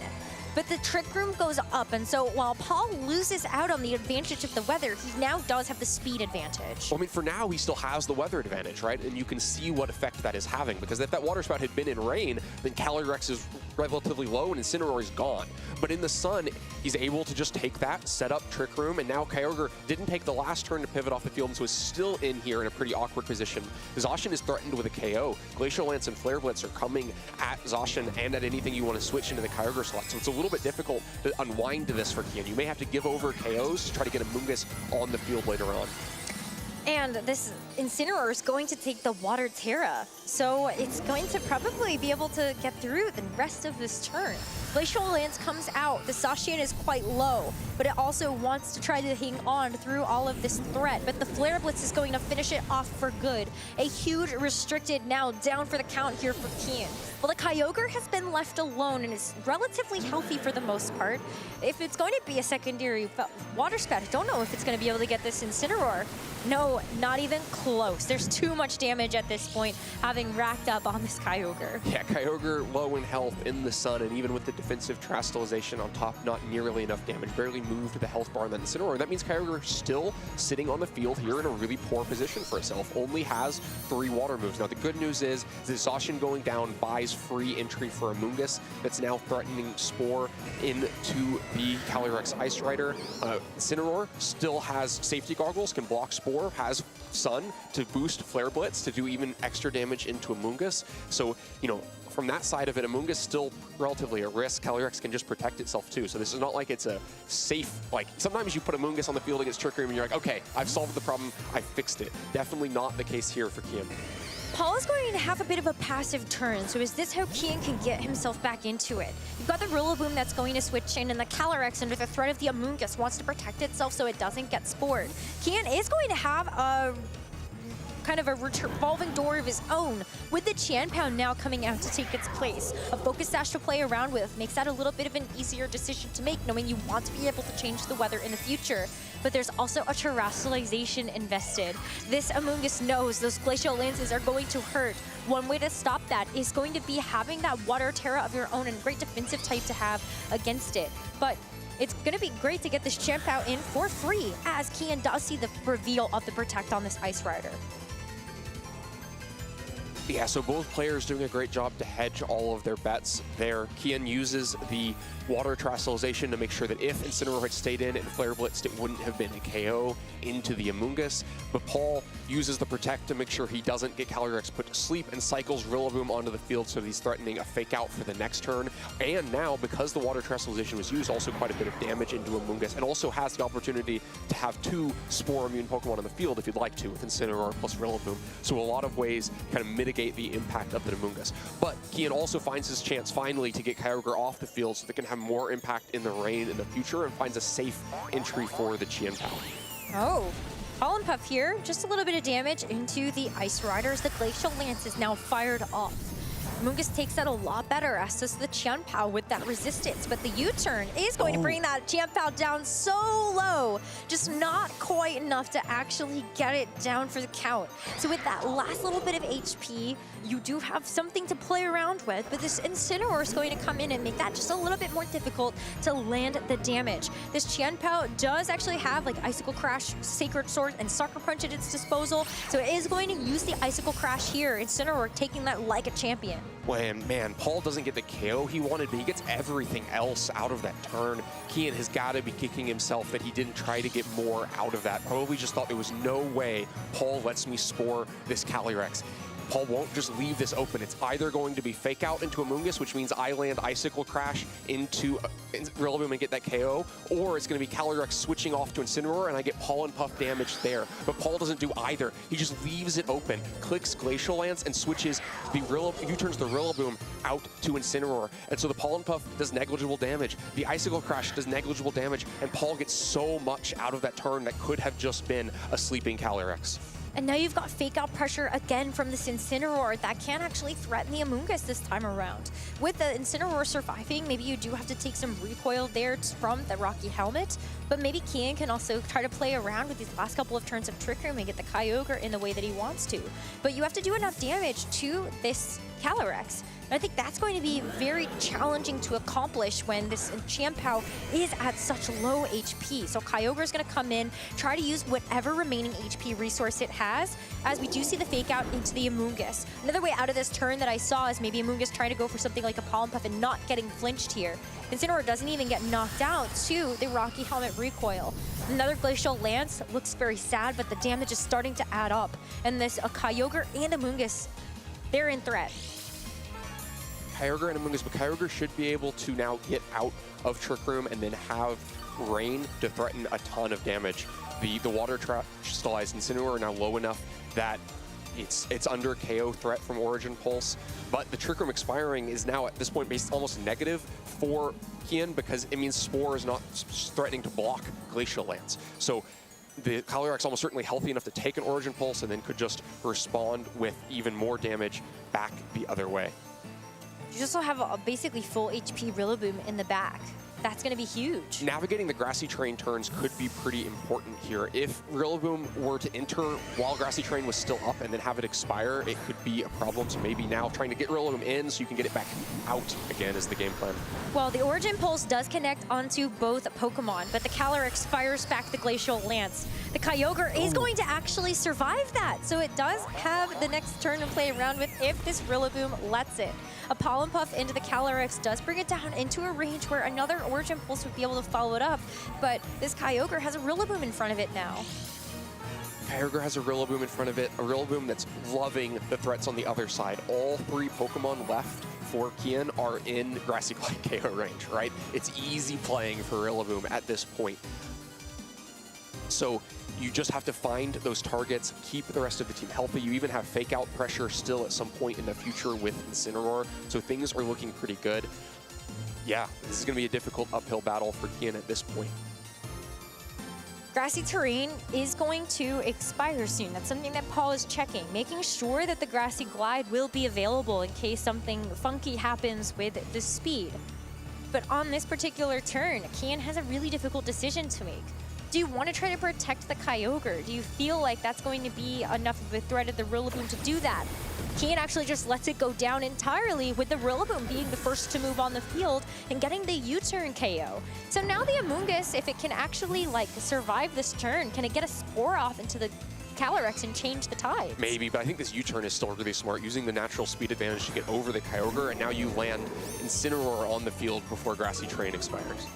But the Trick Room goes up, and so while Paul loses out on the advantage of the weather, he now does have the speed advantage. Well, I mean, for now, he still has the weather advantage, right? And you can see what effect that is having, because if that Water Spout had been in rain, then Calyrex is relatively low and Incineroar is gone. But in the sun, he's able to just take that, set up Trick Room, and now Kyogre didn't take the last turn to pivot off the field, and so is still in here in a pretty awkward position. Zacian is threatened with a KO. Glacial Lance and Flare Blitz are coming at Zacian and at anything you want to switch into the Kyogre slot, so it's a little bit difficult to unwind to this for Kian. You may have to give over KOs to try to get Amoonguss on the field later on. And this Incineroar is going to take the Water Terra, so it's going to probably be able to get through the rest of this turn. Glacial Lance comes out. The Zacian is quite low, but it also wants to try to hang on through all of this threat, but the Flare Blitz is going to finish it off for good. A huge Restricted now down for the count here for Kian. Well, the Kyogre has been left alone and is relatively healthy for the most part. If it's going to be a secondary Water Spout, I don't know if it's going to be able to get this Incineroar. No, not even close. There's too much damage at this point, having racked up on this Kyogre. Yeah, Kyogre low in health in the sun, and even with the defensive Terastallization on top, not nearly enough damage. Barely moved the health bar on that Incineroar. That means Kyogre still sitting on the field here in a really poor position for itself. Only has 3 water moves. Now, the good news is that Zacian going down buys free entry for Amoonguss. That's now threatening Spore into the Calyrex Ice Rider. Incineroar still has safety goggles, can block Spore, has Sun to boost Flare Blitz to do even extra damage into Amoonguss. So, you know, from that side of it, Amoonguss still relatively at risk. Calyrex can just protect itself too. So this is not like it's a safe, like sometimes you put Amoonguss on the field against Trick Room and you're like, okay, I've solved the problem, I fixed it. Definitely not the case here for Kian. Paul is going to have a bit of a passive turn, so is this how Kian can get himself back into it? You've got the Rillaboom that's going to switch in, and the Calyrex under the threat of the Amoonguss wants to protect itself so it doesn't get spored. Kian is going to have a kind of a revolving door of his own, with the Chien-Pao now coming out to take its place. A focus sash to play around with makes that a little bit of an easier decision to make, knowing you want to be able to change the weather in the future. But there's also a terrestrialization invested. This Amoonguss knows those glacial lances are going to hurt. One way to stop that is going to be having that water Terra of your own and great defensive type to have against it. But it's going to be great to get this Chien-Pao in for free, as Kian does see the reveal of the Protect on this Ice Rider. Yeah, so both players doing a great job to hedge all of their bets there. Kian uses the water terrestrialization to make sure that if Incineroar had stayed in and Flare Blitzed, it wouldn't have been a KO into the Amoonguss. But Paul uses the Protect to make sure he doesn't get Calyrex put to sleep and cycles Rillaboom onto the field, so he's threatening a fake out for the next turn. And now, because the water terrestrialization was used, also quite a bit of damage into Amoonguss, and also has the opportunity to have 2 Spore immune Pokemon on the field if you'd like to, with Incineroar plus Rillaboom. So a lot of ways kind of mitigate the impact of the Amoonguss. But Kian also finds his chance finally to get Kyogre off the field so they can have more impact in the rain in the future, and finds a safe entry for the Chien-Pao. Oh, Pollen Puff here, just a little bit of damage into the Ice Riders. The Glacial Lance is now fired off. Amoonguss takes that a lot better, as does the Chien-Pao with that resistance, but the U-turn is going to bring that Chien-Pao down so low, just not quite enough to actually get it down for the count. So with that last little bit of HP, you do have something to play around with, but this Incineroar is going to come in and make that just a little bit more difficult to land the damage. This Chien-Pao does actually have like Icicle Crash, Sacred Sword, and Sucker Punch at its disposal, so it is going to use the Icicle Crash here. Incineroar taking that like a champion. When, man, Paul doesn't get the KO he wanted, but he gets everything else out of that turn. Kian has got to be kicking himself that he didn't try to get more out of that. Probably just thought there was no way Paul lets me Spore this Calyrex. Paul won't just leave this open. It's either going to be Fake Out into Amoonguss, which means I land Icicle Crash into Rillaboom and get that KO, or it's going to be Calyrex switching off to Incineroar and I get Pollen Puff damage there. But Paul doesn't do either. He just leaves it open, clicks Glacial Lance, and switches the U-turns the Rillaboom out to Incineroar. And so the Pollen Puff does negligible damage. The Icicle Crash does negligible damage, and Paul gets so much out of that turn that could have just been a sleeping Calyrex. And now you've got Fake Out pressure again from this Incineroar that can actually threaten the Amoonguss this time around. With the Incineroar surviving, maybe you do have to take some recoil there from the Rocky Helmet, but maybe Kian can also try to play around with these last couple of turns of Trick Room and get the Kyogre in the way that he wants to. But you have to do enough damage to this Calyrex. I think that's going to be very challenging to accomplish when this Chien-Pao is at such low HP. So Kyogre is going to come in, try to use whatever remaining HP resource it has, as we do see the Fake Out into the Amoonguss. Another way out of this turn that I saw is maybe Amoonguss trying to go for something like a Pollen Puff and not getting flinched here. Incineroar doesn't even get knocked out to the Rocky Helmet recoil. Another Glacial Lance looks very sad, but the damage is starting to add up. And this Kyogre and Amoonguss, they're in threat. Kyogre and Amoonguss, but Kyogre should be able to now get out of Trick Room and then have Rain to threaten a ton of damage. The water terrestrialized Incineroar are now low enough that it's under KO threat from Origin Pulse, but the Trick Room expiring is now at this point based almost negative for Kian, because it means Spore is not threatening to block Glacial Lance. So the Calyrex almost certainly healthy enough to take an Origin Pulse and then could just respond with even more damage back the other way. You also have a basically full HP Rillaboom in the back. That's going to be huge. Navigating the Grassy Terrain turns could be pretty important here. If Rillaboom were to enter while Grassy Terrain was still up and then have it expire, it could be a problem. So maybe now trying to get Rillaboom in so you can get it back out again is the game plan. Well, the Origin Pulse does connect onto both Pokemon, but the Calyrex fires back the Glacial Lance. The Kyogre is going to actually survive that, so it does have the next turn to play around with if this Rillaboom lets it. A Pollen Puff into the Calyrex does bring it down into a range where another Origin Pulse would be able to follow it up, but this Kyogre has a Rillaboom in front of it now. Kyogre has a Rillaboom in front of it, a Rillaboom that's loving the threats on the other side. All 3 Pokemon left for Kian are in Grassy Glide KO range, right? It's easy playing for Rillaboom at this point. So you just have to find those targets, keep the rest of the team healthy. You even have Fake Out pressure still at some point in the future with Incineroar, so things are looking pretty good. Yeah, this is going to be a difficult uphill battle for Kian at this point. Grassy terrain is going to expire soon. That's something that Paul is checking, making sure that the grassy glide will be available in case something funky happens with the speed. But on this particular turn, Kian has a really difficult decision to make. Do you want to try to protect the Kyogre? Do you feel like that's going to be enough of a threat at the Rillaboom to do that? Kian actually just lets it go down entirely, with the Rillaboom being the first to move on the field and getting the U-turn KO. So now the Amoonguss, if it can actually like survive this turn, can it get a Spore off into the Calyrex and change the tide? Maybe, but I think this U-turn is still really smart, using the natural speed advantage to get over the Kyogre, and now you land Incineroar on the field before Grassy Terrain expires.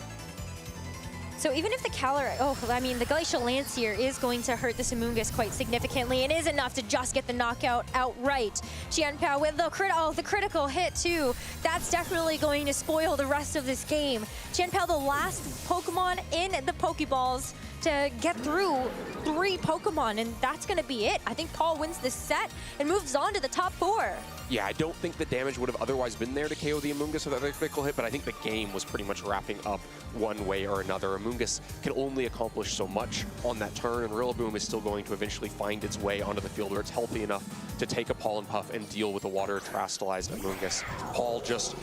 So even if the the Glacial Lancier is going to hurt this Amoonguss quite significantly, and is enough to just get the knockout outright. Qianpao with the critical hit too. That's definitely going to spoil the rest of this game. Qianpao, the last Pokemon in the Pokeballs to get through 3 Pokemon, and that's going to be it. I think Paul wins this set and moves on to the top 4. Yeah, I don't think the damage would have otherwise been there to KO the Amoonguss with that critical hit, but I think the game was pretty much wrapping up one way or another. Amoonguss can only accomplish so much on that turn, and Rillaboom is still going to eventually find its way onto the field where it's healthy enough to take a Pollen Puff and deal with a water terastallized Amoonguss. Paul just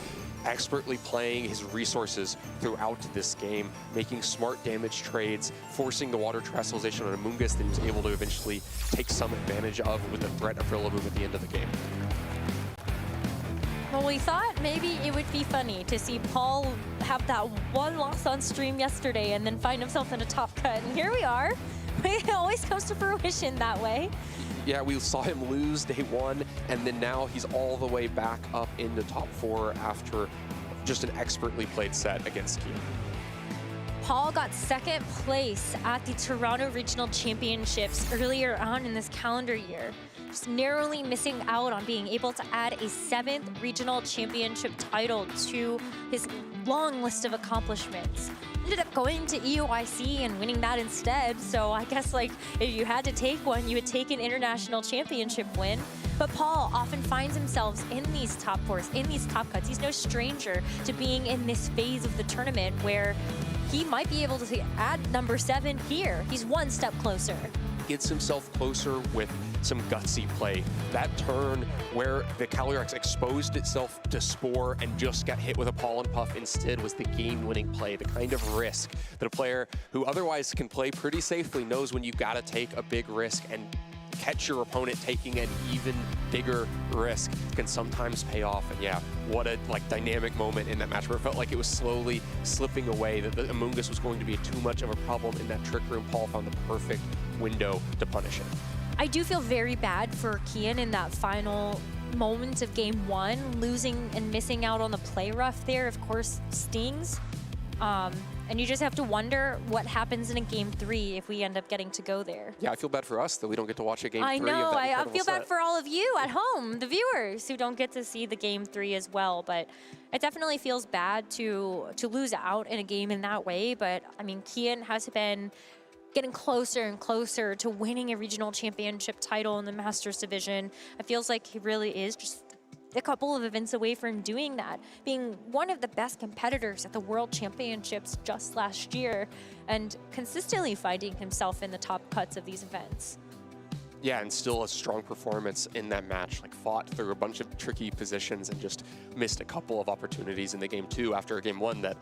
expertly playing his resources throughout this game, making smart damage trades, forcing the water terastallization on Amoonguss that he was able to eventually take some advantage of with the threat of Rillaboom at the end of the game. Well, we thought maybe it would be funny to see Paul have that one loss on stream yesterday and then find himself in a top cut, and here we are. It always comes to fruition that way. Yeah, we saw him lose day 1, and then now he's all the way back up into top 4 after just an expertly played set against Kian. Paul got 2nd place at the Toronto Regional Championships earlier on in this calendar year, just narrowly missing out on being able to add a 7th regional championship title to his long list of accomplishments. Ended up going to EUIC and winning that instead, so I guess like if you had to take one, you would take an international championship win. But Paul often finds himself in these top 4s, in these top cuts. He's no stranger to being in this phase of the tournament where he might be able to add number 7 here. He's one step closer. Gets himself closer with some gutsy play. That turn where the Calyrex exposed itself to Spore and just got hit with a Pollen Puff instead was the game-winning play, the kind of risk that a player who otherwise can play pretty safely knows when you've got to take a big risk, and catch your opponent taking an even bigger risk can sometimes pay off. And yeah, what a dynamic moment in that match where it felt like it was slowly slipping away, that the Amoonguss was going to be too much of a problem in that Trick Room. Paul found the perfect window to punish it. I do feel very bad for Kian in that final moment of game 1. Losing and missing out on the play rough there, of course, stings. And you just have to wonder what happens in a game 3 if we end up getting to go there. Yeah, I feel bad for us that we don't get to watch a game 3 I know, of that I feel bad set. for all of you at home, the viewers, who don't get to see the game 3 as well. But it definitely feels bad to lose out in a game in that way. But I mean, Kian has been getting closer and closer to winning a regional championship title in the Masters division. It feels like he really is just a couple of events away from doing that, being one of the best competitors at the World Championships just last year, and consistently finding himself in the top cuts of these events. Yeah, and still a strong performance in that match, fought through a bunch of tricky positions and just missed a couple of opportunities in the game 2 after game 1 that,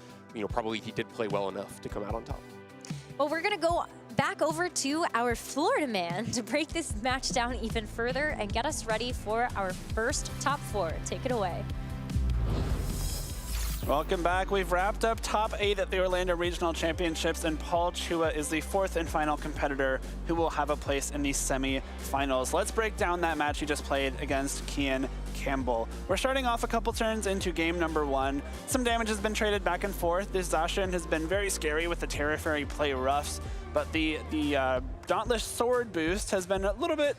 probably he did play well enough to come out on top. Well, we're gonna go back over to our Florida man to break this match down even further and get us ready for our first top 4. Take it away. Welcome back. We've wrapped up top 8 at the Orlando Regional Championships, and Paul Chua is the 4th and final competitor who will have a place in the semi-finals. Let's break down that match he just played against Kian Campbell. We're starting off a couple turns into game number 1. Some damage has been traded back and forth. This Zacian has been very scary with the Terra Fairy play roughs, but the Dauntless Sword boost has been a little bit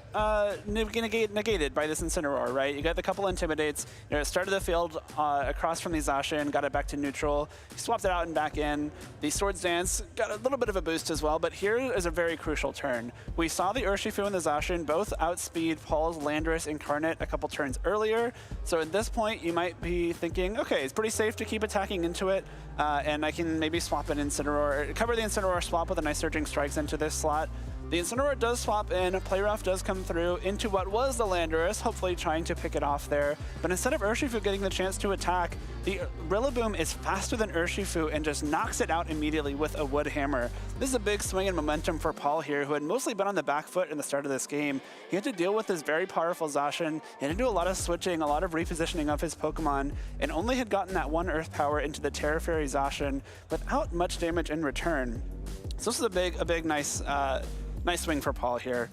negated by this Incineroar, right? You got the couple Intimidates. It started the field across from the Zacian, got it back to neutral. He swapped it out and back in. The Swords Dance got a little bit of a boost as well, but here is a very crucial turn. We saw the Urshifu and the Zacian both outspeed Paul's Landorus Incarnate a couple turns earlier. So at this point, you might be thinking, okay, it's pretty safe to keep attacking into it, and I can maybe swap an Incineroar, cover the Incineroar, swap with a nice Surging Lightning Strikes into this slot. The Incineroar does swap in, Play Rough does come through into what was the Landorus, hopefully trying to pick it off there. But instead of Urshifu getting the chance to attack, the Rillaboom is faster than Urshifu and just knocks it out immediately with a Wood Hammer. This is a big swing in momentum for Paul here, who had mostly been on the back foot in the start of this game. He had to deal with this very powerful Zacian, and to do a lot of switching, a lot of repositioning of his Pokemon, and only had gotten that one Earth Power into the Terra Fairy Zacian without much damage in return. So this is a big, nice swing for Paul here.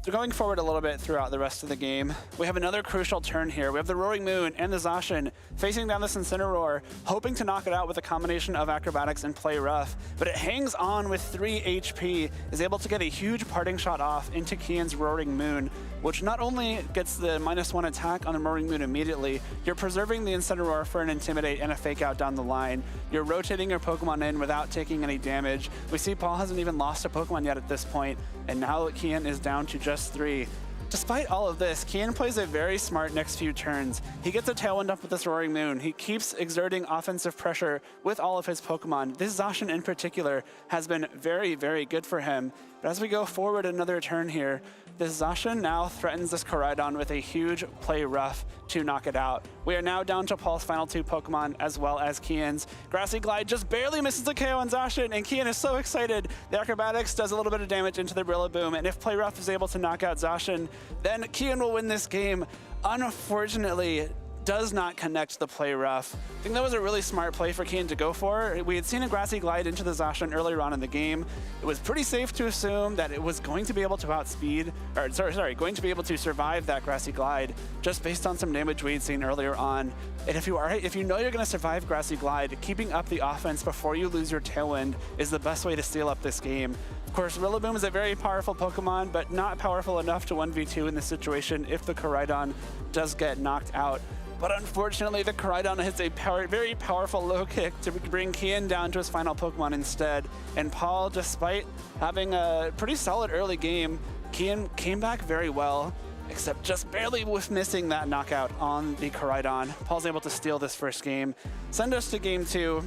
So going forward a little bit throughout the rest of the game, we have another crucial turn here. We have the Roaring Moon and the Zacian facing down this Incineroar, hoping to knock it out with a combination of Acrobatics and Play Rough, but it hangs on with 3 HP, is able to get a huge parting shot off into Kian's Roaring Moon, which not only gets the -1 attack on the Roaring Moon immediately, you're preserving the Incineroar for an Intimidate and a Fake Out down the line. You're rotating your Pokemon in without taking any damage. We see Paul hasn't even lost a Pokemon yet at this point, and now Kian is down to just 3. Despite all of this, Kian plays a very smart next few turns. He gets a Tailwind up with this Roaring Moon. He keeps exerting offensive pressure with all of his Pokemon. This Zacian in particular has been very, very good for him. But as we go forward another turn here, this Zacian now threatens this Koraidon with a huge Play Rough to knock it out. We are now down to Paul's final 2 Pokemon as well as Kian's. Grassy Glide just barely misses the KO on Zacian, and Kian is so excited. The Acrobatics does a little bit of damage into the Rillaboom, and if Play Rough is able to knock out Zacian, then Kian will win this game. Unfortunately, does not connect the Play Rough. I think that was a really smart play for Kian to go for. We had seen a Grassy Glide into the Zacian earlier on in the game. It was pretty safe to assume that it was going to be able to going to be able to survive that Grassy Glide just based on some damage we had seen earlier on. And if you know you're going to survive Grassy Glide, keeping up the offense before you lose your Tailwind is the best way to steal up this game. Of course, Rillaboom is a very powerful Pokemon, but not powerful enough to 1v2 in this situation if the Koraidon does get knocked out. But unfortunately, the Koraidon hits a very powerful low kick to bring Kian down to his final Pokemon instead. And Paul, despite having a pretty solid early game, Kian came back very well, except just barely with missing that knockout on the Koraidon. Paul's able to steal this first game, send us to game 2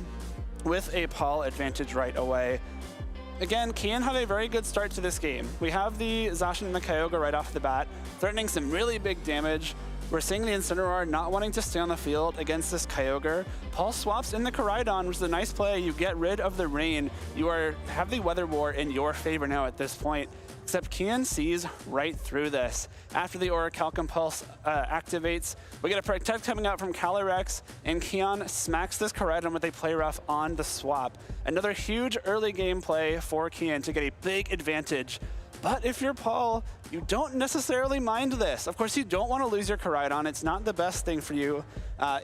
with a Paul advantage right away. Again, Kian had a very good start to this game. We have the Zacian and the Kyogre right off the bat, threatening some really big damage. We're seeing the Incineroar not wanting to stay on the field against this Kyogre. Paul swaps in the Koraidon, which is a nice play. You get rid of the rain. You have the Weather War in your favor now at this point. Except Kian sees right through this. After the Orichalcum Pulse activates, we get a Protect coming out from Calyrex, and Kian smacks this Koraidon with a Play Rough on the swap. Another huge early game play for Kian to get a big advantage. But if you're Paul, you don't necessarily mind this. Of course, you don't want to lose your Koraidon. It's not the best thing for you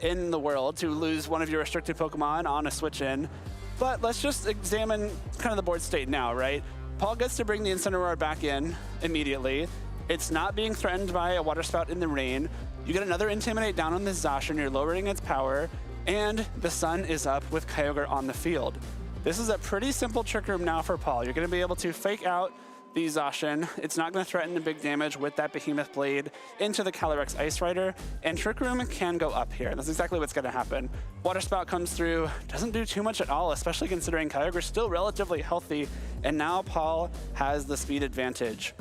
in the world to lose one of your restricted Pokemon on a switch in. But let's just examine kind of the board state now, right? Paul gets to bring the Incineroar back in immediately. It's not being threatened by a Water Spout in the rain. You get another Intimidate down on this Zacian. You're lowering its power. And the sun is up with Kyogre on the field. This is a pretty simple Trick Room now for Paul. You're going to be able to fake out the Zacian. It's not going to threaten the big damage with that Behemoth Blade into the Calyrex Ice Rider, and Trick Room can go up here. That's exactly what's going to happen. Water Spout comes through, doesn't do too much at all, especially considering Kyogre's still relatively healthy, and now Paul has the speed advantage.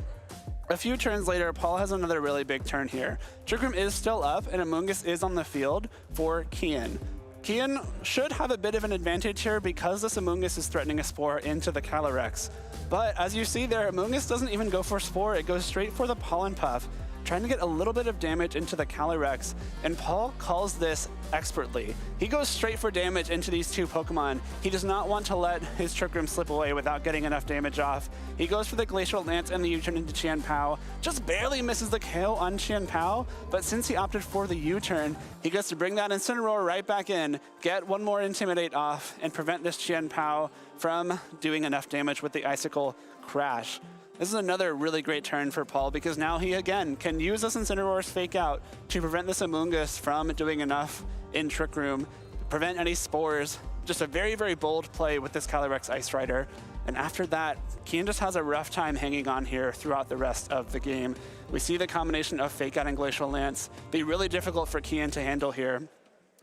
A few turns later, Paul has another really big turn here. Trick Room is still up, and Amoonguss is on the field for Kian. Kian should have a bit of an advantage here because this Amoonguss is threatening a Spore into the Calyrex. But as you see there, Amoonguss doesn't even go for Spore, it goes straight for the Pollen Puff, trying to get a little bit of damage into the Calyrex, and Paul calls this expertly. He goes straight for damage into these two Pokemon. He does not want to let his Trick Room slip away without getting enough damage off. He goes for the Glacial Lance and the U-turn into Qianpao, just barely misses the KO on Qianpao, but since he opted for the U-turn, he gets to bring that Incineroar right back in, get one more Intimidate off, and prevent this Qianpao from doing enough damage with the Icicle Crash. This is another really great turn for Paul because now he, again, can use this Incineroar's Fake Out to prevent this Amoonguss from doing enough in Trick Room, prevent any Spores. Just a very, very bold play with this Calyrex Ice Rider. And after that, Kian just has a rough time hanging on here throughout the rest of the game. We see the combination of Fake Out and Glacial Lance be really difficult for Kian to handle here.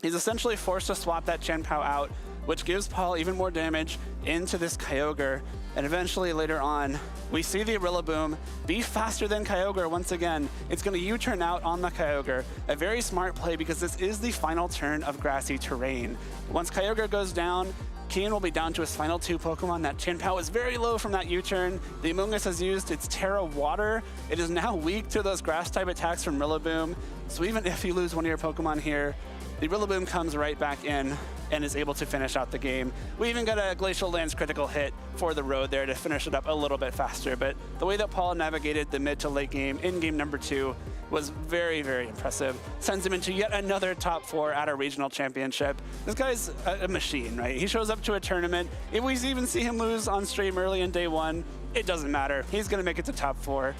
He's essentially forced to swap that Chien-Pao out, which gives Paul even more damage into this Kyogre. And eventually later on, we see the Rillaboom be faster than Kyogre once again. It's going to U-turn out on the Kyogre. A very smart play because this is the final turn of grassy terrain. Once Kyogre goes down, Kian will be down to his final 2 Pokemon. That Chien-Pao is very low from that U-turn. The Amoonguss has used its Terra Water. It is now weak to those grass-type attacks from Rillaboom. So even if you lose one of your Pokemon here, the Rillaboom comes right back in and is able to finish out the game. We even got a Glacial Lance critical hit for the road there to finish it up a little bit faster. But the way that Paul navigated the mid to late game in game number 2 was very, very impressive. Sends him into yet another top 4 at a regional championship. This guy's a machine, right? He shows up to a tournament. If we even see him lose on stream early in day 1, it doesn't matter. He's gonna make it to top 4.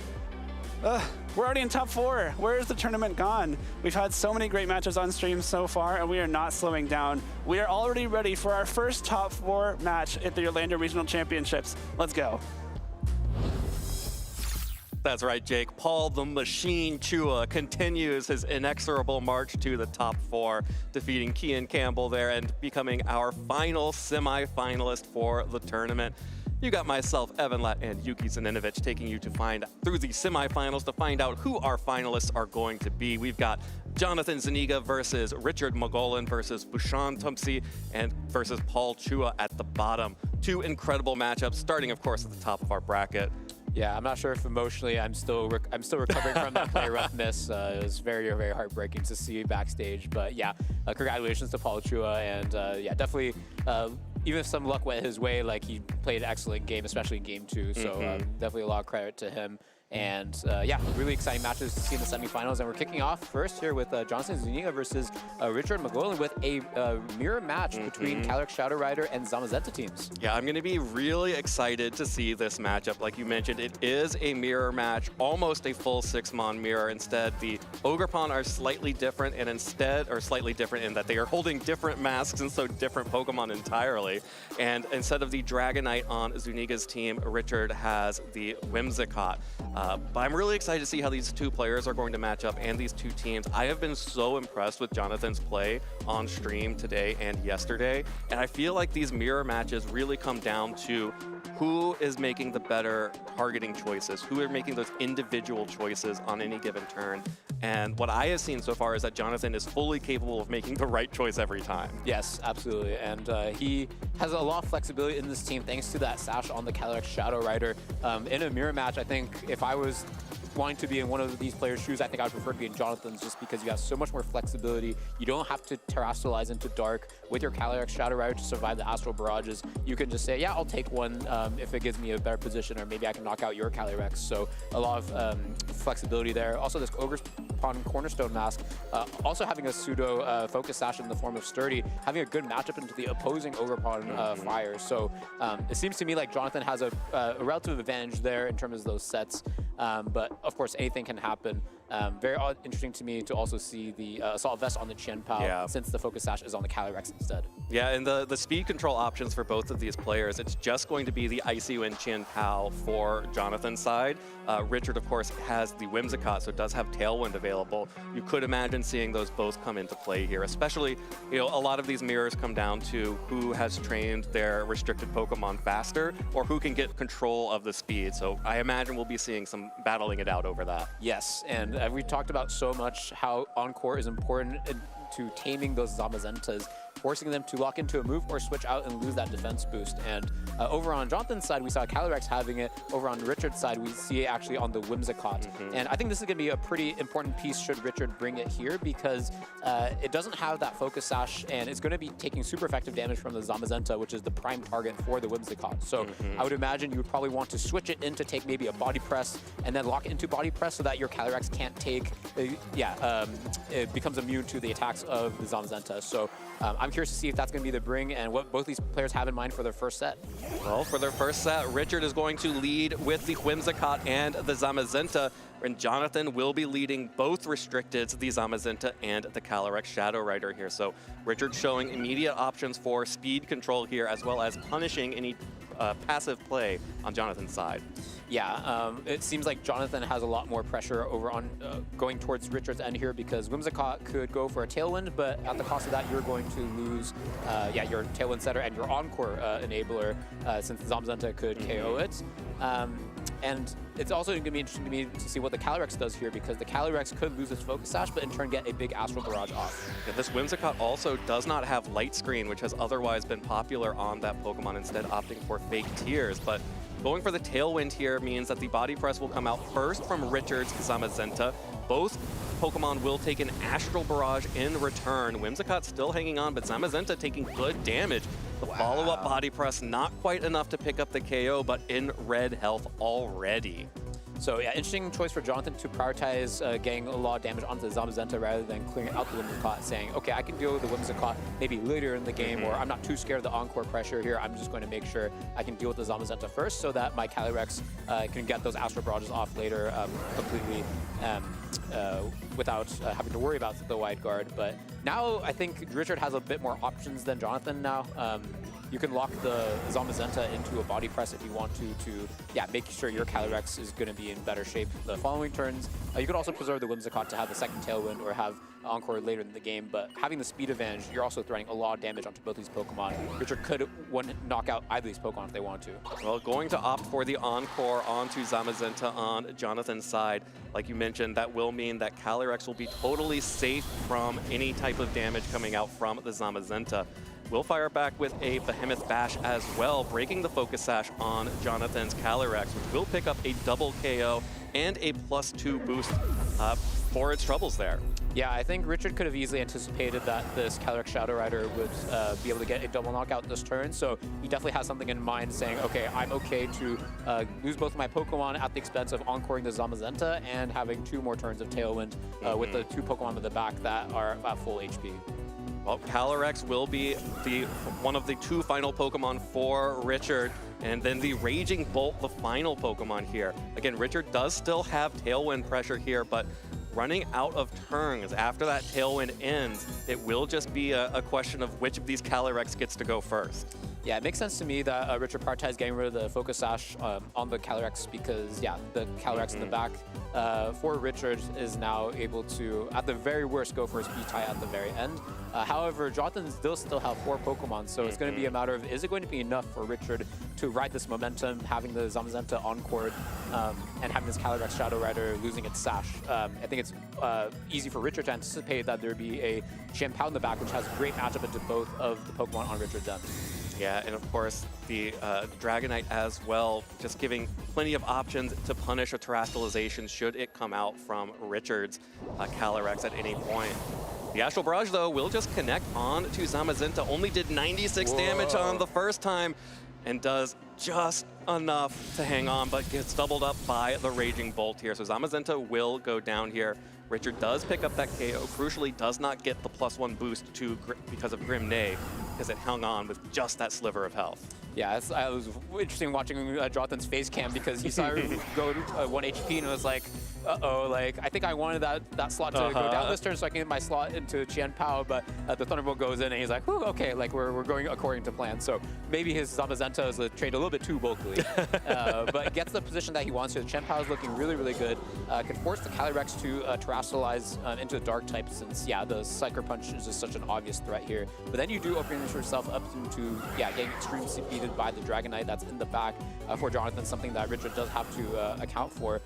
We're already in top 4. Where is the tournament gone? We've had so many great matches on stream so far, and we are not slowing down. We are already ready for our first top 4 match at the Orlando Regional Championships. Let's go. That's right, Jake. Paul the Machine Chua continues his inexorable march to the top 4, defeating Kian Campbell there and becoming our final semi-finalist for the tournament. You got myself, Evan Lett, and Yuki Zaninovich taking you through the semifinals to find out who our finalists are going to be. We've got Jonathan Zuniga versus Richard Mogolin versus Bushan Tumsi and versus Paul Chua at the bottom. 2 incredible matchups, starting, of course, at the top of our bracket. Yeah, I'm not sure if emotionally I'm still recovering from that play rough miss. It was very, very heartbreaking to see backstage. But yeah, congratulations to Paul Chua, and yeah, definitely. Even if some luck went his way, like he played an excellent game, especially in game 2. So definitely a lot of credit to him. And yeah, really exciting matches to see in the semifinals. And we're kicking off first here with Jonathan Zuniga versus Richard Mogolin with a mirror match between Calyrex Shadow Rider and Zamazenta teams. Yeah, I'm going to be really excited to see this matchup. Like you mentioned, it is a mirror match, almost a full 6-mon mirror. Instead, the Ogerpon are slightly different, and slightly different in that they are holding different masks and so different Pokemon entirely. And instead of the Dragonite on Zuniga's team, Richard has the Whimsicott. But I'm really excited to see how these 2 players are going to match up and these 2 teams. I have been so impressed with Jonathan's play on stream today and yesterday. And I feel like these mirror matches really come down to who is making the better targeting choices, who are making those individual choices on any given turn. And what I have seen so far is that Jonathan is fully capable of making the right choice every time. Yes, absolutely. And he has a lot of flexibility in this team thanks to that sash on the Calyrex Shadow Rider. In a mirror match, I think if I was wanting to be in one of these players' shoes, I think I would prefer to be in Jonathan's just because you have so much more flexibility. You don't have to terrestrialize into dark with your Calyrex Shadow Rider to survive the Astral Barrages. You can just say, yeah, I'll take one if it gives me a better position, or maybe I can knock out your Calyrex. So a lot of flexibility there. Also, this Ogerpon Cornerstone Mask, also having a pseudo focus sash in the form of Sturdy, having a good matchup into the opposing Ogerpon fire. So it seems to me like Jonathan has a relative advantage there in terms of those sets. But of course, anything can happen. Very interesting to me to also see the Assault Vest on the Chien-Pao since the Focus Sash is on the Calyrex instead. Yeah, and the speed control options for both of these players, it's just going to be the Icy Wind Chien-Pao for Jonathan's side. Richard, of course, has the Whimsicott, so it does have Tailwind available. You could imagine seeing those both come into play here, especially, you know, a lot of these mirrors come down to who has trained their restricted Pokemon faster or who can get control of the speed. So I imagine we'll be seeing some battling it out over that. Yes, and we talked about so much how Encore is important to taming those Zamazentas, forcing them to lock into a move or switch out and lose that defense boost. And over on Jonathan's side, we saw Calyrex having it. Over on Richard's side, we see it actually on the Whimsicott. And I think this is going to be a pretty important piece should Richard bring it here, because it doesn't have that focus sash, and it's going to be taking super effective damage from the Zamazenta, which is the prime target for the Whimsicott. So I would imagine you would probably want to switch it in to take maybe a body press and then lock it into body press so that your Calyrex can't take, it becomes immune to the attacks of the Zamazenta. So I'm curious to see if that's going to be the bring and what both these players have in mind for their first set. Well, for their first set, Richard is going to lead with the Whimsicott and the Zamazenta, and Jonathan will be leading both restricteds, the Zamazenta and the Calyrex Shadow Rider here. So Richard showing immediate options for speed control here, as well as punishing any passive play on Jonathan's side. Yeah, it seems like Jonathan has a lot more pressure over on going towards Richard's end here because Whimsicott could go for a Tailwind, but at the cost of that, you're going to lose, your Tailwind setter and your Encore enabler since Zamazenta could KO it. And it's also going to be interesting to me to see what the Calyrex does here because the Calyrex could lose its Focus Sash, but in turn get a big Astral Barrage off. Yeah, this Whimsicott also does not have Light Screen, which has otherwise been popular on that Pokemon, instead opting for Fake Tears. But going for the Tailwind here means that the Body Press will come out first from Richard's Zamazenta. Both Pokemon will take an Astral Barrage in return. Whimsicott still hanging on, but Zamazenta taking good damage. The follow-up Body Press not quite enough to pick up the KO, but in red health already. So yeah, interesting choice for Jonathan to prioritize getting a lot of damage onto the Zamazenta rather than clearing out the Whimsicott, saying, okay, I can deal with the Whimsicott maybe later in the game, or I'm not too scared of the Encore pressure here. I'm just going to make sure I can deal with the Zamazenta first so that my Calyrex can get those Astral Barrages off later completely without having to worry about the wide guard. But now I think Richard has a bit more options than Jonathan now. You can lock the Zamazenta into a Body Press if you want to make sure your Calyrex is going to be in better shape the following turns. You could also preserve the Whimsicott to have the second Tailwind or have Encore later in the game, but having the speed advantage, you're also throwing a lot of damage onto both these Pokemon. Richard could knock out either of these Pokemon if they want to. Well, going to opt for the Encore onto Zamazenta on Jonathan's side, like you mentioned, that will mean that Calyrex will be totally safe from any type of damage coming out from the Zamazenta. We'll fire back with a Behemoth Bash as well, breaking the Focus Sash on Jonathan's Calyrex, which will pick up a double KO and a +2 boost for its troubles there. Yeah, I think Richard could have easily anticipated that this Calyrex Shadow Rider would be able to get a double knockout this turn, so he definitely has something in mind saying, okay, I'm okay to lose both of my Pokemon at the expense of encoring the Zamazenta and having 2 more turns of Tailwind with the 2 Pokemon in the back that are at full HP. Well, Calyrex will be one of the 2 final Pokemon for Richard, and then the Raging Bolt, the final Pokemon here. Again, Richard does still have Tailwind pressure here, but running out of turns after that Tailwind ends, it will just be a question of which of these Calyrex gets to go first. Yeah, it makes sense to me that Richard prioritized getting rid of the Focus Sash on the Calyrex because, yeah, the Calyrex in the back for Richard is now able to, at the very worst, go for his P-tie at the very end. However, Jonathan does still have 4 Pokemon, so it's going to be a matter of, is it going to be enough for Richard to ride this momentum, having the Zamazenta Encore and having this Calyrex Shadow Rider losing its Sash? I think it's easy for Richard to anticipate that there'd be a Chien-Pao in the back, which has great matchup into both of the Pokemon on Richard's end. Yeah, and of course, the Dragonite as well, just giving plenty of options to punish a Terastallization should it come out from Richard's Calyrex at any point. The Astral Barrage, though, will just connect on to Zamazenta. Only did 96 damage on the first time and does just enough to hang on, but gets doubled up by the Raging Bolt here. So Zamazenta will go down here. Richard does pick up that KO. Crucially, does not get the +1 boost because of Grim Neigh, because it hung on with just that sliver of health. Yeah, it was interesting watching Jonathan's face cam because he saw her go 1 HP and it was like, uh-oh, like, I think I wanted that slot to go down this turn so I can get my slot into Chien-Pao, but the Thunderbolt goes in and he's like, whew, okay, like, we're going according to plan. So maybe his Zamazenta is trained a little bit too bulkily, but gets the position that he wants to. Chien-Pao is looking really, really good. Can force the Calyrex to Terastallize into the Dark type since, yeah, the Sucker Punch is just such an obvious threat here. But then you do open yourself up into, yeah, getting extreme defeated by the Dragonite that's in the back for Jonathan, something that Richard does have to account for.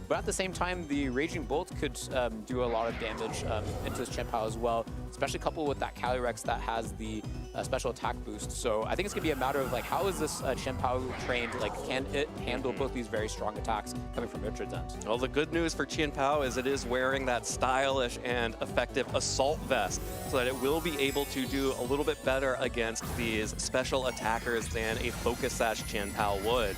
But at the same time, the Raging Bolt could do a lot of damage into his Chien-Pao as well, especially coupled with that Calyrex that has the special attack boost. So I think it's going to be a matter of, like, how is this Chien-Pao trained? Like, can it handle both these very strong attacks coming from Richard's end? Well, the good news for Chien-Pao is it is wearing that stylish and effective Assault Vest, so that it will be able to do a little bit better against these special attackers than a Focus Sash Chien-Pao would.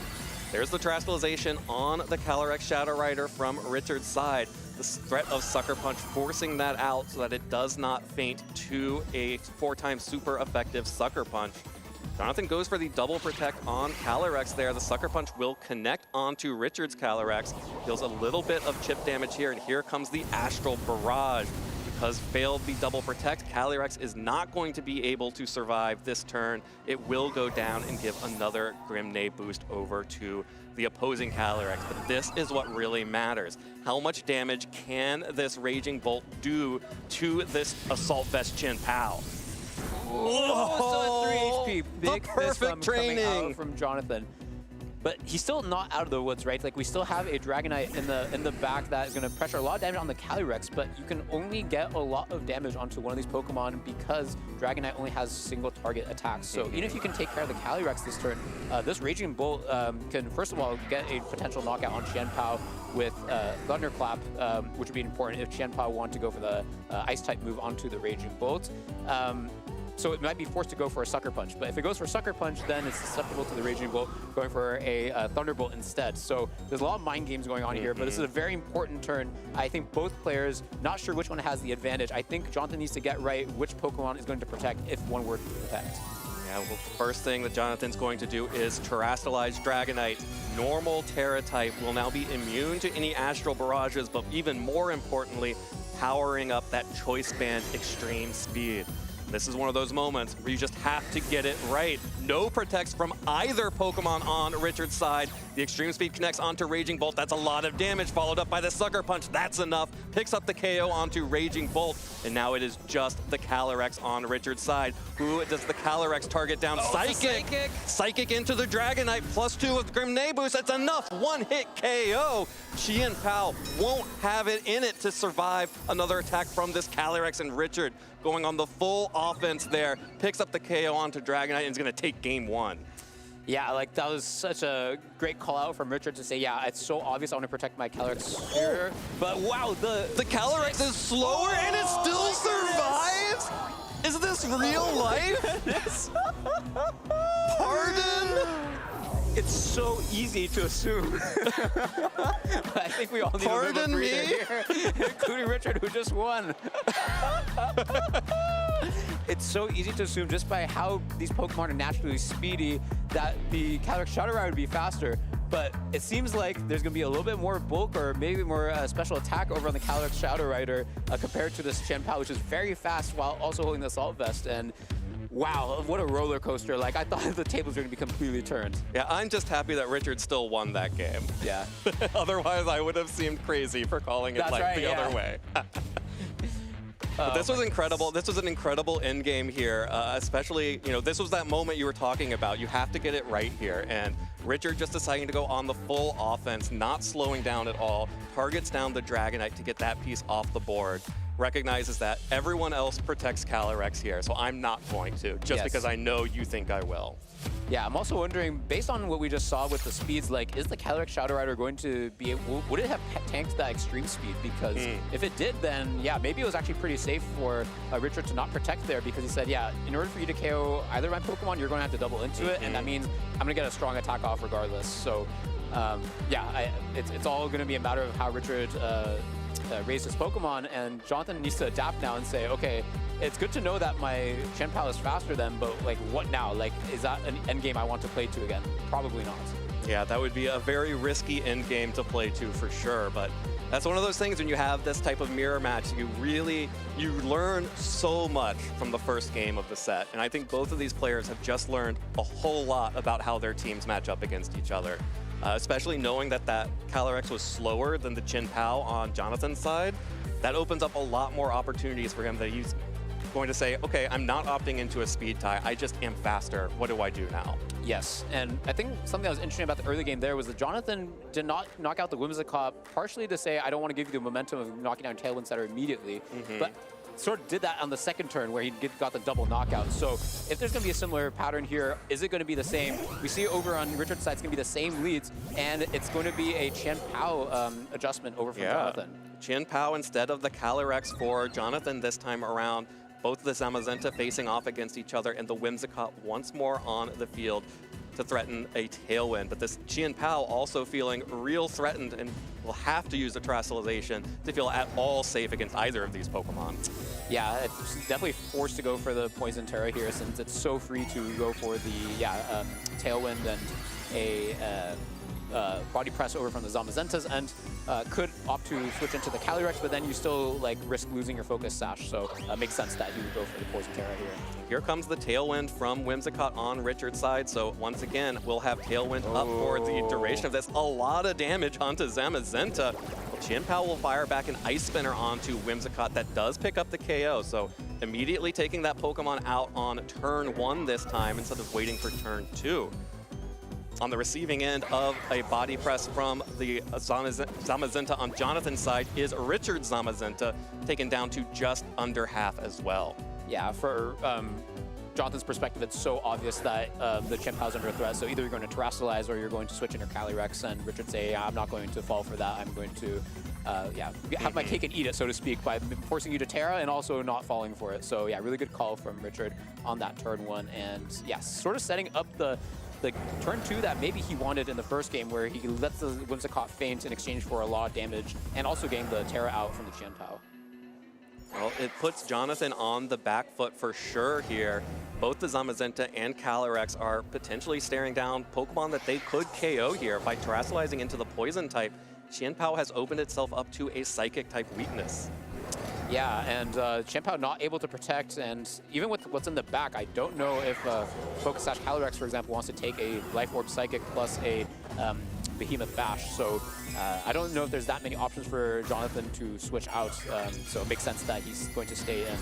There's the Terastallization on the Calyrex Shadow Rider from Richard's side. The threat of Sucker Punch forcing that out so that it does not faint to a 4-time super effective Sucker Punch. Jonathan goes for the double protect on Calyrex there. The Sucker Punch will connect onto Richard's Calyrex. Deals a little bit of chip damage here, and here comes the Astral Barrage. because failed the double protect, Calyrex is not going to be able to survive this turn. It will go down and give another Grimnay boost over to the opposing Calyrex. But this is what really matters. How much damage can this Raging Bolt do to this Assault Vest Chin Pao? Oh, so 3 HP. Big the perfect training coming out from Jonathan. But he's still not out of the woods, right? Like, we still have a Dragonite in the back that is going to pressure a lot of damage on the Calyrex, but you can only get a lot of damage onto one of these Pokemon because Dragonite only has single target attacks. So even if you can take care of the Calyrex this turn, this Raging Bolt can, first of all, get a potential knockout on Qianpao with Thunderclap, which would be important if Qianpao wanted to go for the Ice-type move onto the Raging Bolt. So it might be forced to go for a Sucker Punch. But if it goes for Sucker Punch, then it's susceptible to the Raging Bolt going for a Thunderbolt instead. So there's a lot of mind games going on here, but this is a very important turn. I think both players, not sure which one has the advantage. I think Jonathan needs to get right which Pokemon is going to protect if one were to protect. Yeah, well, first thing that Jonathan's going to do is Terrastalize Dragonite. Normal Terra type will now be immune to any Astral Barrages, but even more importantly, powering up that Choice Band Extreme Speed. This is one of those moments where you just have to get it right. No protects from either Pokemon on Richard's side. The Extreme Speed connects onto Raging Bolt. That's a lot of damage, followed up by the Sucker Punch. That's enough. Picks up the KO onto Raging Bolt. And now it is just the Calyrex on Richard's side. Who does the Calyrex target down? Psychic! Psychic into the Dragonite. +2 with Grimnay boost. That's enough. One-hit KO. Qianpao won't have it in it to survive another attack from this Calyrex, and Richard going on the full offense there. Picks up the KO onto Dragonite and is going to take game 1. Yeah, like, that was such a great call out from Richard to say, yeah, it's so obvious I want to protect my Calyrex here. But wow, the Calyrex is slower and it still survives? Is this real life? Pardon? It's so easy to assume. I think we all need a little breather here, including Richard, who just won. It's so easy to assume just by how these Pokemon are naturally speedy that the Calyrex Shadow Rider would be faster. But it seems like there's going to be a little bit more bulk or maybe more special attack over on the Calyrex Shadow Rider compared to this Qianpao, which is very fast while also holding the Assault Vest. And wow, what a roller coaster. Like, I thought the tables were going to be completely turned. Yeah, I'm just happy that Richard still won that game. Yeah. Otherwise, I would have seemed crazy for calling it the other way. But this was incredible. This was an incredible end game here, especially, you know, this was that moment you were talking about. You have to get it right here. And Richard just deciding to go on the full offense, not slowing down at all, targets down the Dragonite to get that piece off the board. Recognizes that everyone else protects Calyrex here, so I'm not going to, just because I know you think I will. Yeah, I'm also wondering, based on what we just saw with the speeds, like, is the Calyrex Shadow Rider going to be able, would it have tanked that extreme speed? Because if it did, then yeah, maybe it was actually pretty safe for Richard to not protect there, because he said, yeah, in order for you to KO either my Pokemon, you're going to have to double into it, and that means I'm going to get a strong attack off regardless. So yeah, it's all going to be a matter of how Richard raised his Pokemon, and Jonathan needs to adapt now and say, okay, it's good to know that my Qianpao is faster than, but like, what now? Like, is that an end game I want to play to again? Probably not. Yeah, that would be a very risky end game to play to for sure, but that's one of those things when you have this type of mirror match, you learn so much from the first game of the set, and I think both of these players have just learned a whole lot about how their teams match up against each other. Especially knowing that Calyrex was slower than the Qianpao on Jonathan's side, that opens up a lot more opportunities for him that he's going to say, okay, I'm not opting into a speed tie, I just am faster, what do I do now? Yes, and I think something that was interesting about the early game there was that Jonathan did not knock out the Whimsicott, partially to say, I don't want to give you the momentum of knocking down Tailwind Setter immediately, but sort of did that on the second turn where he got the double knockout. So if there's going to be a similar pattern here, is it going to be the same? We see over on Richard's side, it's going to be the same leads, and it's going to be a Qianpao adjustment over from Jonathan. Qianpao instead of the Calyrex for Jonathan this time around. Both of the Zamazenta facing off against each other, and the Whimsicott once more on the field to threaten a Tailwind. But this Qianpao also feeling real threatened and will have to use the Terastallization to feel at all safe against either of these Pokemon. Yeah, it's definitely forced to go for the Poison Terra here since it's so free to go for the Tailwind and a body press over from the Zamazentas and could opt to switch into the Calyrex, but then you still like risk losing your focus sash. So it makes sense that he would go for the Poison Terra here. Here comes the Tailwind from Whimsicott on Richard's side. So once again, we'll have Tailwind up for the duration of this. A lot of damage onto Zamazenta. Well, Chien-Pao will fire back an Ice Spinner onto Whimsicott that does pick up the KO. So immediately taking that Pokemon out on turn 1 this time instead of waiting for turn 2. On the receiving end of a body press from the Zamazenta on Jonathan's side is Richard Zamazenta, taken down to just under half as well. Yeah, for Jonathan's perspective, it's so obvious that the Chien-Pao's under threat. So either you're going to Terrasilize or you're going to switch in your Calyrex, and Richard say, yeah, I'm not going to fall for that. I'm going to have my cake and eat it, so to speak, by forcing you to Terra and also not falling for it. So yeah, really good call from Richard on that turn 1. And yeah, sort of setting up the turn 2 that maybe he wanted in the first game, where he lets the Whimsicott feint in exchange for a lot of damage and also getting the Terra out from the Chien-Pao. Well, it puts Jonathan on the back foot for sure here. Both the Zamazenta and Calyrex are potentially staring down Pokemon that they could KO here by Terrasilizing into the Poison type. Chien-Pao has opened itself up to a Psychic type weakness. Yeah, and Chien-Pao not able to protect, and even with what's in the back, I don't know if Focus Sash Calyrex, for example, wants to take a Life Orb Psychic plus a Behemoth Bash. So I don't know if there's that many options for Jonathan to switch out, so it makes sense that he's going to stay in.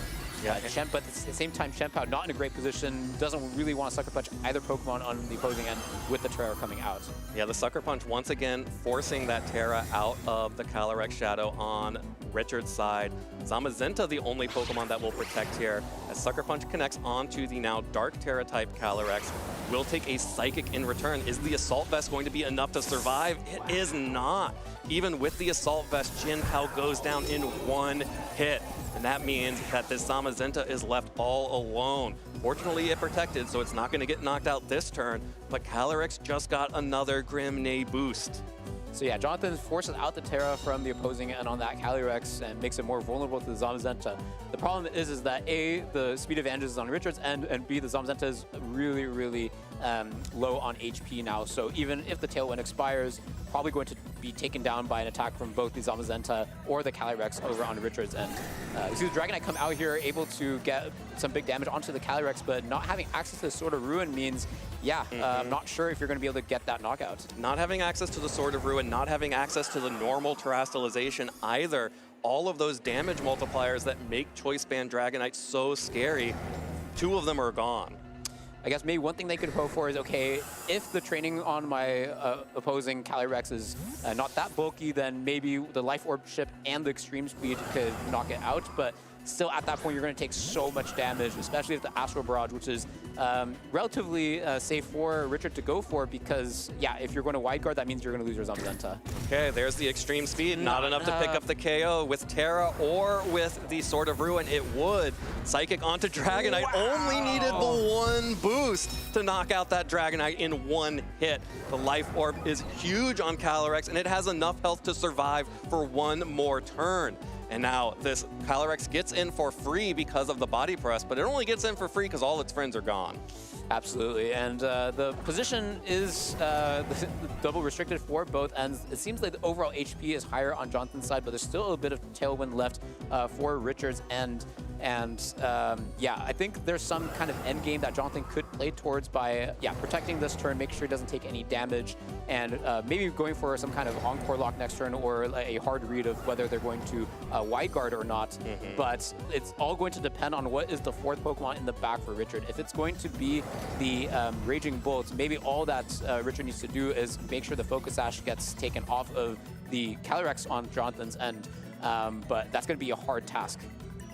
Yeah, but at the same time, Chien-Pao not in a great position, doesn't really want to Sucker Punch either Pokemon on the opposing end with the Terra coming out. Yeah, the Sucker Punch once again forcing that Terra out of the Calyrex Shadow on Richard's side. Zamazenta the only Pokemon that will protect here. As Sucker Punch connects onto the now Dark Terra type Calyrex, will take a Psychic in return. Is the Assault Vest going to be enough to survive? It is not. Even with the Assault Vest, Chien-Pao goes down in 1 hit. And that means that this Zamazenta is left all alone. Fortunately, it protected, so it's not going to get knocked out this turn, but Calyrex just got another Grim-Neigh boost. So yeah, Jonathan forces out the Terra from the opposing end on that Calyrex and makes it more vulnerable to the Zamazenta. The problem is that A, the speed advantage is on Richard's end, and B, the Zamazenta is really, really low on HP now. So even if the Tailwind expires, probably going to be taken down by an attack from both the Zamazenta or the Calyrex over on Richard's end. You see the Dragonite come out here, able to get some big damage onto the Calyrex, but not having access to the Sword of Ruin means, yeah, I'm not sure if you're going to be able to get that knockout. Not having access to the Sword of Ruin, not having access to the normal Terrastalization either. All of those damage multipliers that make Choice Band Dragonite so scary, 2 of them are gone. I guess maybe one thing they could hope for is, okay, if the training on my opposing Calyrex is not that bulky, then maybe the Life Orb Ship and the Extreme Speed could knock it out. But still, at that point, you're going to take so much damage, especially with the Astral Barrage, which is relatively safe for Richard to go for, because, yeah, if you're going to Wide Guard, that means you're going to lose your Zamazenta. Okay, there's the Extreme Speed. Not enough to pick up the KO. With Terra or with the Sword of Ruin, it would. Psychic onto Dragonite. Wow. Only needed the 1 boost to knock out that Dragonite in 1 hit. The Life Orb is huge on Calyrex, and it has enough health to survive for 1 more turn. And now this Calyrex gets in for free because of the body press, but it only gets in for free because all its friends are gone. Absolutely, and the position is double restricted for both ends. It seems like the overall HP is higher on Jonathan's side, but there's still a bit of Tailwind left for Richard's end. And yeah, I think there's some kind of end game that Jonathan could play towards by protecting this turn, make sure he doesn't take any damage, and maybe going for some kind of Encore Lock next turn or a hard read of whether they're going to Wide Guard or not. But it's all going to depend on what is the 4th Pokemon in the back for Richard. If it's going to be the Raging Bolts, maybe all that Richard needs to do is make sure the Focus Sash gets taken off of the Calyrex on Jonathan's end. But that's going to be a hard task.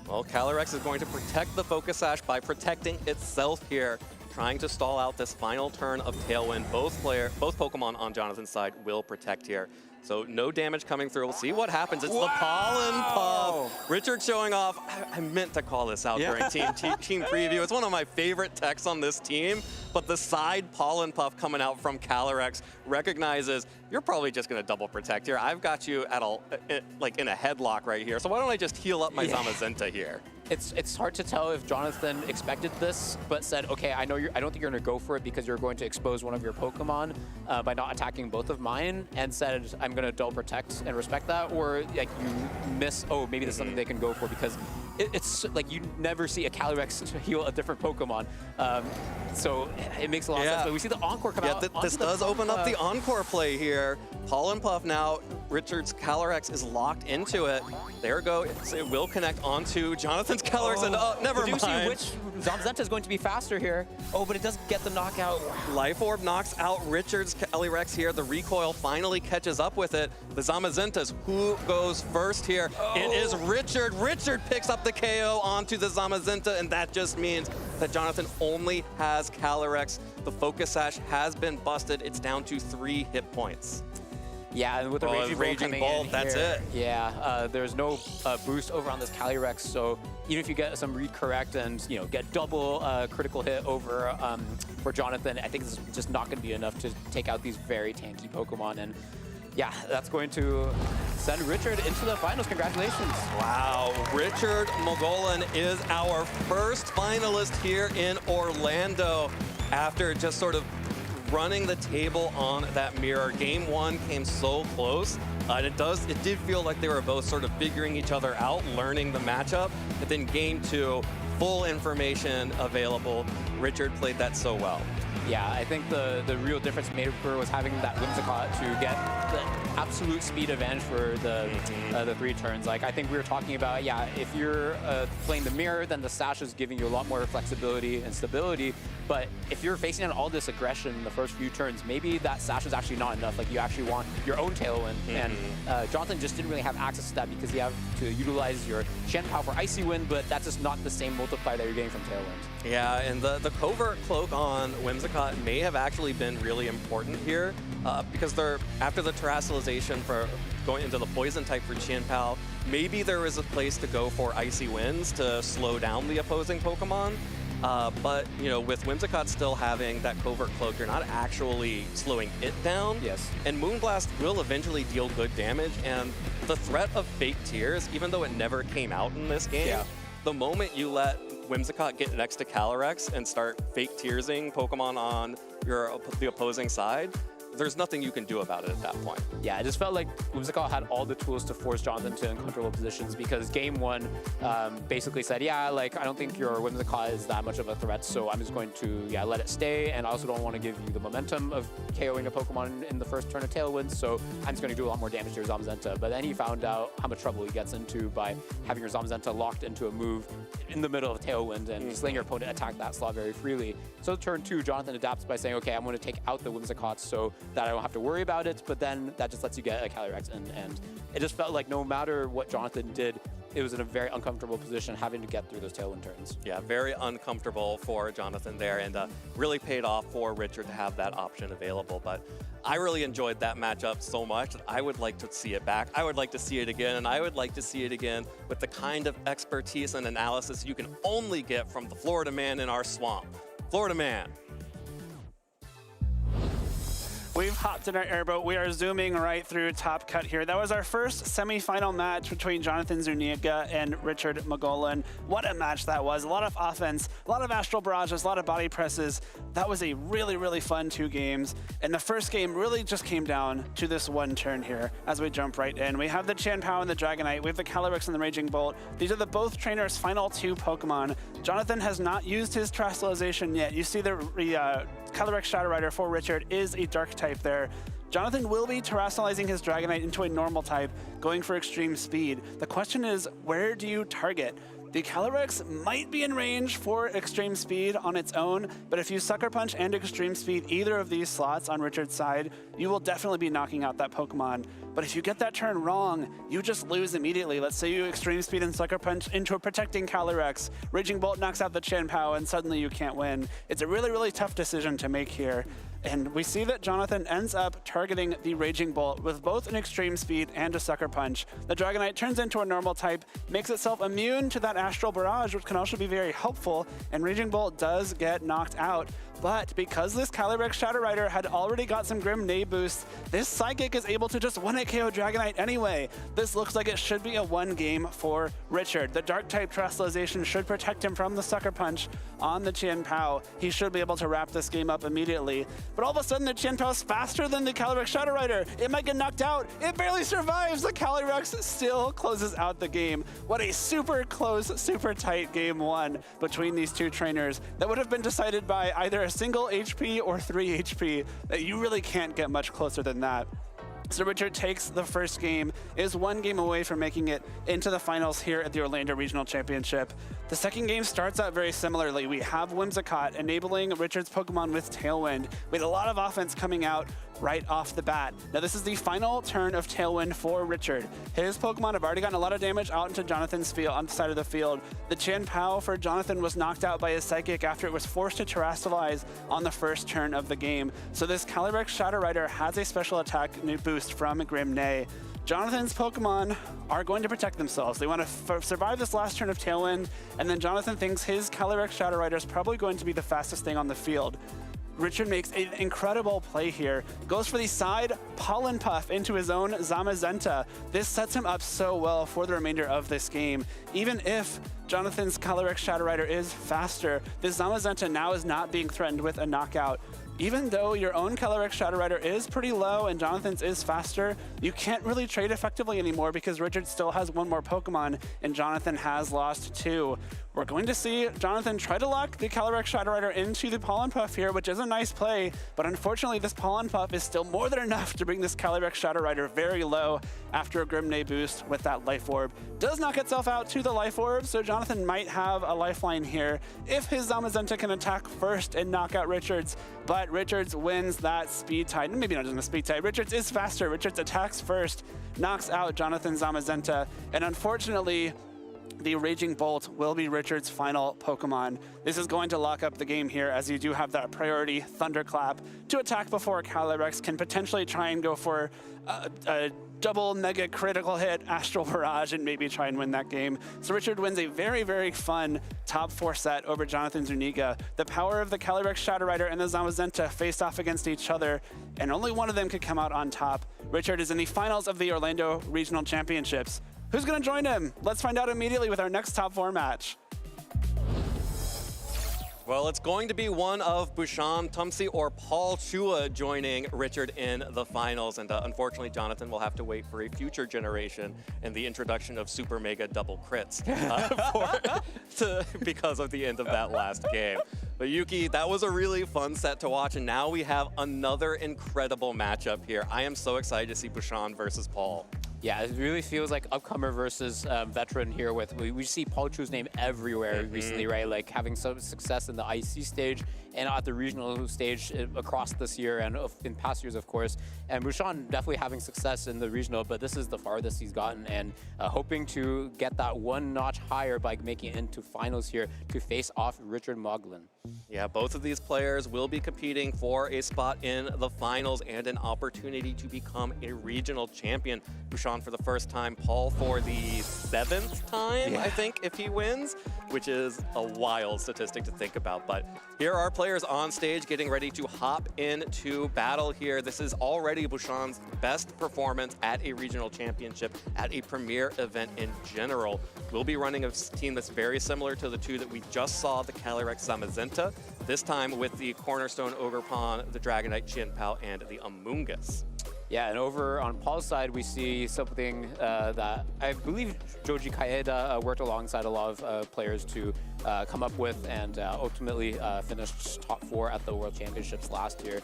Well, Calyrex is going to protect the Focus Sash by protecting itself here, trying to stall out this final turn of Tailwind. Both Pokemon on Jonathan's side will protect here. So no damage coming through. We'll see what happens. It's the Pollen Puff. Richard showing off. I meant to call this out during team preview. It's one of my favorite techs on this team. But the side Pollen Puff coming out from Calyrex recognizes you're probably just going to double protect here. I've got you at in a headlock right here. So why don't I just heal up my Zamazenta here? It's hard to tell if Jonathan expected this, but said, okay, I don't think you're going to go for it because you're going to expose one of your Pokemon by not attacking both of mine, and said, I'm going to double protect and respect that, or like you miss, oh, maybe this is something they can go for, because it's like you never see a Calyrex heal a different Pokemon. So it makes a lot of sense. But we see the Encore come out. This does open up the Encore play here. Pollen Puff now, Richard's Calyrex is locked into it. There goes, it will connect onto Jonathan's Calyrex, and never mind. Do you see which Zamazenta is going to be faster here? Oh, but it does get the knockout. Life Orb knocks out Richard's Calyrex here. The recoil finally catches up with it. The Zamazentas, who goes first here? It is Richard. Richard picks up the KO onto the Zamazenta, and that just means that Jonathan only has Calyrex. The Focus Sash has been busted. It's down to 3 hit points. Yeah, and with the Raging Bolt, that's it. Yeah, there's no boost over on this Calyrex, so even if you get some read correct and get double critical hit over for Jonathan, I think this is just not going to be enough to take out these very tanky Pokemon. And yeah, that's going to send Richard into the finals. Congratulations. Wow, Richard Mogollon is our first finalist here in Orlando after just sort of running the table on that mirror. Game 1 came so close. And it did feel like they were both sort of figuring each other out, learning the matchup. But then Game 2, full information available. Richard played that so well. Yeah, I think the real difference maker was having that Whimsicott to get the absolute speed advantage for the 3 turns. Like, I think we were talking about, yeah, if you're playing the mirror, then the Sash is giving you a lot more flexibility and stability. But if you're facing on all this aggression in the first few turns, maybe that Sash is actually not enough. Like, you actually want your own Tailwind. And Jonathan just didn't really have access to that because you have to utilize your Shanpow for Icy Wind, but that's just not the same multiplier that you're getting from Tailwind. Yeah, and the Covert Cloak on Whimsicott may have actually been really important here because after the Terrestrialization for going into the Poison type for Shanpow, maybe there was a place to go for Icy Winds to slow down the opposing Pokemon. But, with Whimsicott still having that Covert Cloak, you're not actually slowing it down. Yes. And Moonblast will eventually deal good damage, and the threat of Fake Tears, even though it never came out in this game, the moment you let Whimsicott get next to Calyrex and start Fake Tearsing Pokemon on the opposing side, there's nothing you can do about it at that point. Yeah, I just felt like Whimsicott had all the tools to force Jonathan to uncomfortable positions because Game 1 basically said, yeah, like, I don't think your Whimsicott is that much of a threat, so I'm just going to, let it stay, and I also don't want to give you the momentum of KOing a Pokemon in the first turn of Tailwind, so I'm just going to do a lot more damage to your Zamazenta. But then he found out how much trouble he gets into by having your Zamazenta locked into a move in the middle of Tailwind and just letting your opponent attack that slot very freely. So turn 2, Jonathan adapts by saying, okay, I'm going to take out the Whimsicott so that I don't have to worry about it, but then that just lets you get a Calyrex, and it just felt like no matter what Jonathan did, it was in a very uncomfortable position having to get through those Tailwind turns. Yeah, very uncomfortable for Jonathan there, and really paid off for Richard to have that option available. But I really enjoyed that matchup so much that I would like to see it back. I would like to see it again, and I would like to see it again with the kind of expertise and analysis you can only get from the Florida man in our swamp. Florida man. We've hopped in our airboat. We are zooming right through Top Cut here. That was our first semifinal match between Jonathan Zuniga and Richard Mogollon. What a match that was. A lot of offense, a lot of astral barrages, a lot of body presses. That was a really, really fun 2 games. And the first game really just came down to this one turn here as we jump right in. We have the Shanpow and the Dragonite. We have the Calyrex and the Raging Bolt. These are the both trainers' final 2 Pokemon. Jonathan has not used his Terrestrialization yet. You see the Calyrex Shadow Rider for Richard is a Dark type there. Jonathan will be terrestrializing his Dragonite into a normal type, going for extreme speed. The question is, where do you target? The Calyrex might be in range for extreme speed on its own, but if you Sucker Punch and extreme speed either of these slots on Richard's side, you will definitely be knocking out that Pokemon. But if you get that turn wrong, you just lose immediately. Let's say you extreme speed and Sucker Punch into a protecting Calyrex. Raging Bolt knocks out the Shanpow, and suddenly you can't win. It's a really, really tough decision to make here. And we see that Jonathan ends up targeting the Raging Bolt with both an extreme speed and a Sucker Punch. The Dragonite turns into a normal type, makes itself immune to that Astral Barrage, which can also be very helpful, and Raging Bolt does get knocked out. But because this Calyrex Shadow Rider had already got some Grim Nay boosts, this Psychic is able to just 1-hit KO Dragonite anyway. This looks like it should be a 1 game for Richard. The Dark-type Terrestrialization should protect him from the Sucker Punch on the Chien Pao. He should be able to wrap this game up immediately. But all of a sudden, the Chien Pao is faster than the Calyrex Shadow Rider. It might get knocked out. It barely survives. The Calyrex still closes out the game. What a super close, super tight game 1 between these two trainers that would have been decided by either a single HP or 3 HP. That you really can't get much closer than that. So Richard takes the first game, is 1 game away from making it into the finals here at the Orlando Regional Championship. The second game starts out very similarly. We have Whimsicott enabling Richard's Pokemon with Tailwind, with a lot of offense coming out right off the bat. Now this is the final turn of Tailwind for Richard. His Pokemon have already gotten a lot of damage out into Jonathan's field, on the side of the field. The Chien Pao for Jonathan was knocked out by his Psychic after it was forced to Terrestrialize on the first turn of the game. So this Calyrex Shadow Rider has a special attack boost from Grim Nay. Jonathan's Pokemon are going to protect themselves. They want to survive this last turn of Tailwind, and then Jonathan thinks his Calyrex Shadow Rider is probably going to be the fastest thing on the field. Richard makes an incredible play here. Goes for the side Pollen Puff into his own Zamazenta. This sets him up so well for the remainder of this game. Even if Jonathan's Calyrex Shadow Rider is faster, this Zamazenta now is not being threatened with a knockout. Even though your own Calyrex Shadow Rider is pretty low and Jonathan's is faster, you can't really trade effectively anymore because Richard still has 1 more Pokemon and Jonathan has lost 2. We're going to see Jonathan try to lock the Calyrex Shadow Rider into the Pollen Puff here, which is a nice play, but unfortunately this Pollen Puff is still more than enough to bring this Calyrex Shadow Rider very low after a Grim Nay boost with that Life Orb. Does knock itself out to the Life Orb, so Jonathan might have a lifeline here if his Zamazenta can attack first and knock out Richards, but Richards wins that speed tie. Maybe not just a speed tie. Richards is faster. Richards attacks first, knocks out Jonathan's Zamazenta, and unfortunately, the Raging Bolt will be Richard's final Pokemon. This is going to lock up the game here as you do have that priority Thunderclap to attack before Calyrex can potentially try and go for a double mega critical hit Astral Barrage and maybe try and win that game. So Richard wins a very, very fun top 4 set over Jonathan Zuniga. The power of the Calyrex Shadow Rider and the Zamazenta faced off against each other, and only one of them could come out on top. Richard is in the finals of the Orlando Regional Championships. Who's going to join him? Let's find out immediately with our next top 4 match. Well, it's going to be one of Bushan Tumsi or Paul Chua joining Richard in the finals. And unfortunately, Jonathan will have to wait for a future generation and the introduction of Super Mega Double Crits because of the end of that last game. But Yuki, that was a really fun set to watch. And now we have another incredible matchup here. I am so excited to see Bushan versus Paul. Yeah, it really feels like upcomer versus veteran here. We see Paul Chu's name everywhere recently, right? Like having some success in the IC stage and at the regional stage across this year and in past years, of course. And Bushan definitely having success in the regional, but this is the farthest he's gotten, and hoping to get that 1 notch higher by making it into finals here to face off Richard Moglin. Yeah, both of these players will be competing for a spot in the finals and an opportunity to become a regional champion. Bushan for the first time, Paul for the 7th time, I think, if he wins, which is a wild statistic to think about. But here are players on stage getting ready to hop into battle here. This is already Bushan's best performance at a regional championship, at a premier event in general. We'll be running a team that's very similar to the 2 that we just saw, the Calyrex Zamazenta, this time with the Cornerstone Ogerpon, the Dragonite Chien Pao, and the Amoonguss. Yeah, and over on Paul's side, we see something that I believe Joji Kaeda worked alongside a lot of players to come up with, and ultimately finished top 4 at the World Championships last year.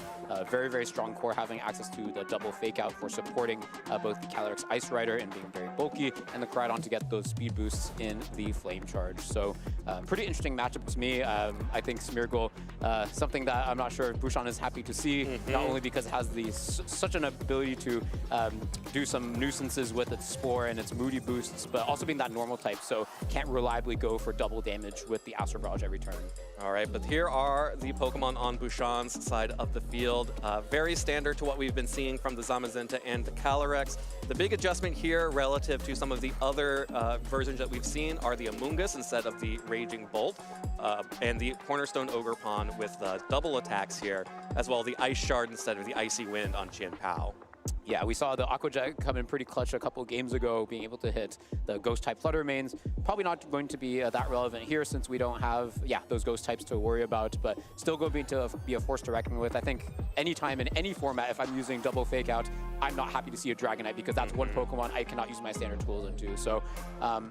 Very, very strong core, having access to the double fake out for supporting both the Calyrex Ice Rider and being very bulky, and the Koraidon to get those speed boosts in the Flame Charge. So pretty interesting matchup to me. I think Smeargle, something that I'm not sure Bushan is happy to see, not only because it has such an ability to do some nuisances with its Spore and its Moody boosts, but also being that normal type, so can't reliably go for double damage damage with the Astral Barrage every turn. All right, but here are the Pokemon on Bouchon's side of the field. Very standard to what we've been seeing from the Zamazenta and the Calyrex. The big adjustment here relative to some of the other versions that we've seen are the Amoonguss instead of the Raging Bolt, and the Cornerstone Ogerpon with double attacks here, as well as the Ice Shard instead of the Icy Wind on Chien-Pao. Yeah, we saw the Aqua Jet come in pretty clutch a couple games ago, being able to hit the Ghost-type Flutter mains. Probably not going to be that relevant here since we don't have, those Ghost types to worry about, but still going to be a force to reckon with. I think anytime in any format, if I'm using double Fake Out, I'm not happy to see a Dragonite because that's one Pokemon I cannot use my standard tools into. So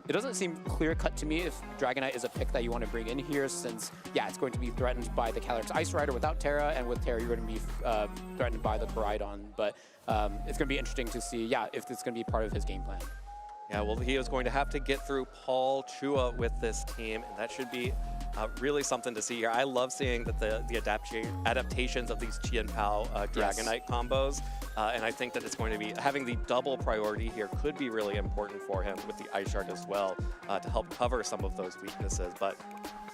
it doesn't seem clear-cut to me if Dragonite is a pick that you want to bring in here since, it's going to be threatened by the Calyrex Ice Rider without Terra, and with Terra, you're going to be threatened by the Koraidon. But it's going to be interesting to see, if it's going to be part of his game plan. Yeah, well, he is going to have to get through Paul Chua with this team, and that should be really something to see here. I love seeing that the adaptations of these Chien-Pao Dragonite combos, and I think that it's going to be, having the double priority here could be really important for him with the Ice Shard as well to help cover some of those weaknesses. But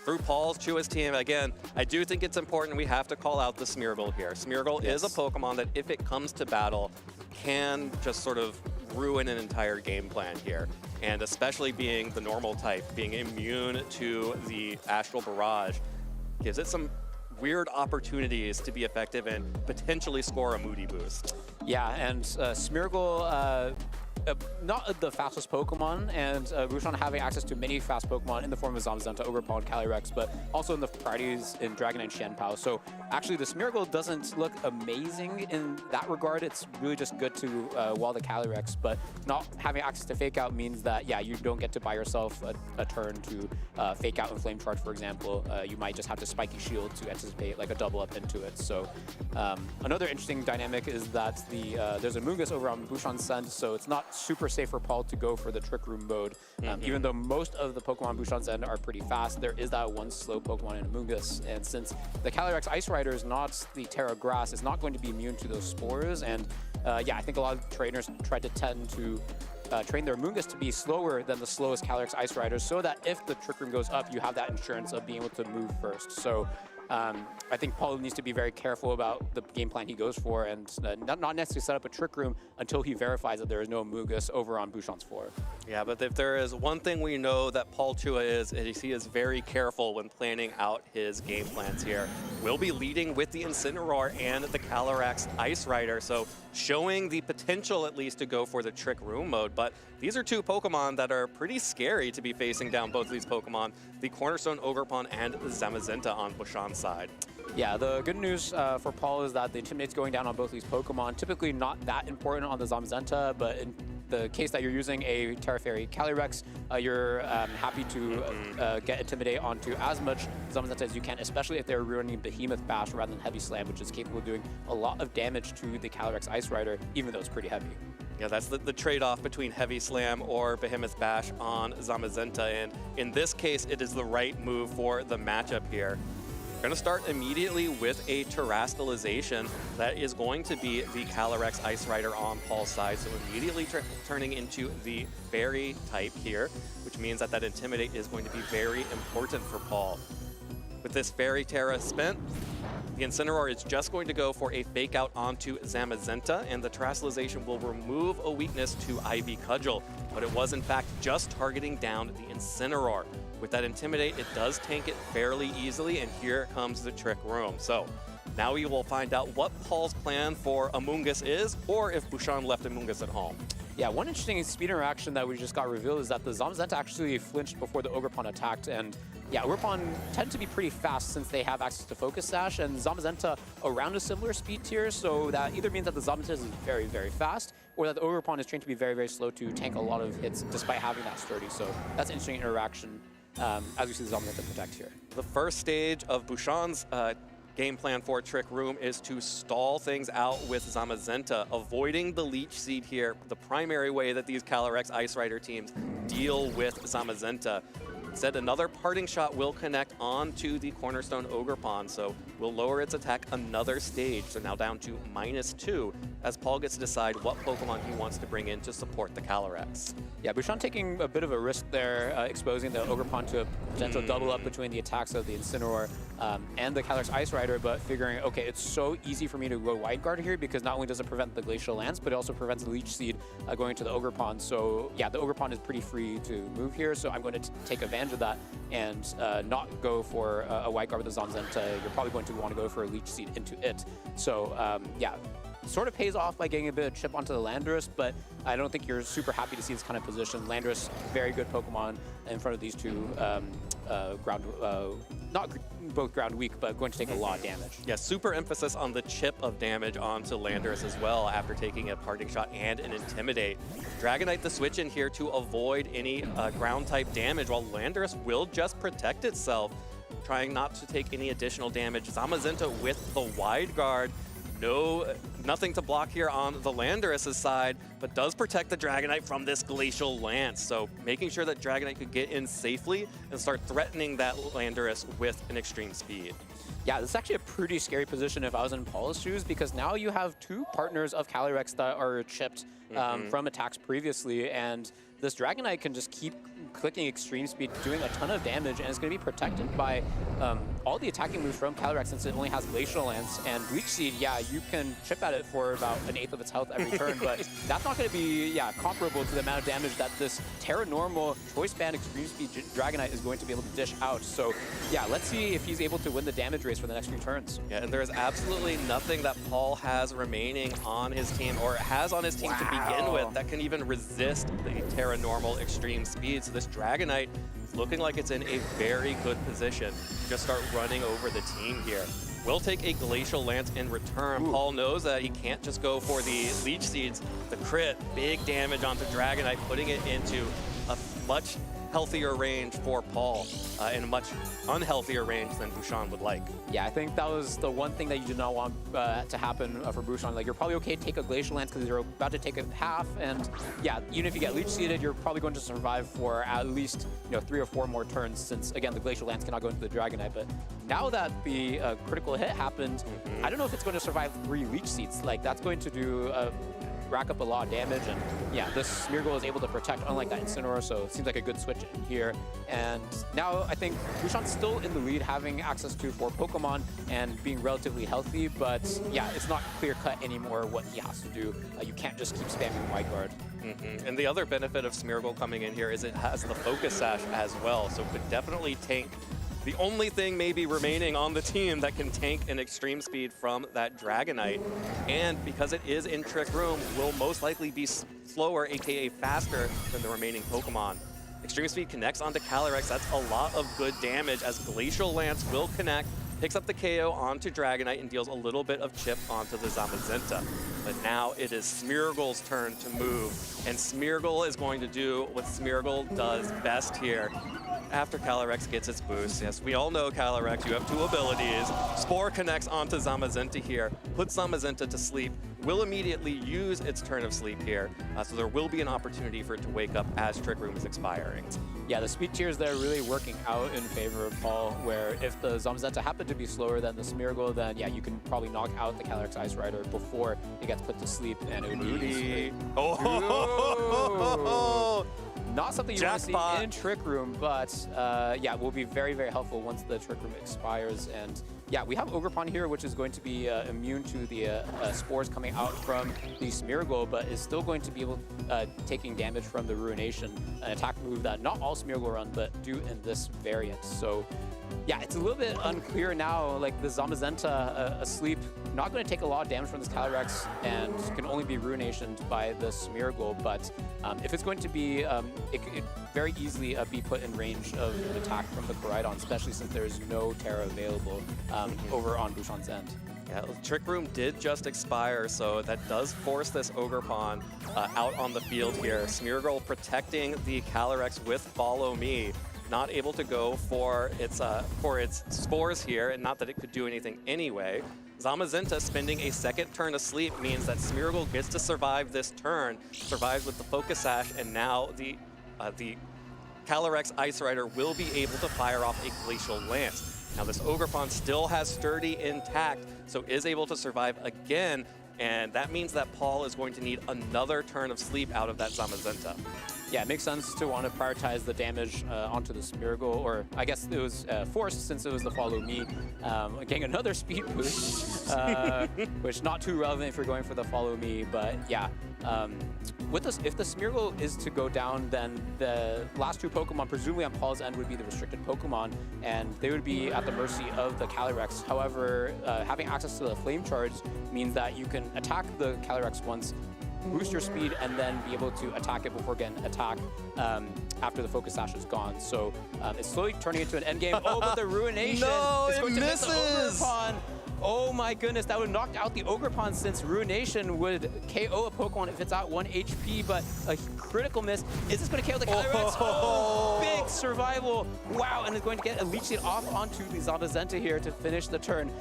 through Paul Chua's team, again, I do think it's important we have to call out the Smeargle here. Smeargle is a Pokemon that, if it comes to battle, can just sort of ruin an entire game plan here. And especially being the normal type, being immune to the Astral Barrage, gives it some weird opportunities to be effective and potentially score a Moody boost. Yeah, and Smeargle, not the fastest Pokemon, and Bouchon having access to many fast Pokemon in the form of Zamazenta, Ogerpon, Calyrex, but also in the priorities in Dragonite and Chien-Pao. So actually the Smeargle doesn't look amazing in that regard. It's really just good to wall the Calyrex, but not having access to Fake Out means that, you don't get to buy yourself a turn to Fake Out and Flame Charge, for example. You might just have to Spiky Shield to anticipate like a double up into it. So another interesting dynamic is that there's a Amoonguss over on Bouchon's send, so it's not super safe for Paul to go for the Trick Room mode. Even though most of the Pokemon Bouchon's end are pretty fast, there is that one slow Pokemon in Amoonguss. And since the Calyrex Ice Rider is not the Terra Grass, it's not going to be immune to those spores. And I think a lot of trainers try to tend to train their Amoonguss to be slower than the slowest Calyrex Ice Riders, so that if the Trick Room goes up, you have that insurance of being able to move first. So I think Paul needs to be very careful about the game plan he goes for, and not necessarily set up a Trick Room until he verifies that there is no Amoonguss over on Bouchon's floor. Yeah, but if there is one thing we know that Paul Chua is he is very careful when planning out his game plans here. We'll be leading with the Incineroar and the Calyrex Ice Rider, so showing the potential at least to go for the Trick Room mode. But these are two Pokemon that are pretty scary to be facing down both of these Pokemon, the Cornerstone Ogerpon and the Zamazenta on Bouchon's side. Yeah, the good news for Paul is that the Intimidate's going down on both these Pokemon. Typically not that important on the Zamazenta, but in the case that you're using a Terra Fairy Calyrex, you're happy to get Intimidate onto as much Zamazenta as you can, especially if they're running Behemoth Bash rather than Heavy Slam, which is capable of doing a lot of damage to the Calyrex Ice Rider, even though it's pretty heavy. Yeah, that's the trade-off between Heavy Slam or Behemoth Bash on Zamazenta, and in this case, it is the right move for the matchup here. We're going to start immediately with a Terastallization that is going to be the Calyrex Ice Rider on Paul's side, so immediately turning into the Fairy type here, which means that Intimidate is going to be very important for Paul. With this Fairy Terra spent, the Incineroar is just going to go for a Fake Out onto Zamazenta, and the Terastallization will remove a weakness to Ivy Cudgel, but it was in fact just targeting down the Incineroar. With that Intimidate, it does tank it fairly easily, and here comes the Trick Room. So now we will find out what Paul's plan for Amoonguss is, or if Bouchon left Amoonguss at home. Yeah, one interesting speed interaction that we just got revealed is that the Zamazenta actually flinched before the Ogerpon attacked, and Ogerpon tend to be pretty fast since they have access to Focus Sash, and Zamazenta around a similar speed tier, so that either means that the Zamazenta is very, very fast, or that the Ogerpon is trained to be very, very slow to tank a lot of hits despite having that sturdy. So that's an interesting interaction as we see the Zamazenta protect here. The first stage of Bouchon's game plan for Trick Room is to stall things out with Zamazenta, avoiding the Leech Seed here, the primary way that these Calyrex Ice Rider teams deal with Zamazenta. Instead, another parting shot will connect onto the Cornerstone Ogerpon, so will lower its attack another stage. So now down to -2 as Paul gets to decide what Pokemon he wants to bring in to support the Calyrex. Yeah, Bouchon taking a bit of a risk there, exposing the Ogerpon to a potential double up between the attacks of the Incineroar and the Calyrex Ice Rider, but figuring, okay, it's so easy for me to go Wide Guard here because not only does it prevent the Glacial Lance, but it also prevents the Leech Seed going to the Ogerpon. So yeah, the Ogerpon is pretty free to move here, so I'm going to take advantage of that and not go for a Wide Guard with the Zamazenta. You're probably going to want to go for a Leech Seed into it. So yeah, sort of pays off by getting a bit of chip onto the Landorus, but I don't think you're super happy to see this kind of position. Landorus, very good Pokemon in front of these two not both ground weak, but going to take a lot of damage. Yeah, super emphasis on the chip of damage onto Landorus as well after taking a parting shot and an Intimidate. Dragonite the switch in here to avoid any ground type damage, while Landorus will just protect itself, trying not to take any additional damage. Zamazenta with the Wide Guard. Nothing to block here on the Landorus' side, but does protect the Dragonite from this Glacial Lance. So making sure that Dragonite could get in safely and start threatening that Landorus with an extreme speed. Yeah, this is actually a pretty scary position if I was in Paul's shoes, because now you have two partners of Calyrex that are chipped from attacks previously, and this Dragonite can just keep clicking extreme speed, doing a ton of damage, and it's going to be protected by all the attacking moves from Calyrex since it only has Glacial Lance and Leech Seed. Yeah, you can chip at it for about 1/8 of its health every turn, but that's not going to be comparable to the amount of damage that this Terra Normal Choice Band Extreme Speed Dragonite is going to be able to dish out. So yeah, let's see if he's able to win the damage race for the next few turns. Yeah, and there is absolutely nothing that Paul has remaining on his team, or has on his team to begin with, that can even resist the Terra Normal Extreme Speed. So this Dragonite is looking like it's in a very good position to just start running over the team here. Will take a Glacial Lance in return. Ooh. Paul knows that he can't just go for the Leech Seeds. The crit, big damage onto Dragonite, putting it into a much healthier range for Paul, and a much unhealthier range than Bouchon would like. Yeah, I think that was the one thing that you did not want to happen for Bouchon. Like, you're probably okay to take a Glacial Lance because you're about to take a half, and yeah, even if you get Leech Seeded, you're probably going to survive for at least 3 or 4 more turns, since again the Glacial Lance cannot go into the Dragonite. But now that the critical hit happened, I don't know if it's going to survive 3 Leech Seeds. Like, that's going to do rack up a lot of damage, and yeah, this Smeargle is able to protect, unlike that Incineroar, so it seems like a good switch in here. And now I think Bouchon's still in the lead, having access to 4 Pokemon and being relatively healthy, but yeah, it's not clear-cut anymore what he has to do. You can't just keep spamming Wide Guard. And the other benefit of Smeargle coming in here is it has the Focus Sash as well, so it could definitely tank the only thing maybe remaining on the team that can tank an extreme speed from that Dragonite. And because it is in Trick Room, will most likely be slower, aka faster, than the remaining Pokemon. Extreme Speed connects onto Calyrex. That's a lot of good damage, as Glacial Lance will connect, picks up the KO onto Dragonite, and deals a little bit of chip onto the Zamazenta. But now it is Smeargle's turn to move, and Smeargle is going to do what Smeargle does best here. After Calyrex gets its boost, yes, we all know Calyrex, you have 2 abilities. Spore connects onto Zamazenta here, puts Zamazenta to sleep, will immediately use its turn of sleep here, so there will be an opportunity for it to wake up as Trick Room is expiring. Yeah, the speed tiers there really working out in favor of Paul, where if the Zamazenta happened to be slower than the Smeargle, then yeah, you can probably knock out the Calyrex Ice Rider before it gets put to sleep, and it would be not something you want to see in Trick Room, but yeah, will be very, very helpful once the Trick Room expires. And yeah, we have Ogerpon here, which is going to be immune to the spores coming out from the Smeargle, but is still going to be able taking damage from the Ruination, an attack move that not all Smeargle run, but do in this variant. So yeah, it's a little bit unclear now. Like, the Zamazenta asleep, not going to take a lot of damage from this Calyrex, and can only be Ruinationed by the Smeargle. But if it's going to be, it could very easily be put in range of an attack from the Koraidon, especially since there's no Terra available over on Bouchon's end. Yeah, Trick Room did just expire, so that does force this Ogerpon out on the field here. Smeargle protecting the Calyrex with Follow Me. Not able to go for its spores here, and not that it could do anything anyway. Zamazenta spending a second turn asleep means that Smeargle gets to survive this turn, survives with the Focus Sash, and now the Calyrex Ice Rider will be able to fire off a Glacial Lance. Now this Ogerpon still has Sturdy intact, so is able to survive again, and that means that Paul is going to need another turn of sleep out of that Zamazenta. Yeah, it makes sense to want to prioritize the damage onto the Smeargle, or I guess it was forced since it was the Follow Me, getting another speed boost, which not too relevant if you're going for the Follow Me, but yeah. With this, if the Smeargle is to go down, then the last two Pokemon, presumably on Paul's end, would be the restricted Pokemon, and they would be at the mercy of the Calyrex. However, having access to the Flame Charge means that you can attack the Calyrex once, boost your speed, and then be able to attack it before getting attacked after the Focus Sash is gone. So it's slowly turning into an endgame. Oh, but the Ruination is going to miss the Ogerpon. Oh my goodness, that would have knocked out the Ogerpon, since Ruination would KO a Pokemon if it's at 1 HP, but a critical miss. Is this going to KO the Calyrex? Oh, big survival. Wow, and it's going to get a Leech Seed off onto the Zamazenta here to finish the turn.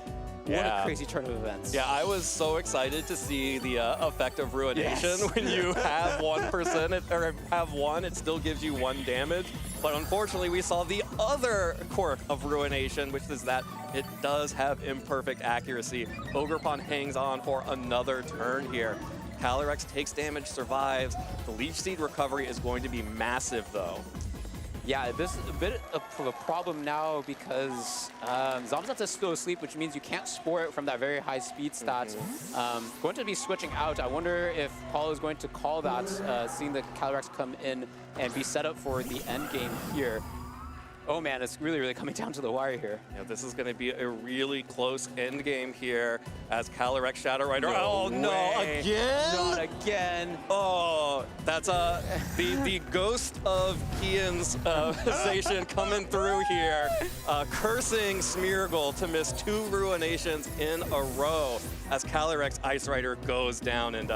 What a crazy turn of events. Yeah, I was so excited to see the effect of Ruination. When you have 1%, or have 1, it still gives you 1 damage. But unfortunately, we saw the other quirk of Ruination, which is that it does have imperfect accuracy. Ogerpon hangs on for another turn here. Calyrex takes damage, survives. The Leech Seed recovery is going to be massive, though. Yeah, this is a bit of a problem now because Zamazenta is still asleep, which means you can't spore it from that very high speed stat. Going to be switching out. I wonder if Paul is going to call that, seeing the Calyrex come in and be set up for the end game here. Oh man, it's really, really coming down to the wire here. Yeah, this is going to be a really close end game here as Calyrex Shadow Rider. No way. Again? Not again. Oh, that's the ghost of Kian's Zation coming through here, cursing Smeargle to miss 2 Ruinations in a row as Calyrex Ice Rider goes down. And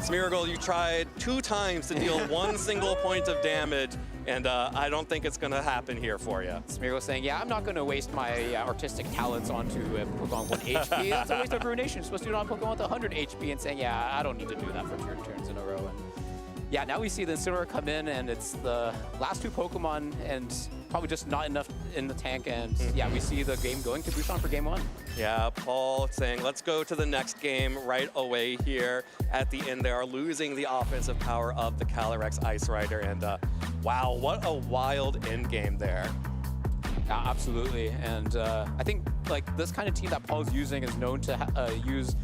Smeargle, you tried 2 times to deal 1 single point of damage, and I don't think it's going to happen here for you. Smeargle saying, yeah, I'm not going to waste my artistic talents onto a Pokemon 1 HP. That's a waste of Ruination. You're supposed to do it on Pokemon with 100 HP, and saying, yeah, I don't need to do that for 2 turns in a row. And yeah, now we see the Incineroar come in, and it's the last 2 Pokemon, and probably just not enough in the tank, and yeah, we see the game going to Bouchon for game 1. Yeah, Paul saying, let's go to the next game right away here. At the end, they are losing the offensive power of the Calyrex Ice Rider, and wow, what a wild end game there. Yeah, absolutely, and I think like this kind of team that Paul's using is known to use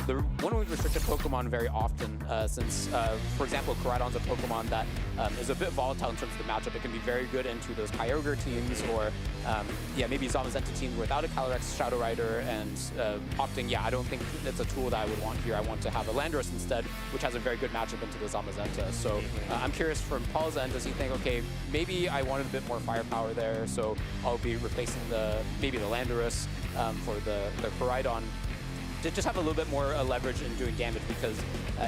the one-week restricted Pokemon very often, since, for example, Koraidon's a Pokemon that is a bit volatile in terms of the matchup. It can be very good into those Kyogre teams, or yeah, maybe Zamazenta teams without a Calyrex Shadow Rider, and opting, yeah, I don't think it's a tool that I would want here. I want to have a Landorus instead, which has a very good matchup into the Zamazenta. So I'm curious from Paul's end, does he think, okay, maybe I wanted a bit more firepower there, so I'll be replacing maybe the Landorus for the Koraidon, to just have a little bit more leverage in doing damage, because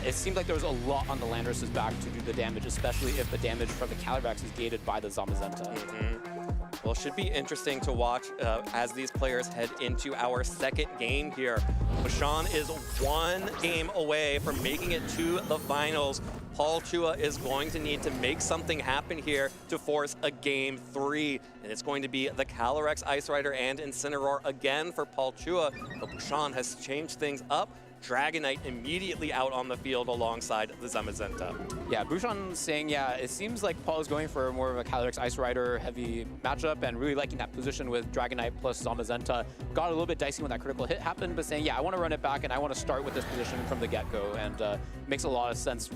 it seemed like there was a lot on the Landorus's back to do the damage, especially if the damage from the Calyrex is gated by the Zamazenta. Well, it should be interesting to watch as these players head into our second game here. Bouchon is 1 game away from making it to the finals. Paul Chua is going to need to make something happen here to force a game 3. And it's going to be the Calyrex Ice Rider and Incineroar again for Paul Chua. But Bouchon has changed things up. Dragonite immediately out on the field alongside the Zamazenta. Yeah, Bouchon saying, yeah, it seems like Paul is going for more of a Calyrex Ice Rider heavy matchup and really liking that position with Dragonite plus Zamazenta. Got a little bit dicey when that critical hit happened, but saying, yeah, I want to run it back and I want to start with this position from the get-go, and makes a lot of sense.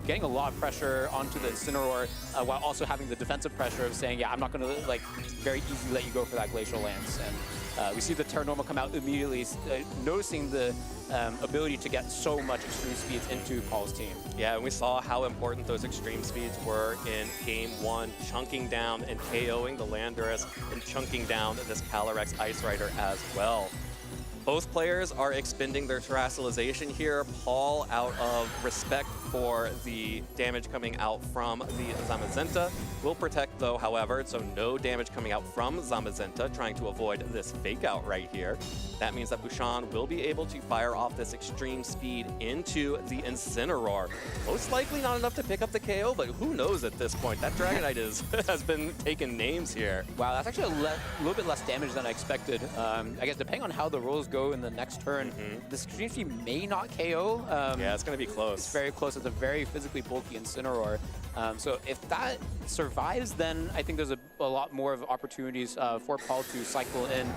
Getting a lot of pressure onto the Incineroar while also having the defensive pressure of saying, yeah, I'm not going to like very easily let you go for that Glacial Lance. And we see the turn normal come out immediately, noticing the ability to get so much extreme speeds into Paul's team. Yeah, and we saw how important those extreme speeds were in game 1, chunking down and KOing the Landorus and chunking down this Calyrex Ice Rider as well. Both players are expending their terrestrialization here. Paul, out of respect for the damage coming out from the Zamazenta, will protect though, however, so no damage coming out from Zamazenta, trying to avoid this fake out right here. That means that Bouchon will be able to fire off this extreme speed into the Incineroar. Most likely not enough to pick up the KO, but who knows at this point. That Dragonite has been taking names here. Wow, that's actually a little bit less damage than I expected. I guess depending on how the rolls go in the next turn, this extreme speed may not KO. Yeah, it's going to be close. It's very close. It's a very physically bulky Incineroar. So if that survives, then I think there's a lot more of opportunities for Paul to cycle in,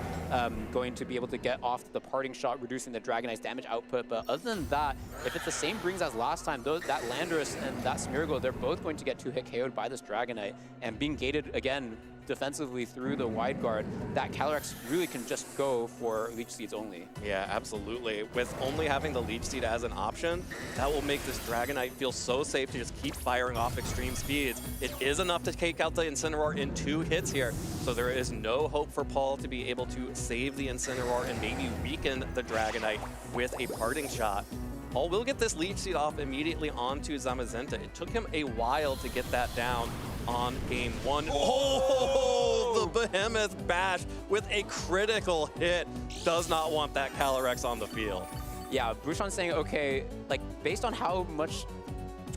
going to be able to get off the parting shot, reducing the Dragonite's damage output. But other than that, if it's the same brings as last time, that Landorus and that Smeargle, they're both going to get 2-hit KO'd by this Dragonite. And being gated again defensively through the wide guard, that Calyrex really can just go for Leech Seeds only. Yeah, absolutely. With only having the Leech Seed as an option, that will make this Dragonite feel so safe to just keep firing off extreme speeds. It is enough to take out the Incineroar in 2 hits here, so there is no hope for Paul to be able to save the Incineroar and maybe weaken the Dragonite with a parting shot. Paul will get this Leech Seed off immediately onto Zamazenta. It took him a while to get that down on game 1. Oh, the Behemoth Bash with a critical hit. Does not want that Calyrex on the field. Yeah, Bouchon's saying, okay, like based on how much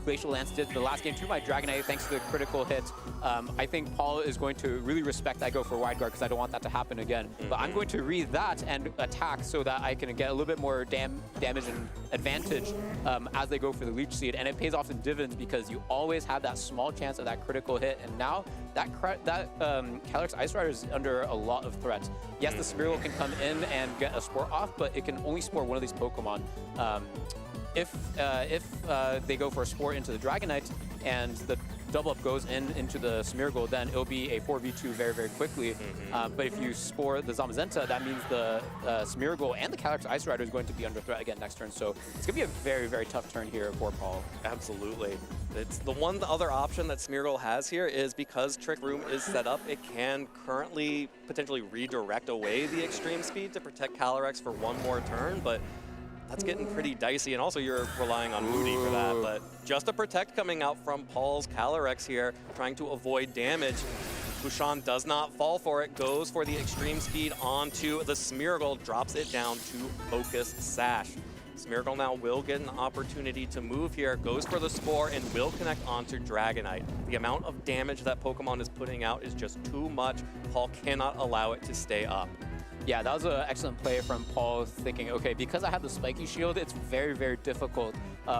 Glacial Lance did the last game to my Dragonite, thanks to the critical hit, I think Paul is going to really respect I go for wide guard because I don't want that to happen again. But I'm going to read that and attack so that I can get a little bit more damage and advantage as they go for the Leech Seed. And it pays off in dividends because you always have that small chance of that critical hit. And now that Calyrex Ice Rider is under a lot of threat. Yes, the Smeargle can come in and get a Spore off, but it can only Spore one of these Pokemon. If they go for a Spore into the Dragonite and the double up goes into the Smeargle, then it'll be a 4v2 very, very quickly. But if you Spore the Zamazenta, that means the Smeargle and the Calyrex Ice Rider is going to be under threat again next turn. So it's going to be a very, very tough turn here for Paul. Absolutely. It's the other option that Smeargle has here is because Trick Room is set up, it can currently potentially redirect away the extreme speed to protect Calyrex for one more turn, but that's getting pretty dicey, and also you're relying on Moody for that. But just a protect coming out from Paul's Calyrex here, trying to avoid damage. Bouchon does not fall for it, goes for the extreme speed onto the Smeargle, drops it down to Focus Sash. Smeargle now will get an opportunity to move here, goes for the Spore, and will connect onto Dragonite. The amount of damage that Pokemon is putting out is just too much. Paul cannot allow it to stay up. Yeah, that was an excellent play from Paul, thinking, okay, because I have the Spiky Shield, it's very, very difficult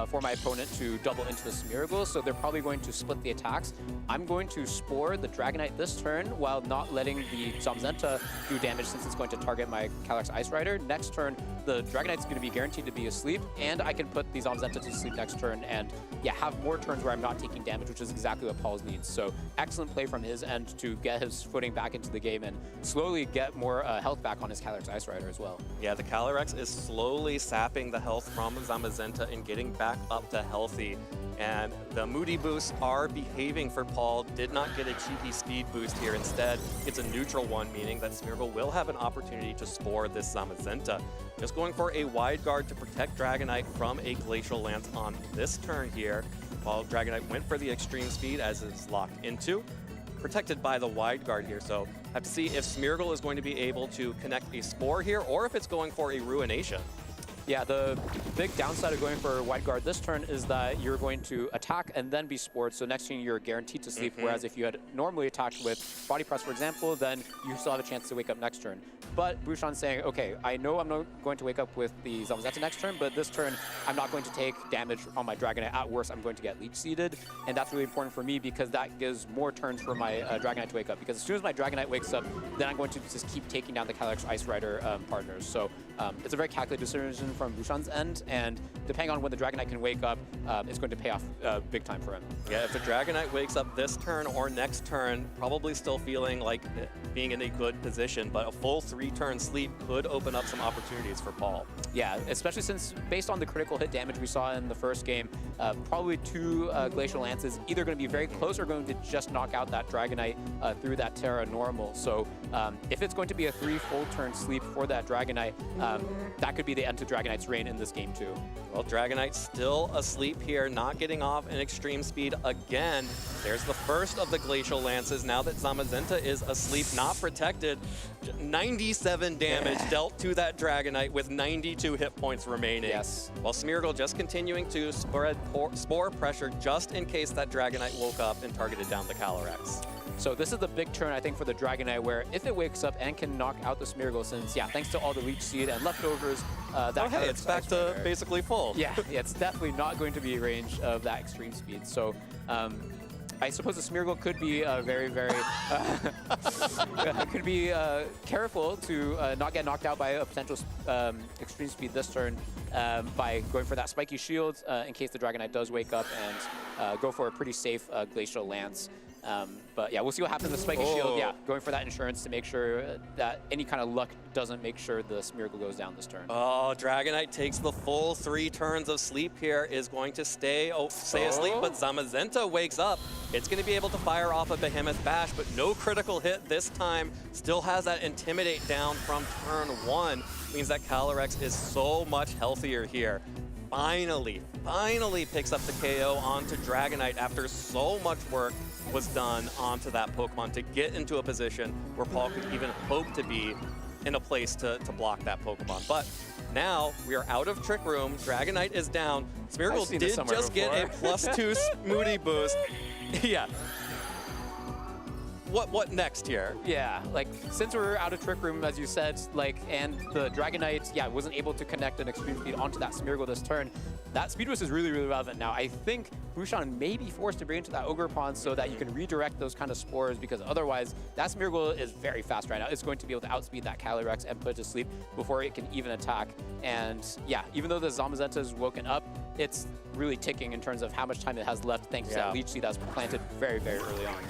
for my opponent to double into the Smeargle, so they're probably going to split the attacks. I'm going to Spore the Dragonite this turn while not letting the Zamazenta do damage since it's going to target my Calyrex Ice Rider. Next turn, the Dragonite's going to be guaranteed to be asleep, and I can put the Zamazenta to sleep next turn and, yeah, have more turns where I'm not taking damage, which is exactly what Paul's needs. So excellent play from his end to get his footing back into the game and slowly get more health back on his Calyrex Ice Rider as well. Yeah, the Calyrex is slowly sapping the health from Zamazenta and getting back up to healthy. And the Moody boosts are behaving for Paul. Did not get a cheeky speed boost here. Instead, it's a neutral one, meaning that Smeargle will have an opportunity to Spore this Zamazenta. Just going for a wide guard to protect Dragonite from a Glacial Lance on this turn here, while Dragonite went for the extreme speed as it's locked into. Protected by the wide guard here, so have to see if Smeargle is going to be able to connect a Spore here or if it's going for a Ruination. Yeah, the big downside of going for wide guard this turn is that you're going to attack and then be Spored, so next turn you're guaranteed to sleep, whereas if you had normally attacked with Body Press, for example, then you still have a chance to wake up next turn. But Bouchon's saying, okay, I know I'm not going to wake up with the Zamazenta next turn, but this turn I'm not going to take damage on my Dragonite. At worst, I'm going to get Leech Seeded, and that's really important for me because that gives more turns for my Dragonite to wake up. Because as soon as my Dragonite wakes up, then I'm going to just keep taking down the Calyrex Ice Rider partners. So it's a very calculated decision from Bouchon's end, and depending on when the Dragonite can wake up, it's going to pay off big time for him. Yeah, if the Dragonite wakes up this turn or next turn, probably still feeling like being in a good position, but a full 3-turn sleep could open up some opportunities for Paul. Yeah, especially since based on the critical hit damage we saw in the first game, probably 2 Glacial Lances either going to be very close or going to just knock out that Dragonite through that Terra Normal. So if it's going to be a 3 full turn sleep for that Dragonite, that could be the end to Dragonite's reign in this game too. Well, Dragonite still asleep here, not getting off in extreme speed again. There's the first of the Glacial Lances now that Zamazenta is asleep, not protected. 97 damage dealt to that Dragonite with 92 hit points remaining. Yes. While Smeargle just continuing to spread spore pressure just in case that Dragonite woke up and targeted down the Calyrex. So this is the big turn, I think, for the Dragonite, where if it wakes up and can knock out the Smeargle, since, yeah, thanks to all the Leech Seed and leftovers, it's back to basically full. Yeah, it's definitely not going to be range of that extreme speed. So I suppose the Smeargle could be could be careful to not get knocked out by a potential extreme speed this turn by going for that spiky shield in case the Dragonite does wake up, and go for a pretty safe Glacial Lance. But yeah, we'll see what happens with Spiky Shield. Yeah, going for that insurance to make sure that any kind of luck doesn't make sure the Smeargle goes down this turn. Oh, Dragonite takes the full 3 turns of sleep here, is going to stay asleep, but Zamazenta wakes up. It's going to be able to fire off a Behemoth Bash, but no critical hit this time. Still has that Intimidate down from turn 1. Means that Calyrex is so much healthier here. Finally picks up the KO onto Dragonite after so much work was done onto that Pokemon to get into a position where Paul could even hope to be in a place to block that Pokemon. But now we are out of Trick Room. Dragonite is down. Smeargle did just get a +2 Smoothie boost. Yeah. What next here? Yeah, like, since we're out of Trick Room, as you said, like, and the Dragonite, yeah, wasn't able to connect an extreme speed onto that Smeargle this turn, that speed boost is really, really relevant now. I think Bushan may be forced to bring into that Ogre Pond so that you can redirect those kind of spores, because otherwise, that Smeargle is very fast right now. It's going to be able to outspeed that Calyrex and put it to sleep before it can even attack. And yeah, even though the Zamazenta is woken up, it's really ticking in terms of how much time it has left thanks to that Leech Seed that's planted very, very early on.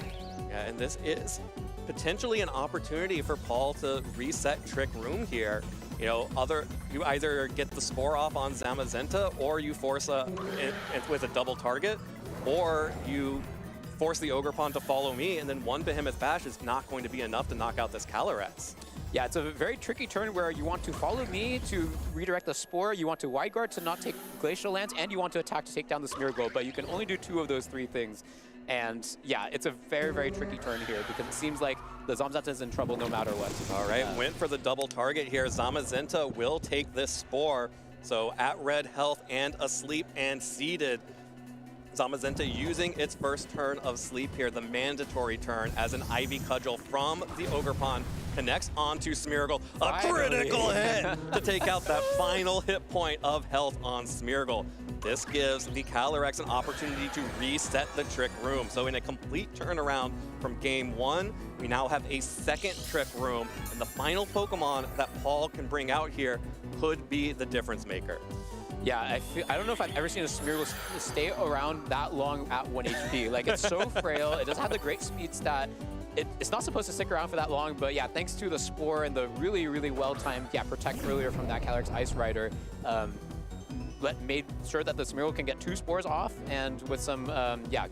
Yeah, and this is potentially an opportunity for Paul to reset Trick Room here. You know, you either get the Spore off on Zamazenta, or you force with a double target, or you force the Ogre Pond to follow me, and then one Behemoth Bash is not going to be enough to knock out this Calyrex. Yeah, it's a very tricky turn where you want to follow me to redirect the Spore, you want to Wide Guard to not take Glacial Lance, and you want to attack to take down the Smeargle, but you can only do 2 of those 3 things. And yeah, it's a very, very tricky turn here because it seems like the Zamazenta is in trouble no matter what. All right, went for the double target here. Zamazenta will take this Spore. So at red health and asleep and seated. Zamazenta using its first turn of sleep here, the mandatory turn, as an Ivy Cudgel from the Ogre Pond connects onto Smeargle. A critical hit to take out that final hit point of health on Smeargle. This gives the Calyrex an opportunity to reset the Trick Room. So in a complete turnaround from game 1, we now have a second Trick Room, and the final Pokemon that Paul can bring out here could be the difference maker. Yeah, I don't know if I've ever seen a Smeargle stay around that long at 1 HP. Like, it's so frail. It doesn't have the great speed stat. It's not supposed to stick around for that long, but yeah, thanks to the Spore and the really, really well-timed protect earlier from that Calyrex Ice Rider, made sure that the Smeargle can get 2 spores off, and with some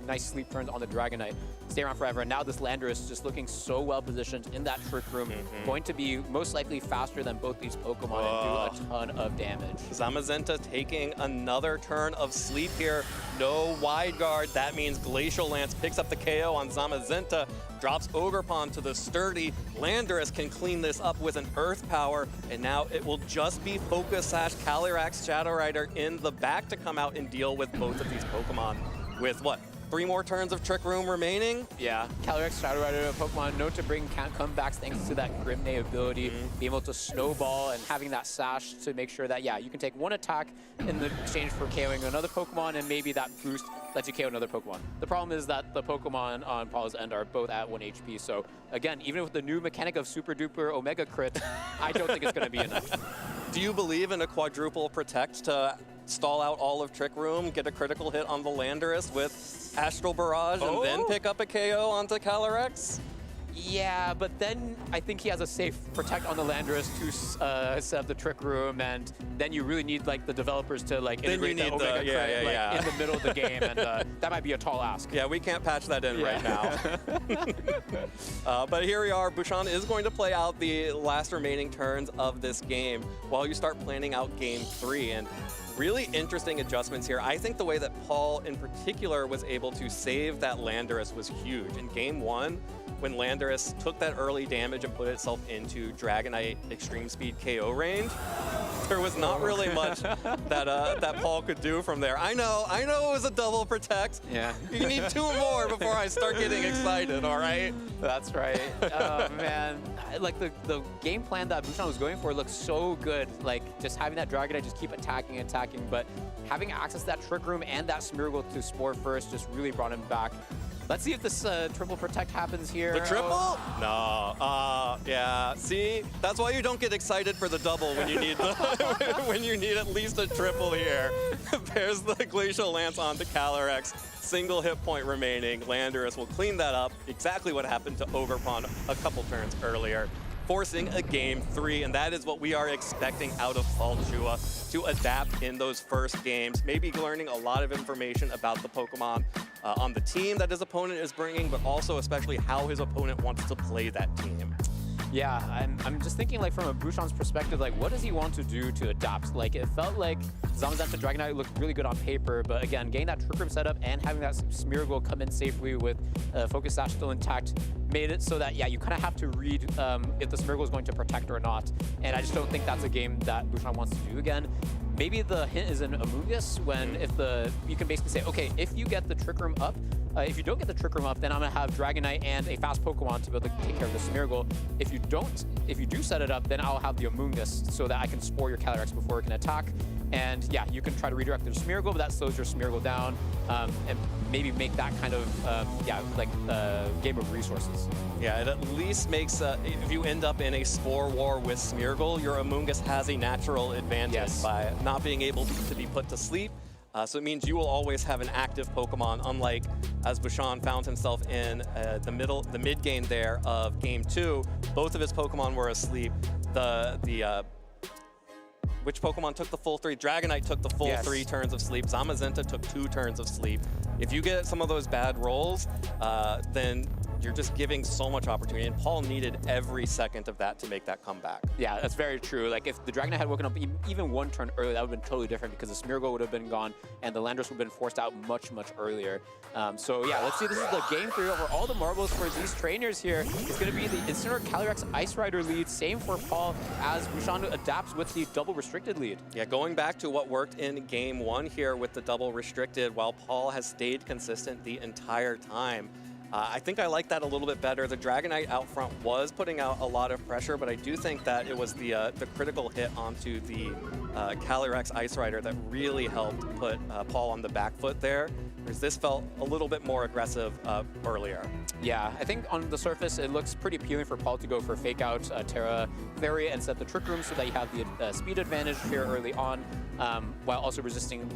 nice sleep turns on the Dragonite, stay around forever. And now this Landorus just looking so well positioned in that Trick Room, going to be most likely faster than both these Pokemon and do a ton of damage. Zamazenta taking another turn of sleep here. No Wide Guard. That means Glacial Lance picks up the KO on Zamazenta, drops Ogre Pond to the sturdy. Landorus can clean this up with an Earth Power, and now it will just be Focus Sash, Calyrex, Shadow Rider in the back to come out and deal with both of these Pokemon with, what, 3 more turns of Trick Room remaining? Yeah, Calyrex, Shadow Rider, a Pokemon known to bring comebacks thanks to that Grimnay ability, being able to snowball and having that sash to make sure that, you can take 1 attack in the exchange for KOing another Pokemon, and maybe that boost lets you KO another Pokemon. The problem is that the Pokemon on Paul's end are both at 1 HP, so again, even with the new mechanic of Super Duper Omega Crit, I don't think it's going to be enough. Do you believe in a quadruple protect to stall out all of Trick Room, get a critical hit on the Landorus with Astral Barrage, and then pick up a KO onto Calyrex? Yeah, but then I think he has a safe protect on the Landorus to set up the Trick Room, and then you really need like the developers to like integrate the Omega credit in the middle of the game, and that might be a tall ask. Yeah, we can't patch that in right now. But here we are. Bouchon is going to play out the last remaining turns of this game while you start planning out Game 3. And really interesting adjustments here. I think the way that Paul in particular was able to save that Landorus was huge. In Game 1, when Landorus took that early damage and put itself into Dragonite Extreme Speed KO range, there was not really much that Paul could do from there. I know it was a double protect. Yeah. You need 2 more before I start getting excited, all right? That's right. Oh, man. Like the game plan that Bouchon was going for looks so good. Like just having that Dragonite just keep attacking, but having access to that Trick Room and that Smeargle to Spore first just really brought him back. Let's see if this triple protect happens here. The triple? No. Yeah. See, that's why you don't get excited for the double when you need when you need at least a triple here. There's the Glacial Lance onto Calyrex. Single hit point remaining. Landorus will clean that up. Exactly what happened to Overpawn a couple turns earlier, forcing a Game 3, and that is what we are expecting out of Paul Chua, to adapt in those first games, maybe learning a lot of information about the Pokemon on the team that his opponent is bringing, but also especially how his opponent wants to play that team. Yeah, I'm just thinking like from a Bouchon's perspective, like what does he want to do to adapt? Like it felt like Zamazenta Dragonite looked really good on paper, but again, getting that Trick Room set up and having that Smeargle come in safely with Focus Sash still intact made it so that, yeah, you kind of have to read if the Smeargle is going to protect or not. And I just don't think that's a game that Bouchon wants to do again. Maybe the hint is in Amoonguss when you can basically say, okay, if you get the Trick Room up, if you don't get the Trick Room up, then I'm gonna have Dragonite and a fast Pokemon to be able to take care of the Smeargle. If you do set it up, then I'll have the Amoonguss so that I can Spore your Calyrex before it can attack. And yeah, you can try to redirect the Smeargle, but that slows your Smeargle down, and maybe make that kind of, game of resources. Yeah, it at least makes, if you end up in a Spore War with Smeargle, your Amoonguss has a natural advantage by not being able to be put to sleep. So it means you will always have an active Pokemon, unlike as Bouchon found himself in the mid game there of Game 2. Both of his Pokemon were asleep. Which Pokemon took the full 3? Dragonite took the full 3 turns of sleep. Zamazenta took 2 turns of sleep. If you get some of those bad rolls, then you're just giving so much opportunity, and Paul needed every second of that to make that comeback. Yeah, that's very true. Like if the Dragonite had woken up even 1 turn early, that would have been totally different because the Smeargle would have been gone and the Landorus would have been forced out much, much earlier. So yeah, let's see. This is the Game 3 over all the marbles for these trainers here. It's going to be the Incineroar Calyrex Ice Rider lead. Same for Paul as Bouchon adapts with the double restricted lead. Yeah, going back to what worked in Game 1 here with the double restricted, while Paul has stayed consistent the entire time. I think I like that a little bit better. The Dragonite out front was putting out a lot of pressure, but I do think that it was the critical hit onto the Calyrex Ice Rider that really helped put Paul on the back foot there, whereas this felt a little bit more aggressive earlier. Yeah, I think on the surface it looks pretty appealing for Paul to go for Fake Out, Terra Fairy, and set the Trick Room so that you have the speed advantage here early on, while also resisting,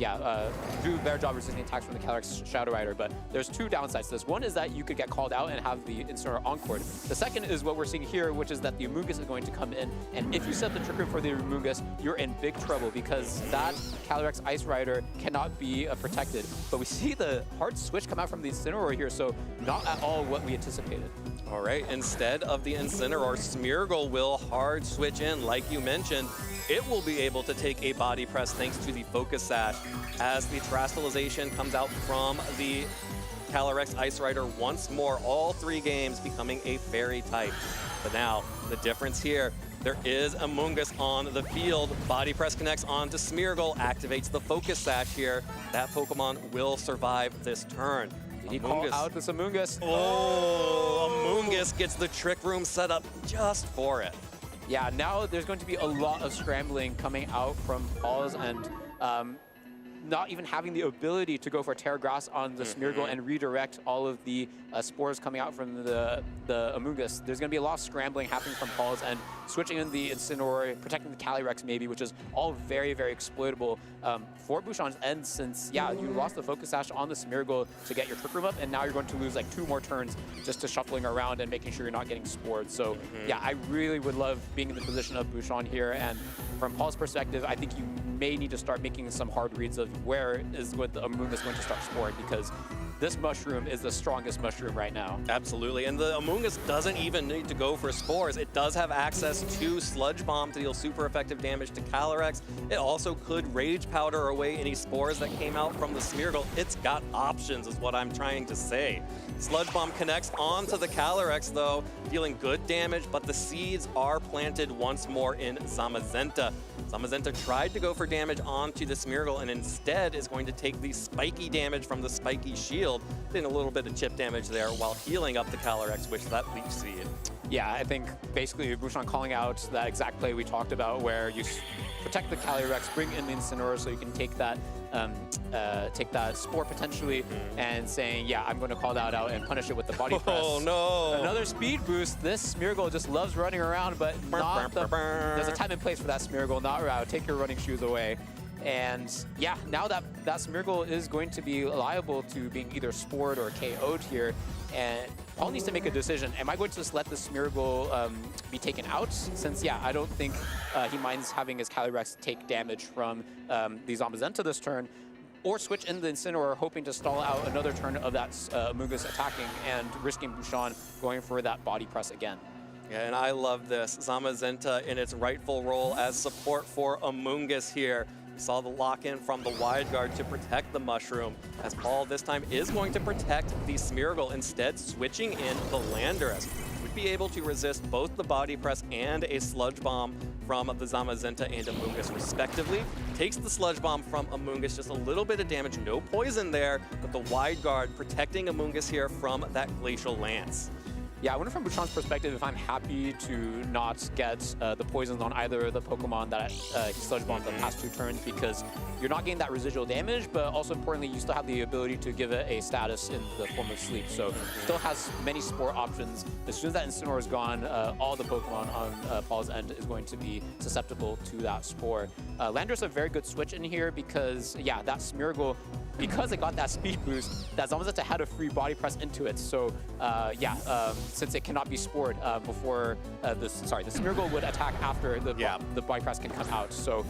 do their job resisting attacks from the Calyrex Shadow Rider. But there's 2 downsides to this. One is that you could get called out and have the Incineroar Encore. The second is what we're seeing here, which is that the Amoonguss is going to come in, and if you set the Trick Room for the Amoonguss, you're in big trouble because that Calyrex Ice Rider cannot be protected. But we see the hard switch come out from the Incineroar here, so not at all what we anticipated. All right, instead of the Incineroar, Smeargle will hard switch in. Like you mentioned, it will be able to take a body press thanks to the Focus Sash as the Terastallization comes out from the Calyrex Ice Rider once more, all 3 games becoming a Fairy type. But now, the difference here, there is Amoonguss on the field. Body Press connects onto Smeargle, activates the Focus Sash here. That Pokemon will survive this turn. Did he call out this Amoonguss? Oh, Amoonguss gets the Trick Room set up just for it. Yeah, now there's going to be a lot of scrambling coming out from Paul's, and not even having the ability to go for Terra Grass on the Smeargle and redirect all of the spores coming out from the Amoonguss. There's going to be a lot of scrambling happening from Paul's and switching in the Incineroar, protecting the Calyrex maybe, which is all very, very exploitable for Bouchon's end since, yeah, you lost the Focus Sash on the Smeargle to get your Trick Room up, and now you're going to lose like 2 more turns just to shuffling around and making sure you're not getting spored. So, yeah, I really would love being in the position of Bouchon here, and from Paul's perspective, I think you may need to start making some hard reads of where is what the Amoonguss going to start sporing, because this mushroom is the strongest mushroom right now. Absolutely, and the Amoonguss doesn't even need to go for spores. It does have access to Sludge Bomb to deal super effective damage to Calyrex. It also could Rage Powder away any spores that came out from the Smeargle. It's got options is what I'm trying to say. Sludge Bomb connects onto the Calyrex though, dealing good damage, but the seeds are planted once more in Zamazenta. Zamazenta tried to go for damage onto the Smeargle and instead is going to take the spiky damage from the spiky shield, doing a little bit of chip damage there while healing up the Calyrex with that Leech Seed. Yeah, I think basically Bouchon calling out that exact play we talked about where you protect the Calyrex, bring in the Incineroar so you can take that spore potentially, and saying, yeah, I'm going to call that out and punish it with the body press. Oh no! Another speed boost. This Smeargle just loves running around, but not there's a time and place for that Smeargle, not around. Take your running shoes away. And yeah, now that Smeargle is going to be liable to being either spored or KO'd here, and Paul needs to make a decision. Am I going to just let the Smeargle be taken out? Since, yeah, I don't think he minds having his Calyrex take damage from the Zamazenta this turn, or switch in the Incineroar, hoping to stall out another turn of that Amoonguss attacking and risking Bouchon going for that body press again. Yeah, and I love this. Zamazenta in its rightful role as support for Amoonguss here. We saw the lock-in from the wide guard to protect the mushroom, as Paul this time is going to protect the Smeargle, instead switching in the Landorus. Would be able to resist both the body press and a sludge bomb from the Zamazenta and Amoonguss respectively. Takes the sludge bomb from Amoonguss, just a little bit of damage, no poison there, but the wide guard protecting Amoonguss here from that Glacial Lance. Yeah, I wonder from Bouchon's perspective if I'm happy to not get the poisons on either of the Pokemon that he Sludge Bombed the past 2 turns, because you're not getting that residual damage, but also importantly, you still have the ability to give it a status in the form of sleep. So still has many spore options. As soon as that Incineroar is gone, all the Pokemon on Paul's end is going to be susceptible to that spore. Landorus a very good switch in here because, yeah, that Smeargle, because it got that speed boost, that Zamazenta had a free body press into it. So since it cannot be spored before the Smeargle would attack after the body press can come out. So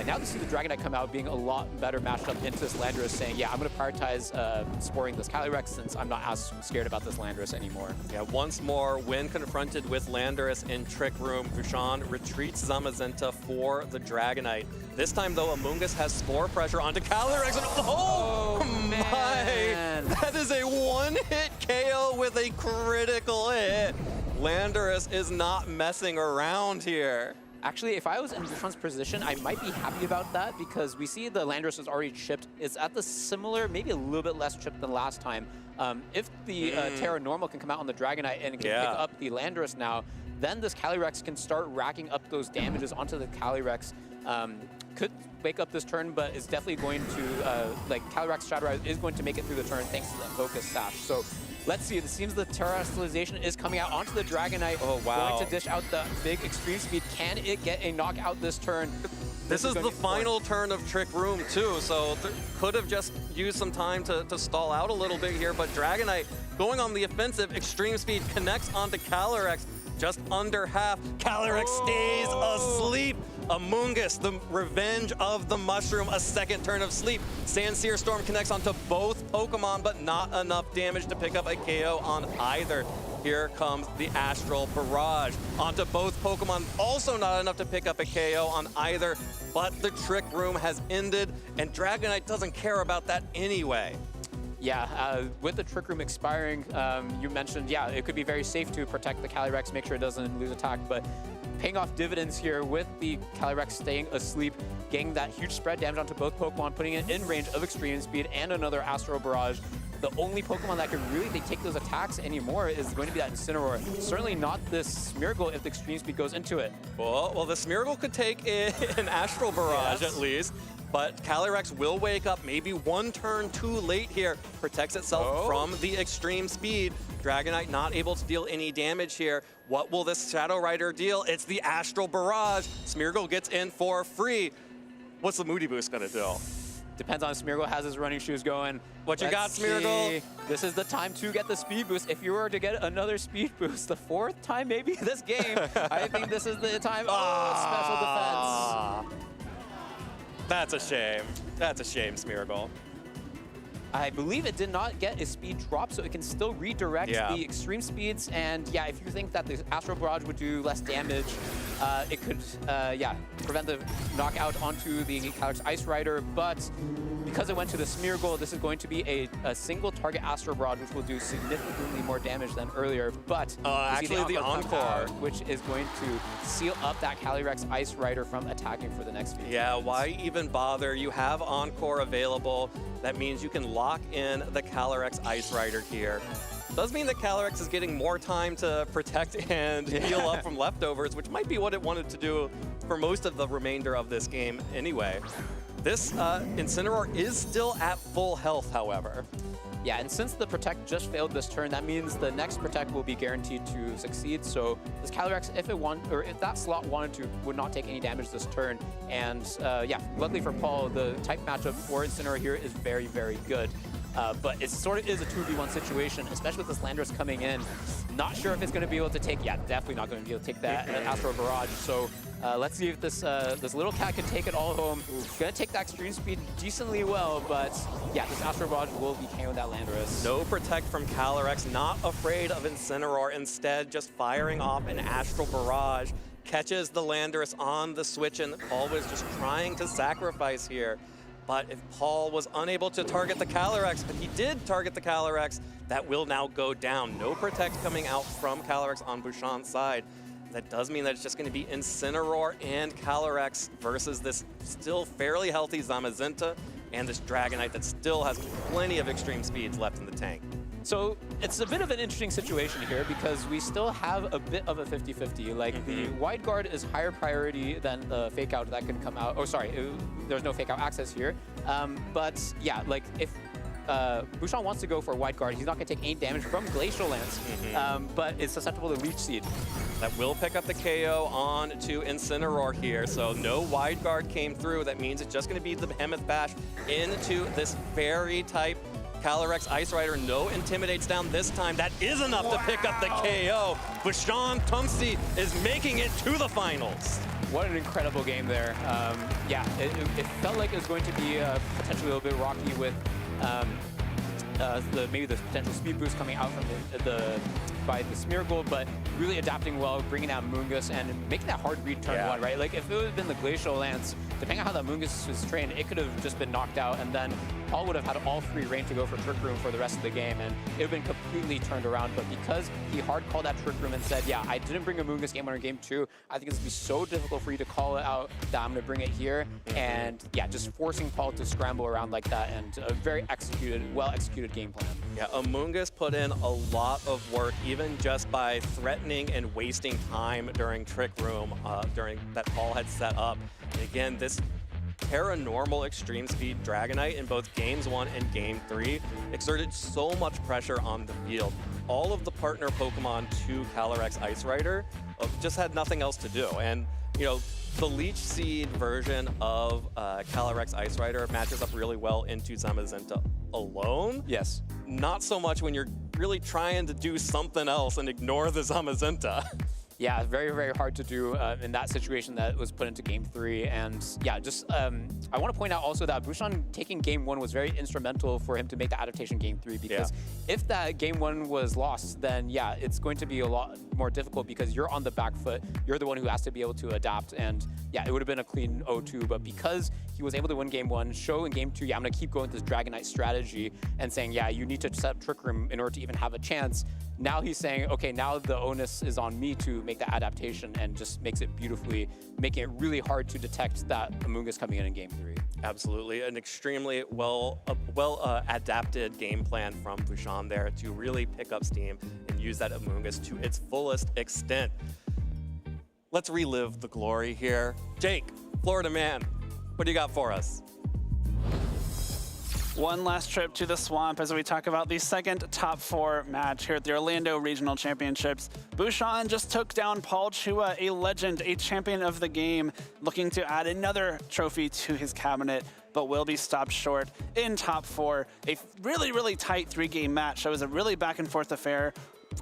now to see the Dragonite come out being a lot better matched up into this Landorus, saying, yeah, I'm going to prioritize sporing this Calyrex since I'm not as scared about this Landorus anymore. Yeah, once more, when confronted with Landorus in Trick Room, Bouchon retreats Zamazenta for the Dragonite. This time, though, Amoonguss has spore pressure onto Calyrex, and oh my! That is a one-hit KO with a critical hit. Landorus is not messing around here. Actually, if I was in Bouchon's position, I might be happy about that because we see the Landorus is already chipped. It's at the similar, maybe a little bit less chipped than last time. If the Terra Normal can come out on the Dragonite and can pick up the Landorus now, then this Calyrex can start racking up those damages onto the Calyrex. Could wake up this turn, but it's definitely going to, Calyrex Shadow Rise is going to make it through the turn thanks to that Focus Sash. So let's see, it seems the Terrestrialization is coming out onto the Dragonite. Oh, wow. Going to dish out the big Extreme Speed. Can it get a knockout this turn? This is the final turn of Trick Room, too, so could have just used some time to stall out a little bit here, but Dragonite going on the offensive. Extreme Speed connects onto Calyrex, just under half. Calyrex stays asleep. Amoonguss, the revenge of the mushroom, a second turn of sleep. Sandsear Storm connects onto both Pokemon, but not enough damage to pick up a KO on either. Here comes the Astral Barrage onto both Pokemon, also not enough to pick up a KO on either, but the Trick Room has ended, and Dragonite doesn't care about that anyway. Yeah, with the Trick Room expiring, you mentioned, yeah, it could be very safe to protect the Calyrex, make sure it doesn't lose attack, but paying off dividends here with the Calyrex staying asleep, getting that huge spread damage onto both Pokemon, putting it in range of Extreme Speed and another Astral Barrage. The only Pokemon that can really take those attacks anymore is going to be that Incineroar. Certainly not this Smeargle if the Extreme Speed goes into it. Well, the Smeargle could take an Astral Barrage at least. but Calyrex will wake up maybe one turn too late here. Protects itself from the extreme speed. Dragonite not able to deal any damage here. What will this Shadow Rider deal? It's the Astral Barrage. Smeargle gets in for free. What's the Moody Boost gonna do? Depends on if Smeargle has his running shoes going. What you got, Smeargle? This is the time to get the speed boost. If you were to get another speed boost, the 4th time maybe this game, I think this is the time. Oh, special defense. That's a shame. That's a shame, Smeargle. I believe it did not get a speed drop, so it can still redirect the extreme speeds. And yeah, if you think that the Astral Barrage would do less damage, it could, prevent the knockout onto the Calyrex Ice Rider. But because it went to the Smeargle, this is going to be a single target Astral Barrage, which will do significantly more damage than earlier. But actually the Encore, which is going to seal up that Calyrex Ice Rider from attacking for the next few. Yeah, why even bother? You have Encore available. That means you can lock in the Calyrex Ice Rider here. Does mean that Calyrex is getting more time to protect and heal up from leftovers, which might be what it wanted to do for most of the remainder of this game anyway. This Incineroar is still at full health, however. Yeah, and since the Protect just failed this turn, that means the next Protect will be guaranteed to succeed. So this Calyrex, if that slot wanted to, would not take any damage this turn. And luckily for Paul, the type matchup for Incineroar here is very, very good. But it sort of is a 2v1 situation, especially with this Landorus coming in. Not sure if it's going to be able to take, definitely not going to be able to take that Astral Barrage. So let's see if this this little cat can take it all home. Going to take that extreme speed decently well, but yeah, this Astral Barrage will be KO'ing that Landorus. No Protect from Calyrex, not afraid of Incineroar. Instead, just firing off an Astral Barrage. Catches the Landorus on the switch, and Paul was just trying to sacrifice here. But if Paul was unable to target the Calyrex, but he did target the Calyrex, that will now go down. No Protect coming out from Calyrex on Bouchon's side. That does mean that it's just going to be Incineroar and Calyrex versus this still fairly healthy Zamazenta and this Dragonite that still has plenty of extreme speeds left in the tank. So it's a bit of an interesting situation here because we still have a bit of a 50-50. Like the wide guard is higher priority than the fake out that can come out. Oh, sorry, there's no fake out access here. But yeah, like if Bouchon wants to go for a wide guard, he's not going to take any damage from Glacial Lance, but it's susceptible to Leech Seed. That will pick up the KO on to Incineroar here. So no wide guard came through. That means it's just going to be the Behemoth Bash into this Fairy type Calyrex Ice Rider. No Intimidates down this time. That is enough to pick up the KO. Bouchon Tumsy is making it to the finals. What an incredible game there. It felt like it was going to be potentially a little bit rocky with maybe the potential speed boost coming out from by the Smeargle, but really adapting well, bringing out Mungus and making that hard read turn one, right? Like if it would have been the Glacial Lance, depending on how that Mungus was trained, it could have just been knocked out, and then Paul would have had all free reign to go for Trick Room for the rest of the game, and it would have been completely turned around. But because he hard called that Trick Room and said, yeah, I didn't bring a Mungus game 1 or game 2, I think it's gonna be so difficult for you to call it out that I'm gonna bring it here. And yeah, just forcing Paul to scramble around like that, and a very well-executed game plan. Yeah, Amoonguss put in a lot of work, even just by threatening and wasting time during Trick Room, during that Paul had set up. And again, this paranormal extreme speed Dragonite in both games 1 and game 3 exerted so much pressure on the field. All of the partner Pokemon to Calyrex Ice Rider just had nothing else to do. And you know, the Leech Seed version of Calyrex Ice Rider matches up really well into Zamazenta alone. Yes. Not so much when you're really trying to do something else and ignore the Zamazenta. Yeah, very, very hard to do in that situation that was put into game 3. And yeah, just I want to point out also that Bouchon taking game 1 was very instrumental for him to make the adaptation game 3, because if that game 1 was lost, then yeah, it's going to be a lot more difficult because you're on the back foot. You're the one who has to be able to adapt. And yeah, it would have been a clean 0-2, but because he was able to win game 1, show in game 2, yeah, I'm going to keep going with this Dragonite strategy and saying, yeah, you need to set up Trick Room in order to even have a chance. Now he's saying, okay, now the onus is on me to make that adaptation, and just makes it beautifully, making it really hard to detect that Amoonguss coming in game 3. Absolutely, an extremely well adapted game plan from Bouchon there to really pick up steam and use that Amoonguss to its fullest extent. Let's relive the glory here. Jake, Florida man, what do you got for us? One last trip to the Swamp as we talk about the second top 4 match here at the Orlando Regional Championships. Bouchon just took down Paul Chua, a legend, a champion of the game, looking to add another trophy to his cabinet, but will be stopped short in top 4. A really, really tight 3-game match. That was a really back and forth affair.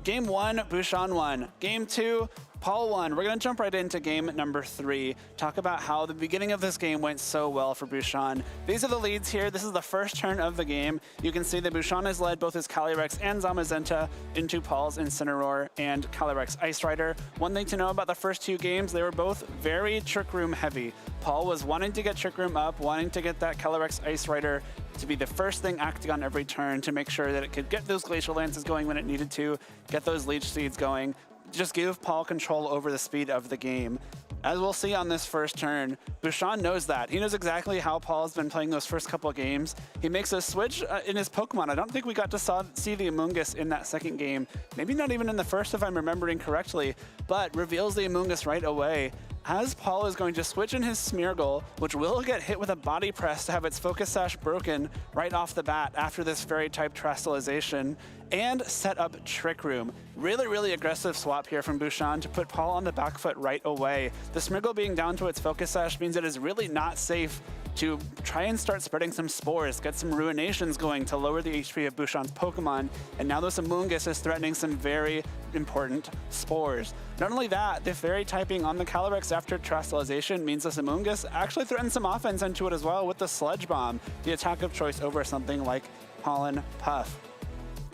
Game 1, Bouchon won. Game 2, Paul won. We're going to jump right into game number 3. Talk about how the beginning of this game went so well for Bouchon. These are the leads here. This is the first turn of the game. You can see that Bouchon has led both his Calyrex and Zamazenta into Paul's Incineroar and Calyrex Ice Rider. One thing to know about the first 2 games, they were both very Trick Room heavy. Paul was wanting to get Trick Room up, wanting to get that Calyrex Ice Rider to be the first thing acting on every turn to make sure that it could get those Glacial Lances going when it needed to, get those Leech Seeds going, just give Paul control over the speed of the game. As we'll see on this first turn, Bouchon knows that. He knows exactly how Paul's been playing those first couple of games. He makes a switch in his Pokemon. I don't think we got to see the Amoonguss in that second game. Maybe not even in the first if I'm remembering correctly, but reveals the Amoonguss right away. As Paul is going to switch in his Smeargle, which will get hit with a body press to have its Focus Sash broken right off the bat after this Fairy-type Terastallization, and set up Trick Room. Really, really aggressive swap here from Bouchon to put Paul on the back foot right away. The Smeargle being down to its Focus Sash means it is really not safe to try and start spreading some spores, get some Ruinations going to lower the HP of Bouchon's Pokemon, and now this Amoonguss is threatening some very important spores. Not only that, the Fairy typing on the Calyrex after Terastallization means this Amoonguss actually threatens some offense into it as well with the Sludge Bomb, the attack of choice over something like Pollen Puff.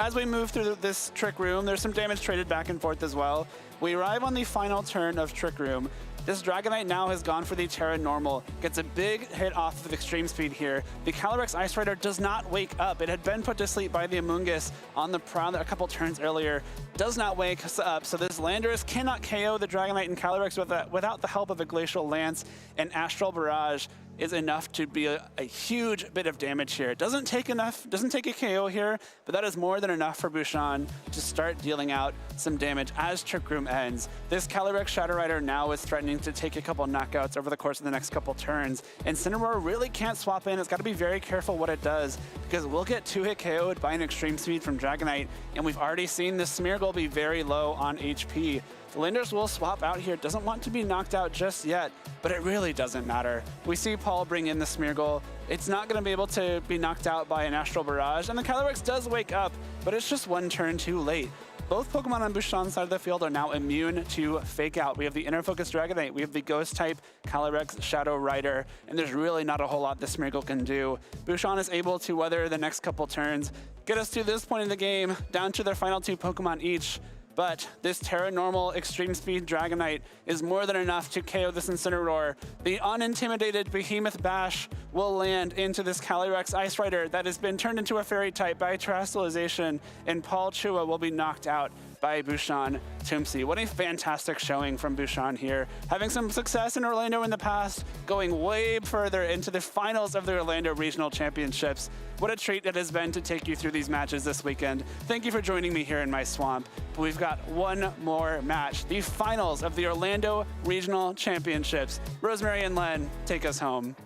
As we move through this Trick Room, there's some damage traded back and forth as well. We arrive on the final turn of Trick Room. This Dragonite now has gone for the Terra Normal, gets a big hit off of Extreme Speed here. The Calyrex Ice Rider does not wake up. It had been put to sleep by the Amoonguss on the prowl a couple turns earlier. Does not wake up, so this Landorus cannot KO the Dragonite and Calyrex without the help of a Glacial Lance, and Astral Barrage is enough to be a huge bit of damage here. It doesn't take a KO here, but that is more than enough for Bouchon to start dealing out some damage as Trick Room ends. This Calyrex Shadow Rider now is threatening to take a couple knockouts over the course of the next couple turns, and Incineroar really can't swap in. It's got to be very careful what it does, because we'll get 2-hit KO'd by an Extreme Speed from Dragonite, and we've already seen this Smeargle be very low on HP. The Landorus will swap out here, doesn't want to be knocked out just yet, but it really doesn't matter. We see Paul bring in the Smeargle. It's not going to be able to be knocked out by an Astral Barrage, and the Calyrex does wake up, but it's just one turn too late. Both Pokemon on Bouchon's side of the field are now immune to Fake Out. We have the Inner Focus Dragonite, we have the Ghost-type Calyrex Shadow Rider, and there's really not a whole lot this Smeargle can do. Bouchon is able to weather the next couple turns, get us to this point in the game, down to their final 2 Pokemon each. But this Terra Normal Extreme Speed Dragonite is more than enough to KO this Incineroar. The unintimidated Behemoth Bash will land into this Calyrex Ice Rider that has been turned into a Fairy type by Terastallization, and Paul Chua will be knocked out by Bouchon Toomsy. What a fantastic showing from Bouchon here. Having some success in Orlando in the past, going way further into the finals of the Orlando Regional Championships. What a treat it has been to take you through these matches this weekend. Thank you for joining me here in my swamp. But we've got one more match, the finals of the Orlando Regional Championships. Rosemary and Len, take us home.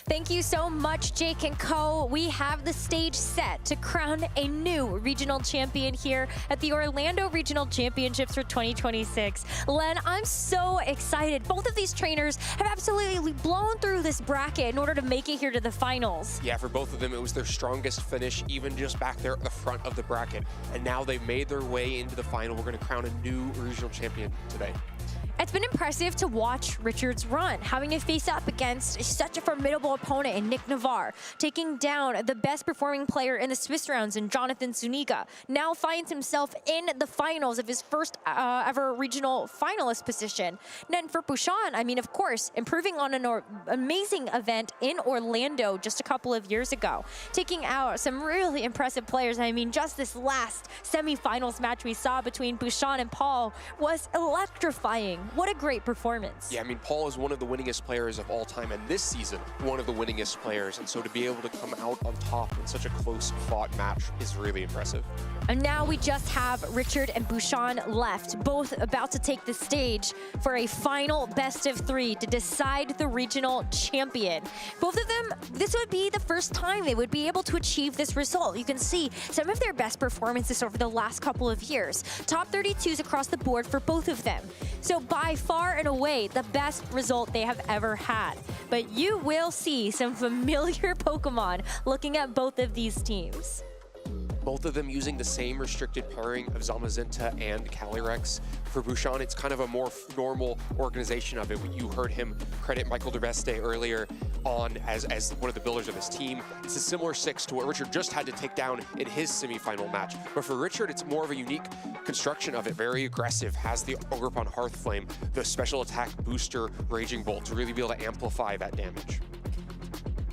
Thank you so much, Jake and Co. We have the stage set to crown a new regional champion here at the Orlando Regional Championships for 2026. Len, I'm so excited. Both of these trainers have absolutely blown through this bracket in order to make it here to the finals. Yeah, for both of them, it was their strongest finish, even just back there at the front of the bracket. And now they've made their way into the final. We're going to crown a new regional champion today. It's been impressive to watch Richard's run, having to face up against such a formidable opponent in Nick Navarre, taking down the best performing player in the Swiss rounds in Jonathan Zuniga. Now finds himself in the finals of his first ever regional finalist position. And then for Bouchon, I mean, of course, improving on an amazing event in Orlando just a couple of years ago, taking out some really impressive players. I mean, just this last semifinals match we saw between Bouchon and Paul was electrifying. What a great performance. Yeah, I mean, Paul is one of the winningest players of all time, and this season, one of the winningest players. And so to be able to come out on top in such a close-fought match is really impressive. And now we just have Richard and Bouchon left, both about to take the stage for a final best of 3 to decide the regional champion. Both of them, this would be the first time they would be able to achieve this result. You can see some of their best performances over the last couple of years. Top 32s across the board for both of them. So by far and away, the best result they have ever had. But you will see some familiar Pokemon looking at both of these teams. Both of them using the same restricted pairing of Zamazenta and Calyrex. For Bouchon, it's kind of a more normal organization of it. You heard him credit Michael Derbeste earlier on as one of the builders of his team. It's a similar 6 to what Richard just had to take down in his semifinal match. But for Richard, it's more of a unique construction of it, very aggressive, has the Ogerpon Hearthflame, the special attack booster Raging Bolt to really be able to amplify that damage.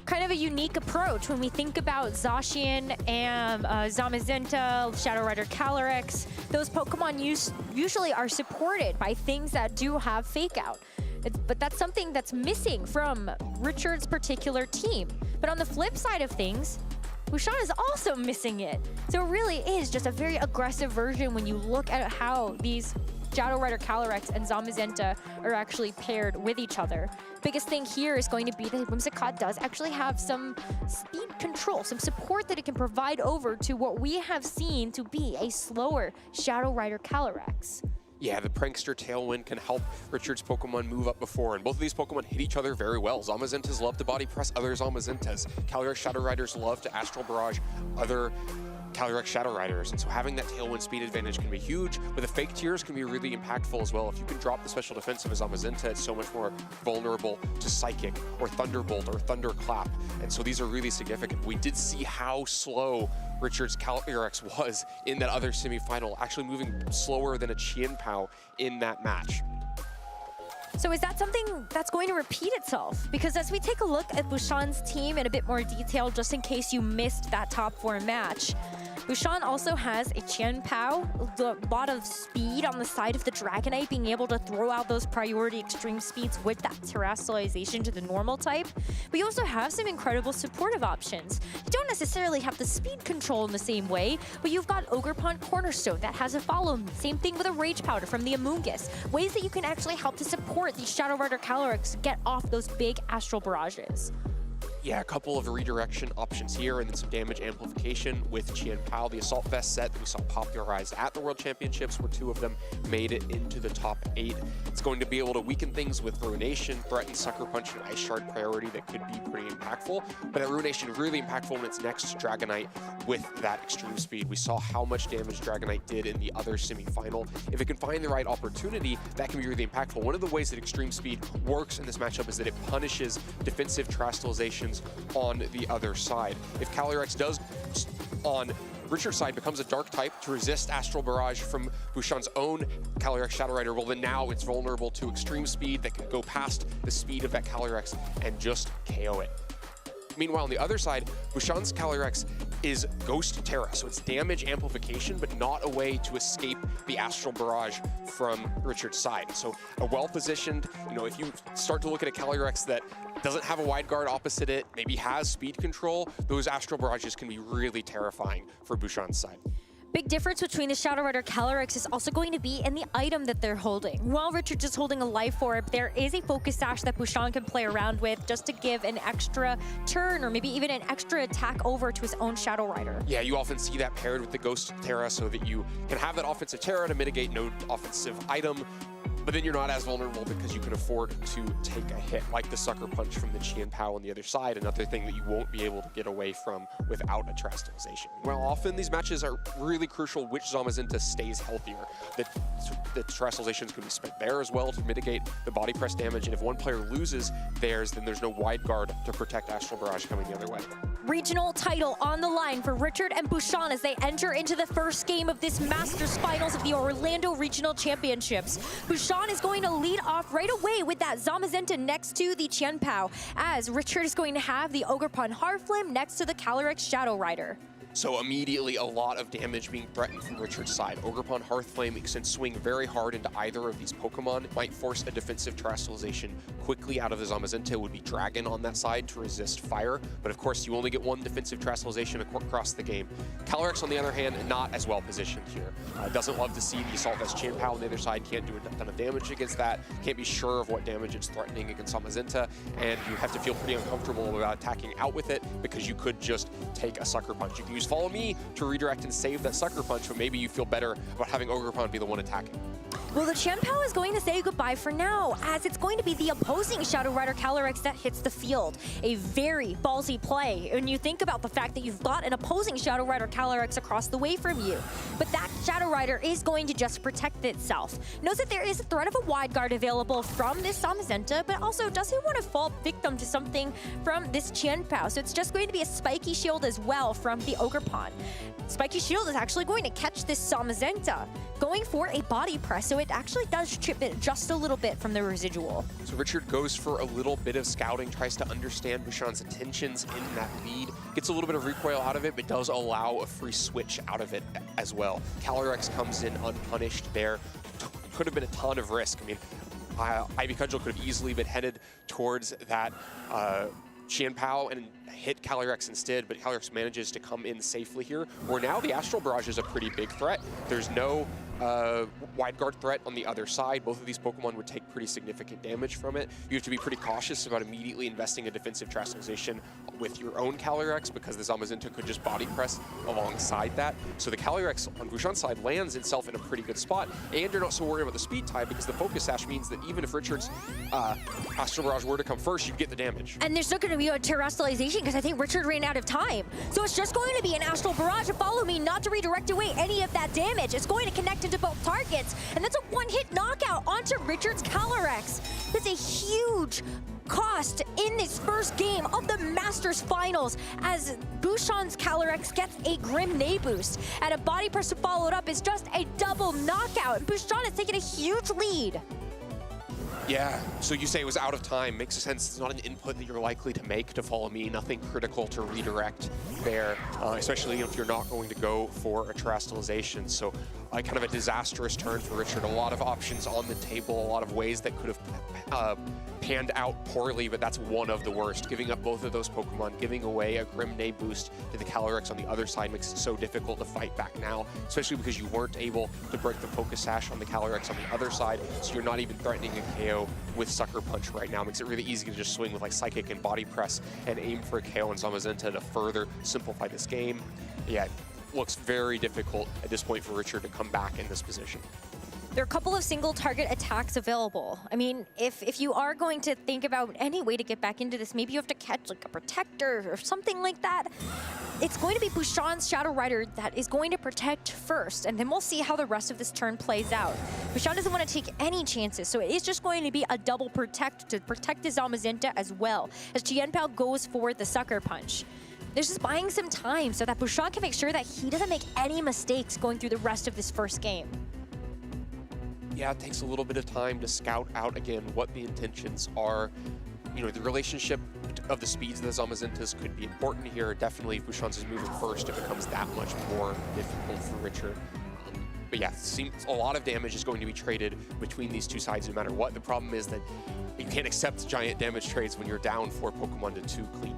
Kind of a unique approach when we think about Zacian and Zamazenta, Shadow Rider Calyrex. Those Pokemon usually are supported by things that do have Fake Out. But that's something that's missing from Richard's particular team. But on the flip side of things, Bouchon is also missing it. So it really is just a very aggressive version when you look at how these Shadow Rider Calyrex and Zamazenta are actually paired with each other. Biggest thing here is going to be that Whimsicott does actually have some speed control, some support that it can provide over to what we have seen to be a slower Shadow Rider Calyrex. Yeah, the Prankster Tailwind can help Richard's Pokemon move up before, and both of these Pokemon hit each other very well. Zamazentas love to body press other Zamazentas. Calyrex Shadow Riders love to Astral Barrage other Calyrex Shadow Riders, and so having that Tailwind speed advantage can be huge, but the fake tiers can be really impactful as well. If you can drop the special defense of a Zamazenta, it's so much more vulnerable to Psychic or Thunderbolt or Thunderclap, and so these are really significant. We did see how slow Richard's Calyrex was in that other semifinal, actually moving slower than a Chien-Pao in that match. So is that something that's going to repeat itself? Because as we take a look at Bouchon's team in a bit more detail, just in case you missed that top 4 match, Bouchon also has a Chien-Pao, a lot of speed on the side of the Dragonite, being able to throw out those priority extreme speeds with that terrestrialization to the normal type. But you also have some incredible supportive options. You don't necessarily have the speed control in the same way, but you've got Ogerpon Cornerstone that has a follow me. Same thing with a Rage Powder from the Amoonguss. Ways that you can actually help to support these Shadow Rider Calyrex get off those big Astral Barrages. Yeah, a couple of redirection options here, and then some damage amplification with Chien-Pao. The Assault Vest set that we saw popularized at the World Championships, where 2 of them made it into the top 8. It's going to be able to weaken things with Ruination, Threaten, Sucker Punch, and Ice Shard priority that could be pretty impactful. But that Ruination really impactful when it's next to Dragonite with that extreme speed. We saw how much damage Dragonite did in the other semifinal. If it can find the right opportunity, that can be really impactful. One of the ways that extreme speed works in this matchup is that it punishes defensive terrestrializations on the other side. If Calyrex does, on Richard's side, becomes a dark type to resist Astral Barrage from Bouchon's own Calyrex Shadow Rider, well then now it's vulnerable to extreme speed that can go past the speed of that Calyrex and just KO it. Meanwhile, on the other side, Bouchon's Calyrex is Ghost Terra, so it's damage amplification, but not a way to escape the Astral Barrage from Richard's side. So a well-positioned, if you start to look at a Calyrex that doesn't have a wide guard opposite it, maybe has speed control, those Astral Barrages can be really terrifying for Bouchon's side. Big difference between the Shadow Rider Calyrex is also going to be in the item that they're holding. While Richard's just holding a Life Orb, there is a Focus Sash that Bouchon can play around with just to give an extra turn or maybe even an extra attack over to his own Shadow Rider. Yeah, you often see that paired with the Ghost Terra so that you can have that offensive Terra to mitigate no offensive item, but then you're not as vulnerable because you can afford to take a hit, like the Sucker Punch from the Chien-Pao on the other side, another thing that you won't be able to get away from without a terrestrialization. Well, often these matches are really crucial which Zamazenta stays healthier. The terrestrializations can be spent there as well to mitigate the body press damage, and if one player loses theirs, then there's no wide guard to protect Astral Barrage coming the other way. Regional title on the line for Richard and Bouchon as they enter into the first game of this Masters Finals of the Orlando Regional Championships. Bouchon is going to lead off right away with that Zamazenta next to the Chien-Pao, as Richard is going to have the Ogerpon Hearthflame next to the Calyrex Shadow Rider. So immediately a lot of damage being threatened from Richard's side. Ogerpon Hearthflame can swing very hard into either of these Pokemon, might force a defensive Terrestrialization quickly out of the Zamazenta, would be Dragon on that side to resist fire, but of course you only get one defensive Terrestrialization across the game. Calyrex on the other hand, not as well positioned here. Doesn't love to see the Assault Vest Chien-Pao on the other side, can't do a ton of damage against that, can't be sure of what damage it's threatening against Zamazenta, and you have to feel pretty uncomfortable about attacking out with it because you could just take a Sucker Punch. You can use Follow Me to redirect and save that Sucker Punch, but maybe you feel better about having Ogerpon be the one attacking. Well, the Chien-Pao is going to say goodbye for now, as it's going to be the opposing Shadow Rider Calyrex that hits the field. A very ballsy play when you think about the fact that you've got an opposing Shadow Rider Calyrex across the way from you. But that Shadow Rider is going to just protect itself. Knows that there is a threat of a wide guard available from this Zamazenta, but also doesn't want to fall victim to something from this Chien-Pao. So it's just going to be a Spiky Shield as well from the Ogerpon. Spiky Shield is actually going to catch this Zamazenta, going for a body press, so it actually does chip it just a little bit from the residual. So Richard goes for a little bit of scouting, tries to understand Bouchon's intentions in that lead, gets a little bit of recoil out of it, but does allow a free switch out of it as well. Calyrex comes in unpunished there. Could have been a ton of risk. I mean, Ivy Cudgel could have easily been headed towards that Chien-Pao and hit Calyrex instead, but Calyrex manages to come in safely here, where now the Astral Barrage is a pretty big threat. There's no wide guard threat on the other side. Both of these Pokemon would take pretty significant damage from it. You have to be pretty cautious about immediately investing a defensive Terrestrialization with your own Calyrex, because the Zamazenta could just body press alongside that. So the Calyrex on Bouchon's side lands itself in a pretty good spot, and you're not so worried about the speed tie, because the Focus Sash means that even if Richard's Astral Barrage were to come first, you'd get the damage. And there's not going to be a Terrestrialization, because I think Richard ran out of time. So it's just going to be an Astral Barrage to Follow Me, not to redirect away any of that damage. It's going to connect into both targets, and that's a one-hit knockout onto Richard's Calyrex. That's a huge cost in this first game of the Masters Finals, as Bouchon's Calyrex gets a Grim Nay boost, and a body press to follow it up is just a double knockout, and Bouchon is taking a huge lead. Yeah, so you say it was out of time. Makes sense. It's not an input that you're likely to make to Follow Me. Nothing critical to redirect there, especially if you're not going to go for a Terrestrialization. So kind of a disastrous turn for Richard. A lot of options on the table, a lot of ways that could have panned out poorly, but that's one of the worst. Giving up both of those Pokemon, giving away a Grim Nay boost to the Calyrex on the other side makes it so difficult to fight back now, especially because you weren't able to break the Focus Sash on the Calyrex on the other side, so you're not even threatening a KO with Sucker Punch right now. Makes it really easy to just swing with like Psychic and Body Press and aim for a KO on Zamazenta to further simplify this game. Yeah, looks very difficult at this point for Richard to come back in this position. There are a couple of single target attacks available. I mean, if you are going to think about any way to get back into this, maybe you have to catch like a Protector or something like that. It's going to be Bouchon's Shadow Rider that is going to protect first, and then we'll see how the rest of this turn plays out. Bouchon doesn't want to take any chances, so it is just going to be a double protect to protect the Zamazenta as well, as Chien-Pao goes for the Sucker Punch. They're just buying some time so that Bouchon can make sure that he doesn't make any mistakes going through the rest of this first game. Yeah, it takes a little bit of time to scout out again what the intentions are. You know, the relationship of the speeds of the Zamazentas could be important here. Definitely, if Bouchon's is moving first, it becomes that much more difficult for Richard. But yeah, it seems a lot of damage is going to be traded between these two sides no matter what. The problem is that you can't accept giant damage trades when you're down 4 Pokemon to 2 cleanly.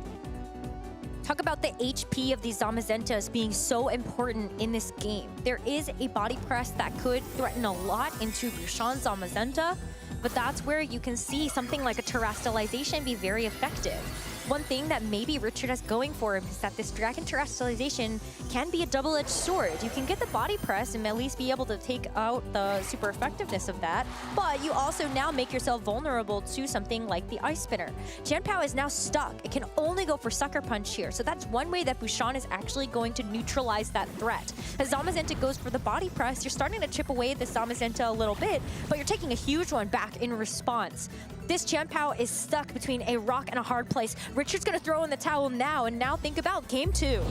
Talk about the HP of these Zamazentas being so important in this game. There is a body press that could threaten a lot into Bouchon's Zamazenta, but that's where you can see something like a Terrestrialization be very effective. One thing that maybe Richard is going for is that this Dragon Terrestrialization can be a double-edged sword. You can get the body press and at least be able to take out the super effectiveness of that, but you also now make yourself vulnerable to something like the Ice Spinner. Chien-Pao is now stuck. It can only go for Sucker Punch here, so that's one way that Bouchon is actually going to neutralize that threat. As Zamazenta goes for the body press, you're starting to chip away at the Zamazenta a little bit, but you're taking a huge one back in response. This Chien-Pao is stuck between a rock and a hard place. Richard's gonna throw in the towel now, and now think about game 2.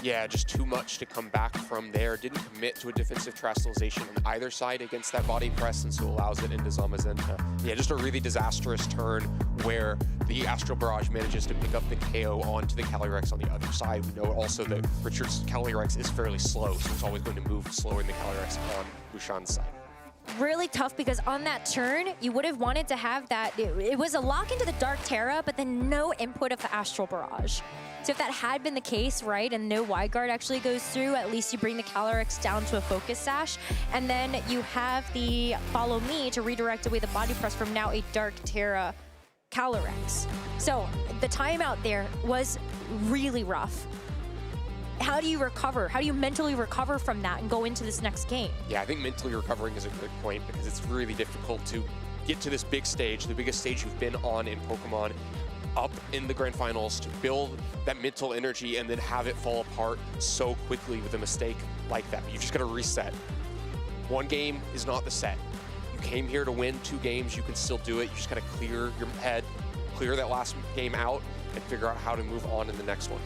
Yeah, just too much to come back from there. Didn't commit to a defensive Terastallization on either side against that body press, and so allows it into Zamazenta. Yeah, just a really disastrous turn where the Astral Barrage manages to pick up the KO onto the Calyrex on the other side. We know also that Richard's Calyrex is fairly slow, so it's always going to move slower than the Calyrex on Bushan's side. Really tough because on that turn, you would have wanted to have that. It was a lock into the Dark Terra, but then no input of the Astral Barrage. So if that had been the case, right, and no Wide Guard actually goes through, at least you bring the Calyrex down to a Focus Sash, and then you have the Follow Me to redirect away the Body Press from now a Dark Terra Calyrex. So the timeout there was really rough. How do you recover? How do you mentally recover from that and go into this next game? Yeah, I think mentally recovering is a good point because it's really difficult to get to this big stage, the biggest stage you've been on in Pokemon, up in the grand finals, to build that mental energy and then have it fall apart so quickly with a mistake like that. You just got to reset. One game is not the set. You came here to win 2 games, you can still do it. You just got to clear your head, clear that last game out, and figure out how to move on in the next one.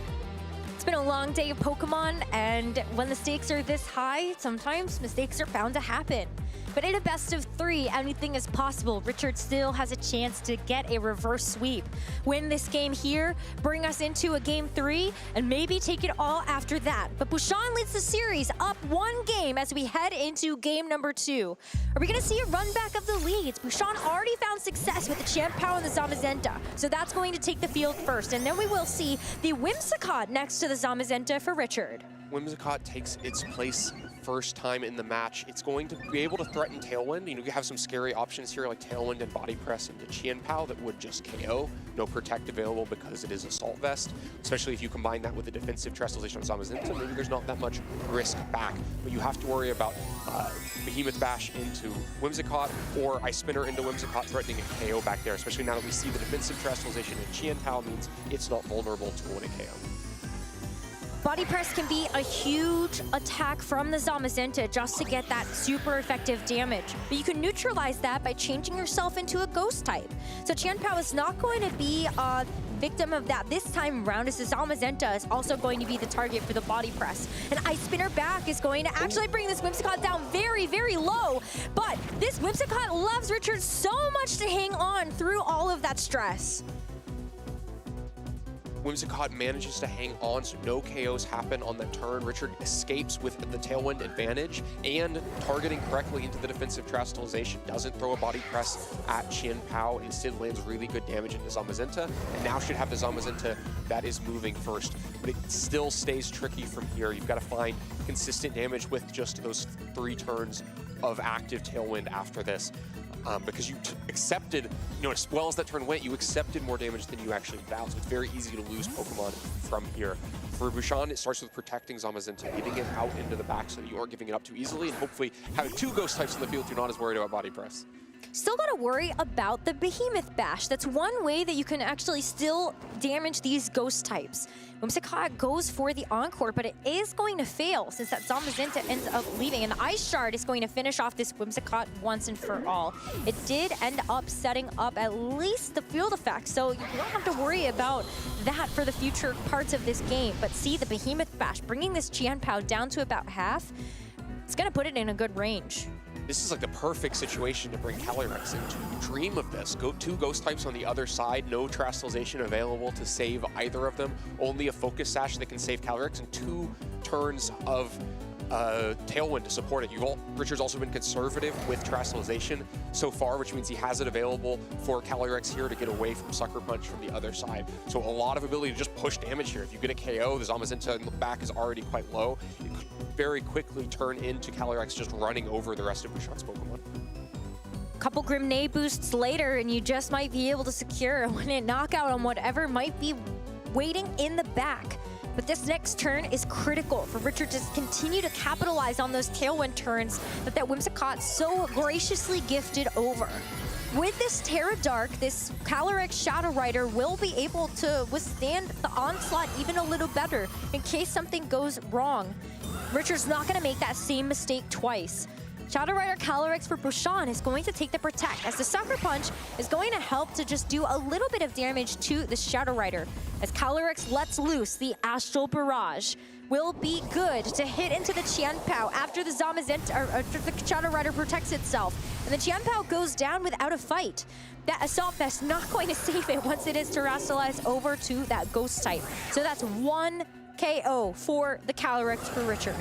It's been a long day of Pokemon, and when the stakes are this high, sometimes mistakes are bound to happen. But in a best of 3, anything is possible. Richard still has a chance to get a reverse sweep. Win this game here, bring us into a game 3, and maybe take it all after that. But Bushan leads the series up 1 game as we head into game number 2. Are we gonna see a run back of the leads? Bushan already found success with the Chien-Pao and the Zamazenta, so that's going to take the field first. And then we will see the Whimsicott next to the Zamazenta for Richard. Whimsicott takes its place first time in the match. It's going to be able to threaten Tailwind. You know, you have some scary options here like Tailwind and Body Press into Chien-Pao that would just KO. No Protect available because it is Assault Vest, especially if you combine that with a defensive Terastallization on Zamazenta. Maybe there's not that much risk back, but you have to worry about Behemoth Bash into Whimsicott or Ice Spinner into Whimsicott, threatening a KO back there, especially now that we see the defensive Terastallization in Chien-Pao means it's not vulnerable to win a KO. Body Press can be a huge attack from the Zamazenta just to get that super effective damage. But you can neutralize that by changing yourself into a Ghost type. So Chien-Pao is not going to be a victim of that this time around, as the Zamazenta is also going to be the target for the Body Press. And Ice Spinner back is going to actually bring this Whimsicott down very, very low. But this Whimsicott loves Richard so much to hang on through all of that stress. Whimsicott manages to hang on, so no KOs happen on that turn. Richard escapes with the Tailwind advantage and targeting correctly into the defensive Terastallization. Doesn't throw a Body Press at Chien-Pao, instead lands really good damage into Zamazenta, and now should have the Zamazenta that is moving first. But it still stays tricky from here. You've got to find consistent damage with just those 3 turns of active Tailwind after this. Because you accepted, you know, as well as that turn went, you accepted more damage than you actually dealt. So it's very easy to lose Pokemon from here. For Bushan, it starts with protecting Zamazenta, getting it out into the back so that you aren't giving it up too easily, and hopefully having 2 Ghost types in the field, you're not as worried about Body Press. Still gotta worry about the Behemoth Bash. That's one way that you can actually still damage these Ghost types. Whimsicott goes for the Encore, but it is going to fail since that Zamazenta ends up leaving, and the Ice Shard is going to finish off this Whimsicott once and for all. It did end up setting up at least the field effect, so you don't have to worry about that for the future parts of this game. But see the Behemoth Bash, bringing this Chien-Pao down to about half, it's gonna put it in a good range. This is like the perfect situation to bring Calyrex into. Dream of this. Go 2 Ghost types on the other side, no Terastallization available to save either of them, only a Focus Sash that can save Calyrex, and 2 turns of Tailwind to support it. Richard's also been conservative with Terastallization so far, which means he has it available for Calyrex here to get away from Sucker Punch from the other side. So a lot of ability to just push damage here. If you get a KO, the Zamazenta in the back is already quite low. It could very quickly turn into Calyrex just running over the rest of Bushan's Pokemon. Couple Grenade boosts later, and you just might be able to secure a one-hit knockout on whatever might be waiting in the back. But this next turn is critical for Richard to continue to capitalize on those Tailwind turns that Whimsicott so graciously gifted over. With this Terra Dark, this Calyrex Shadow Rider will be able to withstand the onslaught even a little better in case something goes wrong. Richard's not going to make that same mistake twice. Shadow Rider Calyrex for Bouchon is going to take the Protect, as the Sucker Punch is going to help to just do a little bit of damage to the Shadow Rider. As Calyrex lets loose the Astral Barrage, will be good to hit into the Qianpao after the Zamazenta, or after the Shadow Rider protects itself. And the Qianpao goes down without a fight. That Assault Vest not going to save it once it is terrestrialized over to that Ghost type. So that's 1 KO for the Calyrex for Richard.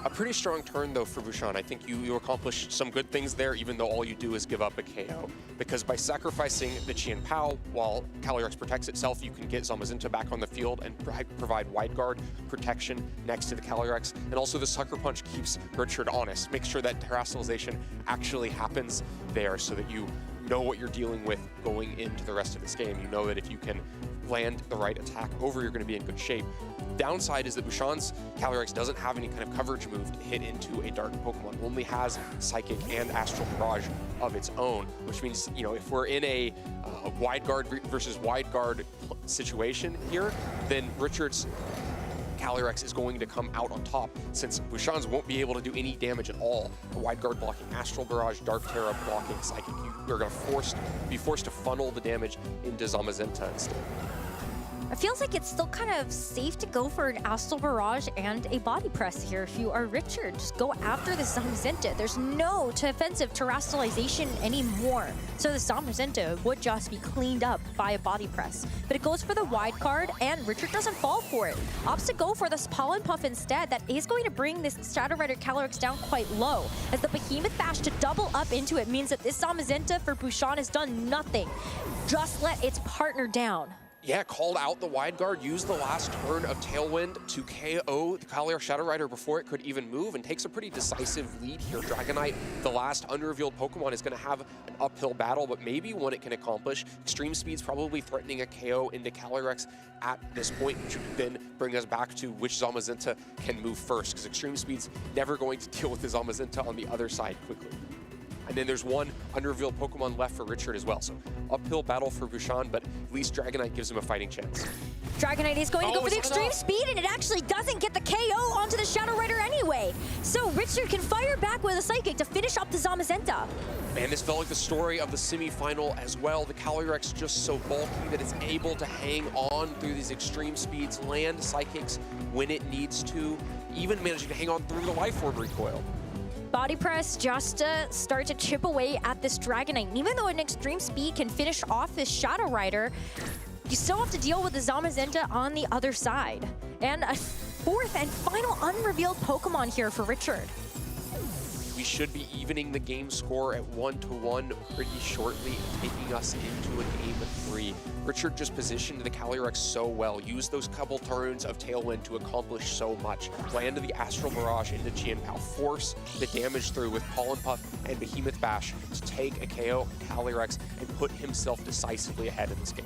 A pretty strong turn, though, for Bouchon. I think you accomplish some good things there, even though all you do is give up a KO. Because by sacrificing the Qianpao while Calyrex protects itself, you can get Zamazenta back on the field and provide wide guard protection next to the Calyrex. And also the Sucker Punch keeps Richard honest. Make sure that terrestrialization actually happens there so that you know what you're dealing with going into the rest of this game. You know that if you can land the right attack over, you're going to be in good shape. Downside is that Bouchon's Calyrex doesn't have any kind of coverage move to hit into a dark Pokemon. It only has Psychic and Astral Barrage of its own, which means, you know, if we're in a wide guard versus wide guard situation here, then Richard's Calyrex is going to come out on top, since Bouchon's won't be able to do any damage at all. The wide guard blocking Astral Barrage, Dark Terra blocking Psychic. You're going to be forced to funnel the damage into Zamazenta instead. It feels like it's still kind of safe to go for an Astral Barrage and a Body Press here if you are Richard. Just go after the Zamazenta. There's no defensive terrestrialization anymore. So the Zamazenta would just be cleaned up by a Body Press. But it goes for the wide card, and Richard doesn't fall for it. Opts to go for this Pollen Puff instead. That is going to bring this Shadow Rider Calyrex down quite low, as the Behemoth Bash to double up into it means that this Zamazenta for Bouchon has done nothing. Just let its partner down. Yeah, called out the wide guard, used the last turn of Tailwind to KO the Calyrex Shadow Rider before it could even move, and takes a pretty decisive lead here. Dragonite, the last unrevealed Pokemon, is going to have an uphill battle, but maybe one it can accomplish. Extreme Speed's probably threatening a KO into Calyrex at this point, which would then bring us back to which Zamazenta can move first, because Extreme Speed's never going to deal with the Zamazenta on the other side quickly. And then there's one unrevealed Pokemon left for Richard as well. So uphill battle for Bouchon, but at least Dragonite gives him a fighting chance. Dragonite is going to go for the Extreme Speed, and it actually doesn't get the KO onto the Shadow Rider anyway. So Richard can fire back with a Psychic to finish up the Zamazenta. Man, this felt like the story of the semifinal as well. The Calyrex just so bulky that it's able to hang on through these Extreme Speeds, land Psychics when it needs to, even managing to hang on through the Life Orb recoil. Body Press just to start to chip away at this Dragonite. And even though an Extreme Speed can finish off this Shadow Rider, you still have to deal with the Zamazenta on the other side. And a fourth and final unrevealed Pokemon here for Richard. We should be evening the game score at 1-1 pretty shortly, taking us into a game 3. Richard just positioned the Calyrex so well, used those couple turns of Tailwind to accomplish so much. Landed the Astral Barrage into Qianpao, force the damage through with Pollen Puff and Behemoth Bash to take a KO Calyrex and put himself decisively ahead in this game.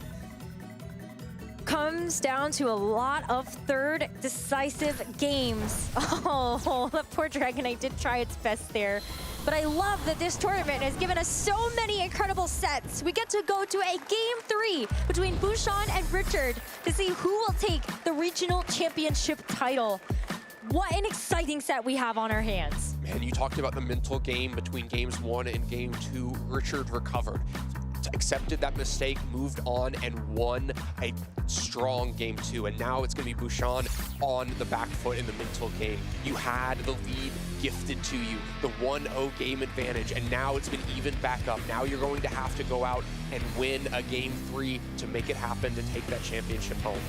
Comes down to a lot of third decisive games. Oh, that poor Dragonite did try its best there. But I love that this tournament has given us so many incredible sets. We get to go to a game 3 between Bouchon and Richard to see who will take the regional championship title. What an exciting set we have on our hands. Man, you talked about the mental game between games 1 and game 2. Richard recovered, accepted that mistake, moved on, and won a strong game 2. And now it's going to be Bouchon on the back foot in the mental game. You had the lead gifted to you, the 1-0 game advantage, and now it's been evened back up. Now you're going to have to go out and win a game 3 to make it happen, to take that championship home.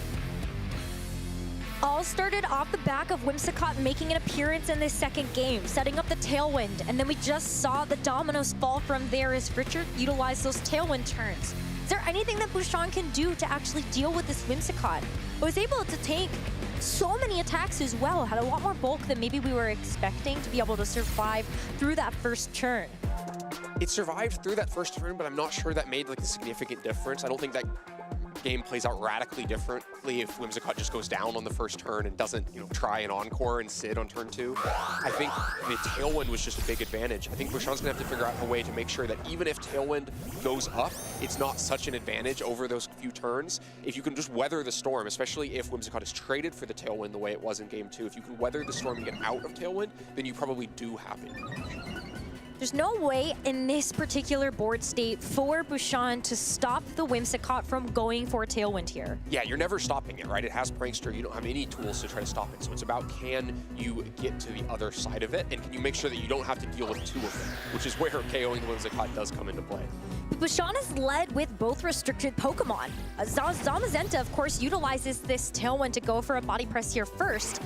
All started off the back of Whimsicott making an appearance in this second game, setting up the Tailwind, and then we just saw the dominoes fall from there as Richard utilized those Tailwind turns. Is there anything that Bouchon can do to actually deal with this Whimsicott? It was able to take so many attacks as well, had a lot more bulk than maybe we were expecting to be able to survive through that first turn. It survived through that first turn, but I'm not sure that made like a significant difference. I don't think that game plays out radically differently if Whimsicott just goes down on the first turn and doesn't, try an encore and sit on turn 2. I think the Tailwind was just a big advantage. I think Bouchon's gonna have to figure out a way to make sure that even if Tailwind goes up, it's not such an advantage over those few turns. If you can just weather the storm, especially if Whimsicott is traded for the Tailwind the way it was in game 2, if you can weather the storm and get out of Tailwind, then you probably do have it. There's no way in this particular board state for Bouchon to stop the Whimsicott from going for Tailwind here. Yeah, you're never stopping it, right? It has Prankster. You don't have any tools to try to stop it. So it's about, can you get to the other side of it, and can you make sure that you don't have to deal with two of them, which is where KOing the Whimsicott does come into play. Bouchon is led with both restricted Pokemon. Zamazenta, of course, utilizes this Tailwind to go for a body press here first.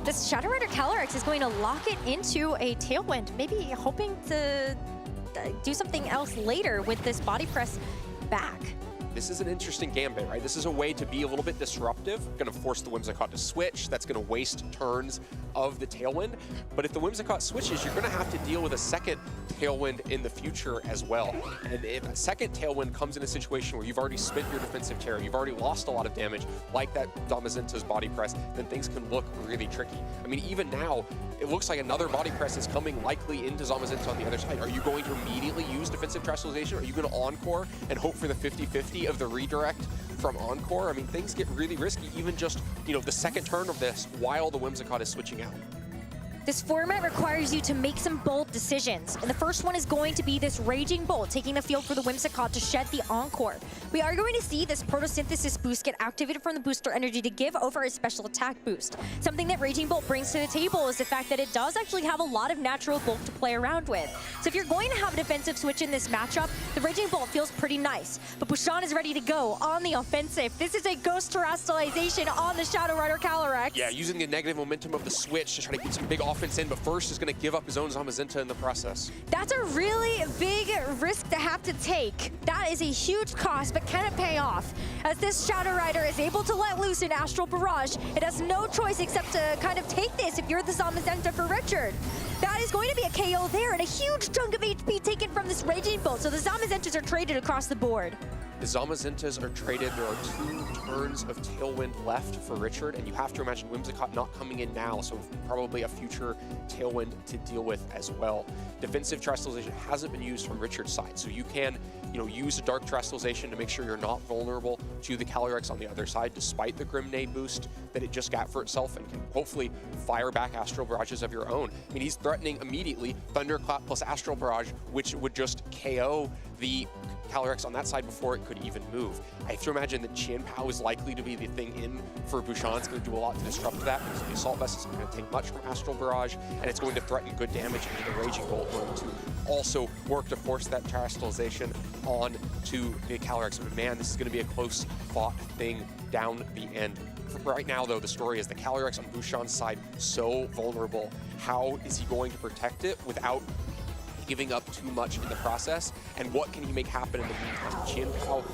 This Shadow Rider Calyrex is going to lock it into a Tailwind, maybe hoping to do something else later with this body press back. This is an interesting gambit, right? This is a way to be a little bit disruptive, going to force the Whimsicott to switch. That's going to waste turns of the Tailwind. But if the Whimsicott switches, you're going to have to deal with a second Tailwind in the future as well. And if a second Tailwind comes in a situation where you've already spent your defensive terror, you've already lost a lot of damage, like that Zamazenta's body press, then things can look really tricky. I mean, even now, it looks like another body press is coming likely into Zamazenta on the other side. Are you going to immediately use defensive terrestrialization? Are you going to encore and hope for the 50-50 of the redirect from Encore? I mean, things get really risky, even just, the second turn of this while the Whimsicott is switching out. This format requires you to make some bold decisions. And the first one is going to be this Raging Bolt, taking the field for the Whimsicott to shed the Encore. We are going to see this Photosynthesis boost get activated from the booster energy to give over a special attack boost. Something that Raging Bolt brings to the table is the fact that it does actually have a lot of natural bulk to play around with. So if you're going to have a defensive switch in this matchup, the Raging Bolt feels pretty nice. But Bouchon is ready to go on the offensive. This is a Ghost Terrestrialization on the Shadow Rider Calyrex. Yeah, using the negative momentum of the switch to try to get some big offense in, but first is going to give up his own Zamazenta in the process. That's a really big risk to have to take. That is a huge cost, but can it pay off? As this Shadow Rider is able to let loose an Astral Barrage, it has no choice except to kind of take this if you're the Zamazenta for Richard. That is going to be a KO there, and a huge chunk of HP taken from this Raging Bolt, so the Zamazentas are traded across the board. The Zamazentas are traded. There are 2 turns of Tailwind left for Richard, and you have to imagine Whimsicott not coming in now, so probably a future Tailwind to deal with as well. Defensive Terrestrialization hasn't been used from Richard's side, so you can use a Dark Terrestrialization to make sure you're not vulnerable to the Calyrex on the other side, despite the Grimnade boost that it just got for itself, and can hopefully fire back Astral Barrages of your own. I mean, he's threatening immediately Thunderclap plus Astral Barrage, which would just KO the Calyrex on that side before it could even move. I have to imagine that Qianpao is likely to be the thing in for Bouchon. It's going to do a lot to disrupt that, because the Assault Vest isn't going to take much from Astral Barrage, and it's going to threaten good damage into the Raging Bolt, going to also work to force that Terrestrialization on to the Calyrex. But man, this is going to be a close fought thing down the end. Right now, though, the story is the Calyrex on Bouchon's side so vulnerable. How is he going to protect it without giving up too much in the process? And what can he make happen in the meantime? Qianpao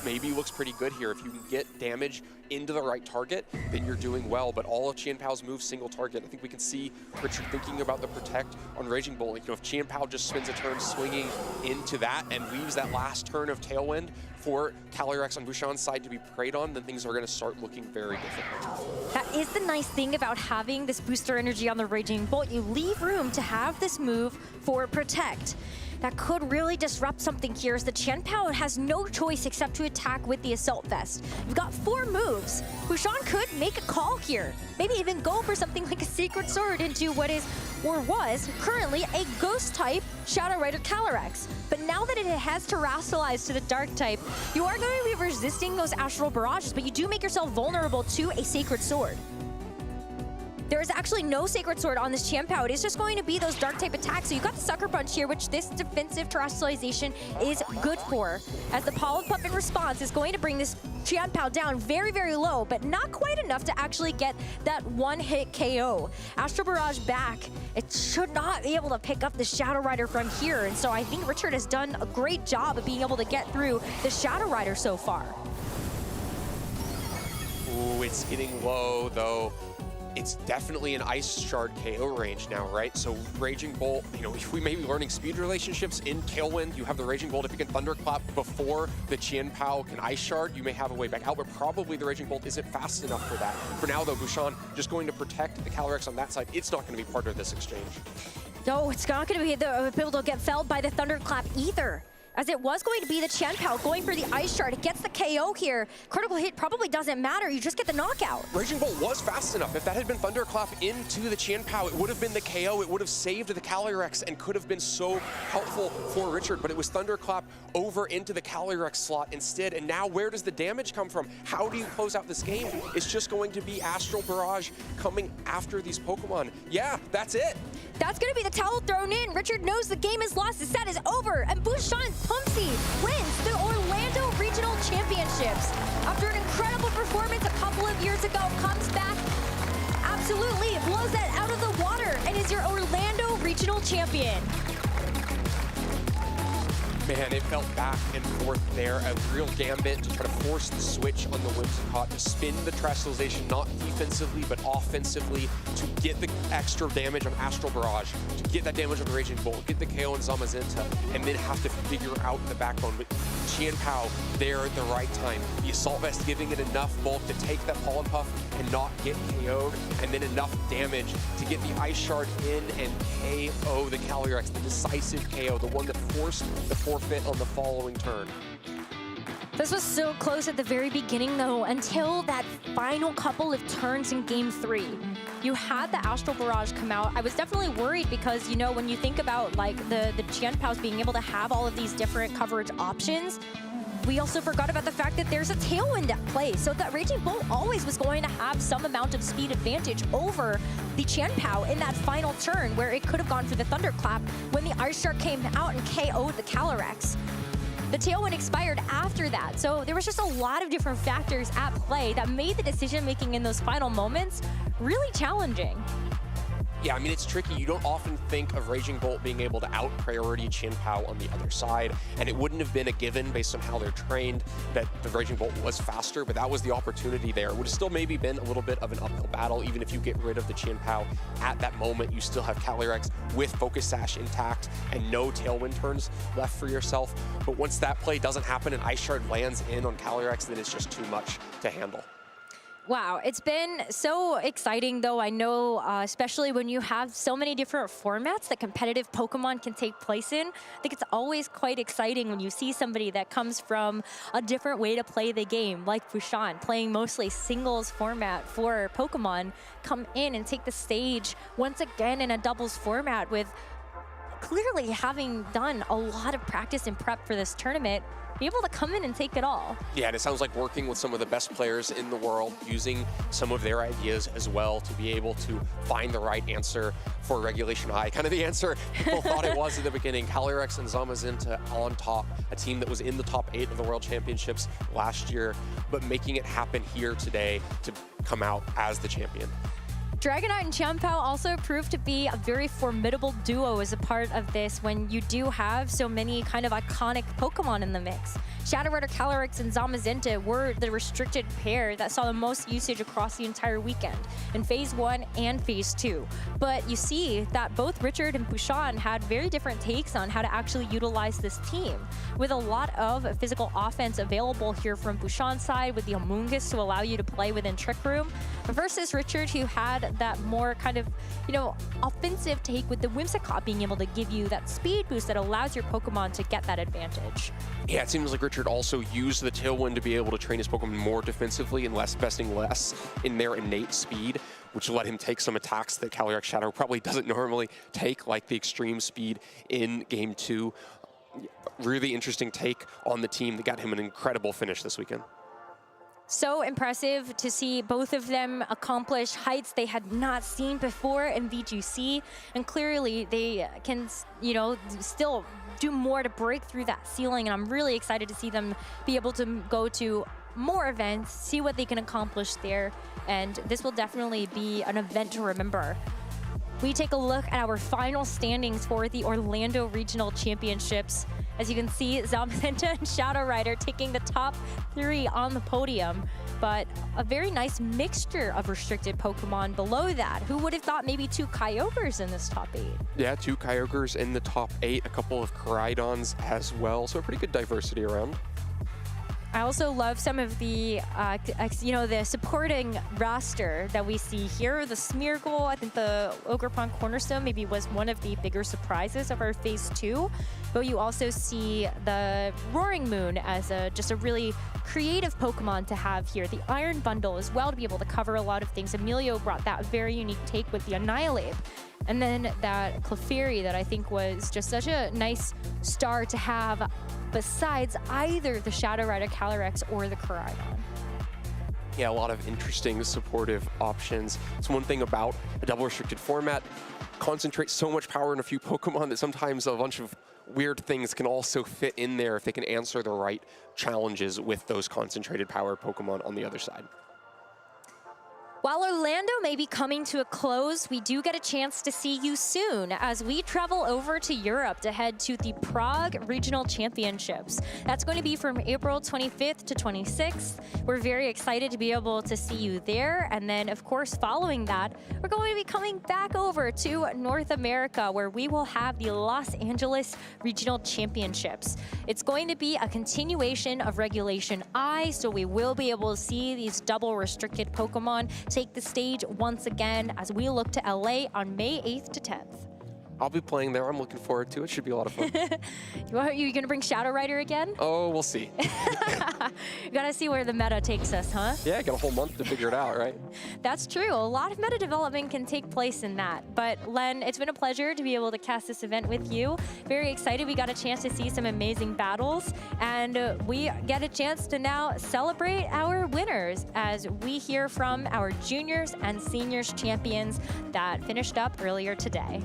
maybe looks pretty good here. If you can get damage into the right target, then you're doing well. But all of Qianpao's moves single target. I think we can see Richard thinking about the protect on Raging Bolt. If Qianpao just spends a turn swinging into that and leaves that last turn of Tailwind for Calyrex on Bouchon's side to be preyed on, then things are going to start looking very different. That is the nice thing about having this booster energy on the Raging Bolt. You leave room to have this move for Protect. That could really disrupt something here, as the Qianpao has no choice except to attack with the Assault Vest. You've got 4 moves. Bouchon could make a call here. Maybe even go for something like a Sacred Sword into what is, or was, currently a Ghost-type Shadow Rider Calyrex. But now that it has terrestrialized to the Dark type, you are going to be resisting those Astral Barrages, but you do make yourself vulnerable to a Sacred Sword. There is actually no Sacred Sword on this Qianpao. It is just going to be those Dark-type attacks. So you've got the Sucker Punch here, which this defensive terrestrialization is good for, as the Pollen Puppet response is going to bring this Qianpao down very, very low, but not quite enough to actually get that one-hit KO. Astral Barrage back. It should not be able to pick up the Shadow Rider from here, and so I think Richard has done a great job of being able to get through the Shadow Rider so far. Ooh, it's getting low, though. It's definitely an Ice Shard KO range now, right? So Raging Bolt, if we may be learning speed relationships in Tailwind, you have the Raging Bolt. If you can Thunderclap before the Qianpao can Ice Shard, you may have a way back out, but probably the Raging Bolt isn't fast enough for that. For now, though, Bouchon just going to protect the Calyrex on that side. It's not going to be part of this exchange. No, it's not going to be able to get felled by the Thunderclap either. as it was going to be the Campbell going for the Ice Shard. It gets the KO here. Critical hit probably doesn't matter. You just get the knockout. Raging Bolt was fast enough. If that had been Thunderclap into the Campbell, it would have been the KO. It would have saved the Calyrex and could have been so helpful for Richard, but it was Thunderclap over into the Calyrex slot instead. And now where does the damage come from? How do you close out this game? It's just going to be Astral Barrage coming after these Pokemon. Yeah, that's it. That's going to be the towel thrown in. Richard knows the game is lost. The set is over. And Bouchon Pumpsy wins the Orlando Regional Championships. After an incredible performance a couple of years ago, comes back, absolutely blows that out of the water, and is your Orlando Regional Champion. Man, it felt back and forth there. A real gambit to try to force the switch on the Whimsicott, to spin the Terrestrialization, not defensively, but offensively, to get the extra damage on Astral Barrage, to get that damage on the Raging Bolt, get the KO on Zamazenta, and then have to figure out the backbone. But Qianpao there at the right time. The Assault Vest giving it enough bulk to take that Pollen Puff and not get KO'd, and then enough damage to get the Ice Shard in and KO the Calyrex, the decisive KO, the one that forced the forfeit on the following turn. This was so close at the very beginning, though, until that final couple of turns in Game 3. You had the Astral Barrage come out. I was definitely worried because, you know, when you think about like the Qianpaos being able to have all of these different coverage options, we also forgot about the fact that there's a Tailwind at play. So that Raging Bolt always was going to have some amount of speed advantage over the Qianpao in that final turn, where it could have gone for the Thunderclap when the Ice Shard came out and KO'd the Calyrex. The Tailwind expired after that, so there was just a lot of different factors at play that made the decision-making in those final moments really challenging. Yeah, I mean, it's tricky. You don't often think of Raging Bolt being able to out-priority Qianpao on the other side, and it wouldn't have been a given based on how they're trained that the Raging Bolt was faster, but that was the opportunity there. It would have still maybe been a little bit of an uphill battle, even if you get rid of the Qianpao. At that moment, you still have Calyrex with Focus Sash intact and no Tailwind turns left for yourself. But once that play doesn't happen and Ice Shard lands in on Calyrex, then it's just too much to handle. Wow, it's been so exciting, though. I know, especially when you have so many different formats that competitive Pokemon can take place in. I think it's always quite exciting when you see somebody that comes from a different way to play the game, like Bouchon, playing mostly singles format for Pokemon, come in and take the stage once again in a doubles format with clearly having done a lot of practice and prep for this tournament. Be able to come in and take it all. Yeah, and it sounds like working with some of the best players in the world, using some of their ideas as well to be able to find the right answer for Regulation High. Kind of the answer people thought it was at the beginning. Calyrex and Zamazenta on top, a team that was in the top 8 of the World Championships last year, but making it happen here today to come out as the champion. Dragonite and Qianpao also proved to be a very formidable duo as a part of this when you do have so many kind of iconic Pokemon in the mix. Shadow Rider, Calyrex, and Zamazenta were the restricted pair that saw the most usage across the entire weekend in Phase 1 and Phase 2. But you see that both Richard and Bouchon had very different takes on how to actually utilize this team, with a lot of physical offense available here from Bouchon's side with the Amoonguss to allow you to play within Trick Room, versus Richard, who had that more kind of, you know, offensive take with the Whimsicott being able to give you that speed boost that allows your Pokemon to get that advantage. Yeah, it seems like Richard also used the Tailwind to be able to train his Pokemon more defensively and investing less in their innate speed, which let him take some attacks that Calyrex Shadow probably doesn't normally take, like the extreme speed in Game 2. Really interesting take on the team that got him an incredible finish this weekend. So impressive to see both of them accomplish heights they had not seen before in VGC, and clearly they can, you know, still do more to break through that ceiling, and I'm really excited to see them be able to go to more events, see what they can accomplish there, and this will definitely be an event to remember. We take a look at our final standings for the Orlando Regional Championships. As you can see, Zamazenta and Shadow Rider taking the top 3 on the podium, but a very nice mixture of restricted Pokemon below that. Who would have thought maybe 2 Kyogres in this top 8? Yeah, 2 Kyogres in the top 8, a couple of Koraidons as well, so a pretty good diversity around. I also love some of the, the supporting roster that we see here. The Smeargle, I think the Ogerpon Cornerstone maybe was one of the bigger surprises of our Phase 2. But you also see the Roaring Moon as just a really creative Pokemon to have here. The Iron Bundle as well to be able to cover a lot of things. Emilio brought that very unique take with the Annihilate. And then that Clefairy that I think was just such a nice star to have besides either the Shadow Rider Calyrex or the Koraidon. Yeah, a lot of interesting supportive options. It's one thing about a double restricted format. Concentrate so much power in a few Pokemon that sometimes a bunch of weird things can also fit in there if they can answer the right challenges with those concentrated power Pokemon on the other side. While Orlando may be coming to a close, we do get a chance to see you soon as we travel over to Europe to head to the Prague Regional Championships. That's going to be from April 25th to 26th. We're very excited to be able to see you there. And then, of course, following that, we're going to be coming back over to North America, where we will have the Los Angeles Regional Championships. It's going to be a continuation of Regulation I, so we will be able to see these double restricted Pokemon take the stage once again as we look to LA on May 8th to 10th. I'll be playing there. I'm looking forward to it. Should be a lot of fun. You gonna bring Shadow Rider again? Oh, we'll see. You gotta see where the meta takes us, huh? Yeah, got a whole month to figure it out, right? That's true. A lot of meta development can take place in that. But Len, it's been a pleasure to be able to cast this event with you. Very excited. We got a chance to see some amazing battles, and we get a chance to now celebrate our winners as we hear from our juniors and seniors champions that finished up earlier today.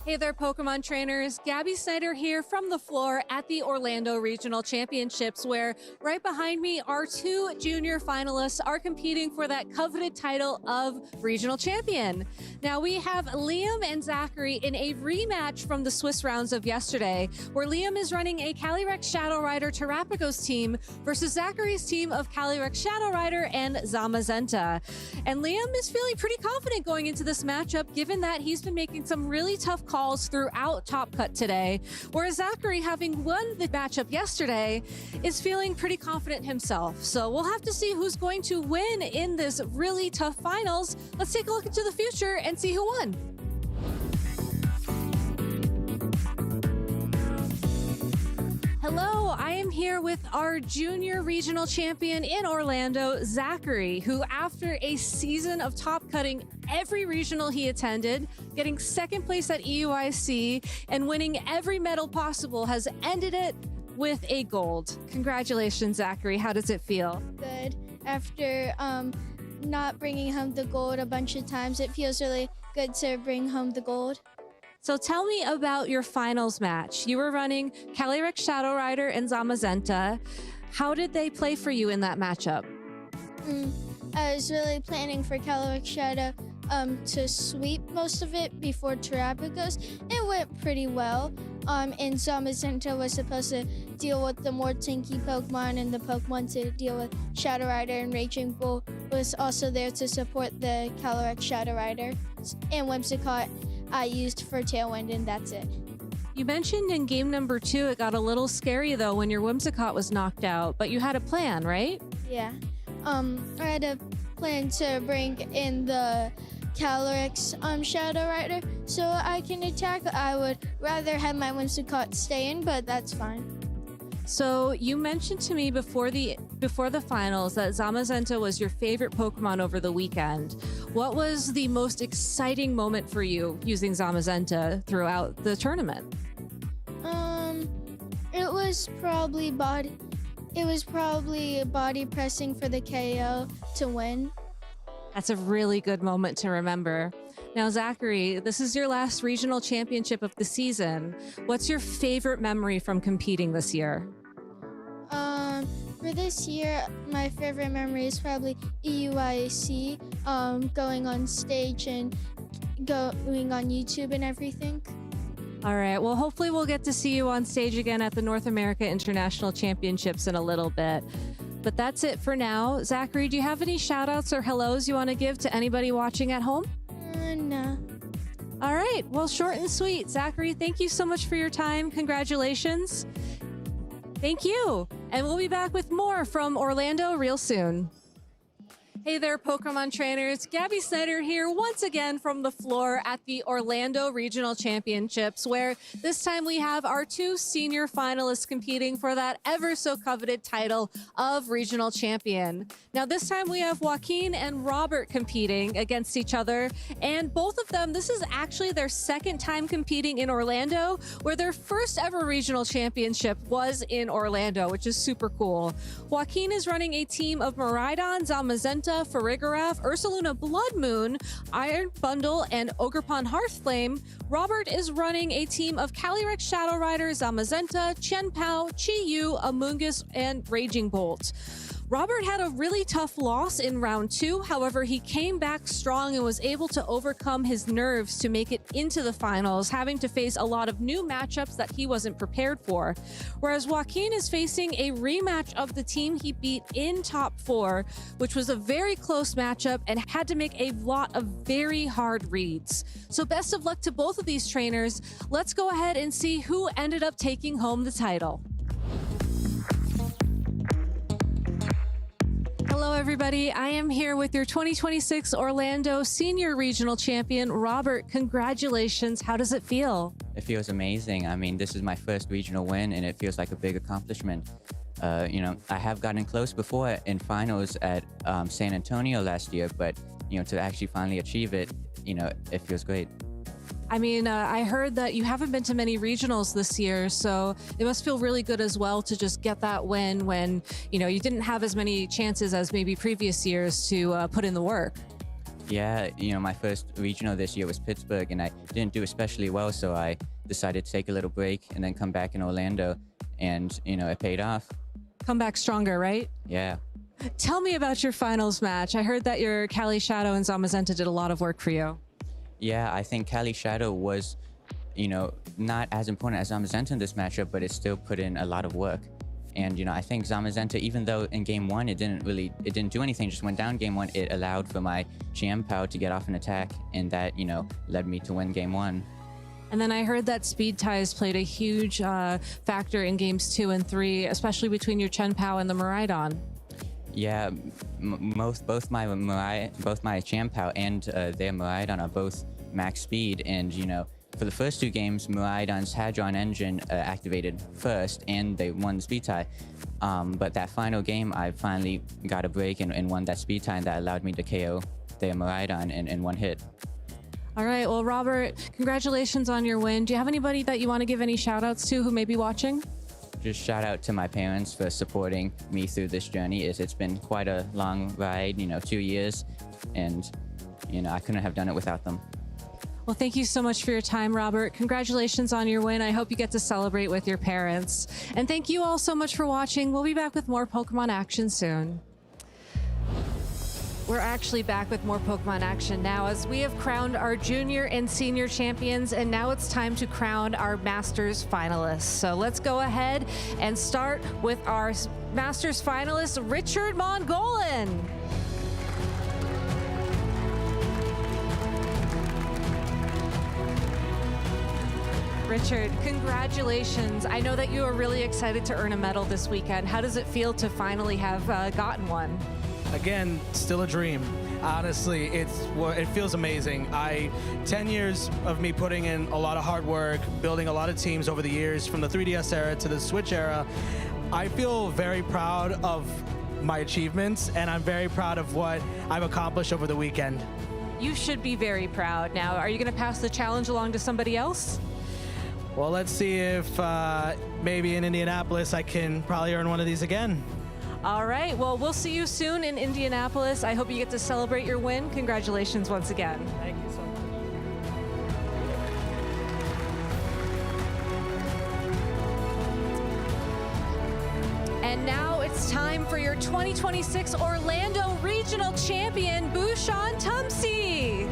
Hey there, Pokemon trainers. Gabby Snyder here from the floor at the Orlando Regional Championships, where right behind me, our two junior finalists are competing for that coveted title of Regional Champion. Now, we have Liam and Zachary in a rematch from the Swiss rounds of yesterday, where Liam is running a Calyrex Shadow Rider Terrapagos team versus Zachary's team of Calyrex Shadow Rider and Zamazenta. And Liam is feeling pretty confident going into this matchup, given that he's been making some really tough calls throughout Top Cut today, whereas Zachary, having won the matchup yesterday, is feeling pretty confident himself. So we'll have to see who's going to win in this really tough finals. Let's take a look into the future and see who won. Hello, I am here with our junior regional champion in Orlando, Zachary, who after a season of top cutting every regional he attended, getting second place at EUIC, and winning every medal possible, has ended it with a gold. Congratulations, Zachary. How does it feel? Good. After not bringing home the gold a bunch of times, it feels really good to bring home the gold. So tell me about your finals match. You were running Calyrex Shadow Rider and Zamazenta. How did they play for you in that matchup? I was really planning for Calyrex Shadow to sweep most of it before Terrapagos. It went pretty well. And Zamazenta was supposed to deal with the more tanky Pokemon, and the Pokemon to deal with Shadow Rider, and Raging Bull was also there to support the Calyrex Shadow Rider. And Whimsicott I used for Tailwind, and that's it. You mentioned in game number 2 it got a little scary though when your Whimsicott was knocked out, but you had a plan, right? Yeah. I had a plan to bring in the Calyrex Shadow Rider so I can attack. I would rather have my Whimsicott stay in, but that's fine. So you mentioned to me before the finals that Zamazenta was your favorite Pokemon over the weekend. What was the most exciting moment for you using Zamazenta throughout the tournament? It was probably body pressing for the KO to win. That's a really good moment to remember. Now, Zachary, this is your last regional championship of the season. What's your favorite memory from competing this year? For this year, my favorite memory is probably EUIC, going on stage and going on YouTube and everything. All right, well, hopefully we'll get to see you on stage again at the North America International Championships in a little bit. But that's it for now. Zachary, do you have any shout outs or hellos you want to give to anybody watching at home? No. All right, well, short and sweet. Zachary, thank you so much for your time. Congratulations. Thank you. And we'll be back with more from Orlando real soon. Hey there, Pokemon trainers. Gabby Snyder here once again from the floor at the Orlando Regional Championships, where this time we have our 2 senior finalists competing for that ever so coveted title of Regional Champion. Now this time we have Joaquin and Robert competing against each other, and both of them, this is actually their second time competing in Orlando, where their first ever Regional Championship was in Orlando, which is super cool. Joaquin is running a team of Miraidon, Zamazenta, Farigiraf, Ursaluna Blood Moon, Iron Bundle, and Ogerpon Hearthflame. Robert is running a team of Calyrex Shadow Rider, Zamazenta, Chien-Pao, Chi-Yu, Amoonguss, and Raging Bolt. Robert had a really tough loss in round 2. However, he came back strong and was able to overcome his nerves to make it into the finals, having to face a lot of new matchups that he wasn't prepared for. Whereas Joaquin is facing a rematch of the team he beat in top 4, which was a very close matchup and had to make a lot of very hard reads. So best of luck to both of these trainers. Let's go ahead and see who ended up taking home the title. Hello, everybody. I am here with your 2026 Orlando Senior Regional Champion, Robert. Congratulations. How does it feel? It feels amazing. I mean, this is my first regional win, and it feels like a big accomplishment. You know, I have gotten close before in finals at San Antonio last year, but, you know, to actually finally achieve it, you know, it feels great. I mean, I heard that you haven't been to many regionals this year, so it must feel really good as well to just get that win when, you know, you didn't have as many chances as maybe previous years to put in the work. Yeah, you know, my first regional this year was Pittsburgh, and I didn't do especially well, so I decided to take a little break and then come back in Orlando, and, you know, it paid off. Come back stronger, right? Yeah. Tell me about your finals match. I heard that your Cali Shadow and Zamazenta did a lot of work for you. Yeah, I think Cali Shadow was, you know, not as important as Zamazenta in this matchup, but it still put in a lot of work. And, you know, I think Zamazenta, even though in game 1 it didn't do anything, just went down game 1, it allowed for my Chien-Pao to get off an attack, and that, you know, led me to win game 1. And then I heard that speed ties played a huge factor in games 2 and 3, especially between your Chien-Pao and the Miraidon. Yeah, both my Chien-Pao and their Miraidon are both max speed, and, you know, for the first 2 games, Miraidon's Hadron engine activated first, and they won the speed tie. But that final game, I finally got a break and won that speed tie, and that allowed me to KO their Miraidon in one hit. All right, well, Robert, congratulations on your win. Do you have anybody that you want to give any shout outs to who may be watching? Just shout out to my parents for supporting me through this journey. It's been quite a long ride, you know, 2 years, and, you know, I couldn't have done it without them. Well, thank you so much for your time, Robert. Congratulations on your win. I hope you get to celebrate with your parents. And thank you all so much for watching. We'll be back with more Pokemon action soon. We're actually back with more Pokemon action now, as we have crowned our junior and senior champions, and now it's time to crown our Masters finalists. So let's go ahead and start with our Masters finalist, Richard Mongolan. Richard, congratulations. I know that you are really excited to earn a medal this weekend. How does it feel to finally have gotten one? Again, still a dream. Honestly, it feels amazing. 10 years of me putting in a lot of hard work, building a lot of teams over the years, from the 3DS era to the Switch era. I feel very proud of my achievements, and I'm very proud of what I've accomplished over the weekend. You should be very proud. Now, are you going to pass the challenge along to somebody else? Well, let's see if maybe in Indianapolis I can probably earn one of these again. All right, well, we'll see you soon in Indianapolis. I hope you get to celebrate your win. Congratulations once again. Thank you so much. And now it's time for your 2026 Orlando Regional Champion, Bhushan Tumsi.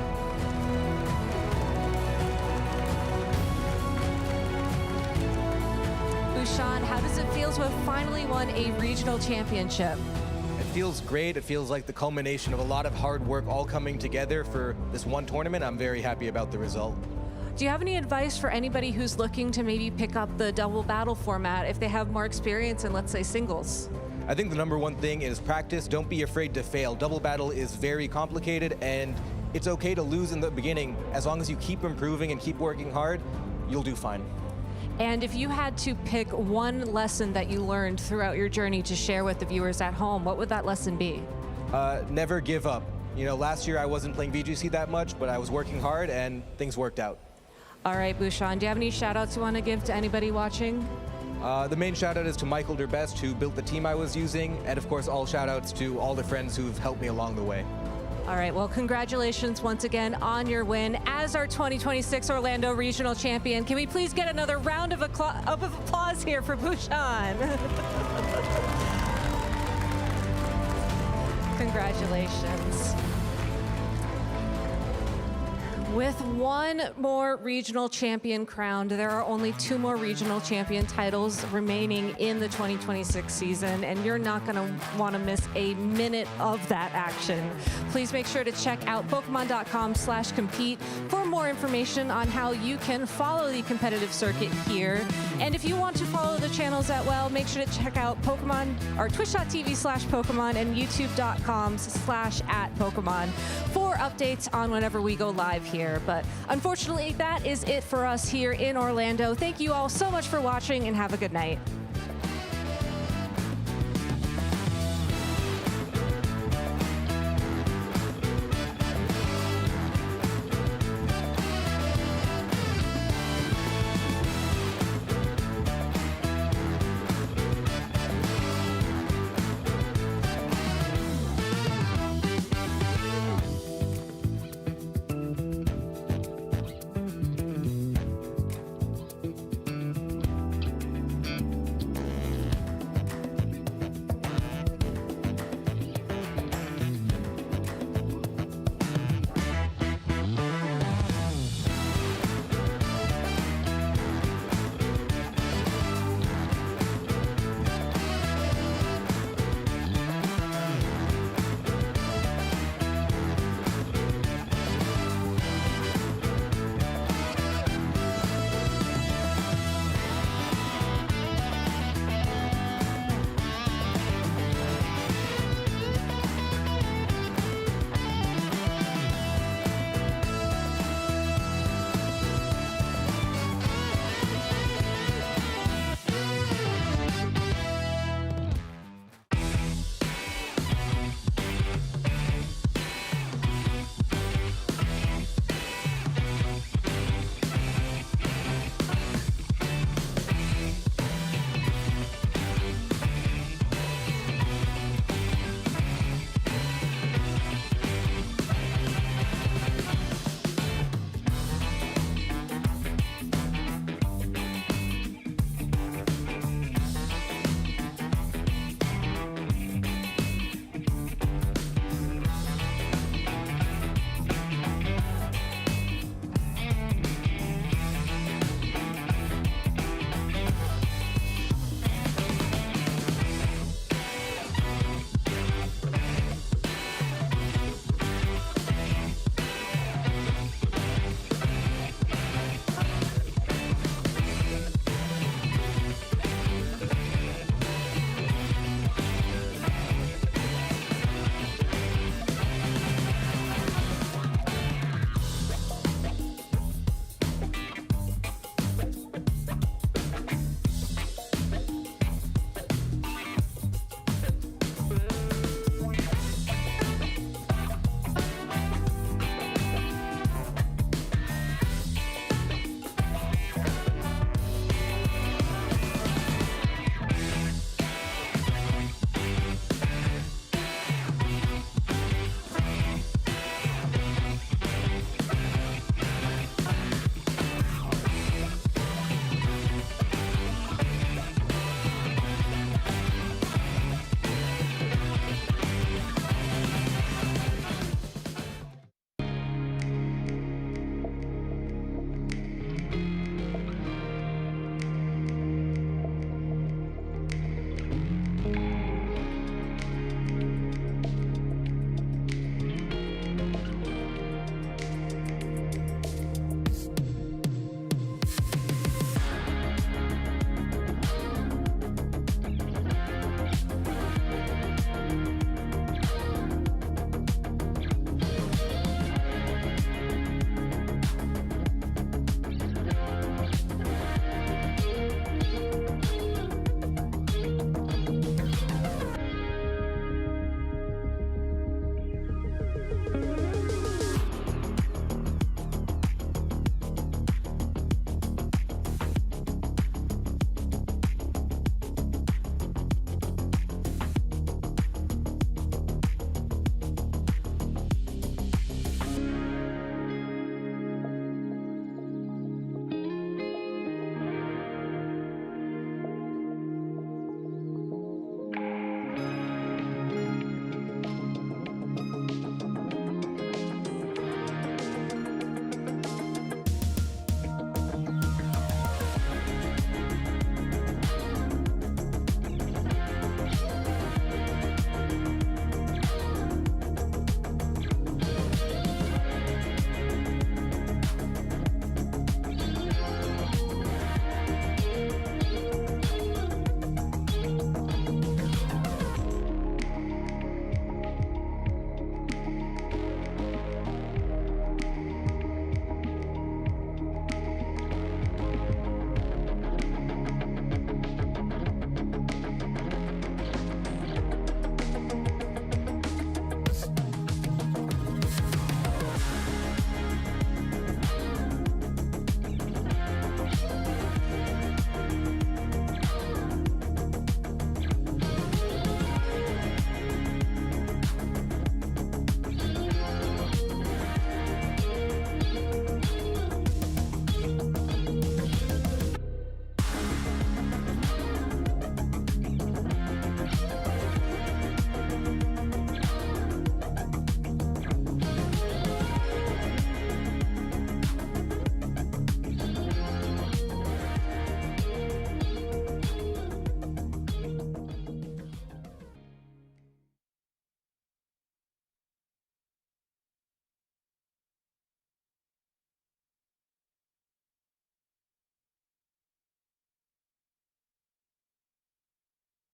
Bhushan, how does it feel to have finally won a regional championship? It feels great. It feels like the culmination of a lot of hard work all coming together for this one tournament. I'm very happy about the result. Do you have any advice for anybody who's looking to maybe pick up the double battle format if they have more experience in, let's say, singles? I think the number one thing is practice. Don't be afraid to fail. Double battle is very complicated, and it's okay to lose in the beginning. As long as you keep improving and keep working hard, you'll do fine. And if you had to pick one lesson that you learned throughout your journey to share with the viewers at home, what would that lesson be? Never give up. You know, last year I wasn't playing VGC that much, but I was working hard and things worked out. All right, Bhushan, do you have any shout outs you want to give to anybody watching? The main shout out is to Michael Derbest, who built the team I was using, and of course all shout outs to all the friends who've helped me along the way. All right, well, congratulations once again on your win as our 2026 Orlando Regional Champion. Can we please get another round of applause here for Bhushan? Congratulations. With one more regional champion crowned, there are only 2 more regional champion titles remaining in the 2026 season, and you're not going to want to miss a minute of that action. Please make sure to check out Pokemon.com/compete for more information on how you can follow the competitive circuit here. And if you want to follow the channels as well, make sure to check out Pokemon or twitch.tv/Pokemon and youtube.com/@Pokemon for updates on whenever we go live here. But unfortunately, that is it for us here in Orlando. Thank you all so much for watching and have a good night.